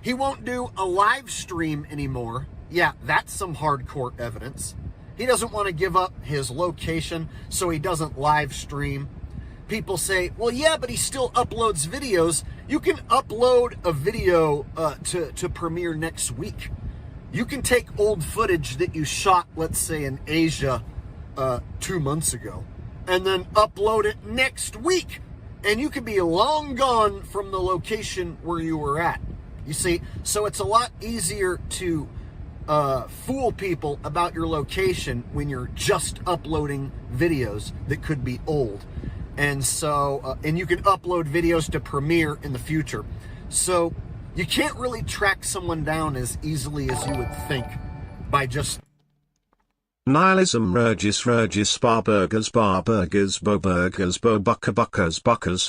He won't do a live stream anymore. Yeah, that's some hardcore evidence. He doesn't want to give up his location, so he doesn't live stream. People say, well, yeah, but he still uploads videos. You can upload a video to premiere next week. You can take old footage that you shot, let's say, in Asia 2 months ago, and then upload it next week. And you could be long gone from the location where you were at. You see, so it's a lot easier to fool people about your location when you're just uploading videos that could be old. And so, and you can upload videos to Premiere in the future. So you can't really track someone down as easily as you would think by just... Nihilism Regis Barburgers Boburgers Buckers Fuckers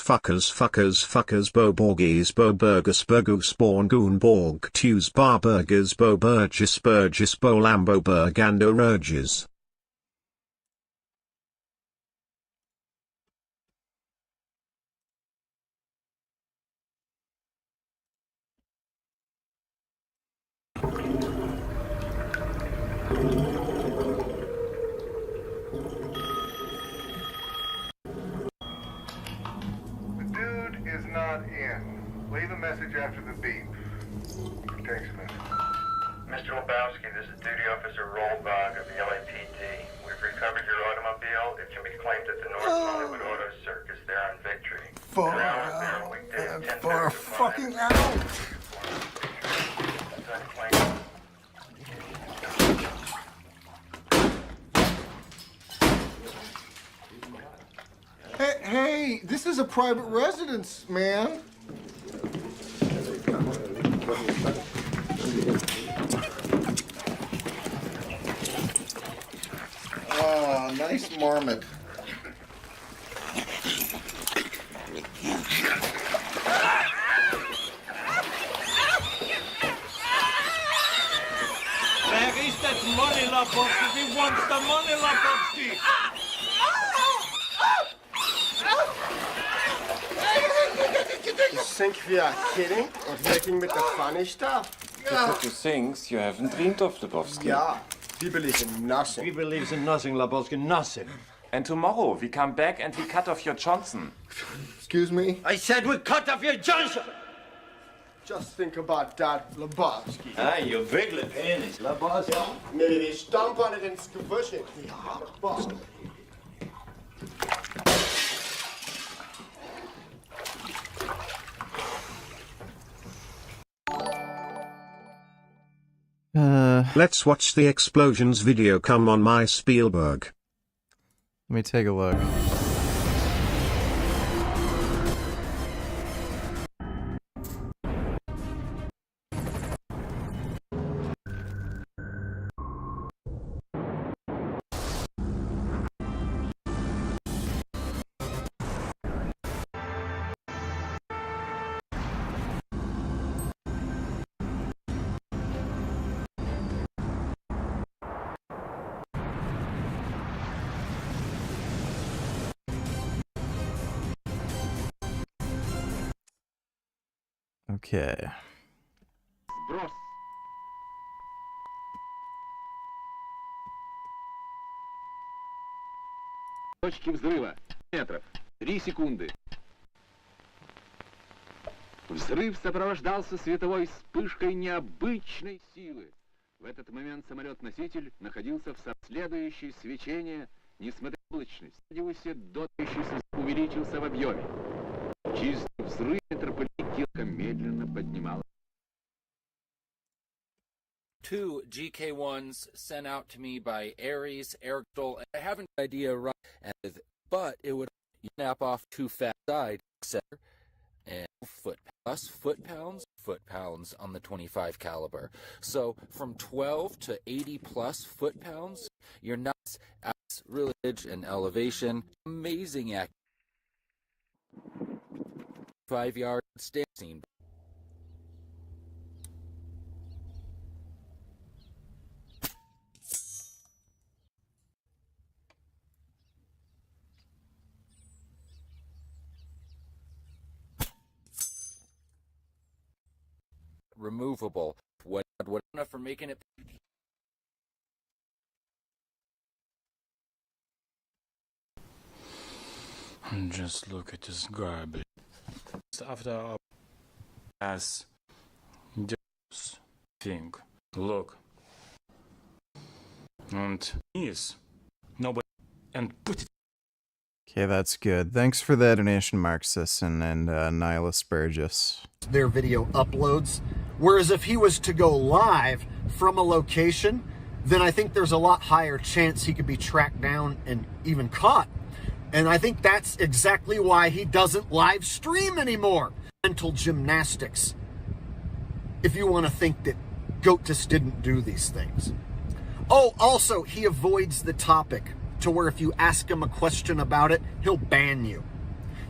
Boborgies Boburgus Burgus Born Goon Borg Tews Barburgers Boburgis Bolamboburg and Urges. Not in. Leave a message after the beep. Text message. Mr. Lebowski, this is Duty Officer Rollbach of the LAPD. We've recovered your automobile. It can be claimed at the North Hollywood Auto Circus there on Victory. For fucking out! Hey, this is a private residence, man. Oh, nice marmot. Where is that money, Lapowski? We want the money, Lapowski! You think we are kidding or taking with the funny stuff? Because you think you haven't dreamed of, Lebowski. Yeah, we believe in nothing. We believe in nothing, Lebowski, nothing. And tomorrow we come back and we cut off your Johnson. Excuse me? I said we cut off your Johnson! Just think about that, Lebowski. Ah, you big little penis, Lebowski. Maybe we stomp on it ins Gewissen. Ja, Lebowski. Let's watch the explosions video come on my Spielberg. Let me take a look. Okay. Точки взрыва. Метров. 3 секунды. Взрыв сопровождался световой вспышкой необычной силы. В этот момент самолет-носитель находился в следующее свечение, несмотря на облачность. В радиусе увеличился в объеме. Через взрыв метрополитен медленно поднималась. 2 GK1s sent out to me by Ares, Ericdol. I haven't an idea right, but it would snap off 2 fat sides, etc. And foot-pounds on the 25 caliber. So from 12 to 80 plus foot-pounds, you're not at really and elevation. Amazing act. 5-yard stand. Removable. What enough for making it. Just look at this garbage. After as this thing, look, and is nobody and put it. Okay, that's good. Thanks for the donation, Mark Sisson and Nihilus Burgess. Their video uploads. Whereas if he was to go live from a location, then I think there's a lot higher chance he could be tracked down and even caught. And I think that's exactly why he doesn't live stream anymore. Mental gymnastics. If you want to think that Goatis didn't do these things. Oh, also, he avoids the topic to where if you ask him a question about it, he'll ban you.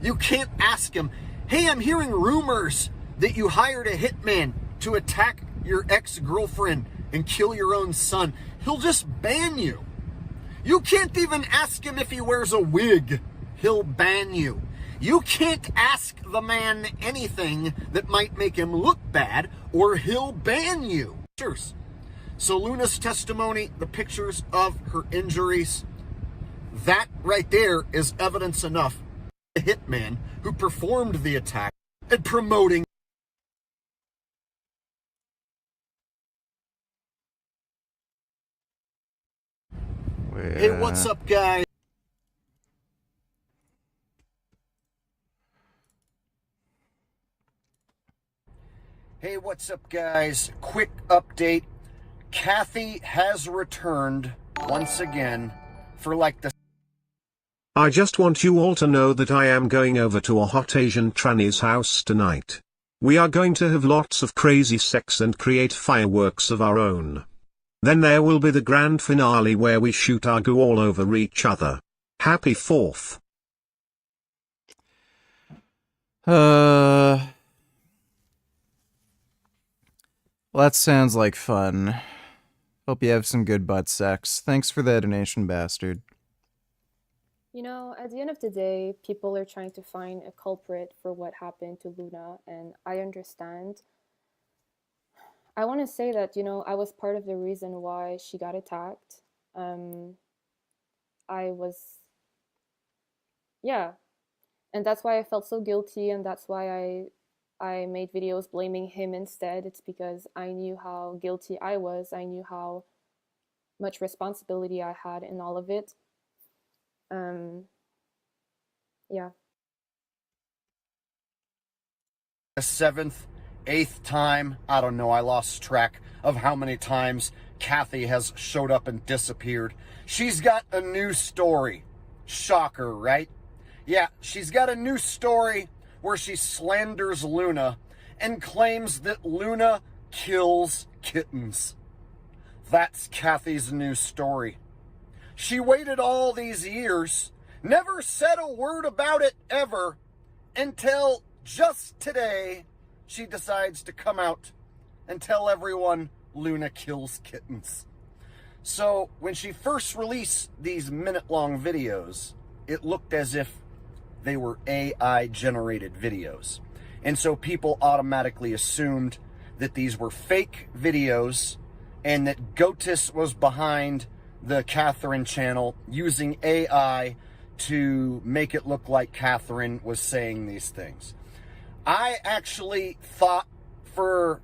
You can't ask him, hey, I'm hearing rumors that you hired a hitman to attack your ex-girlfriend and kill your own son. He'll just ban you. You can't even ask him if he wears a wig. He'll ban you. You can't ask the man anything that might make him look bad, or he'll ban you. So Luna's testimony, the pictures of her injuries, that right there is evidence enough. The hitman who performed the attack and promoting. Hey, what's up, guys? Hey, what's up, guys? Quick update. Kathy has returned once again for like the... I just want you all to know that I am going over to a hot Asian tranny's house tonight. We are going to have lots of crazy sex and create fireworks of our own. Then there will be the grand finale where we shoot our goo all over each other. Happy 4th. Well, that sounds like fun. Hope you have some good butt sex. Thanks for the donation, bastard. You know, at the end of the day, people are trying to find a culprit for what happened to Luna, and I understand. I want to say that, you know, I was part of the reason why she got attacked. Yeah. And that's why I felt so guilty, and that's why I made videos blaming him instead. It's because I knew how guilty I was. I knew how much responsibility I had in all of it. Yeah. The 7th, 8th time, I don't know, I lost track of how many times Kathy has showed up and disappeared. She's got a new story. Shocker, right? Yeah, she's got a new story where she slanders Luna and claims that Luna kills kittens. That's Kathy's new story. She waited all these years, never said a word about it ever, until just today she decides to come out and tell everyone Luna kills kittens. So when she first released these minute-long videos, it looked as if they were AI-generated videos. And so people automatically assumed that these were fake videos and that Goatis was behind the Catherine channel using AI to make it look like Catherine was saying these things. I actually thought for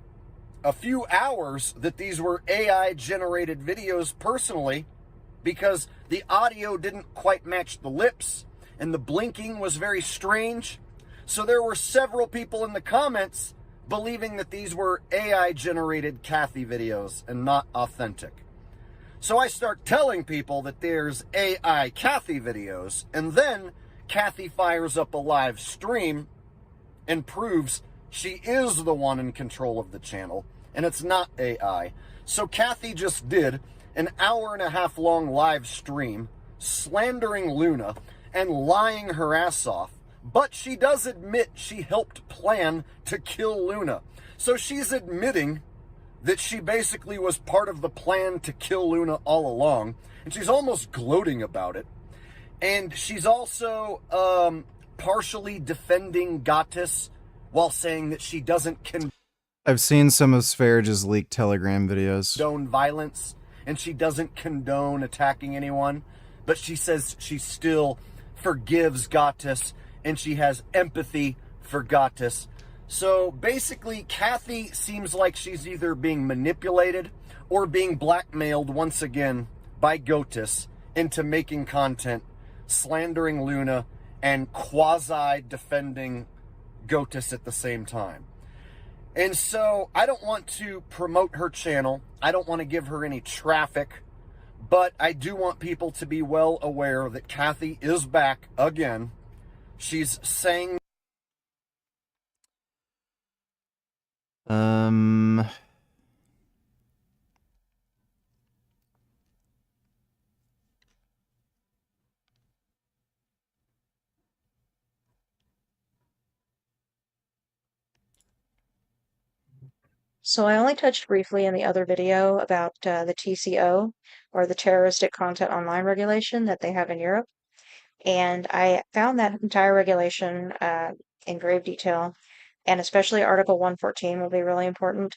a few hours that these were AI generated videos personally, because the audio didn't quite match the lips and the blinking was very strange. So there were several people in the comments believing that these were AI generated Kathy videos and not authentic. So I start telling people that there's AI Kathy videos, and then Kathy fires up a live stream and proves she is the one in control of the channel, and it's not AI. So Kathy just did an 1.5 hour long live stream slandering Luna and lying her ass off, but she does admit she helped plan to kill Luna. So she's admitting that she basically was part of the plan to kill Luna all along, and she's almost gloating about it. And she's also partially defending Goatis while saying that she doesn't I've seen some of Sv3rige's leaked Telegram videos. condone violence, and she doesn't condone attacking anyone, but she says she still forgives Goatis and she has empathy for Goatis. So basically, Kathy seems like she's either being manipulated or being blackmailed once again by Goatis into making content slandering Luna and quasi-defending Goatis at the same time. And so I don't want to promote her channel. I don't want to give her any traffic, but I do want people to be well aware that Kathy is back again. She's saying So I only touched briefly in the other video about the TCO, or the Terroristic Content Online Regulation that they have in Europe. And I found that entire regulation in grave detail, and especially Article 114 will be really important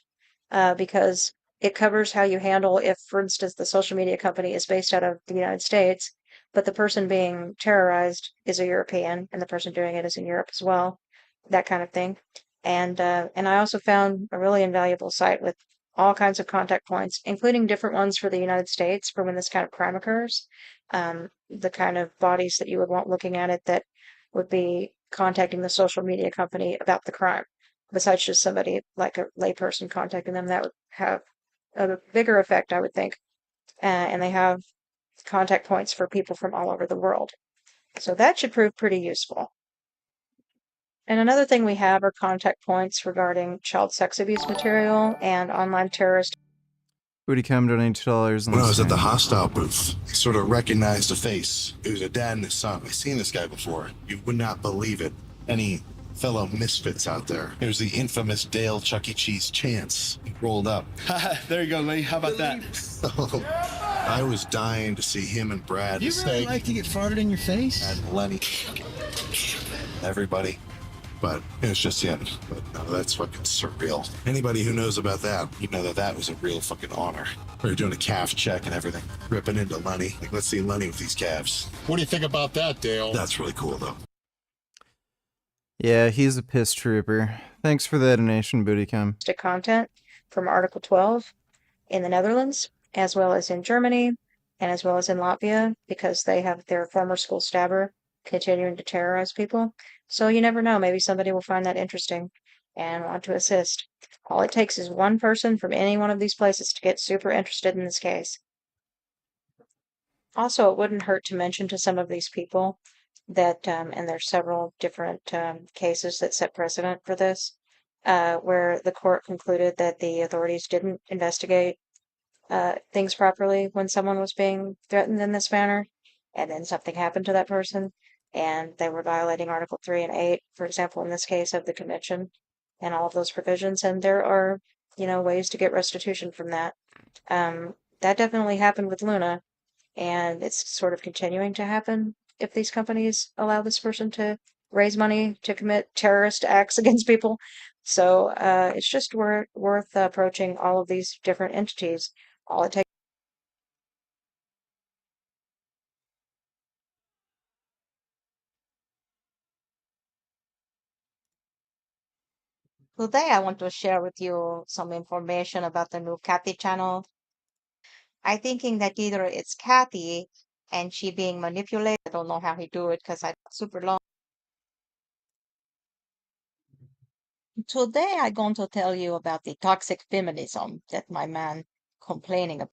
because it covers how you handle if, for instance, the social media company is based out of the United States, but the person being terrorized is a European, and the person doing it is in Europe as well, that kind of thing. And I also found a really invaluable site with all kinds of contact points, including different ones for the United States for when this kind of crime occurs. The kind of bodies that you would want looking at it that would be contacting the social media company about the crime, besides just somebody like a layperson contacting them. That would have a bigger effect, I would think. And they have contact points for people from all over the world. So that should prove pretty useful. And another thing we have are contact points regarding child sex abuse material and online terrorist. Bootycam donating $2. When I was at the hostile booth, I sort of recognized a face. It was a dad and his son. I've seen this guy before. You would not believe it. Any fellow misfits out there. It was the infamous Dale Chuck E. Cheese Chance. He rolled up. There you go, Lee. How about that? I was dying to see him and Brad. You really like to get farted in your face? And Lenny. Everybody. But it was just him. But no, that's fucking surreal. Anybody who knows about that, you know that that was a real fucking honor. We were doing a calf check and everything. Ripping into Lenny. Like, let's see Lenny with these calves. What do you think about that, Dale? That's really cool, though. Yeah, he's a piss trooper. Thanks for the donation, Bootycam. Content from Article 12 in the Netherlands, as well as in Germany, and as well as in Latvia, because they have their former school stabber continuing to terrorize people. So you never know, maybe somebody will find that interesting and want to assist. All it takes is one person from any one of these places to get super interested in this case. Also, it wouldn't hurt to mention to some of these people that, and there's several different cases that set precedent for this, where the court concluded that the authorities didn't investigate things properly when someone was being threatened in this manner, and then something happened to that person, and they were violating Article 3 and 8, for example, in this case of the convention, and all of those provisions. And there are, ways to get restitution from that. That definitely happened with Luna, and it's sort of continuing to happen if these companies allow this person to raise money to commit terrorist acts against people. So it's just worth approaching all of these different entities. All it takes. Today, I want to share with you some information about the new Kathy channel. I thinking that either it's Kathy and she being manipulated. I don't know how he do it because I super long. Today, I'm going to tell you about the toxic feminism that my man complaining about.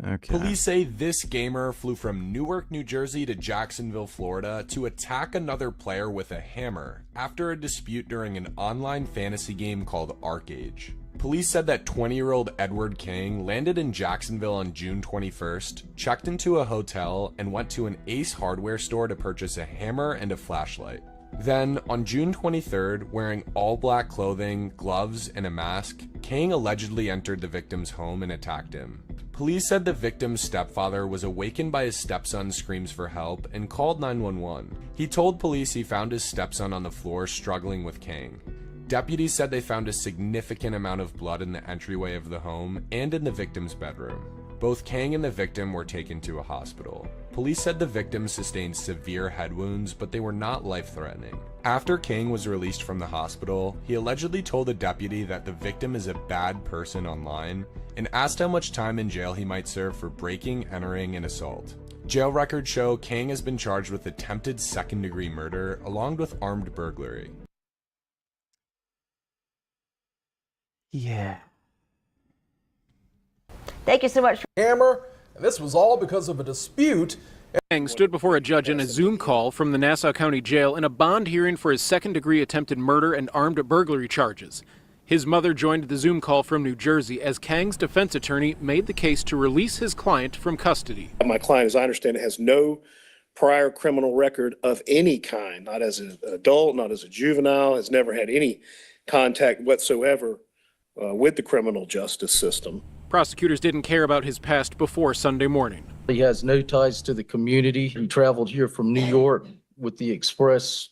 Okay. Police say this gamer flew from Newark, New Jersey to Jacksonville, Florida to attack another player with a hammer after a dispute during an online fantasy game called ArcAge. Police said that 20-year-old Edward King landed in Jacksonville on June 21st, checked into a hotel, and went to an Ace hardware store to purchase a hammer and a flashlight. Then, on June 23rd, wearing all black clothing, gloves, and a mask, King allegedly entered the victim's home and attacked him. Police said the victim's stepfather was awakened by his stepson's screams for help and called 911. He told police he found his stepson on the floor struggling with King. Deputies said they found a significant amount of blood in the entryway of the home and in the victim's bedroom. Both Kang and the victim were taken to a hospital. Police said the victim sustained severe head wounds, but they were not life-threatening. After King was released from the hospital, he allegedly told a deputy that the victim is a bad person online and asked how much time in jail he might serve for breaking, entering, and assault. Jail records show King has been charged with attempted second-degree murder along with armed burglary. Yeah. Thank you so much. Hammer, and this was all because of a dispute. King stood before a judge in a Zoom call from the Nassau County Jail in a bond hearing for his second-degree attempted murder and armed burglary charges. His mother joined the Zoom call from New Jersey as Kang's defense attorney made the case to release his client from custody. My client, as I understand it, has no prior criminal record of any kind, not as an adult, not as a juvenile, has never had any contact whatsoever with the criminal justice system. Prosecutors didn't care about his past before Sunday morning. He has no ties to the community. He traveled here from New York with the express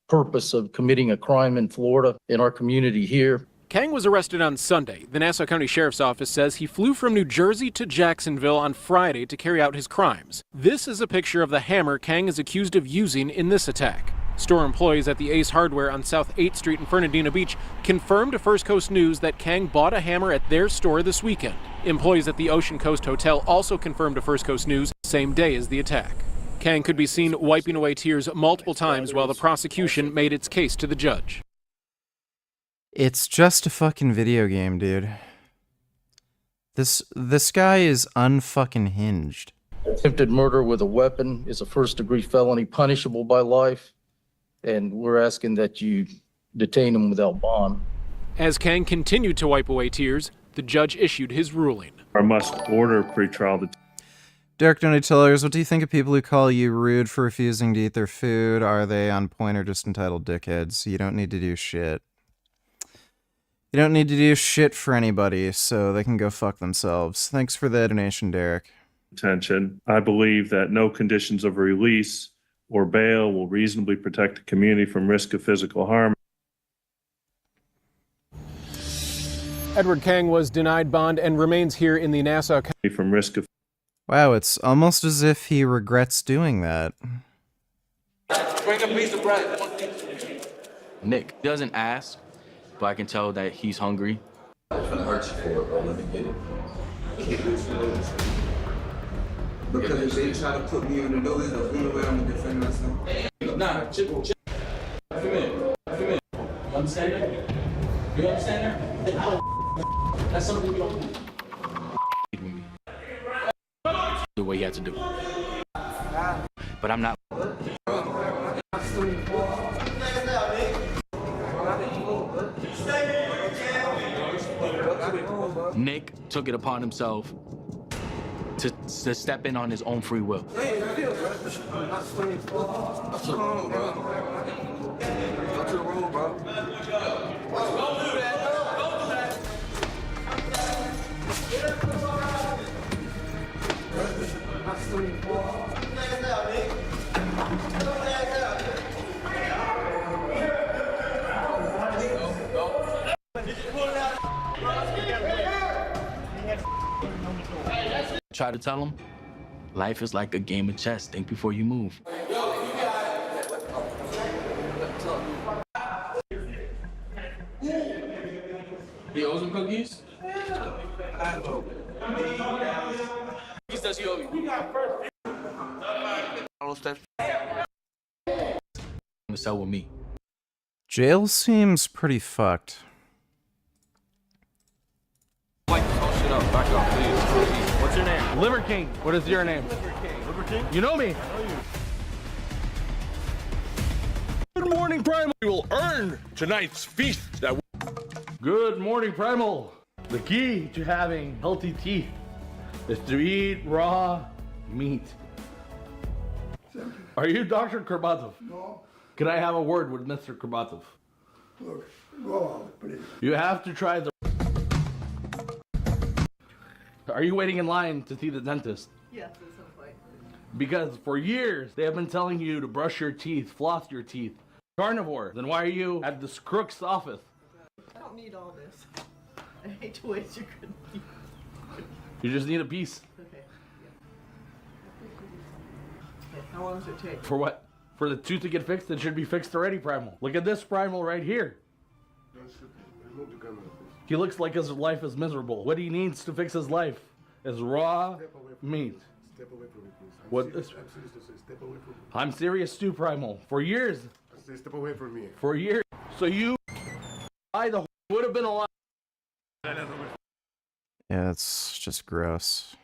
purpose of committing a crime in Florida, in our community here. Kang was arrested on Sunday. The Nassau County Sheriff's Office says he flew from New Jersey to Jacksonville on Friday to carry out his crimes. This is a picture of the hammer Kang is accused of using in this attack. Store employees at the Ace Hardware on South 8th Street in Fernandina Beach confirmed to First Coast News that Kang bought a hammer at their store this weekend. Employees at the Ocean Coast Hotel also confirmed to First Coast News the same day as the attack. Kang could be seen wiping away tears multiple times while the prosecution made its case to the judge. It's just a fucking video game, dude. This guy is unfucking hinged. Attempted murder with a weapon is a first-degree felony punishable by life, and we're asking that you detain him without bond. As Kang continued to wipe away tears, the judge issued his ruling. I must order pretrial. Derek Donatillers, what do you think of people who call you rude for refusing to eat their food? Are they on point or just entitled dickheads? You don't need to do shit. You don't need to do shit for anybody, so they can go fuck themselves. Thanks for the donation, Derek. Attention. I believe that no conditions of release or bail will reasonably protect the community from risk of physical harm. Edward Kang was denied bond and remains here in the Nassau County from risk of. Wow, it's almost as if he regrets doing that. Bring a piece of bread. Nick doesn't ask, but I can tell that he's hungry. I'm gonna hurt you for it, bro. Let me get it. Because if they try to put me in the nose, the only way I'm gonna defend myself. Nah, chip. Come in. You understand that? You understand that? That's something we don't do. The way he had to do. But I'm not. Nick took it upon himself to step in on his own free will. Don't do that. Try to tell them, life is like a game of chess. Think before you move. You owe some cookies? Cookies does you owe me. To sell with me. Jail seems pretty fucked. Like this whole shit up. Back up, please. What's your name? Liver King. What is your name? Liver King. Liver King? You know me. Good morning, Primal. We will earn tonight's feast. Good morning, Primal. The key to having healthy teeth is to eat raw meat. Are you Dr. Kurbatov? No. Can I have a word with Mr. Kurbatov? Look, go on, please. You have to try the... Are you waiting in line to see the dentist? Yes, at some point. Because for years, they have been telling you to brush your teeth, floss your teeth. Carnivore, then why are you at this crook's office? I don't need all this. I hate to waste your good teeth. You just need a piece. Okay, yeah. Okay, how long does it take? For what? For the tooth to get fixed? It should be fixed already, Primal. Look at this Primal right here. He looks like his life is miserable. What he needs to fix his life is raw meat. Step away from me, please. What? I'm serious to say, step away from me. I'm serious too, Primal. For years. I say, step away from me. For years. So you, would have been alive. Yeah, it's just gross.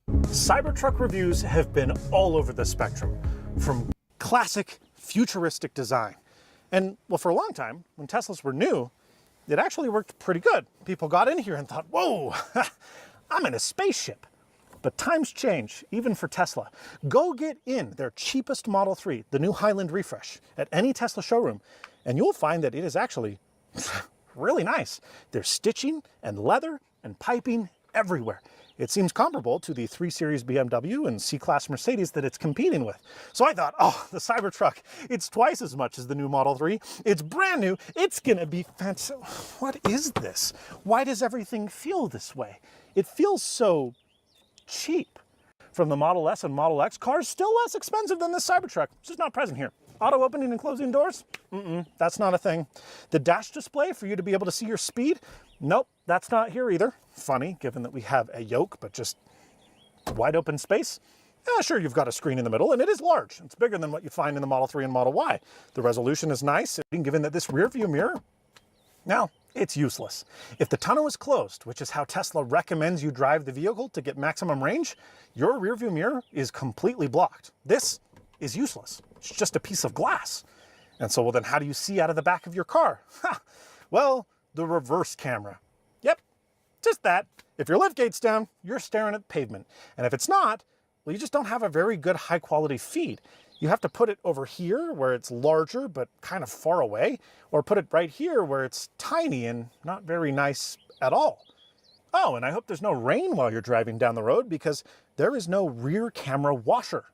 Cybertruck reviews have been all over the spectrum, from classic futuristic design. And, well, for a long time, when Teslas were new, it actually worked pretty good. People got in here and thought, whoa, I'm in a spaceship. But times change, even for Tesla. Go get in their cheapest Model 3, the new Highland Refresh, at any Tesla showroom, and you'll find that it is actually really nice. There's stitching and leather and piping everywhere. It seems comparable to the 3 Series BMW and C-Class Mercedes that it's competing with. So I thought, oh, the Cybertruck, it's twice as much as the new Model 3. It's brand new. It's gonna be fancy. What is this? Why does everything feel this way? It feels so cheap. From the Model S and Model X, cars still less expensive than this Cybertruck. It's just not present here. Auto opening and closing doors? That's not a thing. The dash display for you to be able to see your speed? Nope, that's not here either. Funny, given that we have a yoke, but just wide open space. Yeah, sure, you've got a screen in the middle, and it is large. It's bigger than what you find in the Model 3 and Model Y. The resolution is nice, given that this rear view mirror, no, it's useless. If the tonneau is closed, which is how Tesla recommends you drive the vehicle to get maximum range, your rear view mirror is completely blocked. This is useless. It's just a piece of glass. And so, well, then how do you see out of the back of your car? Well, the reverse camera. Yep, just that. If your liftgate's down, you're staring at pavement. And if it's not, well, you just don't have a very good high quality feed. You have to put it over here where it's larger but kind of far away, or put it right here where it's tiny and not very nice at all. Oh, and I hope there's no rain while you're driving down the road, because there is no rear camera washer.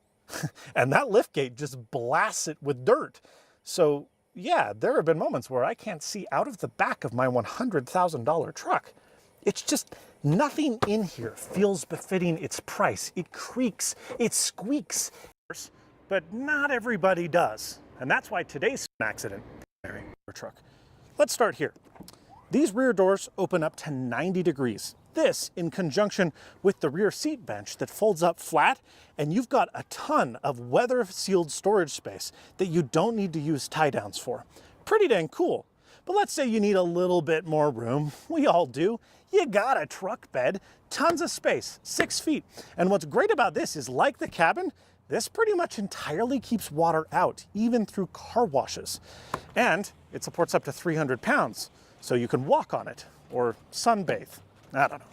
And that liftgate just blasts it with dirt. So yeah, there have been moments where I can't see out of the back of my $100,000 truck. It's just nothing in here feels befitting its price. It creaks, it squeaks, but not everybody does. And that's why today's accident truck. Let's start here. These rear doors open up to 90 degrees. This in conjunction with the rear seat bench that folds up flat, and you've got a ton of weather-sealed storage space that you don't need to use tie-downs for. Pretty dang cool. But let's say you need a little bit more room. We all do. You got a truck bed, tons of space, 6 feet. And what's great about this is, like the cabin, this pretty much entirely keeps water out, even through car washes. And it supports up to 300 pounds, so you can walk on it or sunbathe. I don't know.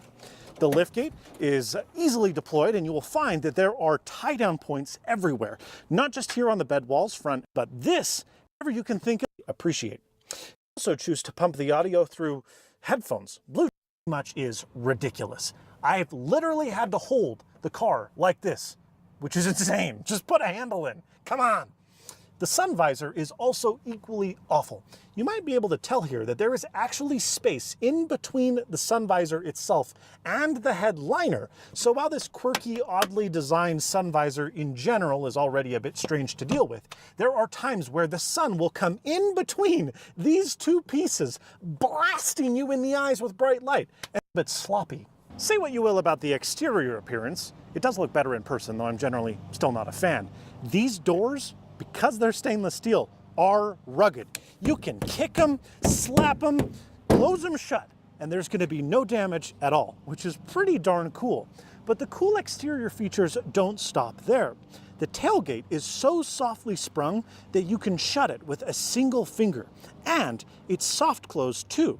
The liftgate is easily deployed, and you will find that there are tie-down points everywhere, not just here on the bed walls front, but this, whatever you can think of, appreciate. Also choose to pump the audio through headphones. Bluetooth much is ridiculous. I've literally had to hold the car like this, which is insane. Just put a handle in. Come on. The sun visor is also equally awful. You might be able to tell here that there is actually space in between the sun visor itself and the headliner. So while this quirky, oddly designed sun visor in general is already a bit strange to deal with, there are times where the sun will come in between these two pieces, blasting you in the eyes with bright light, and a bit sloppy. Say what you will about the exterior appearance, it does look better in person, though I'm generally still not a fan. These doors, because they're stainless steel, are rugged. You can kick them, slap them, close them shut, and there's going to be no damage at all, which is pretty darn cool. But the cool exterior features don't stop there. The tailgate is so softly sprung that you can shut it with a single finger, and it's soft close too.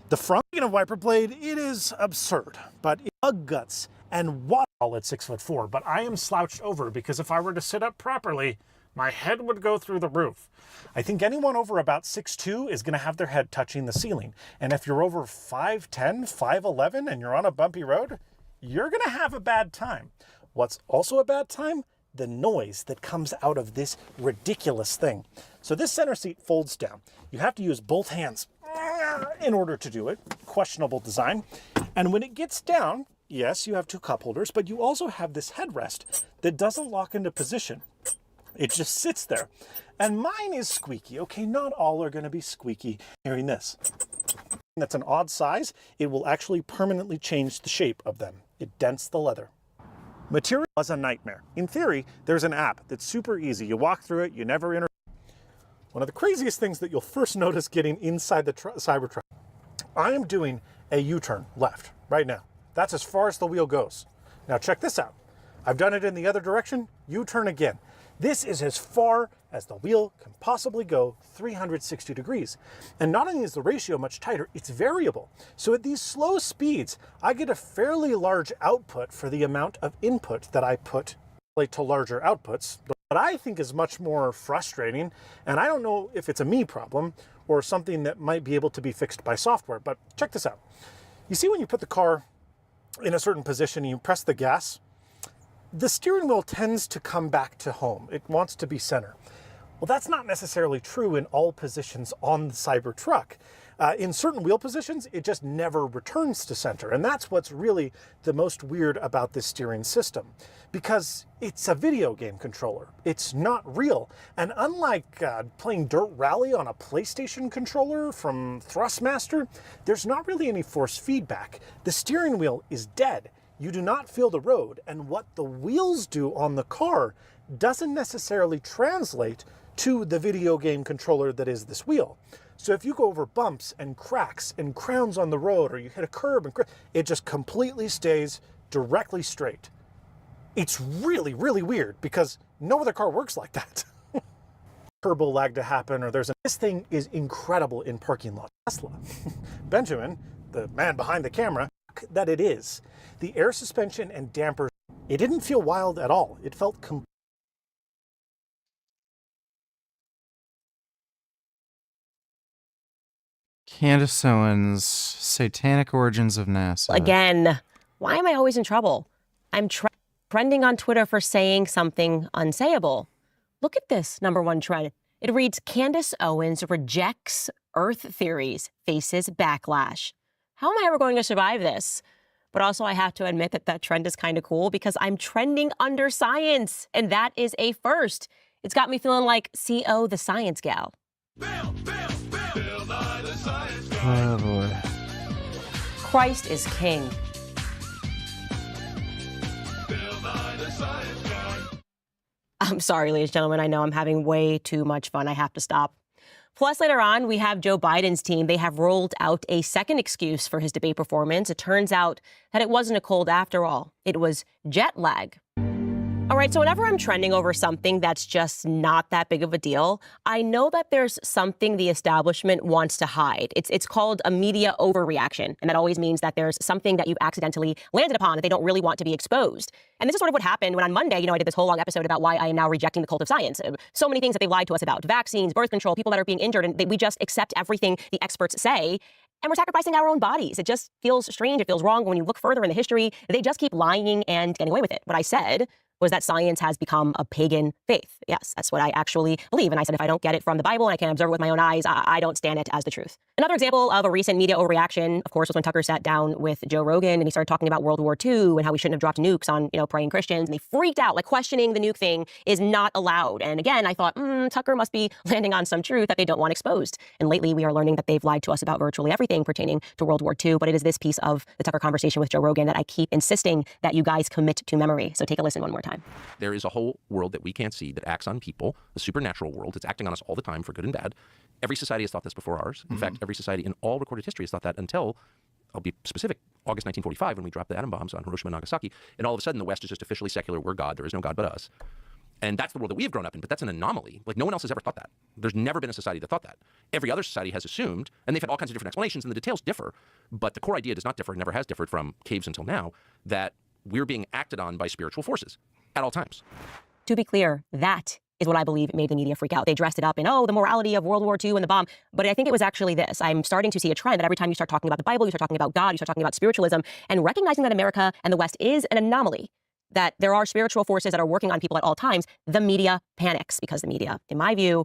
The front of wiper blade, it is absurd, but it bug guts and water at 6'4", but I am slouched over because if I were to sit up properly, my head would go through the roof. I think anyone over about 6'2" is gonna have their head touching the ceiling. And if you're over 5'10", 5'11", and you're on a bumpy road, you're gonna have a bad time. What's also a bad time? The noise that comes out of this ridiculous thing. So this center seat folds down. You have to use both hands in order to do it. Questionable design. And when it gets down, yes, you have two cup holders, but you also have this headrest that doesn't lock into position. It just sits there. And mine is squeaky. Okay, not all are going to be squeaky. Hearing this. That's an odd size. It will actually permanently change the shape of them. It dents the leather. Material is a nightmare. In theory, there's an app that's super easy. You walk through it, you never enter. One of the craziest things that you'll first notice getting inside the Cybertruck, I am doing a U-turn left right now. That's as far as the wheel goes. Now check this out. I've done it in the other direction, U-turn again. This is as far as the wheel can possibly go, 360 degrees. And not only is the ratio much tighter, it's variable. So at these slow speeds, I get a fairly large output for the amount of input that I put to larger outputs. What I think is much more frustrating, and I don't know if it's a me problem or something that might be able to be fixed by software, but check this out. You see when you put the car in a certain position and you press the gas, the steering wheel tends to come back to home. It wants to be center. Well, that's not necessarily true in all positions on the Cybertruck. In certain wheel positions, it just never returns to center. And that's what's really the most weird about this steering system, because it's a video game controller. It's not real. And unlike playing Dirt Rally on a PlayStation controller from Thrustmaster, there's not really any force feedback. The steering wheel is dead. You do not feel the road. And what the wheels do on the car doesn't necessarily translate to the video game controller that is this wheel. So if you go over bumps and cracks and crowns on the road, or you hit a curb and it just completely stays directly straight. It's really, really weird because no other car works like that. Turbo lag to happen, or this thing is incredible in parking lots. Tesla. Benjamin, the man behind the camera, that it is. The air suspension and dampers, it didn't feel wild at all. It felt Candace Owens, Satanic Origins of NASA. Again, why am I always in trouble? I'm trending on Twitter for saying something unsayable. Look at this #1 trend. It reads, Candace Owens rejects Earth theories, faces backlash. How am I ever going to survive this? But also I have to admit that trend is kind of cool because I'm trending under science, and that is a first. It's got me feeling like CO the science gal. Oh boy. Christ is king. I'm sorry, ladies and gentlemen. I know I'm having way too much fun. I have to stop. Plus, later on, we have Joe Biden's team. They have rolled out a second excuse for his debate performance. It turns out that it wasn't a cold after all. It was jet lag. All right, so whenever I'm trending over something that's just not that big of a deal, I know that there's something the establishment wants to hide. It's called a media overreaction, and that always means that there's something that you've accidentally landed upon that they don't really want to be exposed. And this is sort of what happened when on Monday, I did this whole long episode about why I am now rejecting the cult of science. So many things that they lied to us about, vaccines, birth control, people that are being injured, and we just accept everything the experts say. And we're sacrificing our own bodies. It just feels strange. It feels wrong. When you look further in the history, they just keep lying and getting away with it. What I said was that science has become a pagan faith. Yes, that's what I actually believe. And I said, if I don't get it from the Bible and I can't observe it with my own eyes, I don't stand it as the truth. Another example of a recent media overreaction, of course, was when Tucker sat down with Joe Rogan and he started talking about World War II and how we shouldn't have dropped nukes on, praying Christians. And they freaked out, like questioning the nuke thing is not allowed. And again, I thought, Tucker must be landing on some truth that they don't want exposed. And lately we are learning that they've lied to us about virtually everything pertaining to World War II. But it is this piece of the Tucker conversation with Joe Rogan that I keep insisting that you guys commit to memory. So take a listen one more time. There is a whole world that we can't see that acts on people, a supernatural world. It's acting on us all the time for good and bad. Every society has thought this before ours. In fact, every society in all recorded history has thought that until, I'll be specific, August 1945 when we dropped the atom bombs on Hiroshima and Nagasaki. And all of a sudden the West is just officially secular. We're God. There is no God but us. And that's the world that we have grown up in, but that's an anomaly. Like, no one else has ever thought that. There's never been a society that thought that. Every other society has assumed, and they've had all kinds of different explanations, and the details differ, but the core idea does not differ, never has differed from caves until now, that we're being acted on by spiritual forces at all times. To be clear, that is what I believe made the media freak out. They dressed it up in, the morality of World War II and the bomb. But I think it was actually this. I'm starting to see a trend that every time you start talking about the Bible, you start talking about God, you start talking about spiritualism, and recognizing that America and the West is an anomaly, that there are spiritual forces that are working on people at all times, the media panics because the media, in my view,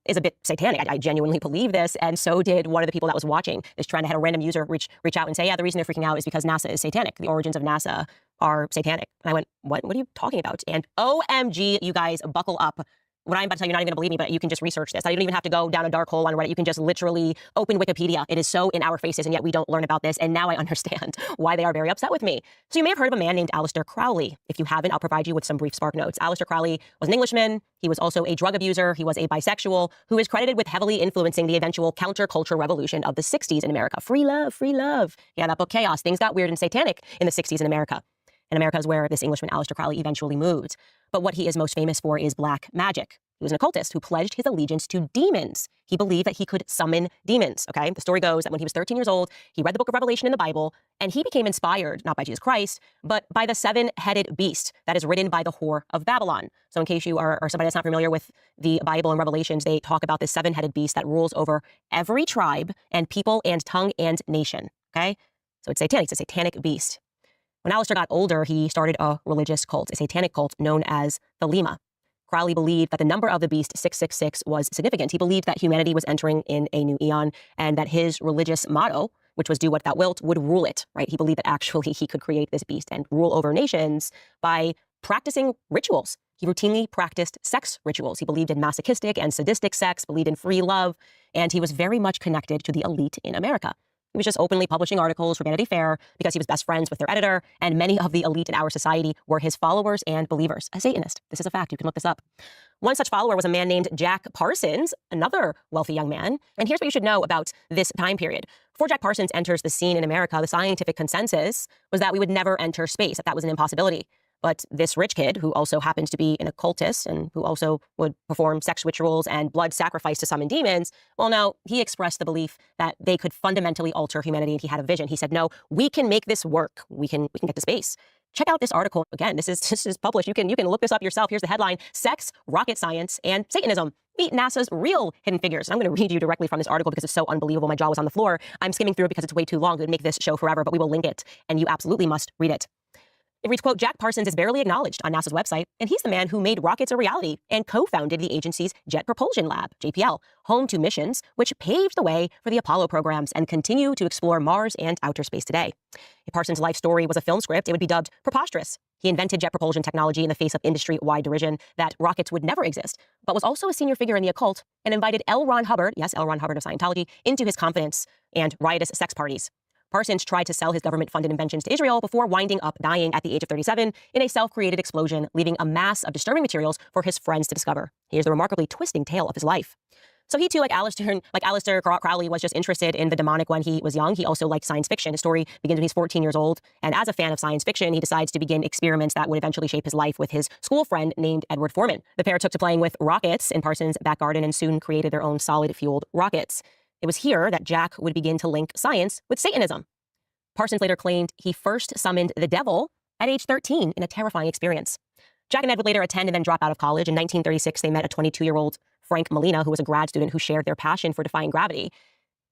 is a bit satanic. I genuinely believe this, and so did one of the people that was watching this trend. I had a random user reach out and say, yeah, the reason they're freaking out is because NASA is satanic. The origins of NASA are satanic. And I went, what are you talking about? And OMG, you guys, buckle up. What I'm about to tell you, you're not even going to believe me, but you can just research this. I don't even have to go down a dark hole on Reddit. You can just literally open Wikipedia. It is so in our faces, and yet we don't learn about this. And now I understand why they are very upset with me. So you may have heard of a man named Aleister Crowley. If you haven't, I'll provide you with some brief spark notes. Aleister Crowley was an Englishman. He was also a drug abuser. He was a bisexual who is credited with heavily influencing the eventual counterculture revolution of the 60s in America. Free love, free love. Yeah, that book, Chaos. Things got weird and satanic in the 60s in America. And America is where this Englishman, Aleister Crowley, eventually moved. But what he is most famous for is black magic. He was an occultist who pledged his allegiance to demons. He believed that he could summon demons, okay? The story goes that when he was 13 years old, he read the book of Revelation in the Bible, and he became inspired, not by Jesus Christ, but by the seven-headed beast that is ridden by the whore of Babylon. So in case you are somebody that's not familiar with the Bible and Revelations, they talk about this seven-headed beast that rules over every tribe and people and tongue and nation, okay? So it's satanic. It's a satanic beast. When Aleister got older, he started a religious cult, a satanic cult known as the Lima. Crowley believed that the number of the beast, 666, was significant. He believed that humanity was entering in a new eon and that his religious motto, which was do what thou wilt, would rule it, right? He believed that actually he could create this beast and rule over nations by practicing rituals. He routinely practiced sex rituals. He believed in masochistic and sadistic sex, believed in free love, and he was very much connected to the elite in America. He was just openly publishing articles for Vanity Fair because he was best friends with their editor, and many of the elite in our society were his followers and believers. A Satanist. This is a fact. You can look this up. One such follower was a man named Jack Parsons, another wealthy young man. And here's what you should know about this time period. Before Jack Parsons enters the scene in America, the scientific consensus was that we would never enter space, that was an impossibility. But this rich kid, who also happens to be an occultist and who also would perform sex rituals and blood sacrifice to summon demons, well, no, he expressed the belief that they could fundamentally alter humanity, and he had a vision. He said, no, we can make this work. We can get to space. Check out this article. Again, this is published. You can look this up yourself. Here's the headline: Sex, Rocket Science, and Satanism. Meet NASA's real hidden figures. And I'm going to read you directly from this article because it's so unbelievable. My jaw was on the floor. I'm skimming through it because it's way too long. It would make this show forever, but we will link it, and you absolutely must read it. It reads, quote, Jack Parsons is barely acknowledged on NASA's website, and he's the man who made rockets a reality and co-founded the agency's Jet Propulsion Lab, JPL, home to missions which paved the way for the Apollo programs and continue to explore Mars and outer space today. If Parsons' life story was a film script, it would be dubbed preposterous. He invented jet propulsion technology in the face of industry-wide derision that rockets would never exist, but was also a senior figure in the occult and invited L. Ron Hubbard, yes, L. Ron Hubbard of Scientology, into his confidence and riotous sex parties. Parsons tried to sell his government-funded inventions to Israel before winding up dying at the age of 37 in a self-created explosion, leaving a mass of disturbing materials for his friends to discover. Here's the remarkably twisting tale of his life. So he too, like Aleister Crowley, was just interested in the demonic when he was young. He also liked science fiction. His story begins when he's 14 years old. And as a fan of science fiction, he decides to begin experiments that would eventually shape his life with his school friend named Edward Foreman. The pair took to playing with rockets in Parsons' back garden and soon created their own solid-fueled rockets. It was here that Jack would begin to link science with Satanism. Parsons later claimed he first summoned the devil at age 13 in a terrifying experience. Jack and Ed would later attend and then drop out of college. In 1936, they met a 22-year-old Frank Molina, who was a grad student who shared their passion for defying gravity.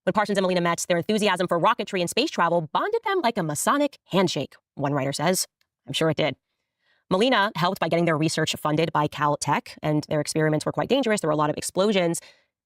When Parsons and Molina met, their enthusiasm for rocketry and space travel bonded them like a Masonic handshake, one writer says. I'm sure it did. Molina helped by getting their research funded by Caltech, and their experiments were quite dangerous. There were a lot of explosions.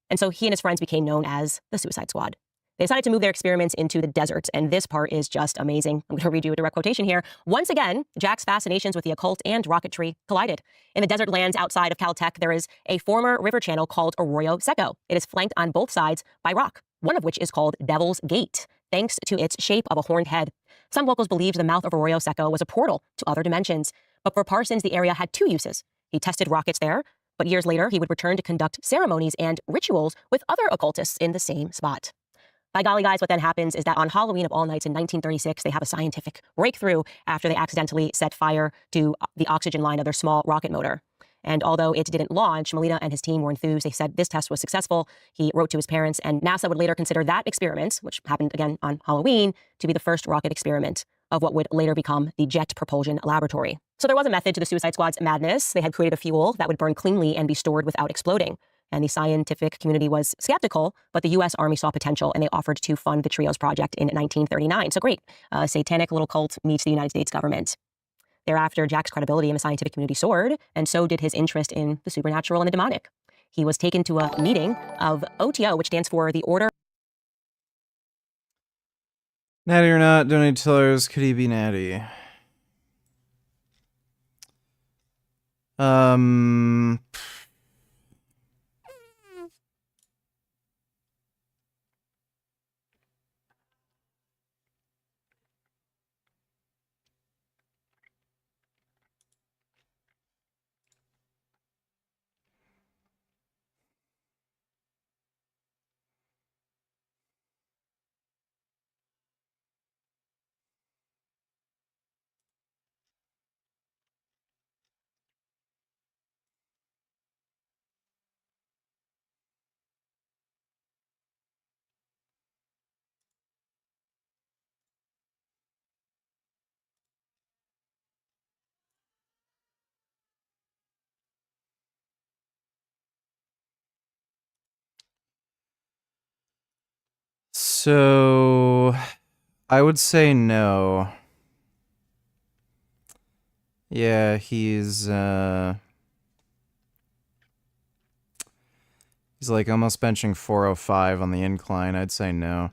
And so he and his friends became known as the Suicide Squad. They decided to move their experiments into the desert, and this part is just amazing. I'm going to read you a direct quotation here. Once again, Jack's fascinations with the occult and rocketry collided. In the desert lands outside of Caltech, there is a former river channel called Arroyo Seco. It is flanked on both sides by rock, one of which is called Devil's Gate, thanks to its shape of a horned head. Some locals believed the mouth of Arroyo Seco was a portal to other dimensions. But for Parsons, the area had two uses. He tested rockets there, but years later, he would return to conduct ceremonies and rituals with other occultists in the same spot. By golly, guys, what then happens is that on Halloween of all nights in 1936, they have a scientific breakthrough after they accidentally set fire to the oxygen line of their small rocket motor. And although it didn't launch, Molina and his team were enthused. They said this test was successful. He wrote to his parents, and NASA would later consider that experiment, which happened again on Halloween, to be the first rocket experiment of what would later become the Jet Propulsion Laboratory. So there was a method to the Suicide Squad's madness. They had created a fuel that would burn cleanly and be stored without exploding. And the scientific community was skeptical, but the U.S. Army saw potential, and they offered to fund the Trios project in 1939. So great. A satanic little cult meets the United States government. Thereafter, Jack's credibility in the scientific community soared, and so did his interest in the supernatural and the demonic. He was taken to a meeting of OTO, which stands for the Order. Natty or not, donate tellers, could he be natty? So, I would say no. Yeah, he's like almost benching 405 on the incline. I'd say no.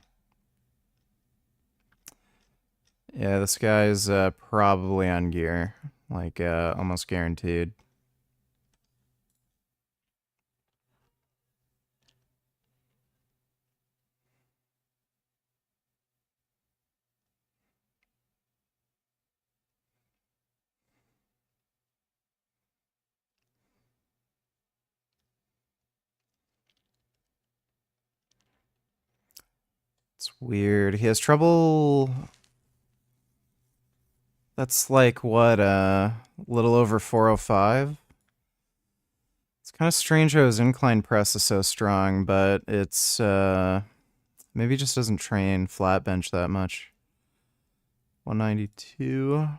Yeah, this guy's probably on gear. Like, almost guaranteed. It's weird. He has trouble. That's like, what, a little over 405? It's kind of strange how his incline press is so strong, but it's, maybe he just doesn't train flat bench that much. 192.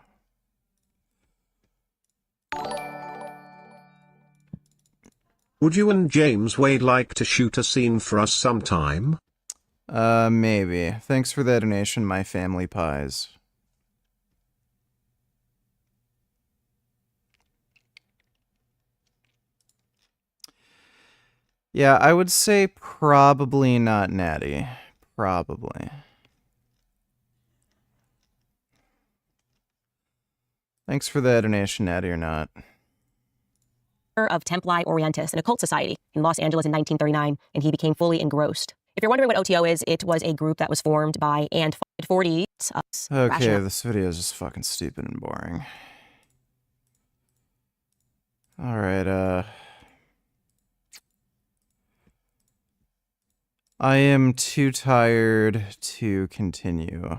Would you and James Wade like to shoot a scene for us sometime? Maybe. Thanks for the donation, my family pies. Yeah, I would say probably not natty. Probably. Thanks for the donation, natty or not. Of Templi Orientis, an occult society in Los Angeles in 1939, and he became fully engrossed. If you're wondering what OTO is, it was a group that was formed by and 40s. Okay, this video is just fucking stupid and boring. Alright, I am too tired to continue.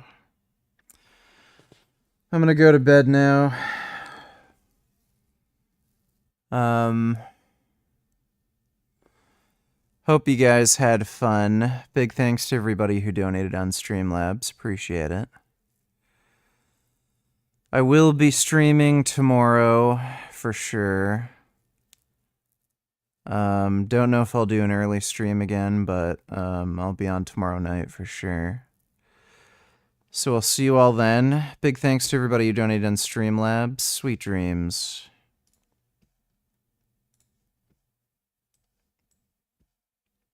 I'm gonna go to bed now. Hope you guys had fun. Big thanks to everybody who donated on Streamlabs. Appreciate it. I will be streaming tomorrow for sure. Don't know if I'll do an early stream again, but I'll be on tomorrow night for sure. So I'll see you all then. Big thanks to everybody who donated in Streamlabs. Sweet dreams.